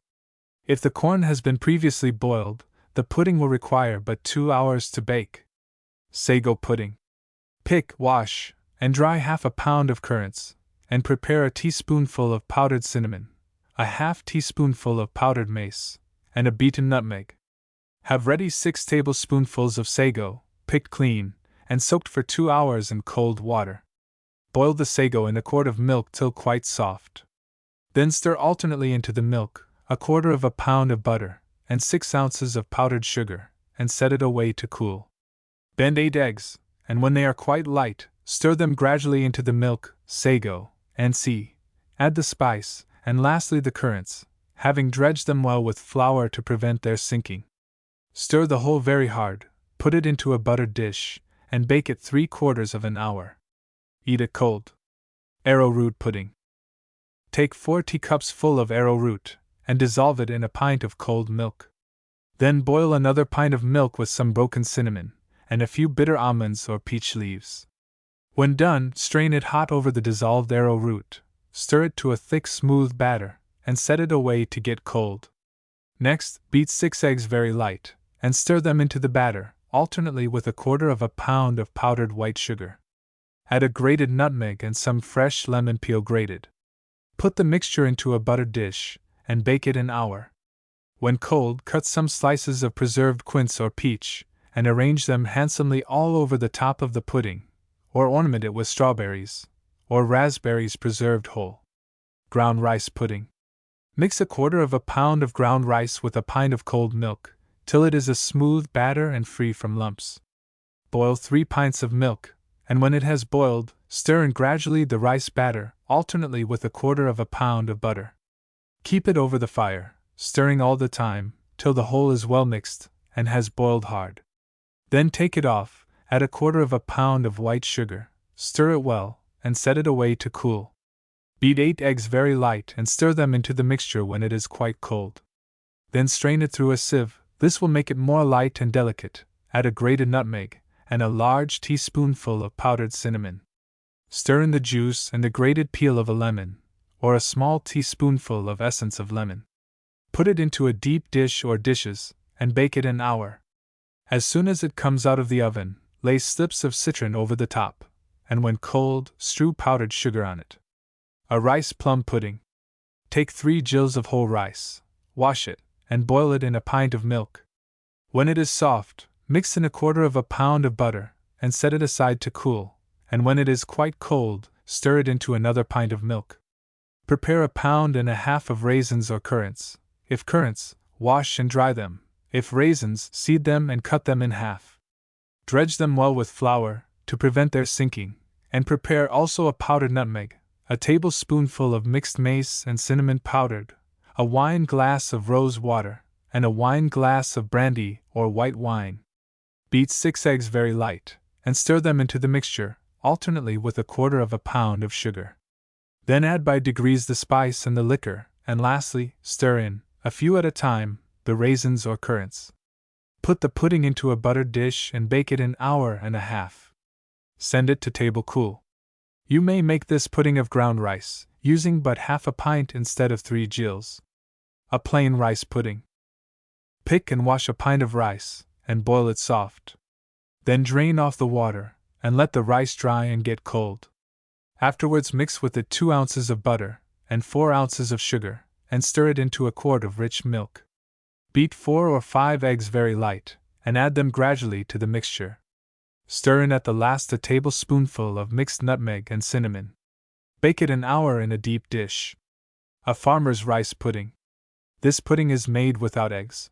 If the corn has been previously boiled, the pudding will require but 2 hours to bake. Sago pudding. Pick, wash, and dry half a pound of currants, and prepare a teaspoonful of powdered cinnamon, a half teaspoonful of powdered mace, and a beaten nutmeg. Have ready 6 tablespoonfuls of sago, picked clean, and soaked for 2 hours in cold water. Boil the sago in a quart of milk till quite soft. Then stir alternately into the milk a quarter of a pound of butter, and 6 ounces of powdered sugar, and set it away to cool. Bend 8 eggs, and when they are quite light, stir them gradually into the milk, sago, and add the spice, and lastly the currants, having dredged them well with flour to prevent their sinking. Stir the whole very hard, put it into a buttered dish, and bake it 3/4 of an hour. Eat it cold. Arrowroot pudding. Take 4 teacups full of arrowroot, and dissolve it in a pint of cold milk. Then boil another pint of milk with some broken cinnamon, and a few bitter almonds or peach leaves. When done, strain it hot over the dissolved arrowroot, stir it to a thick smooth batter, and set it away to get cold. Next, beat 6 eggs very light, and stir them into the batter, alternately with a quarter of a pound of powdered white sugar. Add a grated nutmeg and some fresh lemon peel grated. Put the mixture into a buttered dish, and bake it an hour. When cold, cut some slices of preserved quince or peach, and arrange them handsomely all over the top of the pudding, or ornament it with strawberries, or raspberries preserved whole. Ground rice pudding. Mix a quarter of a pound of ground rice with a pint of cold milk, till it is a smooth batter and free from lumps. Boil 3 pints of milk, and when it has boiled, stir in gradually the rice batter, alternately with a quarter of a pound of butter. Keep it over the fire, stirring all the time, till the whole is well mixed, and has boiled hard. Then take it off, add a quarter of a pound of white sugar, stir it well, and set it away to cool. Beat 8 eggs very light and stir them into the mixture when it is quite cold. Then strain it through a sieve, this will make it more light and delicate. Add a grated nutmeg, and a large teaspoonful of powdered cinnamon. Stir in the juice and the grated peel of a lemon, or a small teaspoonful of essence of lemon. Put it into a deep dish or dishes, and bake it an hour. As soon as it comes out of the oven, lay slips of citron over the top, and when cold, strew powdered sugar on it. A rice plum pudding. Take 3 gills of whole rice, wash it, and boil it in a pint of milk. When it is soft, mix in a quarter of a pound of butter, and set it aside to cool, and when it is quite cold, stir it into another pint of milk. Prepare 1.5 pounds of raisins or currants. If currants, wash and dry them. If raisins, seed them and cut them in half. Dredge them well with flour, to prevent their sinking, and prepare also a powdered nutmeg, a tablespoonful of mixed mace and cinnamon powdered, a wine glass of rose water, and a wine glass of brandy or white wine. Beat 6 eggs very light, and stir them into the mixture, alternately with a quarter of a pound of sugar. Then add by degrees the spice and the liquor, and lastly, stir in, a few at a time, the raisins or currants. Put the pudding into a buttered dish and bake it an hour and a half. Send it to table cool. You may make this pudding of ground rice, using but half a pint instead of 3 gills. A plain rice pudding. Pick and wash a pint of rice, and boil it soft. Then drain off the water, and let the rice dry and get cold. Afterwards mix with it 2 ounces of butter, and 4 ounces of sugar, and stir it into a quart of rich milk. Beat 4 or 5 eggs very light, and add them gradually to the mixture. Stir in at the last a tablespoonful of mixed nutmeg and cinnamon. Bake it an hour in a deep dish. A farmer's rice pudding. This pudding is made without eggs.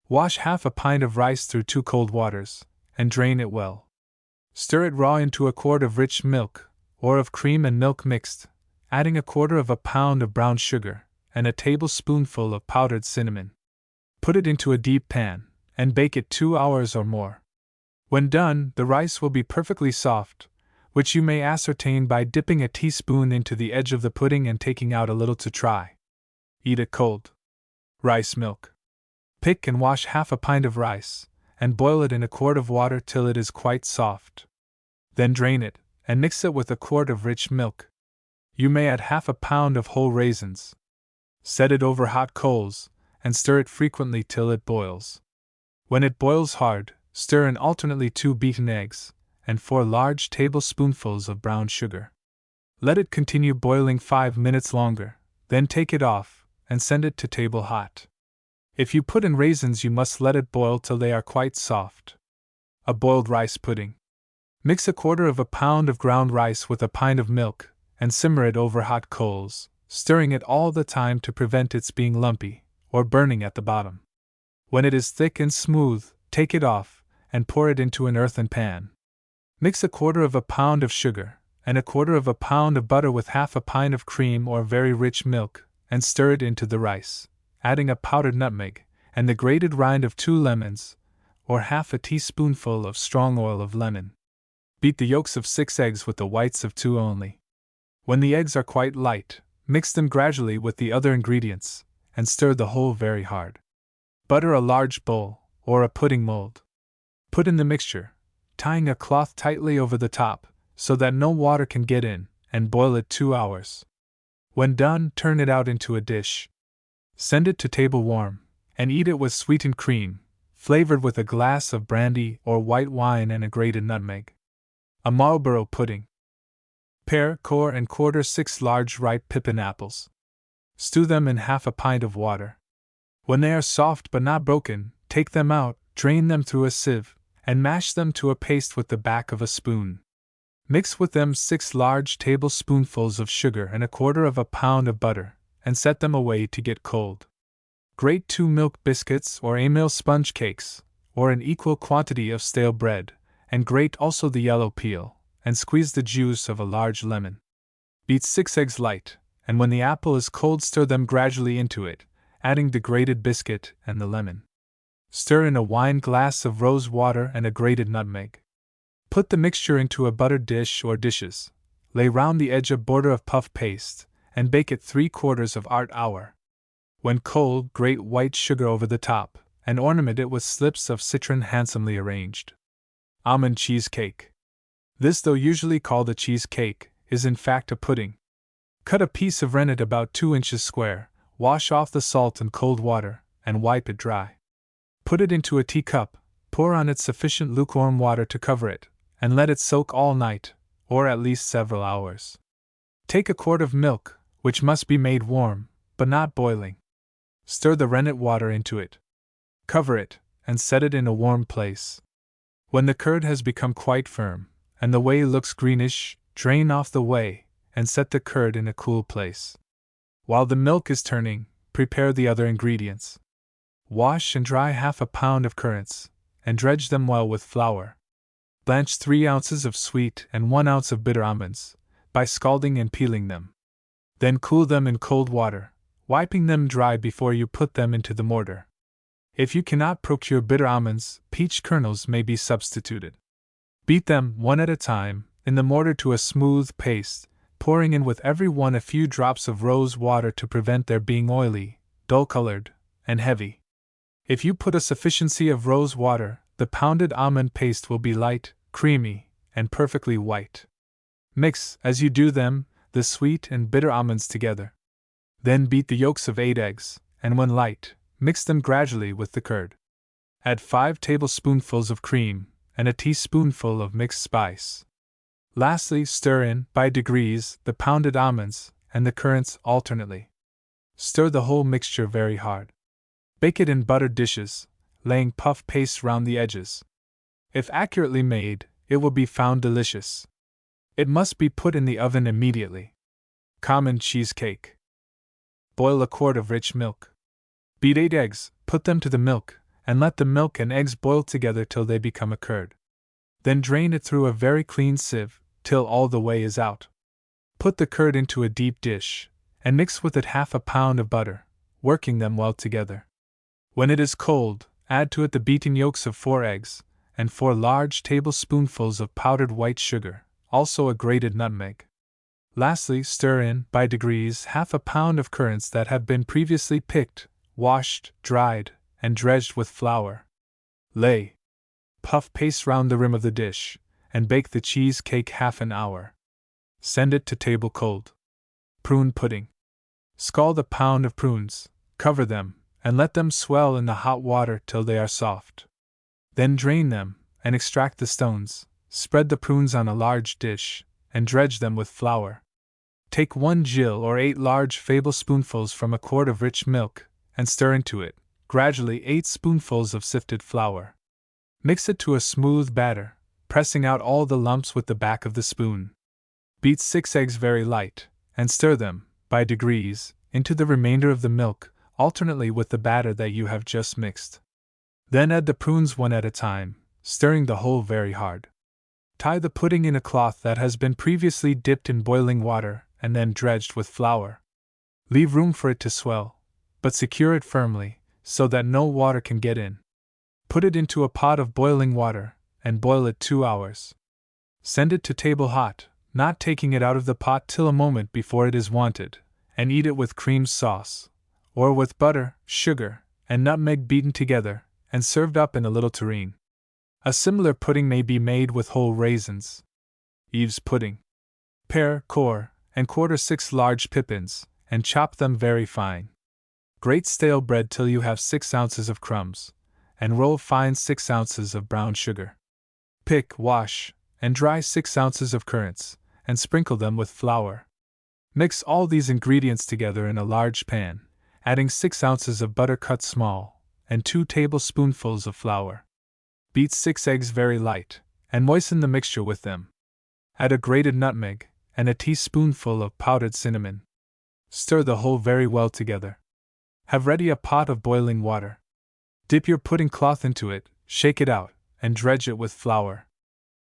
Wash half a pint of rice through 2 cold waters, and drain it well. Stir it raw into a quart of rich milk, or of cream and milk mixed, adding 1/4 pound of brown sugar, and a tablespoonful of powdered cinnamon. Put it into a deep pan, and bake it 2 hours or more. When done, the rice will be perfectly soft, which you may ascertain by dipping a teaspoon into the edge of the pudding and taking out a little to try. Eat it cold. Rice milk. Pick and wash half a pint of rice, and boil it in a quart of water till it is quite soft. Then drain it, and mix it with a quart of rich milk. You may add half a pound of whole raisins. Set it over hot coals, and stir it frequently till it boils. When it boils hard, stir in alternately 2 beaten eggs, and 4 large tablespoonfuls of brown sugar. Let it continue boiling 5 minutes longer, then take it off, and send it to table hot. If you put in raisins, you must let it boil till they are quite soft. A boiled rice pudding. Mix 1/4 pound of ground rice with a pint of milk, and simmer it over hot coals, stirring it all the time to prevent its being lumpy, or burning at the bottom. When it is thick and smooth, take it off, and pour it into an earthen pan. Mix 1/4 pound of sugar, and 1/4 pound of butter with half a pint of cream or very rich milk, and stir it into the rice, adding a powdered nutmeg, and the grated rind of 2 lemons, or half a teaspoonful of strong oil of lemon. Beat the yolks of 6 eggs with the whites of 2 only. When the eggs are quite light, mix them gradually with the other ingredients, and stir the whole very hard. Butter a large bowl, or a pudding mold. Put in the mixture, tying a cloth tightly over the top, so that no water can get in, and boil it 2 hours. When done, turn it out into a dish. Send it to table warm, and eat it with sweetened cream, flavored with a glass of brandy or white wine and a grated nutmeg. A Marlborough pudding. Pare, core, and quarter 6 large ripe pippin apples. Stew them in half a pint of water. When they are soft but not broken, take them out, drain them through a sieve, and mash them to a paste with the back of a spoon. Mix with them 6 large tablespoonfuls of sugar and 1/4 pound of butter, and set them away to get cold. Grate 2 milk biscuits or amyl sponge cakes, or an equal quantity of stale bread, and grate also the yellow peel, and squeeze the juice of a large lemon. Beat 6 eggs light, and when the apple is cold, stir them gradually into it, adding the grated biscuit and the lemon. Stir in a wine glass of rose water and a grated nutmeg. Put the mixture into a buttered dish or dishes, lay round the edge a border of puff paste, and bake it 3/4 hour. When cold, grate white sugar over the top, and ornament it with slips of citron handsomely arranged. Almond cheesecake. This, though usually called a cheesecake, is in fact a pudding. Cut a piece of rennet about 2 inches square, wash off the salt in cold water, and wipe it dry. Put it into a teacup, pour on it sufficient lukewarm water to cover it, and let it soak all night, or at least several hours. Take a quart of milk, which must be made warm, but not boiling. Stir the rennet water into it. Cover it, and set it in a warm place. When the curd has become quite firm, and the whey looks greenish, drain off the whey, and set the curd in a cool place. While the milk is turning, prepare the other ingredients. Wash and dry half a pound of currants, and dredge them well with flour. Blanch 3 ounces of sweet and 1 ounce of bitter almonds, by scalding and peeling them. Then cool them in cold water, wiping them dry before you put them into the mortar. If you cannot procure bitter almonds, peach kernels may be substituted. Beat them, one at a time, in the mortar to a smooth paste, pouring in with every one a few drops of rose water to prevent their being oily, dull-colored, and heavy. If you put a sufficiency of rose water, the pounded almond paste will be light, creamy, and perfectly white. Mix, as you do them, the sweet and bitter almonds together. Then beat the yolks of 8 eggs, and when light, mix them gradually with the curd. Add 5 tablespoonfuls of cream, and a teaspoonful of mixed spice. Lastly, stir in, by degrees, the pounded almonds and the currants alternately. Stir the whole mixture very hard. Bake it in buttered dishes, laying puff paste round the edges. If accurately made, it will be found delicious. It must be put in the oven immediately. Common cheesecake. Boil a quart of rich milk. Beat 8 eggs, put them to the milk, and let the milk and eggs boil together till they become a curd. Then drain it through a very clean sieve, till all the whey is out. Put the curd into a deep dish, and mix with it half a pound of butter, working them well together. When it is cold, add to it the beaten yolks of 4 eggs, and 4 large tablespoonfuls of powdered white sugar, also a grated nutmeg. Lastly, stir in, by degrees, half a pound of currants that have been previously picked, washed, dried, and dredged with flour. Lay puff paste round the rim of the dish, and bake the cheesecake half an hour. Send it to table cold. Prune pudding. Scald a pound of prunes, cover them, and let them swell in the hot water till they are soft. Then drain them, and extract the stones. Spread the prunes on a large dish, and dredge them with flour. Take 1 gill or 8 large tablespoonfuls from a quart of rich milk, and stir into it, gradually, 8 spoonfuls of sifted flour. Mix it to a smooth batter, pressing out all the lumps with the back of the spoon. Beat 6 eggs very light, and stir them, by degrees, into the remainder of the milk, alternately with the batter that you have just mixed. Then add the prunes one at a time, stirring the whole very hard. Tie the pudding in a cloth that has been previously dipped in boiling water and then dredged with flour. Leave room for it to swell, but secure it firmly, so that no water can get in. Put it into a pot of boiling water, and boil it 2 hours. Send it to table hot, not taking it out of the pot till a moment before it is wanted, and eat it with cream sauce, or with butter, sugar, and nutmeg beaten together, and served up in a little tureen. A similar pudding may be made with whole raisins. Eve's pudding. Pare, core, and quarter 6 large pippins, and chop them very fine. Grate stale bread till you have 6 ounces of crumbs, and roll fine 6 ounces of brown sugar. Pick, wash, and dry 6 ounces of currants, and sprinkle them with flour. Mix all these ingredients together in a large pan, adding 6 ounces of butter cut small, and 2 tablespoonfuls of flour. Beat 6 eggs very light, and moisten the mixture with them. Add a grated nutmeg, and a teaspoonful of powdered cinnamon. Stir the whole very well together. Have ready a pot of boiling water. Dip your pudding cloth into it, shake it out, and dredge it with flour.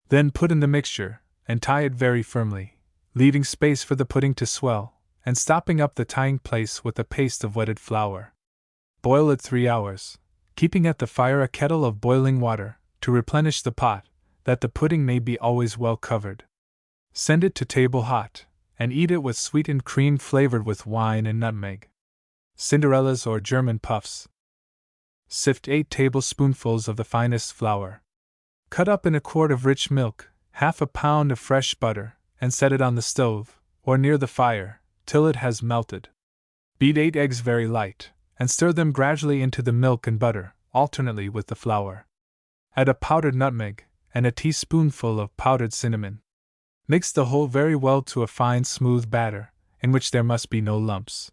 Then put in the mixture, and tie it very firmly, leaving space for the pudding to swell, and stopping up the tying place with a paste of wetted flour. Boil it 3 hours, keeping at the fire a kettle of boiling water, to replenish the pot, that the pudding may be always well covered. Send it to table hot, and eat it with sweetened cream flavored with wine and nutmeg. Cinderella's or German puffs. Sift 8 tablespoonfuls of the finest flour. Cut up in a quart of rich milk, half a pound of fresh butter, and set it on the stove, or near the fire, till it has melted. Beat 8 eggs very light, and stir them gradually into the milk and butter, alternately with the flour. Add a powdered nutmeg, and a teaspoonful of powdered cinnamon. Mix the whole very well to a fine smooth batter, in which there must be no lumps.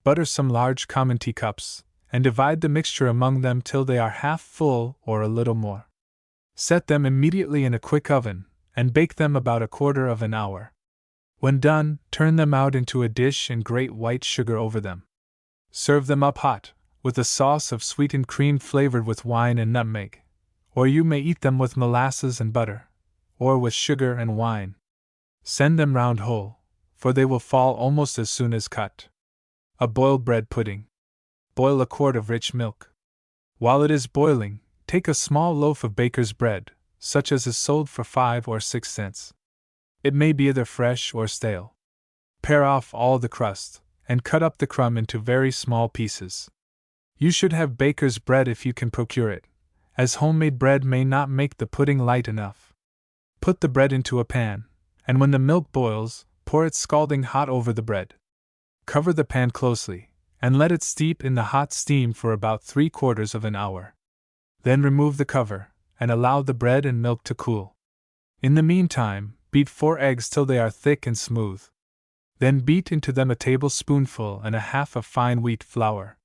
Butter some large common teacups, and divide the mixture among them till they are half full or a little more. Set them immediately in a quick oven, and bake them about a quarter of an hour. When done, turn them out into a dish and grate white sugar over them. Serve them up hot, with a sauce of sweetened cream flavored with wine and nutmeg, or you may eat them with molasses and butter, or with sugar and wine. Send them round whole, for they will fall almost as soon as cut. A boiled bread pudding. Boil a quart of rich milk. While it is boiling, take a small loaf of baker's bread, such as is sold for 5 or 6 cents. It may be either fresh or stale. Pare off all the crust, and cut up the crumb into very small pieces. You should have baker's bread if you can procure it, as homemade bread may not make the pudding light enough. Put the bread into a pan, and when the milk boils, pour it scalding hot over the bread. Cover the pan closely, and let it steep in the hot steam for about 3/4 of an hour. Then remove the cover, and allow the bread and milk to cool. In the meantime, beat 4 eggs till they are thick and smooth. Then beat into them a tablespoonful and a half of fine wheat flour.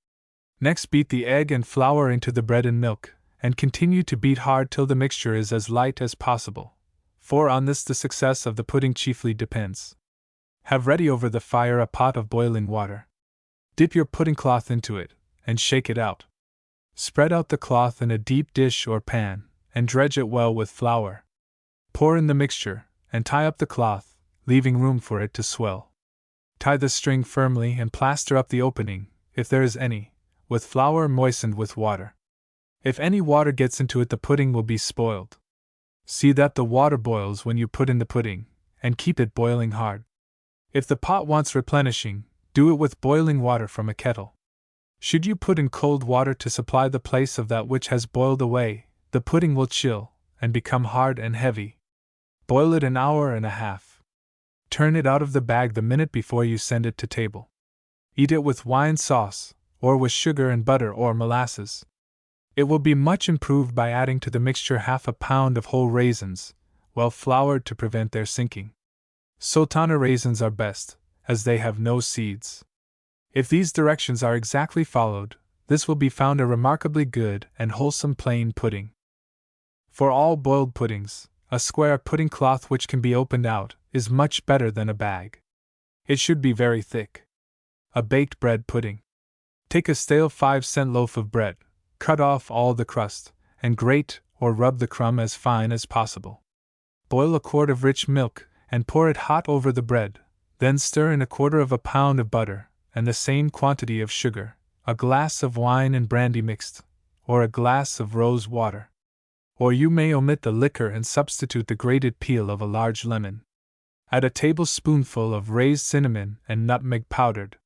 Next beat the egg and flour into the bread and milk, and continue to beat hard till the mixture is as light as possible, for on this the success of the pudding chiefly depends. Have ready over the fire a pot of boiling water. Dip your pudding cloth into it, and shake it out. Spread out the cloth in a deep dish or pan, and dredge it well with flour. Pour in the mixture, and tie up the cloth, leaving room for it to swell. Tie the string firmly and plaster up the opening, if there is any, with flour moistened with water. If any water gets into it, the pudding will be spoiled. See that the water boils when you put in the pudding, and keep it boiling hard. If the pot wants replenishing, do it with boiling water from a kettle. Should you put in cold water to supply the place of that which has boiled away, the pudding will chill, and become hard and heavy. Boil it an hour and a half. Turn it out of the bag the minute before you send it to table. Eat it with wine sauce, or with sugar and butter or molasses. It will be much improved by adding to the mixture 1/2 pound of whole raisins, well floured to prevent their sinking. Sultana raisins are best, as they have no seeds. If these directions are exactly followed, this will be found a remarkably good and wholesome plain pudding. For all boiled puddings, a square pudding cloth which can be opened out is much better than a bag. It should be very thick. A baked bread pudding. Take a stale 5-cent loaf of bread, cut off all the crust, and grate or rub the crumb as fine as possible. Boil a quart of rich milk, and pour it hot over the bread, then stir in 1/4 pound of butter, and the same quantity of sugar, a glass of wine and brandy mixed, or a glass of rose water. Or you may omit the liquor and substitute the grated peel of a large lemon. Add a tablespoonful of raised cinnamon and nutmeg powdered.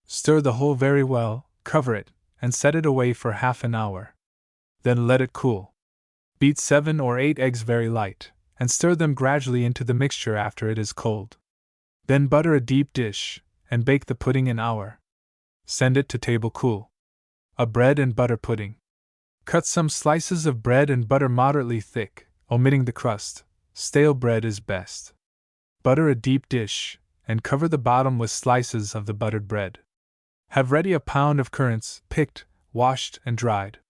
Stir the whole very well, cover it, and set it away for 1/2 an hour. Then let it cool. Beat 7 or 8 eggs very light, and stir them gradually into the mixture after it is cold. Then butter a deep dish, and bake the pudding an hour. Send it to table cool. A bread and butter pudding. Cut some slices of bread and butter moderately thick, omitting the crust. Stale bread is best. Butter a deep dish, and cover the bottom with slices of the buttered bread. Have ready a pound of currants, picked, washed, and dried.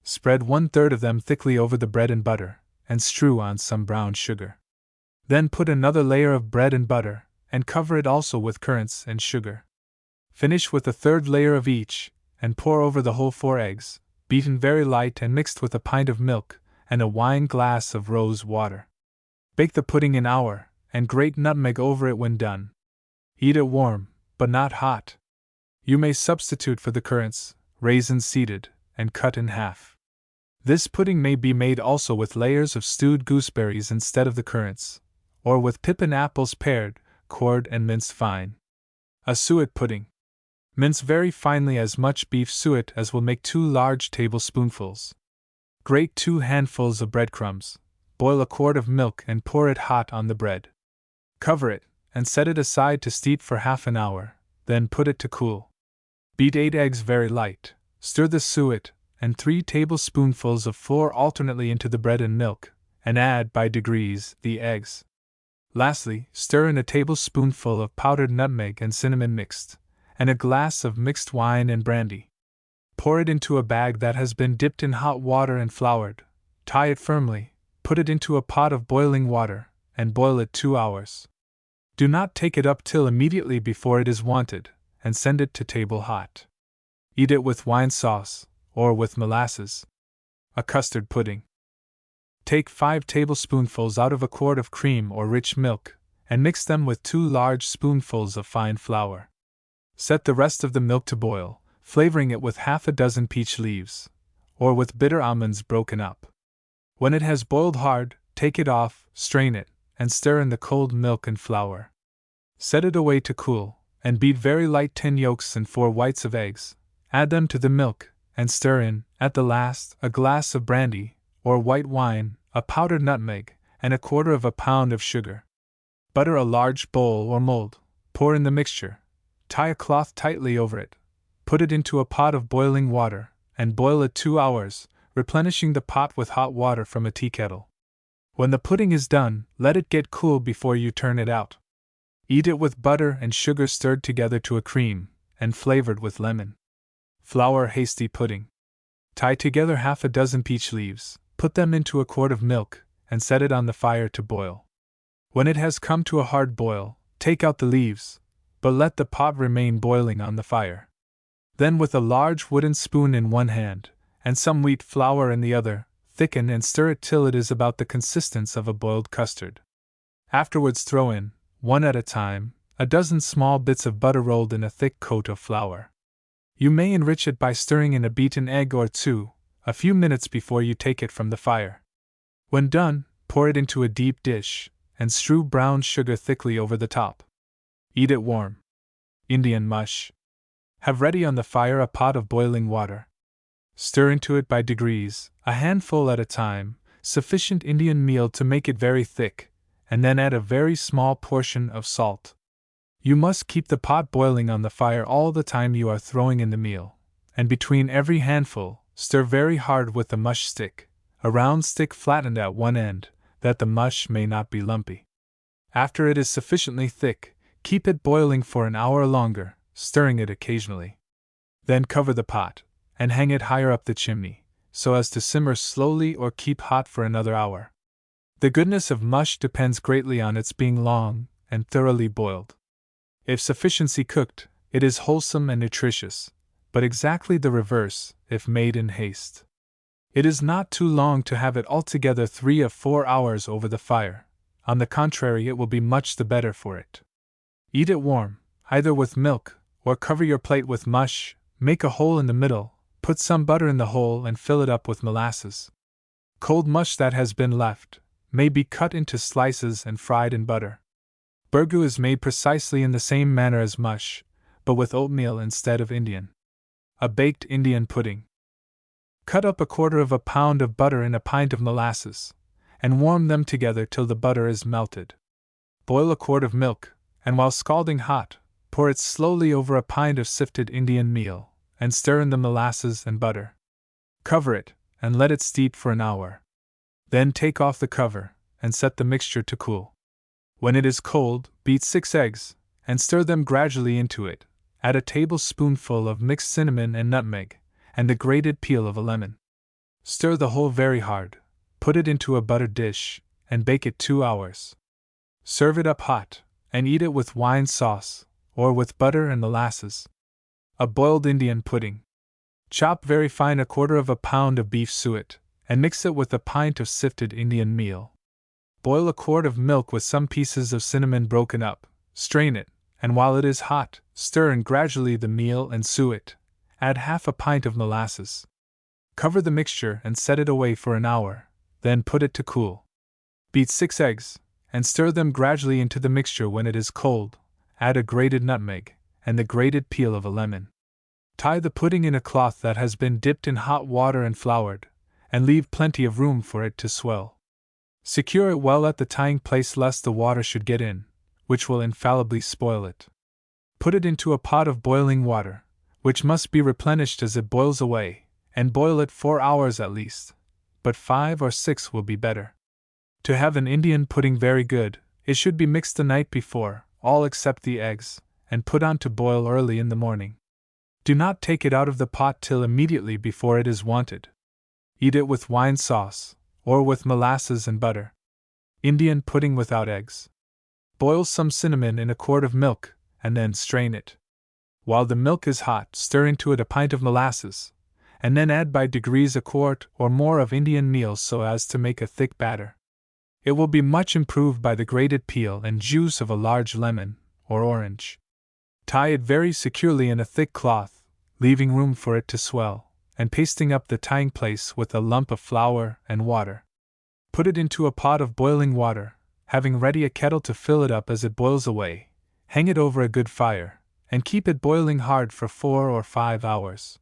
Spread 1/3 of them thickly over the bread and butter, and strew on some brown sugar. Then put another layer of bread and butter, and cover it also with currants and sugar. Finish with a 1/3 layer of each, and pour over the whole 4 eggs, beaten very light and mixed with a pint of milk, and a wine glass of rose water. Bake the pudding an hour, and grate nutmeg over it when done. Eat it warm, but not hot. You may substitute for the currants, raisins seeded, and cut in half. This pudding may be made also with layers of stewed gooseberries instead of the currants, or with pippin apples pared, cored, and minced fine. A suet pudding. Mince very finely as much beef suet as will make 2 large tablespoonfuls. Grate 2 handfuls of breadcrumbs, boil a quart of milk and pour it hot on the bread. Cover it, and set it aside to steep for 1/2 an hour, then put it to cool. Beat 8 eggs very light, stir the suet and 3 tablespoonfuls of flour alternately into the bread and milk, and add by degrees the eggs. Lastly, stir in a tablespoonful of powdered nutmeg and cinnamon mixed, and a glass of mixed wine and brandy. Pour it into a bag that has been dipped in hot water and floured, tie it firmly, put it into a pot of boiling water, and boil it 2 hours. Do not take it up till immediately before it is wanted, and send it to table hot. Eat it with wine sauce, or with molasses. A custard pudding. Take 5 tablespoonfuls out of a quart of cream or rich milk, and mix them with 2 large spoonfuls of fine flour. Set the rest of the milk to boil, flavoring it with 1/2 dozen peach leaves, or with bitter almonds broken up. When it has boiled hard, take it off, strain it, and stir in the cold milk and flour. Set it away to cool, and beat very light 10 yolks and 4 whites of eggs, add them to the milk, and stir in, at the last, a glass of brandy, or white wine, a powdered nutmeg, and 1/4 pound of sugar. Butter a large bowl or mold, pour in the mixture, tie a cloth tightly over it, put it into a pot of boiling water, and boil it 2 hours, replenishing the pot with hot water from a tea kettle. When the pudding is done, let it get cool before you turn it out. Eat it with butter and sugar stirred together to a cream, and flavored with lemon. Flour hasty pudding. Tie together 6 peach leaves, put them into a quart of milk, and set it on the fire to boil. When it has come to a hard boil, take out the leaves, but let the pot remain boiling on the fire. Then, with a large wooden spoon in one hand, and some wheat flour in the other, thicken and stir it till it is about the consistence of a boiled custard. Afterwards throw in, one at a time, a dozen small bits of butter rolled in a thick coat of flour. You may enrich it by stirring in a beaten egg or 2, a few minutes before you take it from the fire. When done, pour it into a deep dish, and strew brown sugar thickly over the top. Eat it warm. Indian mush. Have ready on the fire a pot of boiling water. Stir into it by degrees, a handful at a time, sufficient Indian meal to make it very thick, and then add a very small portion of salt. You must keep the pot boiling on the fire all the time you are throwing in the meal, and between every handful, stir very hard with the mush stick, a round stick flattened at one end, that the mush may not be lumpy. After it is sufficiently thick, keep it boiling for an hour longer, stirring it occasionally. Then cover the pot, and hang it higher up the chimney, so as to simmer slowly or keep hot for another hour. The goodness of mush depends greatly on its being long and thoroughly boiled. If sufficiently cooked, it is wholesome and nutritious, but exactly the reverse if made in haste. It is not too long to have it altogether 3 or 4 hours over the fire. On the contrary, it will be much the better for it. Eat it warm, either with milk, or cover your plate with mush, make a hole in the middle, put some butter in the hole and fill it up with molasses. Cold mush that has been left may be cut into slices and fried in butter. Burgoo is made precisely in the same manner as mush, but with oatmeal instead of Indian. A baked Indian pudding. Cut up 1/4 pound of butter in a pint of molasses, and warm them together till the butter is melted. Boil a quart of milk, and while scalding hot, pour it slowly over a pint of sifted Indian meal, and stir in the molasses and butter. Cover it, and let it steep for an hour. Then take off the cover, and set the mixture to cool. When it is cold, beat 6 eggs, and stir them gradually into it. Add a tablespoonful of mixed cinnamon and nutmeg, and the grated peel of a lemon. Stir the whole very hard, put it into a buttered dish, and bake it 2 hours. Serve it up hot, and eat it with wine sauce, or with butter and molasses. A boiled Indian pudding. Chop very fine 1/4 pound of beef suet, and mix it with a pint of sifted Indian meal. Boil a quart of milk with some pieces of cinnamon broken up, strain it, and while it is hot, stir in gradually the meal and suet. Add 1/2 pint of molasses. Cover the mixture and set it away for an hour, then put it to cool. Beat 6 eggs, and stir them gradually into the mixture. When it is cold, add a grated nutmeg, and the grated peel of a lemon. Tie the pudding in a cloth that has been dipped in hot water and floured, and leave plenty of room for it to swell. Secure it well at the tying place lest the water should get in, which will infallibly spoil it. Put it into a pot of boiling water, which must be replenished as it boils away, and boil it 4 hours at least, but 5 or 6 will be better. To have an Indian pudding very good, it should be mixed the night before, all except the eggs, and put on to boil early in the morning. Do not take it out of the pot till immediately before it is wanted. Eat it with wine sauce, or with molasses and butter. Indian pudding without eggs. Boil some cinnamon in a quart of milk, and then strain it. While the milk is hot, stir into it a pint of molasses, and then add by degrees a quart or more of Indian meal so as to make a thick batter. It will be much improved by the grated peel and juice of a large lemon or orange. Tie it very securely in a thick cloth, leaving room for it to swell, and pasting up the tying place with a lump of flour and water. Put it into a pot of boiling water, having ready a kettle to fill it up as it boils away. Hang it over a good fire, and keep it boiling hard for 4 or 5 hours.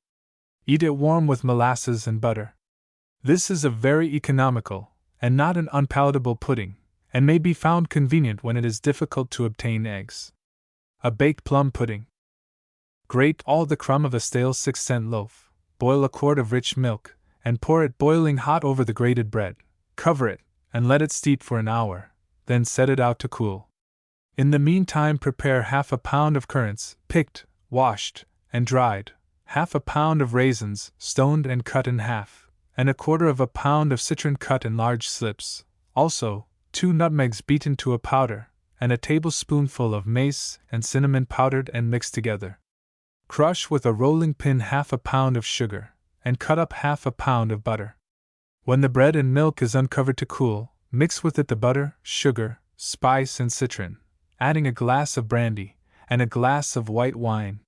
Eat it warm with molasses and butter. This is a very economical, and not an unpalatable pudding, and may be found convenient when it is difficult to obtain eggs. A baked plum pudding. Grate all the crumb of a stale 6-cent loaf, boil a quart of rich milk, and pour it boiling hot over the grated bread. Cover it, and let it steep for an hour, then set it out to cool. In the meantime prepare half a pound of currants, picked, washed, and dried, half a pound of raisins, stoned and cut in half, and a quarter of a pound of citron cut in large slips, also 2 nutmegs beaten to a powder, and a tablespoonful of mace and cinnamon powdered and mixed together. Crush with a rolling pin half a pound of sugar, and cut up half a pound of butter. When the bread and milk is uncovered to cool, mix with it the butter, sugar, spice, and citron, adding a glass of brandy and a glass of white wine.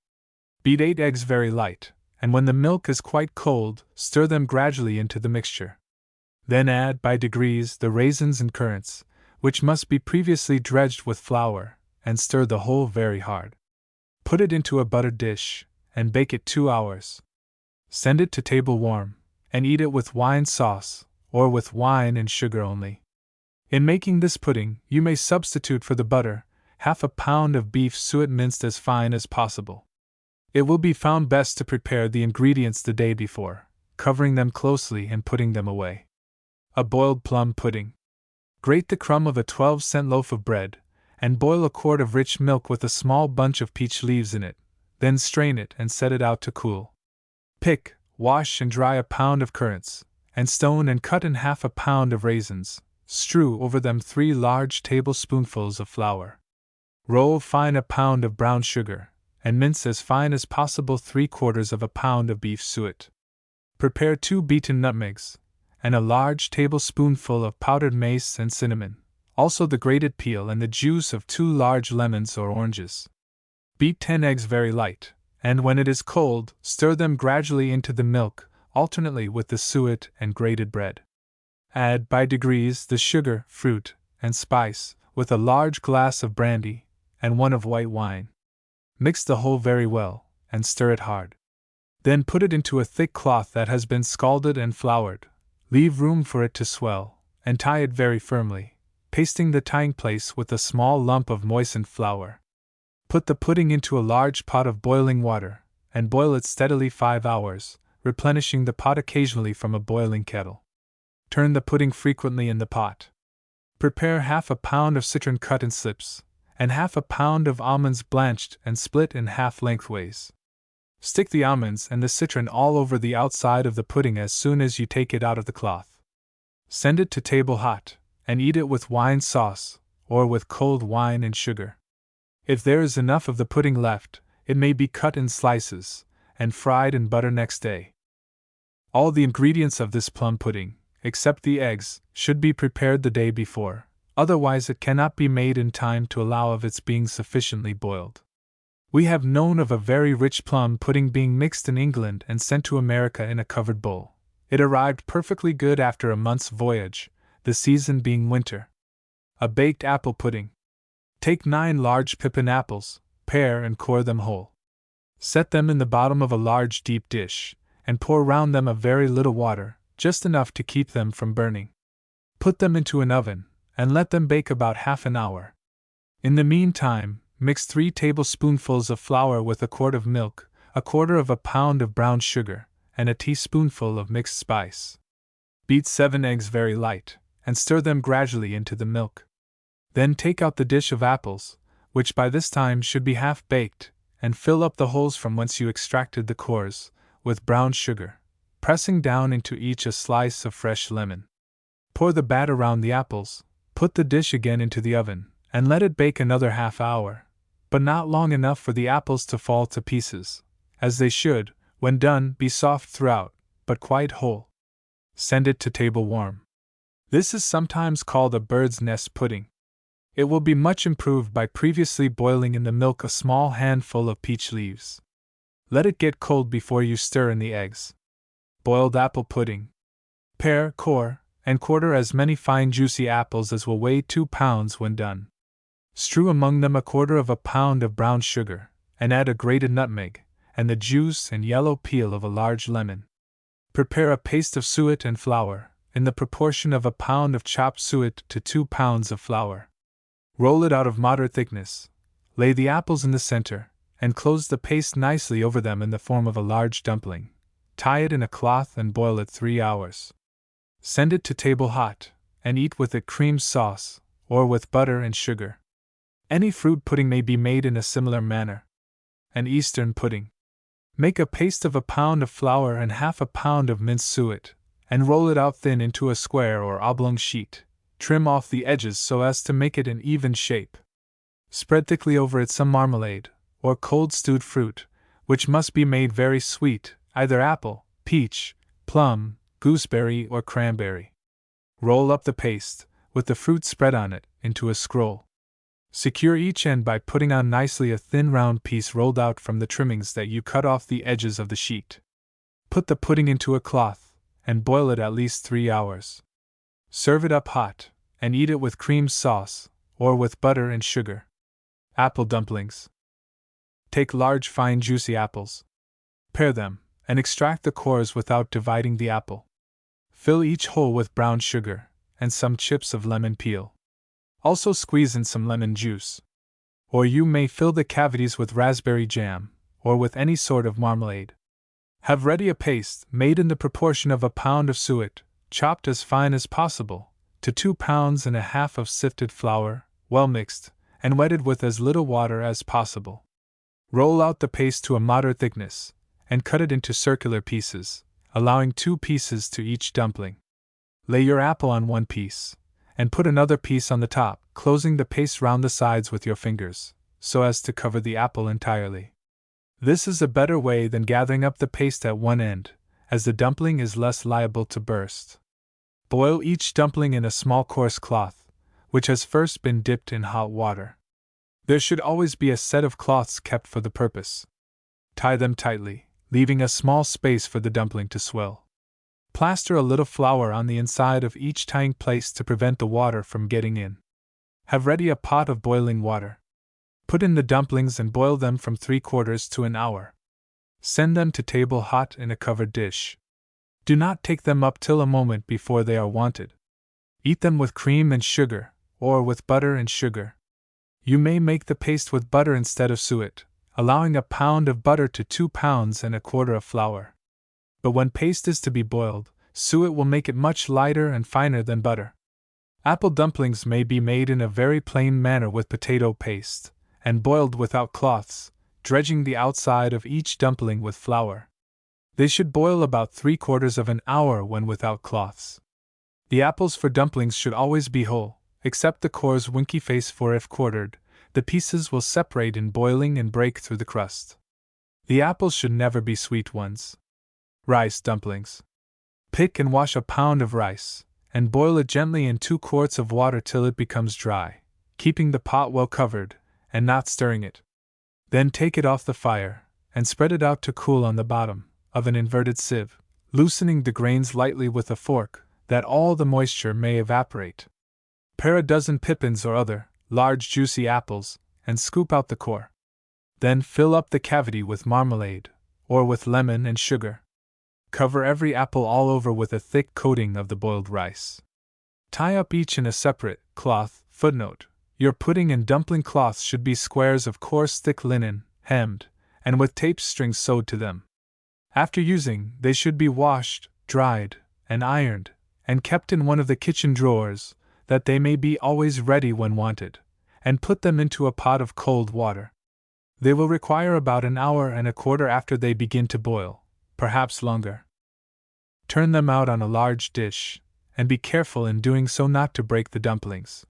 Beat 8 eggs very light, and when the milk is quite cold, stir them gradually into the mixture. Then add by degrees the raisins and currants, which must be previously dredged with flour, and stir the whole very hard. Put it into a buttered dish, and bake it 2 hours. Send it to table warm, and eat it with wine sauce, or with wine and sugar only. In making this pudding, you may substitute for the butter half a pound of beef suet minced as fine as possible. It will be found best to prepare the ingredients the day before, covering them closely and putting them away. A boiled plum pudding. Grate the crumb of a 12-cent loaf of bread, and boil a quart of rich milk with a small bunch of peach leaves in it, then strain it and set it out to cool. Pick, wash and dry a pound of currants, and stone and cut in half a pound of raisins. Strew over them 3 large tablespoonfuls of flour. Roll fine a pound of brown sugar, and mince as fine as possible 3/4 of a pound of beef suet. Prepare 2 beaten nutmegs, and a large tablespoonful of powdered mace and cinnamon, also the grated peel and the juice of 2 large lemons or oranges. Beat 10 eggs very light, and when it is cold, stir them gradually into the milk, alternately with the suet and grated bread. Add by degrees the sugar, fruit, and spice, with a large glass of brandy, and 1 of white wine. Mix the whole very well, and stir it hard. Then put it into a thick cloth that has been scalded and floured. Leave room for it to swell, and tie it very firmly, pasting the tying place with a small lump of moistened flour. Put the pudding into a large pot of boiling water, and boil it steadily 5 hours, replenishing the pot occasionally from a boiling kettle. Turn the pudding frequently in the pot. Prepare half a pound of citron cut in slips, and half a pound of almonds blanched and split in half lengthways. Stick the almonds and the citron all over the outside of the pudding as soon as you take it out of the cloth. Send it to table hot, and eat it with wine sauce, or with cold wine and sugar. If there is enough of the pudding left, it may be cut in slices, and fried in butter next day. All the ingredients of this plum pudding, except the eggs, should be prepared the day before, otherwise it cannot be made in time to allow of its being sufficiently boiled. We have known of a very rich plum pudding being mixed in England and sent to America in a covered bowl. It arrived perfectly good after a month's voyage, the season being winter. A baked apple pudding. Take 9 large pippin apples, pare and core them whole. Set them in the bottom of a large deep dish, and pour round them a very little water, just enough to keep them from burning. Put them into an oven, and let them bake about half an hour. In the meantime, mix 3 tablespoonfuls of flour with a quart of milk, a quarter of a pound of brown sugar, and a teaspoonful of mixed spice. Beat 7 eggs very light, and stir them gradually into the milk. Then take out the dish of apples, which by this time should be half baked, and fill up the holes from whence you extracted the cores, with brown sugar, pressing down into each a slice of fresh lemon. Pour the batter around the apples, put the dish again into the oven, and let it bake another half hour, but not long enough for the apples to fall to pieces, as they should, when done, be soft throughout, but quite whole. Send it to table warm. This is sometimes called a bird's nest pudding. It will be much improved by previously boiling in the milk a small handful of peach leaves. Let it get cold before you stir in the eggs. Boiled apple pudding. Pare, core, and quarter as many fine juicy apples as will weigh 2 pounds when done. Strew among them a quarter of a pound of brown sugar, and add a grated nutmeg, and the juice and yellow peel of a large lemon. Prepare a paste of suet and flour, in the proportion of a pound of chopped suet to 2 pounds of flour. Roll it out of moderate thickness. Lay the apples in the center, and close the paste nicely over them in the form of a large dumpling. Tie it in a cloth and boil it 3 hours. Send it to table hot, and eat with it cream sauce, or with butter and sugar. Any fruit pudding may be made in a similar manner. An Eastern pudding. Make a paste of a pound of flour and half a pound of minced suet, and roll it out thin into a square or oblong sheet. Trim off the edges so as to make it an even shape. Spread thickly over it some marmalade, or cold stewed fruit, which must be made very sweet, either apple, peach, plum, gooseberry, or cranberry. Roll up the paste, with the fruit spread on it, into a scroll. Secure each end by putting on nicely a thin round piece rolled out from the trimmings that you cut off the edges of the sheet. Put the pudding into a cloth, and boil it at least 3 hours. Serve it up hot, and eat it with cream sauce, or with butter and sugar. Apple dumplings. Take large fine juicy apples. Pare them, and extract the cores without dividing the apple. Fill each hole with brown sugar, and some chips of lemon peel. Also squeeze in some lemon juice. Or you may fill the cavities with raspberry jam, or with any sort of marmalade. Have ready a paste made in the proportion of a pound of suet, chopped as fine as possible, to 2 pounds and a half of sifted flour, well mixed, and wetted with as little water as possible. Roll out the paste to a moderate thickness, and cut it into circular pieces, allowing 2 pieces to each dumpling. Lay your apple on one piece, and put another piece on the top, closing the paste round the sides with your fingers, so as to cover the apple entirely. This is a better way than gathering up the paste at one end, as the dumpling is less liable to burst. Boil each dumpling in a small coarse cloth, which has first been dipped in hot water. There should always be a set of cloths kept for the purpose. Tie them tightly, leaving a small space for the dumpling to swell. Plaster a little flour on the inside of each tying place to prevent the water from getting in. Have ready a pot of boiling water. Put in the dumplings and boil them from 3/4 to an hour. Send them to table hot in a covered dish. Do not take them up till a moment before they are wanted. Eat them with cream and sugar, or with butter and sugar. You may make the paste with butter instead of suet, allowing a pound of butter to 2 pounds and a quarter of flour. But when paste is to be boiled, suet will make it much lighter and finer than butter. Apple dumplings may be made in a very plain manner with potato paste, and boiled without cloths, dredging the outside of each dumpling with flour. They should boil about 3/4 of an hour when without cloths. The apples for dumplings should always be whole, except the cores winky face, for if quartered, the pieces will separate in boiling and break through the crust. The apples should never be sweet ones. Rice dumplings. Pick and wash a pound of rice, and boil it gently in 2 quarts of water till it becomes dry, keeping the pot well covered, and not stirring it. Then take it off the fire, and spread it out to cool on the bottom of an inverted sieve, loosening the grains lightly with a fork, that all the moisture may evaporate. Pare a dozen pippins or other, large juicy apples, and scoop out the core. Then fill up the cavity with marmalade, or with lemon and sugar. Cover every apple all over with a thick coating of the boiled rice. Tie up each in a separate cloth. Footnote: your pudding and dumpling cloths should be squares of coarse thick linen, hemmed, and with tape strings sewed to them. After using, they should be washed, dried, and ironed, and kept in one of the kitchen drawers, that they may be always ready when wanted, and put them into a pot of cold water. They will require about an hour and a quarter after they begin to boil, perhaps longer. Turn them out on a large dish, and be careful in doing so not to break the dumplings.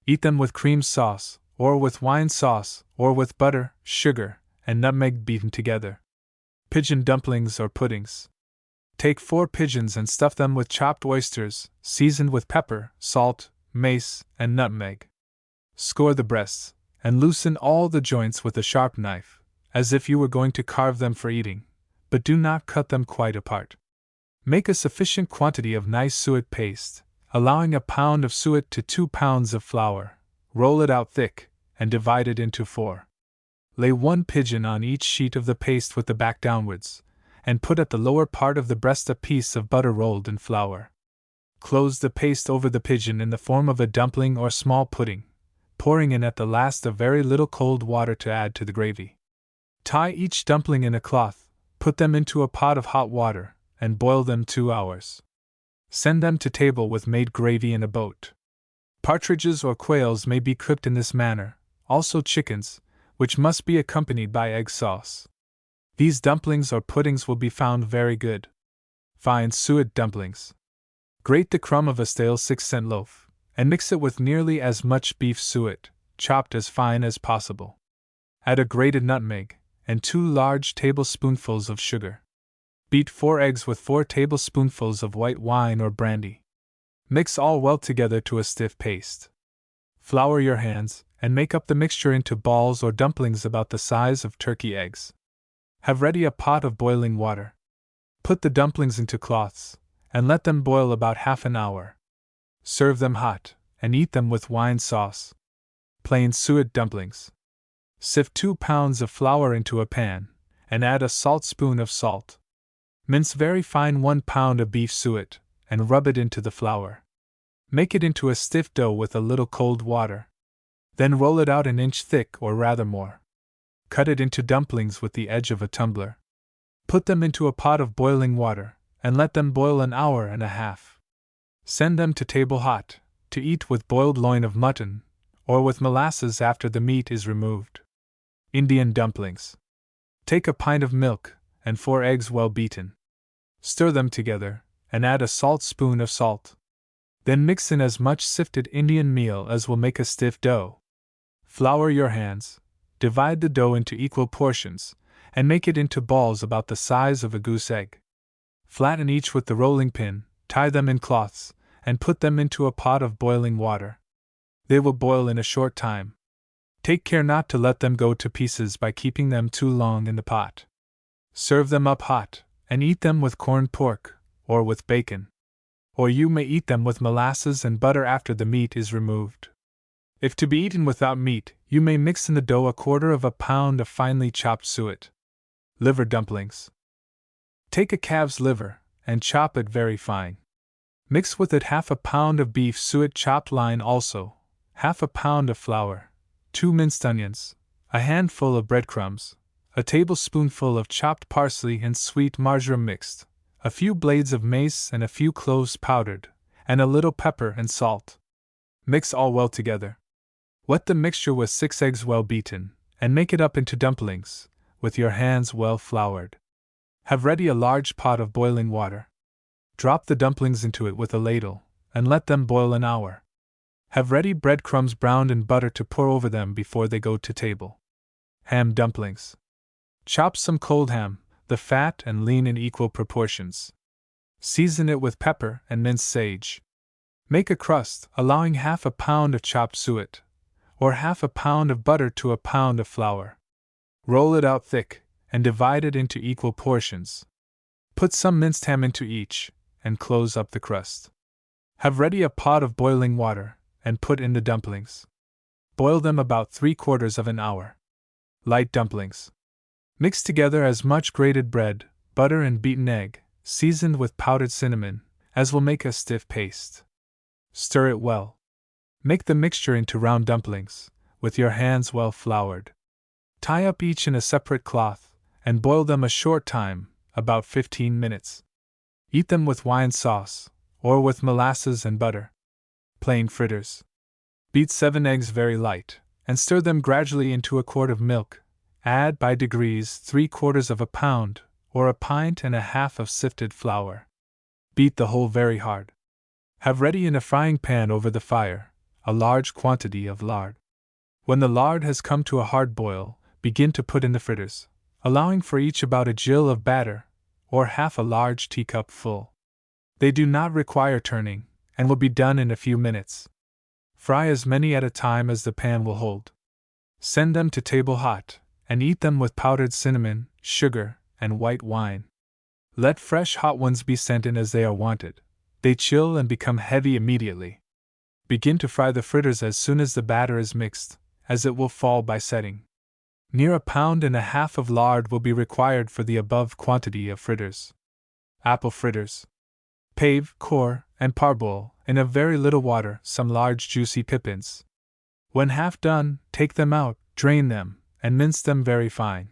Eat them with cream sauce, or with wine sauce, or with butter, sugar, and nutmeg beaten together. Pigeon dumplings or puddings. Take 4 pigeons and stuff them with chopped oysters, seasoned with pepper, salt, mace, and nutmeg. Score the breasts, and loosen all the joints with a sharp knife, as if you were going to carve them for eating, but do not cut them quite apart. Make a sufficient quantity of nice suet paste, allowing a pound of suet to 2 pounds of flour. Roll it out thick, and divide it into 4. Lay one pigeon on each sheet of the paste with the back downwards, and put at the lower part of the breast a piece of butter rolled in flour. Close the paste over the pigeon in the form of a dumpling or small pudding, pouring in at the last a very little cold water to add to the gravy. Tie each dumpling in a cloth, put them into a pot of hot water, and boil them 2 hours. Send them to table with made gravy in a boat. Partridges or quails may be cooked in this manner, also chickens, which must be accompanied by egg sauce. These dumplings or puddings will be found very good. Fine suet dumplings. Grate the crumb of a stale 6-cent loaf, and mix it with nearly as much beef suet, chopped as fine as possible. Add a grated nutmeg, and 2 large tablespoonfuls of sugar. Beat 4 eggs with 4 tablespoonfuls of white wine or brandy. Mix all well together to a stiff paste. Flour your hands, and make up the mixture into balls or dumplings about the size of turkey eggs. Have ready a pot of boiling water. Put the dumplings into cloths, and let them boil about half an hour. Serve them hot, and eat them with wine sauce. Plain suet dumplings. Sift 2 pounds of flour into a pan, and add a saltspoon of salt. Mince very fine 1 pound of beef suet, and rub it into the flour. Make it into a stiff dough with a little cold water. Then roll it out an inch thick or rather more. Cut it into dumplings with the edge of a tumbler. Put them into a pot of boiling water, and let them boil an hour and a half. Send them to table hot, to eat with boiled loin of mutton, or with molasses after the meat is removed. Indian dumplings. Take a pint of milk, and 4 eggs well beaten. Stir them together, and add a saltspoon of salt. Then mix in as much sifted Indian meal as will make a stiff dough. Flour your hands, divide the dough into equal portions, and make it into balls about the size of a goose egg. Flatten each with the rolling pin, tie them in cloths, and put them into a pot of boiling water. They will boil in a short time. Take care not to let them go to pieces by keeping them too long in the pot. Serve them up hot, and eat them with corned pork, or with bacon. Or you may eat them with molasses and butter after the meat is removed. If to be eaten without meat, you may mix in the dough 1/4 pound of finely chopped suet. Liver dumplings. Take a calf's liver, and chop it very fine. Mix with it 1/2 pound of beef suet chopped line also, 1/2 pound of flour, 2 minced onions, a handful of breadcrumbs, a tablespoonful of chopped parsley and sweet marjoram mixed, a few blades of mace and a few cloves powdered, and a little pepper and salt. Mix all well together. Wet the mixture with 6 eggs well beaten, and make it up into dumplings, with your hands well floured. Have ready a large pot of boiling water. Drop the dumplings into it with a ladle, and let them boil an hour. Have ready breadcrumbs browned in butter to pour over them before they go to table. Ham dumplings. Chop some cold ham, the fat and lean in equal proportions. Season it with pepper and minced sage. Make a crust, allowing 1/2 pound of chopped suet, or 1/2 pound of butter to a pound of flour. Roll it out thick, and divide it into equal portions. Put some minced ham into each, and close up the crust. Have ready a pot of boiling water, and put in the dumplings. Boil them about 3/4 hour. Light dumplings. Mix together as much grated bread, butter, and beaten egg, seasoned with powdered cinnamon, as will make a stiff paste. Stir it well. Make the mixture into round dumplings, with your hands well floured. Tie up each in a separate cloth, and boil them a short time, about 15 minutes. Eat them with wine sauce, or with molasses and butter. Plain fritters. Beat 7 eggs very light, and stir them gradually into a quart of milk. Add by degrees 3/4 pound, or 1.5 pints of sifted flour. Beat the whole very hard. Have ready in a frying pan over the fire a large quantity of lard. When the lard has come to a hard boil, begin to put in the fritters, allowing for each about a gill of batter, or 1/2 large teacup full. They do not require turning, and will be done in a few minutes. Fry as many at a time as the pan will hold. Send them to table hot, and eat them with powdered cinnamon, sugar, and white wine. Let fresh hot ones be sent in as they are wanted. They chill and become heavy immediately. Begin to fry the fritters as soon as the batter is mixed, as it will fall by setting. Near 1.5 pounds of lard will be required for the above quantity of fritters. Apple fritters. Pave, core, and parboil, in a very little water, some large juicy pippins. When half done, take them out, drain them, and mince them very fine.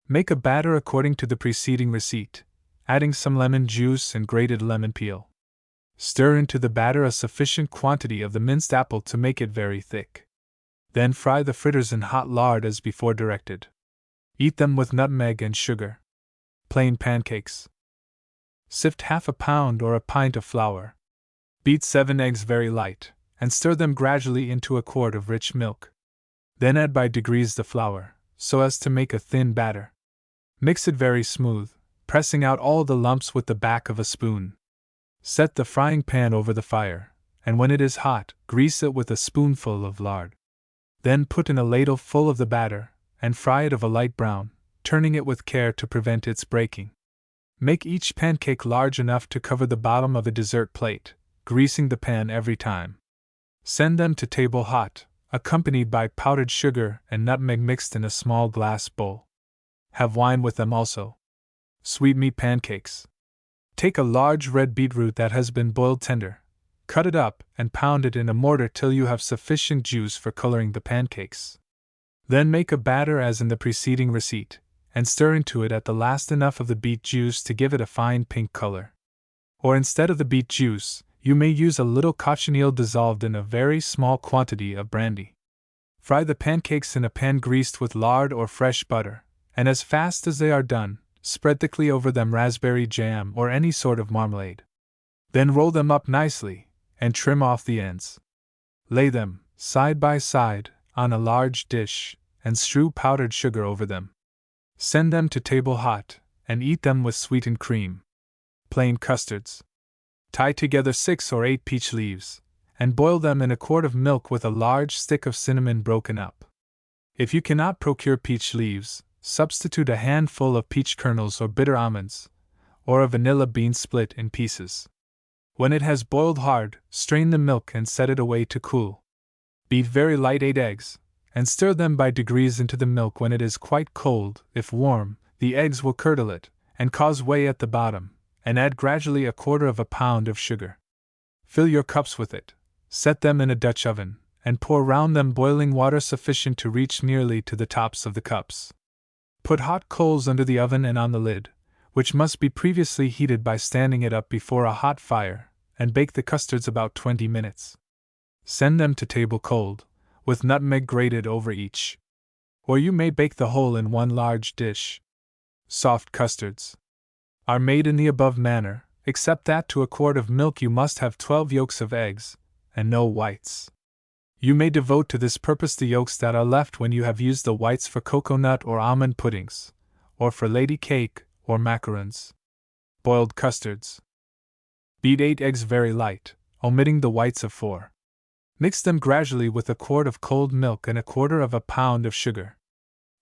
Make a batter according to the preceding receipt, adding some lemon juice and grated lemon peel. Stir into the batter a sufficient quantity of the minced apple to make it very thick. Then fry the fritters in hot lard as before directed. Eat them with nutmeg and sugar. Plain pancakes. Sift 1/2 pound or a pint of flour. Beat 7 eggs very light, and stir them gradually into a quart of rich milk. Then add by degrees the flour, so as to make a thin batter. Mix it very smooth, pressing out all the lumps with the back of a spoon. Set the frying pan over the fire, and when it is hot, grease it with a spoonful of lard. Then put in a ladle full of the batter, and fry it of a light brown, turning it with care to prevent its breaking. Make each pancake large enough to cover the bottom of a dessert plate, greasing the pan every time. Send them to table hot, accompanied by powdered sugar and nutmeg mixed in a small glass bowl. Have wine with them also. Sweetmeat pancakes. Take a large red beetroot that has been boiled tender, cut it up and pound it in a mortar till you have sufficient juice for coloring the pancakes. Then make a batter as in the preceding receipt, and stir into it at the last enough of the beet juice to give it a fine pink color. Or instead of the beet juice, you may use a little cochineal dissolved in a very small quantity of brandy. Fry the pancakes in a pan greased with lard or fresh butter, and as fast as they are done, spread thickly over them raspberry jam or any sort of marmalade. Then roll them up nicely, and trim off the ends. Lay them, side by side, on a large dish, and strew powdered sugar over them. Send them to table hot, and eat them with sweetened cream. Plain custards. Tie together 6 or 8 peach leaves, and boil them in a quart of milk with a large stick of cinnamon broken up. If you cannot procure peach leaves, substitute a handful of peach kernels or bitter almonds, or a vanilla bean split in pieces. When it has boiled hard, strain the milk and set it away to cool. Beat very light 8 eggs, and stir them by degrees into the milk when it is quite cold. If warm, the eggs will curdle it, and cause whey at the bottom, and add gradually 1/4 pound of sugar. Fill your cups with it, set them in a Dutch oven, and pour round them boiling water sufficient to reach nearly to the tops of the cups. Put hot coals under the oven and on the lid, which must be previously heated by standing it up before a hot fire, and bake the custards about 20 minutes. Send them to table cold, with nutmeg grated over each. Or you may bake the whole in one large dish. Soft custards are made in the above manner, except that to a quart of milk you must have 12 yolks of eggs, and no whites. You may devote to this purpose the yolks that are left when you have used the whites for cocoanut or almond puddings, or for lady cake or macarons. Boiled custards. Beat 8 eggs very light, omitting the whites of 4. Mix them gradually with a quart of cold milk and 1/4 pound of sugar.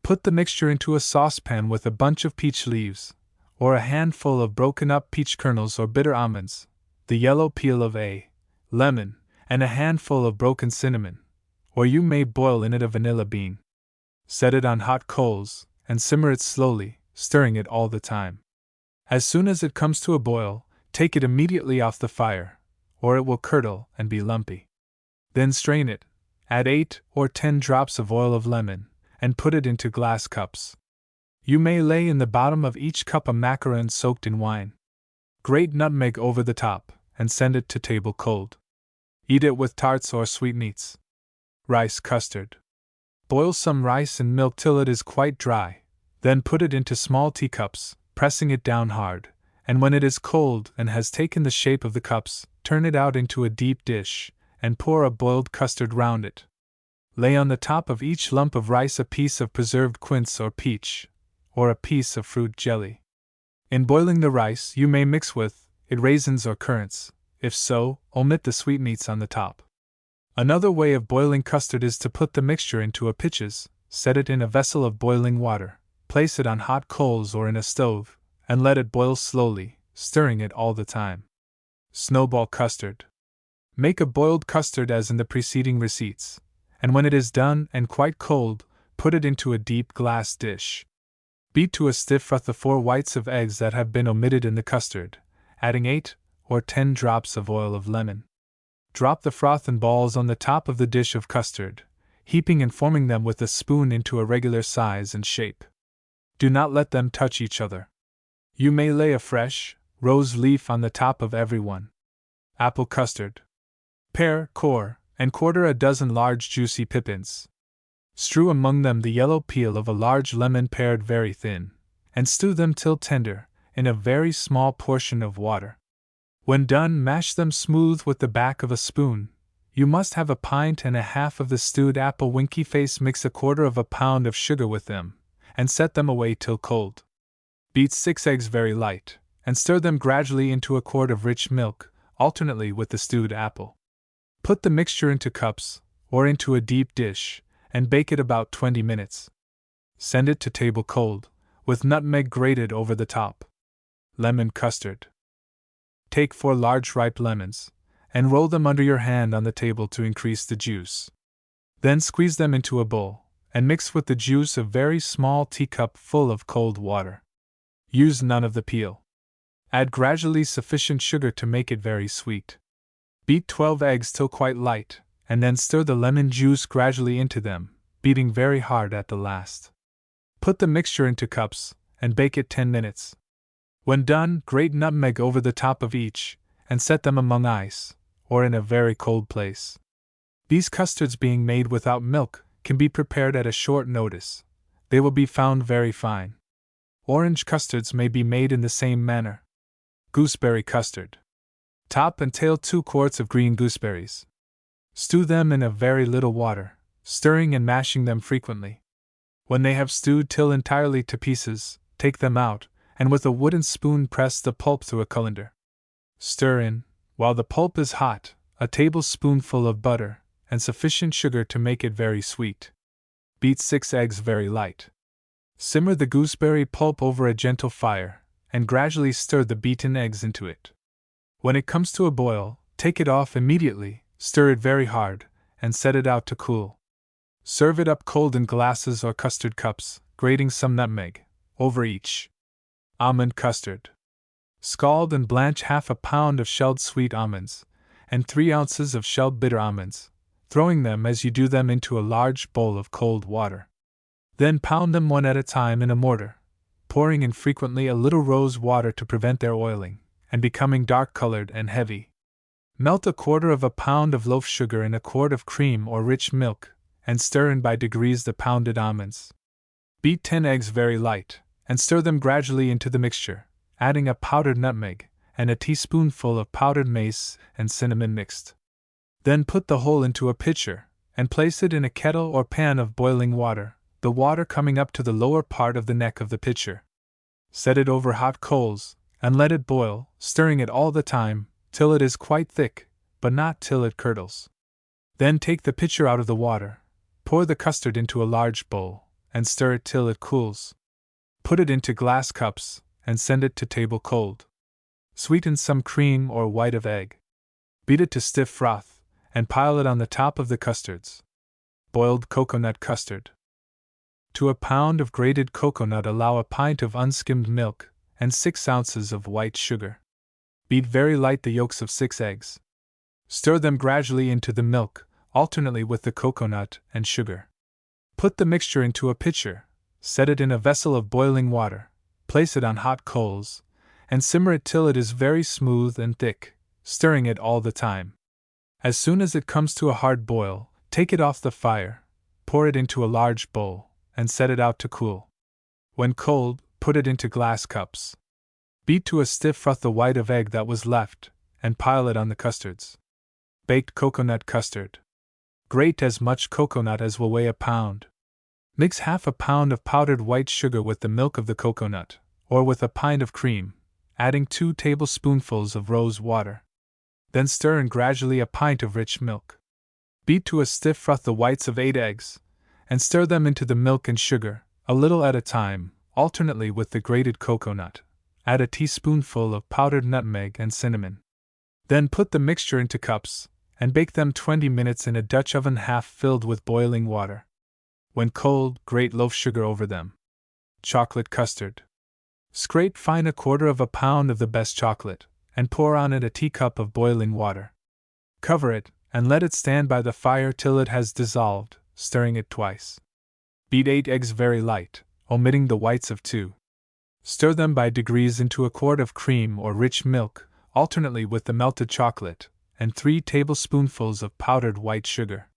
Put the mixture into a saucepan with a bunch of peach leaves, or a handful of broken up peach kernels or bitter almonds, the yellow peel of a lemon, and a handful of broken cinnamon, or you may boil in it a vanilla bean. Set it on hot coals, and simmer it slowly, stirring it all the time. As soon as it comes to a boil, take it immediately off the fire, or it will curdle and be lumpy. Then strain it, add 8 or 10 drops of oil of lemon, and put it into glass cups. You may lay in the bottom of each cup a macaron soaked in wine. Grate nutmeg over the top, and send it to table cold. Eat it with tarts or sweetmeats. Rice custard. Boil some rice in milk till it is quite dry, then put it into small teacups, pressing it down hard, and when it is cold and has taken the shape of the cups, turn it out into a deep dish, and pour a boiled custard round it. Lay on the top of each lump of rice a piece of preserved quince or peach, or a piece of fruit jelly. In boiling the rice, you may mix with it raisins or currants. If so, omit the sweetmeats on the top. Another way of boiling custard is to put the mixture into a pitcher, set it in a vessel of boiling water, place it on hot coals or in a stove, and let it boil slowly, stirring it all the time. Snowball custard. Make a boiled custard as in the preceding receipts, and when it is done and quite cold, put it into a deep glass dish. Beat to a stiff froth the 4 whites of eggs that have been omitted in the custard, adding 8 or 10 drops of oil of lemon. Drop the froth in balls on the top of the dish of custard, heaping and forming them with a spoon into a regular size and shape. Do not let them touch each other. You may lay a fresh, rose leaf on the top of every one. Apple custard. Pare, core, and quarter a dozen large juicy pippins. Strew among them the yellow peel of a large lemon pared very thin, and stew them till tender, in a very small portion of water. When done, mash them smooth with the back of a spoon. You must have a pint and a half of the stewed apple. Winky face. Mix a quarter of a pound of sugar with them, and set them away till cold. Beat 6 eggs very light, and stir them gradually into a quart of rich milk, alternately with the stewed apple. Put the mixture into cups, or into a deep dish, and bake it about 20 minutes. Send it to table cold, with nutmeg grated over the top. Lemon custard. Take 4 large ripe lemons, and roll them under your hand on the table to increase the juice. Then squeeze them into a bowl, and mix with the juice a very small teacup full of cold water. Use none of the peel. Add gradually sufficient sugar to make it very sweet. Beat 12 eggs till quite light, and then stir the lemon juice gradually into them, beating very hard at the last. Put the mixture into cups, and bake it 10 minutes. When done, grate nutmeg over the top of each, and set them among ice, or in a very cold place. These custards, being made without milk, can be prepared at a short notice. They will be found very fine. Orange custards may be made in the same manner. Gooseberry custard. Top and tail 2 quarts of green gooseberries. Stew them in a very little water, stirring and mashing them frequently. When they have stewed till entirely to pieces, take them out, and with a wooden spoon press the pulp through a colander. Stir in, while the pulp is hot, a tablespoonful of butter, and sufficient sugar to make it very sweet. Beat 6 eggs very light. Simmer the gooseberry pulp over a gentle fire, and gradually stir the beaten eggs into it. When it comes to a boil, take it off immediately, stir it very hard, and set it out to cool. Serve it up cold in glasses or custard cups, grating some nutmeg over each. Almond custard. Scald and blanch half a pound of shelled sweet almonds, and 3 ounces of shelled bitter almonds, throwing them as you do them into a large bowl of cold water. Then pound them one at a time in a mortar, pouring in frequently a little rose water to prevent their oiling, and becoming dark-colored and heavy. Melt a quarter of a pound of loaf sugar in a quart of cream or rich milk, and stir in by degrees the pounded almonds. Beat 10 eggs very light, and stir them gradually into the mixture, adding a powdered nutmeg, and a teaspoonful of powdered mace and cinnamon mixed. Then put the whole into a pitcher, and place it in a kettle or pan of boiling water, the water coming up to the lower part of the neck of the pitcher. Set it over hot coals, and let it boil, stirring it all the time, till it is quite thick, but not till it curdles. Then take the pitcher out of the water, pour the custard into a large bowl, and stir it till it cools. Put it into glass cups, and send it to table cold. Sweeten some cream or white of egg. Beat it to stiff froth, and pile it on the top of the custards. Boiled coconut custard. To a pound of grated coconut allow a pint of unskimmed milk, and 6 ounces of white sugar. Beat very light the yolks of 6 eggs. Stir them gradually into the milk, alternately with the coconut and sugar. Put the mixture into a pitcher, set it in a vessel of boiling water, place it on hot coals, and simmer it till it is very smooth and thick, stirring it all the time. As soon as it comes to a hard boil, take it off the fire, pour it into a large bowl, and set it out to cool. When cold, put it into glass cups. Beat to a stiff froth the white of egg that was left, and pile it on the custards. Baked coconut custard. Grate as much coconut as will weigh a pound. Mix half a pound of powdered white sugar with the milk of the coconut, or with a pint of cream, adding 2 tablespoonfuls of rose water. Then stir in gradually a pint of rich milk. Beat to a stiff froth the whites of 8 eggs, and stir them into the milk and sugar, a little at a time, alternately with the grated coconut. Add a teaspoonful of powdered nutmeg and cinnamon. Then put the mixture into cups, and bake them 20 minutes in a Dutch oven half filled with boiling water. When cold, grate loaf sugar over them. Chocolate custard. Scrape fine 1/4 pound of the best chocolate, and pour on it a teacup of boiling water. Cover it, and let it stand by the fire till it has dissolved, stirring it twice. Beat 8 eggs very light, omitting the whites of 2. Stir them by degrees into a quart of cream or rich milk, alternately with the melted chocolate, and 3 tablespoonfuls of powdered white sugar.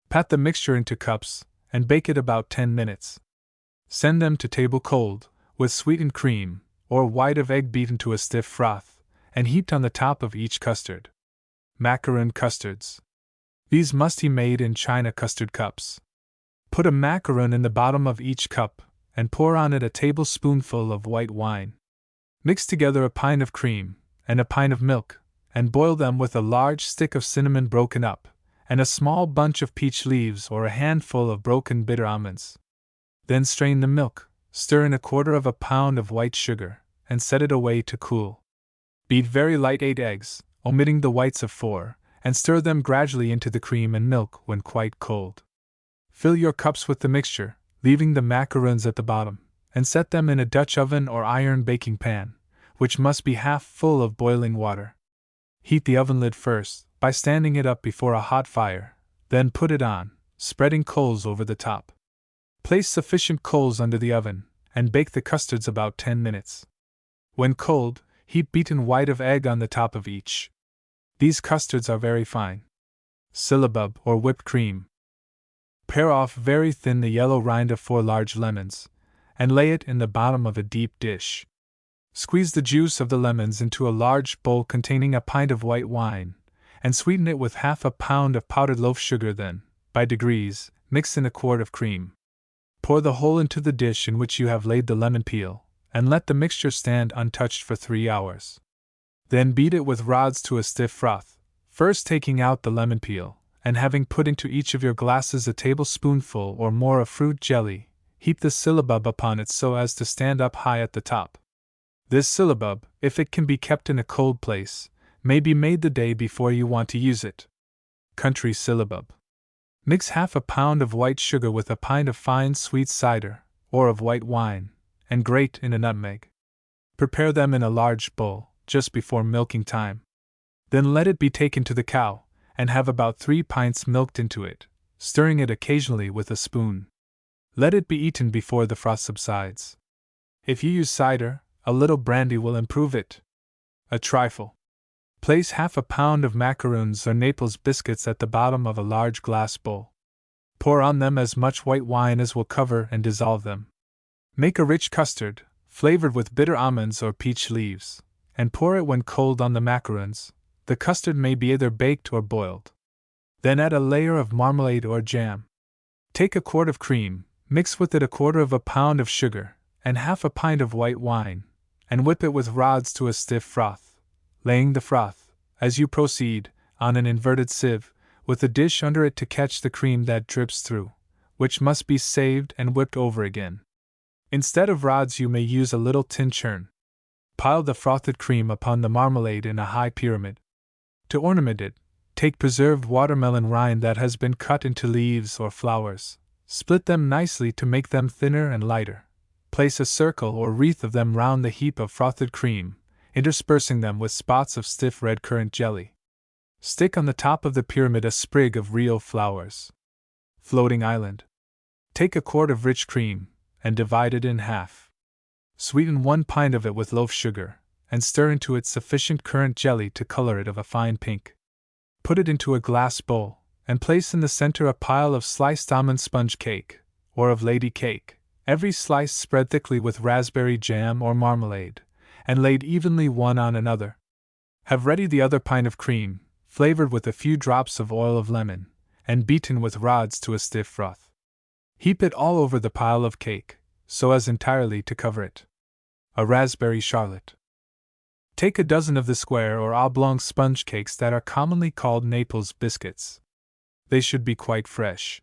Pat the mixture into cups, and bake it about 10 minutes. Send them to table cold, with sweetened cream, or white of egg beaten to a stiff froth, and heaped on the top of each custard. Macaroon custards. These must be made in china custard cups. Put a macaroon in the bottom of each cup, and pour on it a tablespoonful of white wine. Mix together a pint of cream, and a pint of milk, and boil them with a large stick of cinnamon broken up, and a small bunch of peach leaves or a handful of broken bitter almonds. Then strain the milk, stir in 1/4 pound of white sugar, and set it away to cool. Beat very light 8 eggs, omitting the whites of 4, and stir them gradually into the cream and milk when quite cold. Fill your cups with the mixture, leaving the macaroons at the bottom, and set them in a Dutch oven or iron baking pan, which must be half full of boiling water. Heat the oven lid first, by standing it up before a hot fire, then put it on, spreading coals over the top. Place sufficient coals under the oven, and bake the custards about 10 minutes. When cold, heap beaten white of egg on the top of each. These custards are very fine. Syllabub or whipped cream. Pare off very thin the yellow rind of 4 large lemons, and lay it in the bottom of a deep dish. Squeeze the juice of the lemons into a large bowl containing a pint of white wine, and sweeten it with half a pound of powdered loaf sugar. Then, by degrees, mix in a quart of cream. Pour the whole into the dish in which you have laid the lemon peel, and let the mixture stand untouched for 3 hours. Then beat it with rods to a stiff froth, first taking out the lemon peel, and having put into each of your glasses a tablespoonful or more of fruit jelly, heap the syllabub upon it so as to stand up high at the top. This syllabub, if it can be kept in a cold place, may be made the day before you want to use it. Country syllabub. Mix half a pound of white sugar with a pint of fine sweet cider, or of white wine, and grate in a nutmeg. Prepare them in a large bowl, just before milking time. Then let it be taken to the cow, and have about 3 pints milked into it, stirring it occasionally with a spoon. Let it be eaten before the froth subsides. If you use cider, a little brandy will improve it. A trifle. Place half a pound of macaroons or Naples biscuits at the bottom of a large glass bowl. Pour on them as much white wine as will cover and dissolve them. Make a rich custard, flavored with bitter almonds or peach leaves, and pour it when cold on the macaroons. The custard may be either baked or boiled. Then add a layer of marmalade or jam. Take a quart of cream, mix with it 1/4 pound of sugar, and half a pint of white wine, and whip it with rods to a stiff froth, laying the froth, as you proceed, on an inverted sieve, with a dish under it to catch the cream that drips through, which must be saved and whipped over again. Instead of rods, you may use a little tin churn. Pile the frothed cream upon the marmalade in a high pyramid. To ornament it, take preserved watermelon rind that has been cut into leaves or flowers, split them nicely to make them thinner and lighter. Place a circle or wreath of them round the heap of frothed cream, interspersing them with spots of stiff red currant jelly. Stick on the top of the pyramid a sprig of real flowers. Floating island. Take a quart of rich cream, and divide it in half. Sweeten 1 pint of it with loaf sugar, and stir into it sufficient currant jelly to color it of a fine pink. Put it into a glass bowl, and place in the center a pile of sliced almond sponge cake, or of lady cake, every slice spread thickly with raspberry jam or marmalade, and laid evenly one on another. Have ready the other pint of cream, flavored with a few drops of oil of lemon, and beaten with rods to a stiff froth. Heap it all over the pile of cake, so as entirely to cover it. A raspberry charlotte. Take a dozen of the square or oblong sponge cakes that are commonly called Naples biscuits. They should be quite fresh.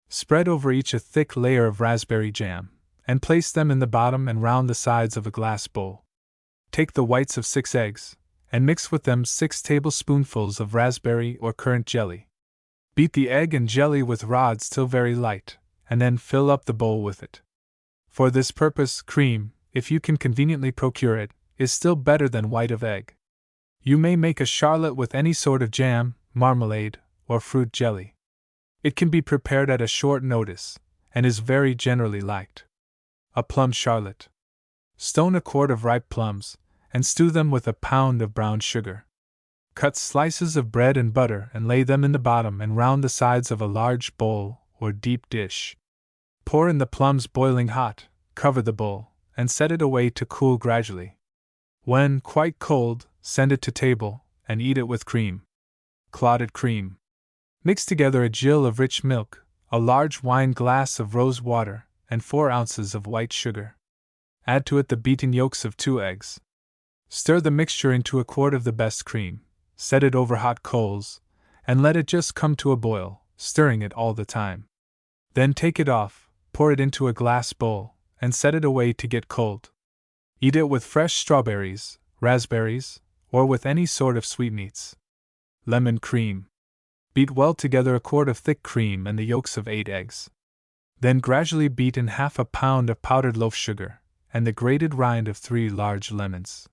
Spread over each a thick layer of raspberry jam, and place them in the bottom and round the sides of a glass bowl. Take the whites of 6 eggs, and mix with them 6 tablespoonfuls of raspberry or currant jelly. Beat the egg and jelly with rods till very light, and then fill up the bowl with it. For this purpose, cream, if you can conveniently procure it, is still better than white of egg. You may make a charlotte with any sort of jam, marmalade, or fruit jelly. It can be prepared at a short notice, and is very generally liked. A plum charlotte. Stone a quart of ripe plums, and stew them with a pound of brown sugar. Cut slices of bread and butter and lay them in the bottom and round the sides of a large bowl or deep dish. Pour in the plums boiling hot, cover the bowl, and set it away to cool gradually. When quite cold, send it to table, and eat it with cream. Clotted cream. Mix together a gill of rich milk, a large wine glass of rose water, and 4 ounces of white sugar. Add to it the beaten yolks of 2 eggs. Stir the mixture into a quart of the best cream, set it over hot coals, and let it just come to a boil, stirring it all the time. Then take it off, pour it into a glass bowl, and set it away to get cold. Eat it with fresh strawberries, raspberries, or with any sort of sweetmeats. Lemon cream. Beat well together a quart of thick cream and the yolks of 8 eggs. Then gradually beat in half a pound of powdered loaf sugar, and the grated rind of 3 large lemons.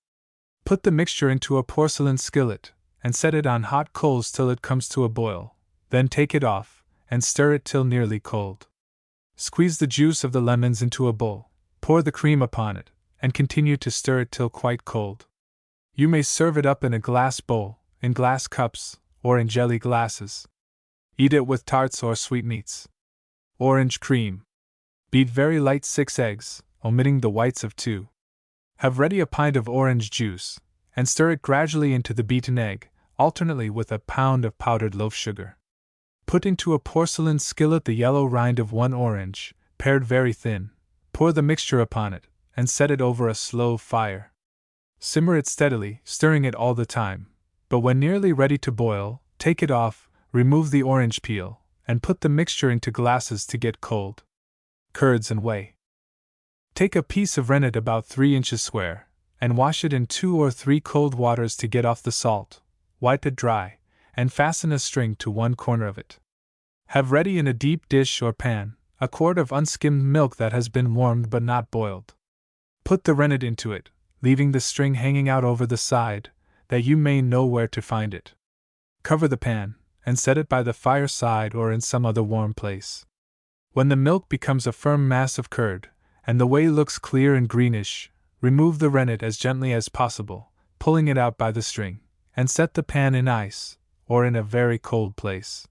Put the mixture into a porcelain skillet, and set it on hot coals till it comes to a boil, then take it off, and stir it till nearly cold. Squeeze the juice of the lemons into a bowl, pour the cream upon it, and continue to stir it till quite cold. You may serve it up in a glass bowl, in glass cups, or in jelly glasses. Eat it with tarts or sweetmeats. Orange cream. Beat very light 6 eggs, omitting the whites of 2. Have ready a pint of orange juice, and stir it gradually into the beaten egg, alternately with a pound of powdered loaf sugar. Put into a porcelain skillet the yellow rind of 1 orange, pared very thin, pour the mixture upon it, and set it over a slow fire. Simmer it steadily, stirring it all the time, but when nearly ready to boil, take it off, remove the orange peel, and put the mixture into glasses to get cold. Curds and whey. Take a piece of rennet about 3 inches square, and wash it in 2 or 3 cold waters to get off the salt, wipe it dry, and fasten a string to one corner of it. Have ready in a deep dish or pan a quart of unskimmed milk that has been warmed but not boiled. Put the rennet into it, leaving the string hanging out over the side, that you may know where to find it. Cover the pan, and set it by the fireside or in some other warm place. When the milk becomes a firm mass of curd, and the whey looks clear and greenish, remove the rennet as gently as possible, pulling it out by the string, and set the pan in ice, or in a very cold place.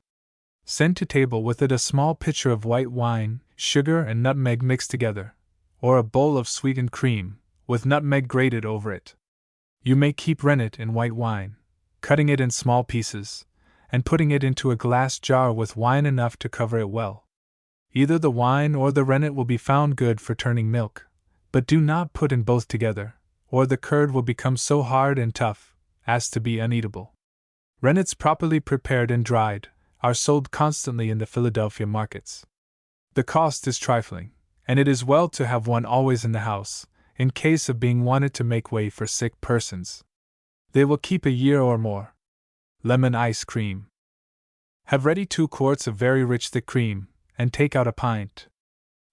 Send to table with it a small pitcher of white wine, sugar and nutmeg mixed together, or a bowl of sweetened cream, with nutmeg grated over it. You may keep rennet in white wine, cutting it in small pieces, and putting it into a glass jar with wine enough to cover it well. Either the wine or the rennet will be found good for turning milk, but do not put in both together, or the curd will become so hard and tough as to be uneatable. Rennets properly prepared and dried are sold constantly in the Philadelphia markets. The cost is trifling, and it is well to have one always in the house, in case of being wanted to make way for sick persons. They will keep a year or more. Lemon ice cream. Have ready 2 quarts of very rich thick cream, and take out a pint.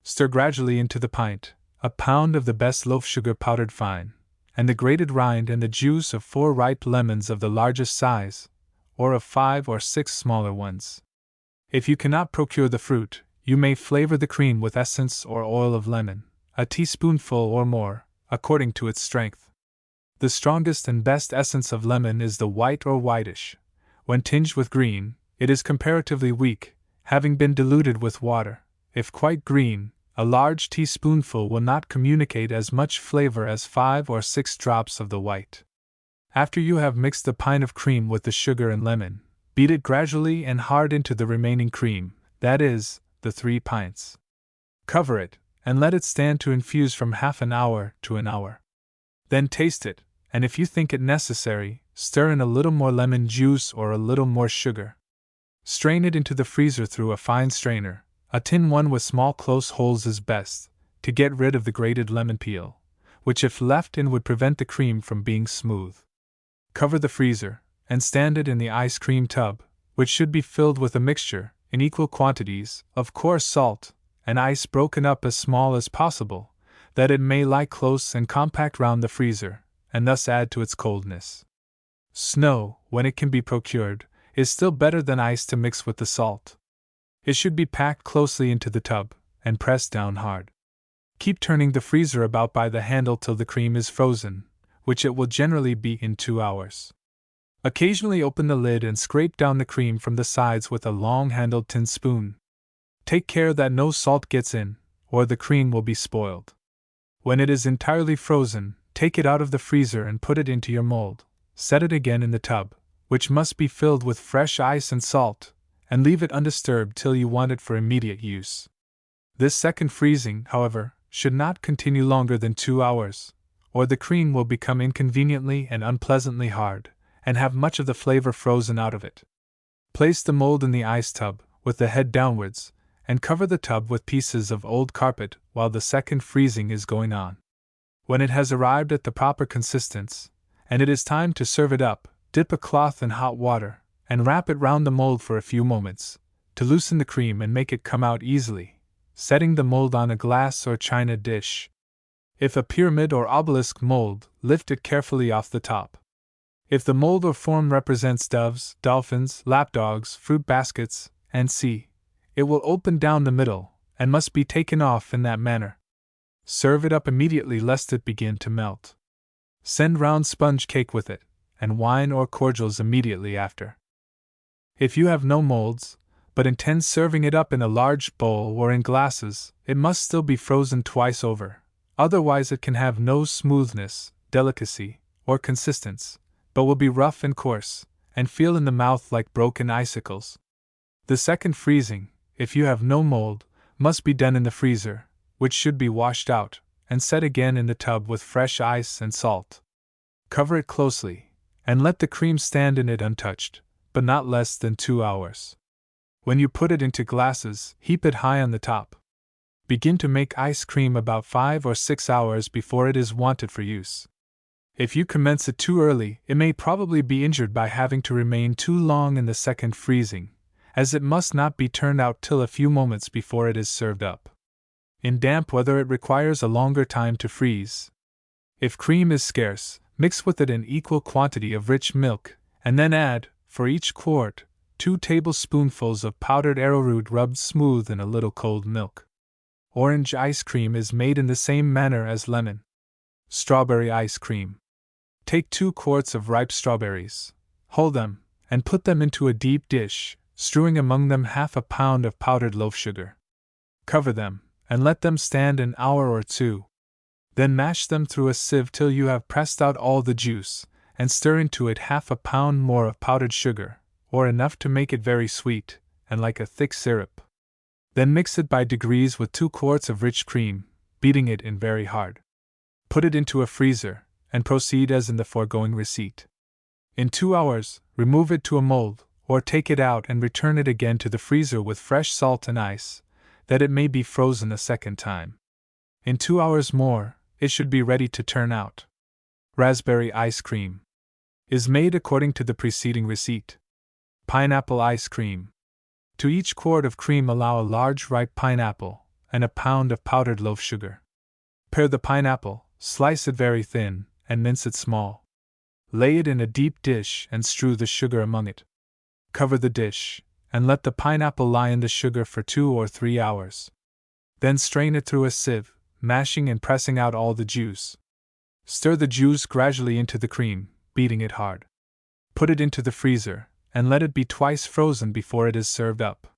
Stir gradually into the pint a pound of the best loaf sugar powdered fine, and the grated rind and the juice of 4 ripe lemons of the largest size, or of 5 or 6 smaller ones. If you cannot procure the fruit, you may flavor the cream with essence or oil of lemon, a teaspoonful or more, according to its strength. The strongest and best essence of lemon is the white or whitish. When tinged with green, it is comparatively weak, having been diluted with water. If quite green, a large teaspoonful will not communicate as much flavor as 5 or 6 drops of the white. After you have mixed the pint of cream with the sugar and lemon, beat it gradually and hard into the remaining cream, that is, the 3 pints. Cover it, and let it stand to infuse from half an hour to an hour. Then taste it, and if you think it necessary, stir in a little more lemon juice or a little more sugar. Strain it into the freezer through a fine strainer. A tin one with small close holes is best, to get rid of the grated lemon peel, which if left in would prevent the cream from being smooth. Cover the freezer, and stand it in the ice cream tub, which should be filled with a mixture, in equal quantities, of coarse salt, and ice broken up as small as possible, that it may lie close and compact round the freezer, and thus add to its coldness. Snow, when it can be procured, is still better than ice to mix with the salt. It should be packed closely into the tub, and pressed down hard. Keep turning the freezer about by the handle till the cream is frozen, which it will generally be in 2 hours. Occasionally open the lid and scrape down the cream from the sides with a long-handled tin spoon. Take care that no salt gets in, or the cream will be spoiled. When it is entirely frozen, take it out of the freezer and put it into your mold. Set it again in the tub, which must be filled with fresh ice and salt, and leave it undisturbed till you want it for immediate use. This second freezing, however, should not continue longer than 2 hours, or the cream will become inconveniently and unpleasantly hard, and have much of the flavor frozen out of it. Place the mold in the ice tub, with the head downwards, and cover the tub with pieces of old carpet while the second freezing is going on. When it has arrived at the proper consistence, and it is time to serve it up, dip a cloth in hot water, and wrap it round the mold for a few moments, to loosen the cream and make it come out easily, setting the mold on a glass or china dish. If a pyramid or obelisk mold, lift it carefully off the top. If the mold or form represents doves, dolphins, lapdogs, fruit baskets, &c., it will open down the middle, and must be taken off in that manner. Serve it up immediately lest it begin to melt. Send round sponge cake with it, and wine or cordials immediately after. If you have no molds, but intend serving it up in a large bowl or in glasses, it must still be frozen twice over, otherwise it can have no smoothness, delicacy, or consistence, but will be rough and coarse, and feel in the mouth like broken icicles. The second freezing, if you have no mold, must be done in the freezer, which should be washed out, and set again in the tub with fresh ice and salt. Cover it closely, and let the cream stand in it untouched, but not less than 2 hours. When you put it into glasses, heap it high on the top. Begin to make ice cream about 5 or 6 hours before it is wanted for use. If you commence it too early, it may probably be injured by having to remain too long in the second freezing, as it must not be turned out till a few moments before it is served up. In damp weather it requires a longer time to freeze. If cream is scarce, mix with it an equal quantity of rich milk, and then add, for each quart, 2 tablespoonfuls of powdered arrowroot rubbed smooth in a little cold milk. Orange ice cream is made in the same manner as lemon. Strawberry ice cream. Take 2 quarts of ripe strawberries, hull them, and put them into a deep dish, strewing among them half a pound of powdered loaf sugar. Cover them, and let them stand an hour or 2. Then mash them through a sieve till you have pressed out all the juice, and stir into it half a pound more of powdered sugar, or enough to make it very sweet, and like a thick syrup. Then mix it by degrees with 2 quarts of rich cream, beating it in very hard. Put it into a freezer, and proceed as in the foregoing receipt. In 2 hours, remove it to a mold, or take it out and return it again to the freezer with fresh salt and ice, that it may be frozen a second time. In 2 hours more, it should be ready to turn out. Raspberry ice cream is made according to the preceding receipt. Pineapple ice cream. To each quart of cream allow a large ripe pineapple, and a pound of powdered loaf sugar. Pare the pineapple, slice it very thin, and mince it small. Lay it in a deep dish and strew the sugar among it. Cover the dish, and let the pineapple lie in the sugar for 2 or 3 hours. Then strain it through a sieve, mashing and pressing out all the juice. Stir the juice gradually into the cream, beating it hard. Put it into the freezer, and let it be twice frozen before it is served up.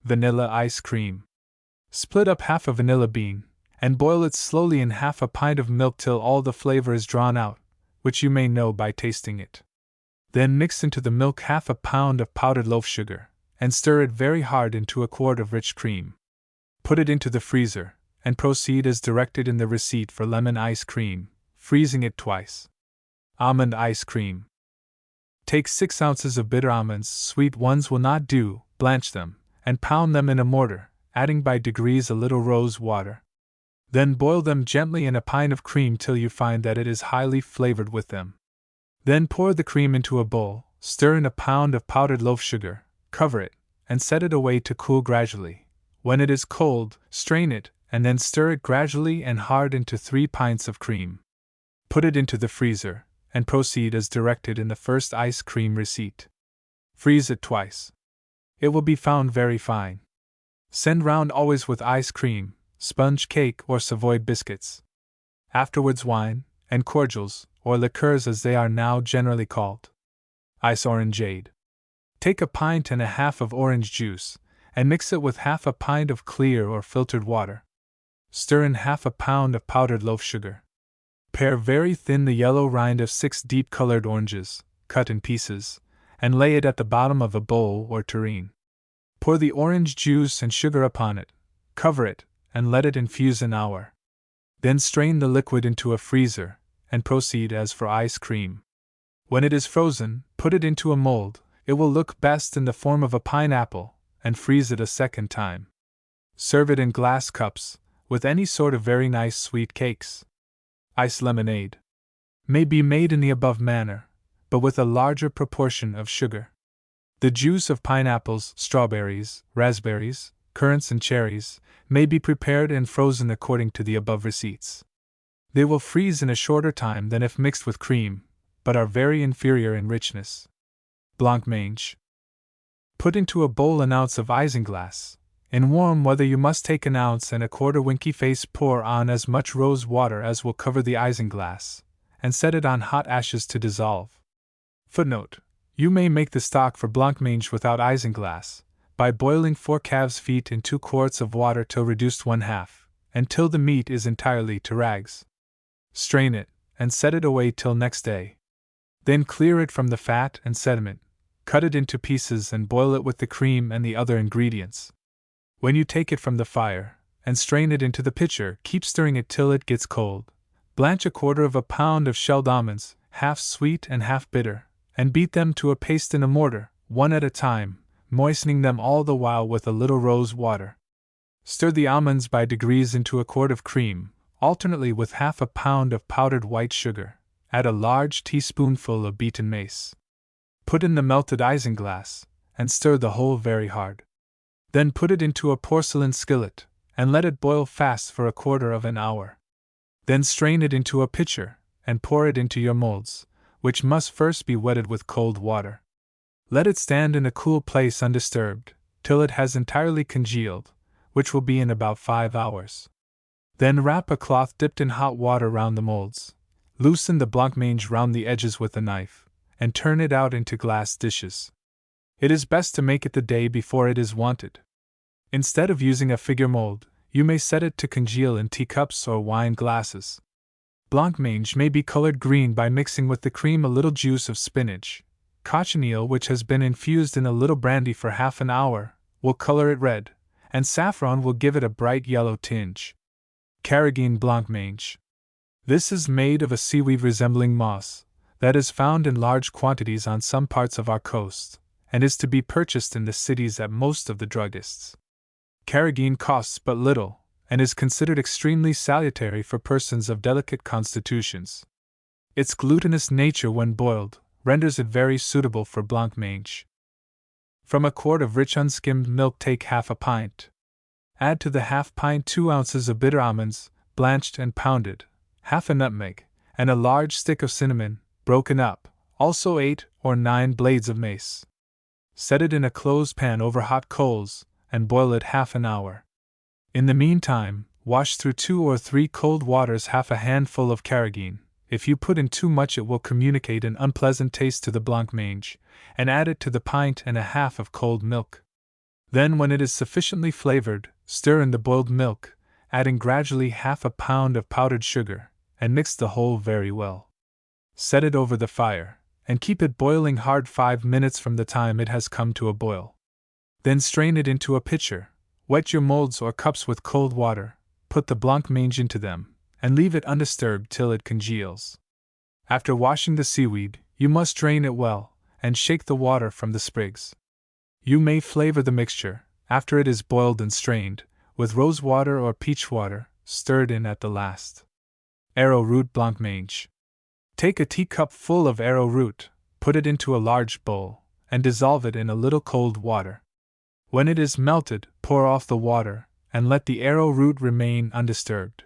Vanilla ice cream. Split up half a vanilla bean, and boil it slowly in half a pint of milk till all the flavor is drawn out, which you may know by tasting it. Then mix into the milk half a pound of powdered loaf sugar, and stir it very hard into a quart of rich cream. Put it into the freezer, and proceed as directed in the receipt for lemon ice cream, freezing it twice. Almond ice cream. Take 6 ounces of bitter almonds, sweet ones will not do, blanch them, and pound them in a mortar, adding by degrees a little rose water. Then boil them gently in a pint of cream till you find that it is highly flavored with them. Then pour the cream into a bowl, stir in a pound of powdered loaf sugar, cover it, and set it away to cool gradually, When it is cold, strain it, and then stir it gradually and hard into 3 pints of cream. Put it into the freezer, and proceed as directed in the first ice cream receipt. Freeze it twice. It will be found very fine. Send round always with ice cream, sponge cake, or Savoy biscuits. Afterwards wine, and cordials, or liqueurs as they are now generally called. Ice orangeade. Take a pint and a half of orange juice, and mix it with half a pint of clear or filtered water. Stir in half a pound of powdered loaf sugar. Pare very thin the yellow rind of 6 deep-colored oranges, cut in pieces, and lay it at the bottom of a bowl or tureen. Pour the orange juice and sugar upon it, cover it, and let it infuse an hour. Then strain the liquid into a freezer, and proceed as for ice cream. When it is frozen, put it into a mold. It will look best in the form of a pineapple, and freeze it a second time. Serve it in glass cups, with any sort of very nice sweet cakes. Ice lemonade may be made in the above manner, but with a larger proportion of sugar. The juice of pineapples, strawberries, raspberries, currants, and cherries may be prepared and frozen according to the above receipts. They will freeze in a shorter time than if mixed with cream, but are very inferior in richness. Blancmange. Put into a bowl an ounce of isinglass. In warm weather you must take an ounce and a quarter winky face, pour on as much rose water as will cover the isinglass, and set it on hot ashes to dissolve. Footnote: you may make the stock for blancmange without isinglass, by boiling 4 calves' feet in 2 quarts of water till reduced 1/2, and till the meat is entirely to rags. Strain it, and set it away till next day. Then clear it from the fat and sediment, cut it into pieces and boil it with the cream and the other ingredients. When you take it from the fire, and strain it into the pitcher, keep stirring it till it gets cold. Blanch a quarter of a pound of shelled almonds, half sweet and half bitter, and beat them to a paste in a mortar, one at a time, moistening them all the while with a little rose water. Stir the almonds by degrees into a quart of cream, alternately with half a pound of powdered white sugar. Add a large teaspoonful of beaten mace. Put in the melted isinglass, and stir the whole very hard. Then put it into a porcelain skillet, and let it boil fast for a quarter of an hour. Then strain it into a pitcher, and pour it into your molds, which must first be wetted with cold water. Let it stand in a cool place undisturbed, till it has entirely congealed, which will be in about 5 hours. Then wrap a cloth dipped in hot water round the molds. Loosen the blancmange round the edges with a knife, and turn it out into glass dishes. It is best to make it the day before it is wanted. Instead of using a figure mold, you may set it to congeal in teacups or wine glasses. Blancmange may be colored green by mixing with the cream a little juice of spinach. Cochineal, which has been infused in a little brandy for half an hour, will color it red, and saffron will give it a bright yellow tinge. Carrageen blancmange. This is made of a seaweed resembling moss, that is found in large quantities on some parts of our coast, and is to be purchased in the cities at most of the druggists. Carrageen costs but little, and is considered extremely salutary for persons of delicate constitutions. Its glutinous nature, when boiled, renders it very suitable for blancmange. From a quart of rich unskimmed milk take half a pint. Add to the half pint 2 ounces of bitter almonds, blanched and pounded, half a nutmeg, and a large stick of cinnamon, broken up, also 8 or 9 blades of mace. Set it in a closed pan over hot coals, and boil it half an hour. In the meantime, wash through 2 or 3 cold waters half a handful of carrageen. If you put in too much, it will communicate an unpleasant taste to the blancmange, and add it to the pint and a half of cold milk. Then, when it is sufficiently flavored, stir in the boiled milk, adding gradually half a pound of powdered sugar, and mix the whole very well. Set it over the fire, and keep it boiling hard 5 minutes from the time it has come to a boil. Then strain it into a pitcher, wet your molds or cups with cold water, put the blancmange into them, and leave it undisturbed till it congeals. After washing the seaweed, you must drain it well, and shake the water from the sprigs. You may flavor the mixture, after it is boiled and strained, with rose water or peach water, stirred in at the last. Arrowroot blancmange. Take a teacup full of arrowroot, put it into a large bowl, and dissolve it in a little cold water. When it is melted, pour off the water, and let the arrowroot remain undisturbed.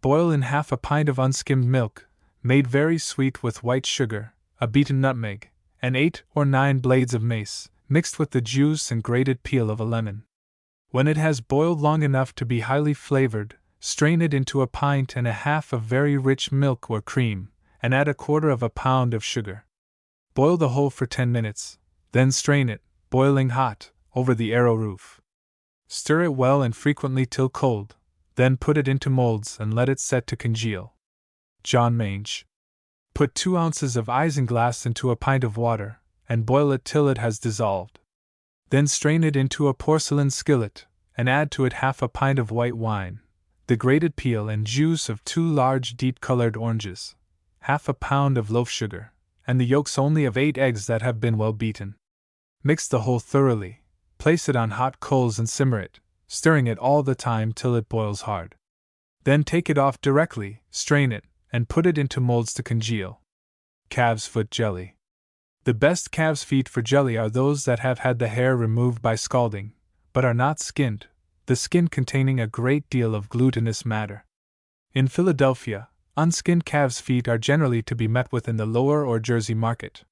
Boil in half a pint of unskimmed milk, made very sweet with white sugar, a beaten nutmeg, and 8 or 9 blades of mace, mixed with the juice and grated peel of a lemon. When it has boiled long enough to be highly flavored, strain it into a pint and a half of very rich milk or cream, and add 1/4 pound of sugar. Boil the whole for 10 minutes, then strain it, boiling hot, over the arrowroot. Stir it well and frequently till cold, then put it into molds and let it set to congeal. John Mange. Put 2 ounces of isinglass into a pint of water, and boil it till it has dissolved. Then strain it into a porcelain skillet, and add to it half a pint of white wine, the grated peel and juice of 2 large deep-colored oranges, half a pound of loaf sugar, and the yolks only of 8 eggs that have been well beaten. Mix the whole thoroughly, place it on hot coals and simmer it, stirring it all the time till it boils hard. Then take it off directly, strain it, and put it into molds to congeal. Calves' foot jelly. The best calves' feet for jelly are those that have had the hair removed by scalding, but are not skinned, the skin containing a great deal of glutinous matter. In Philadelphia, unskinned calves' feet are generally to be met with in the Lower or Jersey market.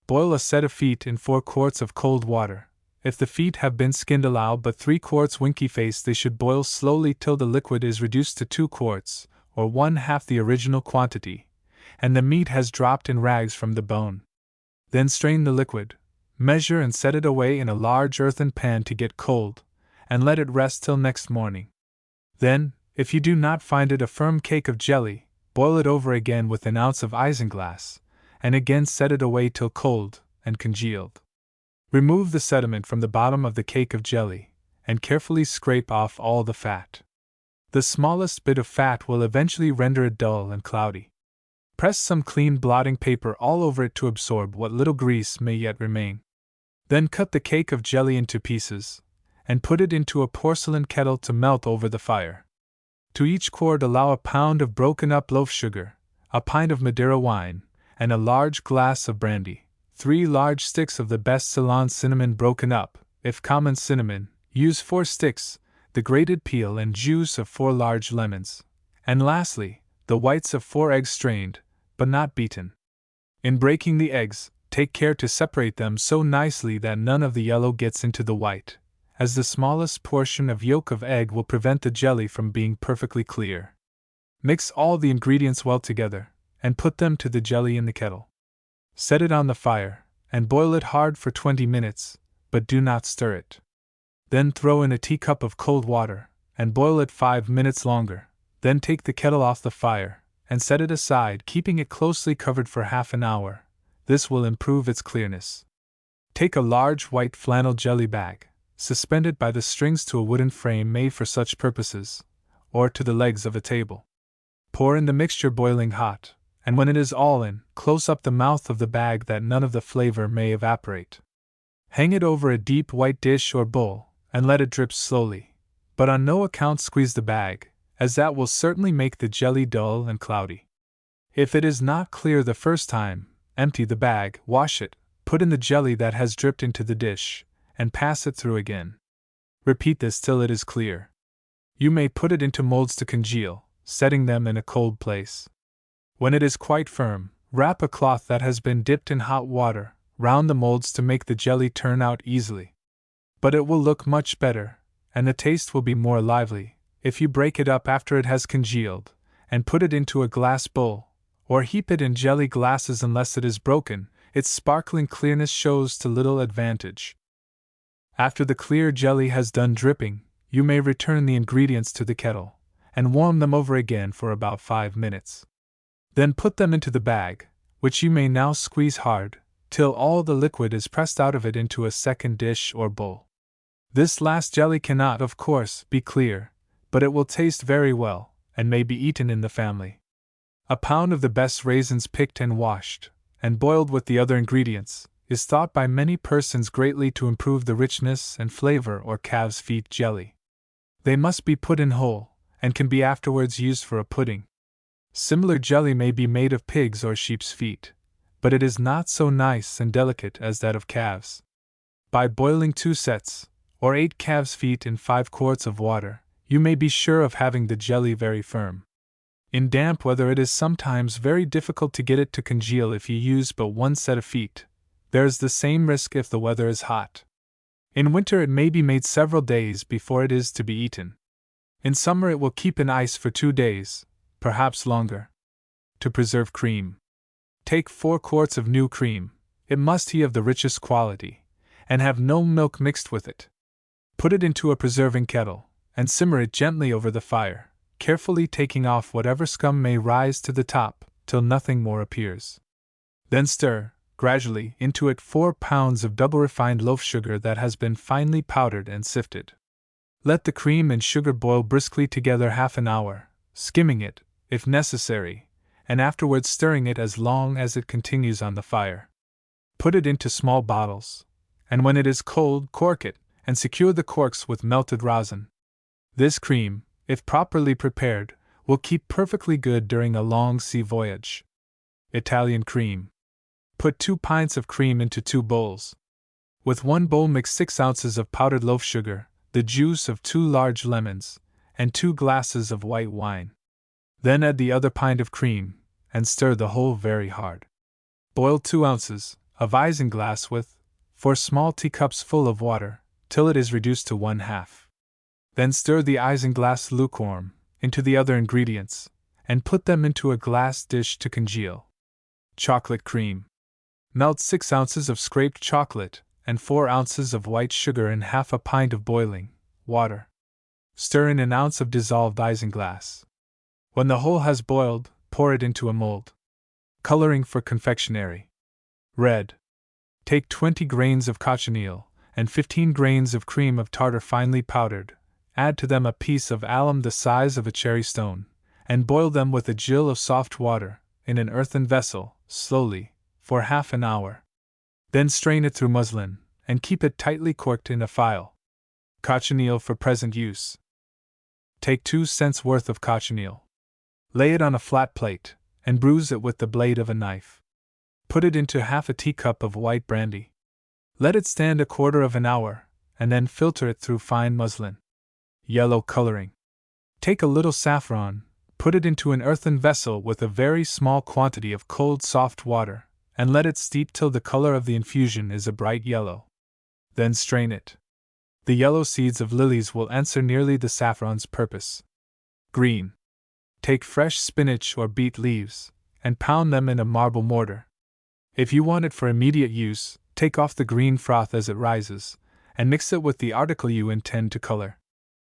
Boil a set of feet in 4 quarts of cold water. If the feet have been skinned, allow but 3 quarts winky face. They should boil slowly till the liquid is reduced to 2 quarts, or 1/2 the original quantity, and the meat has dropped in rags from the bone. Then strain the liquid, measure and set it away in a large earthen pan to get cold, and let it rest till next morning. Then, if you do not find it a firm cake of jelly, boil it over again with an ounce of isinglass, and again set it away till cold and congealed. Remove the sediment from the bottom of the cake of jelly, and carefully scrape off all the fat. The smallest bit of fat will eventually render it dull and cloudy. Press some clean blotting paper all over it to absorb what little grease may yet remain. Then cut the cake of jelly into pieces, and put it into a porcelain kettle to melt over the fire. To each quart allow a pound of broken up loaf sugar, a pint of Madeira wine, and a large glass of brandy. 3 large sticks of the best Ceylon cinnamon broken up. If common cinnamon, use 4 sticks, the grated peel and juice of 4 large lemons, and lastly, the whites of 4 eggs strained, but not beaten. In breaking the eggs, take care to separate them so nicely that none of the yellow gets into the white, as the smallest portion of yolk of egg will prevent the jelly from being perfectly clear. Mix all the ingredients well together, and put them to the jelly in the kettle. Set it on the fire, and boil it hard for 20 minutes, but do not stir it. Then throw in a teacup of cold water, and boil it 5 minutes longer. Then take the kettle off the fire, and set it aside, keeping it closely covered for half an hour. This will improve its clearness. Take a large white flannel jelly bag, suspend it by the strings to a wooden frame made for such purposes, or to the legs of a table. Pour in the mixture boiling hot, and when it is all in, close up the mouth of the bag that none of the flavor may evaporate. Hang it over a deep white dish or bowl, and let it drip slowly, but on no account squeeze the bag, as that will certainly make the jelly dull and cloudy. If it is not clear the first time, empty the bag, wash it, put in the jelly that has dripped into the dish, and pass it through again. Repeat this till it is clear. You may put it into molds to congeal, setting them in a cold place. When it is quite firm, wrap a cloth that has been dipped in hot water round the molds to make the jelly turn out easily. But it will look much better, and the taste will be more lively, if you break it up after it has congealed, and put it into a glass bowl, or heap it in jelly glasses unless it is broken. Its sparkling clearness shows to little advantage. After the clear jelly has done dripping, you may return the ingredients to the kettle, and warm them over again for about 5 minutes. Then put them into the bag, which you may now squeeze hard, till all the liquid is pressed out of it into a second dish or bowl. This last jelly cannot, of course, be clear, but it will taste very well, and may be eaten in the family. A pound of the best raisins picked and washed, and boiled with the other ingredients, is thought by many persons greatly to improve the richness and flavor or calves' feet jelly. They must be put in whole, and can be afterwards used for a pudding. Similar jelly may be made of pigs or sheep's feet, but it is not so nice and delicate as that of calves. By boiling 2 sets, or 8 calves' feet in 5 quarts of water, you may be sure of having the jelly very firm. In damp weather it is sometimes very difficult to get it to congeal if you use but 1 set of feet. There is the same risk if the weather is hot. In winter it may be made several days before it is to be eaten. In summer it will keep in ice for 2 days, perhaps longer. To preserve cream. Take 4 quarts of new cream. It must be of the richest quality, and have no milk mixed with it. Put it into a preserving kettle, and simmer it gently over the fire, carefully taking off whatever scum may rise to the top, till nothing more appears. Then stir, gradually, into it 4 pounds of double-refined loaf sugar that has been finely powdered and sifted. Let the cream and sugar boil briskly together half an hour, skimming it, if necessary, and afterwards stirring it as long as it continues on the fire. Put it into small bottles, and when it is cold, cork it, and secure the corks with melted rosin. This cream, if properly prepared, will keep perfectly good during a long sea voyage. Italian cream. Put 2 pints of cream into 2 bowls. With 1 bowl mix 6 ounces of powdered loaf sugar, the juice of 2 large lemons, and 2 glasses of white wine. Then add the other pint of cream, and stir the whole very hard. Boil 2 ounces of isinglass with 4 small teacups full of water, till it is reduced to 1/2. Then stir the isinglass lukewarm into the other ingredients, and put them into a glass dish to congeal. Chocolate cream. Melt 6 ounces of scraped chocolate and 4 ounces of white sugar in half a pint of boiling water. Stir in an ounce of dissolved isinglass. When the whole has boiled, pour it into a mold. Coloring for confectionery. Red. Take 20 grains of cochineal and 15 grains of cream of tartar finely powdered. Add to them a piece of alum the size of a cherry stone, and boil them with a gill of soft water, in an earthen vessel, slowly, for half an hour. Then strain it through muslin, and keep it tightly corked in a phial. Cochineal for present use. Take 2 cents worth of cochineal. Lay it on a flat plate, and bruise it with the blade of a knife. Put it into half a teacup of white brandy. Let it stand a quarter of an hour, and then filter it through fine muslin. Yellow coloring. Take a little saffron, put it into an earthen vessel with a very small quantity of cold soft water, and let it steep till the color of the infusion is a bright yellow. Then strain it. The yellow seeds of lilies will answer nearly the saffron's purpose. Green. Take fresh spinach or beet leaves, and pound them in a marble mortar. If you want it for immediate use, take off the green froth as it rises, and mix it with the article you intend to color.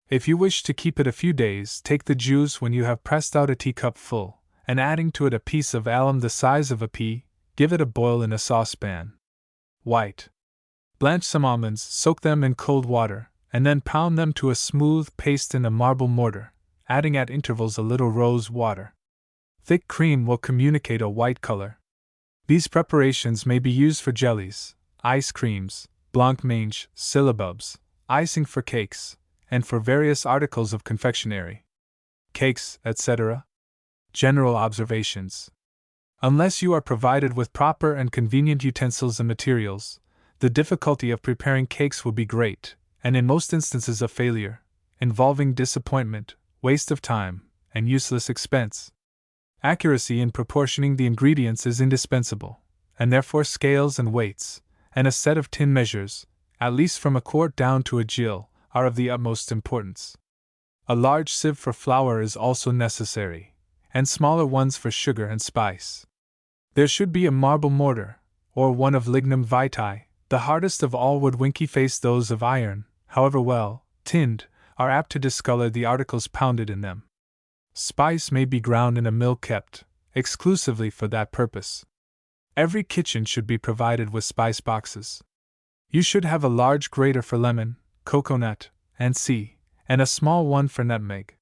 If you wish to keep it a few days, take the juice when you have pressed out a teacup full, and adding to it a piece of alum the size of a pea, give it a boil in a saucepan. White. Blanch some almonds, soak them in cold water, and then pound them to a smooth paste in a marble mortar, adding at intervals a little rose water. Thick cream will communicate a white color. These preparations may be used for jellies, ice creams, blancmange, syllabubs, icing for cakes, and for various articles of confectionery. Cakes, etc. General observations. Unless you are provided with proper and convenient utensils and materials, the difficulty of preparing cakes will be great, and in most instances a failure, involving disappointment, waste of time, and useless expense. Accuracy in proportioning the ingredients is indispensable, and therefore scales and weights, and a set of tin measures, at least from a quart down to a gill, are of the utmost importance. A large sieve for flour is also necessary, and smaller ones for sugar and spice. There should be a marble mortar, or one of lignum vitae. The hardest of all would winky face those of iron, however well tinned, are apt to discolor the articles pounded in them. Spice may be ground in a mill kept exclusively for that purpose. Every kitchen should be provided with spice boxes. You should have a large grater for lemon, coconut, and and a small one for nutmeg.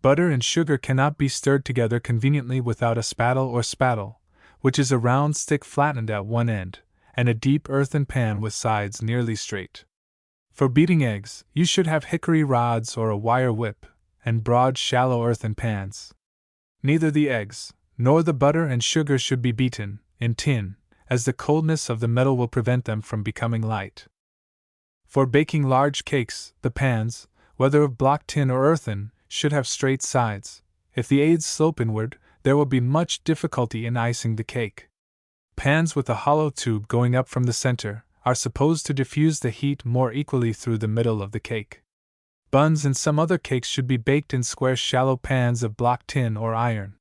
Butter and sugar cannot be stirred together conveniently without a spattle or spattle, which is a round stick flattened at one end, and a deep earthen pan with sides nearly straight. For beating eggs, you should have hickory rods or a wire whip, and broad, shallow earthen pans. Neither the eggs, nor the butter and sugar should be beaten in tin, as the coldness of the metal will prevent them from becoming light. For baking large cakes, the pans, whether of block tin or earthen, should have straight sides. If the aids slope inward, there will be much difficulty in icing the cake. Pans with a hollow tube going up from the center are supposed to diffuse the heat more equally through the middle of the cake. Buns and some other cakes should be baked in square shallow pans of block tin or iron.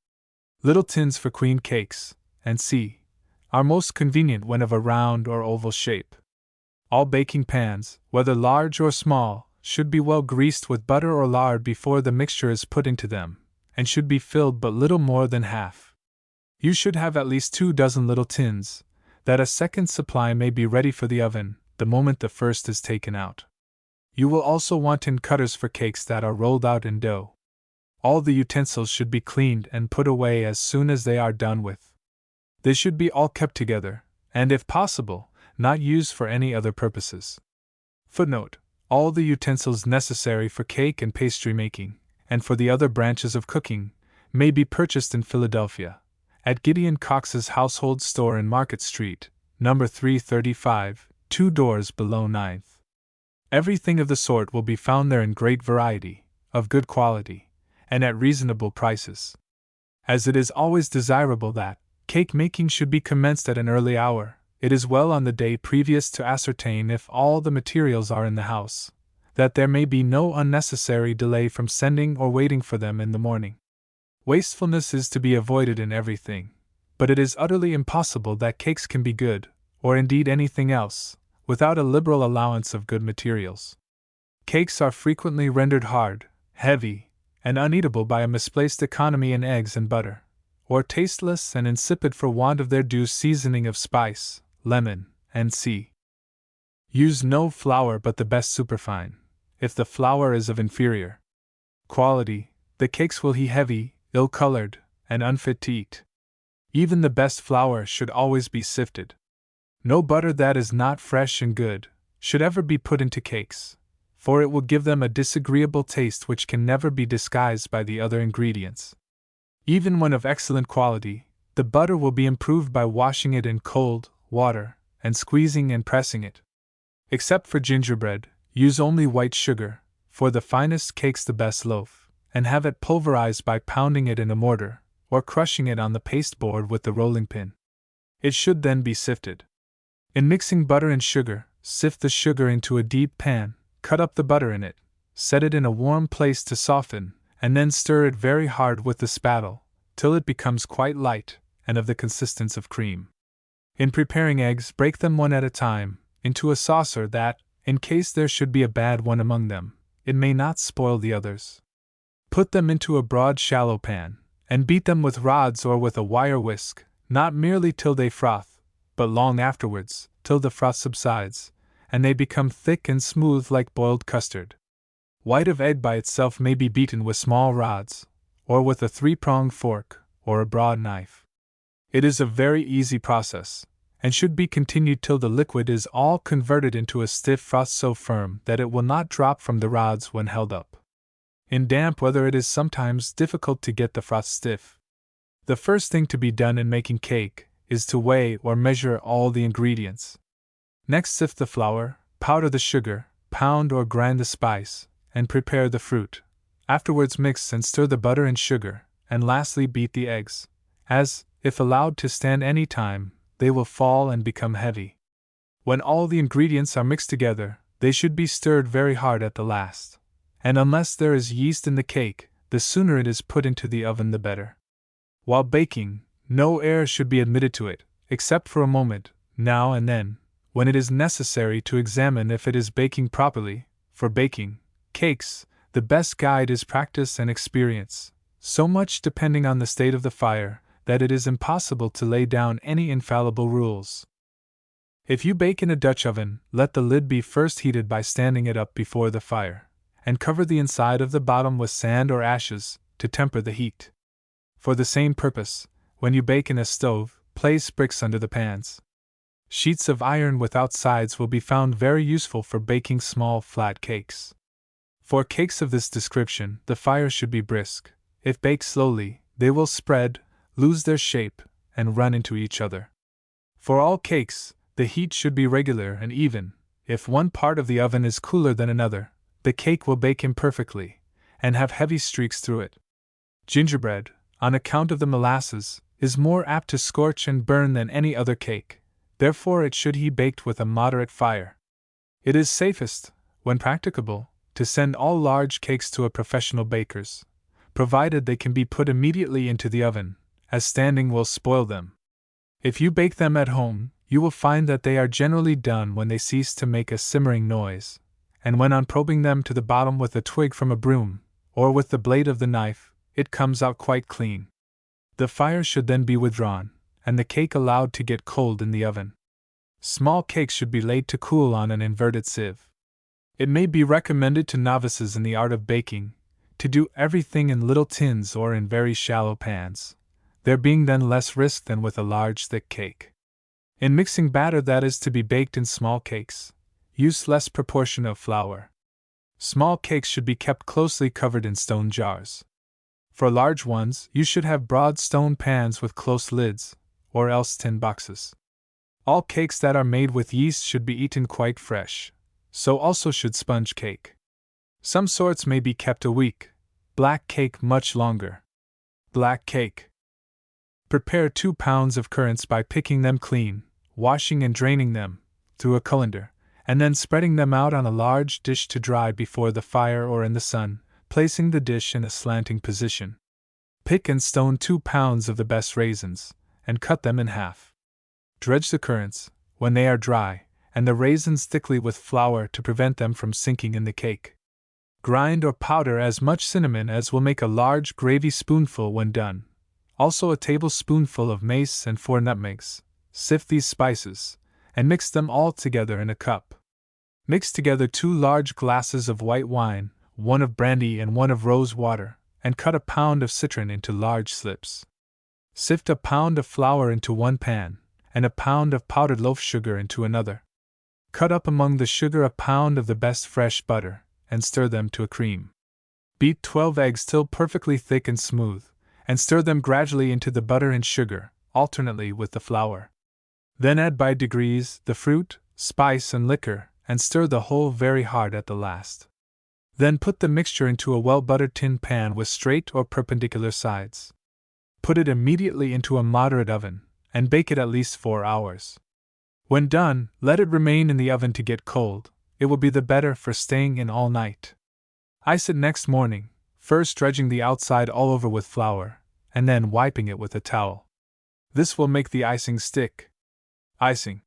Little tins for queen cakes, and c, are most convenient when of a round or oval shape. All baking pans, whether large or small, should be well greased with butter or lard before the mixture is put into them, and should be filled but little more than half. You should have at least 24 little tins, that a second supply may be ready for the oven the moment the first is taken out. You will also want tin cutters for cakes that are rolled out in dough. All the utensils should be cleaned and put away as soon as they are done with. They should be all kept together, and if possible, not used for any other purposes. Footnote: all the utensils necessary for cake and pastry making, and for the other branches of cooking, may be purchased in Philadelphia, at Gideon Cox's Household Store in Market Street, number 335, 2 doors below 9th. Everything of the sort will be found there in great variety, of good quality, and at reasonable prices. As it is always desirable that cake making should be commenced at an early hour, it is well on the day previous to ascertain if all the materials are in the house, that there may be no unnecessary delay from sending or waiting for them in the morning. Wastefulness is to be avoided in everything, but it is utterly impossible that cakes can be good, or indeed anything else, without a liberal allowance of good materials. Cakes are frequently rendered hard, heavy, and uneatable by a misplaced economy in eggs and butter, or tasteless and insipid for want of their due seasoning of spice, lemon, and c. Use no flour but the best superfine. If the flour is of inferior quality, the cakes will be heavy, ill-colored, and unfit to eat. Even the best flour should always be sifted. No butter that is not fresh and good should ever be put into cakes, for it will give them a disagreeable taste which can never be disguised by the other ingredients. Even when of excellent quality, the butter will be improved by washing it in cold water and squeezing and pressing it. Except for gingerbread, use only white sugar, for the finest cakes the best loaf, and have it pulverized by pounding it in a mortar, or crushing it on the pasteboard with the rolling pin. It should then be sifted. In mixing butter and sugar, sift the sugar into a deep pan, cut up the butter in it, set it in a warm place to soften, and then stir it very hard with the spattle, till it becomes quite light, and of the consistence of cream. In preparing eggs, break them one at a time, into a saucer that, in case there should be a bad one among them, it may not spoil the others. Put them into a broad shallow pan, and beat them with rods or with a wire whisk, not merely till they froth, but long afterwards, till the froth subsides, and they become thick and smooth like boiled custard. White of egg by itself may be beaten with small rods, or with a 3-pronged fork, or a broad knife. It is a very easy process, and should be continued till the liquid is all converted into a stiff froth so firm that it will not drop from the rods when held up. In damp weather it is sometimes difficult to get the froth stiff. The first thing to be done in making cake is to weigh or measure all the ingredients. Next sift the flour, powder the sugar, pound or grind the spice, and prepare the fruit. Afterwards mix and stir the butter and sugar, and lastly beat the eggs, as, if allowed to stand any time, they will fall and become heavy. When all the ingredients are mixed together, they should be stirred very hard at the last, and unless there is yeast in the cake, the sooner it is put into the oven the better. While baking, no air should be admitted to it, except for a moment, now and then, when it is necessary to examine if it is baking properly. For baking cakes, the best guide is practice and experience, so much depending on the state of the fire that it is impossible to lay down any infallible rules. If you bake in a Dutch oven, let the lid be first heated by standing it up before the fire, and cover the inside of the bottom with sand or ashes to temper the heat. For the same purpose, when you bake in a stove, place bricks under the pans. Sheets of iron without sides will be found very useful for baking small flat cakes. For cakes of this description, the fire should be brisk. If baked slowly, they will spread, lose their shape, and run into each other. For all cakes, the heat should be regular and even. If one part of the oven is cooler than another, the cake will bake imperfectly, and have heavy streaks through it. Gingerbread, on account of the molasses, is more apt to scorch and burn than any other cake, therefore it should be baked with a moderate fire. It is safest, when practicable, to send all large cakes to a professional baker's, provided they can be put immediately into the oven, as standing will spoil them. If you bake them at home, you will find that they are generally done when they cease to make a simmering noise, and when on probing them to the bottom with a twig from a broom, or with the blade of the knife, it comes out quite clean. The fire should then be withdrawn, and the cake allowed to get cold in the oven. Small cakes should be laid to cool on an inverted sieve. It may be recommended to novices in the art of baking to do everything in little tins or in very shallow pans, there being then less risk than with a large thick cake. In mixing batter that is to be baked in small cakes, use less proportion of flour. Small cakes should be kept closely covered in stone jars. For large ones, you should have broad stone pans with close lids, or else tin boxes. All cakes that are made with yeast should be eaten quite fresh, so also should sponge cake. Some sorts may be kept a week, black cake much longer. Black cake. Prepare 2 pounds of currants by picking them clean, washing and draining them through a colander, and then spreading them out on a large dish to dry before the fire or in the sun, placing the dish in a slanting position. Pick and stone 2 pounds of the best raisins, and cut them in half. Dredge the currants, when they are dry, and the raisins thickly with flour to prevent them from sinking in the cake. Grind or powder as much cinnamon as will make a large gravy spoonful when done, also a tablespoonful of mace and 4 nutmegs. Sift these spices, and mix them all together in a cup. Mix together 2 large glasses of white wine, 1 of brandy and 1 of rose water, and cut a pound of citron into large slips. Sift a pound of flour into one pan, and a pound of powdered loaf sugar into another. Cut up among the sugar a pound of the best fresh butter, and stir them to a cream. Beat 12 eggs till perfectly thick and smooth, and stir them gradually into the butter and sugar, alternately with the flour. Then add by degrees the fruit, spice, and liquor, and stir the whole very hard at the last. Then put the mixture into a well-buttered tin pan with straight or perpendicular sides. Put it immediately into a moderate oven, and bake it at least 4 hours. When done, let it remain in the oven to get cold, it will be the better for staying in all night. Ice it next morning, first dredging the outside all over with flour, and then wiping it with a towel. This will make the icing stick. Icing.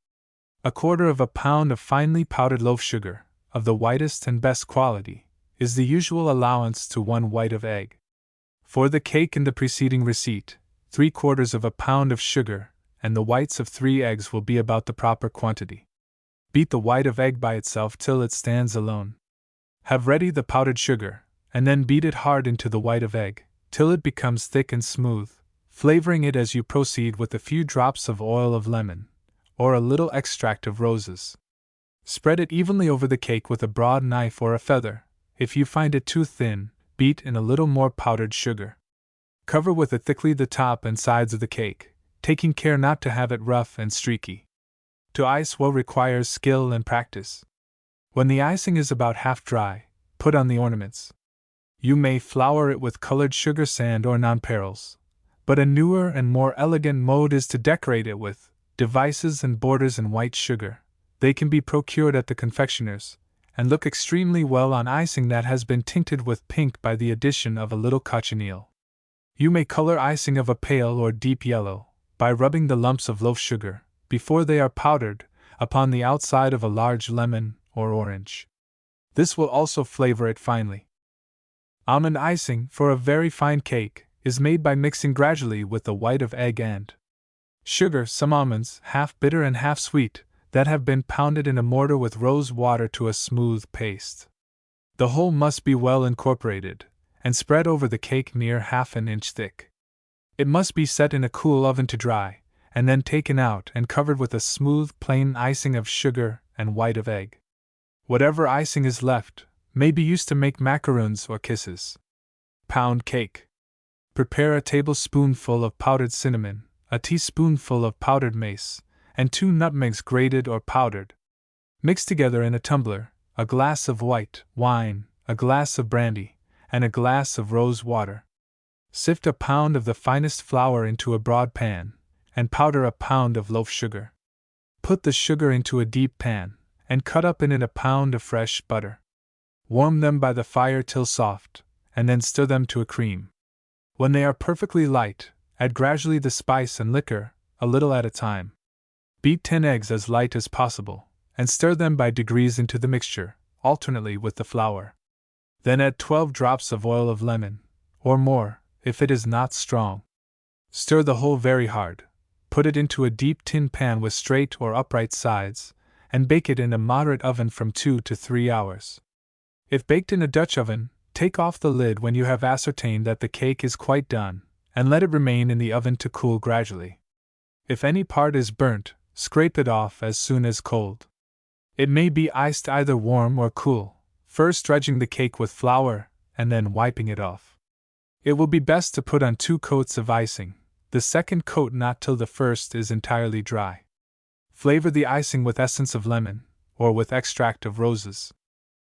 1/4 pound of finely powdered loaf sugar, of the whitest and best quality, is the usual allowance to 1 white of egg. For the cake in the preceding receipt, 3/4 pound of sugar, and the whites of 3 eggs will be about the proper quantity. Beat the white of egg by itself till it stands alone. Have ready the powdered sugar, and then beat it hard into the white of egg, till it becomes thick and smooth, flavoring it as you proceed with a few drops of oil of lemon, or a little extract of roses. Spread it evenly over the cake with a broad knife or a feather. If you find it too thin, beat in a little more powdered sugar. Cover with it thickly the top and sides of the cake, taking care not to have it rough and streaky. To ice well requires skill and practice. When the icing is about half dry, put on the ornaments. You may flour it with colored sugar sand or nonpareils, but a newer and more elegant mode is to decorate it with devices and borders in white sugar. They can be procured at the confectioner's, and look extremely well on icing that has been tinted with pink by the addition of a little cochineal. You may color icing of a pale or deep yellow, by rubbing the lumps of loaf sugar, before they are powdered, upon the outside of a large lemon or orange. This will also flavor it finely. Almond icing, for a very fine cake, is made by mixing gradually with the white of egg and sugar some almonds, half bitter and half sweet, that have been pounded in a mortar with rose water to a smooth paste. The whole must be well incorporated, and spread over the cake near half an inch thick. It must be set in a cool oven to dry, and then taken out and covered with a smooth plain icing of sugar and white of egg. Whatever icing is left may be used to make macaroons or kisses. Pound cake. Prepare a tablespoonful of powdered cinnamon, a teaspoonful of powdered mace, and 2 nutmegs grated or powdered. Mix together in a tumbler a glass of white wine, a glass of brandy, and a glass of rose water. Sift a pound of the finest flour into a broad pan, and powder a pound of loaf sugar. Put the sugar into a deep pan, and cut up in it a pound of fresh butter. Warm them by the fire till soft, and then stir them to a cream. When they are perfectly light, add gradually the spice and liquor, a little at a time. Beat 10 eggs as light as possible, and stir them by degrees into the mixture, alternately with the flour. Then add 12 drops of oil of lemon, or more, if it is not strong. Stir the whole very hard. Put it into a deep tin pan with straight or upright sides, and bake it in a moderate oven from 2 to 3 hours. If baked in a Dutch oven, take off the lid when you have ascertained that the cake is quite done, and let it remain in the oven to cool gradually. If any part is burnt, scrape it off as soon as cold. It may be iced either warm or cool, first dredging the cake with flour, and then wiping it off. It will be best to put on 2 coats of icing, the second coat not till the first is entirely dry. Flavor the icing with essence of lemon, or with extract of roses.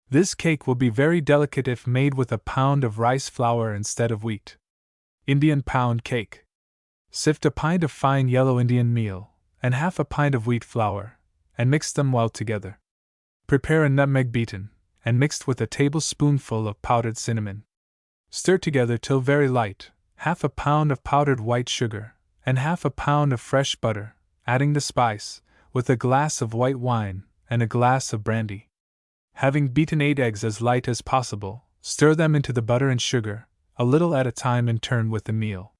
This cake will be very delicate if made with a pound of rice flour instead of wheat. Indian pound cake. Sift a pint of fine yellow Indian meal, and half a pint of wheat flour, and mix them well together. Prepare a nutmeg beaten, and mixed with a tablespoonful of powdered cinnamon. Stir together till very light, half a pound of powdered white sugar, and half a pound of fresh butter, adding the spice, with a glass of white wine, and a glass of brandy. Having beaten 8 eggs as light as possible, stir them into the butter and sugar, a little at a time in turn with the meal.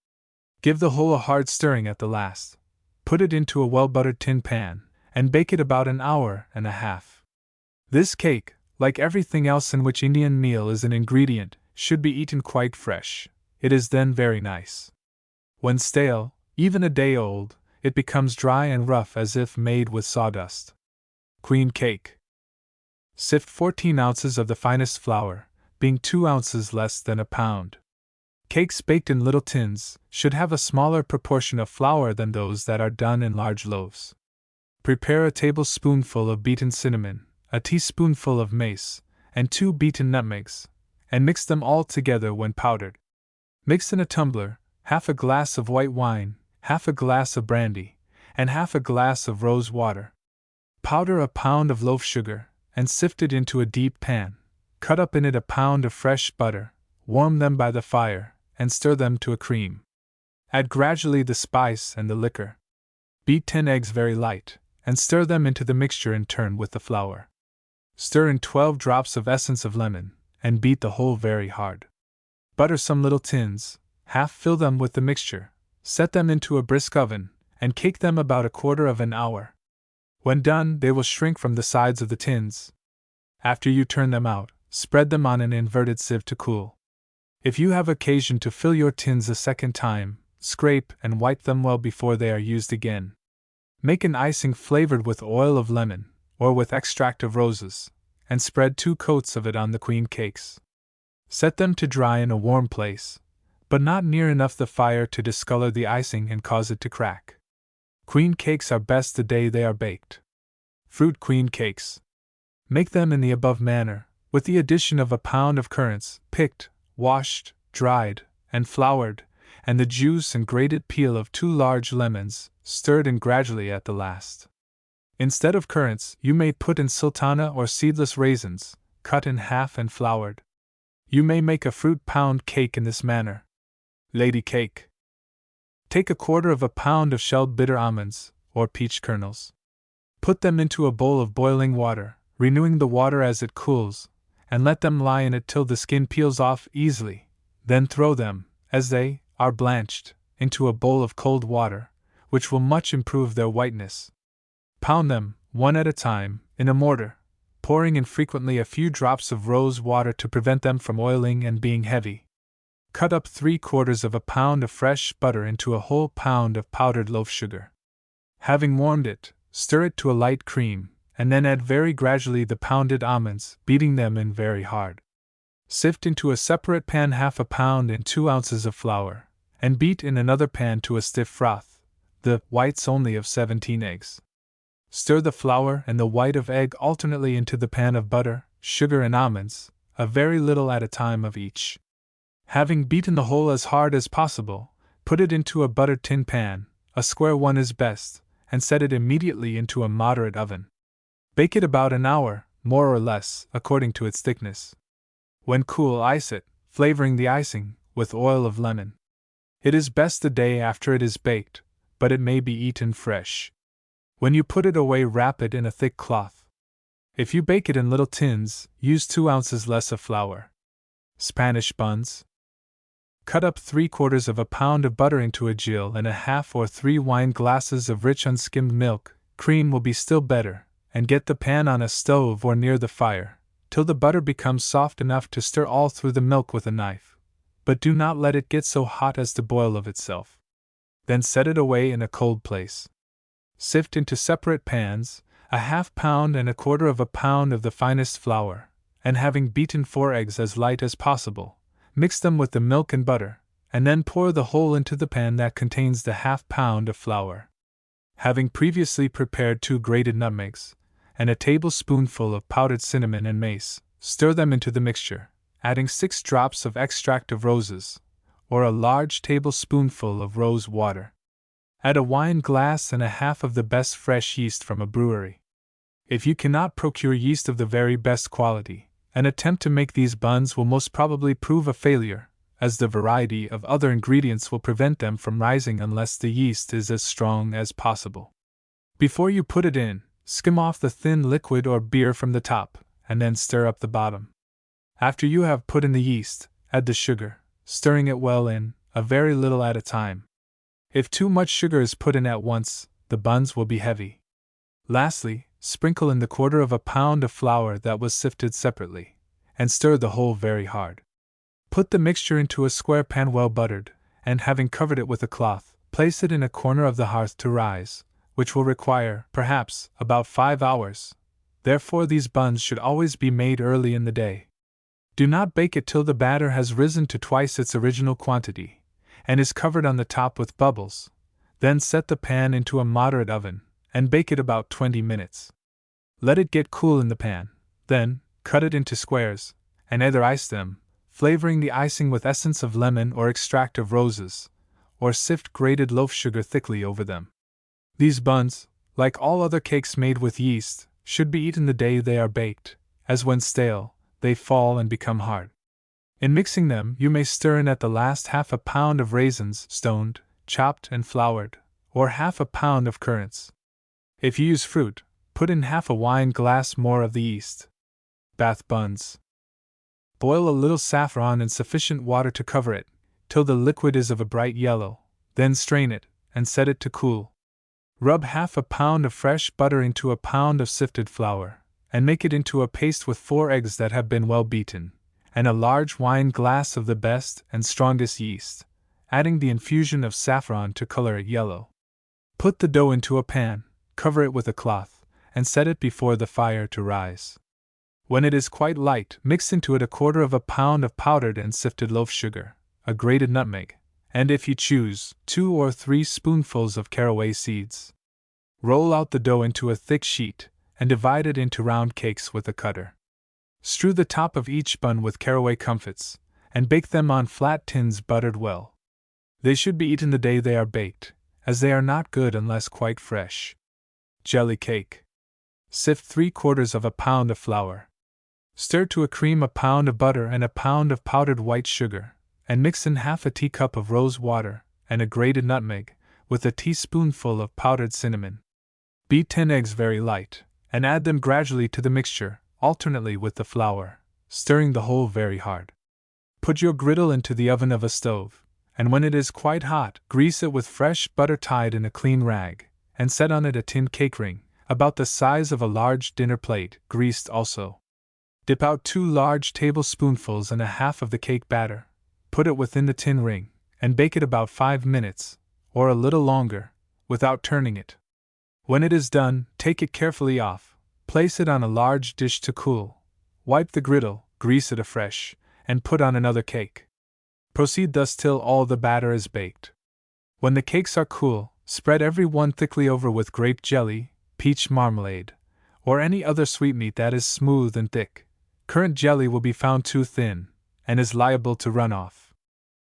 Give the whole a hard stirring at the last. Put it into a well-buttered tin pan, and bake it about an hour and a half. This cake, like everything else in which Indian meal is an ingredient, should be eaten quite fresh. It is then very nice. When stale, even a day old, it becomes dry and rough as if made with sawdust. Queen cake. Sift 14 ounces of the finest flour, being 2 ounces less than a pound. Cakes baked in little tins should have a smaller proportion of flour than those that are done in large loaves. Prepare a tablespoonful of beaten cinnamon, a teaspoonful of mace, and 2 beaten nutmegs, and mix them all together when powdered. Mix in a tumbler half a glass of white wine, half a glass of brandy, and half a glass of rose water. Powder a pound of loaf sugar, and sift it into a deep pan. Cut up in it a pound of fresh butter, warm them by the fire, and stir them to a cream. Add gradually the spice and the liquor. Beat 10 eggs very light, and stir them into the mixture in turn with the flour. Stir in 12 drops of essence of lemon, and beat the whole very hard. Butter some little tins, half fill them with the mixture, set them into a brisk oven, and cake them about a quarter of an hour. When done, they will shrink from the sides of the tins. After you turn them out, spread them on an inverted sieve to cool. If you have occasion to fill your tins a second time, scrape and wipe them well before they are used again. Make an icing flavored with oil of lemon, or with extract of roses, and spread 2 coats of it on the queen cakes. Set them to dry in a warm place, but not near enough the fire to discolor the icing and cause it to crack. Queen cakes are best the day they are baked. Fruit queen cakes. Make them in the above manner, with the addition of a pound of currants, picked, washed, dried, and floured, and the juice and grated peel of 2 large lemons, stirred in gradually at the last. Instead of currants, you may put in sultana or seedless raisins, cut in half and floured. You may make a fruit pound cake in this manner. Lady cake. Take a quarter of a pound of shelled bitter almonds, or peach kernels. Put them into a bowl of boiling water, renewing the water as it cools, and let them lie in it till the skin peels off easily. Then throw them, as they are blanched, into a bowl of cold water, which will much improve their whiteness. Pound them, one at a time, in a mortar, pouring in frequently a few drops of rose water to prevent them from oiling and being heavy. Cut up 3/4 of a pound of fresh butter into a whole pound of powdered loaf sugar. Having warmed it, stir it to a light cream, and then add very gradually the pounded almonds, beating them in very hard. Sift into a separate pan half a pound and 2 ounces of flour, and beat in another pan to a stiff froth, the whites only of 17 eggs. Stir the flour and the white of egg alternately into the pan of butter, sugar, and almonds, a very little at a time of each. Having beaten the whole as hard as possible, put it into a buttered tin pan, a square one is best, and set it immediately into a moderate oven. Bake it about an hour, more or less, according to its thickness. When cool, ice it, flavoring the icing with oil of lemon. It is best the day after it is baked, but it may be eaten fresh. When you put it away, wrap it in a thick cloth. If you bake it in little tins, use 2 ounces less of flour. Spanish buns. Cut up 3/4 pound of butter into a gill and a half or 3 wine glasses of rich unskimmed milk. Cream will be still better, and get the pan on a stove or near the fire, till the butter becomes soft enough to stir all through the milk with a knife, but do not let it get so hot as to boil of itself. Then set it away in a cold place. Sift into separate pans a 1/2 pound and 1/4 pound of the finest flour, and having beaten 4 eggs as light as possible, mix them with the milk and butter, and then pour the whole into the pan that contains the 1/2 pound of flour. Having previously prepared 2 grated nutmegs, and a tablespoonful of powdered cinnamon and mace, stir them into the mixture, adding 6 drops of extract of roses, or a large tablespoonful of rose water. Add a wine glass and a half of the best fresh yeast from a brewery. If you cannot procure yeast of the very best quality, an attempt to make these buns will most probably prove a failure, as the variety of other ingredients will prevent them from rising unless the yeast is as strong as possible. Before you put it in, skim off the thin liquid or beer from the top, and then stir up the bottom. After you have put in the yeast, add the sugar, stirring it well in, a very little at a time. If too much sugar is put in at once, the buns will be heavy. Lastly, sprinkle in the 1/4 pound of flour that was sifted separately, and stir the whole very hard. Put the mixture into a square pan well buttered, and having covered it with a cloth, place it in a corner of the hearth to rise, which will require, perhaps, about 5 hours. Therefore these buns should always be made early in the day. Do not bake it till the batter has risen to twice its original quantity, and is covered on the top with bubbles. Then set the pan into a moderate oven, and bake it about 20 minutes. Let it get cool in the pan, then cut it into squares, and either ice them, flavoring the icing with essence of lemon or extract of roses, or sift grated loaf sugar thickly over them. These buns, like all other cakes made with yeast, should be eaten the day they are baked, as when stale, they fall and become hard. In mixing them, you may stir in at the last 1/2 pound of raisins, stoned, chopped, and floured, or 1/2 pound of currants. If you use fruit, put in 1/2 wine glass more of the yeast. Bath buns. Boil a little saffron in sufficient water to cover it, till the liquid is of a bright yellow, then strain it, and set it to cool. Rub 1/2 pound of fresh butter into a pound of sifted flour, and make it into a paste with 4 eggs that have been well beaten, and a large wine glass of the best and strongest yeast, adding the infusion of saffron to color it yellow. Put the dough into a pan, cover it with a cloth, and set it before the fire to rise. When it is quite light, mix into it a 1/4 pound of powdered and sifted loaf sugar, a grated nutmeg, and if you choose, 2 or 3 spoonfuls of caraway seeds. Roll out the dough into a thick sheet, and divide it into round cakes with a cutter. Strew the top of each bun with caraway comfits, and bake them on flat tins buttered well. They should be eaten the day they are baked, as they are not good unless quite fresh. Jelly cake. Sift 3/4 pound of flour. Stir to a cream a pound of butter and a pound of powdered white sugar, and mix in 1/2 teacup of rose water and a grated nutmeg, with a teaspoonful of powdered cinnamon. Beat 10 eggs very light, and add them gradually to the mixture, alternately with the flour, stirring the whole very hard. Put your griddle into the oven of a stove, and when it is quite hot, grease it with fresh butter tied in a clean rag, and set on it a tin cake ring, about the size of a large dinner plate, greased also. Dip out 2 large tablespoonfuls and a half of the cake batter, put it within the tin ring, and bake it about 5 minutes, or a little longer, without turning it. When it is done, take it carefully off, place it on a large dish to cool, wipe the griddle, grease it afresh, and put on another cake. Proceed thus till all the batter is baked. When the cakes are cool, spread every one thickly over with grape jelly, peach marmalade, or any other sweetmeat that is smooth and thick, currant jelly will be found too thin, and is liable to run off.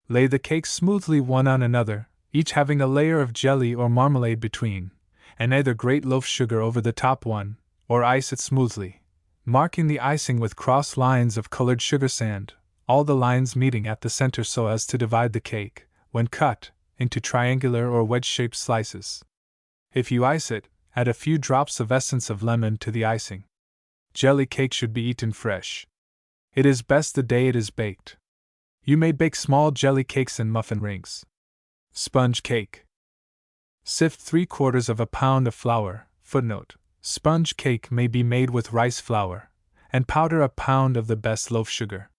Lay the cakes smoothly one on another, each having a layer of jelly or marmalade between, and either grate loaf sugar over the top one, or ice it smoothly, marking the icing with cross lines of colored sugar sand, all the lines meeting at the center so as to divide the cake, when cut, into triangular or wedge-shaped slices. If you ice it, add a few drops of essence of lemon to the icing. Jelly cake should be eaten fresh. It is best the day it is baked. You may bake small jelly cakes in muffin rings. Sponge cake. Sift 3/4 pound of flour. Footnote: sponge cake may be made with rice flour, and powder a pound of the best loaf sugar.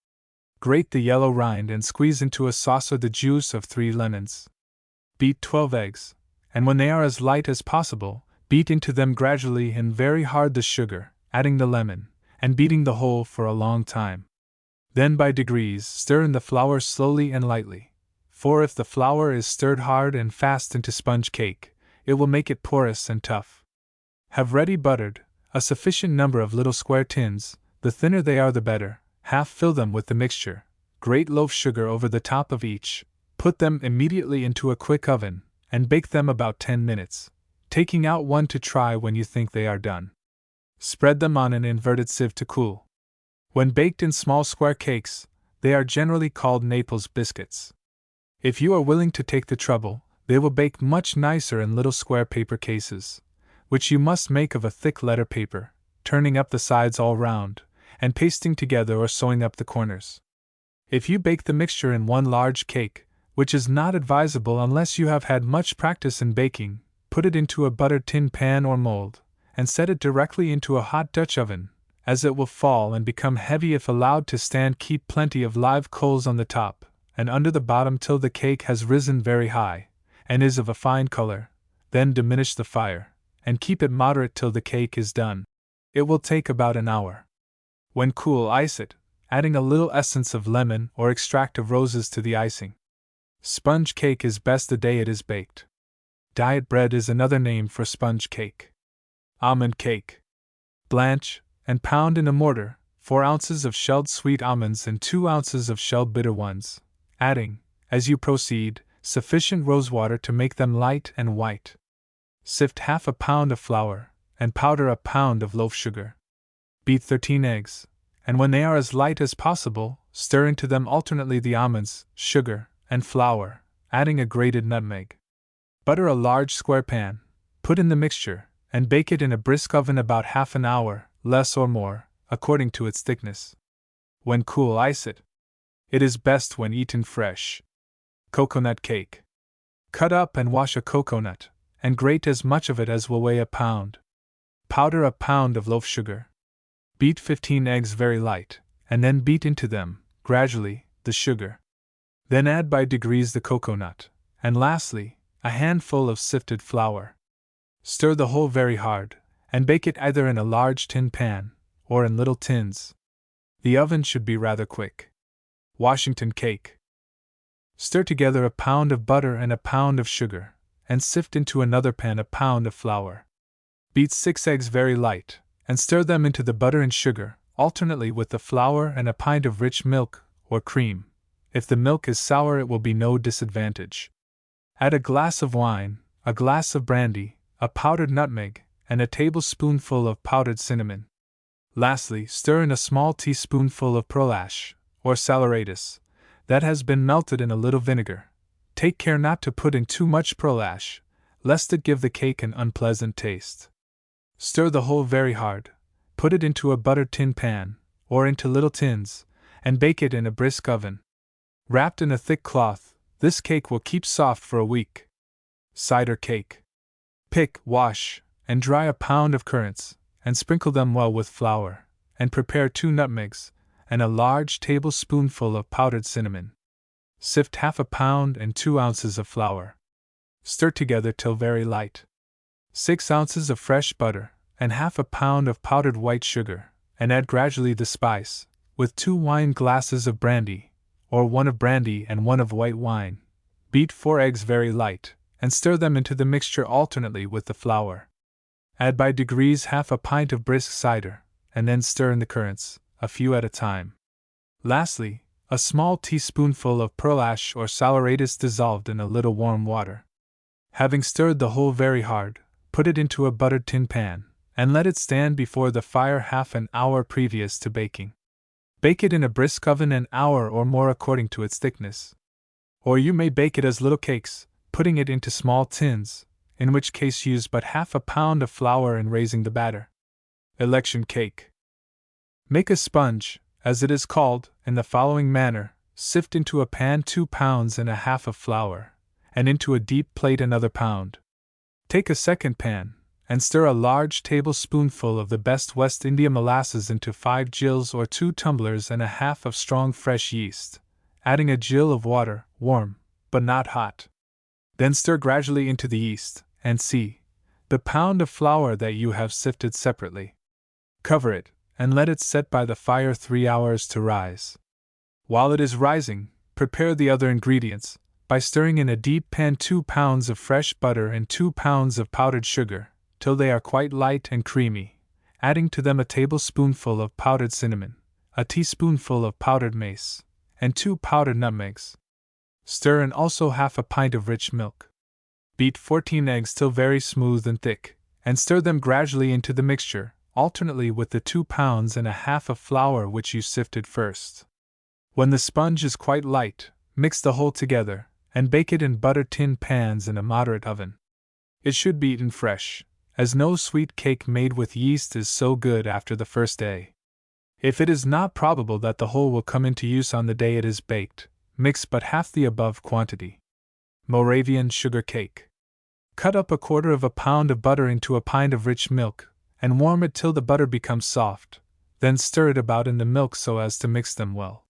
Grate the yellow rind and squeeze into a saucer the juice of 3 lemons. Beat 12 eggs, and when they are as light as possible, beat into them gradually and very hard the sugar, adding the lemon, and beating the whole for a long time. Then by degrees stir in the flour slowly and lightly, for if the flour is stirred hard and fast into sponge cake, it will make it porous and tough. Have ready buttered a sufficient number of little square tins, the thinner they are the better, half fill them with the mixture, grate loaf sugar over the top of each, put them immediately into a quick oven, and bake them about 10 minutes, taking out one to try when you think they are done. Spread them on an inverted sieve to cool. When baked in small square cakes, they are generally called Naples biscuits. If you are willing to take the trouble, they will bake much nicer in little square paper cases, which you must make of a thick letter paper, turning up the sides all round, and pasting together or sewing up the corners. If you bake the mixture in one large cake, which is not advisable unless you have had much practice in baking, put it into a buttered tin pan or mold, and set it directly into a hot Dutch oven, as it will fall and become heavy if allowed to stand. Keep plenty of live coals on the top and under the bottom till the cake has risen very high, and is of a fine color, then diminish the fire, and keep it moderate till the cake is done. It will take about an hour. When cool, ice it, adding a little essence of lemon or extract of roses to the icing. Sponge cake is best the day it is baked. Diet bread is another name for sponge cake. Almond cake. Blanch, and pound in a mortar, 4 ounces of shelled sweet almonds and 2 ounces of shelled bitter ones, adding, as you proceed, sufficient rosewater to make them light and white. Sift half a pound of flour, and powder a pound of loaf sugar. Beat 13 eggs, and when they are as light as possible, stir into them alternately the almonds, sugar, and flour, adding a grated nutmeg. Butter a large square pan, put in the mixture, and bake it in a brisk oven about half an hour, less or more, according to its thickness. When cool, ice it. It is best when eaten fresh. Coconut cake. Cut up and wash a coconut, and grate as much of it as will weigh a pound. Powder a pound of loaf sugar. Beat 15 eggs very light, and then beat into them, gradually, the sugar. Then add by degrees the coconut, and lastly, a handful of sifted flour. Stir the whole very hard, and bake it either in a large tin pan, or in little tins. The oven should be rather quick. Washington cake. Stir together a pound of butter and a pound of sugar, and sift into another pan a pound of flour. Beat 6 eggs very light, and stir them into the butter and sugar, alternately with the flour and a pint of rich milk, or cream. If the milk is sour, it will be no disadvantage. Add a glass of wine, a glass of brandy, a powdered nutmeg, and a tablespoonful of powdered cinnamon. Lastly, stir in a small teaspoonful of pearl ash, or saleratus, that has been melted in a little vinegar. Take care not to put in too much pearl ash, lest it give the cake an unpleasant taste. Stir the whole very hard, put it into a buttered tin pan, or into little tins, and bake it in a brisk oven. Wrapped in a thick cloth, this cake will keep soft for a week. Cider cake. Pick, wash, and dry a pound of currants, and sprinkle them well with flour, and prepare 2 nutmegs, and a large tablespoonful of powdered cinnamon. Sift half a pound and 2 ounces of flour. Stir together till very light. 6 ounces of fresh butter, and half a pound of powdered white sugar, and add gradually the spice, with 2 wine glasses of brandy, or 1 of brandy and 1 of white wine. Beat 4 eggs very light, and stir them into the mixture alternately with the flour. Add by degrees half a pint of brisk cider, and then stir in the currants, a few at a time. Lastly, a small teaspoonful of pearl ash or saleratus dissolved in a little warm water. Having stirred the whole very hard, put it into a buttered tin pan, and let it stand before the fire half an hour previous to baking. Bake it in a brisk oven an hour or more according to its thickness. Or you may bake it as little cakes, putting it into small tins, in which case use but half a pound of flour in raising the batter. Election cake. Make a sponge, as it is called, in the following manner: sift into a pan 2 pounds and a half of flour, and into a deep plate another pound. Take a second pan, and stir a large tablespoonful of the best West India molasses into 5 gills or 2 tumblers and a half of strong fresh yeast, adding a gill of water, warm, but not hot. Then stir gradually into the yeast, and see the pound of flour that you have sifted separately. Cover it, and let it set by the fire 3 hours to rise. While it is rising, prepare the other ingredients, by stirring in a deep pan 2 pounds of fresh butter and 2 pounds of powdered sugar, till they are quite light and creamy, adding to them a tablespoonful of powdered cinnamon, a teaspoonful of powdered mace, and 2 powdered nutmegs. Stir in also half a pint of rich milk. Beat 14 eggs till very smooth and thick, and stir them gradually into the mixture, alternately with the 2 pounds and a half of flour which you sifted first. When the sponge is quite light, mix the whole together, and bake it in buttered tin pans in a moderate oven. It should be eaten fresh, as no sweet cake made with yeast is so good after the first day. If it is not probable that the whole will come into use on the day it is baked, mix but half the above quantity. Moravian sugar cake. Cut up 1/4 pound of butter into a pint of rich milk, and warm it till the butter becomes soft, then stir it about in the milk so as to mix them well.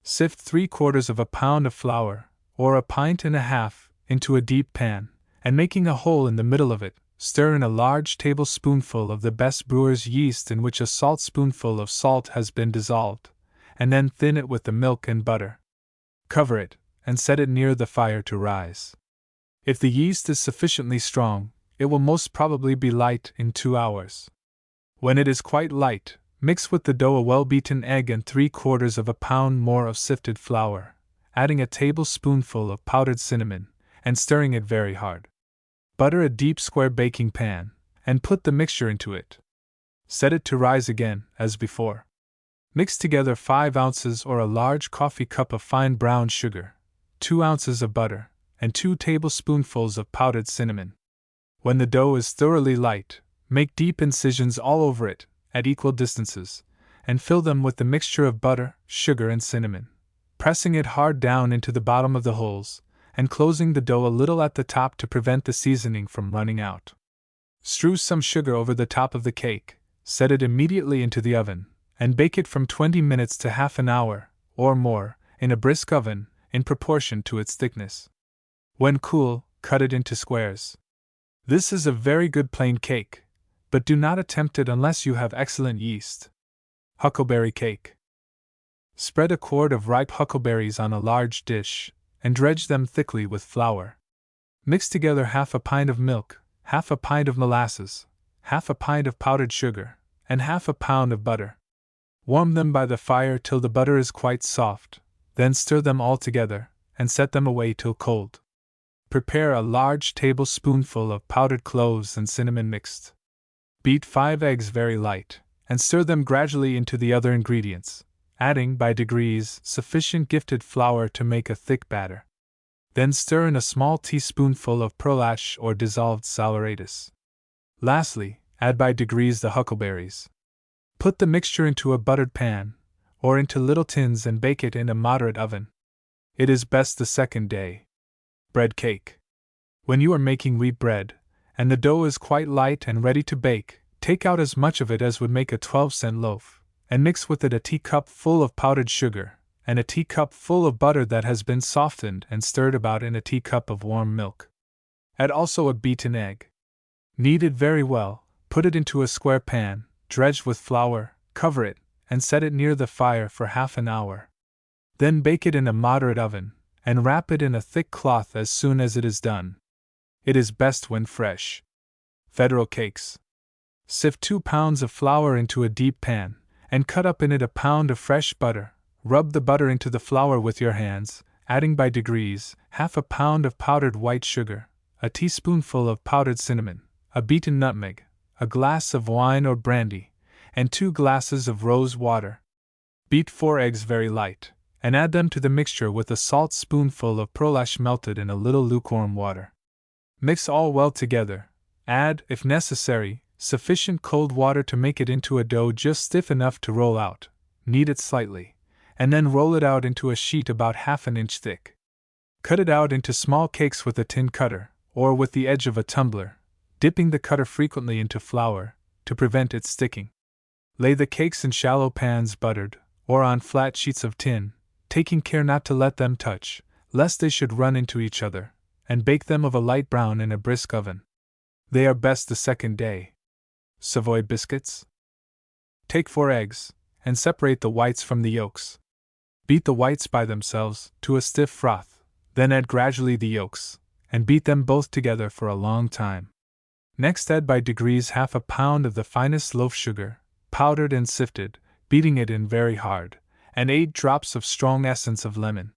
Sift 3/4 pound of flour, or 1.5 pints, into a deep pan, and making a hole in the middle of it, stir in a large tablespoonful of the best brewer's yeast in which a saltspoonful of salt has been dissolved, and then thin it with the milk and butter. Cover it, and set it near the fire to rise. If the yeast is sufficiently strong, it will most probably be light in 2 hours. When it is quite light, mix with the dough a well-beaten egg and 3/4 pound more of sifted flour, adding a tablespoonful of powdered cinnamon, and stirring it very hard. Butter a deep square baking pan, and put the mixture into it. Set it to rise again, as before. Mix together 5 ounces or a large coffee cup of fine brown sugar, 2 ounces of butter, and 2 tablespoonfuls of powdered cinnamon. When the dough is thoroughly light, make deep incisions all over it, at equal distances, and fill them with the mixture of butter, sugar, and cinnamon, pressing it hard down into the bottom of the holes, and closing the dough a little at the top to prevent the seasoning from running out. Strew some sugar over the top of the cake, set it immediately into the oven, and bake it from 20 minutes to half an hour, or more, in a brisk oven, in proportion to its thickness. When cool, cut it into squares. This is a very good plain cake, but do not attempt it unless you have excellent yeast. Huckleberry cake. Spread a quart of ripe huckleberries on a large dish, and dredge them thickly with flour. Mix together half a pint of milk, half a pint of molasses, half a pint of powdered sugar, and half a pound of butter. Warm them by the fire till the butter is quite soft, then stir them all together, and set them away till cold. Prepare a large tablespoonful of powdered cloves and cinnamon mixed. Beat 5 eggs very light, and stir them gradually into the other ingredients, adding by degrees sufficient gifted flour to make a thick batter. Then stir in a small teaspoonful of pearl ash or dissolved saleratus. Lastly, add by degrees the huckleberries. Put the mixture into a buttered pan, or into little tins, and bake it in a moderate oven. It is best the second day. Bread cake. When you are making wheat bread, and the dough is quite light and ready to bake, take out as much of it as would make a 12-cent loaf, and mix with it a teacup full of powdered sugar, and a teacup full of butter that has been softened and stirred about in a teacup of warm milk. Add also a beaten egg. Knead it very well, put it into a square pan, dredged with flour, cover it, and set it near the fire for half an hour. Then bake it in a moderate oven, and wrap it in a thick cloth as soon as it is done. It is best when fresh. Federal cakes. Sift 2 pounds of flour into a deep pan, and cut up in it a pound of fresh butter. Rub the butter into the flour with your hands, adding by degrees half a pound of powdered white sugar, a teaspoonful of powdered cinnamon, a beaten nutmeg, a glass of wine or brandy, and 2 glasses of rose water. Beat 4 eggs very light, and add them to the mixture with a salt spoonful of pearl ash melted in a little lukewarm water. Mix all well together. Add, if necessary, sufficient cold water to make it into a dough just stiff enough to roll out. Knead it slightly, and then roll it out into a sheet about half an inch thick. Cut it out into small cakes with a tin cutter, or with the edge of a tumbler, dipping the cutter frequently into flour, to prevent its sticking. Lay the cakes in shallow pans buttered, or on flat sheets of tin, taking care not to let them touch, lest they should run into each other, and bake them of a light brown in a brisk oven. They are best the second day. Savoy biscuits? Take 4 eggs, and separate the whites from the yolks. Beat the whites by themselves to a stiff froth, then add gradually the yolks, and beat them both together for a long time. Next add by degrees half a pound of the finest loaf sugar, powdered and sifted, beating it in very hard, and 8 drops of strong essence of lemon.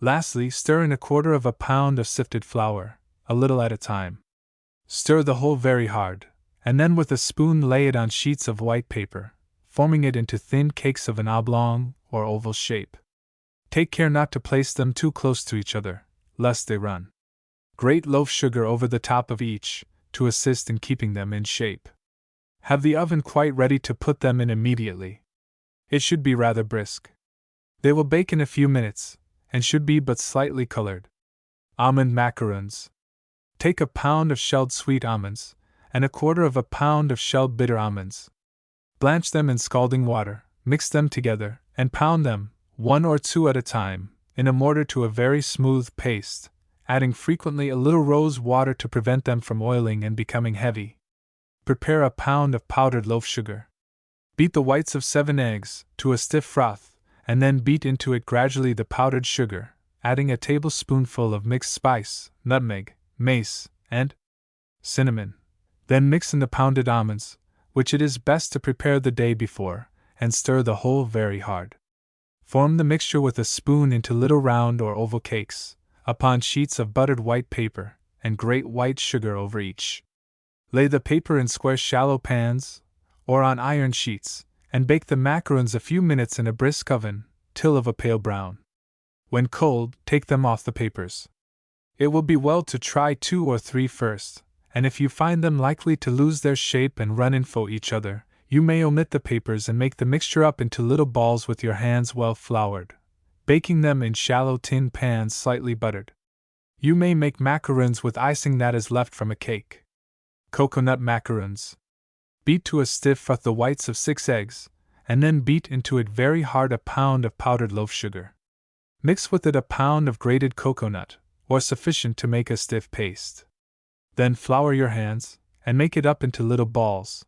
Lastly, stir in 1/4 pound of sifted flour, a little at a time. Stir the whole very hard, and then with a spoon lay it on sheets of white paper, forming it into thin cakes of an oblong or oval shape. Take care not to place them too close to each other, lest they run. Grate loaf sugar over the top of each, to assist in keeping them in shape. Have the oven quite ready to put them in immediately. It should be rather brisk. They will bake in a few minutes, and should be but slightly colored. Almond macaroons. Take a pound of shelled sweet almonds, and 1/4 pound of shelled bitter almonds. Blanch them in scalding water, mix them together, and pound them, 1 or 2 at a time, in a mortar to a very smooth paste, adding frequently a little rose water to prevent them from oiling and becoming heavy. Prepare a pound of powdered loaf sugar. Beat the whites of 7 eggs to a stiff froth, and then beat into it gradually the powdered sugar, adding a tablespoonful of mixed spice, nutmeg, mace, and cinnamon. Then mix in the pounded almonds, which it is best to prepare the day before, and stir the whole very hard. Form the mixture with a spoon into little round or oval cakes, upon sheets of buttered white paper, and grate white sugar over each. Lay the paper in square shallow pans, or on iron sheets, and bake the macarons a few minutes in a brisk oven, till of a pale brown. When cold, take them off the papers. It will be well to try 2 or 3 first, and if you find them likely to lose their shape and run info each other, you may omit the papers and make the mixture up into little balls with your hands well floured, baking them in shallow tin pans slightly buttered. You may make macarons with icing that is left from a cake. Coconut macarons. Beat to a stiff froth the whites of 6 eggs, and then beat into it very hard a pound of powdered loaf sugar. Mix with it a pound of grated coconut, or sufficient to make a stiff paste. Then flour your hands, and make it up into little balls.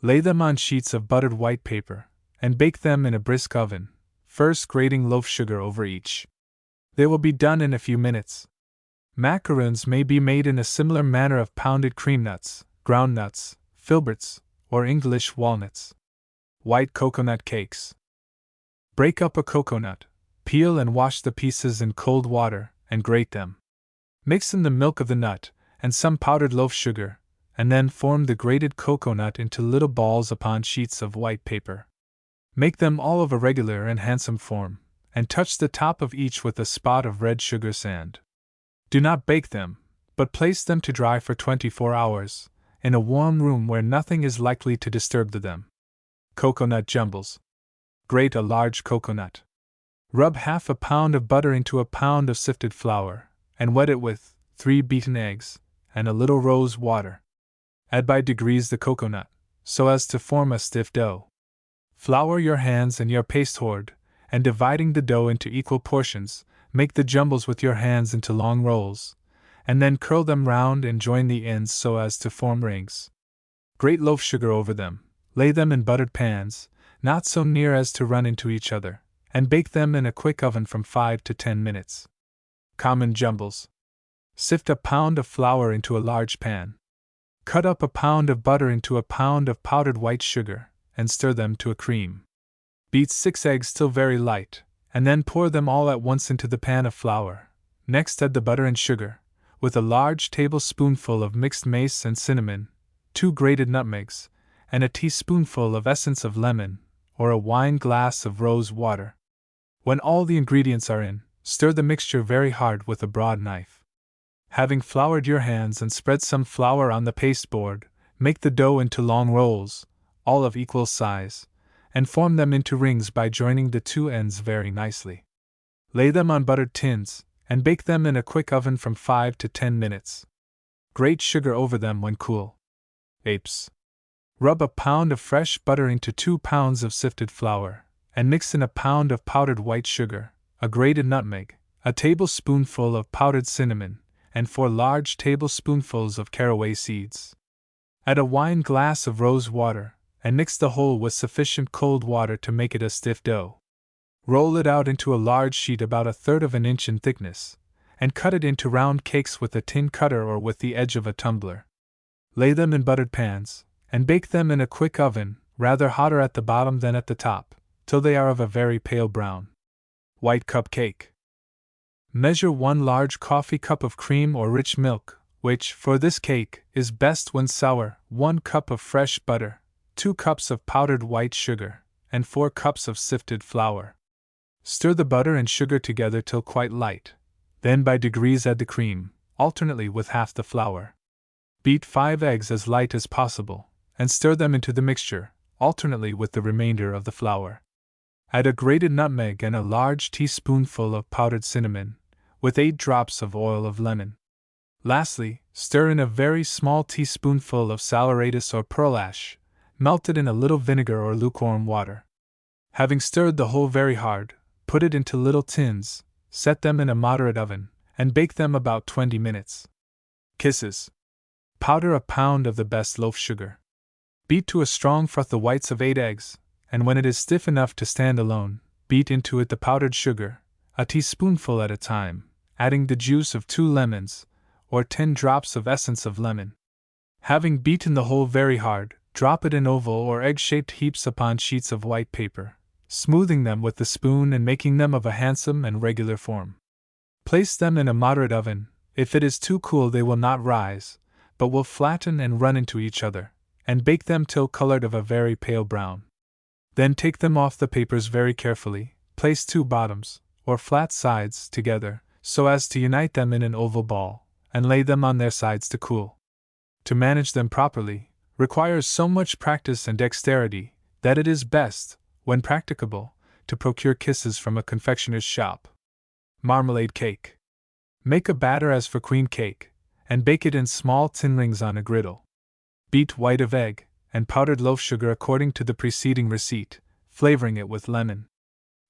Lay them on sheets of buttered white paper, and bake them in a brisk oven, first grating loaf sugar over each. They will be done in a few minutes. Macarons may be made in a similar manner of pounded cream nuts, ground nuts, filberts, or English walnuts. White coconut cakes. Break up a coconut, peel and wash the pieces in cold water, and grate them. Mix in the milk of the nut, and some powdered loaf sugar, and then form the grated coconut into little balls upon sheets of white paper. Make them all of a regular and handsome form, and touch the top of each with a spot of red sugar sand. Do not bake them, but place them to dry for 24 hours, in a warm room where nothing is likely to disturb them. Coconut jumbles. Grate a large coconut. Rub half a pound of butter into a pound of sifted flour, and wet it with 3 beaten eggs, and a little rose water. Add by degrees the coconut, so as to form a stiff dough. Flour your hands and your paste hoard, and dividing the dough into equal portions, make the jumbles with your hands into long rolls, and then curl them round and join the ends so as to form rings. Grate loaf sugar over them, lay them in buttered pans, not so near as to run into each other, and bake them in a quick oven from 5 to 10 minutes. Common jumbles. Sift a pound of flour into a large pan. Cut up a pound of butter into a pound of powdered white sugar, and stir them to a cream. Beat 6 eggs till very light, and then pour them all at once into the pan of flour. Next add the butter and sugar, with a large tablespoonful of mixed mace and cinnamon, 2 grated nutmegs, and a teaspoonful of essence of lemon, or a wine glass of rose water. When all the ingredients are in, stir the mixture very hard with a broad knife. Having floured your hands and spread some flour on the pasteboard, make the dough into long rolls, all of equal size, and form them into rings by joining the 2 ends very nicely. Lay them on buttered tins, and bake them in a quick oven from 5 to 10 minutes. Grate sugar over them when cool. Apes. Rub a pound of fresh butter into 2 pounds of sifted flour, and mix in a pound of powdered white sugar, a grated nutmeg, a tablespoonful of powdered cinnamon, and 4 large tablespoonfuls of caraway seeds. Add a wine glass of rose water, and mix the whole with sufficient cold water to make it a stiff dough. Roll it out into a large sheet about 1/3 of an inch in thickness, and cut it into round cakes with a tin cutter or with the edge of a tumbler. Lay them in buttered pans, and bake them in a quick oven, rather hotter at the bottom than at the top, till they are of a very pale brown. White cup cake. Measure 1 large coffee cup of cream or rich milk, which, for this cake, is best when sour, 1 cup of fresh butter, 2 cups of powdered white sugar, and 4 cups of sifted flour. Stir the butter and sugar together till quite light, then by degrees add the cream, alternately with half the flour. Beat 5 eggs as light as possible, and stir them into the mixture, alternately with the remainder of the flour. Add a grated nutmeg and a large teaspoonful of powdered cinnamon, with 8 drops of oil of lemon. Lastly, stir in a very small teaspoonful of saleratus or pearl ash, melted in a little vinegar or lukewarm water. Having stirred the whole very hard, put it into little tins, set them in a moderate oven, and bake them about 20 minutes. Kisses. Powder a pound of the best loaf sugar. Beat to a strong froth the whites of 8 eggs, and when it is stiff enough to stand alone, beat into it the powdered sugar, a teaspoonful at a time, adding the juice of 2 lemons, or 10 drops of essence of lemon. Having beaten the whole very hard, drop it in oval or egg-shaped heaps upon sheets of white paper, smoothing them with the spoon and making them of a handsome and regular form. Place them in a moderate oven. If it is too cool they will not rise, but will flatten and run into each other, and bake them till colored of a very pale brown. Then take them off the papers very carefully, place 2 bottoms, or flat sides, together, so as to unite them in an oval ball, and lay them on their sides to cool. To manage them properly requires so much practice and dexterity that it is best, when practicable, to procure kisses from a confectioner's shop. Marmalade cake. Make a batter as for queen cake, and bake it in small tin rings on a griddle. Beat white of egg and powdered loaf sugar according to the preceding receipt, flavoring it with lemon.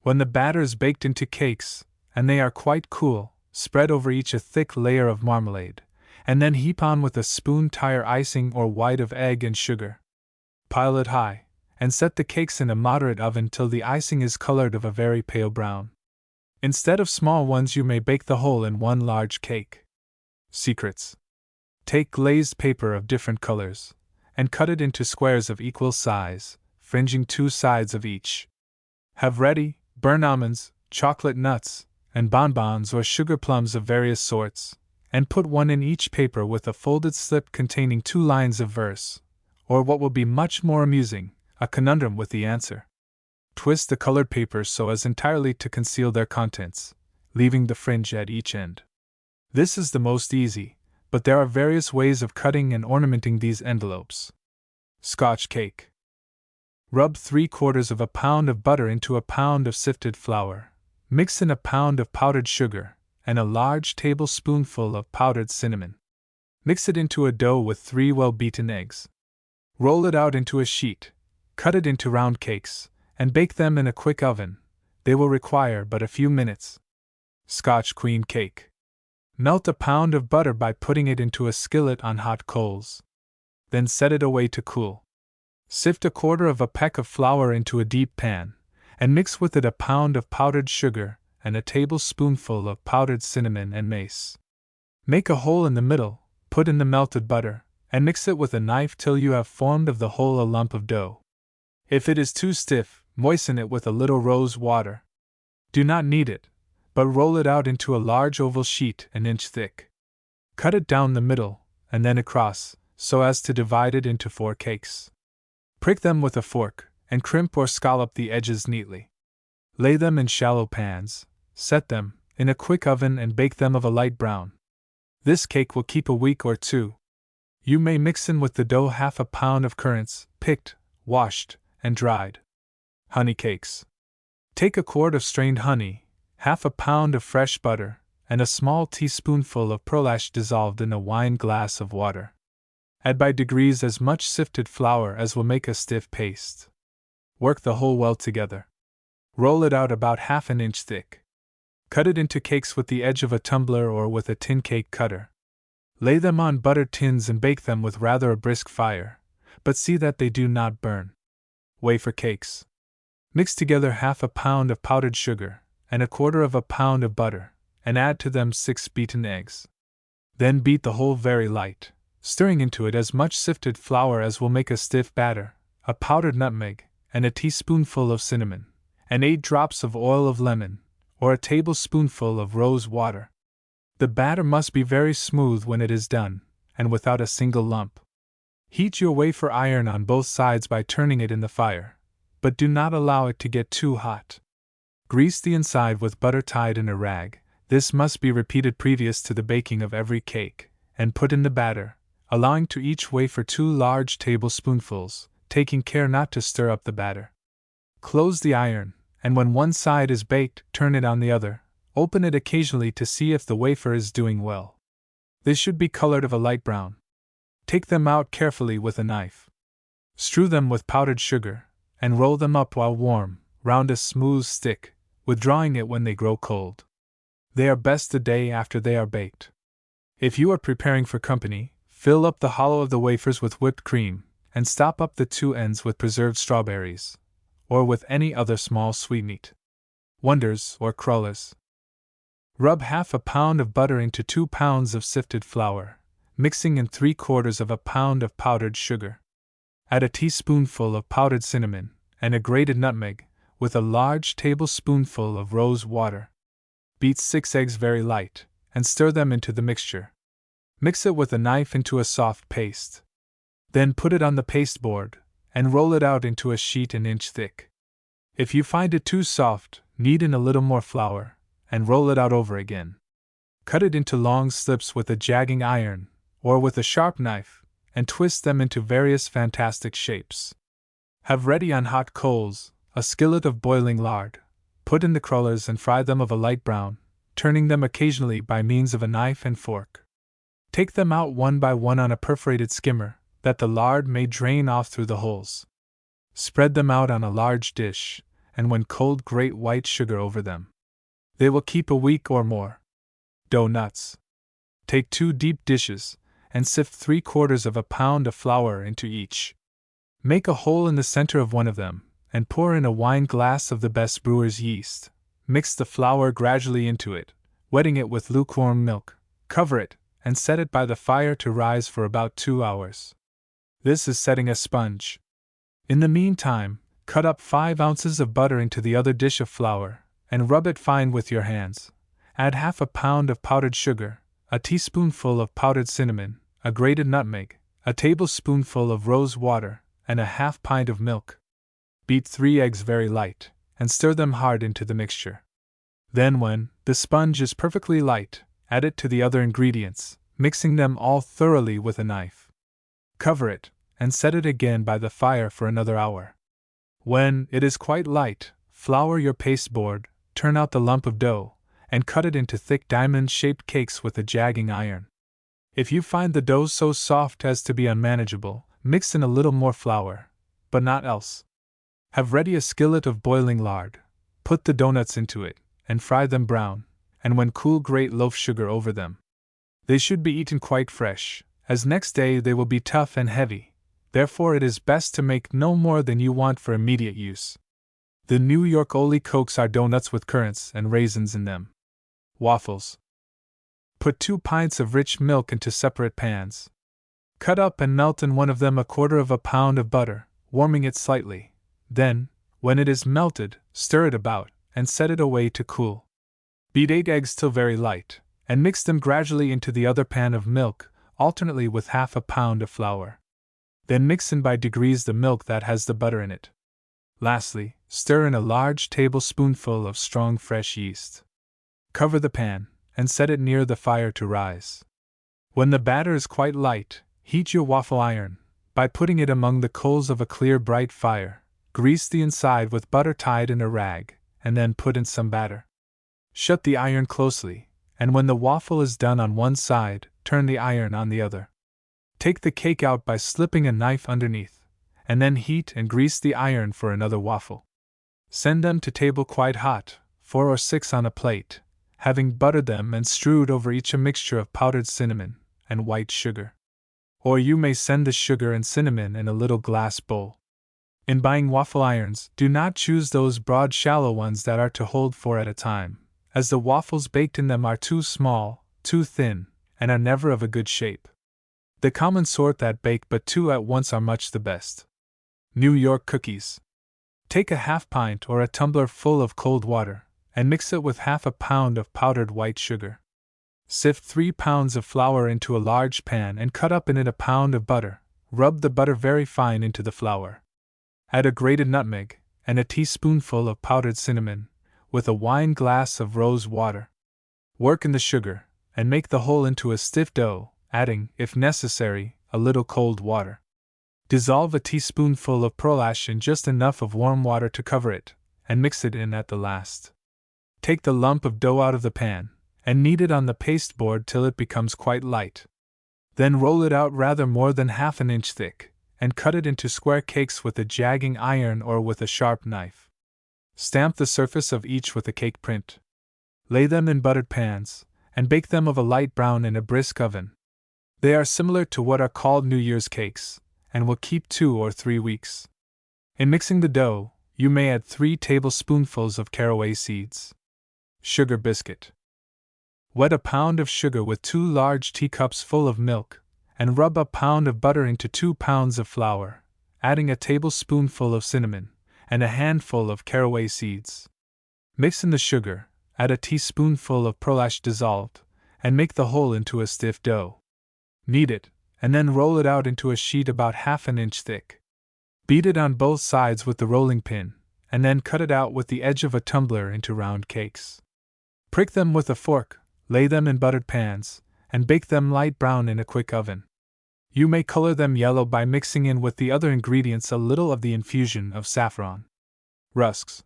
When the batter is baked into cakes, and they are quite cool, spread over each a thick layer of marmalade, and then heap on with a spoon tire icing or white of egg and sugar. Pile it high, and set the cakes in a moderate oven till the icing is colored of a very pale brown. Instead of small ones, you may bake the whole in 1 large cake. Secrets. Take glazed paper of different colors, and cut it into squares of equal size, fringing 2 sides of each. Have ready, burn almonds, chocolate nuts, and bonbons or sugar plums of various sorts, and put 1 in each paper with a folded slip containing 2 lines of verse, or what will be much more amusing, a conundrum with the answer. Twist the colored papers so as entirely to conceal their contents, leaving the fringe at each end. This is the most easy, but there are various ways of cutting and ornamenting these envelopes. Scotch cake. Rub 3/4 of a pound of butter into a pound of sifted flour, mix in a pound of powdered sugar, and a large tablespoonful of powdered cinnamon. Mix it into a dough with 3 well-beaten eggs. Roll it out into a sheet, cut it into round cakes, and bake them in a quick oven. They will require but a few minutes. Scotch queen cake. Melt a pound of butter by putting it into a skillet on hot coals. Then set it away to cool. Sift 1/4 of a peck of flour into a deep pan, and mix with it a pound of powdered sugar and a tablespoonful of powdered cinnamon and mace. Make a hole in the middle, put in the melted butter, and mix it with a knife till you have formed of the whole a lump of dough. If it is too stiff, moisten it with a little rose water. Do not knead it, but roll it out into a large oval sheet an inch thick. Cut it down the middle, and then across, so as to divide it into 4 cakes. Prick them with a fork, and crimp or scallop the edges neatly. Lay them in shallow pans, set them in a quick oven and bake them of a light brown. This cake will keep a week or 2. You may mix in with the dough half a pound of currants, picked, washed, and dried. Honey cakes. Take a quart of strained honey, half a pound of fresh butter, and a small teaspoonful of pearlash dissolved in a wine glass of water. Add by degrees as much sifted flour as will make a stiff paste. Work the whole well together. Roll it out about half an inch thick. Cut it into cakes with the edge of a tumbler or with a tin cake cutter. Lay them on buttered tins and bake them with rather a brisk fire, but see that they do not burn. Wafer cakes. Mix together half a pound of powdered sugar and a quarter of a pound of butter, and add to them 6 beaten eggs. Then beat the whole very light, stirring into it as much sifted flour as will make a stiff batter, a powdered nutmeg, and a teaspoonful of cinnamon, and 8 drops of oil of lemon, or a tablespoonful of rose water. The batter must be very smooth when it is done, and without a single lump. Heat your wafer iron on both sides by turning it in the fire, but do not allow it to get too hot. Grease the inside with butter tied in a rag. This must be repeated previous to the baking of every cake, and put in the batter, allowing to each wafer 2 large tablespoonfuls, taking care not to stir up the batter. Close the iron, and when one side is baked, turn it on the other. Open it occasionally to see if the wafer is doing well. This should be colored of a light brown. Take them out carefully with a knife. Strew them with powdered sugar, and roll them up while warm, round a smooth stick, withdrawing it when they grow cold. They are best the day after they are baked. If you are preparing for company, fill up the hollow of the wafers with whipped cream, and stop up the 2 ends with preserved strawberries, or with any other small sweetmeat. Wonders or crullers. Rub half a pound of butter into 2 pounds of sifted flour, mixing in 3/4 of a pound of powdered sugar. Add a teaspoonful of powdered cinnamon, and a grated nutmeg, with a large tablespoonful of rose water. Beat 6 eggs very light, and stir them into the mixture. Mix it with a knife into a soft paste. Then put it on the pasteboard, and roll it out into a sheet an inch thick. If you find it too soft, knead in a little more flour, and roll it out over again. Cut it into long slips with a jagging iron, or with a sharp knife, and twist them into various fantastic shapes. Have ready on hot coals a skillet of boiling lard. Put in the crullers and fry them of a light brown, turning them occasionally by means of a knife and fork. Take them out one by one on a perforated skimmer, that the lard may drain off through the holes. Spread them out on a large dish, and when cold grate white sugar over them. They will keep a week or more. Dough nuts. Take 2 deep dishes, and sift 3/4 of a pound of flour into each. Make a hole in the center of one of them, and pour in a wine glass of the best brewer's yeast. Mix the flour gradually into it, wetting it with lukewarm milk. Cover it, and set it by the fire to rise for about 2 hours. This is setting a sponge. In the meantime, cut up 5 ounces of butter into the other dish of flour, and rub it fine with your hands. Add half a pound of powdered sugar, a teaspoonful of powdered cinnamon, a grated nutmeg, a tablespoonful of rose water, and a half pint of milk. Beat 3 eggs very light, and stir them hard into the mixture. Then when the sponge is perfectly light, add it to the other ingredients, mixing them all thoroughly with a knife. Cover it, and set it again by the fire for another hour. When it is quite light, flour your pasteboard, turn out the lump of dough, and cut it into thick diamond-shaped cakes with a jagging iron. If you find the dough so soft as to be unmanageable, mix in a little more flour, but not else. Have ready a skillet of boiling lard. Put the doughnuts into it, and fry them brown, and when cool grate loaf sugar over them. They should be eaten quite fresh, as next day they will be tough and heavy, therefore it is best to make no more than you want for immediate use. The New York Ole Cokes are doughnuts with currants and raisins in them. Waffles. Put 2 pints of rich milk into separate pans. Cut up and melt in one of them 1/4 pound of butter, warming it slightly. Then, when it is melted, stir it about, and set it away to cool. Beat 8 eggs till very light, and mix them gradually into the other pan of milk, alternately with 1/2 pound of flour. Then mix in by degrees the milk that has the butter in it. Lastly, stir in a large tablespoonful of strong fresh yeast. Cover the pan, and set it near the fire to rise. When the batter is quite light, heat your waffle iron. By putting it among the coals of a clear bright fire, grease the inside with butter tied in a rag, and then put in some batter. Shut the iron closely, and when the waffle is done on one side, turn the iron on the other. Take the cake out by slipping a knife underneath, and then heat and grease the iron for another waffle. Send them to table quite hot, 4 or 6 on a plate, having buttered them and strewed over each a mixture of powdered cinnamon and white sugar. Or you may send the sugar and cinnamon in a little glass bowl. In buying waffle irons, do not choose those broad shallow ones that are to hold 4 at a time, as the waffles baked in them are too small, too thin, and are never of a good shape. The common sort that bake but 2 at once are much the best. New York cookies. Take a 1/2 pint or a tumbler full of cold water, and mix it with 1/2 pound of powdered white sugar. Sift 3 pounds of flour into a large pan and cut up in it a pound of butter. Rub the butter very fine into the flour. Add a grated nutmeg, and a teaspoonful of powdered cinnamon, with a wine glass of rose water. Work in the sugar, and make the whole into a stiff dough, adding, if necessary, a little cold water. Dissolve a teaspoonful of pearl ash in just enough of warm water to cover it, and mix it in at the last. Take the lump of dough out of the pan, and knead it on the pasteboard till it becomes quite light. Then roll it out rather more than 1/2 inch thick, and cut it into square cakes with a jagging iron or with a sharp knife. Stamp the surface of each with a cake print. Lay them in buttered pans, and bake them of a light brown in a brisk oven. They are similar to what are called New Year's cakes, and will keep 2 or 3 weeks. In mixing the dough, you may add 3 tablespoonfuls of caraway seeds. Sugar biscuit. Wet a pound of sugar with 2 large teacups full of milk, and rub a pound of butter into 2 pounds of flour, adding a tablespoonful of cinnamon, and a handful of caraway seeds. Mix in the sugar, add a teaspoonful of pearl ash dissolved, and make the whole into a stiff dough. Knead it, and then roll it out into a sheet about 1/2 inch thick. Beat it on both sides with the rolling pin, and then cut it out with the edge of a tumbler into round cakes. Prick them with a fork, lay them in buttered pans, and bake them light brown in a quick oven. You may color them yellow by mixing in with the other ingredients a little of the infusion of saffron. Rusks.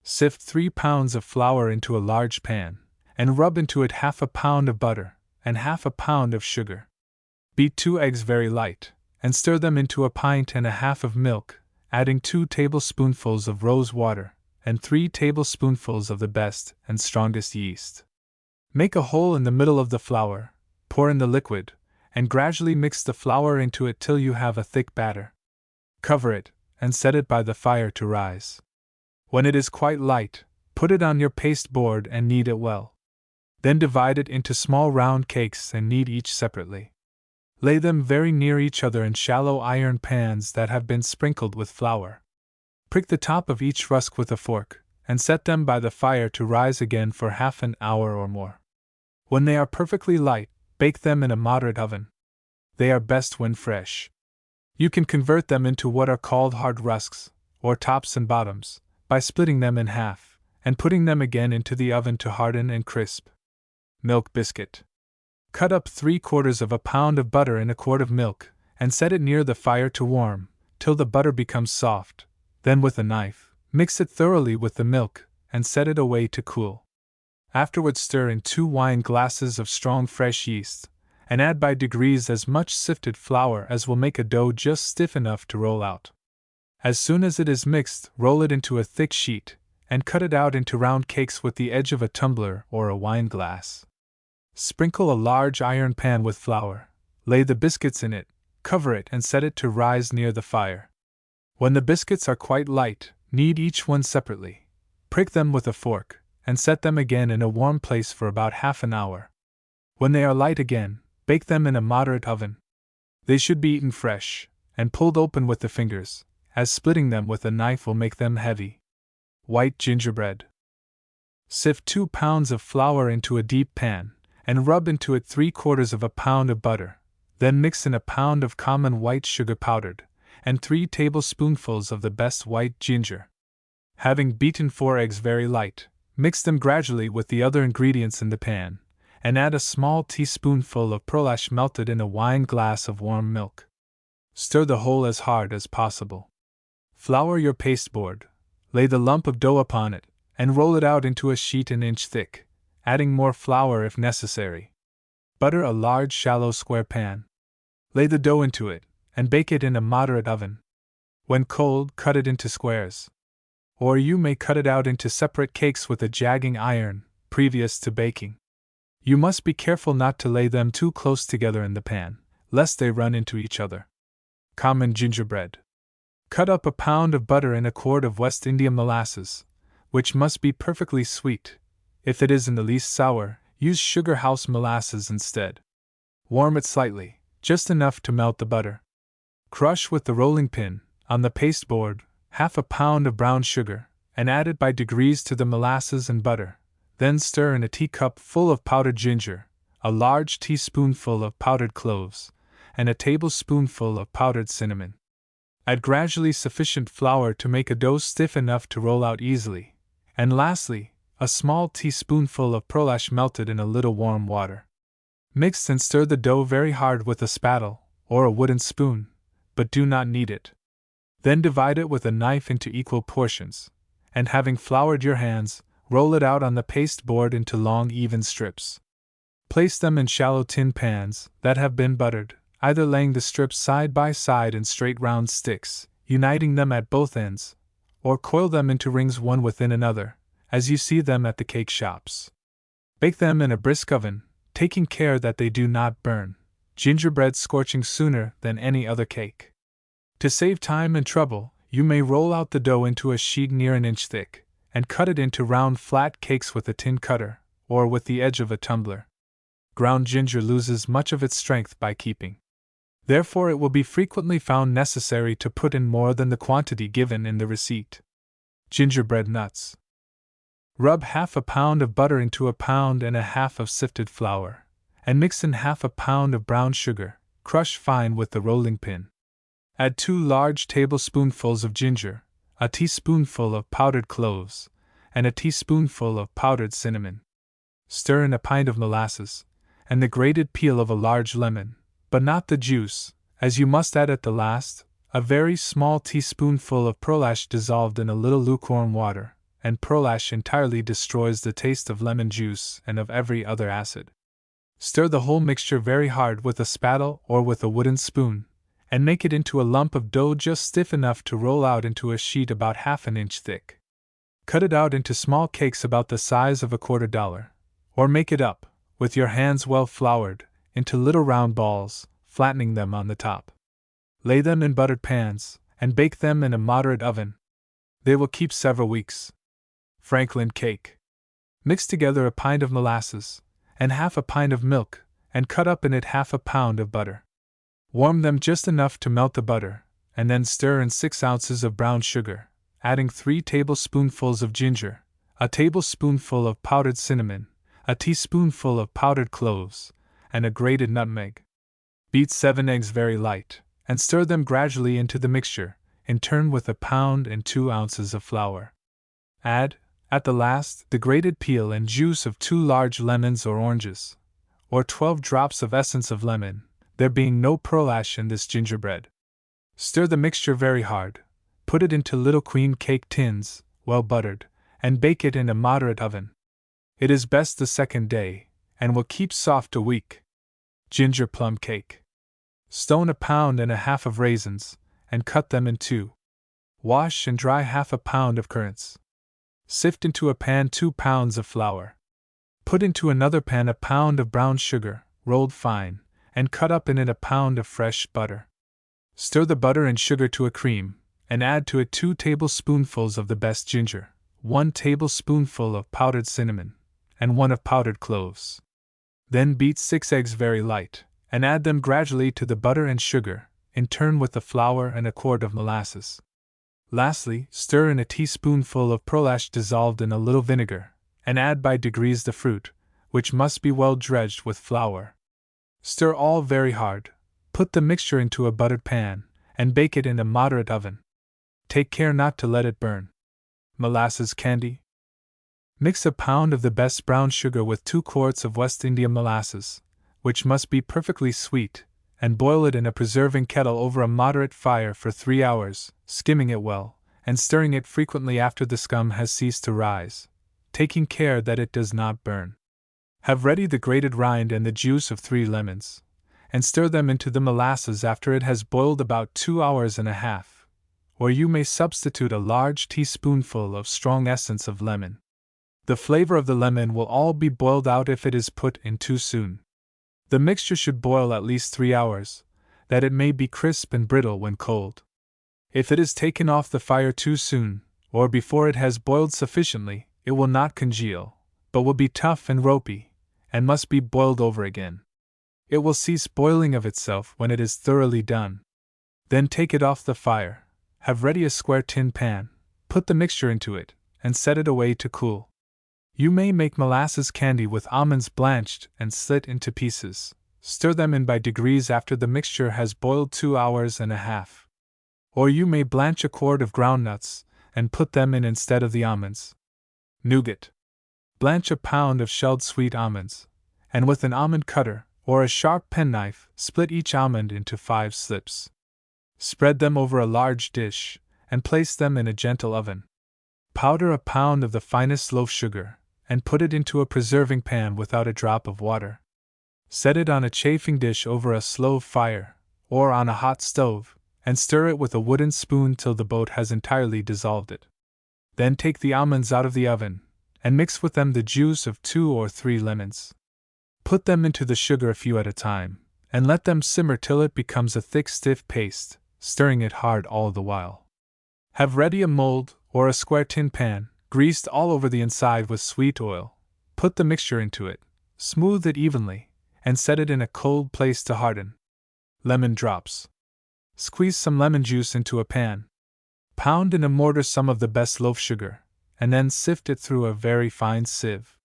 Sift 3 pounds of flour into a large pan, and rub into it 1/2 pound of butter, and 1/2 pound of sugar. Beat 2 eggs very light, and stir them into a pint and a half of milk, adding 2 tablespoonfuls of rose water, and 3 tablespoonfuls of the best and strongest yeast. Make a hole in the middle of the flour, pour in the liquid, and gradually mix the flour into it till you have a thick batter. Cover it, and set it by the fire to rise. When it is quite light, put it on your pasteboard and knead it well. Then divide it into small round cakes and knead each separately. Lay them very near each other in shallow iron pans that have been sprinkled with flour. Prick the top of each rusk with a fork, and set them by the fire to rise again for 1/2 an hour or more. When they are perfectly light, bake them in a moderate oven. They are best when fresh. You can convert them into what are called hard rusks, or tops and bottoms, by splitting them in half, and putting them again into the oven to harden and crisp. Milk biscuit. Cut up 3/4 pound of butter in a quart of milk, and set it near the fire to warm, till the butter becomes soft. Then with a knife, mix it thoroughly with the milk, and set it away to cool. Afterwards stir in 2 wine glasses of strong fresh yeast, and add by degrees as much sifted flour as will make a dough just stiff enough to roll out. As soon as it is mixed, roll it into a thick sheet, and cut it out into round cakes with the edge of a tumbler or a wine glass. Sprinkle a large iron pan with flour, lay the biscuits in it, cover it and set it to rise near the fire. When the biscuits are quite light, knead each one separately, prick them with a fork, and set them again in a warm place for about 1/2 an hour. When they are light again, bake them in a moderate oven. They should be eaten fresh, and pulled open with the fingers, as splitting them with a knife will make them heavy. White gingerbread. Sift 2 pounds of flour into a deep pan, and rub into it 3/4 of a pound of butter. Then mix in a pound of common white sugar powdered, and 3 tablespoonfuls of the best white ginger. Having beaten 4 eggs very light, mix them gradually with the other ingredients in the pan, and add a small teaspoonful of pearl ash melted in a wine glass of warm milk. Stir the whole as hard as possible. Flour your pasteboard, lay the lump of dough upon it, and roll it out into a sheet an inch thick, adding more flour if necessary. Butter a large shallow square pan. Lay the dough into it, and bake it in a moderate oven. When cold, cut it into squares. Or you may cut it out into separate cakes with a jagging iron, previous to baking. You must be careful not to lay them too close together in the pan, lest they run into each other. Common gingerbread. Cut up a pound of butter in a quart of West India molasses, which must be perfectly sweet. If it is in the least sour, use sugar house molasses instead. Warm it slightly, just enough to melt the butter. Crush with the rolling pin, on the pasteboard, half a pound of brown sugar, and add it by degrees to the molasses and butter. Then stir in a teacup full of powdered ginger, a large teaspoonful of powdered cloves, and a tablespoonful of powdered cinnamon. Add gradually sufficient flour to make a dough stiff enough to roll out easily, and lastly, a small teaspoonful of pearl ash melted in a little warm water. Mix and stir the dough very hard with a spattle or a wooden spoon, but do not knead it. Then divide it with a knife into equal portions, and having floured your hands, roll it out on the pasteboard into long even strips. Place them in shallow tin pans that have been buttered, either laying the strips side by side in straight round sticks, uniting them at both ends, or coil them into rings one within another, as you see them at the cake shops. Bake them in a brisk oven, taking care that they do not burn, gingerbread scorching sooner than any other cake. To save time and trouble, you may roll out the dough into a sheet near an inch thick, and cut it into round flat cakes with a tin cutter, or with the edge of a tumbler. Ground ginger loses much of its strength by keeping. Therefore it will be frequently found necessary to put in more than the quantity given in the receipt. Gingerbread nuts. Rub half a pound of butter into a pound and a half of sifted flour, and mix in half a pound of brown sugar, crushed fine with the rolling pin. Add 2 large tablespoonfuls of ginger, a teaspoonful of powdered cloves, and a teaspoonful of powdered cinnamon. Stir in a pint of molasses, and the grated peel of a large lemon, but not the juice, as you must add at the last, a very small teaspoonful of pearl ash dissolved in a little lukewarm water, and pearl ash entirely destroys the taste of lemon juice and of every other acid. Stir the whole mixture very hard with a spattle or with a wooden spoon, and make it into a lump of dough just stiff enough to roll out into a sheet about half an inch thick. Cut it out into small cakes about the size of $0.25, or make it up, with your hands well floured, into little round balls, flattening them on the top. Lay them in buttered pans, and bake them in a moderate oven. They will keep several weeks. Franklin cake. Mix together a pint of molasses, and half a pint of milk, and cut up in it half a pound of butter. Warm them just enough to melt the butter, and then stir in 6 ounces of brown sugar, adding 3 tablespoonfuls of ginger, a tablespoonful of powdered cinnamon, a teaspoonful of powdered cloves, and a grated nutmeg. Beat 7 eggs very light, and stir them gradually into the mixture, in turn with a pound and 2 ounces of flour. Add, at the last, the grated peel and juice of 2 large lemons or oranges, or 12 drops of essence of lemon, there being no pearl ash in this gingerbread. Stir the mixture very hard, put it into little queen cake tins, well buttered, and bake it in a moderate oven. It is best the second day, and will keep soft a week. Ginger plum cake. Stone 1.5 pounds of raisins, and cut them in 2. Wash and dry half a pound of currants. Sift into a pan 2 pounds of flour. Put into another pan a pound of brown sugar, rolled fine, and cut up in it a pound of fresh butter. Stir the butter and sugar to a cream, and add to it 2 tablespoonfuls of the best ginger, 1 tablespoonful of powdered cinnamon, and 1 of powdered cloves. Then beat 6 eggs very light, and add them gradually to the butter and sugar, in turn with the flour and a quart of molasses. Lastly, stir in a teaspoonful of pearlash dissolved in a little vinegar, and add by degrees the fruit, which must be well dredged with flour. Stir all very hard, put the mixture into a buttered pan, and bake it in a moderate oven. Take care not to let it burn. Molasses candy. Mix a pound of the best brown sugar with 2 quarts of West India molasses, which must be perfectly sweet, and boil it in a preserving kettle over a moderate fire for 3 hours, skimming it well, and stirring it frequently after the scum has ceased to rise, taking care that it does not burn. Have ready the grated rind and the juice of 3 lemons, and stir them into the molasses after it has boiled about 2 hours and a half, or you may substitute a large teaspoonful of strong essence of lemon. The flavor of the lemon will all be boiled out if it is put in too soon. The mixture should boil at least 3 hours, that it may be crisp and brittle when cold. If it is taken off the fire too soon, or before it has boiled sufficiently, it will not congeal, but will be tough and ropey, and must be boiled over again. It will cease boiling of itself when it is thoroughly done. Then take it off the fire, have ready a square tin pan, put the mixture into it, and set it away to cool. You may make molasses candy with almonds blanched and slit into pieces. Stir them in by degrees after the mixture has boiled 2 hours and a half. Or you may blanch a quart of ground nuts and put them in instead of the almonds. Nougat. Blanch a pound of shelled sweet almonds, and with an almond cutter or a sharp penknife split each almond into 5 slips. Spread them over a large dish and place them in a gentle oven. Powder a pound of the finest loaf sugar and put it into a preserving pan without a drop of water. Set it on a chafing dish over a slow fire, or on a hot stove, and stir it with a wooden spoon till the boat has entirely dissolved it. Then take the almonds out of the oven, and mix with them the juice of 2 or 3 lemons. Put them into the sugar a few at a time, and let them simmer till it becomes a thick stiff paste, stirring it hard all the while. Have ready a mold, or a square tin pan, greased all over the inside with sweet oil. Put the mixture into it, smooth it evenly, and set it in a cold place to harden. Lemon drops. Squeeze some lemon juice into a pan. Pound in a mortar some of the best loaf sugar, and then sift it through a very fine sieve.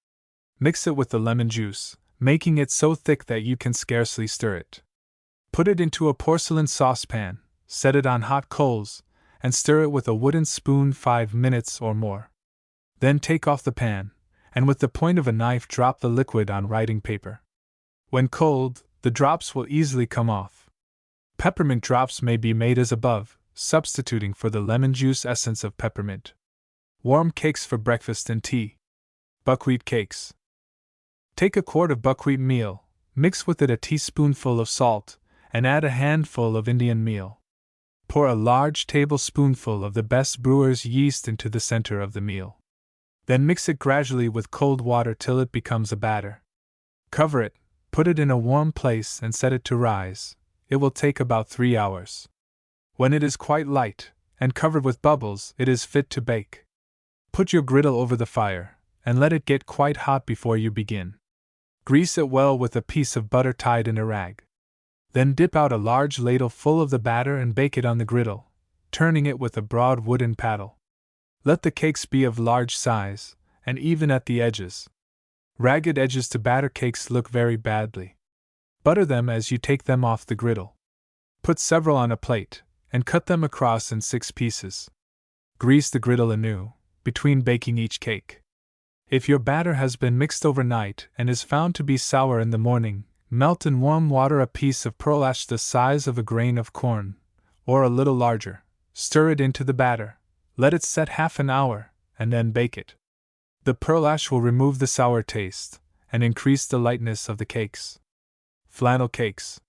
Mix it with the lemon juice, making it so thick that you can scarcely stir it. Put it into a porcelain saucepan, set it on hot coals, and stir it with a wooden spoon 5 minutes or more. Then take off the pan, and with the point of a knife drop the liquid on writing paper. When cold, the drops will easily come off. Peppermint drops may be made as above, substituting for the lemon juice essence of peppermint. Warm cakes for breakfast and tea. Buckwheat cakes. Take a quart of buckwheat meal, mix with it a teaspoonful of salt, and add a handful of Indian meal. Pour a large tablespoonful of the best brewer's yeast into the center of the meal. Then mix it gradually with cold water till it becomes a batter. Cover it, put it in a warm place and set it to rise. It will take about 3 hours. When it is quite light, and covered with bubbles, it is fit to bake. Put your griddle over the fire, and let it get quite hot before you begin. Grease it well with a piece of butter tied in a rag. Then dip out a large ladle full of the batter and bake it on the griddle, turning it with a broad wooden paddle. Let the cakes be of large size, and even at the edges. Ragged edges to batter cakes look very badly. Butter them as you take them off the griddle. Put several on a plate, and cut them across in 6 pieces. Grease the griddle anew, between baking each cake. If your batter has been mixed overnight and is found to be sour in the morning, melt in warm water a piece of pearlash the size of a grain of corn, or a little larger. Stir it into the batter. Let it set half an hour, and then bake it. The pearlash will remove the sour taste, and increase the lightness of the cakes. Flannel cakes.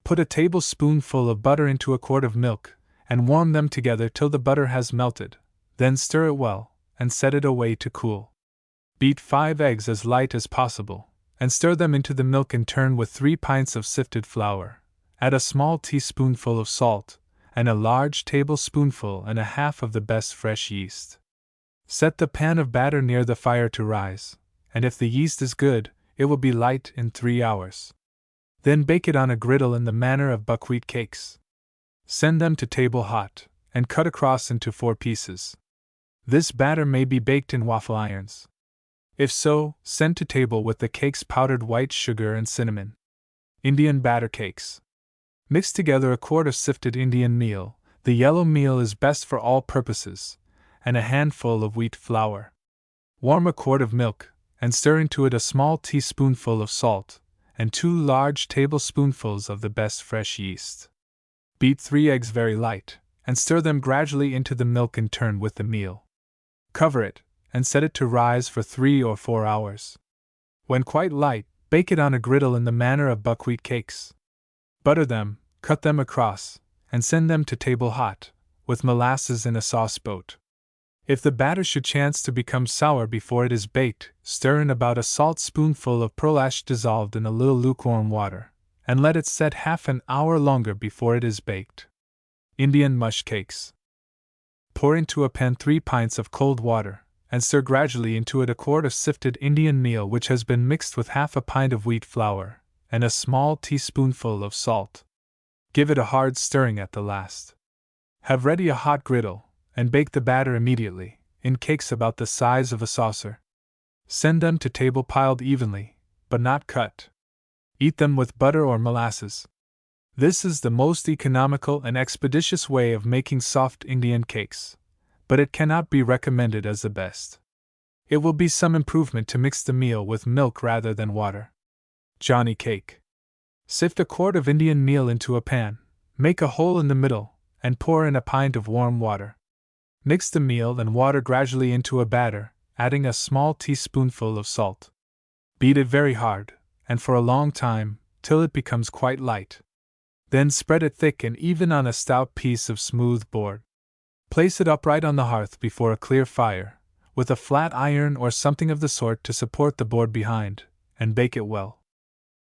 Put a tablespoonful of butter into a quart of milk, and warm them together till the butter has melted. Then stir it well, and set it away to cool. Beat 5 eggs as light as possible, and stir them into the milk in turn with 3 pints of sifted flour. Add a small teaspoonful of salt, and a large tablespoonful and a half of the best fresh yeast. Set the pan of batter near the fire to rise, and if the yeast is good, it will be light in 3 hours. Then bake it on a griddle in the manner of buckwheat cakes. Send them to table hot, and cut across into 4 pieces. This batter may be baked in waffle irons. If so, send to table with the cakes powdered white sugar and cinnamon. Indian batter cakes. Mix together a quart of sifted Indian meal. The yellow meal is best for all purposes, and a handful of wheat flour. Warm a quart of milk, and stir into it a small teaspoonful of salt, and 2 large tablespoonfuls of the best fresh yeast. Beat 3 eggs very light, and stir them gradually into the milk in turn with the meal. Cover it, and set it to rise for 3 or 4 hours. When quite light, bake it on a griddle in the manner of buckwheat cakes. Butter them, cut them across, and send them to table hot, with molasses in a sauce boat. If the batter should chance to become sour before it is baked, stir in about a saltspoonful of pearl ash dissolved in a little lukewarm water, and let it set half an hour longer before it is baked. Indian mush cakes. Pour into a pan 3 pints of cold water, and stir gradually into it a quart of sifted Indian meal which has been mixed with half a pint of wheat flour, and a small teaspoonful of salt. Give it a hard stirring at the last. Have ready a hot griddle, and bake the batter immediately, in cakes about the size of a saucer. Send them to table piled evenly, but not cut. Eat them with butter or molasses. This is the most economical and expeditious way of making soft Indian cakes, but it cannot be recommended as the best. It will be some improvement to mix the meal with milk rather than water. Johnny cake. Sift a quart of Indian meal into a pan, make a hole in the middle, and pour in a pint of warm water. Mix the meal and water gradually into a batter, adding a small teaspoonful of salt. Beat it very hard, and for a long time, till it becomes quite light. Then spread it thick and even on a stout piece of smooth board. Place it upright on the hearth before a clear fire, with a flat iron or something of the sort to support the board behind, and bake it well.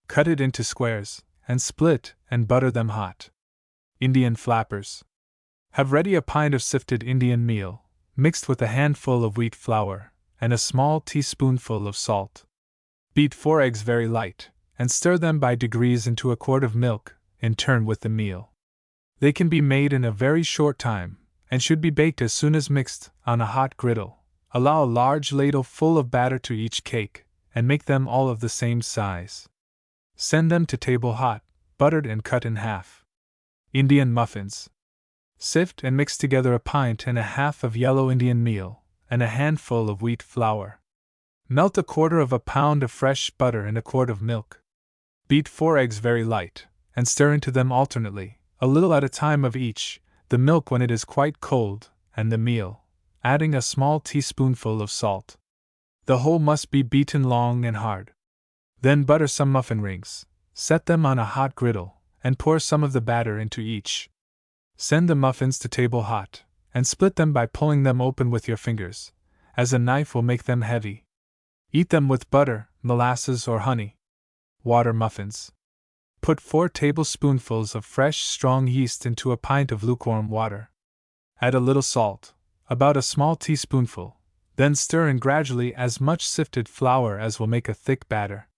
Cut it into squares, and split and butter them hot. Indian flappers. Have ready a pint of sifted Indian meal, mixed with a handful of wheat flour, and a small teaspoonful of salt. Beat 4 eggs very light, and stir them by degrees into a quart of milk, in turn with the meal. They can be made in a very short time, and should be baked as soon as mixed, on a hot griddle. Allow a large ladle full of batter to each cake, and make them all of the same size. Send them to table hot, buttered and cut in half. Indian muffins. Sift and mix together a pint and a half of yellow Indian meal, and a handful of wheat flour. Melt a quarter of a pound of fresh butter in a quart of milk. Beat 4 eggs very light, and stir into them alternately, a little at a time of each, the milk when it is quite cold, and the meal, adding a small teaspoonful of salt. The whole must be beaten long and hard. Then butter some muffin rings, set them on a hot griddle, and pour some of the batter into each. Send the muffins to table hot, and split them by pulling them open with your fingers, as a knife will make them heavy. Eat them with butter, molasses, or honey. Water muffins. Put 4 tablespoonfuls of fresh, strong yeast into a pint of lukewarm water. Add a little salt, about a small teaspoonful, then stir in gradually as much sifted flour as will make a thick batter.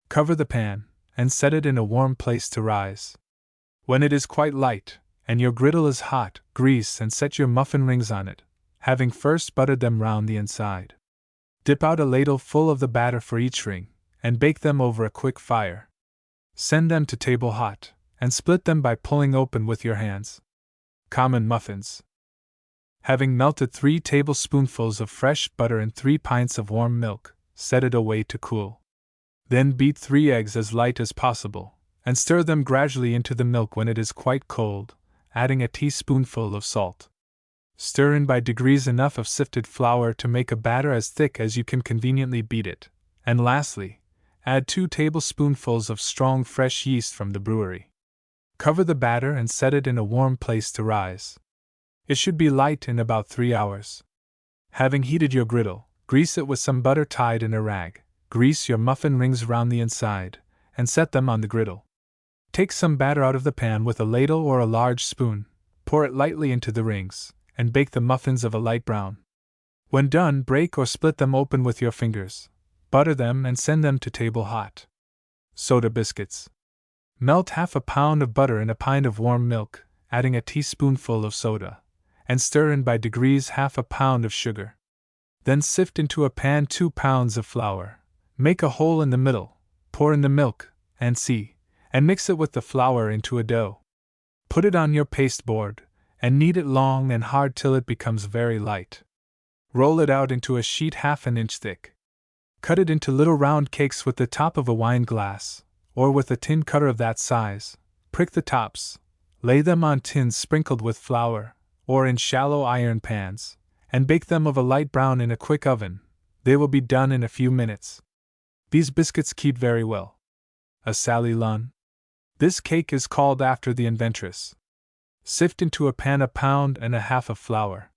Cover the pan, and set it in a warm place to rise. When it is quite light, and your griddle is hot, grease and set your muffin rings on it, having first buttered them round the inside. Dip out a ladle full of the batter for each ring, and bake them over a quick fire. Send them to table hot, and split them by pulling open with your hands. Common muffins. Having melted 3 tablespoonfuls of fresh butter in 3 pints of warm milk, set it away to cool. Then beat 3 eggs as light as possible, and stir them gradually into the milk when it is quite cold, adding a teaspoonful of salt. Stir in by degrees enough of sifted flour to make a batter as thick as you can conveniently beat it, and lastly, add 2 tablespoonfuls of strong fresh yeast from the brewery. Cover the batter and set it in a warm place to rise. It should be light in about 3 hours. Having heated your griddle, grease it with some butter tied in a rag, grease your muffin rings round the inside, and set them on the griddle. Take some batter out of the pan with a ladle or a large spoon, pour it lightly into the rings, and bake the muffins of a light brown. When done, break or split them open with your fingers, butter them and send them to table hot. Soda biscuits. Melt half a pound of butter in a pint of warm milk, adding a teaspoonful of soda, and stir in by degrees half a pound of sugar. Then sift into a pan 2 pounds of flour. Make a hole in the middle, pour in the milk, and mix it with the flour into a dough. Put it on your paste board, and knead it long and hard till it becomes very light. Roll it out into a sheet half an inch thick. Cut it into little round cakes with the top of a wine glass, or with a tin cutter of that size. Prick the tops, lay them on tins sprinkled with flour, or in shallow iron pans, and bake them of a light brown in a quick oven. They will be done in a few minutes. These biscuits keep very well. A Sally Lunn. This cake is called after the inventress. Sift into a pan 1.5 pounds of flour.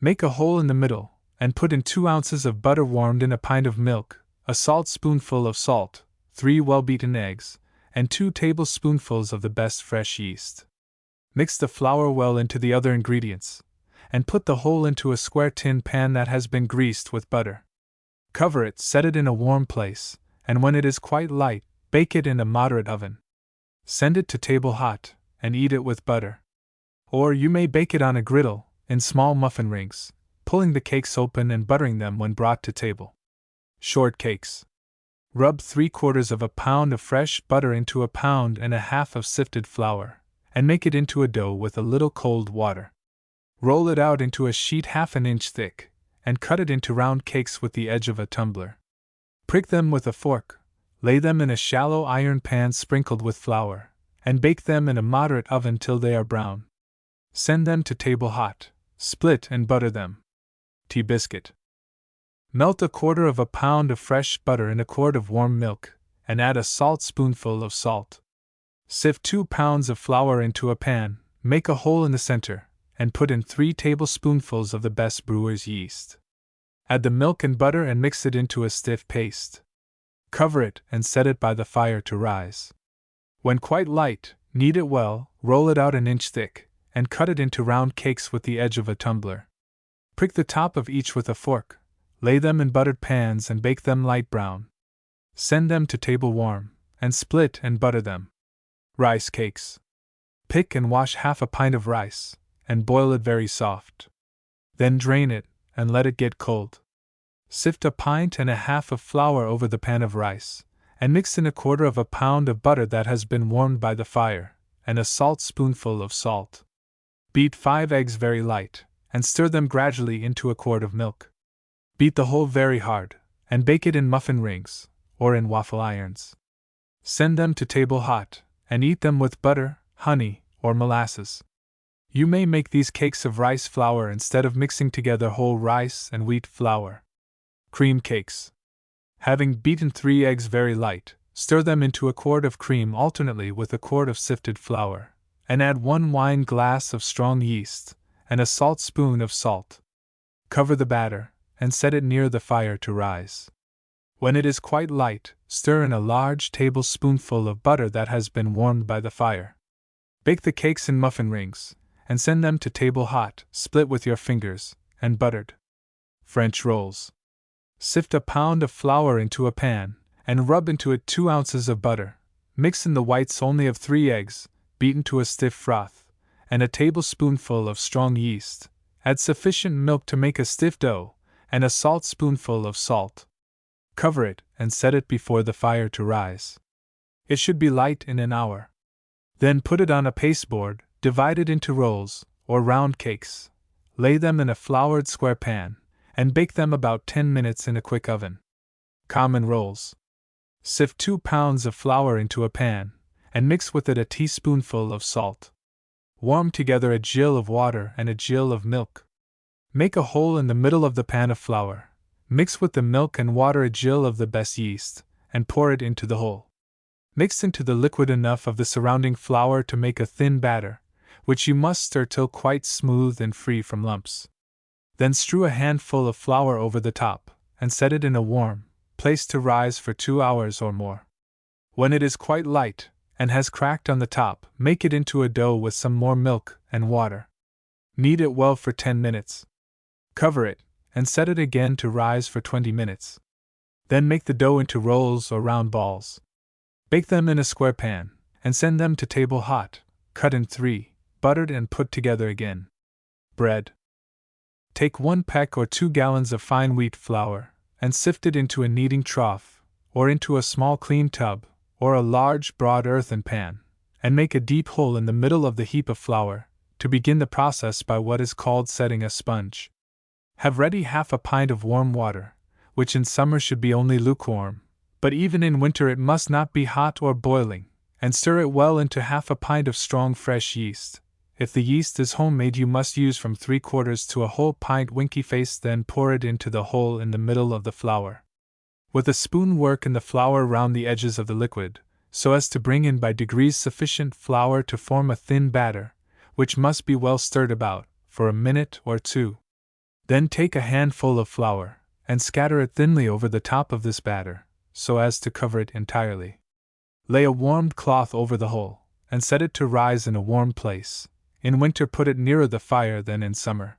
Make a hole in the middle, and put in 2 ounces of butter warmed in a pint of milk, a saltspoonful of salt, 3 well-beaten eggs, and 2 tablespoonfuls of the best fresh yeast. Mix the flour well into the other ingredients, and put the whole into a square tin pan that has been greased with butter. Cover it, set it in a warm place, and when it is quite light, bake it in a moderate oven. Send it to table hot, and eat it with butter. Or you may bake it on a griddle, in small muffin rings, pulling the cakes open and buttering them when brought to table. Shortcakes. Rub 3/4 pound of fresh butter into 1.5 pounds of sifted flour, and make it into a dough with a little cold water. Roll it out into a sheet half an inch thick, and cut it into round cakes with the edge of a tumbler. Prick them with a fork, lay them in a shallow iron pan sprinkled with flour, and bake them in a moderate oven till they are brown. Send them to table hot, split and butter them. Tea biscuit. Melt 1/4 pound of fresh butter in a quart of warm milk, and add a saltspoonful of salt. Sift 2 pounds of flour into a pan, make a hole in the center, and put in 3 tablespoonfuls of the best brewer's yeast. Add the milk and butter and mix it into a stiff paste. Cover it and set it by the fire to rise. When quite light, knead it well, roll it out an inch thick, and cut it into round cakes with the edge of a tumbler. Prick the top of each with a fork, lay them in buttered pans and bake them light brown. Send them to table warm, and split and butter them. Rice cakes. Pick and wash half a pint of rice, and boil it very soft. Then drain it, and let it get cold. Sift 1.5 pints of flour over the pan of rice, and mix in 1/4 pound of butter that has been warmed by the fire, and a saltspoonful of salt. Beat 5 eggs very light, and stir them gradually into a quart of milk. Beat the whole very hard, and bake it in muffin rings, or in waffle irons. Send them to table hot, and eat them with butter, honey, or molasses. You may make these cakes of rice flour instead of mixing together whole rice and wheat flour. Cream cakes. Having beaten 3 eggs very light, stir them into a quart of cream alternately with a quart of sifted flour, and add 1 wine glass of strong yeast, and a saltspoon of salt. Cover the batter, and set it near the fire to rise. When it is quite light, stir in a large tablespoonful of butter that has been warmed by the fire. Bake the cakes in muffin rings, and send them to table hot, split with your fingers, and buttered. French rolls. Sift 1 pound of flour into a pan, and rub into it 2 ounces of butter. Mix in the whites only of 3 eggs, beaten to a stiff froth, and a tablespoonful of strong yeast. Add sufficient milk to make a stiff dough, and a saltspoonful of salt. Cover it, and set it before the fire to rise. It should be light in an hour. Then put it on a pasteboard, divide it into rolls, or round cakes. Lay them in a floured square pan, and bake them about 10 minutes in a quick oven. Common rolls. Sift 2 pounds of flour into a pan, and mix with it a teaspoonful of salt. Warm together a gill of water and a gill of milk. Make a hole in the middle of the pan of flour. Mix with the milk and water a gill of the best yeast, and pour it into the hole. Mix into the liquid enough of the surrounding flour to make a thin batter, which you must stir till quite smooth and free from lumps. Then strew a handful of flour over the top, and set it in a warm place to rise for 2 hours or more. When it is quite light, and has cracked on the top, make it into a dough with some more milk and water. Knead it well for 10 minutes. Cover it, and set it again to rise for 20 minutes. Then make the dough into rolls or round balls. Bake them in a square pan, and send them to table hot, cut in 3, buttered and put together again. Bread. Take 1 peck or 2 gallons of fine wheat flour, and sift it into a kneading trough, or into a small clean tub, or a large, broad earthen pan, and make a deep hole in the middle of the heap of flour, to begin the process by what is called setting a sponge. Have ready half a pint of warm water, which in summer should be only lukewarm, but even in winter it must not be hot or boiling, and stir it well into half a pint of strong fresh yeast. If the yeast is homemade, you must use from 3/4 to a whole pint winky face, then pour it into the hole in the middle of the flour. With a spoon work in the flour round the edges of the liquid, so as to bring in by degrees sufficient flour to form a thin batter, which must be well stirred about, for a minute or 2. Then take a handful of flour, and scatter it thinly over the top of this batter, so as to cover it entirely. Lay a warmed cloth over the whole, and set it to rise in a warm place. In winter put it nearer the fire than in summer.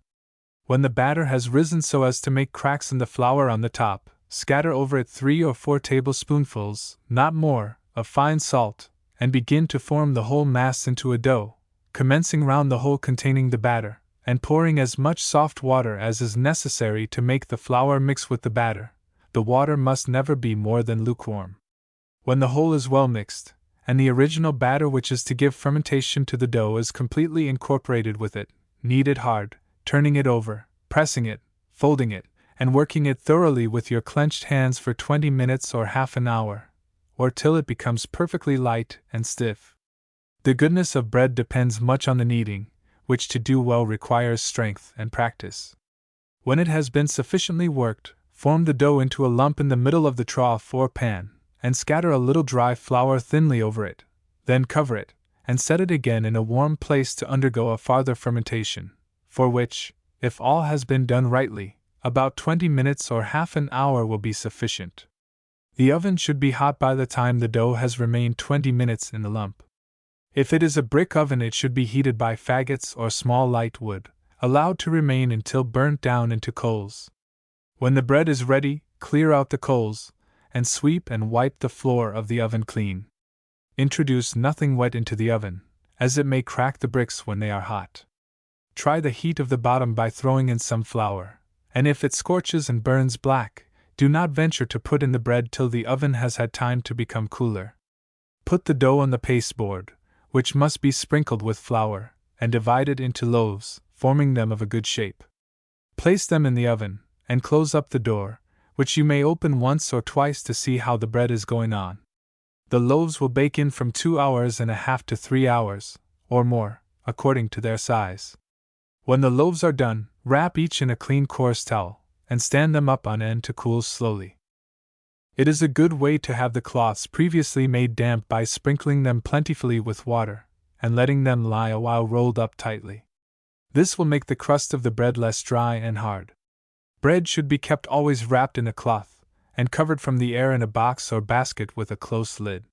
When the batter has risen so as to make cracks in the flour on the top, scatter over it 3 or 4 tablespoonfuls, not more, of fine salt, and begin to form the whole mass into a dough, commencing round the hole containing the batter, and pouring as much soft water as is necessary to make the flour mix with the batter. The water must never be more than lukewarm. When the whole is well mixed, and the original batter which is to give fermentation to the dough is completely incorporated with it, knead it hard, turning it over, pressing it, folding it, and working it thoroughly with your clenched hands for 20 minutes or half an hour, or till it becomes perfectly light and stiff. The goodness of bread depends much on the kneading, which to do well requires strength and practice. When it has been sufficiently worked, form the dough into a lump in the middle of the trough or pan, and scatter a little dry flour thinly over it. Then cover it, and set it again in a warm place to undergo a farther fermentation, for which, if all has been done rightly, about 20 minutes or half an hour will be sufficient. The oven should be hot by the time the dough has remained 20 minutes in the lump. If it is a brick oven, it should be heated by faggots or small light wood, allowed to remain until burnt down into coals. When the bread is ready, clear out the coals, and sweep and wipe the floor of the oven clean. Introduce nothing wet into the oven, as it may crack the bricks when they are hot. Try the heat of the bottom by throwing in some flour, and if it scorches and burns black, do not venture to put in the bread till the oven has had time to become cooler. Put the dough on the pasteboard, which must be sprinkled with flour, and divide it into loaves, forming them of a good shape. Place them in the oven, and close up the door, which you may open once or twice to see how the bread is going on. The loaves will bake in from 2 hours and a half to 3 hours, or more, according to their size. When the loaves are done, wrap each in a clean coarse towel, and stand them up on end to cool slowly. It is a good way to have the cloths previously made damp by sprinkling them plentifully with water, and letting them lie a while rolled up tightly. This will make the crust of the bread less dry and hard. Bread should be kept always wrapped in a cloth, and covered from the air in a box or basket with a close lid.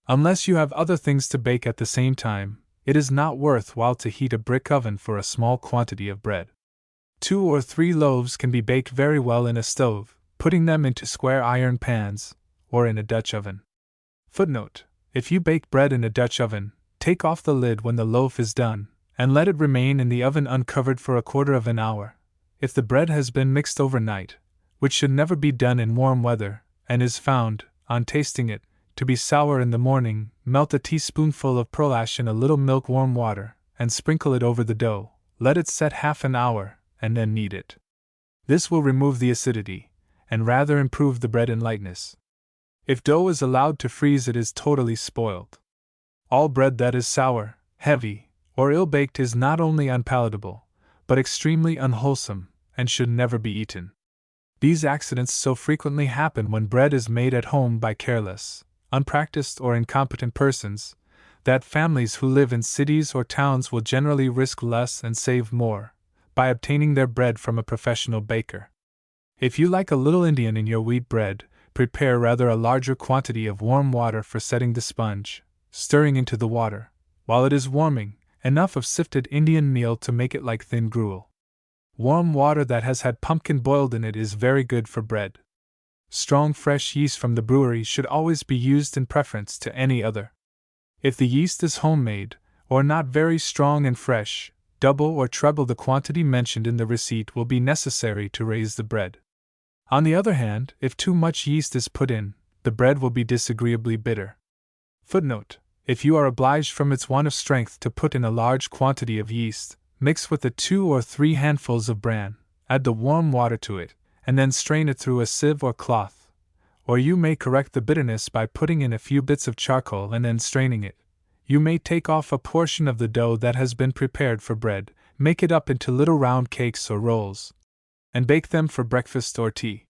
Unless you have other things to bake at the same time, it is not worth while to heat a brick oven for a small quantity of bread. 2 or 3 loaves can be baked very well in a stove, putting them into square iron pans, or in a Dutch oven. Footnote: if you bake bread in a Dutch oven, take off the lid when the loaf is done, and let it remain in the oven uncovered for a quarter of an hour. If the bread has been mixed overnight, which should never be done in warm weather, and is found, on tasting it, to be sour in the morning, melt a teaspoonful of pearl ash in a little milk-warm water, and sprinkle it over the dough. Let it set half an hour, and then knead it. This will remove the acidity, and rather improve the bread in lightness. If dough is allowed to freeze, it is totally spoiled. All bread that is sour, heavy, or ill-baked is not only unpalatable, but extremely unwholesome, and should never be eaten. These accidents so frequently happen when bread is made at home by careless, unpracticed, or incompetent persons, that families who live in cities or towns will generally risk less and save more, by obtaining their bread from a professional baker. If you like a little Indian in your wheat bread, prepare rather a larger quantity of warm water for setting the sponge, stirring into the water, while it is warming, enough of sifted Indian meal to make it like thin gruel. Warm water that has had pumpkin boiled in it is very good for bread. Strong fresh yeast from the brewery should always be used in preference to any other. If the yeast is homemade, or not very strong and fresh, double or treble the quantity mentioned in the receipt will be necessary to raise the bread. On the other hand, if too much yeast is put in, the bread will be disagreeably bitter. Footnote: if you are obliged from its want of strength to put in a large quantity of yeast, mix with it 2 or 3 handfuls of bran, add the warm water to it, and then strain it through a sieve or cloth. Or you may correct the bitterness by putting in a few bits of charcoal and then straining it. You may take off a portion of the dough that has been prepared for bread, make it up into little round cakes or rolls, and bake them for breakfast or tea.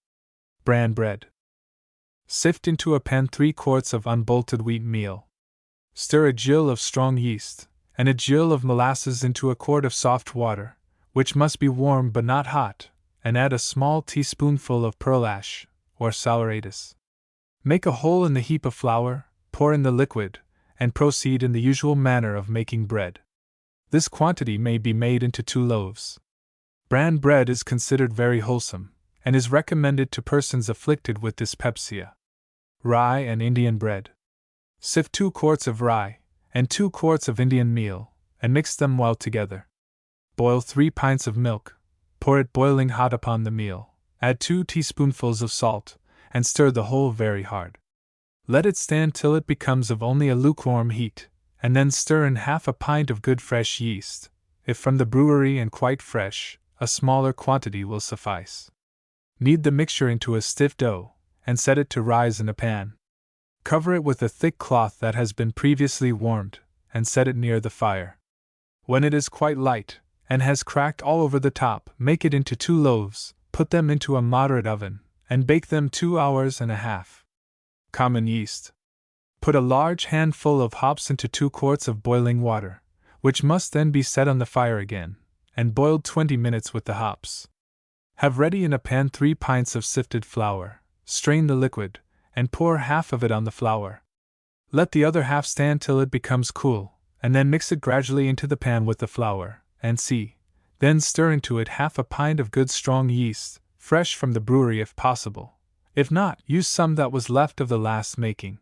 Bran bread. Sift into a pan 3 quarts of unbolted wheat meal. Stir a gill of strong yeast, and a gill of molasses into a quart of soft water, which must be warm but not hot, and add a small teaspoonful of pearl ash, or saleratus. Make a hole in the heap of flour, pour in the liquid, and proceed in the usual manner of making bread. This quantity may be made into 2 loaves. Bran bread is considered very wholesome, and is recommended to persons afflicted with dyspepsia. Rye and Indian bread. Sift 2 quarts of rye, and 2 quarts of Indian meal, and mix them well together. Boil 3 pints of milk, pour it boiling hot upon the meal, add 2 teaspoonfuls of salt, and stir the whole very hard. Let it stand till it becomes of only a lukewarm heat, and then stir in half a pint of good fresh yeast. If from the brewery and quite fresh, a smaller quantity will suffice. Knead the mixture into a stiff dough, and set it to rise in a pan. Cover it with a thick cloth that has been previously warmed, and set it near the fire. When it is quite light, and has cracked all over the top, make it into 2 loaves, put them into a moderate oven, and bake them 2 hours and a half. Common yeast. Put a large handful of hops into 2 quarts of boiling water, which must then be set on the fire again, and boiled 20 minutes with the hops. Have ready in a pan 3 pints of sifted flour, strain the liquid, and pour half of it on the flour. Let the other half stand till it becomes cool, and then mix it gradually into the pan with the flour, and then stir into it half a pint of good strong yeast, fresh from the brewery if possible. If not, use some that was left of the last making.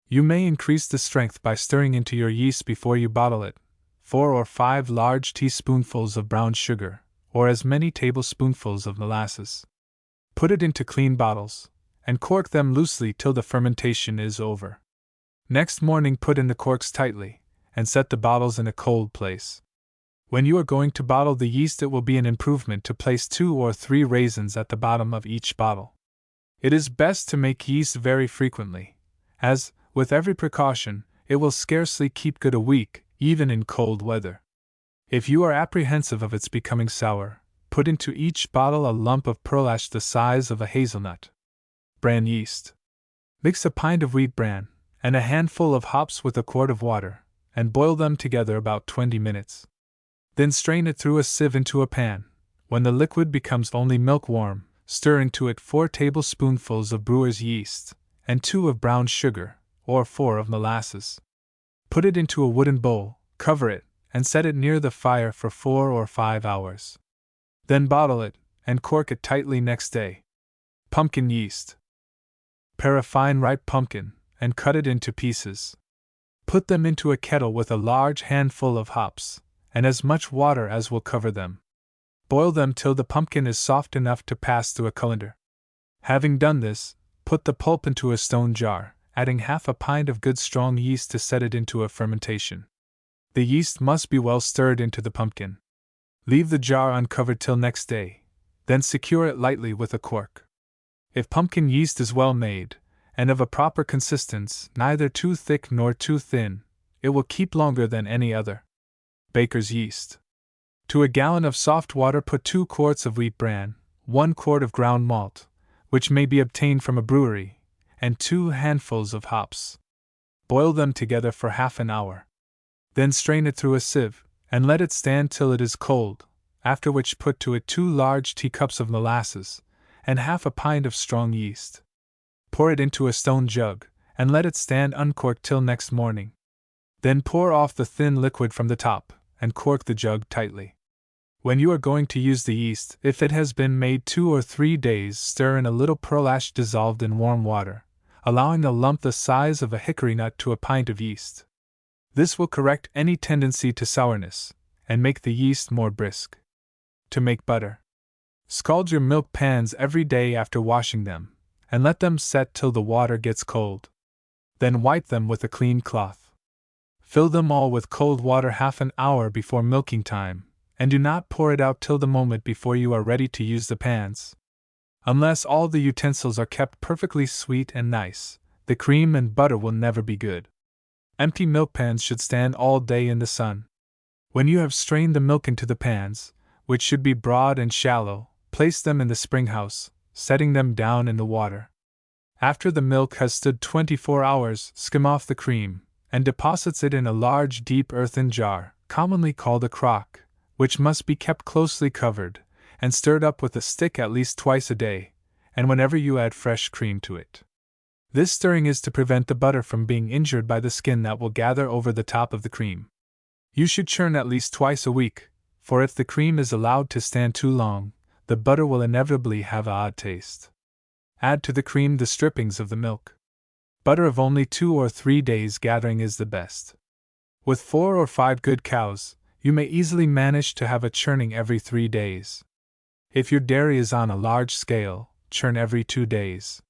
You may increase the strength by stirring into your yeast before you bottle it 4 or 5 large teaspoonfuls of brown sugar, or as many tablespoonfuls of molasses. Put it into clean bottles, and cork them loosely till the fermentation is over. Next morning put in the corks tightly, and set the bottles in a cold place. When you are going to bottle the yeast, it will be an improvement to place 2 or 3 raisins at the bottom of each bottle. It is best to make yeast very frequently, as, with every precaution, it will scarcely keep good a week, even in cold weather. If you are apprehensive of its becoming sour, put into each bottle a lump of pearl ash the size of a hazelnut. Bran yeast. Mix a pint of wheat bran, and a handful of hops with a quart of water, and boil them together about 20 minutes. Then strain it through a sieve into a pan. When the liquid becomes only milk warm, stir into it 4 tablespoonfuls of brewer's yeast, and 2 of brown sugar, or 4 of molasses. Put it into a wooden bowl, cover it, and set it near the fire for 4 or 5 hours. Then bottle it, and cork it tightly next day. Pumpkin yeast. Pare a fine ripe pumpkin, and cut it into pieces. Put them into a kettle with a large handful of hops, and as much water as will cover them. Boil them till the pumpkin is soft enough to pass through a colander. Having done this, put the pulp into a stone jar, adding half a pint of good strong yeast to set it into a fermentation. The yeast must be well stirred into the pumpkin. Leave the jar uncovered till next day, then secure it lightly with a cork. If pumpkin yeast is well made, and of a proper consistence, neither too thick nor too thin, it will keep longer than any other. Baker's yeast. To a gallon of soft water put 2 quarts of wheat bran, 1 quart of ground malt, which may be obtained from a brewery, and 2 handfuls of hops. Boil them together for half an hour. Then strain it through a sieve, and let it stand till it is cold, after which put to it 2 large teacups of molasses, and half a pint of strong yeast. Pour it into a stone jug, and let it stand uncorked till next morning. Then pour off the thin liquid from the top, and cork the jug tightly. When you are going to use the yeast, if it has been made 2 or 3 days, stir in a little pearl ash dissolved in warm water, allowing a lump the size of a hickory nut to a pint of yeast. This will correct any tendency to sourness, and make the yeast more brisk. To make butter. Scald your milk pans every day after washing them, and let them set till the water gets cold. Then wipe them with a clean cloth. Fill them all with cold water half an hour before milking time, and do not pour it out till the moment before you are ready to use the pans. Unless all the utensils are kept perfectly sweet and nice, the cream and butter will never be good. Empty milk pans should stand all day in the sun. When you have strained the milk into the pans, which should be broad and shallow, place them in the spring house, setting them down in the water. After the milk has stood 24 hours, skim off the cream, and deposits it in a large deep earthen jar, commonly called a crock, which must be kept closely covered, and stirred up with a stick at least twice a day, and whenever you add fresh cream to it. This stirring is to prevent the butter from being injured by the skin that will gather over the top of the cream. You should churn at least twice a week, for if the cream is allowed to stand too long, the butter will inevitably have an odd taste. Add to the cream the strippings of the milk. Butter of only 2 or 3 days gathering is the best. With 4 or 5 good cows, you may easily manage to have a churning every 3 days. If your dairy is on a large scale, churn every 2 days.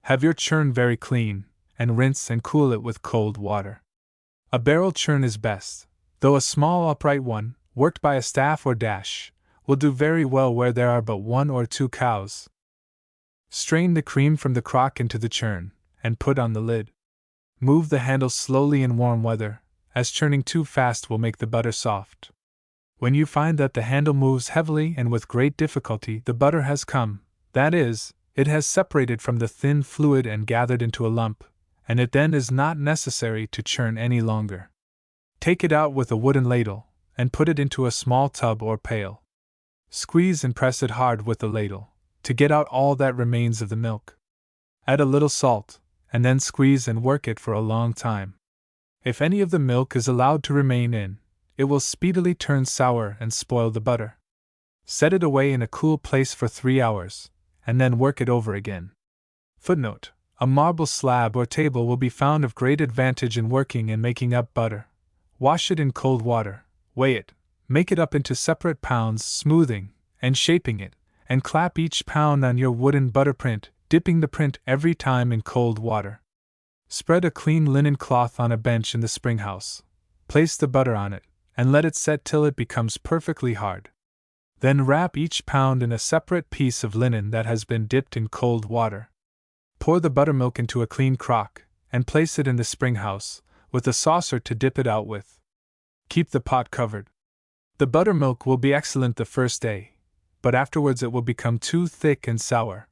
Have your churn very clean, and rinse and cool it with cold water. A barrel churn is best, though a small upright one, worked by a staff or dash, will do very well where there are but 1 or 2 cows. Strain the cream from the crock into the churn, and put on the lid. Move the handle slowly in warm weather, as churning too fast will make the butter soft. When you find that the handle moves heavily and with great difficulty, the butter has come, that is, it has separated from the thin fluid and gathered into a lump, and it then is not necessary to churn any longer. Take it out with a wooden ladle, and put it into a small tub or pail. Squeeze and press it hard with the ladle, to get out all that remains of the milk. Add a little salt, and then squeeze and work it for a long time. If any of the milk is allowed to remain in, it will speedily turn sour and spoil the butter. Set it away in a cool place for 3 hours, and then work it over again. Footnote: a marble slab or table will be found of great advantage in working and making up butter. Wash it in cold water, weigh it, make it up into separate pounds, smoothing and shaping it, and clap each pound on your wooden butter print, dipping the print every time in cold water. Spread a clean linen cloth on a bench in the spring house, place the butter on it, and let it set till it becomes perfectly hard. Then wrap each pound in a separate piece of linen that has been dipped in cold water. Pour the buttermilk into a clean crock, and place it in the spring house, with a saucer to dip it out with. Keep the pot covered. The buttermilk will be excellent the first day, but afterwards it will become too thick and sour.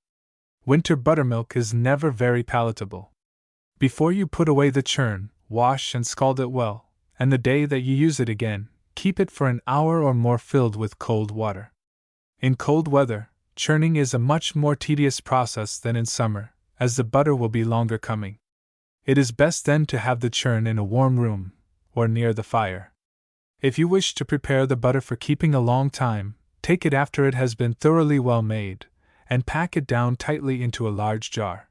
Winter buttermilk is never very palatable. Before you put away the churn, wash and scald it well, and the day that you use it again, keep it for an hour or more filled with cold water. In cold weather, churning is a much more tedious process than in summer, as the butter will be longer coming. It is best then to have the churn in a warm room, or near the fire. If you wish to prepare the butter for keeping a long time, take it after it has been thoroughly well made, and pack it down tightly into a large jar.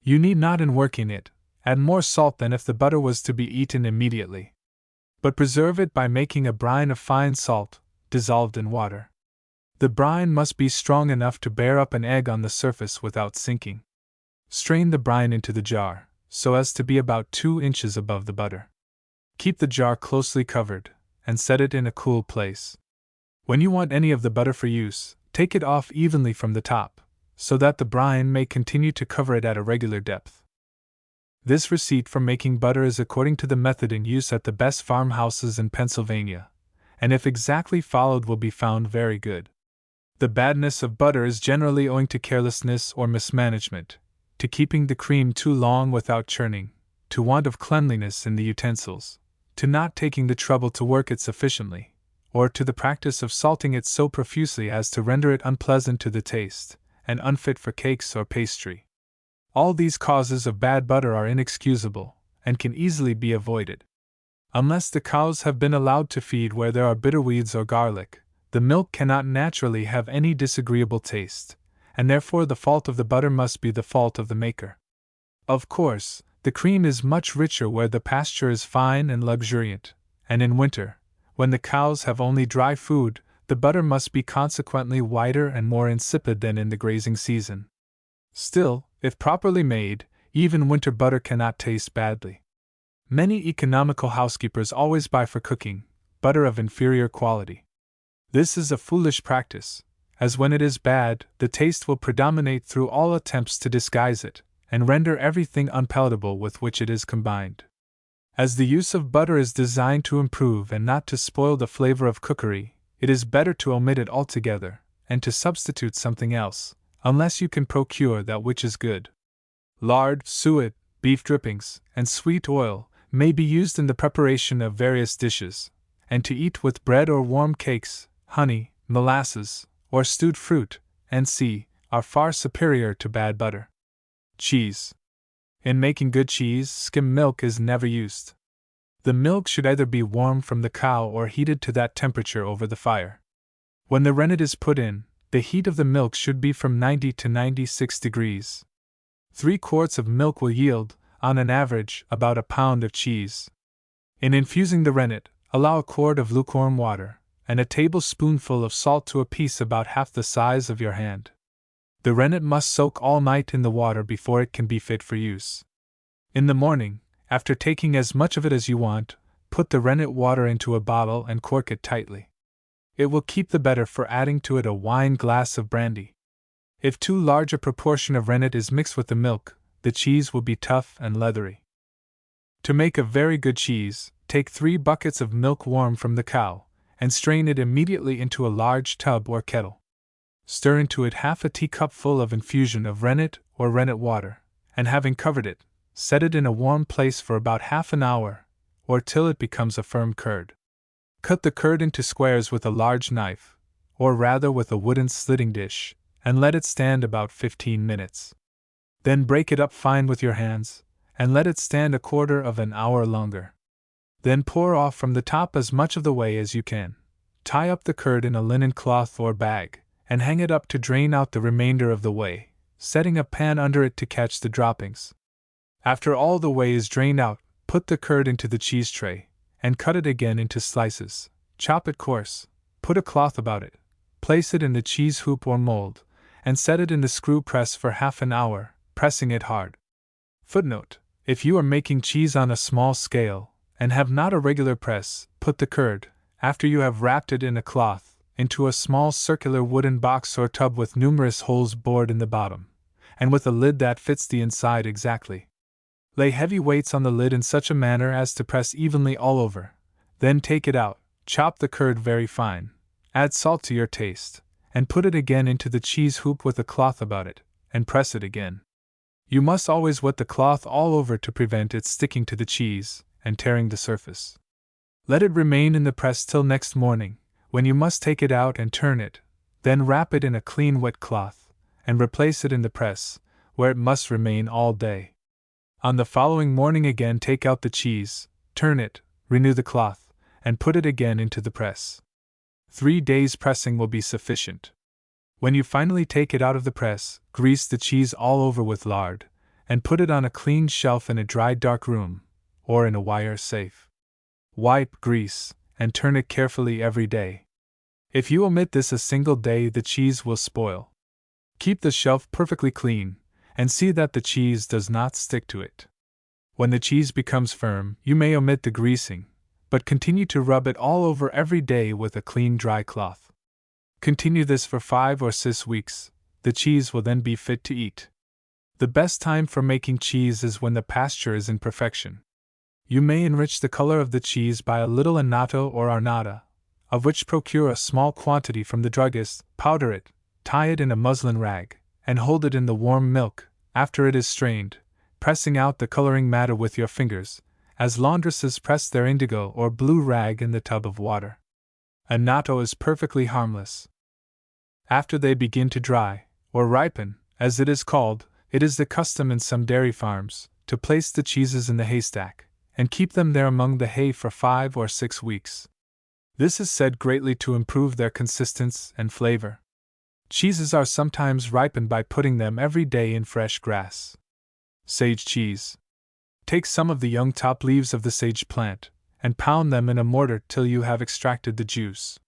You need not in working it add more salt than if the butter was to be eaten immediately, but preserve it by making a brine of fine salt, dissolved in water. The brine must be strong enough to bear up an egg on the surface without sinking. Strain the brine into the jar, so as to be about 2 inches above the butter. Keep the jar closely covered, and set it in a cool place. When you want any of the butter for use, take it off evenly from the top, so that the brine may continue to cover it at a regular depth. This receipt for making butter is according to the method in use at the best farmhouses in Pennsylvania, and if exactly followed will be found very good. The badness of butter is generally owing to carelessness or mismanagement, to keeping the cream too long without churning, to want of cleanliness in the utensils, to not taking the trouble to work it sufficiently, or to the practice of salting it so profusely as to render it unpleasant to the taste, and unfit for cakes or pastry. All these causes of bad butter are inexcusable, and can easily be avoided. Unless the cows have been allowed to feed where there are bitterweeds or garlic, the milk cannot naturally have any disagreeable taste, and therefore the fault of the butter must be the fault of the maker. Of course, the cream is much richer where the pasture is fine and luxuriant, and in winter, when the cows have only dry food, the butter must be consequently whiter and more insipid than in the grazing season. Still, if properly made, even winter butter cannot taste badly. Many economical housekeepers always buy for cooking butter of inferior quality. This is a foolish practice, as when it is bad, the taste will predominate through all attempts to disguise it, and render everything unpalatable with which it is combined. As the use of butter is designed to improve and not to spoil the flavor of cookery, it is better to omit it altogether, and to substitute something else, unless you can procure that which is good. Lard, suet, beef drippings, and sweet oil may be used in the preparation of various dishes, and to eat with bread or warm cakes, honey, molasses, or stewed fruit, are far superior to bad butter. Cheese. In making good cheese, skim milk is never used. The milk should either be warm from the cow or heated to that temperature over the fire. When the rennet is put in, the heat of the milk should be from 90 to 96 degrees. 3 quarts of milk will yield, on an average, about a pound of cheese. In infusing the rennet, allow a quart of lukewarm water, and a tablespoonful of salt to a piece about half the size of your hand. The rennet must soak all night in the water before it can be fit for use. In the morning, after taking as much of it as you want, put the rennet water into a bottle and cork it tightly. It will keep the better for adding to it a wine glass of brandy. If too large a proportion of rennet is mixed with the milk, the cheese will be tough and leathery. To make a very good cheese, take 3 buckets of milk warm from the cow, and strain it immediately into a large tub or kettle. Stir into it half a teacupful of infusion of rennet or rennet water, and having covered it, set it in a warm place for about half an hour, or till it becomes a firm curd. Cut the curd into squares with a large knife, or rather with a wooden slitting dish, and let it stand about 15 minutes. Then break it up fine with your hands, and let it stand a quarter of an hour longer. Then pour off from the top as much of the whey as you can. Tie up the curd in a linen cloth or bag, and hang it up to drain out the remainder of the whey, setting a pan under it to catch the droppings. After all the whey is drained out, put the curd into the cheese tray, and cut it again into slices. Chop it coarse, put a cloth about it, place it in the cheese hoop or mold, and set it in the screw press for half an hour, pressing it hard. Footnote: if you are making cheese on a small scale, and have not a regular press, put the curd, after you have wrapped it in a cloth, into a small circular wooden box or tub with numerous holes bored in the bottom, and with a lid that fits the inside exactly. Lay heavy weights on the lid in such a manner as to press evenly all over. Then take it out, chop the curd very fine, add salt to your taste, and put it again into the cheese hoop with a cloth about it, and press it again. You must always wet the cloth all over to prevent it sticking to the cheese and tearing the surface. Let it remain in the press till next morning, when you must take it out and turn it, then wrap it in a clean wet cloth, and replace it in the press, where it must remain all day. On the following morning again take out the cheese, turn it, renew the cloth, and put it again into the press. 3 days pressing will be sufficient. When you finally take it out of the press, grease the cheese all over with lard, and put it on a clean shelf in a dry dark room, or in a wire safe. Wipe, grease, and turn it carefully every day. If you omit this a single day, the cheese will spoil. Keep the shelf perfectly clean, and see that the cheese does not stick to it. When the cheese becomes firm, you may omit the greasing, but continue to rub it all over every day with a clean dry cloth. Continue this for 5 or 6 weeks, the cheese will then be fit to eat. The best time for making cheese is when the pasture is in perfection. You may enrich the color of the cheese by a little annatto or arnata, of which procure a small quantity from the druggist, powder it, tie it in a muslin rag, and hold it in the warm milk, after it is strained, pressing out the coloring matter with your fingers, as laundresses press their indigo or blue rag in the tub of water. Annatto is perfectly harmless. After they begin to dry, or ripen, as it is called, it is the custom in some dairy farms to place the cheeses in the haystack, and keep them there among the hay for 5 or 6 weeks. This is said greatly to improve their consistence and flavor. Cheeses are sometimes ripened by putting them every day in fresh grass. Sage cheese. Take some of the young top leaves of the sage plant, and pound them in a mortar till you have extracted the juice.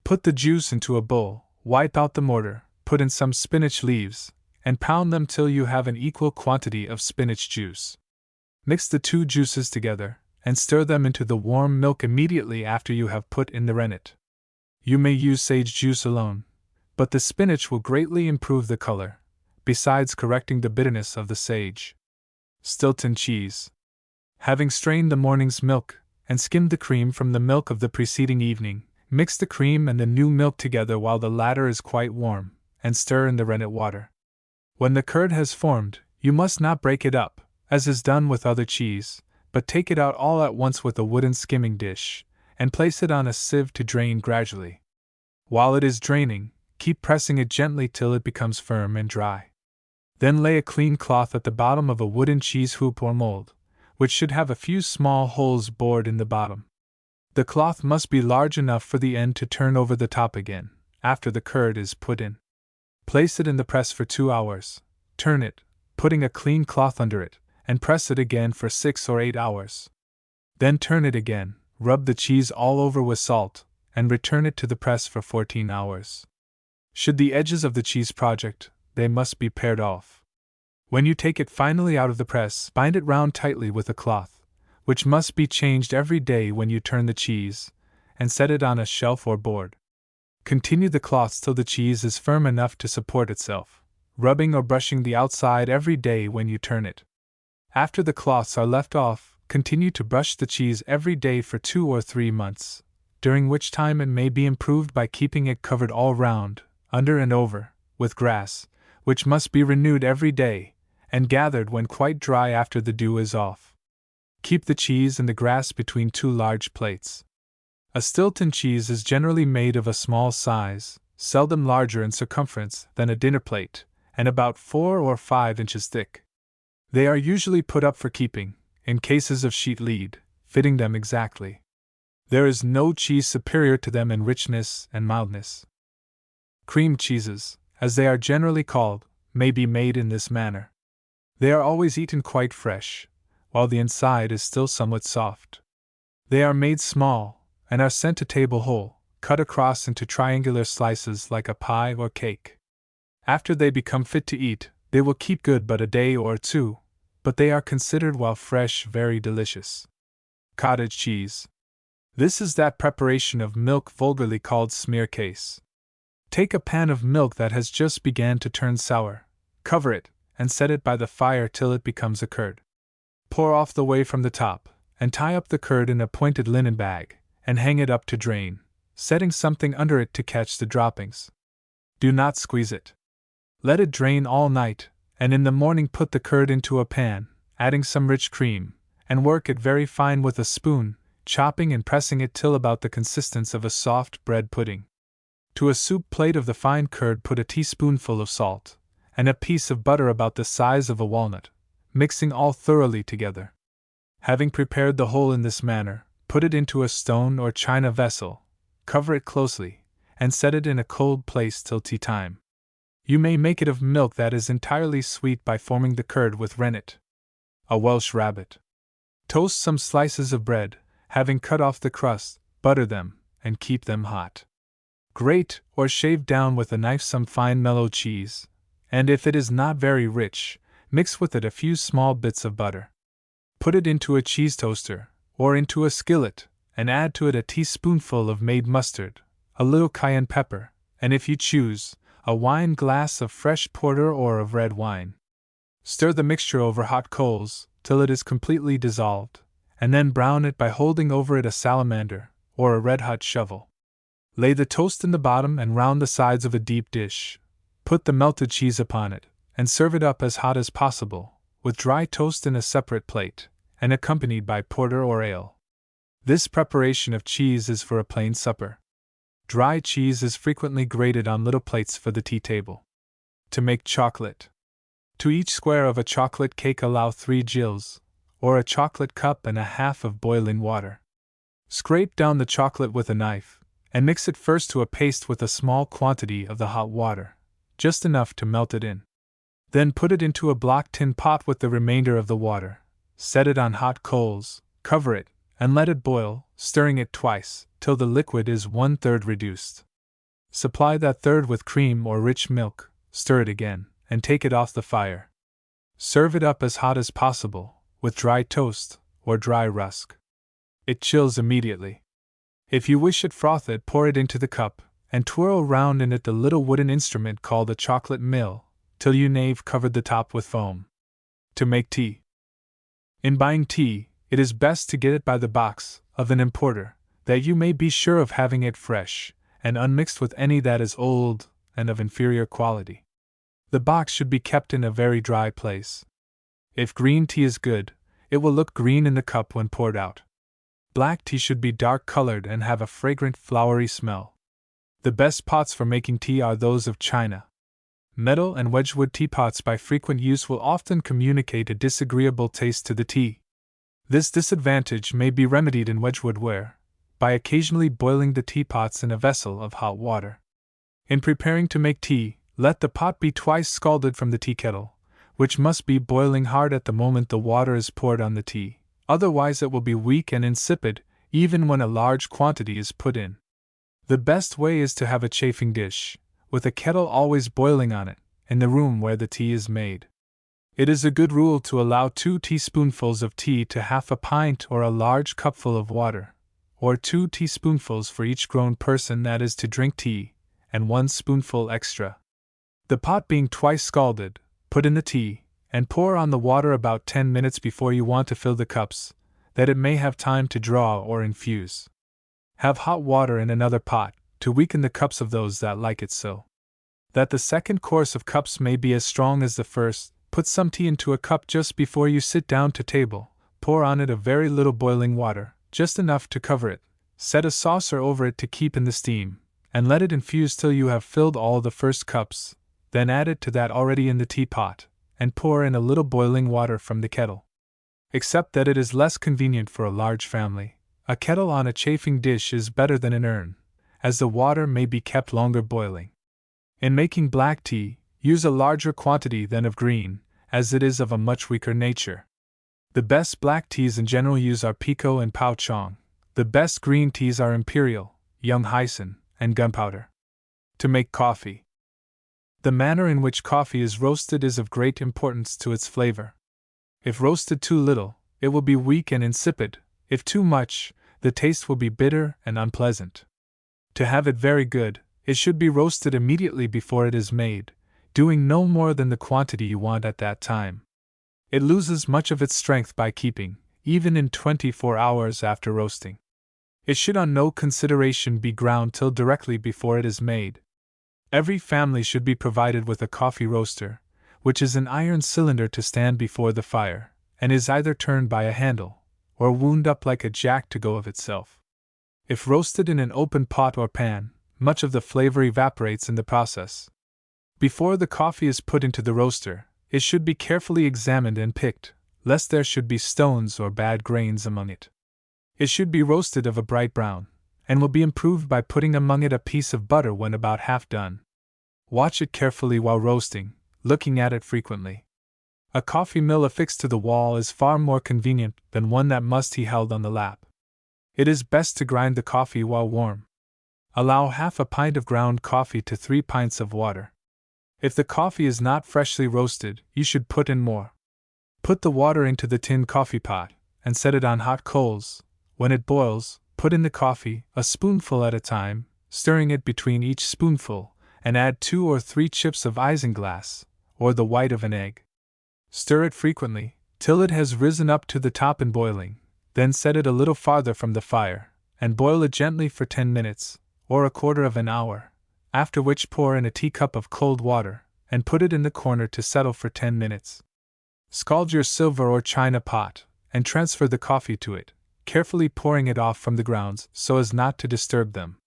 Put the juice into a bowl, wipe out the mortar, put in some spinach leaves, and pound them till you have an equal quantity of spinach juice. Mix the two juices together, and stir them into the warm milk immediately after you have put in the rennet. You may use sage juice alone, but the spinach will greatly improve the color, besides correcting the bitterness of the sage. Stilton cheese. Having strained the morning's milk, and skimmed the cream from the milk of the preceding evening, mix the cream and the new milk together while the latter is quite warm, and stir in the rennet water. When the curd has formed, you must not break it up, as is done with other cheese, but take it out all at once with a wooden skimming dish, and place it on a sieve to drain gradually. While it is draining, keep pressing it gently till it becomes firm and dry. Then lay a clean cloth at the bottom of a wooden cheese hoop or mold, which should have a few small holes bored in the bottom. The cloth must be large enough for the end to turn over the top again, after the curd is put in. Place it in the press for 2 hours, turn it, putting a clean cloth under it, and press it again for 6 or 8 hours. Then turn it again, rub the cheese all over with salt, and return it to the press for 14 hours. Should the edges of the cheese project, they must be pared off. When you take it finally out of the press, bind it round tightly with a cloth, which must be changed every day when you turn the cheese, and set it on a shelf or board. Continue the cloths till the cheese is firm enough to support itself, rubbing or brushing the outside every day when you turn it. After the cloths are left off, continue to brush the cheese every day for 2 or 3 months, during which time it may be improved by keeping it covered all round, under and over, with grass, which must be renewed every day, and gathered when quite dry after the dew is off. Keep the cheese and the grass between 2 large plates. A Stilton cheese is generally made of a small size, seldom larger in circumference than a dinner plate, and about 4 or 5 inches thick. They are usually put up for keeping, in cases of sheet lead, fitting them exactly. There is no cheese superior to them in richness and mildness. Cream cheeses, as they are generally called, may be made in this manner. They are always eaten quite fresh, while the inside is still somewhat soft. They are made small, and are sent to table whole, cut across into triangular slices like a pie or cake. After they become fit to eat, they will keep good but a day or 2, but they are considered while fresh very delicious. Cottage cheese. This is that preparation of milk vulgarly called smear case. Take a pan of milk that has just begun to turn sour, cover it, and set it by the fire till it becomes a curd. Pour off the whey from the top, and tie up the curd in a pointed linen bag, and hang it up to drain, setting something under it to catch the droppings. Do not squeeze it. Let it drain all night, and in the morning put the curd into a pan, adding some rich cream, and work it very fine with a spoon, chopping and pressing it till about the consistence of a soft bread pudding. To a soup plate of the fine curd put a teaspoonful of salt, and a piece of butter about the size of a walnut, mixing all thoroughly together. Having prepared the whole in this manner, put it into a stone or china vessel, cover it closely, and set it in a cold place till tea time. You may make it of milk that is entirely sweet by forming the curd with rennet. A Welsh rabbit. Toast some slices of bread, having cut off the crust, butter them, and keep them hot. Grate or shave down with a knife some fine mellow cheese, and if it is not very rich, mix with it a few small bits of butter. Put it into a cheese toaster, or into a skillet, and add to it a teaspoonful of made mustard, a little cayenne pepper, and if you choose, a wine glass of fresh porter or of red wine. Stir the mixture over hot coals, till it is completely dissolved, and then brown it by holding over it a salamander, or a red-hot shovel. Lay the toast in the bottom and round the sides of a deep dish. Put the melted cheese upon it, and serve it up as hot as possible, with dry toast in a separate plate, and accompanied by porter or ale. This preparation of cheese is for a plain supper. Dry cheese is frequently grated on little plates for the tea table. To make chocolate. To each square of a chocolate cake allow 3 gills, or a chocolate cup and a half of boiling water. Scrape down the chocolate with a knife, and mix it first to a paste with a small quantity of the hot water, just enough to melt it in. Then put it into a block tin pot with the remainder of the water, set it on hot coals, cover it, and let it boil, stirring it twice, till the liquid is 1/3 reduced. Supply that third with cream or rich milk, stir it again, and take it off the fire. Serve it up as hot as possible, with dry toast, or dry rusk. It chills immediately. If you wish it frothed, pour it into the cup, and twirl round in it the little wooden instrument called a chocolate mill, till you've covered the top with foam. To make tea. In buying tea, it is best to get it by the box of an importer, that you may be sure of having it fresh, and unmixed with any that is old and of inferior quality. The box should be kept in a very dry place. If green tea is good, it will look green in the cup when poured out. Black tea should be dark colored and have a fragrant, flowery smell. The best pots for making tea are those of china. Metal and Wedgwood teapots by frequent use will often communicate a disagreeable taste to the tea. This disadvantage may be remedied in Wedgwood ware, by occasionally boiling the teapots in a vessel of hot water. In preparing to make tea, let the pot be twice scalded from the tea kettle, which must be boiling hard at the moment the water is poured on the tea, otherwise it will be weak and insipid, even when a large quantity is put in. The best way is to have a chafing dish, with a kettle always boiling on it, in the room where the tea is made. It is a good rule to allow 2 teaspoonfuls of tea to half a pint or a large cupful of water, or 2 teaspoonfuls for each grown person that is to drink tea, and 1 spoonful extra. The pot being twice scalded, put in the tea, and pour on the water about 10 minutes before you want to fill the cups, that it may have time to draw or infuse. Have hot water in another pot, to weaken the cups of those that like it so. That the second course of cups may be as strong as the first, put some tea into a cup just before you sit down to table, pour on it a very little boiling water, just enough to cover it, set a saucer over it to keep in the steam, and let it infuse till you have filled all the first cups, then add it to that already in the teapot, and pour in a little boiling water from the kettle. Except that it is less convenient for a large family, a kettle on a chafing dish is better than an urn, as the water may be kept longer boiling. In making black tea, use a larger quantity than of green, as it is of a much weaker nature. The best black teas in general use are Pekoe and Pao Chong. The best green teas are Imperial, Young Hyson, and Gunpowder. To make coffee. The manner in which coffee is roasted is of great importance to its flavor. If roasted too little, it will be weak and insipid. If too much, the taste will be bitter and unpleasant. To have it very good, it should be roasted immediately before it is made, doing no more than the quantity you want at that time. It loses much of its strength by keeping, even in 24 hours after roasting. It should on no consideration be ground till directly before it is made. Every family should be provided with a coffee roaster, which is an iron cylinder to stand before the fire, and is either turned by a handle, or wound up like a jack to go of itself. If roasted in an open pot or pan, much of the flavor evaporates in the process. Before the coffee is put into the roaster, it should be carefully examined and picked, lest there should be stones or bad grains among it. It should be roasted of a bright brown, and will be improved by putting among it a piece of butter when about half done. Watch it carefully while roasting, looking at it frequently. A coffee mill affixed to the wall is far more convenient than one that must be held on the lap. It is best to grind the coffee while warm. Allow half a pint of ground coffee to 3 pints of water. If the coffee is not freshly roasted, you should put in more. Put the water into the tin coffee pot, and set it on hot coals. When it boils, put in the coffee, a spoonful at a time, stirring it between each spoonful, and add 2 or 3 chips of isinglass, or the white of an egg. Stir it frequently, till it has risen up to the top in boiling, then set it a little farther from the fire, and boil it gently for 10 minutes, or a quarter of an hour, after which pour in a teacup of cold water, and put it in the corner to settle for 10 minutes. Scald your silver or china pot, and transfer the coffee to it, carefully pouring it off from the grounds so as not to disturb them.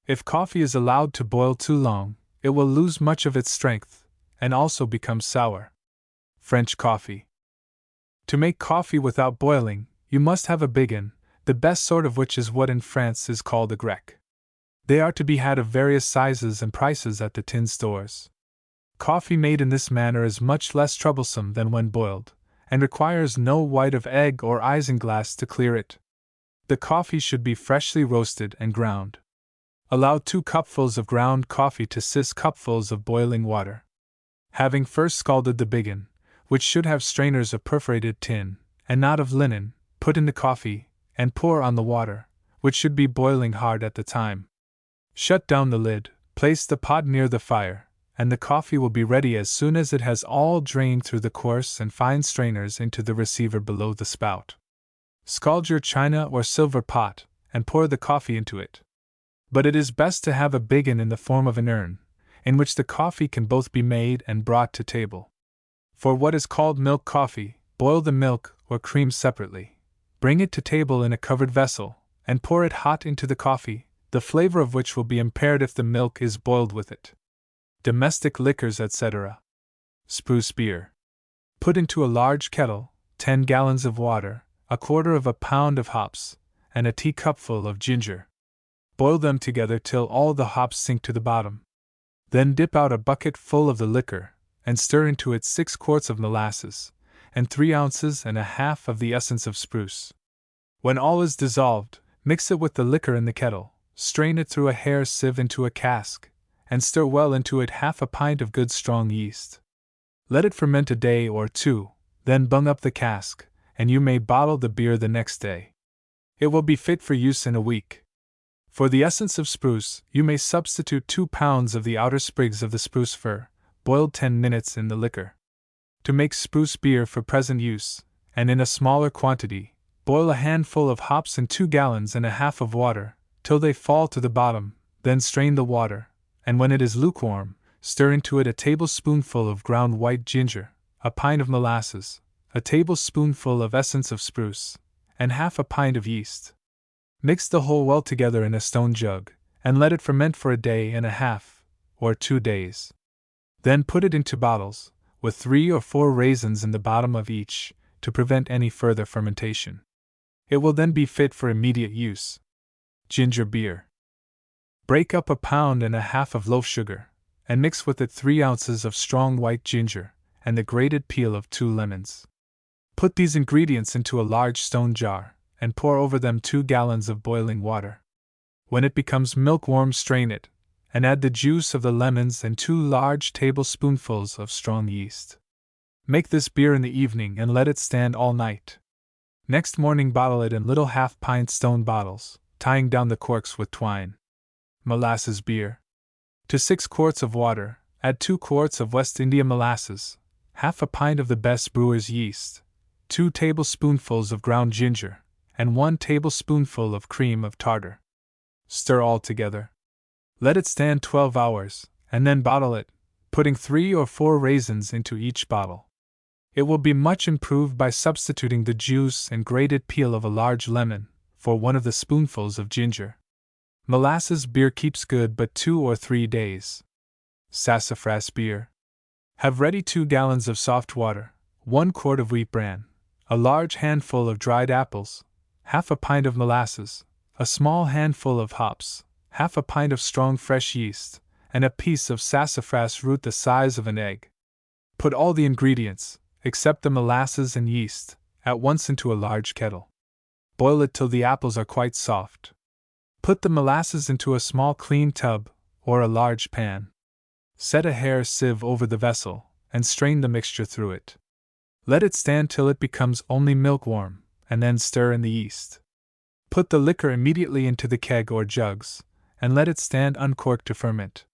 If coffee is allowed to boil too long, it will lose much of its strength, and also become sour. French coffee. To make coffee without boiling, you must have a biggin, the best sort of which is what in France is called a grec. They are to be had of various sizes and prices at the tin stores. Coffee made in this manner is much less troublesome than when boiled, and requires no white of egg or isinglass to clear it. The coffee should be freshly roasted and ground. Allow 2 cupfuls of ground coffee to 6 cupfuls of boiling water. Having first scalded the biggin, which should have strainers of perforated tin, and not of linen, put in the coffee, and pour on the water, which should be boiling hard at the time. Shut down the lid, place the pot near the fire, and the coffee will be ready as soon as it has all drained through the coarse and fine strainers into the receiver below the spout. Scald your china or silver pot, and pour the coffee into it. But it is best to have a biggin in the form of an urn, in which the coffee can both be made and brought to table. For what is called milk coffee, boil the milk or cream separately. Bring it to table in a covered vessel, and pour it hot into the coffee, the flavor of which will be impaired if the milk is boiled with it. Domestic liquors, etc. Spruce beer. Put into a large kettle 10 gallons of water, 1/4 pound of hops, and a teacupful of ginger. Boil them together till all the hops sink to the bottom. Then dip out a bucket full of the liquor, and stir into it 6 quarts of molasses, and 3 ounces and a half of the essence of spruce. When all is dissolved, mix it with the liquor in the kettle, strain it through a hair sieve into a cask, and stir well into it 1/2 pint of good strong yeast. Let it ferment a day or 2, then bung up the cask, and you may bottle the beer the next day. It will be fit for use in a week. For the essence of spruce, you may substitute 2 pounds of the outer sprigs of the spruce fir, boiled 10 minutes in the liquor. To make spruce beer for present use, and in a smaller quantity, boil a handful of hops in 2 gallons and a half of water, till they fall to the bottom, then strain the water, and when it is lukewarm, stir into it a tablespoonful of ground white ginger, a pint of molasses, a tablespoonful of essence of spruce, and 1/2 pint of yeast. Mix the whole well together in a stone jug, and let it ferment for a day and a half, or 2 days. Then put it into bottles, with 3 or 4 raisins in the bottom of each, to prevent any further fermentation. It will then be fit for immediate use. Ginger beer. Break up 1.5 pounds of loaf sugar, and mix with it 3 ounces of strong white ginger, and the grated peel of 2 lemons. Put these ingredients into a large stone jar, and pour over them 2 gallons of boiling water. When it becomes milk-warm, strain it, and add the juice of the lemons and 2 large tablespoonfuls of strong yeast. Make this beer in the evening and let it stand all night. Next morning bottle it in little 1/2-pint stone bottles, tying down the corks with twine. Molasses beer. To 6 quarts of water, add 2 quarts of West India molasses, 1/2 pint of the best brewer's yeast, 2 tablespoonfuls of ground ginger, and 1 tablespoonful of cream of tartar. Stir all together. Let it stand 12 hours, and then bottle it, putting 3 or 4 raisins into each bottle. It will be much improved by substituting the juice and grated peel of a large lemon for 1 of the spoonfuls of ginger. Molasses beer keeps good but 2 or 3 days. Sassafras beer. Have ready 2 gallons of soft water, 1 quart of wheat bran, a large handful of dried apples, 1/2 pint of molasses, a small handful of hops, 1/2 pint of strong fresh yeast, and a piece of sassafras root the size of an egg. Put all the ingredients, except the molasses and yeast, at once into a large kettle. Boil it till the apples are quite soft. Put the molasses into a small clean tub, or a large pan. Set a hair sieve over the vessel, and strain the mixture through it. Let it stand till it becomes only milk-warm, and then stir in the yeast. Put the liquor immediately into the keg or jugs, and let it stand uncorked to ferment.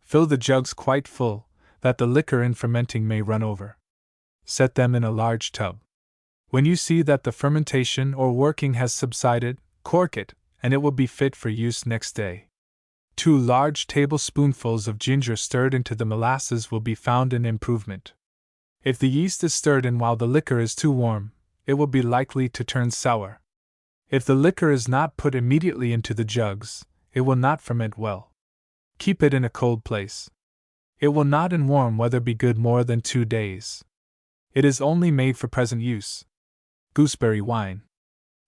Fill the jugs quite full, that the liquor in fermenting may run over. Set them in a large tub. When you see that the fermentation or working has subsided, cork it, and it will be fit for use next day. 2 large tablespoonfuls of ginger stirred into the molasses will be found an improvement. If the yeast is stirred in while the liquor is too warm, it will be likely to turn sour. If the liquor is not put immediately into the jugs, it will not ferment well. Keep it in a cold place. It will not in warm weather be good more than 2 days. It is only made for present use. Gooseberry wine.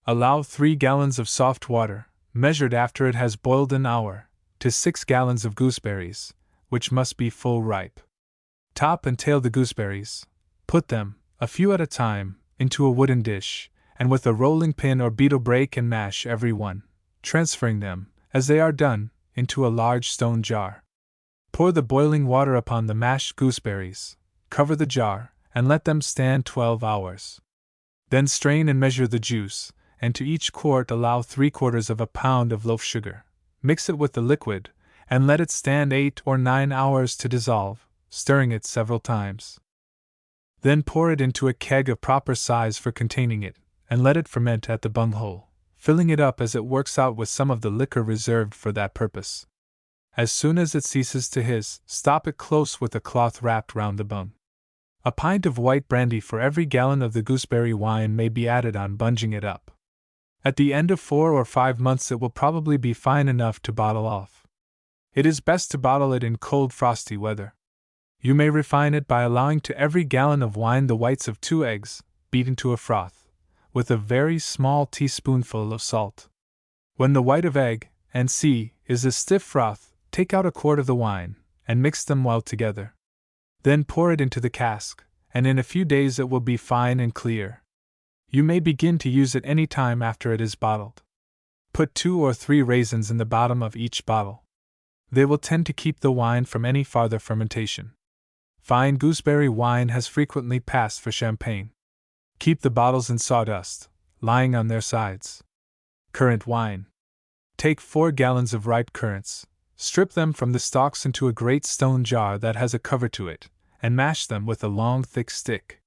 Allow 3 gallons of soft water, measured after it has boiled an hour, to 6 gallons of gooseberries, which must be full ripe. Top and tail the gooseberries, put them, a few at a time, into a wooden dish, and with a rolling pin or beetle break and mash every one, transferring them, as they are done, into a large stone jar. Pour the boiling water upon the mashed gooseberries, cover the jar, and let them stand 12 hours. Then strain and measure the juice, and to each quart allow 3/4 of a pound of loaf sugar. Mix it with the liquid, and let it stand 8 or 9 hours to dissolve, stirring it several times. Then pour it into a keg of proper size for containing it, and let it ferment at the bunghole, filling it up as it works out with some of the liquor reserved for that purpose. As soon as it ceases to hiss, stop it close with a cloth wrapped round the bung. A pint of white brandy for every gallon of the gooseberry wine may be added on bunging it up. At the end of 4 or 5 months it will probably be fine enough to bottle off. It is best to bottle it in cold frosty weather. You may refine it by allowing to every gallon of wine the whites of 2 eggs, beaten to a froth, with a very small teaspoonful of salt. When the white of egg, and C, is a stiff froth, take out a quart of the wine, and mix them well together. Then pour it into the cask, and in a few days it will be fine and clear. You may begin to use it any time after it is bottled. Put 2 or 3 raisins in the bottom of each bottle. They will tend to keep the wine from any farther fermentation. Fine gooseberry wine has frequently passed for champagne. Keep the bottles in sawdust, lying on their sides. Currant wine. Take 4 gallons of ripe currants, strip them from the stalks into a great stone jar that has a cover to it, and mash them with a long thick stick.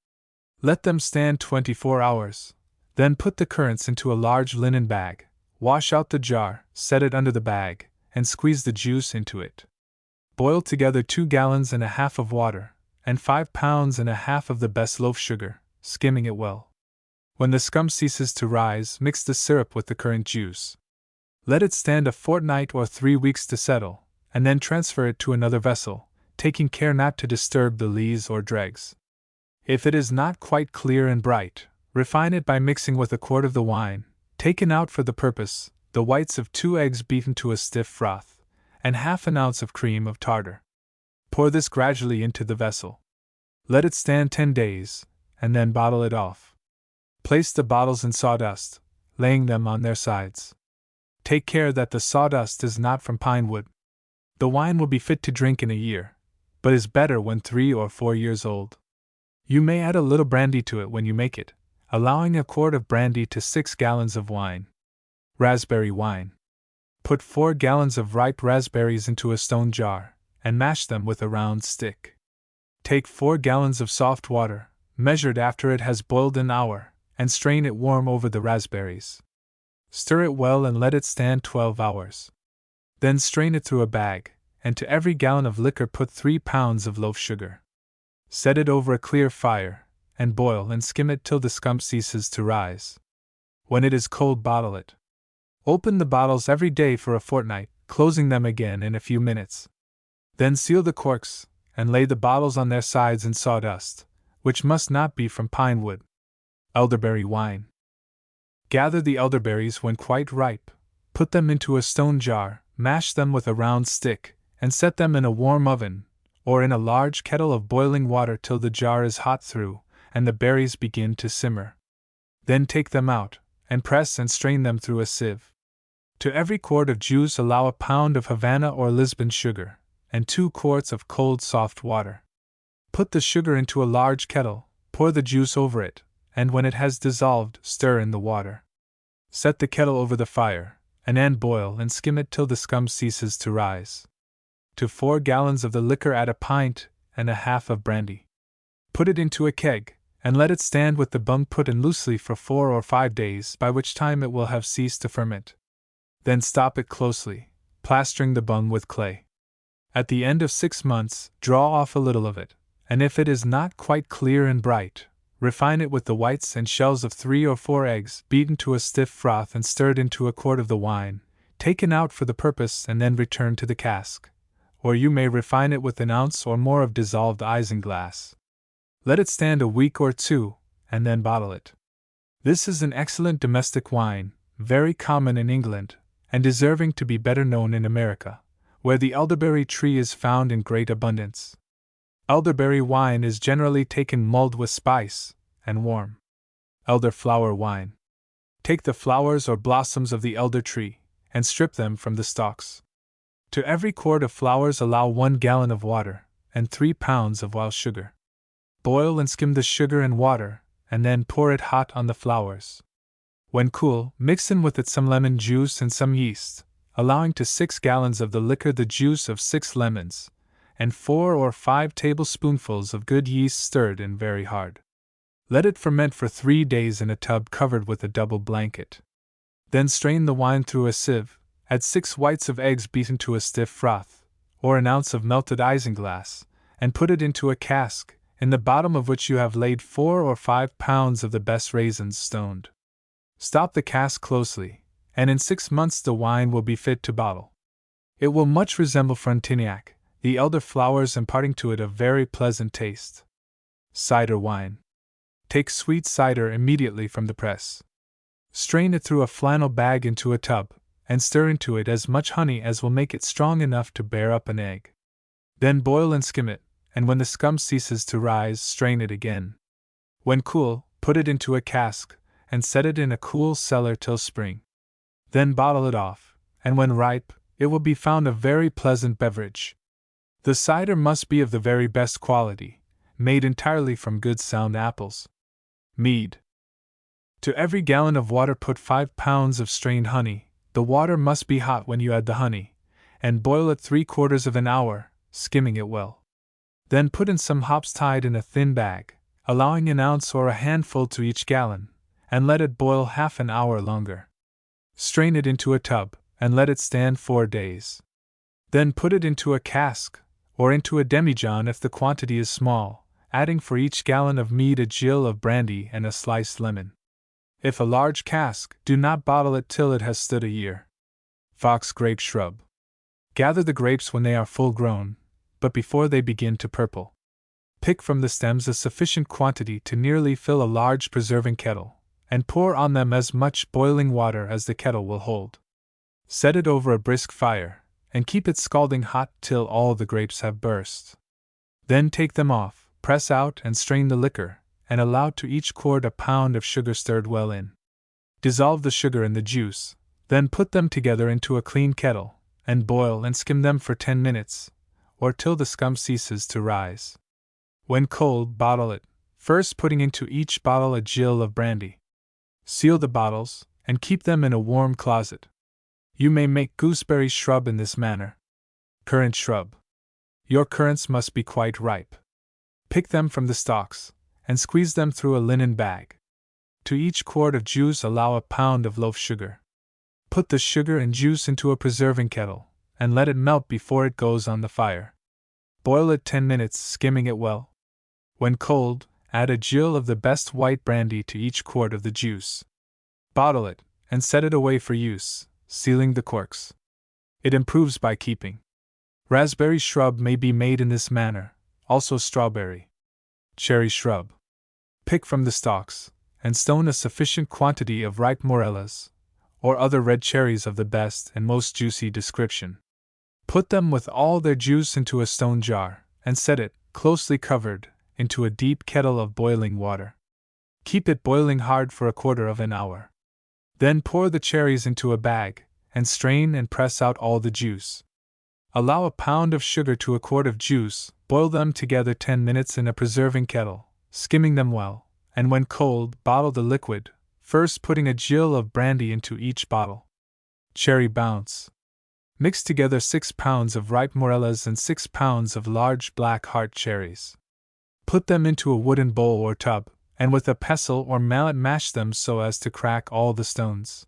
Let them stand 24 hours. Then put the currants into a large linen bag, wash out the jar, set it under the bag, and squeeze the juice into it. Boil together 2 gallons and a half of water, and 5 pounds and a half of the best loaf sugar, skimming it well. When the scum ceases to rise, mix the syrup with the currant juice. Let it stand a fortnight or 3 weeks to settle, and then transfer it to another vessel, taking care not to disturb the lees or dregs. If it is not quite clear and bright, refine it by mixing with a quart of the wine, taken out for the purpose, the whites of 2 eggs beaten to a stiff froth, and half an ounce of cream of tartar. Pour this gradually into the vessel. Let it stand 10 days, and then bottle it off. Place the bottles in sawdust, laying them on their sides. Take care that the sawdust is not from pine wood. The wine will be fit to drink in a year, but is better when 3 or 4 years old. You may add a little brandy to it when you make it, allowing a quart of brandy to 6 gallons of wine. Raspberry wine. Put 4 gallons of ripe raspberries into a stone jar, and mash them with a round stick. Take 4 gallons of soft water, measured after it has boiled an hour, and strain it warm over the raspberries. Stir it well and let it stand 12 hours. Then strain it through a bag, and to every gallon of liquor put 3 pounds of loaf sugar. Set it over a clear fire, and boil and skim it till the scum ceases to rise. When it is cold, bottle it. Open the bottles every day for a fortnight, closing them again in a few minutes. Then seal the corks, and lay the bottles on their sides in sawdust, which must not be from pine wood. Elderberry wine. Gather the elderberries when quite ripe, put them into a stone jar, mash them with a round stick, and set them in a warm oven, or in a large kettle of boiling water till the jar is hot through, and the berries begin to simmer. Then take them out, and press and strain them through a sieve. To every quart of juice allow a pound of Havana or Lisbon sugar, and 2 quarts of cold soft water. Put the sugar into a large kettle, pour the juice over it, and when it has dissolved, stir in the water. Set the kettle over the fire, and boil and skim it till the scum ceases to rise. To 4 gallons of the liquor add a pint and a half of brandy. Put it into a keg, and let it stand with the bung put in loosely for 4 or 5 days, by which time it will have ceased to ferment. Then stop it closely, plastering the bung with clay. At the end of 6 months, draw off a little of it, and if it is not quite clear and bright, refine it with the whites and shells of 3 or 4 eggs beaten to a stiff froth and stirred into a quart of the wine, taken out for the purpose and then returned to the cask. Or you may refine it with an ounce or more of dissolved isinglass. Let it stand a week or 2, and then bottle it. This is an excellent domestic wine, very common in England, and deserving to be better known in America, where the elderberry tree is found in great abundance. Elderberry wine is generally taken mulled with spice, and warm. Elderflower wine. Take the flowers or blossoms of the elder tree, and strip them from the stalks. To every quart of flowers allow 1 gallon of water, and 3 pounds of wild sugar. Boil and skim the sugar and water, and then pour it hot on the flowers. When cool, mix in with it some lemon juice and some yeast, allowing to 6 gallons of the liquor the juice of 6 lemons, and 4 or 5 tablespoonfuls of good yeast stirred in very hard. Let it ferment for 3 days in a tub covered with a double blanket. Then strain the wine through a sieve, add 6 whites of eggs beaten to a stiff froth, or an ounce of melted isinglass, and put it into a cask, in the bottom of which you have laid 4 or 5 pounds of the best raisins stoned. Stop the cask closely, and in 6 months the wine will be fit to bottle. It will much resemble Frontignac, the elder flowers imparting to it a very pleasant taste. Cider wine. Take sweet cider immediately from the press. Strain it through a flannel bag into a tub, and stir into it as much honey as will make it strong enough to bear up an egg. Then boil and skim it, and when the scum ceases to rise, strain it again. When cool, put it into a cask, and set it in a cool cellar till spring. Then bottle it off, and when ripe, it will be found a very pleasant beverage. The cider must be of the very best quality, made entirely from good sound apples. Mead. To every gallon of water put 5 pounds of strained honey. The water must be hot when you add the honey, and boil it 3/4 of an hour, skimming it well. Then put in some hops tied in a thin bag, allowing an ounce or a handful to each gallon, and let it boil half an hour longer. Strain it into a tub, and let it stand 4 days. Then put it into a cask, or into a demijohn if the quantity is small, adding for each gallon of mead a gill of brandy and a sliced lemon. If a large cask, do not bottle it till it has stood a year. Fox grape shrub. Gather the grapes when they are full grown, but before they begin to purple. Pick from the stems a sufficient quantity to nearly fill a large preserving kettle, and pour on them as much boiling water as the kettle will hold. Set it over a brisk fire, and keep it scalding hot till all the grapes have burst. Then take them off, press out and strain the liquor, and allow to each quart a pound of sugar stirred well in. Dissolve the sugar in the juice, then put them together into a clean kettle, and boil and skim them for 10 minutes, or till the scum ceases to rise. When cold, bottle it, first putting into each bottle a gill of brandy. Seal the bottles, and keep them in a warm closet. You may make gooseberry shrub in this manner. Currant shrub. Your currants must be quite ripe. Pick them from the stalks, and squeeze them through a linen bag. To each quart of juice allow a pound of loaf sugar. Put the sugar and juice into a preserving kettle, and let it melt before it goes on the fire. Boil it 10 minutes, skimming it well. When cold, add a gill of the best white brandy to each quart of the juice. Bottle it, and set it away for use, sealing the corks. It improves by keeping. Raspberry shrub may be made in this manner, also strawberry. Cherry shrub. Pick from the stalks, and stone a sufficient quantity of ripe morellas, or other red cherries of the best and most juicy description. Put them with all their juice into a stone jar, and set it, closely covered, into a deep kettle of boiling water. Keep it boiling hard for 1/4 of an hour. Then pour the cherries into a bag, and strain and press out all the juice. Allow a pound of sugar to a quart of juice, boil them together 10 minutes in a preserving kettle, skimming them well, and when cold, bottle the liquid, first putting a gill of brandy into each bottle. Cherry bounce. Mix together 6 pounds of ripe morellas and 6 pounds of large black heart cherries. Put them into a wooden bowl or tub, and with a pestle or mallet mash them so as to crack all the stones.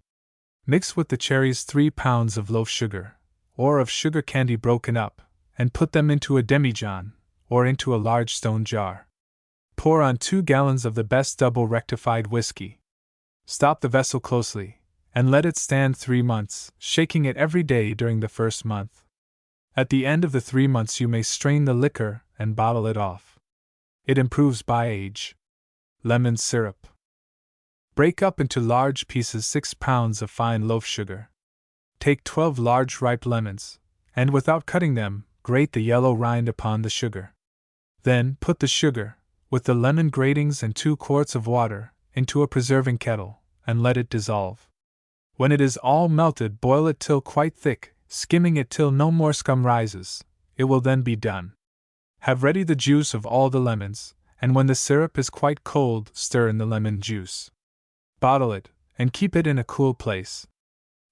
Mix with the cherries 3 pounds of loaf sugar, or of sugar candy broken up, and put them into a demijohn, or into a large stone jar. Pour on 2 gallons of the best double rectified whiskey. Stop the vessel closely, and let it stand 3 months, shaking it every day during the first month. At the end of the 3 months you may strain the liquor and bottle it off. It improves by age. Lemon syrup. Break up into large pieces 6 pounds of fine loaf sugar. Take 12 large ripe lemons, and without cutting them, grate the yellow rind upon the sugar. Then put the sugar, with the lemon gratings and 2 quarts of water, into a preserving kettle, and let it dissolve. When it is all melted, boil it till quite thick, skimming it till no more scum rises. It will then be done. Have ready the juice of all the lemons, and when the syrup is quite cold, stir in the lemon juice. Bottle it, and keep it in a cool place.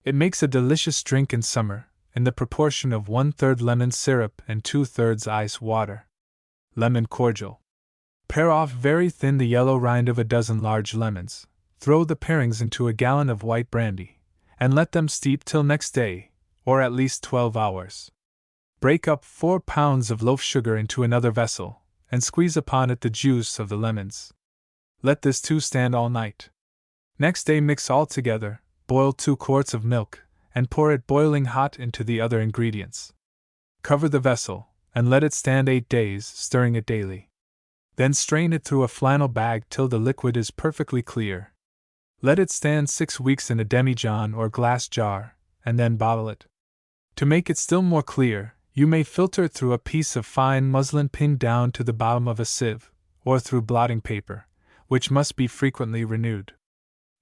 It makes a delicious drink in summer, in the proportion of 1/3 lemon syrup and 2/3 ice water. Lemon cordial. Pare off very thin the yellow rind of a dozen large lemons, throw the parings into a gallon of white brandy, and let them steep till next day, or at least 12 hours. Break up 4 pounds of loaf sugar into another vessel, and squeeze upon it the juice of the lemons. Let this too stand all night. Next day mix all together, boil 2 quarts of milk, and pour it boiling hot into the other ingredients. Cover the vessel, and let it stand 8 days, stirring it daily. Then strain it through a flannel bag till the liquid is perfectly clear. Let it stand 6 weeks in a demijohn or glass jar, and then bottle it. To make it still more clear, you may filter it through a piece of fine muslin pinned down to the bottom of a sieve, or through blotting paper, which must be frequently renewed.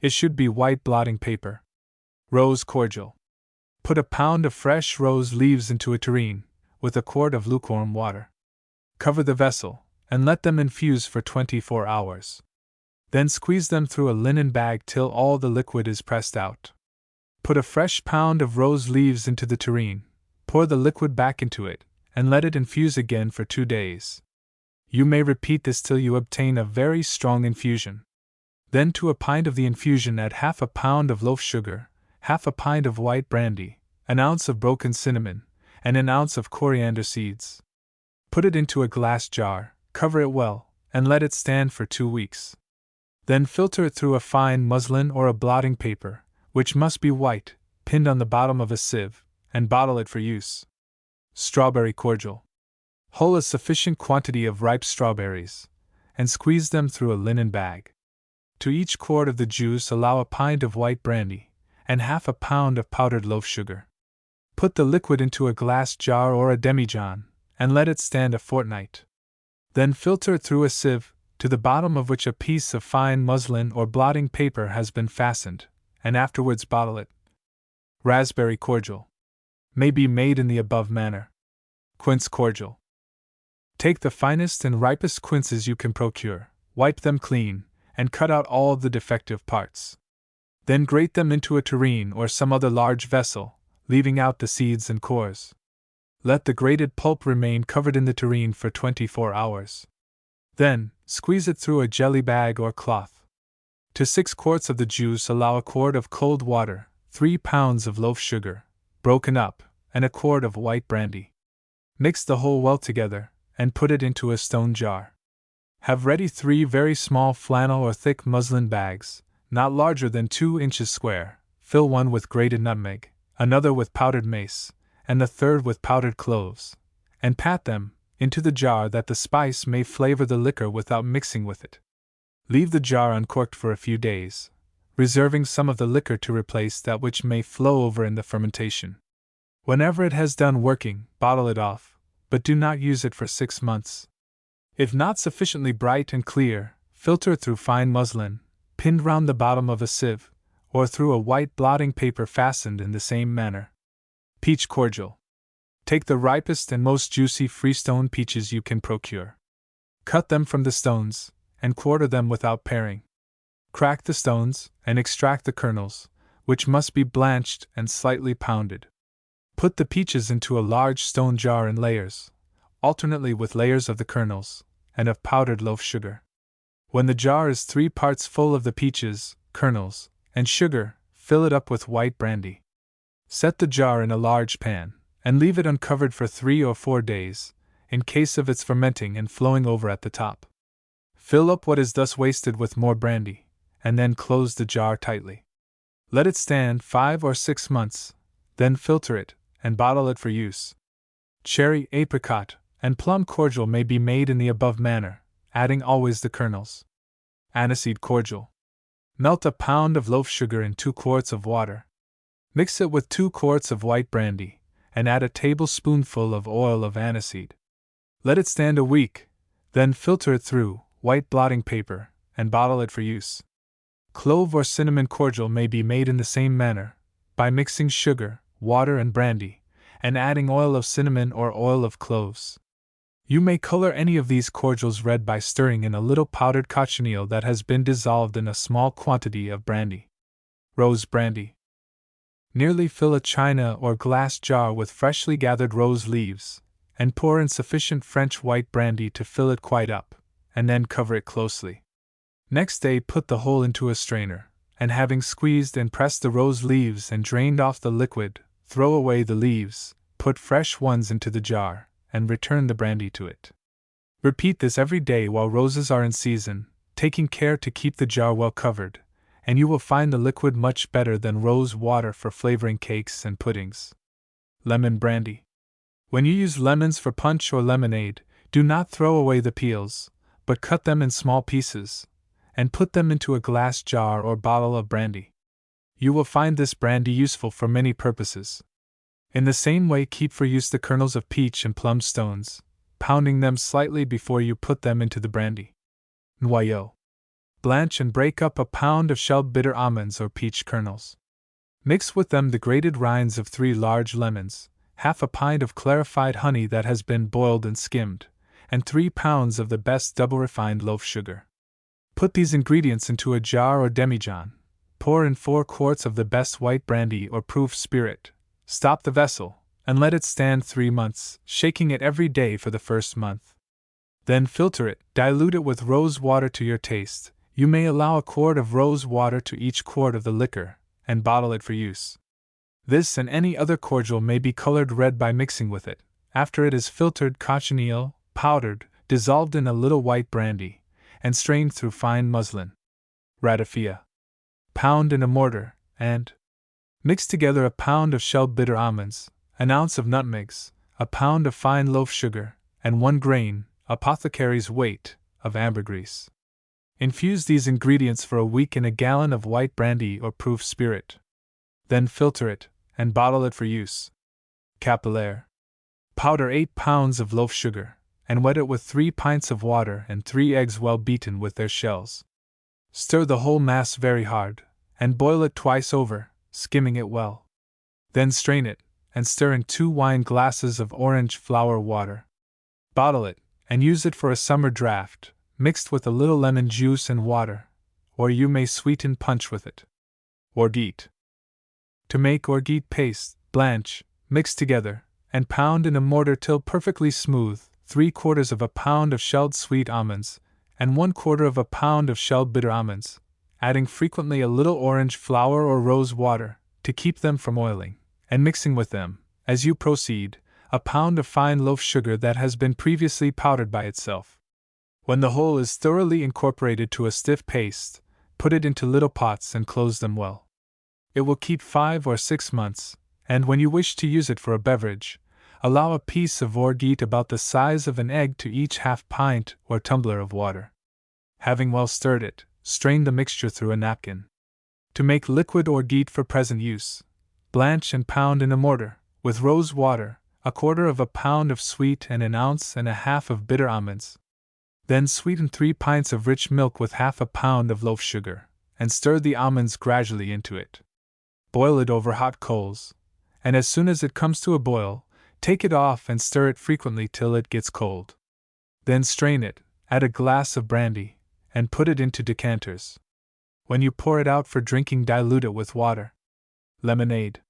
It should be white blotting paper. Rose cordial. Put a pound of fresh rose leaves into a tureen, with a quart of lukewarm water. Cover the vessel, and let them infuse for 24 hours. Then squeeze them through a linen bag till all the liquid is pressed out. Put a fresh pound of rose leaves into the tureen, pour the liquid back into it, and let it infuse again for 2 days. You may repeat this till you obtain a very strong infusion. Then to a pint of the infusion add half a pound of loaf sugar, half a pint of white brandy, an ounce of broken cinnamon, and an ounce of coriander seeds. Put it into a glass jar, cover it well, and let it stand for 2 weeks. Then filter it through a fine muslin or a blotting paper, which must be white, pinned on the bottom of a sieve, and bottle it for use. Strawberry cordial. Hull a sufficient quantity of ripe strawberries, and squeeze them through a linen bag. To each quart of the juice allow a pint of white brandy, and half a pound of powdered loaf sugar. Put the liquid into a glass jar or a demijohn, and let it stand a fortnight. Then filter it through a sieve, to the bottom of which a piece of fine muslin or blotting paper has been fastened, and afterwards bottle it. Raspberry cordial. May be made in the above manner. Quince cordial. Take the finest and ripest quinces you can procure, wipe them clean, and cut out all the defective parts. Then grate them into a tureen or some other large vessel, leaving out the seeds and cores. Let the grated pulp remain covered in the tureen for 24 hours. Then, squeeze it through a jelly bag or cloth. To 6 quarts of the juice allow a quart of cold water, 3 pounds of loaf sugar, broken up, and a quart of white brandy. Mix the whole well together, and put it into a stone jar. Have ready 3 very small flannel or thick muslin bags, not larger than 2 inches square. Fill one with grated nutmeg, another with powdered mace, and the third with powdered cloves, and pat them into the jar that the spice may flavor the liquor without mixing with it. Leave the jar uncorked for a few days, reserving some of the liquor to replace that which may flow over in the fermentation. Whenever it has done working, bottle it off, but do not use it for 6 months. If not sufficiently bright and clear, filter it through fine muslin, pinned round the bottom of a sieve, or through a white blotting paper fastened in the same manner. Peach cordial. Take the ripest and most juicy freestone peaches you can procure. Cut them from the stones, and quarter them without paring. Crack the stones, and extract the kernels, which must be blanched and slightly pounded. Put the peaches into a large stone jar in layers, alternately with layers of the kernels, and of powdered loaf sugar. When the jar is 3 parts full of the peaches, kernels, and sugar, fill it up with white brandy. Set the jar in a large pan, and leave it uncovered for 3 or 4 days, in case of its fermenting and flowing over at the top. Fill up what is thus wasted with more brandy, and then close the jar tightly. Let it stand 5 or 6 months, then filter it, and bottle it for use. Cherry, apricot, and plum cordial may be made in the above manner, adding always the kernels. Aniseed cordial. Melt a pound of loaf sugar in 2 quarts of water. Mix it with 2 quarts of white brandy, and add a tablespoonful of oil of aniseed. Let it stand a week, then filter it through, white blotting paper, and bottle it for use. Clove or cinnamon cordial may be made in the same manner, by mixing sugar, water, and brandy, and adding oil of cinnamon or oil of cloves. You may color any of these cordials red by stirring in a little powdered cochineal that has been dissolved in a small quantity of brandy. Rose brandy. Nearly fill a china or glass jar with freshly gathered rose leaves, and pour in sufficient French white brandy to fill it quite up, and then cover it closely. Next day put the whole into a strainer, and having squeezed and pressed the rose leaves and drained off the liquid, throw away the leaves, put fresh ones into the jar, and return the brandy to it. Repeat this every day while roses are in season, taking care to keep the jar well covered, and you will find the liquid much better than rose water for flavoring cakes and puddings. Lemon brandy. When you use lemons for punch or lemonade, do not throw away the peels, but cut them in small pieces, and put them into a glass jar or bottle of brandy. You will find this brandy useful for many purposes. In the same way, keep for use the kernels of peach and plum stones, pounding them slightly before you put them into the brandy. Noyau. Blanch and break up a pound of shelled bitter almonds or peach kernels. Mix with them the grated rinds of 3 large lemons, half a pint of clarified honey that has been boiled and skimmed, and 3 pounds of the best double-refined loaf sugar. Put these ingredients into a jar or demijohn, pour in 4 quarts of the best white brandy or proof spirit, stop the vessel, and let it stand 3 months, shaking it every day for the first month. Then filter it, dilute it with rose water to your taste. You may allow a quart of rose water to each quart of the liquor, and bottle it for use. This and any other cordial may be colored red by mixing with it, after it is filtered cochineal, powdered, dissolved in a little white brandy, and strained through fine muslin. Ratafia. Pound in a mortar, and mix together a pound of shelled bitter almonds, an ounce of nutmegs, a pound of fine loaf sugar, and 1 grain, apothecary's weight, of ambergris. Infuse these ingredients for a week in a gallon of white brandy or proof spirit. Then filter it, and bottle it for use. Capillaire. Powder 8 pounds of loaf sugar, and wet it with 3 pints of water and 3 eggs well beaten with their shells. Stir the whole mass very hard, and boil it twice over, skimming it well. Then strain it, and stir in 2 wine glasses of orange flower water. Bottle it, and use it for a summer draught, mixed with a little lemon juice and water, or you may sweeten punch with it. Orgeat. To make orgeat paste, blanch, mix together, and pound in a mortar till perfectly smooth, 3/4 of a pound of shelled sweet almonds, and 1/4 of a pound of shelled bitter almonds, adding frequently a little orange flower or rose water, to keep them from oiling, and mixing with them, as you proceed, a pound of fine loaf sugar that has been previously powdered by itself. When the whole is thoroughly incorporated to a stiff paste, put it into little pots and close them well. It will keep 5 or 6 months, and when you wish to use it for a beverage, allow a piece of orgeat about the size of an egg to each half pint or tumbler of water. Having well stirred it, strain the mixture through a napkin. To make liquid orgeat for present use, blanch and pound in a mortar, with rose water, 1/4 of a pound of sweet and 1.5 ounces of bitter almonds. Then sweeten 3 pints of rich milk with half a pound of loaf sugar, and stir the almonds gradually into it. Boil it over hot coals, and as soon as it comes to a boil, take it off and stir it frequently till it gets cold. Then strain it, add a glass of brandy, and put it into decanters. When you pour it out for drinking, dilute it with water. Lemonade.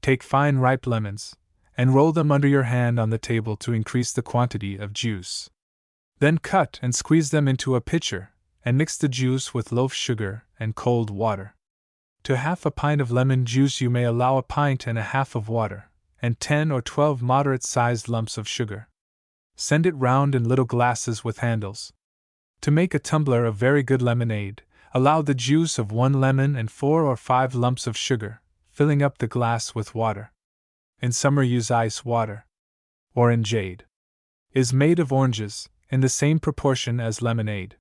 Take fine ripe lemons, and roll them under your hand on the table to increase the quantity of juice. Then cut and squeeze them into a pitcher, and mix the juice with loaf sugar and cold water. To half a pint of lemon juice you may allow 1.5 pints of water, and 10 or 12 moderate-sized lumps of sugar. Send it round in little glasses with handles. To make a tumbler of very good lemonade, allow the juice of 1 lemon and 4 or 5 lumps of sugar, filling up the glass with water. In summer use ice water. Orangeade. Is made of oranges, in the same proportion as lemonade.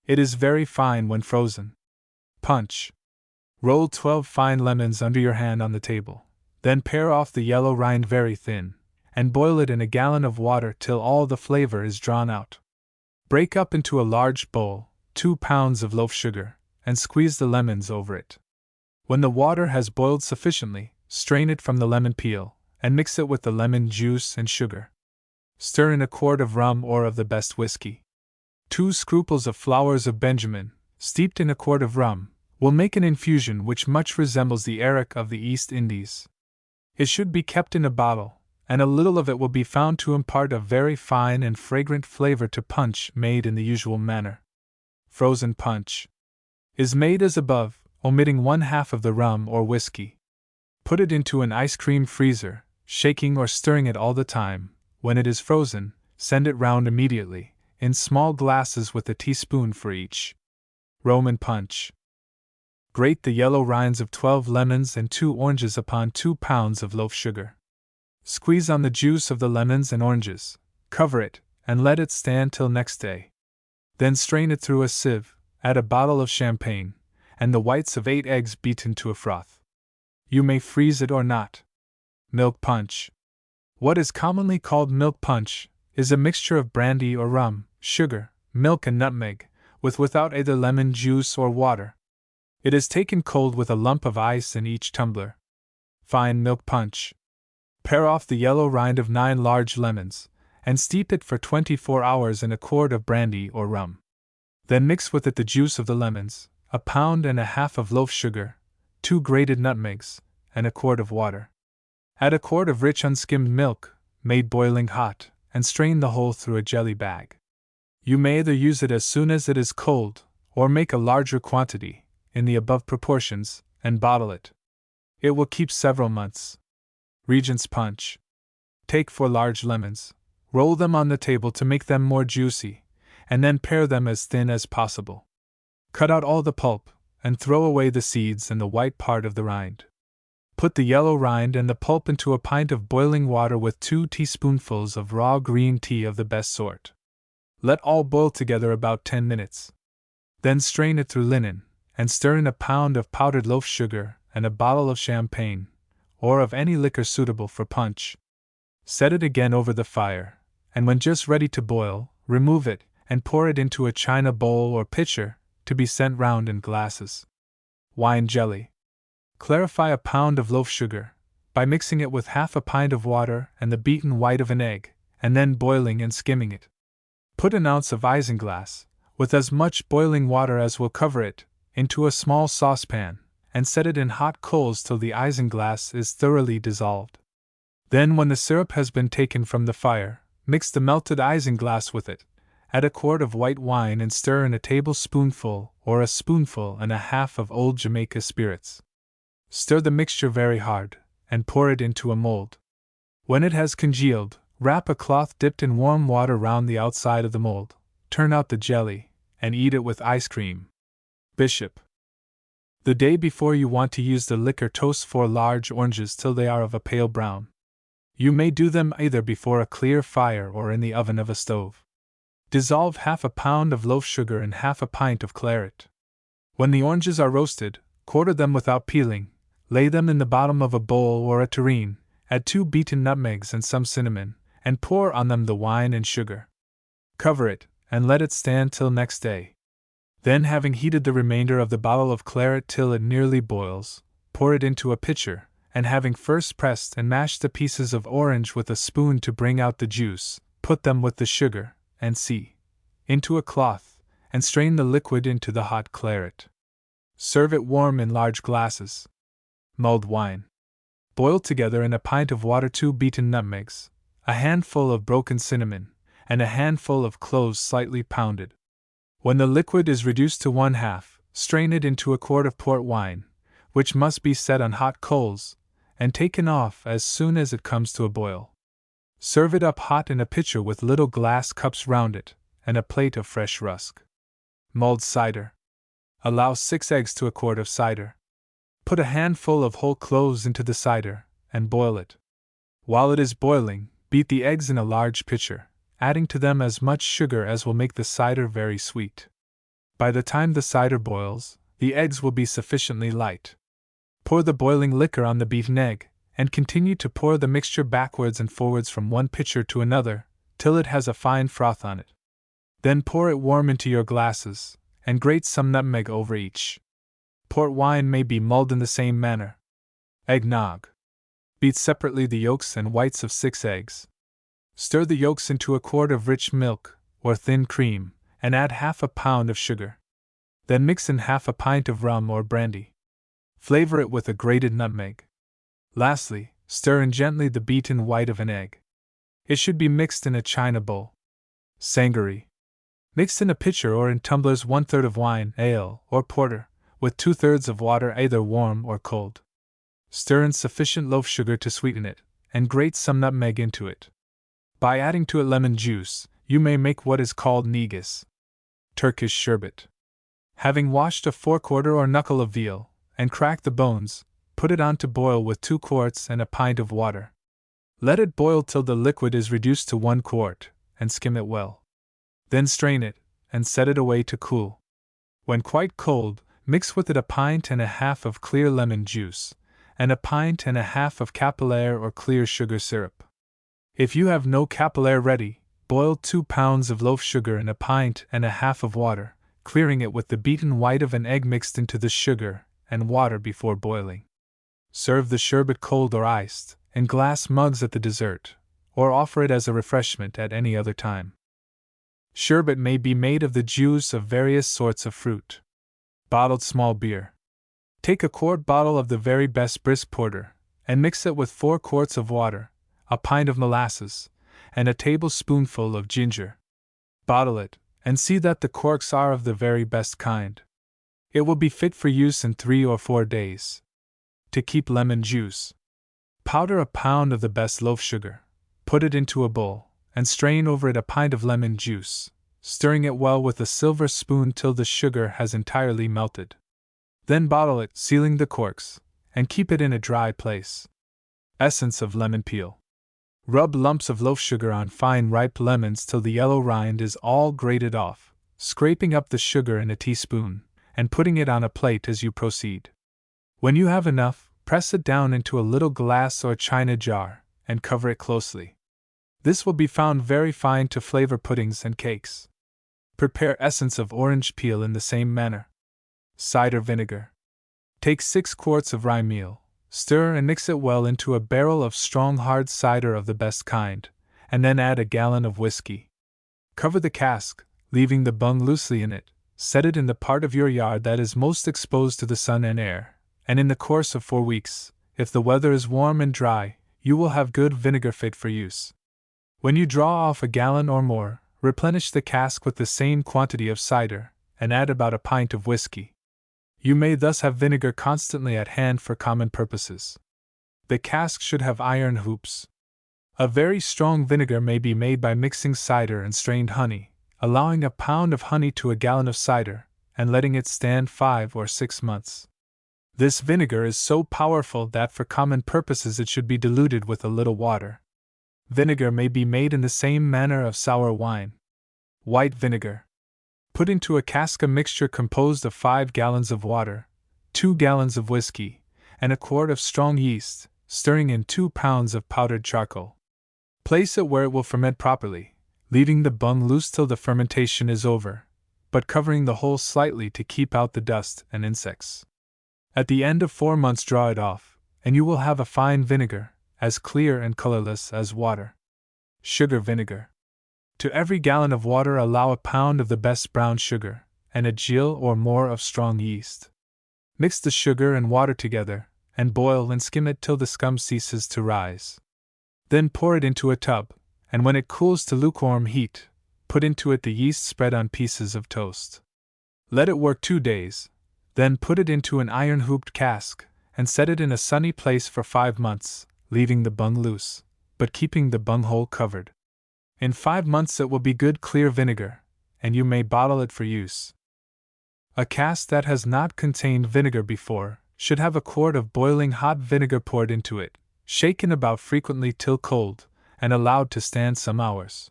It is very fine when frozen. Punch. Roll 12 fine lemons under your hand on the table, then pare off the yellow rind very thin, and boil it in a gallon of water till all the flavor is drawn out. Break up into a large bowl 2 pounds of loaf sugar, and squeeze the lemons over it. When the water has boiled sufficiently, strain it from the lemon peel, and mix it with the lemon juice and sugar. Stir in a quart of rum or of the best whiskey. 2 scruples of flowers of benjamin, steeped in a quart of rum, will make an infusion which much resembles the arrack of the East Indies. It should be kept in a bottle, and a little of it will be found to impart a very fine and fragrant flavor to punch made in the usual manner. Frozen punch is made as above, omitting 1/2 of the rum or whiskey. Put it into an ice cream freezer, shaking or stirring it all the time. When it is frozen, send it round immediately, in small glasses with a teaspoon for each. Roman punch. Grate the yellow rinds of 12 lemons and 2 oranges upon 2 pounds of loaf sugar. Squeeze on the juice of the lemons and oranges, cover it, and let it stand till next day. Then strain it through a sieve, add a bottle of champagne, and the whites of 8 eggs beaten to a froth. You may freeze it or not. Milk punch. What is commonly called milk punch is a mixture of brandy or rum, sugar, milk and nutmeg, without either lemon juice or water. It is taken cold with a lump of ice in each tumbler. Fine milk punch. Pare off the yellow rind of 9 large lemons, and steep it for 24 hours in a quart of brandy or rum. Then mix with it the juice of the lemons, 1.5 pounds of loaf sugar, 2 grated nutmegs, and a quart of water. Add a quart of rich unskimmed milk, made boiling hot, and strain the whole through a jelly bag. You may either use it as soon as it is cold, or make a larger quantity, in the above proportions, and bottle it. It will keep several months. Regent's punch. Take 4 large lemons, roll them on the table to make them more juicy, and then pare them as thin as possible. Cut out all the pulp, and throw away the seeds and the white part of the rind. Put the yellow rind and the pulp into a pint of boiling water with 2 teaspoonfuls of raw green tea of the best sort. Let all boil together about 10 minutes. Then strain it through linen, and stir in 1 pound of powdered loaf sugar and a bottle of champagne, or of any liquor suitable for punch. Set it again over the fire, and when just ready to boil, remove it, and pour it into a china bowl or pitcher, to be sent round in glasses. Wine jelly. Clarify 1 pound of loaf sugar, by mixing it with 1/2 pint of water and the beaten white of an egg, and then boiling and skimming it. Put an ounce of isinglass, with as much boiling water as will cover it, into a small saucepan, and set it in hot coals till the isinglass is thoroughly dissolved. Then, when the syrup has been taken from the fire, mix the melted isinglass with it, add a quart of white wine and stir in a tablespoonful or a spoonful and 1/2 of old Jamaica spirits. Stir the mixture very hard, and pour it into a mold. When it has congealed, wrap a cloth dipped in warm water round the outside of the mold, turn out the jelly, and eat it with ice cream. Bishop. The day before you want to use the liquor, toast 4 large oranges till they are of a pale brown. You may do them either before a clear fire or in the oven of a stove. Dissolve 1/2 pound of loaf sugar in 1/2 pint of claret. When the oranges are roasted, quarter them without peeling, lay them in the bottom of a bowl or a tureen, add 2 beaten nutmegs and some cinnamon, and pour on them the wine and sugar. Cover it, and let it stand till next day. Then, having heated the remainder of the bottle of claret till it nearly boils, pour it into a pitcher, and having first pressed and mashed the pieces of orange with a spoon to bring out the juice, put them with the sugar, and into a cloth, and strain the liquid into the hot claret. Serve it warm in large glasses. Mulled wine. Boil together in a pint of water 2 beaten nutmegs, a handful of broken cinnamon, and a handful of cloves slightly pounded. When the liquid is reduced to 1/2, strain it into a quart of port wine, which must be set on hot coals, and taken off as soon as it comes to a boil. Serve it up hot in a pitcher with little glass cups round it, and a plate of fresh rusk. Mulled cider. Allow 6 eggs to a quart of cider. Put a handful of whole cloves into the cider, and boil it. While it is boiling, beat the eggs in a large pitcher, adding to them as much sugar as will make the cider very sweet. By the time the cider boils, the eggs will be sufficiently light. Pour the boiling liquor on the beaten egg, and continue to pour the mixture backwards and forwards from one pitcher to another, till it has a fine froth on it. Then pour it warm into your glasses, and grate some nutmeg over each. Port wine may be mulled in the same manner. Eggnog. Beat separately the yolks and whites of 6 eggs. Stir the yolks into a quart of rich milk, or thin cream, and add half a pound of sugar. Then mix in half a pint of rum or brandy. Flavor it with a grated nutmeg. Lastly, stir in gently the beaten white of an egg. It should be mixed in a china bowl. Sangaree. Mixed in a pitcher or in tumblers 1/3 of wine, ale, or porter, with 2/3 of water either warm or cold. Stir in sufficient loaf sugar to sweeten it, and grate some nutmeg into it. By adding to it lemon juice, you may make what is called negus. Turkish sherbet. Having washed a forequarter or knuckle of veal, and cracked the bones, put it on to boil with 2 quarts and a pint of water. Let it boil till the liquid is reduced to 1 quart, and skim it well. Then strain it, and set it away to cool. When quite cold, mix with it a pint and a half of clear lemon juice, and a pint and a half of capillaire or clear sugar syrup. If you have no capillaire ready, boil 2 pounds of loaf sugar in a pint and a half of water, clearing it with the beaten white of an egg mixed into the sugar and water before boiling. Serve the sherbet cold or iced, in glass mugs at the dessert, or offer it as a refreshment at any other time. Sherbet may be made of the juice of various sorts of fruit. Bottled small beer. Take a quart bottle of the very best brisk porter, and mix it with 4 quarts of water, a pint of molasses, and a tablespoonful of ginger. Bottle it, and see that the corks are of the very best kind. It will be fit for use in 3 or 4 days. To keep lemon juice. Powder a pound of the best loaf sugar, put it into a bowl, and strain over it a pint of lemon juice, stirring it well with a silver spoon till the sugar has entirely melted. Then bottle it, sealing the corks, and keep it in a dry place. Essence of lemon peel. Rub lumps of loaf sugar on fine ripe lemons till the yellow rind is all grated off, scraping up the sugar in a teaspoon, and putting it on a plate as you proceed. When you have enough, press it down into a little glass or china jar, and cover it closely. This will be found very fine to flavor puddings and cakes. Prepare essence of orange peel in the same manner. Cider vinegar. Take 6 quarts of rye meal, stir and mix it well into a barrel of strong hard cider of the best kind, and then add a gallon of whiskey. Cover the cask, leaving the bung loosely in it, set it in the part of your yard that is most exposed to the sun and air, and in the course of 4 weeks, if the weather is warm and dry, you will have good vinegar fit for use. When you draw off a gallon or more, replenish the cask with the same quantity of cider, and add about a pint of whiskey. You may thus have vinegar constantly at hand for common purposes. The cask should have iron hoops. A very strong vinegar may be made by mixing cider and strained honey, allowing a pound of honey to a gallon of cider, and letting it stand 5 or 6 months. This vinegar is so powerful that for common purposes it should be diluted with a little water. Vinegar may be made in the same manner of sour wine. White vinegar. Put into a cask a mixture composed of 5 gallons of water, 2 gallons of whiskey, and a quart of strong yeast, stirring in 2 pounds of powdered charcoal. Place it where it will ferment properly, leaving the bung loose till the fermentation is over, but covering the whole slightly to keep out the dust and insects. At the end of 4 months draw it off, and you will have a fine vinegar, as clear and colorless as water. Sugar vinegar. To every gallon of water allow a pound of the best brown sugar, and a gill or more of strong yeast. Mix the sugar and water together, and boil and skim it till the scum ceases to rise. Then pour it into a tub, and when it cools to lukewarm heat, put into it the yeast spread on pieces of toast. Let it work 2 days, then put it into an iron-hooped cask, and set it in a sunny place for 5 months, leaving the bung loose, but keeping the bung hole covered. In 5 months it will be good clear vinegar, and you may bottle it for use. A cask that has not contained vinegar before should have a quart of boiling hot vinegar poured into it, shaken about frequently till cold, and allowed to stand some hours.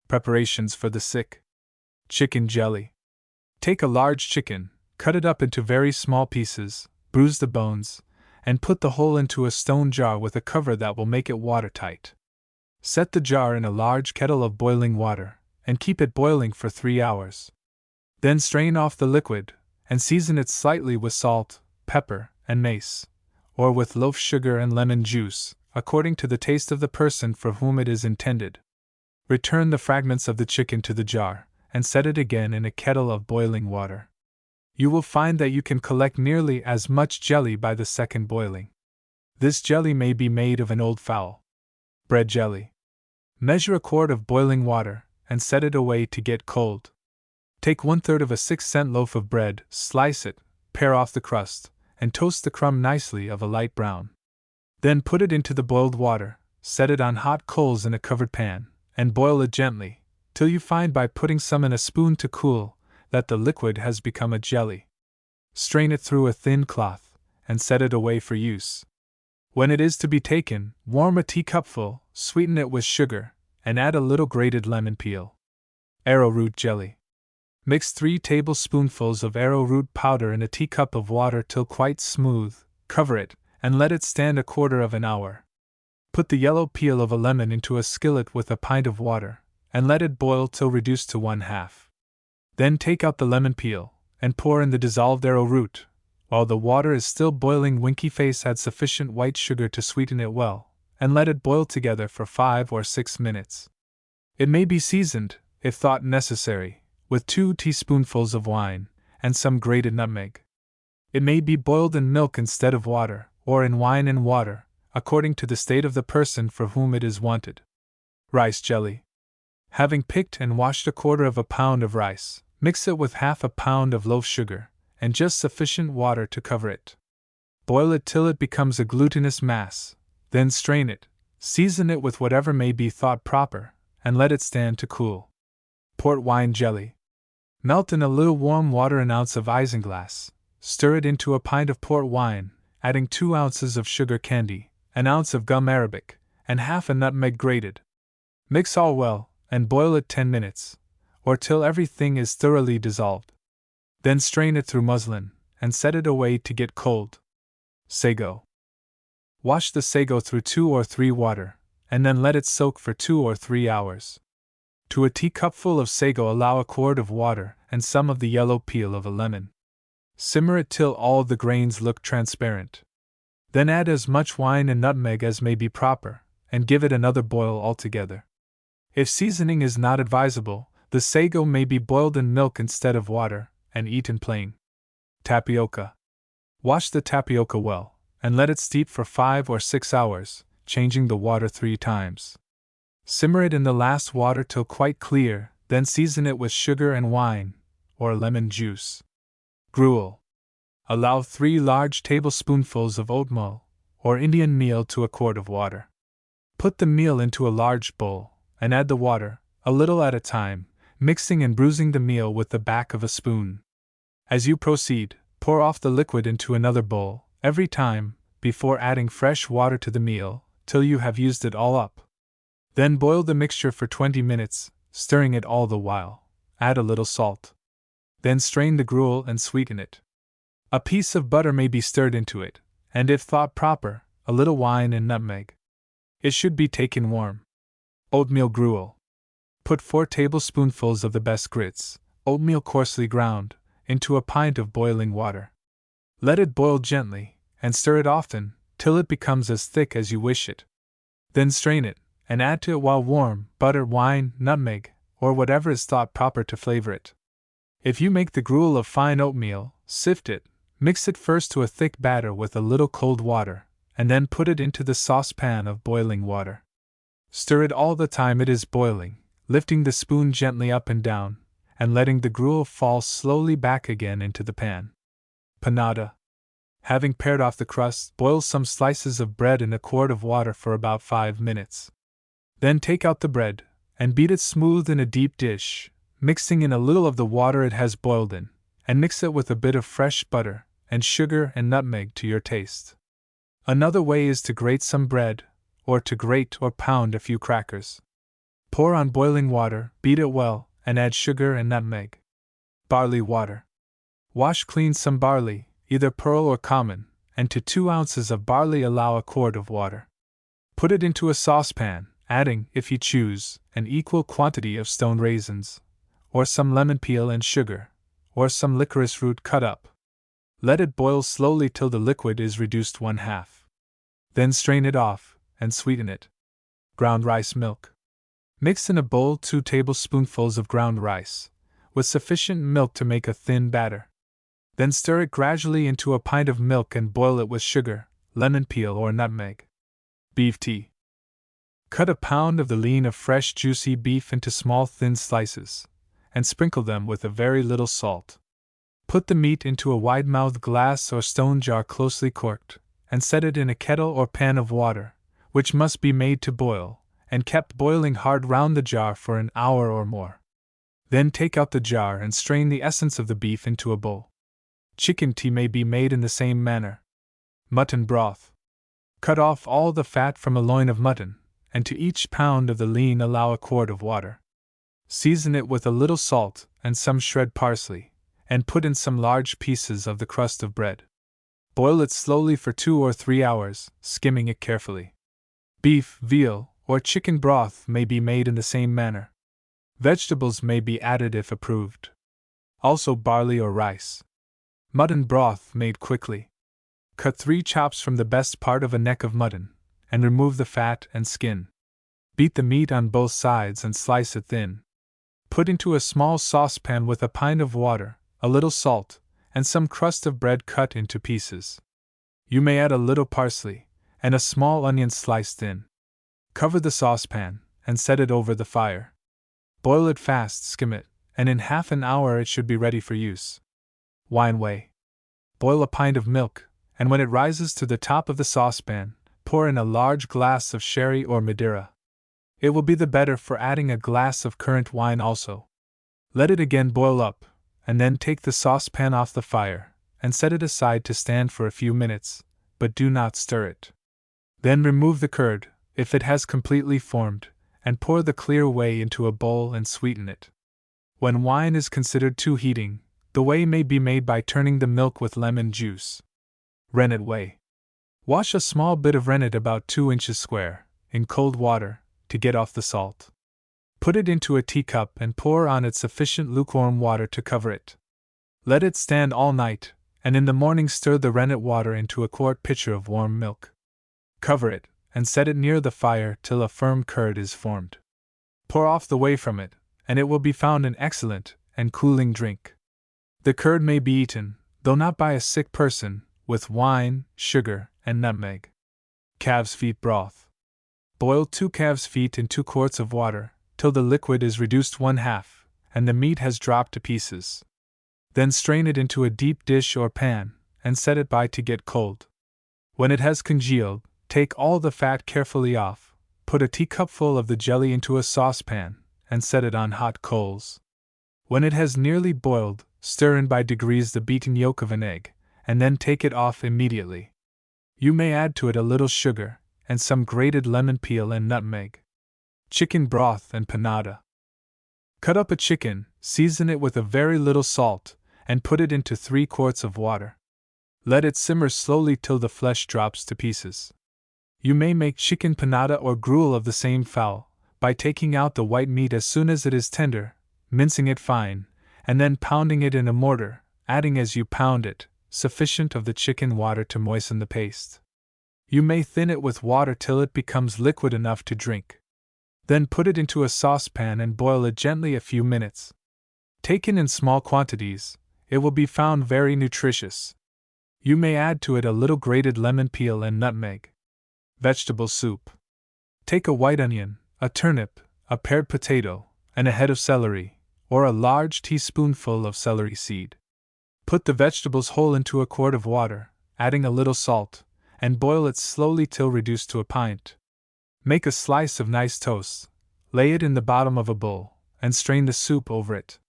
Preparations for the sick. Chicken jelly. Take a large chicken, cut it up into very small pieces, bruise the bones, and put the whole into a stone jar with a cover that will make it watertight. Set the jar in a large kettle of boiling water, and keep it boiling for 3 hours. Then strain off the liquid, and season it slightly with salt, pepper, and mace, or with loaf sugar and lemon juice, according to the taste of the person for whom it is intended. Return the fragments of the chicken to the jar, and set it again in a kettle of boiling water. You will find that you can collect nearly as much jelly by the second boiling. This jelly may be made of an old fowl. Bread jelly. Measure a quart of boiling water, and set it away to get cold. Take 1/3 of a 6-cent loaf of bread, slice it, pare off the crust, and toast the crumb nicely of a light brown. Then put it into the boiled water, set it on hot coals in a covered pan, and boil it gently, till you find by putting some in a spoon to cool, that the liquid has become a jelly. Strain it through a thin cloth, and set it away for use. When it is to be taken, warm a teacupful, sweeten it with sugar, and add a little grated lemon peel. Arrowroot jelly. Mix 3 tablespoonfuls of arrowroot powder in a teacup of water till quite smooth, cover it, and let it stand a quarter of an hour. Put the yellow peel of a lemon into a skillet with a pint of water, and let it boil till reduced to 1/2. Then take out the lemon peel, and pour in the dissolved arrowroot. While the water is still boiling, Winky Face add sufficient white sugar to sweeten it well, and let it boil together for 5 or 6 minutes. It may be seasoned, if thought necessary, with 2 teaspoonfuls of wine, and some grated nutmeg. It may be boiled in milk instead of water, or in wine and water, according to the state of the person for whom it is wanted. Rice jelly. Having picked and washed 1/4 pound of rice, mix it with 1/2 pound of loaf sugar, and just sufficient water to cover it. Boil it till it becomes a glutinous mass, then strain it, season it with whatever may be thought proper, and let it stand to cool. Port wine jelly. Melt in a little warm water an ounce of isinglass, stir it into a pint of port wine, adding 2 ounces of sugar candy, an ounce of gum arabic, and 1/2 a nutmeg grated. Mix all well, and boil it 10 minutes, or till everything is thoroughly dissolved. Then strain it through muslin, and set it away to get cold. Sago. Wash the sago through 2 or 3 water, and then let it soak for 2 or 3 hours. To a teacupful of sago allow a quart of water and some of the yellow peel of a lemon. Simmer it till all the grains look transparent. Then add as much wine and nutmeg as may be proper, and give it another boil altogether. If seasoning is not advisable, the sago may be boiled in milk instead of water, and eaten plain. Tapioca. Wash the tapioca well, and let it steep for 5 or 6 hours, changing the water 3 times. Simmer it in the last water till quite clear, then season it with sugar and wine, or lemon juice. Gruel. Allow 3 large tablespoonfuls of oatmeal, or Indian meal to a quart of water. Put the meal into a large bowl, and add the water, a little at a time, mixing and bruising the meal with the back of a spoon. As you proceed, pour off the liquid into another bowl, every time, before adding fresh water to the meal, till you have used it all up. Then boil the mixture for 20 minutes, stirring it all the while. Add a little salt. Then strain the gruel and sweeten it. A piece of butter may be stirred into it, and if thought proper, a little wine and nutmeg. It should be taken warm. Oatmeal gruel. Put 4 tablespoonfuls of the best grits, oatmeal coarsely ground, into a pint of boiling water. Let it boil gently, and stir it often, till it becomes as thick as you wish it. Then strain it, and add to it while warm butter, wine, nutmeg, or whatever is thought proper to flavor it. If you make the gruel of fine oatmeal, sift it, mix it first to a thick batter with a little cold water, and then put it into the saucepan of boiling water. Stir it all the time it is boiling, lifting the spoon gently up and down, and letting the gruel fall slowly back again into the pan. Panada. Having pared off the crust, boil some slices of bread in a quart of water for about 5 minutes. Then take out the bread, and beat it smooth in a deep dish, mixing in a little of the water it has boiled in, and mix it with a bit of fresh butter, and sugar and nutmeg to your taste. Another way is to grate some bread, or to grate or pound a few crackers. Pour on boiling water, beat it well, and add sugar and nutmeg. Barley water. Wash clean some barley, either pearl or common, and to 2 ounces of barley allow a quart of water. Put it into a saucepan, adding, if you choose, an equal quantity of stoned raisins, or some lemon peel and sugar, or some licorice root cut up. Let it boil slowly till the liquid is reduced 1/2. Then strain it off, and sweeten it. Ground rice milk. Mix in a bowl 2 tablespoonfuls of ground rice, with sufficient milk to make a thin batter. Then stir it gradually into a pint of milk and boil it with sugar, lemon peel or nutmeg. Beef tea. Cut a pound of the lean of fresh juicy beef into small thin slices, and sprinkle them with a very little salt. Put the meat into a wide-mouthed glass or stone jar closely corked, and set it in a kettle or pan of water, which must be made to boil, and kept boiling hard round the jar for an hour or more. Then take out the jar and strain the essence of the beef into a bowl. Chicken tea may be made in the same manner. Mutton broth. Cut off all the fat from a loin of mutton, and to each pound of the lean allow a quart of water. Season it with a little salt and some shred parsley, and put in some large pieces of the crust of bread. Boil it slowly for 2 or 3 hours, skimming it carefully. Beef, veal, or chicken broth may be made in the same manner. Vegetables may be added if approved. Also barley or rice. Mutton broth made quickly. Cut 3 chops from the best part of a neck of mutton, and remove the fat and skin. Beat the meat on both sides and slice it thin. Put into a small saucepan with a pint of water, a little salt, and some crust of bread cut into pieces. You may add a little parsley, and a small onion sliced thin. Cover the saucepan, and set it over the fire. Boil it fast, skim it, and in half an hour it should be ready for use. Wine whey. Boil a pint of milk, and when it rises to the top of the saucepan, pour in a large glass of sherry or Madeira. It will be the better for adding a glass of currant wine also. Let it again boil up, and then take the saucepan off the fire, and set it aside to stand for a few minutes, but do not stir it. Then remove the curd, if it has completely formed, and pour the clear whey into a bowl and sweeten it. When wine is considered too heating, the whey may be made by turning the milk with lemon juice. Rennet whey. Wash a small bit of rennet about 2 inches square, in cold water, to get off the salt. Put it into a teacup and pour on it sufficient lukewarm water to cover it. Let it stand all night, and in the morning stir the rennet water into a quart pitcher of warm milk. Cover it, and set it near the fire till a firm curd is formed. Pour off the whey from it, and it will be found an excellent and cooling drink. The curd may be eaten, though not by a sick person, with wine, sugar, and nutmeg. Calves' feet broth. Boil 2 calves' feet in 2 quarts of water, till the liquid is reduced 1/2, and the meat has dropped to pieces. Then strain it into a deep dish or pan, and set it by to get cold. When it has congealed, take all the fat carefully off, put a teacupful of the jelly into a saucepan, and set it on hot coals. When it has nearly boiled, stir in by degrees the beaten yolk of an egg, and then take it off immediately. You may add to it a little sugar, and some grated lemon peel and nutmeg. Chicken broth and panada. Cut up a chicken, season it with a very little salt, and put it into 3 quarts of water. Let it simmer slowly till the flesh drops to pieces. You may make chicken panada or gruel of the same fowl, by taking out the white meat as soon as it is tender, mincing it fine, and then pounding it in a mortar, adding as you pound it, sufficient of the chicken water to moisten the paste. You may thin it with water till it becomes liquid enough to drink. Then put it into a saucepan and boil it gently a few minutes. Taken in small quantities, it will be found very nutritious. You may add to it a little grated lemon peel and nutmeg. Vegetable soup. Take a white onion, a turnip, a pared potato, and a head of celery, or a large teaspoonful of celery seed. Put the vegetables whole into a quart of water, adding a little salt, and boil it slowly till reduced to a pint. Make a slice of nice toast, lay it in the bottom of a bowl, and strain the soup over it.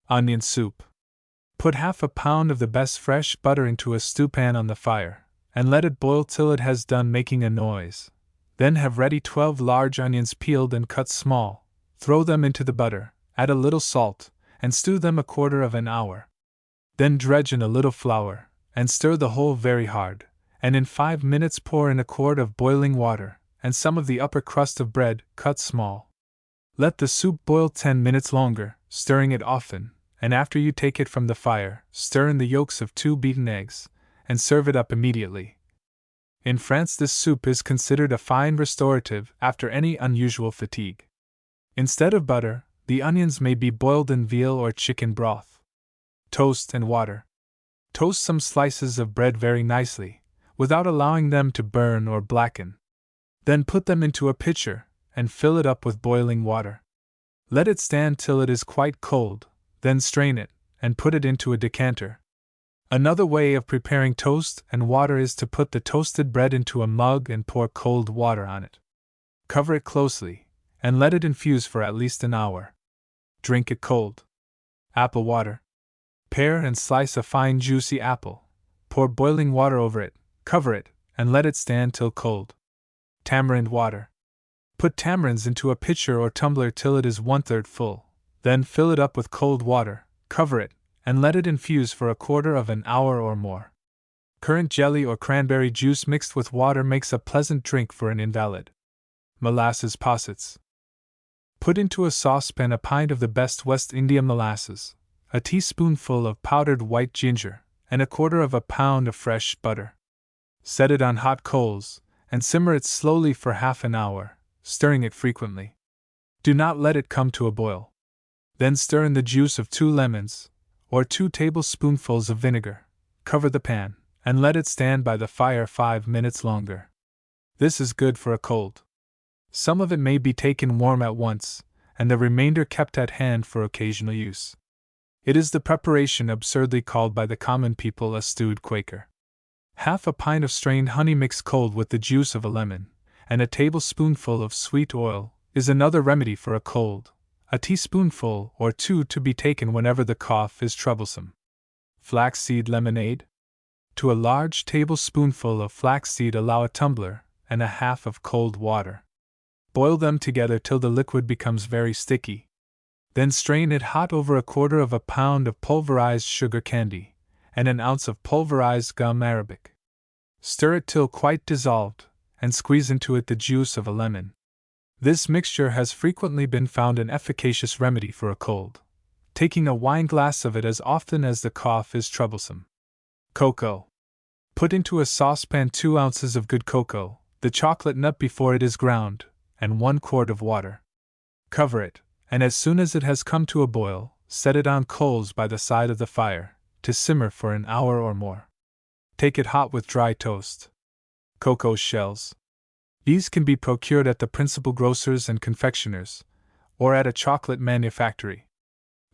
Onion soup. Put 1/2 pound of the best fresh butter into a stewpan on the fire, and let it boil till it has done making a noise. Then have ready 12 large onions peeled and cut small, throw them into the butter, add a little salt, and stew them a quarter of an hour. Then dredge in a little flour, and stir the whole very hard, and in 5 minutes pour in a quart of boiling water, and some of the upper crust of bread, cut small. Let the soup boil 10 minutes longer, stirring it often, and after you take it from the fire, stir in the yolks of 2 beaten eggs, and serve it up immediately. In France, this soup is considered a fine restorative after any unusual fatigue. Instead of butter, the onions may be boiled in veal or chicken broth. Toast and water. Toast some slices of bread very nicely, without allowing them to burn or blacken. Then put them into a pitcher, and fill it up with boiling water. Let it stand till it is quite cold, then strain it, and put it into a decanter. Another way of preparing toast and water is to put the toasted bread into a mug and pour cold water on it. Cover it closely, and let it infuse for at least an hour. Drink it cold. Apple water. Pare and slice a fine juicy apple. Pour boiling water over it, cover it, and let it stand till cold. Tamarind water. Put tamarinds into a pitcher or tumbler till it is 1/3 full, then fill it up with cold water, cover it, and let it infuse for a quarter of an hour or more. Currant jelly or cranberry juice mixed with water makes a pleasant drink for an invalid. Molasses possets. Put into a saucepan a pint of the best West India molasses, a teaspoonful of powdered white ginger, and a quarter of a pound of fresh butter. Set it on hot coals, and simmer it slowly for half an hour, stirring it frequently. Do not let it come to a boil. Then stir in the juice of 2 lemons, or 2 tablespoonfuls of vinegar, cover the pan, and let it stand by the fire 5 minutes longer. This is good for a cold. Some of it may be taken warm at once, and the remainder kept at hand for occasional use. It is the preparation absurdly called by the common people a stewed Quaker. Half a pint of strained honey mixed cold with the juice of a lemon, and a tablespoonful of sweet oil, is another remedy for a cold, a teaspoonful or 2 to be taken whenever the cough is troublesome. Flaxseed lemonade. To a large tablespoonful of flaxseed allow a tumbler and a half of cold water. Boil them together till the liquid becomes very sticky. Then strain it hot over a quarter of a pound of pulverized sugar candy, and an ounce of pulverized gum arabic. Stir it till quite dissolved, and squeeze into it the juice of a lemon. This mixture has frequently been found an efficacious remedy for a cold, taking a wineglass of it as often as the cough is troublesome. Cocoa. Put into a saucepan 2 ounces of good cocoa, the chocolate nut before it is ground, and 1 quart of water. Cover it, and as soon as it has come to a boil, set it on coals by the side of the fire, to simmer for an hour or more. Take it hot with dry toast. Cocoa shells. These can be procured at the principal grocers and confectioners, or at a chocolate manufactory.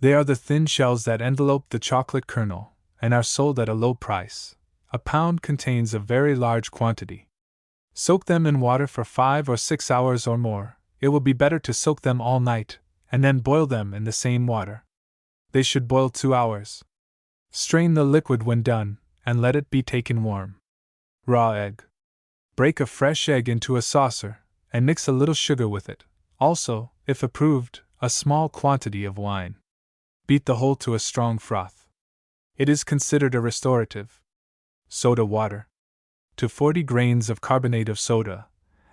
They are the thin shells that envelope the chocolate kernel, and are sold at a low price. A pound contains a very large quantity. Soak them in water for 5 or 6 hours or more. It will be better to soak them all night, and then boil them in the same water. They should boil 2 hours. Strain the liquid when done, and let it be taken warm. Raw egg. Break a fresh egg into a saucer, and mix a little sugar with it, also, if approved, a small quantity of wine. Beat the whole to a strong froth. It is considered a restorative. Soda water. To 40 grains of carbonate of soda,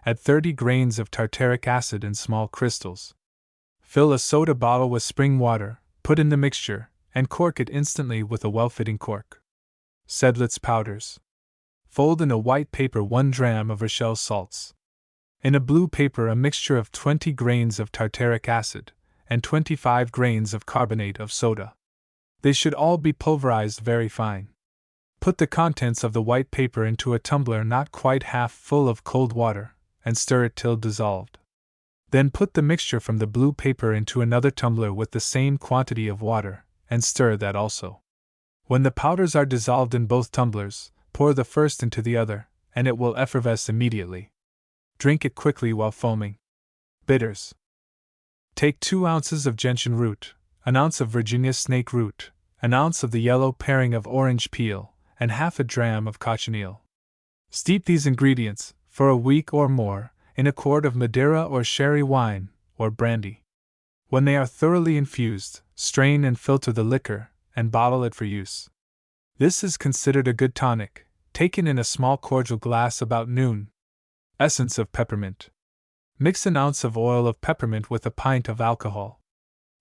add 30 grains of tartaric acid in small crystals. Fill a soda bottle with spring water, put in the mixture, and cork it instantly with a well-fitting cork. Seidlitz powders. Fold in a white paper 1 dram of Rochelle salts. In a blue paper a mixture of 20 grains of tartaric acid, and 25 grains of carbonate of soda. They should all be pulverized very fine. Put the contents of the white paper into a tumbler not quite half full of cold water, and stir it till dissolved. Then put the mixture from the blue paper into another tumbler with the same quantity of water, and stir that also. When the powders are dissolved in both tumblers, pour the first into the other, and it will effervesce immediately. Drink it quickly while foaming. Bitters. Take 2 ounces of gentian root, an ounce of Virginia snake root, an ounce of the yellow paring of orange peel, and half a dram of cochineal. Steep these ingredients, for a week or more, in a quart of Madeira or sherry wine, or brandy. When they are thoroughly infused, strain and filter the liquor, and bottle it for use. This is considered a good tonic, taken in a small cordial glass about noon. Essence of peppermint. Mix an ounce of oil of peppermint with a pint of alcohol.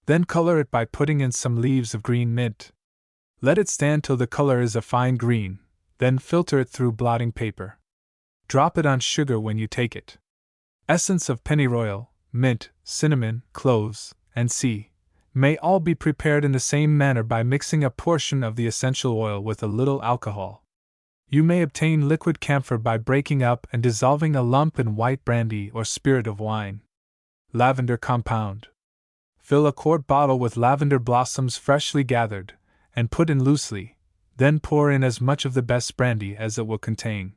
Then color it by putting in some leaves of green mint. Let it stand till the color is a fine green, then filter it through blotting paper. Drop it on sugar when you take it. Essence of pennyroyal, mint, cinnamon, cloves, and may all be prepared in the same manner by mixing a portion of the essential oil with a little alcohol. You may obtain liquid camphor by breaking up and dissolving a lump in white brandy or spirit of wine. Lavender compound. Fill a quart bottle with lavender blossoms freshly gathered, and put in loosely, then pour in as much of the best brandy as it will contain.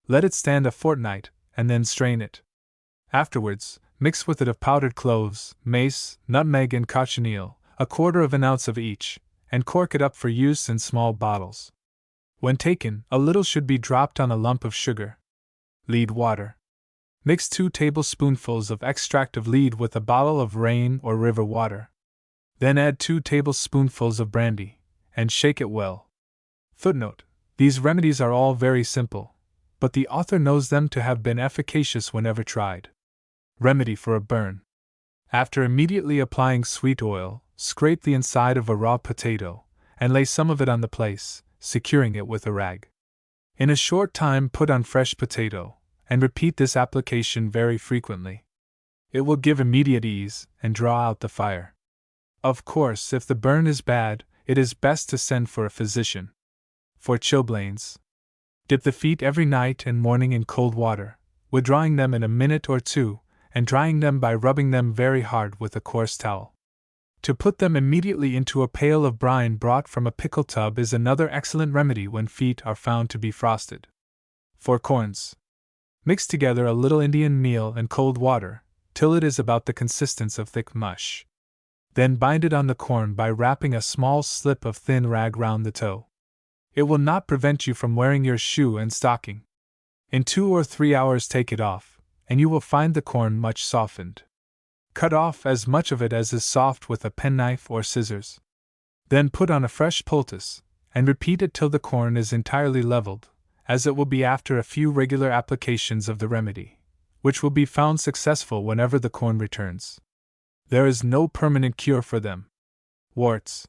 Let it stand a fortnight, and then strain it. Afterwards, mix with it of powdered cloves, mace, nutmeg, and cochineal, 1/4 ounce of each, and cork it up for use in small bottles. When taken, a little should be dropped on a lump of sugar. Lead water. Mix 2 tablespoonfuls of extract of lead with a bottle of rain or river water. Then add 2 tablespoonfuls of brandy, and shake it well. Footnote: these remedies are all very simple, but the author knows them to have been efficacious whenever tried. Remedy for a burn. After immediately applying sweet oil, scrape the inside of a raw potato, and lay some of it on the place, securing it with a rag. In a short time put on fresh potato, and repeat this application very frequently. It will give immediate ease, and draw out the fire. Of course, if the burn is bad, it is best to send for a physician. For chilblains. Dip the feet every night and morning in cold water, withdrawing them in a minute or two, and drying them by rubbing them very hard with a coarse towel. To put them immediately into a pail of brine brought from a pickle tub is another excellent remedy when feet are found to be frosted. For corns. Mix together a little Indian meal and cold water, till it is about the consistence of thick mush. Then bind it on the corn by wrapping a small slip of thin rag round the toe. It will not prevent you from wearing your shoe and stocking. In 2 or 3 hours take it off, and you will find the corn much softened. Cut off as much of it as is soft with a penknife or scissors. Then put on a fresh poultice, and repeat it till the corn is entirely leveled, as it will be after a few regular applications of the remedy, which will be found successful whenever the corn returns. There is no permanent cure for them. Warts.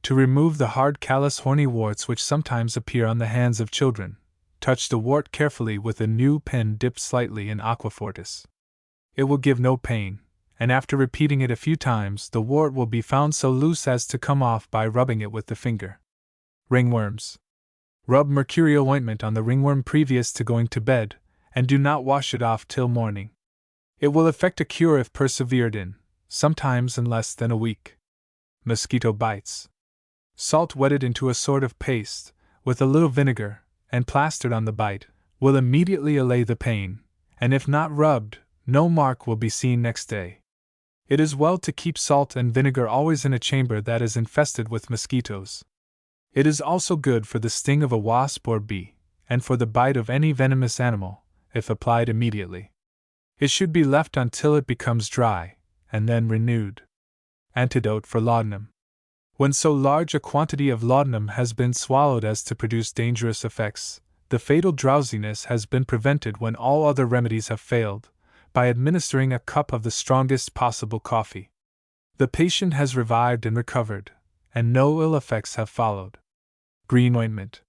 To remove the hard, callous, horny warts which sometimes appear on the hands of children, touch the wart carefully with a new pen dipped slightly in aquafortis. It will give no pain, and after repeating it a few times, the wart will be found so loose as to come off by rubbing it with the finger. Ringworms. Rub mercurial ointment on the ringworm previous to going to bed, and do not wash it off till morning. It will effect a cure if persevered in, sometimes in less than a week. Mosquito bites. Salt wetted into a sort of paste, with a little vinegar, and plastered on the bite, will immediately allay the pain, and if not rubbed, no mark will be seen next day. It is well to keep salt and vinegar always in a chamber that is infested with mosquitoes. It is also good for the sting of a wasp or bee, and for the bite of any venomous animal, if applied immediately. It should be left until it becomes dry, and then renewed. Antidote for laudanum. When so large a quantity of laudanum has been swallowed as to produce dangerous effects, the fatal drowsiness has been prevented when all other remedies have failed, by administering a cup of the strongest possible coffee. The patient has revived and recovered, and no ill effects have followed. Green ointment.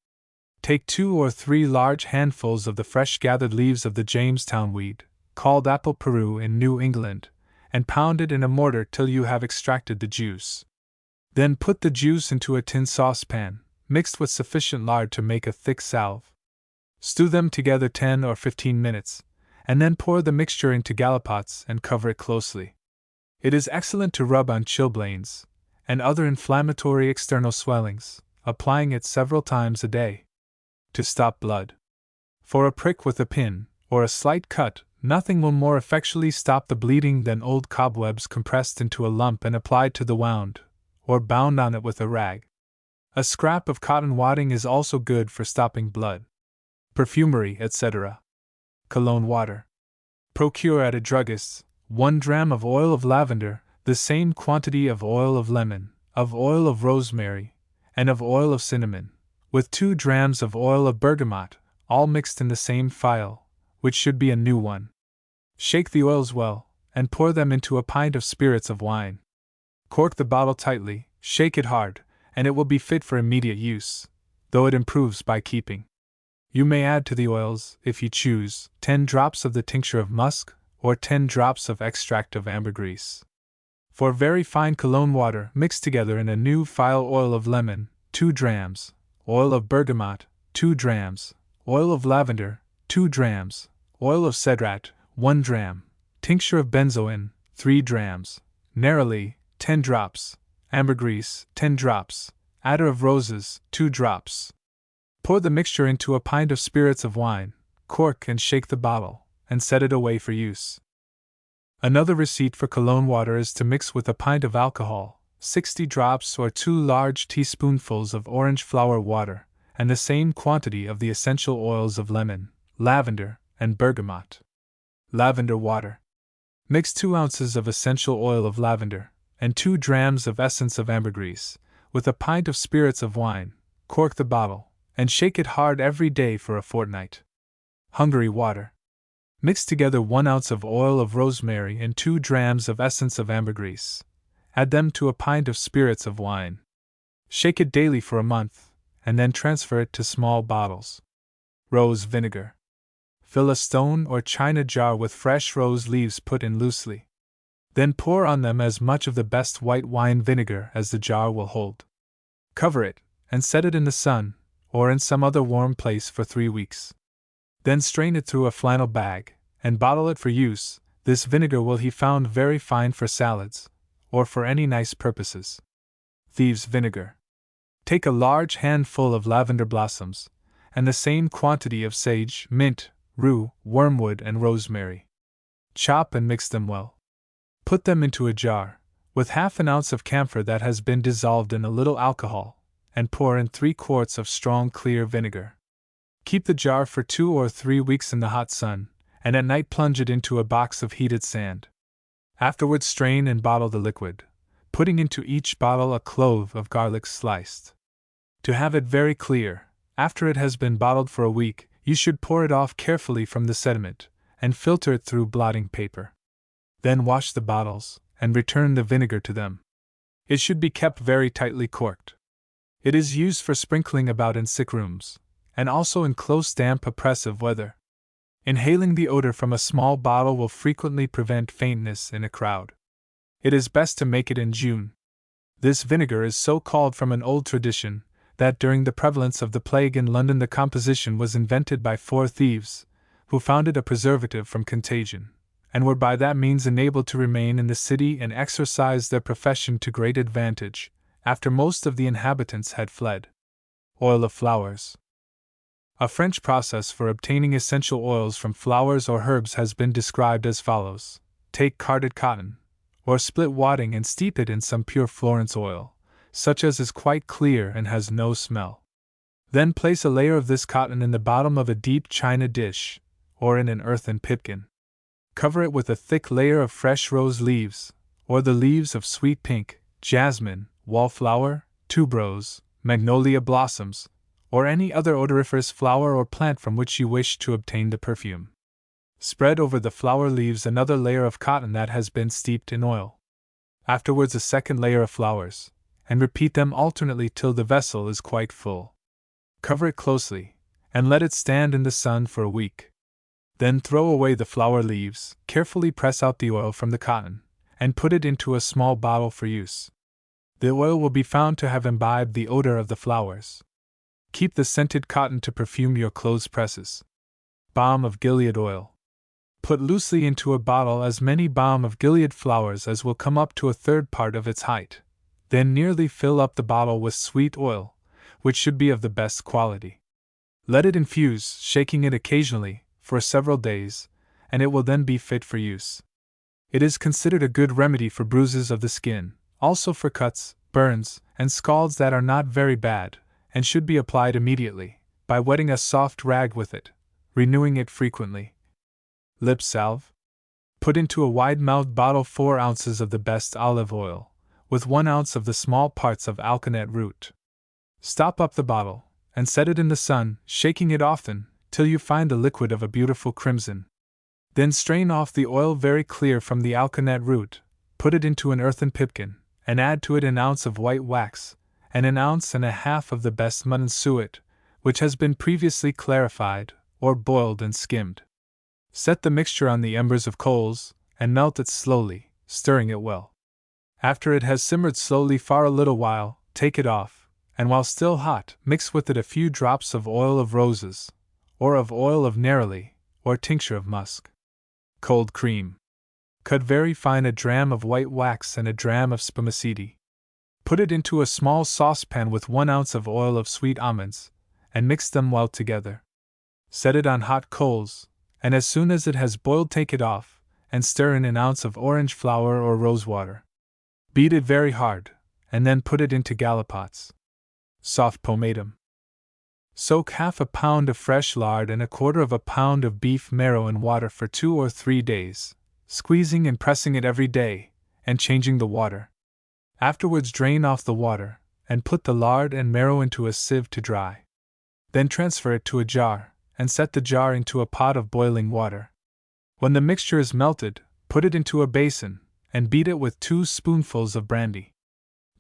Take 2 or 3 large handfuls of the fresh gathered leaves of the Jamestown weed, called apple Peru in New England, and pound it in a mortar till you have extracted the juice. Then put the juice into a tin saucepan, mixed with sufficient lard to make a thick salve. Stew them together 10 or 15 minutes, and then pour the mixture into gallipots and cover it closely. It is excellent to rub on chilblains and other inflammatory external swellings, applying it several times a day. To stop blood. For a prick with a pin, or a slight cut, nothing will more effectually stop the bleeding than old cobwebs compressed into a lump and applied to the wound, or bound on it with a rag. A scrap of cotton wadding is also good for stopping blood. Perfumery, etc. Cologne water. Procure at a druggist's 1 dram of oil of lavender, the same quantity of oil of lemon, of oil of rosemary, and of oil of cinnamon, with 2 drams of oil of bergamot, all mixed in the same phial, which should be a new one. Shake the oils well, and pour them into a pint of spirits of wine. Cork the bottle tightly, shake it hard, and it will be fit for immediate use, though it improves by keeping. You may add to the oils, if you choose, 10 drops of the tincture of musk, or 10 drops of extract of ambergris. For very fine cologne water, mix together in a new phial oil of lemon, 2 drams, oil of bergamot, 2 drams, oil of lavender, 2 drams, oil of cedrat, 1 dram, tincture of benzoin, 3 drams, neroli, 10 drops, ambergris, 10 drops, attar of roses, 2 drops. Pour the mixture into a pint of spirits of wine, cork and shake the bottle, and set it away for use. Another receipt for cologne water is to mix with a pint of alcohol, 60 drops or 2 large teaspoonfuls of orange flower water, and the same quantity of the essential oils of lemon, lavender, and bergamot. Lavender water. Mix 2 ounces of essential oil of lavender, and 2 drams of essence of ambergris, with a pint of spirits of wine, cork the bottle, and shake it hard every day for a fortnight. Hungary water. Mix together 1 ounce of oil of rosemary and 2 drams of essence of ambergris. Add them to a pint of spirits of wine. Shake it daily for a month, and then transfer it to small bottles. Rose vinegar. Fill a stone or china jar with fresh rose leaves put in loosely. Then pour on them as much of the best white wine vinegar as the jar will hold. Cover it, and set it in the sun, or in some other warm place for 3 weeks. Then strain it through a flannel bag, and bottle it for use. This vinegar will be found very fine for salads, or for any nice purposes. Thieves' vinegar. Take a large handful of lavender blossoms, and the same quantity of sage, mint, rue, wormwood, and rosemary. Chop and mix them well. Put them into a jar, with half an ounce of camphor that has been dissolved in a little alcohol, and pour in 3 quarts of strong clear vinegar. Keep the jar for 2 or 3 weeks in the hot sun, and at night plunge it into a box of heated sand. Afterwards strain and bottle the liquid, putting into each bottle a clove of garlic sliced. To have it very clear, after it has been bottled for a week, you should pour it off carefully from the sediment, and filter it through blotting paper. Then wash the bottles, and return the vinegar to them. It should be kept very tightly corked. It is used for sprinkling about in sick rooms, and also in close, damp, oppressive weather. Inhaling the odor from a small bottle will frequently prevent faintness in a crowd. It is best to make it in June. This vinegar is so called from an old tradition that during the prevalence of the plague in London the composition was invented by 4 thieves, who found it a preservative from contagion, and were by that means enabled to remain in the city and exercise their profession to great advantage, after most of the inhabitants had fled. Oil of flowers. A French process for obtaining essential oils from flowers or herbs has been described as follows. Take carded cotton, or split wadding, and steep it in some pure Florence oil, such as is quite clear and has no smell. Then place a layer of this cotton in the bottom of a deep china dish, or in an earthen pipkin. Cover it with a thick layer of fresh rose leaves, or the leaves of sweet pink, jasmine, wallflower, tuberose, magnolia blossoms, or any other odoriferous flower or plant from which you wish to obtain the perfume. Spread over the flower leaves another layer of cotton that has been steeped in oil. Afterwards a second layer of flowers, and repeat them alternately till the vessel is quite full. Cover it closely, and let it stand in the sun for a week. Then throw away the flower leaves, carefully press out the oil from the cotton, and put it into a small bottle for use. The oil will be found to have imbibed the odor of the flowers. Keep the scented cotton to perfume your clothes presses. Balm of Gilead oil. Put loosely into a bottle as many balm of Gilead flowers as will come up to a third part of its height. Then nearly fill up the bottle with sweet oil, which should be of the best quality. Let it infuse, shaking it occasionally, for several days, and it will then be fit for use. It is considered a good remedy for bruises of the skin, also for cuts, burns, and scalds that are not very bad, and should be applied immediately, by wetting a soft rag with it, renewing it frequently. Lip salve. Put into a wide-mouthed bottle 4 ounces of the best olive oil, with 1 ounce of the small parts of alkanet root. Stop up the bottle, and set it in the sun, shaking it often, till you find the liquid of a beautiful crimson. Then strain off the oil very clear from the alkanet root, put it into an earthen pipkin, and add to it an ounce of white wax, and an ounce and a half of the best mutton suet, which has been previously clarified, or boiled and skimmed. Set the mixture on the embers of coals, and melt it slowly, stirring it well. After it has simmered slowly for a little while, take it off, and while still hot, mix with it a few drops of oil of roses, or of oil of neroli, or tincture of musk. Cold cream. Cut very fine a dram of white wax and a dram of spermaceti. Put it into a small saucepan with 1 ounce of oil of sweet almonds, and mix them well together. Set it on hot coals, and as soon as it has boiled take it off, and stir in an ounce of orange flower or rosewater. Beat it very hard, and then put it into gallipots. Soft pomatum. Soak half a pound of fresh lard and a quarter of a pound of beef marrow in water for 2 or 3 days, squeezing and pressing it every day, and changing the water. Afterwards drain off the water, and put the lard and marrow into a sieve to dry. Then transfer it to a jar, and set the jar into a pot of boiling water. When the mixture is melted, put it into a basin, and beat it with 2 spoonfuls of brandy.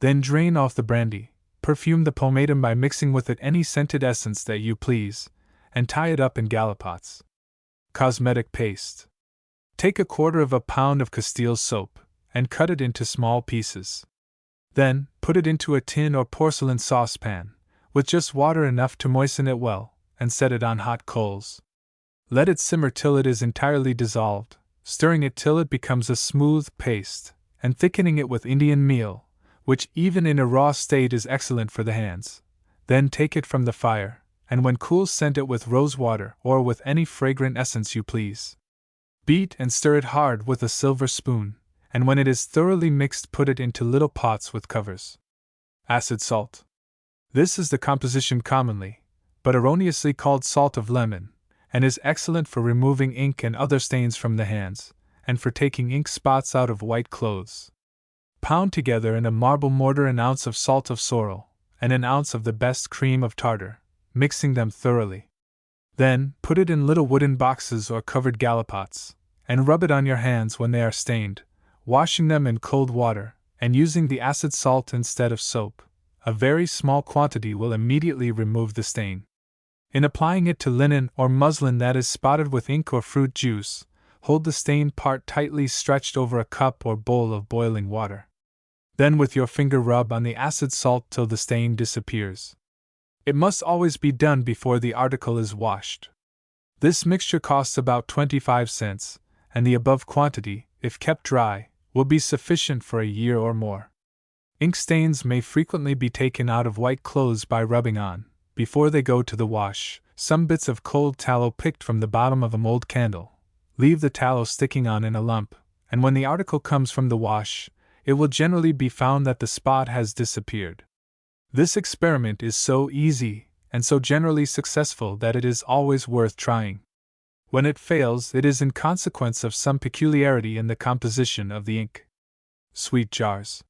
Then drain off the brandy, perfume the pomatum by mixing with it any scented essence that you please, and tie it up in gallipots. Cosmetic paste. Take a quarter of a pound of Castile soap, and cut it into small pieces. Then, put it into a tin or porcelain saucepan, with just water enough to moisten it well, and set it on hot coals. Let it simmer till it is entirely dissolved, stirring it till it becomes a smooth paste, and thickening it with Indian meal, which even in a raw state is excellent for the hands. Then take it from the fire, and when cool scent it with rose water or with any fragrant essence you please. Beat and stir it hard with a silver spoon, and when it is thoroughly mixed put it into little pots with covers. Acid salt. This is the composition commonly, but erroneously called salt of lemon, and is excellent for removing ink and other stains from the hands, and for taking ink spots out of white clothes. Pound together in a marble mortar an ounce of salt of sorrel, and an ounce of the best cream of tartar, mixing them thoroughly. Then, put it in little wooden boxes or covered gallipots, and rub it on your hands when they are stained, washing them in cold water, and using the acid salt instead of soap. A very small quantity will immediately remove the stain. In applying it to linen or muslin that is spotted with ink or fruit juice, hold the stained part tightly stretched over a cup or bowl of boiling water. Then with your finger rub on the acid salt till the stain disappears. It must always be done before the article is washed. This mixture costs about 25 cents, and the above quantity, if kept dry, will be sufficient for a year or more. Ink stains may frequently be taken out of white clothes by rubbing on, before they go to the wash, some bits of cold tallow picked from the bottom of a mold candle. Leave the tallow sticking on in a lump, and when the article comes from the wash, it will generally be found that the spot has disappeared. This experiment is so easy, and so generally successful that it is always worth trying. When it fails, it is in consequence of some peculiarity in the composition of the ink. Sweet jars.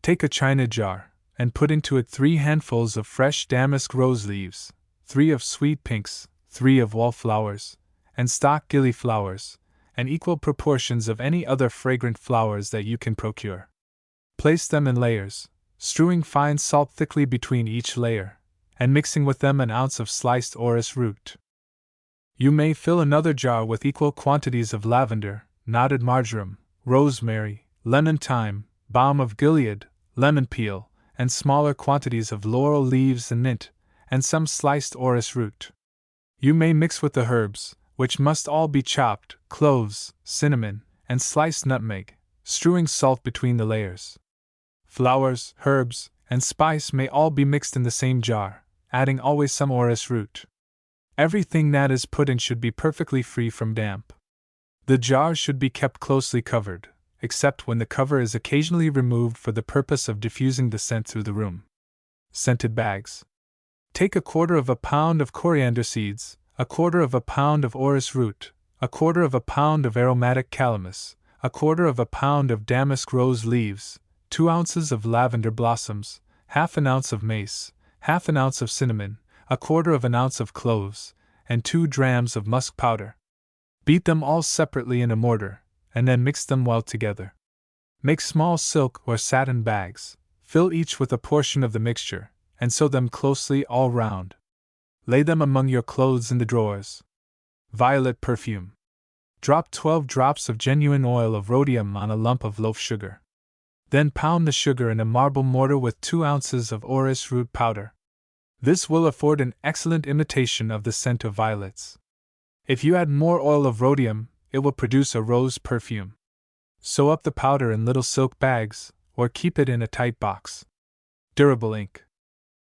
Take a china jar, and put into it 3 handfuls of fresh damask rose leaves, 3 of sweet pinks, 3 of wallflowers, and stock gillyflowers, and equal proportions of any other fragrant flowers that you can procure. Place them in layers, strewing fine salt thickly between each layer, and mixing with them an ounce of sliced orris root. You may fill another jar with equal quantities of lavender, knotted marjoram, rosemary, lemon thyme, balm of Gilead, lemon peel, and smaller quantities of laurel leaves and mint, and some sliced orris root. You may mix with the herbs, which must all be chopped, cloves, cinnamon, and sliced nutmeg, strewing salt between the layers. Flowers, herbs, and spice may all be mixed in the same jar, adding always some orris root. Everything that is put in should be perfectly free from damp. The jar should be kept closely covered, except when the cover is occasionally removed for the purpose of diffusing the scent through the room. Scented bags. Take a quarter of a pound of coriander seeds, a quarter of a pound of orris root, a quarter of a pound of aromatic calamus, a quarter of a pound of damask rose leaves, 2 ounces of lavender blossoms, half an ounce of mace, half an ounce of cinnamon, a quarter of an ounce of cloves, and 2 drams of musk powder. Beat them all separately in a mortar, and then mix them well together. Make small silk or satin bags, fill each with a portion of the mixture, and sew them closely all round. Lay them among your clothes in the drawers. Violet perfume. Drop 12 drops of genuine oil of rhodium on a lump of loaf sugar. Then pound the sugar in a marble mortar with 2 ounces of orris root powder. This will afford an excellent imitation of the scent of violets. If you add more oil of rhodium, it will produce a rose perfume. Sew up the powder in little silk bags, or keep it in a tight box. Durable ink.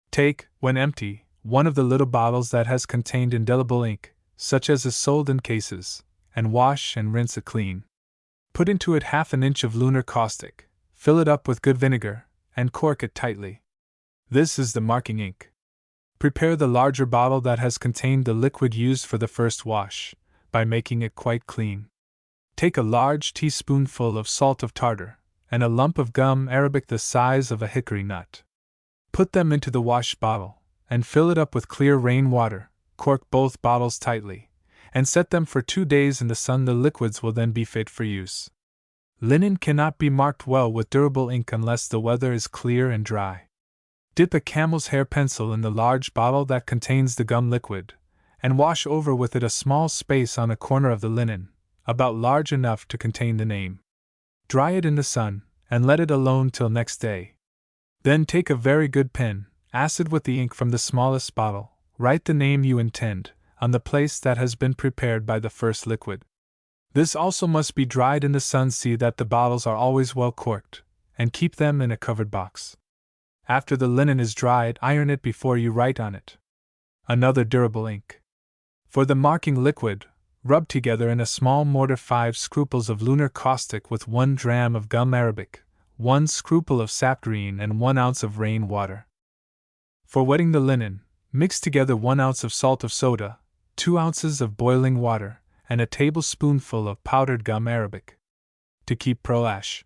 Take, when empty, one of the little bottles that has contained indelible ink, such as is sold in cases, and wash and rinse it clean. Put into it half an inch of lunar caustic, fill it up with good vinegar, and cork it tightly. This is the marking ink. Prepare the larger bottle that has contained the liquid used for the first wash, by making it quite clean. Take a large teaspoonful of salt of tartar, and a lump of gum arabic the size of a hickory nut. Put them into the wash bottle, and fill it up with clear rain water, cork both bottles tightly, and set them for 2 days in the sun. The liquids will then be fit for use. Linen cannot be marked well with durable ink unless the weather is clear and dry. Dip a camel's hair pencil in the large bottle that contains the gum liquid, and wash over with it a small space on a corner of the linen, about large enough to contain the name. Dry it in the sun, and let it alone till next day. Then take a very good pen, acid with the ink from the smallest bottle, write the name you intend, on the place that has been prepared by the first liquid. This also must be dried in the sun. See that the bottles are always well corked, and keep them in a covered box. After the linen is dried, iron it before you write on it. Another durable ink. For the marking liquid, rub together in a small mortar 5 scruples of lunar caustic with 1 dram of gum arabic, 1 scruple of sap green, and 1 ounce of rain water. For wetting the linen, mix together 1 ounce of salt of soda, 2 ounces of boiling water, and a tablespoonful of powdered gum arabic. To keep pearlash.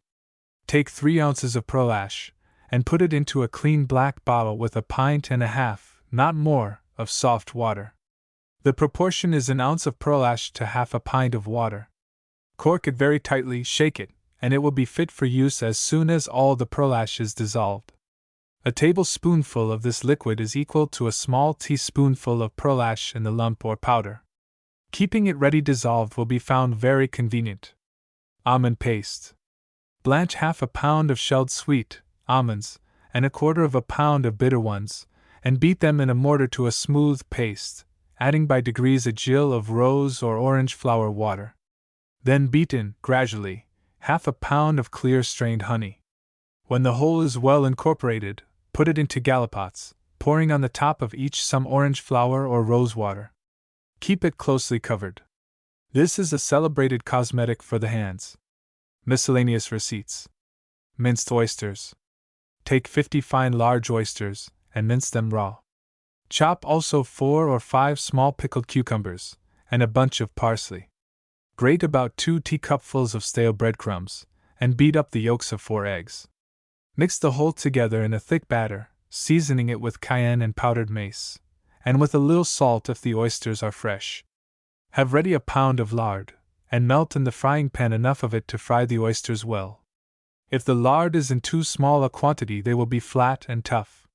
Take 3 ounces of pearlash, and put it into a clean black bottle with 1.5 pints, not more, of soft water. The proportion is 1 ounce of pearlash to half a pint of water. Cork it very tightly, shake it, and it will be fit for use as soon as all the pearlash is dissolved. A tablespoonful of this liquid is equal to a small teaspoonful of pearlash in the lump or powder. Keeping it ready dissolved will be found very convenient. Almond paste. Blanch half a pound of shelled sweet almonds, and 1/4 pound of bitter ones, and beat them in a mortar to a smooth paste, adding by degrees a gill of rose or orange flower water. Then beat in, gradually, half a pound of clear strained honey. When the whole is well incorporated, put it into gallipots, pouring on the top of each some orange flower or rose water. Keep it closely covered. This is a celebrated cosmetic for the hands. Miscellaneous receipts. Minced oysters. Take 50 fine large oysters, and mince them raw. Chop also 4 or 5 small pickled cucumbers, and a bunch of parsley. Grate about 2 teacupfuls of stale breadcrumbs, and beat up the yolks of 4 eggs. Mix the whole together in a thick batter, seasoning it with cayenne and powdered mace, and with a little salt if the oysters are fresh. Have ready a pound of lard, and melt in the frying pan enough of it to fry the oysters well. If the lard is in too small a quantity, they will be flat and tough.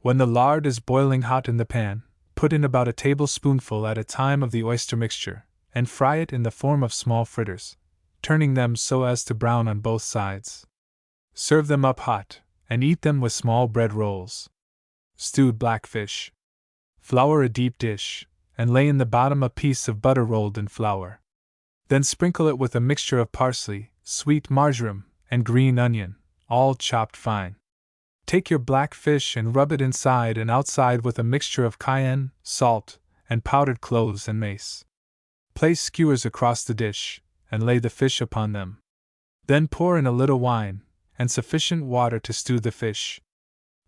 When the lard is boiling hot in the pan, put in about a tablespoonful at a time of the oyster mixture, and fry it in the form of small fritters, turning them so as to brown on both sides. Serve them up hot, and eat them with small bread rolls. Stewed blackfish. Flour a deep dish, and lay in the bottom a piece of butter rolled in flour. Then sprinkle it with a mixture of parsley, sweet marjoram, and green onion, all chopped fine. Take your blackfish and rub it inside and outside with a mixture of cayenne, salt, and powdered cloves and mace. Place skewers across the dish, and lay the fish upon them. Then pour in a little wine, and sufficient water to stew the fish.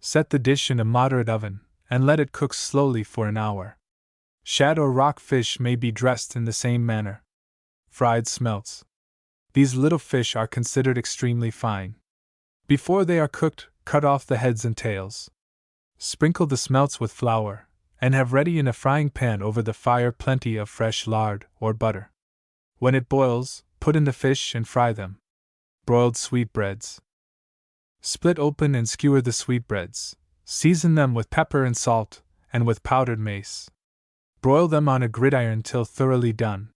Set the dish in a moderate oven, and let it cook slowly for an hour. Shad or rock fish may be dressed in the same manner. Fried smelts. These little fish are considered extremely fine. Before they are cooked, cut off the heads and tails. Sprinkle the smelts with flour, and have ready in a frying pan over the fire plenty of fresh lard or butter. When it boils, put in the fish and fry them. Broiled sweetbreads. Split open and skewer the sweetbreads. Season them with pepper and salt, and with powdered mace. Broil them on a gridiron till thoroughly done.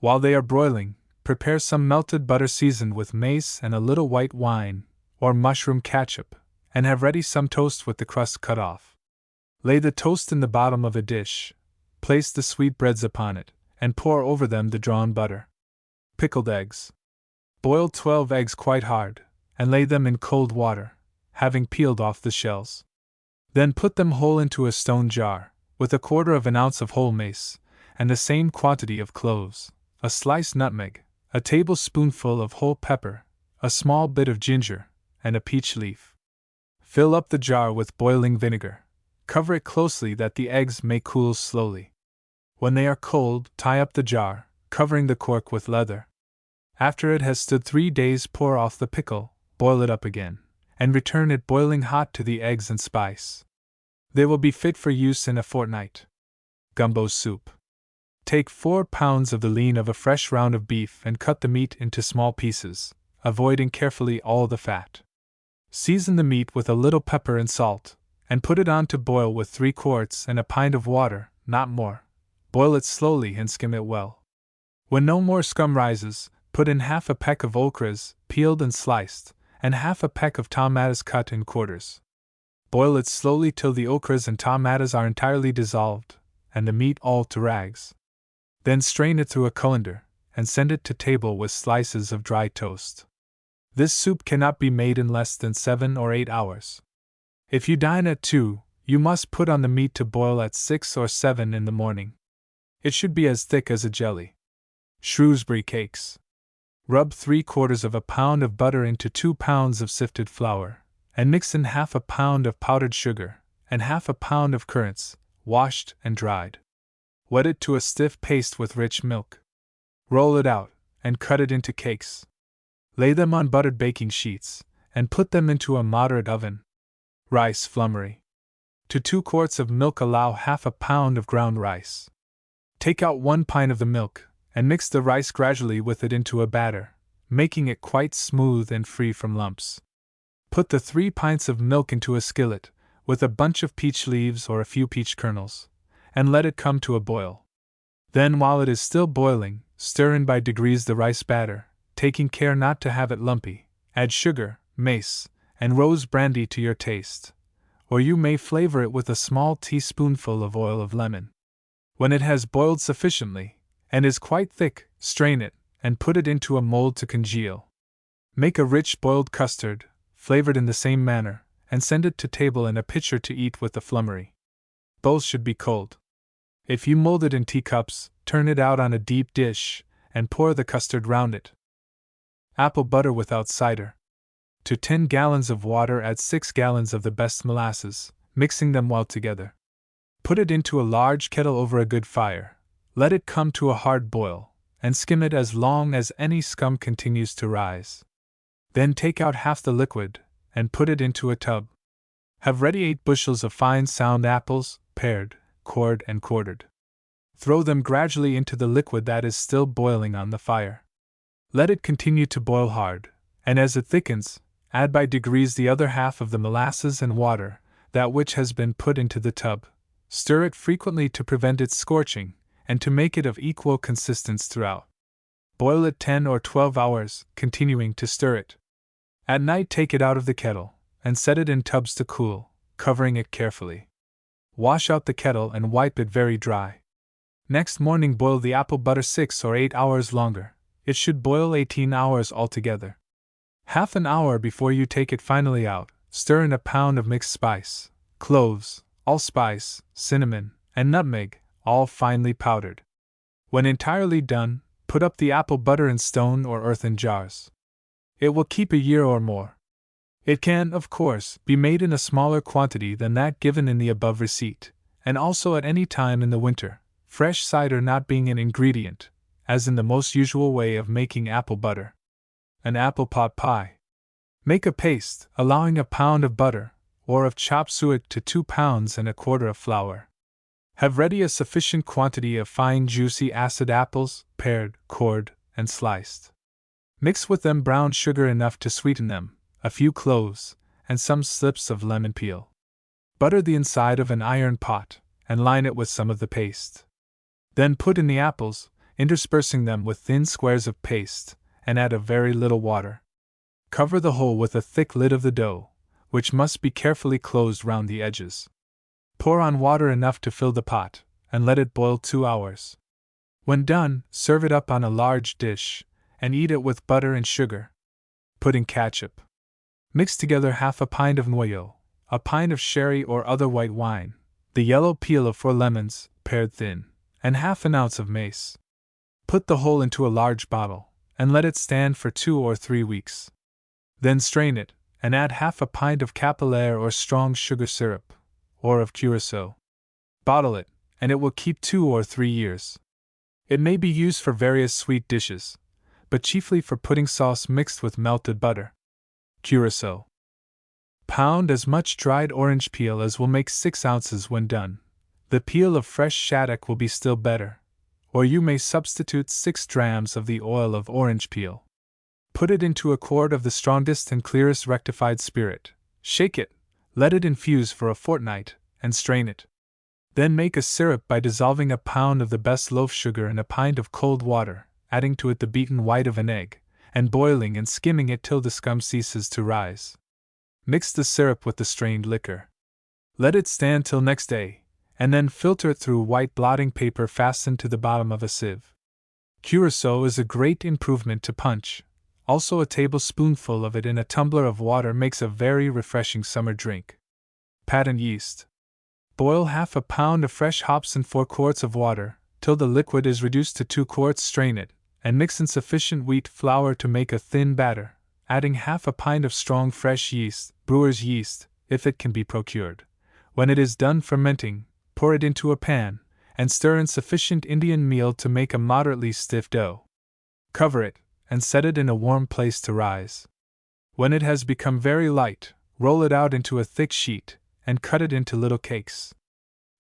While they are broiling, prepare some melted butter seasoned with mace and a little white wine, or mushroom catsup, and have ready some toast with the crust cut off. Lay the toast in the bottom of a dish, place the sweetbreads upon it, and pour over them the drawn butter. Pickled eggs. Boil 12 eggs quite hard, and lay them in cold water, having peeled off the shells. Then put them whole into a stone jar, with 1/4 ounce of whole mace, and the same quantity of cloves, a sliced nutmeg, a tablespoonful of whole pepper, a small bit of ginger, and a peach leaf. Fill up the jar with boiling vinegar. Cover it closely that the eggs may cool slowly. When they are cold, tie up the jar, covering the cork with leather. After it has stood 3 days, pour off the pickle, boil it up again, and return it boiling hot to the eggs and spice. They will be fit for use in a fortnight. Gumbo soup. Take 4 pounds of the lean of a fresh round of beef and cut the meat into small pieces, avoiding carefully all the fat. Season the meat with a little pepper and salt, and put it on to boil with 3 quarts and a pint of water, not more. Boil it slowly and skim it well. When no more scum rises, put in half a peck of okras, peeled and sliced, and half a peck of tomatoes cut in quarters. Boil it slowly till the okras and tomatoes are entirely dissolved, and the meat all to rags. Then strain it through a colander, and send it to table with slices of dry toast. This soup cannot be made in less than 7 or 8 hours. If you dine at 2, you must put on the meat to boil at 6 or 7 in the morning. It should be as thick as a jelly. Shrewsbury cakes. Rub 3/4 pound of butter into 2 pounds of sifted flour, and mix in half a pound of powdered sugar, and half a pound of currants, washed and dried. Wet it to a stiff paste with rich milk. Roll it out, and cut it into cakes. Lay them on buttered baking sheets, and put them into a moderate oven. Rice flummery. To 2 quarts of milk allow half a pound of ground rice. Take out 1 pint of the milk, and mix the rice gradually with it into a batter, making it quite smooth and free from lumps. Put the 3 pints of milk into a skillet, with a bunch of peach leaves or a few peach kernels, and let it come to a boil. Then, while it is still boiling, stir in by degrees the rice batter, taking care not to have it lumpy. Add sugar, mace, and rose brandy to your taste, or you may flavor it with a small teaspoonful of oil of lemon. When it has boiled sufficiently, and is quite thick, strain it, and put it into a mold to congeal. Make a rich boiled custard, flavored in the same manner, and send it to table in a pitcher to eat with the flummery. Both should be cold. If you mold it in teacups, turn it out on a deep dish, and pour the custard round it. Apple butter without cider. To 10 gallons of water add 6 gallons of the best molasses, mixing them well together. Put it into a large kettle over a good fire. Let it come to a hard boil, and skim it as long as any scum continues to rise. Then take out half the liquid, and put it into a tub. Have ready 8 bushels of fine sound apples, pared, cored, and quartered. Throw them gradually into the liquid that is still boiling on the fire. Let it continue to boil hard, and as it thickens, add by degrees the other half of the molasses and water, that which has been put into the tub. Stir it frequently to prevent its scorching, and to make it of equal consistence throughout. Boil it 10 or 12 hours, continuing to stir it. At night take it out of the kettle, and set it in tubs to cool, covering it carefully. Wash out the kettle and wipe it very dry. Next morning boil the apple butter 6 or 8 hours longer. It should boil 18 hours altogether. Half an hour before you take it finally out, stir in a pound of mixed spice, cloves, allspice, cinnamon, and nutmeg, all finely powdered. When entirely done, put up the apple butter in stone or earthen jars. It will keep a year or more. It can, of course, be made in a smaller quantity than that given in the above receipt, and also at any time in the winter, fresh cider not being an ingredient, as in the most usual way of making apple butter. An apple pot pie. Make a paste, allowing a pound of butter, or of chopped suet to 2 pounds and a quarter of flour. Have ready a sufficient quantity of fine juicy acid apples, pared, cored, and sliced. Mix with them brown sugar enough to sweeten them, a few cloves, and some slips of lemon peel. Butter the inside of an iron pot, and line it with some of the paste. Then put in the apples, interspersing them with thin squares of paste, and add a very little water. Cover the whole with a thick lid of the dough, which must be carefully closed round the edges. Pour on water enough to fill the pot, and let it boil 2 hours. When done, serve it up on a large dish, and eat it with butter and sugar. Put in catsup. Mix together half a pint of noyeau, a pint of sherry or other white wine, the yellow peel of 4 lemons, pared thin, and half an ounce of mace. Put the whole into a large bottle, and let it stand for 2 or 3 weeks. Then strain it, and add half a pint of capillaire or strong sugar syrup, or of curaçao. Bottle it, and it will keep 2 or 3 years. It may be used for various sweet dishes, but chiefly for pudding sauce mixed with melted butter. Curaçao. Pound as much dried orange peel as will make 6 ounces when done. The peel of fresh shaddock will be still better, or you may substitute 6 drachms of the oil of orange peel. Put it into a quart of the strongest and clearest rectified spirit, shake it, let it infuse for a fortnight, and strain it. Then make a syrup by dissolving a pound of the best loaf sugar in a pint of cold water, adding to it the beaten white of an egg, and boiling and skimming it till the scum ceases to rise. Mix the syrup with the strained liquor. Let it stand till next day, and then filter it through white blotting paper fastened to the bottom of a sieve. Curaçao is a great improvement to punch. Also, a tablespoonful of it in a tumbler of water makes a very refreshing summer drink. Patent yeast. Boil half a pound of fresh hops in 4 quarts of water, till the liquid is reduced to 2 quarts. Strain it, and mix in sufficient wheat flour to make a thin batter, adding half a pint of strong fresh yeast, brewer's yeast, if it can be procured. When it is done fermenting, pour it into a pan, and stir in sufficient Indian meal to make a moderately stiff dough. Cover it, and set it in a warm place to rise. When it has become very light, roll it out into a thick sheet, and cut it into little cakes.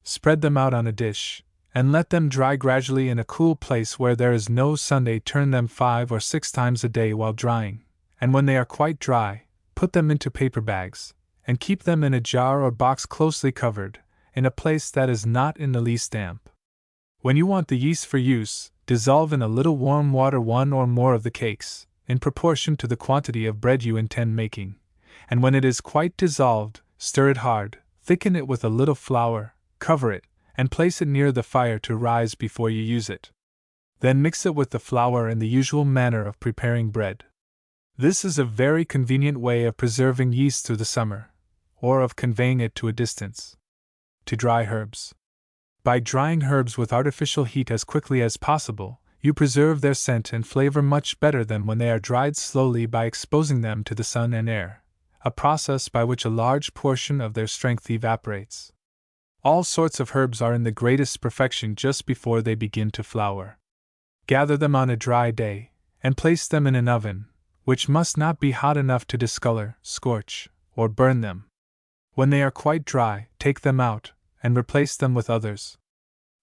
Spread them out on a dish, and let them dry gradually in a cool place where there is no sun. Turn them 5 or 6 times a day while drying, and when they are quite dry, put them into paper bags, and keep them in a jar or box closely covered, in a place that is not in the least damp. When you want the yeast for use, dissolve in a little warm water 1 or more of the cakes, in proportion to the quantity of bread you intend making, and when it is quite dissolved, stir it hard, thicken it with a little flour, cover it, and place it near the fire to rise before you use it. Then mix it with the flour in the usual manner of preparing bread. This is a very convenient way of preserving yeast through the summer, or of conveying it to a distance. To dry herbs. By drying herbs with artificial heat as quickly as possible, you preserve their scent and flavor much better than when they are dried slowly by exposing them to the sun and air, a process by which a large portion of their strength evaporates. All sorts of herbs are in the greatest perfection just before they begin to flower. Gather them on a dry day, and place them in an oven, which must not be hot enough to discolor, scorch, or burn them. When they are quite dry, take them out, and replace them with others.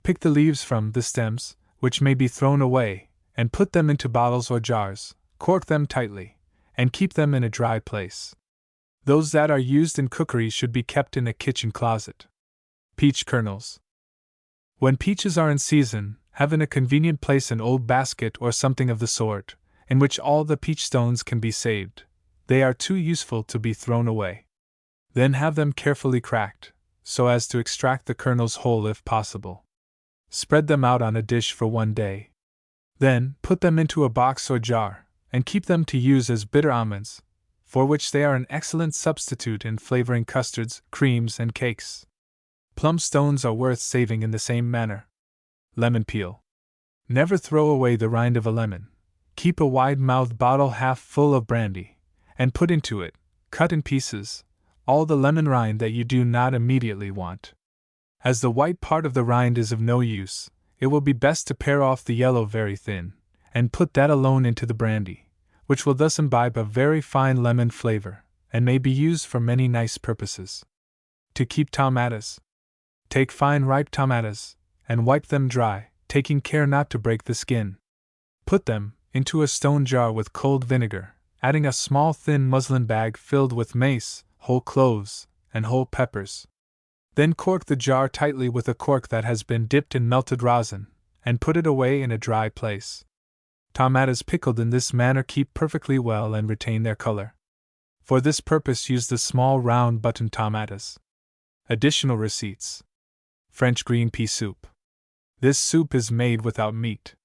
Pick the leaves from the stems, which may be thrown away, and put them into bottles or jars, cork them tightly, and keep them in a dry place. Those that are used in cookery should be kept in a kitchen closet. Peach kernels. When peaches are in season, have in a convenient place an old basket or something of the sort, in which all the peach stones can be saved. They are too useful to be thrown away. Then have them carefully cracked, so as to extract the kernels whole if possible. Spread them out on a dish for 1 day. Then, put them into a box or jar, and keep them to use as bitter almonds, for which they are an excellent substitute in flavoring custards, creams, and cakes. Plum stones are worth saving in the same manner. Lemon peel. Never throw away the rind of a lemon. Keep a wide-mouthed bottle half full of brandy, and put into it, cut in pieces, all the lemon rind that you do not immediately want. As the white part of the rind is of no use, it will be best to pare off the yellow very thin, and put that alone into the brandy, which will thus imbibe a very fine lemon flavor, and may be used for many nice purposes. To keep tomatas. Take fine ripe tomatoes, and wipe them dry, taking care not to break the skin. Put them into a stone jar with cold vinegar, adding a small thin muslin bag filled with mace, whole cloves, and whole peppers. Then cork the jar tightly with a cork that has been dipped in melted rosin, and put it away in a dry place. Tomatoes pickled in this manner keep perfectly well and retain their color. For this purpose use the small round button tomatoes. Additional receipts. French green pea soup. This soup is made without meat.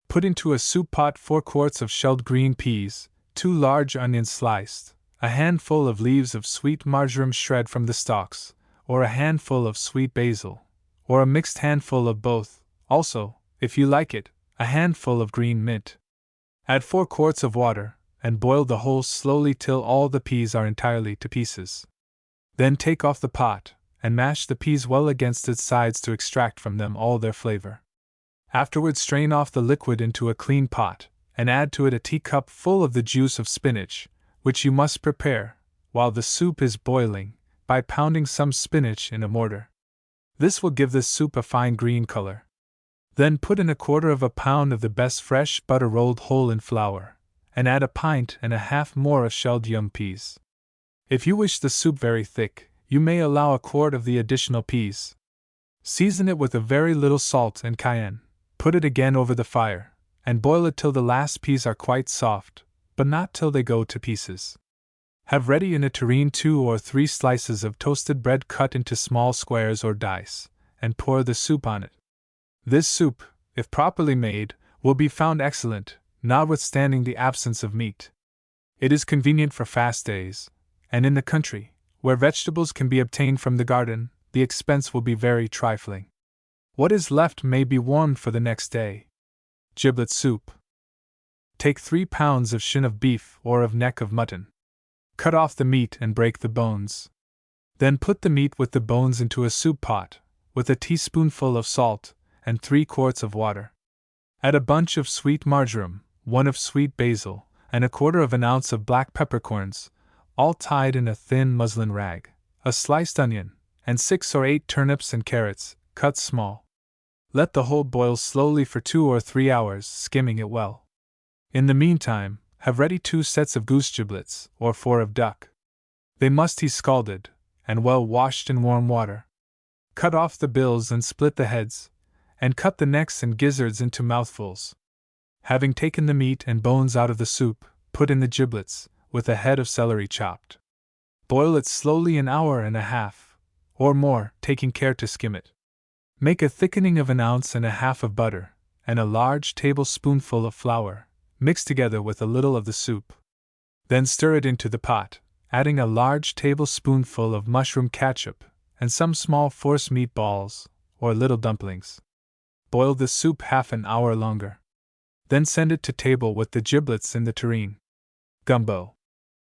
Put into a soup pot 4 quarts of shelled green peas, 2 large onions sliced, a handful of leaves of sweet marjoram shred from the stalks, or a handful of sweet basil, or a mixed handful of both, also, if you like it, a handful of green mint. Add 4 quarts of water, and boil the whole slowly till all the peas are entirely to pieces. Then take off the pot, and mash the peas well against its sides to extract from them all their flavor. Afterward strain off the liquid into a clean pot, and add to it a teacup full of the juice of spinach, which you must prepare, while the soup is boiling, by pounding some spinach in a mortar. This will give the soup a fine green color. Then put in 1/4 pound of the best fresh butter rolled whole in flour, and add 1.5 pints more of shelled young peas. If you wish the soup very thick, you may allow 1 quart of the additional peas. Season it with a very little salt and cayenne, put it again over the fire, and boil it till the last peas are quite soft, but not till they go to pieces. Have ready in a tureen 2 or 3 slices of toasted bread cut into small squares or dice, and pour the soup on it. This soup, if properly made, will be found excellent, notwithstanding the absence of meat. It is convenient for fast days, and in the country, where vegetables can be obtained from the garden, the expense will be very trifling. What is left may be warmed for the next day. Giblet soup. Take 3 pounds of shin of beef or of neck of mutton. Cut off the meat and break the bones. Then put the meat with the bones into a soup pot, with a teaspoonful of salt, and 3 quarts of water. Add a bunch of sweet marjoram, 1 of sweet basil, and 1/4 ounce of black peppercorns, all tied in a thin muslin rag, a sliced onion, and 6 or 8 turnips and carrots, cut small. Let the whole boil slowly for 2 or 3 hours, skimming it well. In the meantime, have ready 2 sets of goose giblets, or 4 of duck. They must be scalded, and well washed in warm water. Cut off the bills and split the heads, and cut the necks and gizzards into mouthfuls. Having taken the meat and bones out of the soup, put in the giblets, with a head of celery chopped. Boil it slowly 1.5 hours, or more, taking care to skim it. Make a thickening of 1.5 ounces of butter, and a large tablespoonful of flour, mixed together with a little of the soup. Then stir it into the pot, adding a large tablespoonful of mushroom catsup, and some small force meat balls, or little dumplings. Boil the soup 1/2 hour longer. Then send it to table with the giblets in the tureen. Gumbo.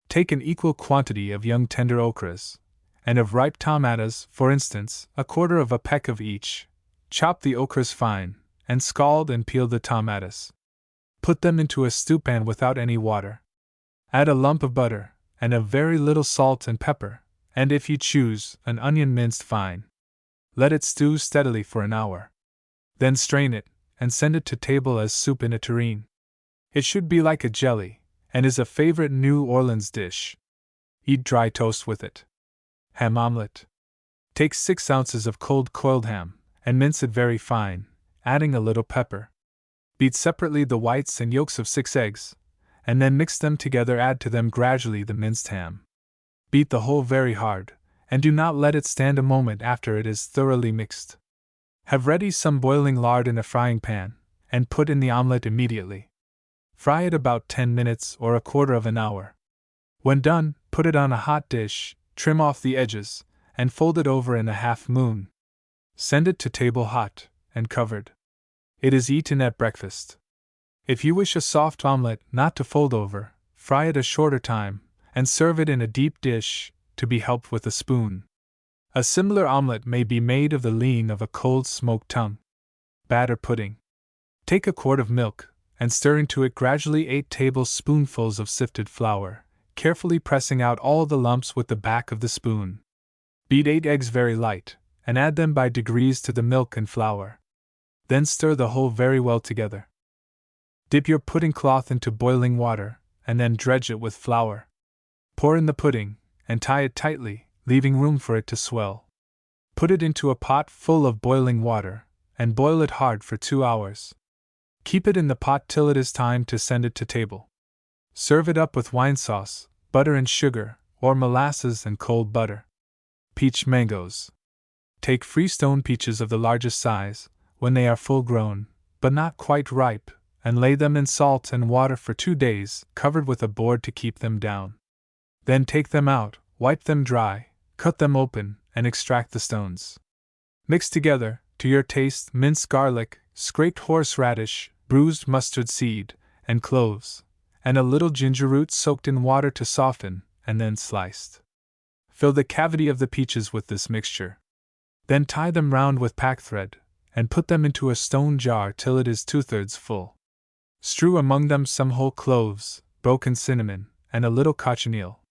Take an equal quantity of young tender okras, and of ripe tomatoes, for instance, 1/4 peck of each. Chop the okras fine, and scald and peel the tomatoes. Put them into a stewpan without any water. Add a lump of butter, and a very little salt and pepper, and if you choose, an onion minced fine. Let it stew steadily for 1 hour. Then strain it, and send it to table as soup in a tureen. It should be like a jelly, and is a favorite New Orleans dish. Eat dry toast with it. Ham omelette. Take 6 ounces of cold coiled ham, and mince it very fine, adding a little pepper. Beat separately the whites and yolks of 6 eggs, and then mix them together. Add to them gradually the minced ham. Beat the whole very hard, and do not let it stand a moment after it is thoroughly mixed. Have ready some boiling lard in a frying pan, and put in the omelette immediately. Fry it about 10 minutes or 1/4 hour. When done, put it on a hot dish, trim off the edges, and fold it over in a half moon. Send it to table hot, and covered. It is eaten at breakfast. If you wish a soft omelette not to fold over, fry it a shorter time, and serve it in a deep dish, to be helped with a spoon. A similar omelette may be made of the lean of a cold smoked tongue. Batter pudding. Take 1 quart of milk, and stir into it gradually 8 tablespoonfuls of sifted flour, carefully pressing out all the lumps with the back of the spoon. Beat 8 eggs very light, and add them by degrees to the milk and flour. Then stir the whole very well together. Dip your pudding cloth into boiling water, and then dredge it with flour. Pour in the pudding, and tie it tightly, leaving room for it to swell. Put it into a pot full of boiling water, and boil it hard for 2 hours. Keep it in the pot till it is time to send it to table. Serve it up with wine sauce, butter and sugar, or molasses and cold butter. Peach mangoes. Take freestone peaches of the largest size, when they are full grown, but not quite ripe, and lay them in salt and water for 2 days, covered with a board to keep them down. Then take them out, wipe them dry, cut them open, and extract the stones. Mix together, to your taste, minced garlic, scraped horseradish, bruised mustard seed, and cloves, and a little ginger root soaked in water to soften, and then sliced. Fill the cavity of the peaches with this mixture. Then tie them round with packthread, and put them into a stone jar till it is 2/3 full. Strew among them some whole cloves, broken cinnamon, and a little cochineal.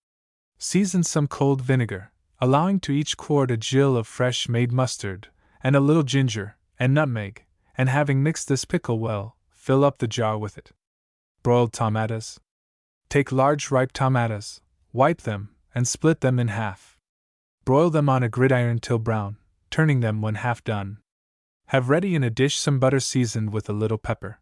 Season some cold vinegar, allowing to each quart a gill of fresh made mustard, and a little ginger, and nutmeg, and having mixed this pickle well, fill up the jar with it. Broiled tomatoes. Take large ripe tomatoes, wipe them, and split them in half. Broil them on a gridiron till brown, turning them when half done. Have ready in a dish some butter seasoned with a little pepper.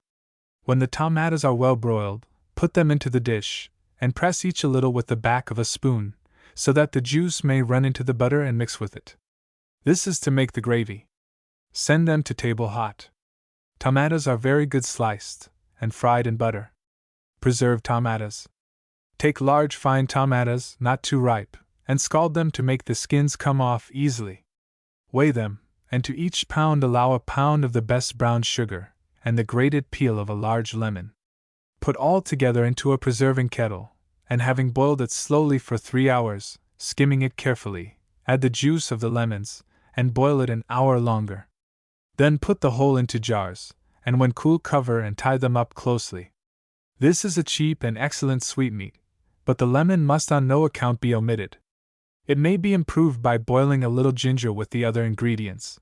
When the tomatoes are well broiled, put them into the dish, and press each a little with the back of a spoon, so that the juice may run into the butter and mix with it. This is to make the gravy. Send them to table hot. Tomatoes are very good sliced, and fried in butter. Preserved tomatoes. Take large fine tomatoes, not too ripe, and scald them to make the skins come off easily. Weigh them, and to each pound allow a pound of the best brown sugar, and the grated peel of a large lemon. Put all together into a preserving kettle, and having boiled it slowly for 3 hours, skimming it carefully, add the juice of the lemons, and boil it an hour longer. Then put the whole into jars, and when cool cover and tie them up closely. This is a cheap and excellent sweetmeat, but the lemon must on no account be omitted. It may be improved by boiling a little ginger with the other ingredients.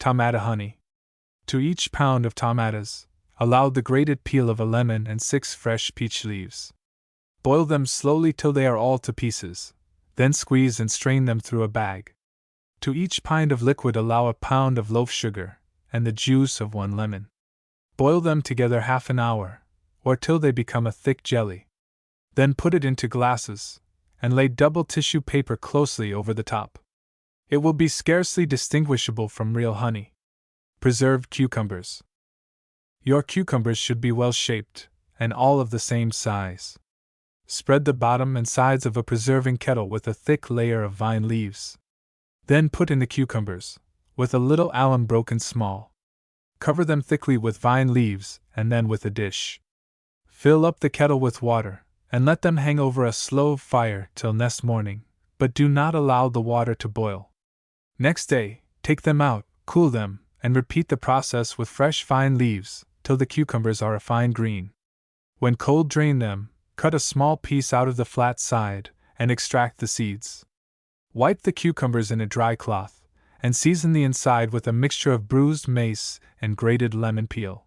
Tomato honey. To each pound of tomatoes, allow the grated peel of a lemon and 6 fresh peach leaves. Boil them slowly till they are all to pieces, then squeeze and strain them through a bag. To each pint of liquid allow a pound of loaf sugar, and the juice of 1 lemon. Boil them together half an hour, or till they become a thick jelly. Then put it into glasses, and lay double tissue paper closely over the top. It will be scarcely distinguishable from real honey. Preserved cucumbers. Your cucumbers should be well shaped, and all of the same size. Spread the bottom and sides of a preserving kettle with a thick layer of vine leaves. Then put in the cucumbers, with a little alum broken small. Cover them thickly with vine leaves, and then with a dish. Fill up the kettle with water, and let them hang over a slow fire till next morning, but do not allow the water to boil. Next day, take them out, cool them, and repeat the process with fresh vine leaves, till the cucumbers are a fine green. When cold, drain them, cut a small piece out of the flat side, and extract the seeds. Wipe the cucumbers in a dry cloth, and season the inside with a mixture of bruised mace and grated lemon peel.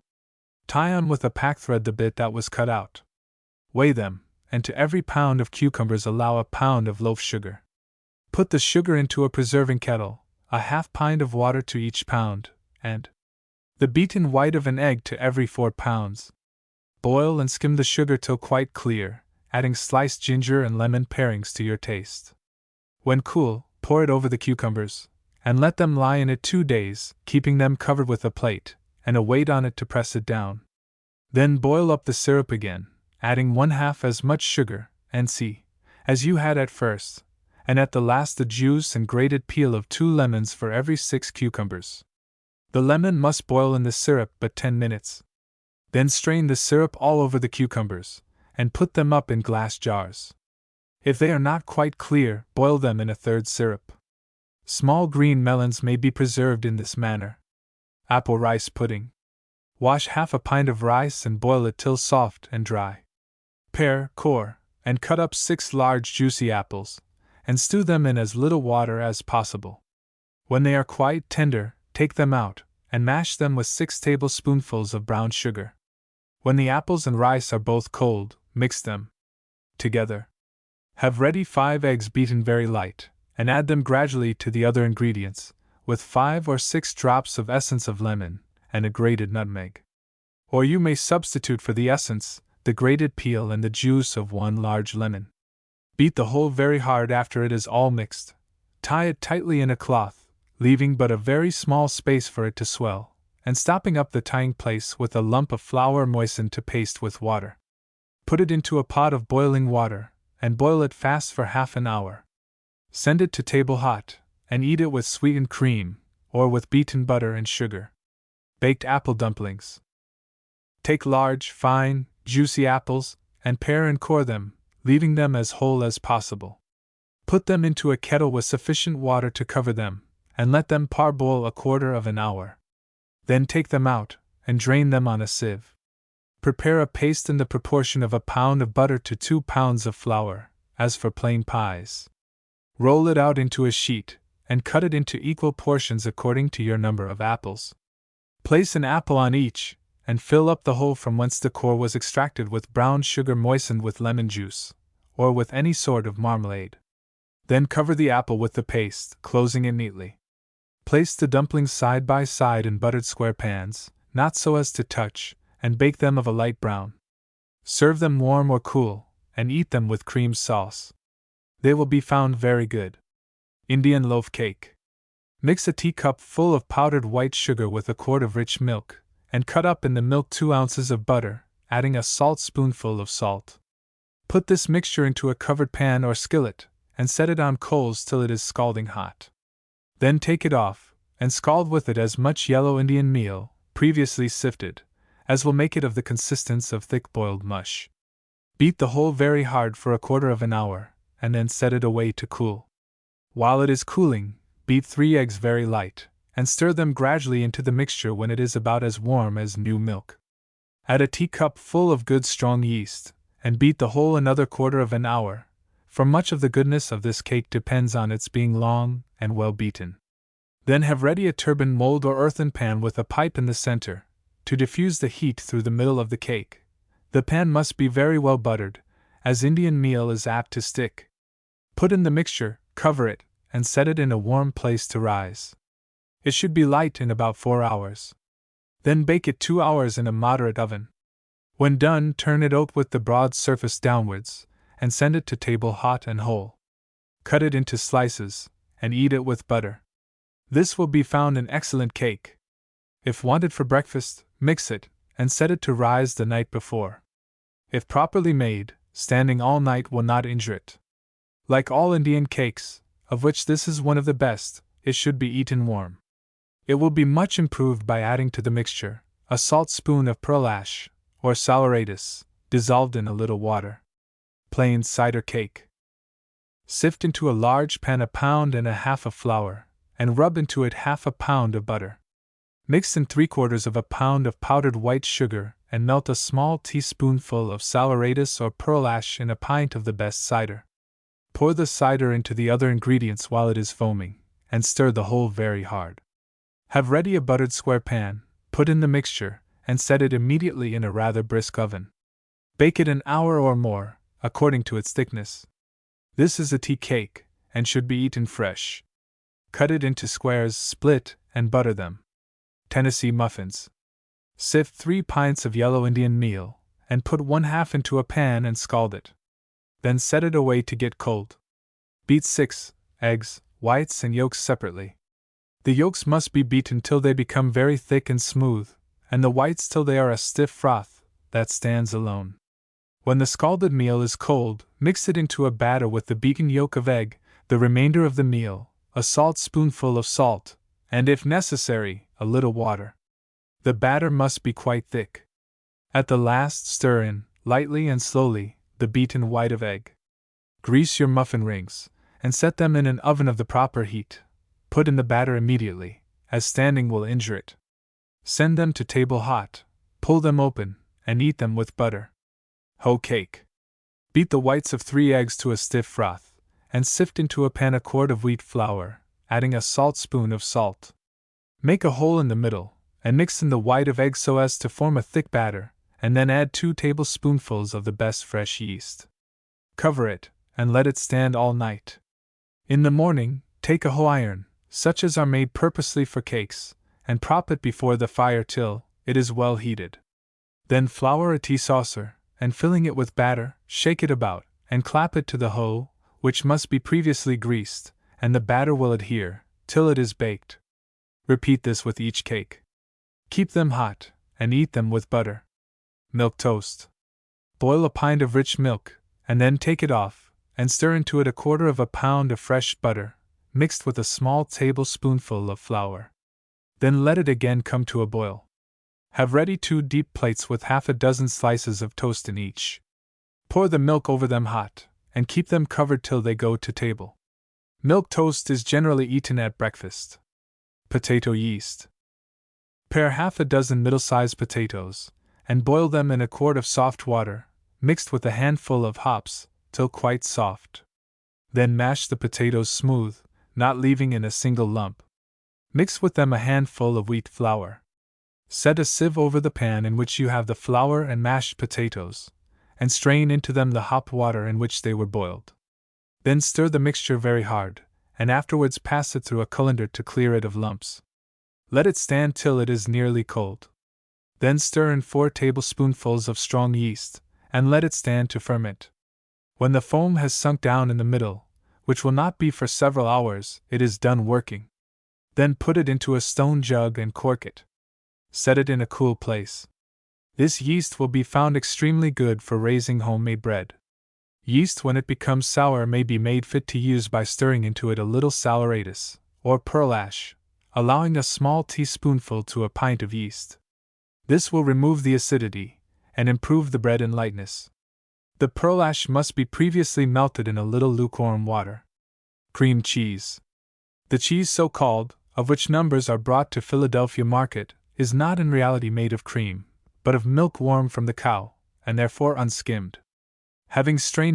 Tie on with a packthread the bit that was cut out. Weigh them, and to every pound of cucumbers allow a pound of loaf sugar. Put the sugar into a preserving kettle, a half pint of water to each pound, and the beaten white of an egg to every 4 pounds. Boil and skim the sugar till quite clear, adding sliced ginger and lemon parings to your taste. When cool, pour it over the cucumbers, and let them lie in it 2 days, keeping them covered with a plate, and a weight on it to press it down. Then boil up the syrup again, adding 1/2 as much sugar, and as you had at first, and at the last the juice and grated peel of 2 lemons for every 6 cucumbers. The lemon must boil in the syrup but 10 minutes. Then strain the syrup all over the cucumbers, and put them up in glass jars. If they are not quite clear, boil them in a third syrup. Small green melons may be preserved in this manner. Apple rice pudding. Wash half a pint of rice and boil it till soft and dry. Pare, core, and cut up 6 large juicy apples, and stew them in as little water as possible. When they are quite tender, take them out, and mash them with 6 tablespoonfuls of brown sugar. When the apples and rice are both cold, mix them together. Have ready 5 eggs beaten very light, and add them gradually to the other ingredients, with 5 or 6 drops of essence of lemon, and a grated nutmeg. Or you may substitute for the essence, the grated peel and the juice of 1 large lemon. Beat the whole very hard after it is all mixed. Tie it tightly in a cloth, leaving but a very small space for it to swell, and stopping up the tying place with a lump of flour moistened to paste with water. Put it into a pot of boiling water, and boil it fast for half an hour. Send it to table hot, and eat it with sweetened cream, or with beaten butter and sugar. Baked apple dumplings. Take large, fine, juicy apples, and pare and core them, leaving them as whole as possible. Put them into a kettle with sufficient water to cover them, and let them parboil 1/4 of an hour. Then take them out, and drain them on a sieve. Prepare a paste in the proportion of 1 pound of butter to 2 pounds of flour, as for plain pies. Roll it out into a sheet, and cut it into equal portions according to your number of apples. Place an apple on each, and fill up the hole from whence the core was extracted with brown sugar moistened with lemon juice, or with any sort of marmalade. Then cover the apple with the paste, closing it neatly. Place the dumplings side by side in buttered square pans, not so as to touch, and bake them of a light brown. Serve them warm or cool, and eat them with cream sauce. They will be found very good. Indian loaf cake. Mix a teacup full of powdered white sugar with a quart of rich milk, and cut up in the milk 2 ounces of butter, adding a saltspoonful of salt. Put this mixture into a covered pan or skillet, and set it on coals till it is scalding hot. Then take it off, and scald with it as much yellow Indian meal, previously sifted, as will make it of the consistence of thick boiled mush. Beat the whole very hard for 1/4 of an hour, and then set it away to cool. While it is cooling, beat 3 eggs very light, and stir them gradually into the mixture when it is about as warm as new milk. Add a teacup full of good strong yeast, and beat the whole another 1/4 of an hour, for much of the goodness of this cake depends on its being long and well beaten. Then have ready a turban mold or earthen pan with a pipe in the center, to diffuse the heat through the middle of the cake. The pan must be very well buttered, as Indian meal is apt to stick. Put in the mixture, cover it, and set it in a warm place to rise. It should be light in about 4 hours. Then bake it 2 hours in a moderate oven. When done, turn it out with the broad surface downwards, and send it to table hot and whole. Cut it into slices, and eat it with butter. This will be found an excellent cake. If wanted for breakfast, mix it, and set it to rise the night before. If properly made, standing all night will not injure it. Like all Indian cakes, of which this is one of the best, it should be eaten warm. It will be much improved by adding to the mixture a saltspoon of pearl ash, or saleratus, dissolved in a little water. Plain cider cake. Sift into a large pan 1.5 pounds of flour, and rub into it 1/2 pound of butter. Mix in 3/4 pound of powdered white sugar, and melt a small teaspoonful of saleratus or pearl ash in a pint of the best cider. Pour the cider into the other ingredients while it is foaming, and stir the whole very hard. Have ready a buttered square pan, put in the mixture, and set it immediately in a rather brisk oven. Bake it an hour or more, according to its thickness. This is a tea cake, and should be eaten fresh. Cut it into squares, split, and butter them. Tennessee muffins. Sift 3 pints of yellow Indian meal, and put 1/2 into a pan and scald it. Then set it away to get cold. Beat 6 eggs, whites and yolks separately. The yolks must be beaten till they become very thick and smooth, and the whites till they are a stiff froth that stands alone. When the scalded meal is cold, mix it into a batter with the beaten yolk of egg, the remainder of the meal, a saltspoonful of salt, and if necessary, a little water. The batter must be quite thick. At the last, stir in, lightly and slowly, the beaten white of egg. Grease your muffin rings, and set them in an oven of the proper heat. Put in the batter immediately, as standing will injure it. Send them to table hot, pull them open, and eat them with butter. Hoe cake. Beat the whites of 3 eggs to a stiff froth, and sift into a pan 1 quart of wheat flour, adding a saltspoon of salt. Make a hole in the middle, and mix in the white of egg so as to form a thick batter, and then add 2 tablespoonfuls of the best fresh yeast. Cover it, and let it stand all night. In the morning, take a hoe iron, such as are made purposely for cakes, and prop it before the fire till it is well heated. Then flour a tea saucer, and filling it with batter, shake it about, and clap it to the hoe, which must be previously greased, and the batter will adhere, till it is baked. Repeat this with each cake. Keep them hot, and eat them with butter. Milk toast. Boil a pint of rich milk, and then take it off, and stir into it 1/4 pound of fresh butter, mixed with a small tablespoonful of flour. Then let it again come to a boil. Have ready 2 deep plates with 6 slices of toast in each. Pour the milk over them hot, and keep them covered till they go to table. Milk toast is generally eaten at breakfast. Potato yeast. Pare 6 middle-sized potatoes, and boil them in a quart of soft water, mixed with a handful of hops, till quite soft. Then mash the potatoes smooth, not leaving in a single lump. Mix with them a handful of wheat flour. Set a sieve over the pan in which you have the flour and mashed potatoes, and strain into them the hop water in which they were boiled. Then stir the mixture very hard, and afterwards pass it through a colander to clear it of lumps. Let it stand till it is nearly cold. Then stir in 4 tablespoonfuls of strong yeast, and let it stand to ferment. When the foam has sunk down in the middle, which will not be for several hours, it is done working. Then put it into a stone jug and cork it. Set it in a cool place. This yeast will be found extremely good for raising homemade bread. Yeast, when it becomes sour, may be made fit to use by stirring into it a little saleratus, or pearl ash, allowing a small teaspoonful to a pint of yeast. This will remove the acidity, and improve the bread in lightness. The pearl ash must be previously melted in a little lukewarm water. Cream cheese. The cheese so called, of which numbers are brought to Philadelphia market, is not in reality made of cream, but of milk warm from the cow, and therefore unskimmed. Having strained